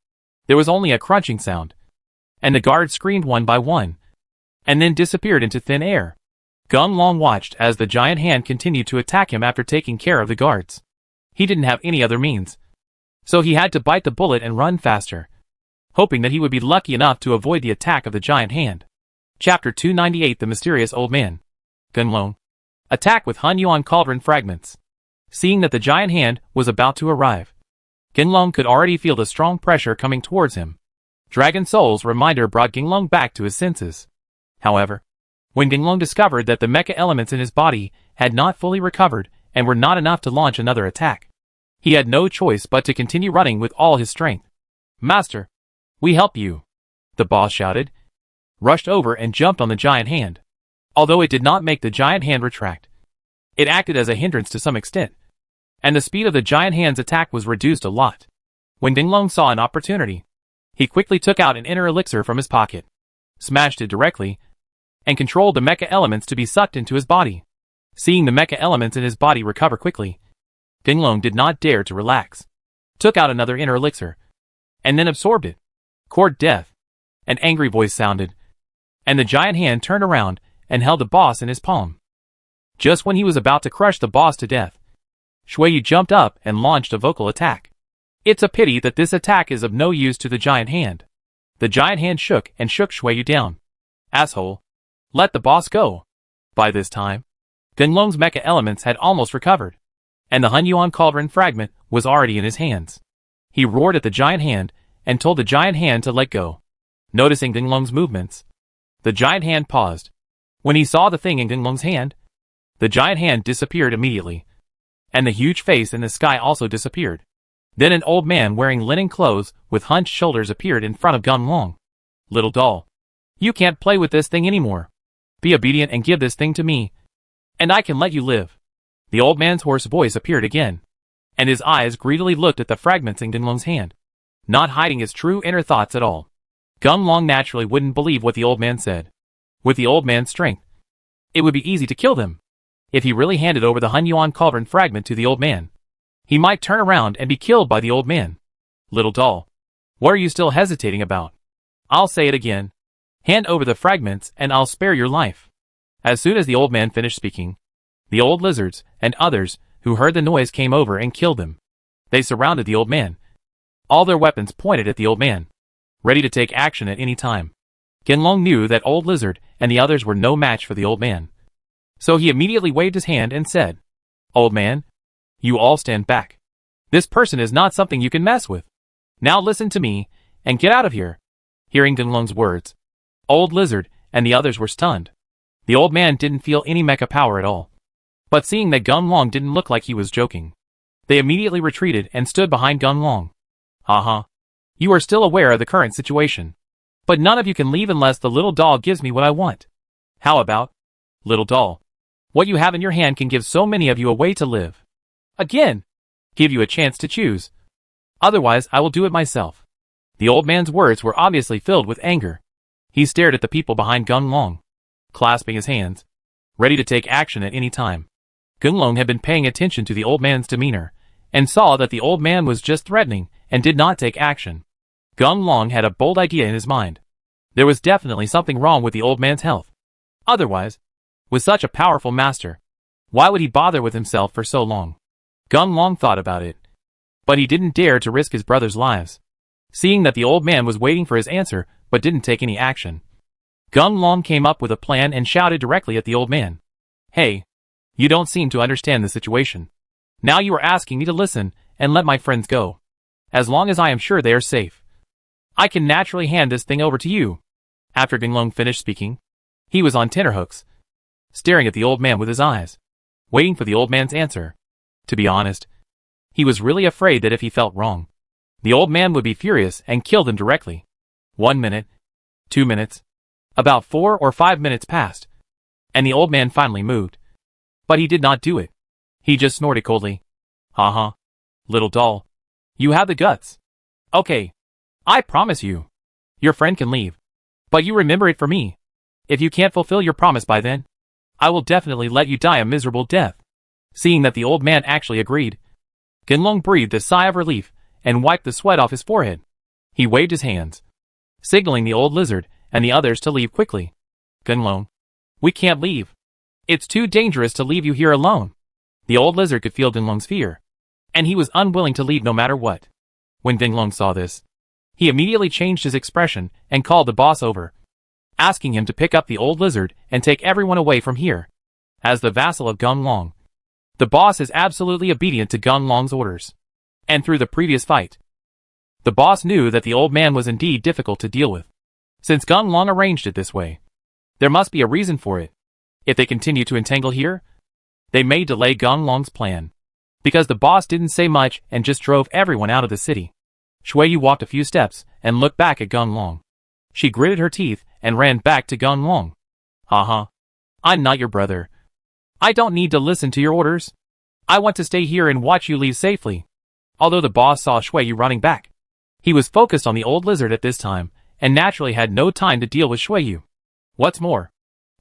There was only a crunching sound, and the guards screamed one by one, and then disappeared into thin air. Gunlong watched as the giant hand continued to attack him after taking care of the guards. He didn't have any other means, so he had to bite the bullet and run faster, hoping that he would be lucky enough to avoid the attack of the giant hand. Chapter 298 The Mysterious Old Man. Gunlong. Attack with Hun Yuan Cauldron Fragments. Seeing that the giant hand was about to arrive, Gunlong could already feel the strong pressure coming towards him. Dragon Soul's reminder brought Gunlong back to his senses. However, when Gunlong discovered that the mecha elements in his body had not fully recovered and were not enough to launch another attack, he had no choice but to continue running with all his strength. Master, we help you, the boss shouted, rushed over and jumped on the giant hand. Although it did not make the giant hand retract, it acted as a hindrance to some extent, and the speed of the giant hand's attack was reduced a lot. When Gunlong saw an opportunity, he quickly took out an inner elixir from his pocket, smashed it directly, and controlled the mecha elements to be sucked into his body. Seeing the mecha elements in his body recover quickly, Gunlong did not dare to relax, took out another inner elixir, and then absorbed it. Court death. An angry voice sounded, and the giant hand turned around and held the boss in his palm. Just when he was about to crush the boss to death, Shuiyu jumped up and launched a vocal attack. It's a pity that this attack is of no use to the giant hand. The giant hand shook Shuiyu down. Asshole. Let the boss go. By this time, Gunlong's mecha elements had almost recovered, and the Hun Yuan Cauldron fragment was already in his hands. He roared at the giant hand and told the giant hand to let go. Noticing Gunlong's movements, the giant hand paused. When he saw the thing in Gunlong's hand, the giant hand disappeared immediately, and the huge face in the sky also disappeared. Then an old man wearing linen clothes with hunched shoulders appeared in front of Gunlong. Little doll, you can't play with this thing anymore. Be obedient and give this thing to me, and I can let you live. The old man's hoarse voice appeared again, and his eyes greedily looked at the fragments in Gunlong's hand, not hiding his true inner thoughts at all. Gunlong naturally wouldn't believe what the old man said. With the old man's strength, it would be easy to kill them. If he really handed over the Hun Yuan Cauldron fragment to the old man, he might turn around and be killed by the old man. Little doll, what are you still hesitating about? I'll say it again. Hand over the fragments and I'll spare your life. As soon as the old man finished speaking, the old lizards and others who heard the noise came over and killed him. They surrounded the old man, all their weapons pointed at the old man, ready to take action at any time. Gunlong knew that old lizard and the others were no match for the old man, so he immediately waved his hand and said, Old man, you all stand back. This person is not something you can mess with. Now listen to me and get out of here. Hearing Gunlong's words, old lizard and the others were stunned. The old man didn't feel any mecha power at all, but seeing that Gunlong didn't look like he was joking, they immediately retreated and stood behind Gunlong. Haha. You are still aware of the current situation, but none of you can leave unless the little doll gives me what I want. How about, little doll, what you have in your hand can give so many of you a way to live. Again, give you a chance to choose. Otherwise, I will do it myself. The old man's words were obviously filled with anger. He stared at the people behind Gunlong, clasping his hands, ready to take action at any time. Gunlong had been paying attention to the old man's demeanor, and saw that the old man was just threatening and did not take action. Gunlong had a bold idea in his mind. There was definitely something wrong with the old man's health. Otherwise, with such a powerful master, why would he bother with himself for so long? Gunlong thought about it, but he didn't dare to risk his brother's lives. Seeing that the old man was waiting for his answer but didn't take any action, Gunlong came up with a plan and shouted directly at the old man. Hey, you don't seem to understand the situation. Now you are asking me to listen and let my friends go. As long as I am sure they are safe, I can naturally hand this thing over to you. After Gunlong finished speaking, he was on tenterhooks, staring at the old man with his eyes, waiting for the old man's answer. To be honest, he was really afraid that if he felt wrong, the old man would be furious and kill them directly. 1 minute, 2 minutes, about 4 or 5 minutes passed, and the old man finally moved. But he did not do it. He just snorted coldly. Haha. Little doll, you have the guts. Okay, I promise you, Your friend can leave. But you remember it for me. If you can't fulfill your promise by then, I will definitely let you die a miserable death. Seeing that the old man actually agreed, Genlong breathed a sigh of relief and wiped the sweat off his forehead. He waved his hands, signaling the old lizard and the others to leave quickly. Genlong, we can't leave. It's too dangerous to leave you here alone. The old lizard could feel Genlong's fear, and he was unwilling to leave no matter what. When Genlong saw this, he immediately changed his expression and called the boss over, asking him to pick up the old lizard and take everyone away from here. As the vassal of Genlong, the boss is absolutely obedient to Genlong's orders. And through the previous fight, the boss knew that the old man was indeed difficult to deal with. Since Genlong arranged it this way, there must be a reason for it. If they continue to entangle here, they may delay Genlong's plan. Because the boss didn't say much and just drove everyone out of the city. Shuiyu walked a few steps and looked back at Genlong. She gritted her teeth and ran back to Genlong. Haha. I'm not your brother. I don't need to listen to your orders. I want to stay here and watch you leave safely. Although the boss saw Shuiyu running back, he was focused on the old lizard at this time, and naturally had no time to deal with Shuiyu. What's more,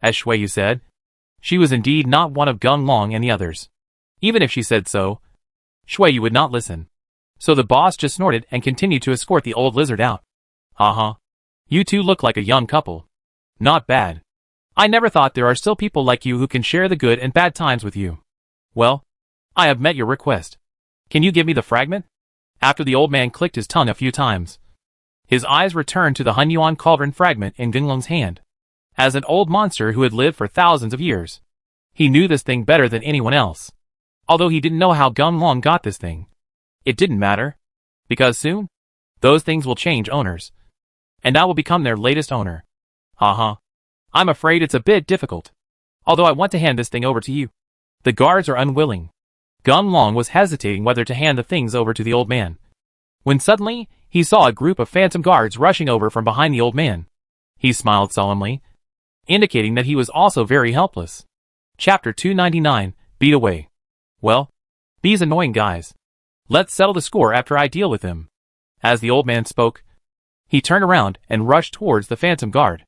as Shuiyu said, she was indeed not one of Genlong and the others. Even if she said so, Shuiyu would not listen. So the boss just snorted and continued to escort the old lizard out. Haha. You two look like a young couple. Not bad. I never thought there are still people like you who can share the good and bad times with you. Well, I have met your request. Can you give me the fragment? After the old man clicked his tongue a few times, his eyes returned to the Hunyuan cauldron fragment in Genlong's hand. As an old monster who had lived for thousands of years, he knew this thing better than anyone else. Although he didn't know how Genlong got this thing, it didn't matter, because soon, those things will change owners, and I will become their latest owner. Haha. I'm afraid it's a bit difficult. Although I want to hand this thing over to you. The guards are unwilling. Genlong was hesitating whether to hand the things over to the old man, when suddenly, he saw a group of phantom guards rushing over from behind the old man. He smiled solemnly, indicating that he was also very helpless. Chapter 299, Beat Away. Well, these annoying guys. Let's settle the score after I deal with them. As the old man spoke, he turned around and rushed towards the phantom guard.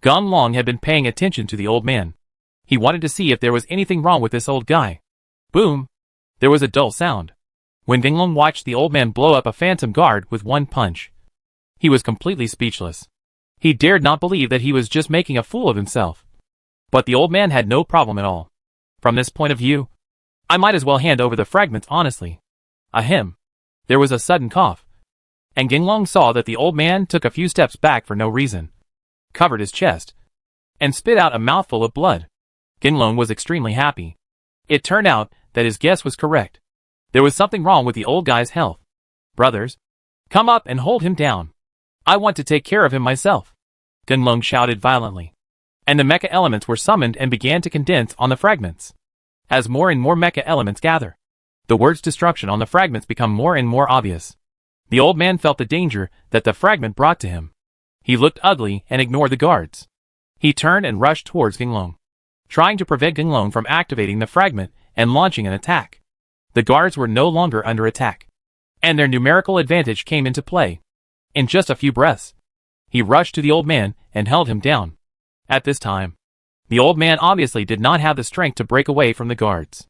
Genlong had been paying attention to the old man. He wanted to see if there was anything wrong with this old guy. Boom! There was a dull sound. When Genlong watched the old man blow up a phantom guard with one punch, he was completely speechless. He dared not believe that he was just making a fool of himself. But the old man had no problem at all. From this point of view, I might as well hand over the fragments honestly. Ahem. There was a sudden cough, and Genlong saw that the old man took a few steps back for no reason, covered his chest, and spit out a mouthful of blood. Genlong was extremely happy. It turned out that his guess was correct. There was something wrong with the old guy's health. Brothers, come up and hold him down. I want to take care of him myself. Genlong shouted violently, and the mecha elements were summoned and began to condense on the fragments. As more and more mecha elements gather, the words destruction on the fragments become more and more obvious. The old man felt the danger that the fragment brought to him. He looked ugly and ignored the guards. He turned and rushed towards Genlong, trying to prevent Genlong from activating the fragment and launching an attack. The guards were no longer under attack, and their numerical advantage came into play. In just a few breaths, he rushed to the old man and held him down. At this time, the old man obviously did not have the strength to break away from the guards.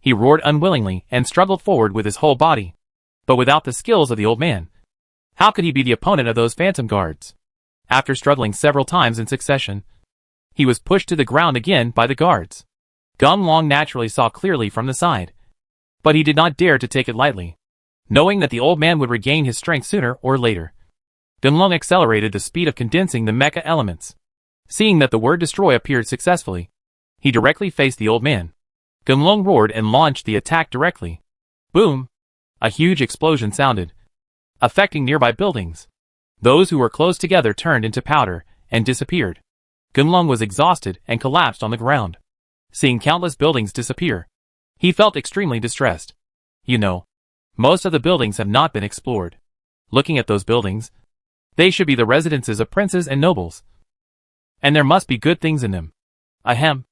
He roared unwillingly and struggled forward with his whole body. But without the skills of the old man, how could he be the opponent of those phantom guards? After struggling several times in succession, he was pushed to the ground again by the guards. Genlong naturally saw clearly from the side, but he did not dare to take it lightly, knowing that the old man would regain his strength sooner or later. Genlong accelerated the speed of condensing the mecha elements. Seeing that the word destroy appeared successfully, he directly faced the old man. Genlong roared and launched the attack directly. Boom! A huge explosion sounded, affecting nearby buildings. Those who were close together turned into powder and disappeared. Genlong was exhausted and collapsed on the ground. Seeing countless buildings disappear, he felt extremely distressed. You know, most of the buildings have not been explored. Looking at those buildings, they should be the residences of princes and nobles. And there must be good things in them. Ahem.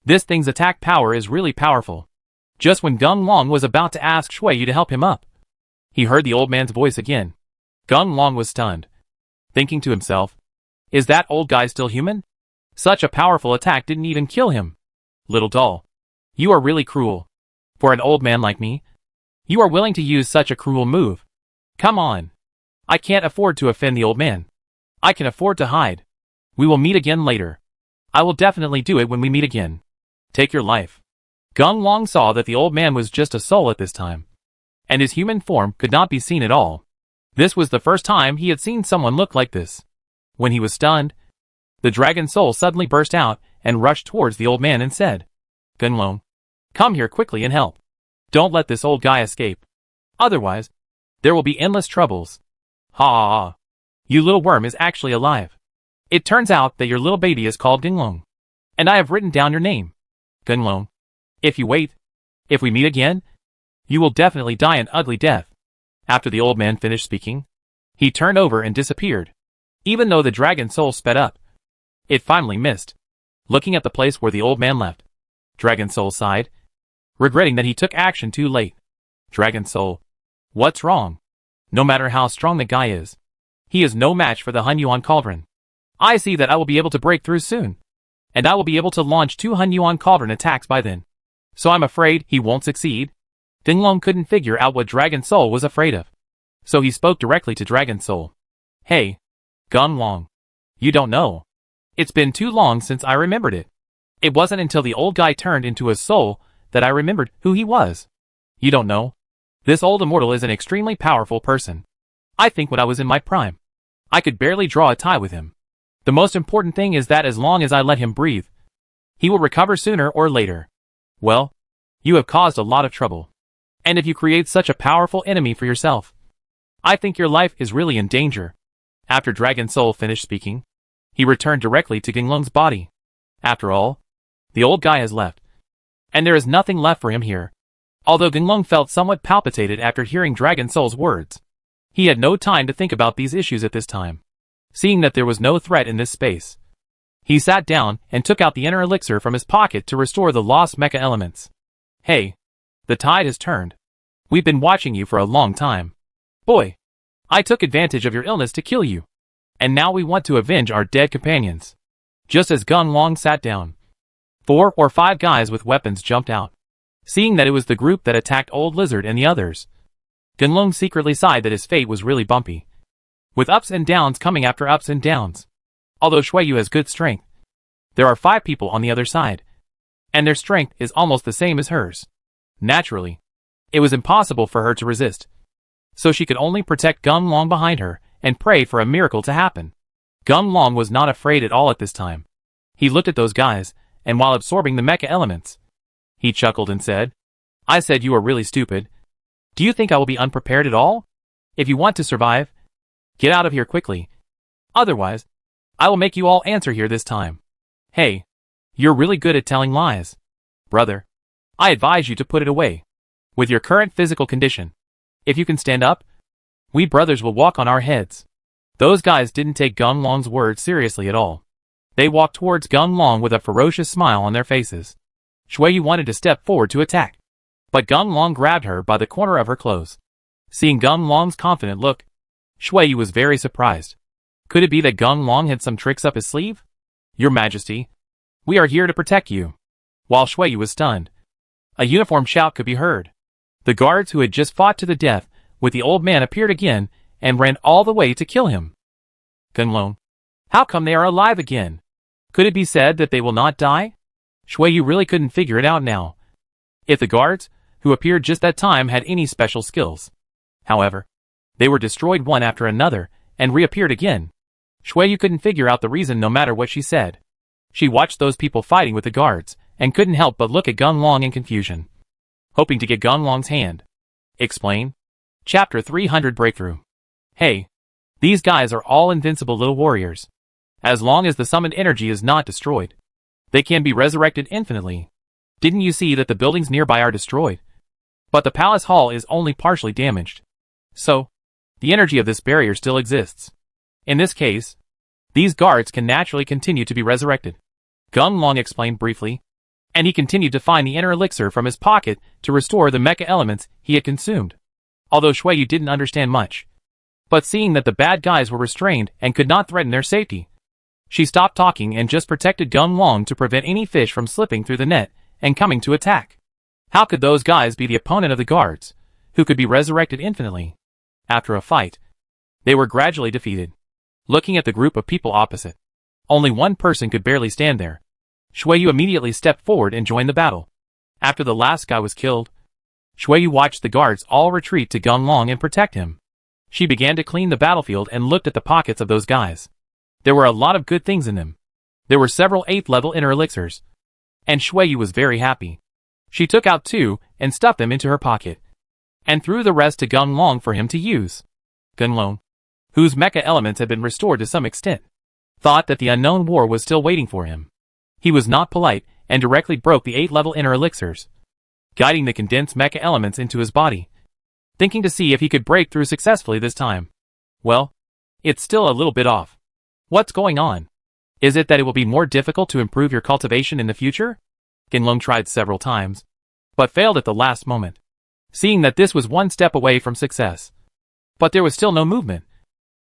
This thing's attack power is really powerful. Just when Genlong was about to ask Shuiyu to help him up, he heard the old man's voice again. Genlong was stunned. thinking to himself, is that old guy still human? Such a powerful attack didn't even kill him. Little doll. You are really cruel. For an old man like me, you are willing to use such a cruel move. Come on. I can't afford to offend the old man. I can afford to hide. We will meet again later. I will definitely do it when we meet again. Take your life. Gung Long saw that the old man was just a soul at this time, and his human form could not be seen at all. This was the first time he had seen someone look like this. When he was stunned, the dragon soul suddenly burst out and rushed towards the old man and said, Gung Long, come here quickly and help. Don't let this old guy escape. Otherwise, there will be endless troubles. Ha ha ha. You little worm is actually alive. It turns out that your little baby is called Gung Long, and I have written down your name. Gung Long. If you wait, if we meet again, you will definitely die an ugly death. After the old man finished speaking, he turned over and disappeared. Even though the dragon soul sped up, it finally missed. Looking at the place where the old man left, Dragon Soul sighed, regretting that he took action too late. Dragon Soul. What's wrong? No matter how strong the guy is, he is no match for the Hunyuan Cauldron. I see that I will be able to break through soon, and I will be able to launch 2 Hunyuan Cauldron attacks by then. So I'm afraid he won't succeed. Gung Long couldn't figure out what Dragon Soul was afraid of, so he spoke directly to Dragon Soul. Hey, Gung Long. You don't know. It's been too long since I remembered it. It wasn't until the old guy turned into a soul that I remembered who he was. You don't know? This old immortal is an extremely powerful person. I think when I was in my prime, I could barely draw a tie with him. The most important thing is that as long as I let him breathe, he will recover sooner or later. Well, you have caused a lot of trouble. And if you create such a powerful enemy for yourself, I think your life is really in danger. After Dragon Soul finished speaking, he returned directly to Gung Long's body. After all, the old guy has left, and there is nothing left for him here. Although Gung Long felt somewhat palpitated after hearing Dragon Soul's words, he had no time to think about these issues at this time. Seeing that there was no threat in this space, he sat down and took out the inner elixir from his pocket to restore the lost mecha elements. Hey, the tide has turned. We've been watching you for a long time. Boy, I took advantage of your illness to kill you, and now we want to avenge our dead companions. Just as Gung Long sat down, 4 or 5 guys with weapons jumped out. Seeing that it was the group that attacked Old Lizard and the others, Gung Long secretly sighed that his fate was really bumpy, with ups and downs coming after ups and downs. Although Shuiyu has good strength, there are 5 people on the other side, and their strength is almost the same as hers. Naturally, it was impossible for her to resist, so she could only protect Gung Long behind her and pray for a miracle to happen. Gung Long was not afraid at all at this time. He looked at those guys, and while absorbing the mecha elements, he chuckled and said, I said you are really stupid. Do you think I will be unprepared at all? If you want to survive, get out of here quickly. Otherwise, I will make you all answer here this time. Hey, you're really good at telling lies. Brother, I advise you to put it away. With your current physical condition, if you can stand up, we brothers will walk on our heads. Those guys didn't take Gung Long's words seriously at all. They walked towards Gung Long with a ferocious smile on their faces. Shuiyu wanted to step forward to attack, but Gung Long grabbed her by the corner of her clothes. Seeing Gung Long's confident look, Shuiyu was very surprised. Could it be that Gung Long had some tricks up his sleeve? Your Majesty, we are here to protect you. While Shuiyu was stunned, a uniformed shout could be heard. The guards who had just fought to the death with the old man appeared again and ran all the way to kill him. Gung Long, how come they are alive again? Could it be said that they will not die? Shuiyu really couldn't figure it out now, if the guards, who appeared just that time, had any special skills. However, they were destroyed one after another and reappeared again. Shuiyu couldn't figure out the reason no matter what she said. She watched those people fighting with the guards and couldn't help but look at Gung Long in confusion, hoping to get Gung Long's hand. Explain. Chapter 300 Breakthrough. Hey, these guys are all invincible little warriors. As long as the summoned energy is not destroyed, they can be resurrected infinitely. Didn't you see that the buildings nearby are destroyed? But the palace hall is only partially damaged. So, the energy of this barrier still exists. In this case, these guards can naturally continue to be resurrected. Gung Long explained briefly, and he continued to find the inner elixir from his pocket to restore the mecha elements he had consumed. Although Shuiyu didn't understand much, But seeing that the bad guys were restrained and could not threaten their safety, she stopped talking and just protected Gunlong to prevent any fish from slipping through the net and coming to attack. How could those guys be the opponent of the guards, who could be resurrected infinitely? After a fight, they were gradually defeated. Looking at the group of people opposite, only one person could barely stand there. Shuiyu immediately stepped forward and joined the battle. After the last guy was killed, Shuiyu watched the guards all retreat to Gunlong and protect him. She began to clean the battlefield and looked at the pockets of those guys. There were a lot of good things in them. There were several 8th level inner elixirs, and Shuiyu was very happy. She took out 2 and stuffed them into her pocket, and threw the rest to Gunlong for him to use. Gunlong, whose mecha elements had been restored to some extent, thought that the unknown war was still waiting for him. He was not polite and directly broke the 8th level inner elixirs, guiding the condensed mecha elements into his body, thinking to see if he could break through successfully this time. Well, it's still a little bit off. What's going on? Is it that it will be more difficult to improve your cultivation in the future? Gunlong tried several times, but failed at the last moment, seeing that this was one step away from success. But there was still no movement.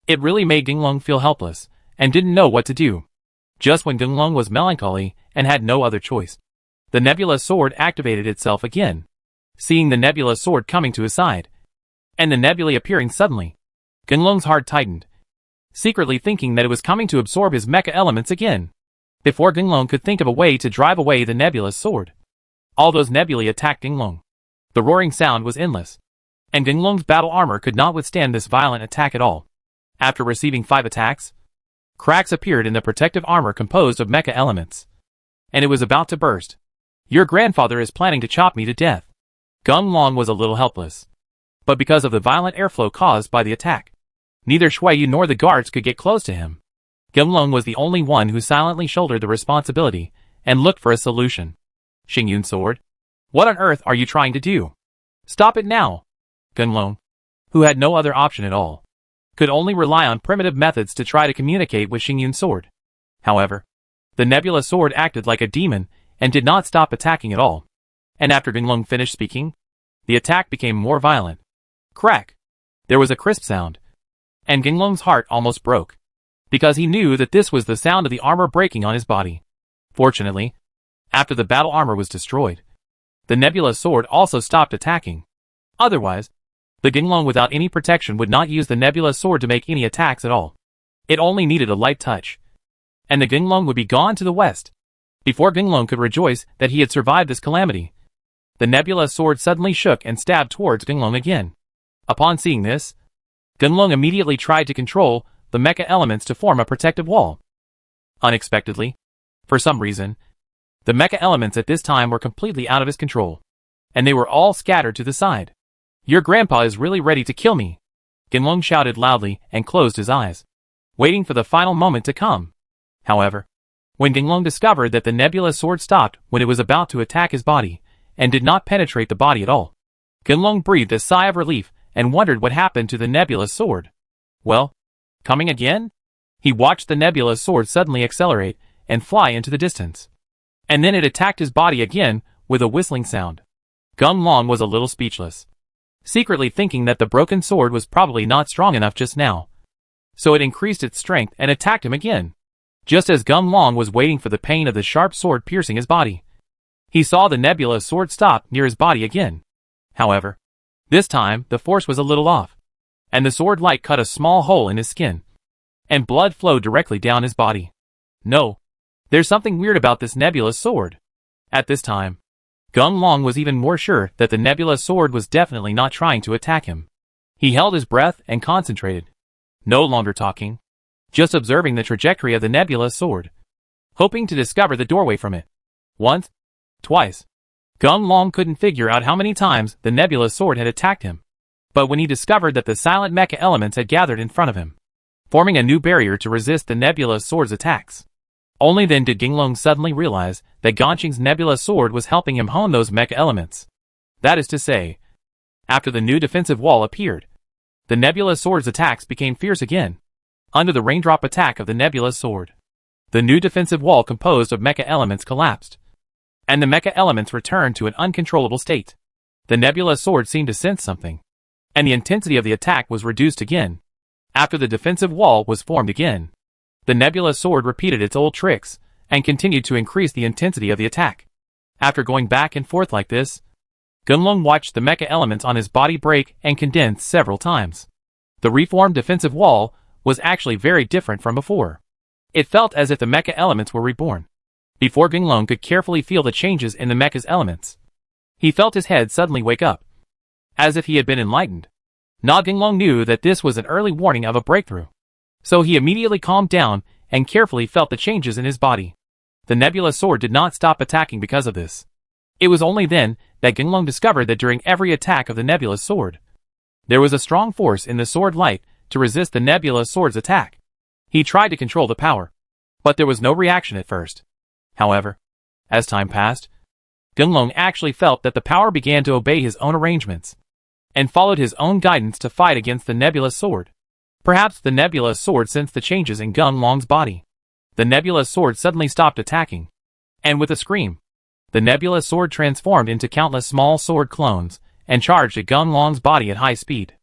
It really made Gunlong feel helpless, and didn't know what to do. Just when Gunlong was melancholy and had no other choice, the nebula sword activated itself again. Seeing the nebula sword coming to his side, and the nebulae appearing suddenly, Gunlong's heart tightened, secretly thinking that it was coming to absorb his mecha elements again. Before Gunlong could think of a way to drive away the nebula's sword, all those nebulae attacked Gunlong. The roaring sound was endless, and Gunlong's battle armor could not withstand this violent attack at all. After receiving 5 attacks, cracks appeared in the protective armor composed of mecha elements, and it was about to burst. Your grandfather is planning to chop me to death. Gunlong was a little helpless, but because of the violent airflow caused by the attack, neither Shuiyu nor the guards could get close to him. Gunlong was the only one who silently shouldered the responsibility and looked for a solution. Xingyun sword? What on earth are you trying to do? Stop it now! Gunlong, who had no other option at all, could only rely on primitive methods to try to communicate with Xingyun's sword. However, the nebula sword acted like a demon and did not stop attacking at all. And after Gunlong finished speaking, the attack became more violent. Crack! There was a crisp sound, and Gunlong's heart almost broke, because he knew that this was the sound of the armor breaking on his body. Fortunately, after the battle armor was destroyed, the nebula sword also stopped attacking. Otherwise, the Gunlong without any protection would not use the nebula sword to make any attacks at all. It only needed a light touch, and the Gunlong would be gone to the west. Before Gunlong could rejoice that he had survived this calamity, the nebula sword suddenly shook and stabbed towards Gunlong again. Upon seeing this, Gunlong immediately tried to control the mecha elements to form a protective wall. Unexpectedly, for some reason, the mecha elements at this time were completely out of his control, and they were all scattered to the side. Your grandpa is really ready to kill me! Gunlong shouted loudly and closed his eyes, waiting for the final moment to come. However, when Gunlong discovered that the nebula sword stopped when it was about to attack his body, and did not penetrate the body at all, Gunlong breathed a sigh of relief and wondered what happened to the nebula sword. Well, coming again? He watched the nebula sword suddenly accelerate and fly into the distance. And then it attacked his body again with a whistling sound. Gunlong was a little speechless, secretly thinking that the broken sword was probably not strong enough just now. So it increased its strength and attacked him again. Just as Gunlong was waiting for the pain of the sharp sword piercing his body, he saw the nebula sword stop near his body again. However, this time the force was a little off, and the sword light cut a small hole in his skin, and blood flowed directly down his body. No, there's something weird about this nebula sword. At this time, Gunlong was even more sure that the nebula sword was definitely not trying to attack him. He held his breath and concentrated, no longer talking, just observing the trajectory of the nebula sword, hoping to discover the doorway from it. Once, twice. Gunlong couldn't figure out how many times the nebula sword had attacked him. But when he discovered that the silent mecha elements had gathered in front of him, forming a new barrier to resist the nebula sword's attacks, only then did Gunlong suddenly realize that Ganqing's nebula sword was helping him hone those mecha elements. That is to say, after the new defensive wall appeared, the nebula sword's attacks became fierce again. Under the raindrop attack of the nebula sword, the new defensive wall composed of mecha elements collapsed, and the mecha elements returned to an uncontrollable state. The nebula sword seemed to sense something, and the intensity of the attack was reduced again. After the defensive wall was formed again, the nebula sword repeated its old tricks and continued to increase the intensity of the attack. After going back and forth like this, Gunlung watched the mecha elements on his body break and condense several times. The reformed defensive wall was actually very different from before. It felt as if the mecha elements were reborn. Before Gunlung could carefully feel the changes in the mecha's elements, he felt his head suddenly wake up, as if he had been enlightened. Na Gunlung knew that this was an early warning of a breakthrough, so he immediately calmed down and carefully felt the changes in his body. The nebula sword did not stop attacking because of this. It was only then that Gunlung discovered that during every attack of the nebula sword, there was a strong force in the sword light to resist the nebula sword's attack. He tried to control the power, but there was no reaction at first. However, as time passed, Gunlung actually felt that the power began to obey his own arrangements, and followed his own guidance to fight against the nebula sword. Perhaps the nebula sword sensed the changes in Gunlung's body. The nebula sword suddenly stopped attacking, and with a scream, the nebula sword transformed into countless small sword clones and charged at Gunlung's body at high speed.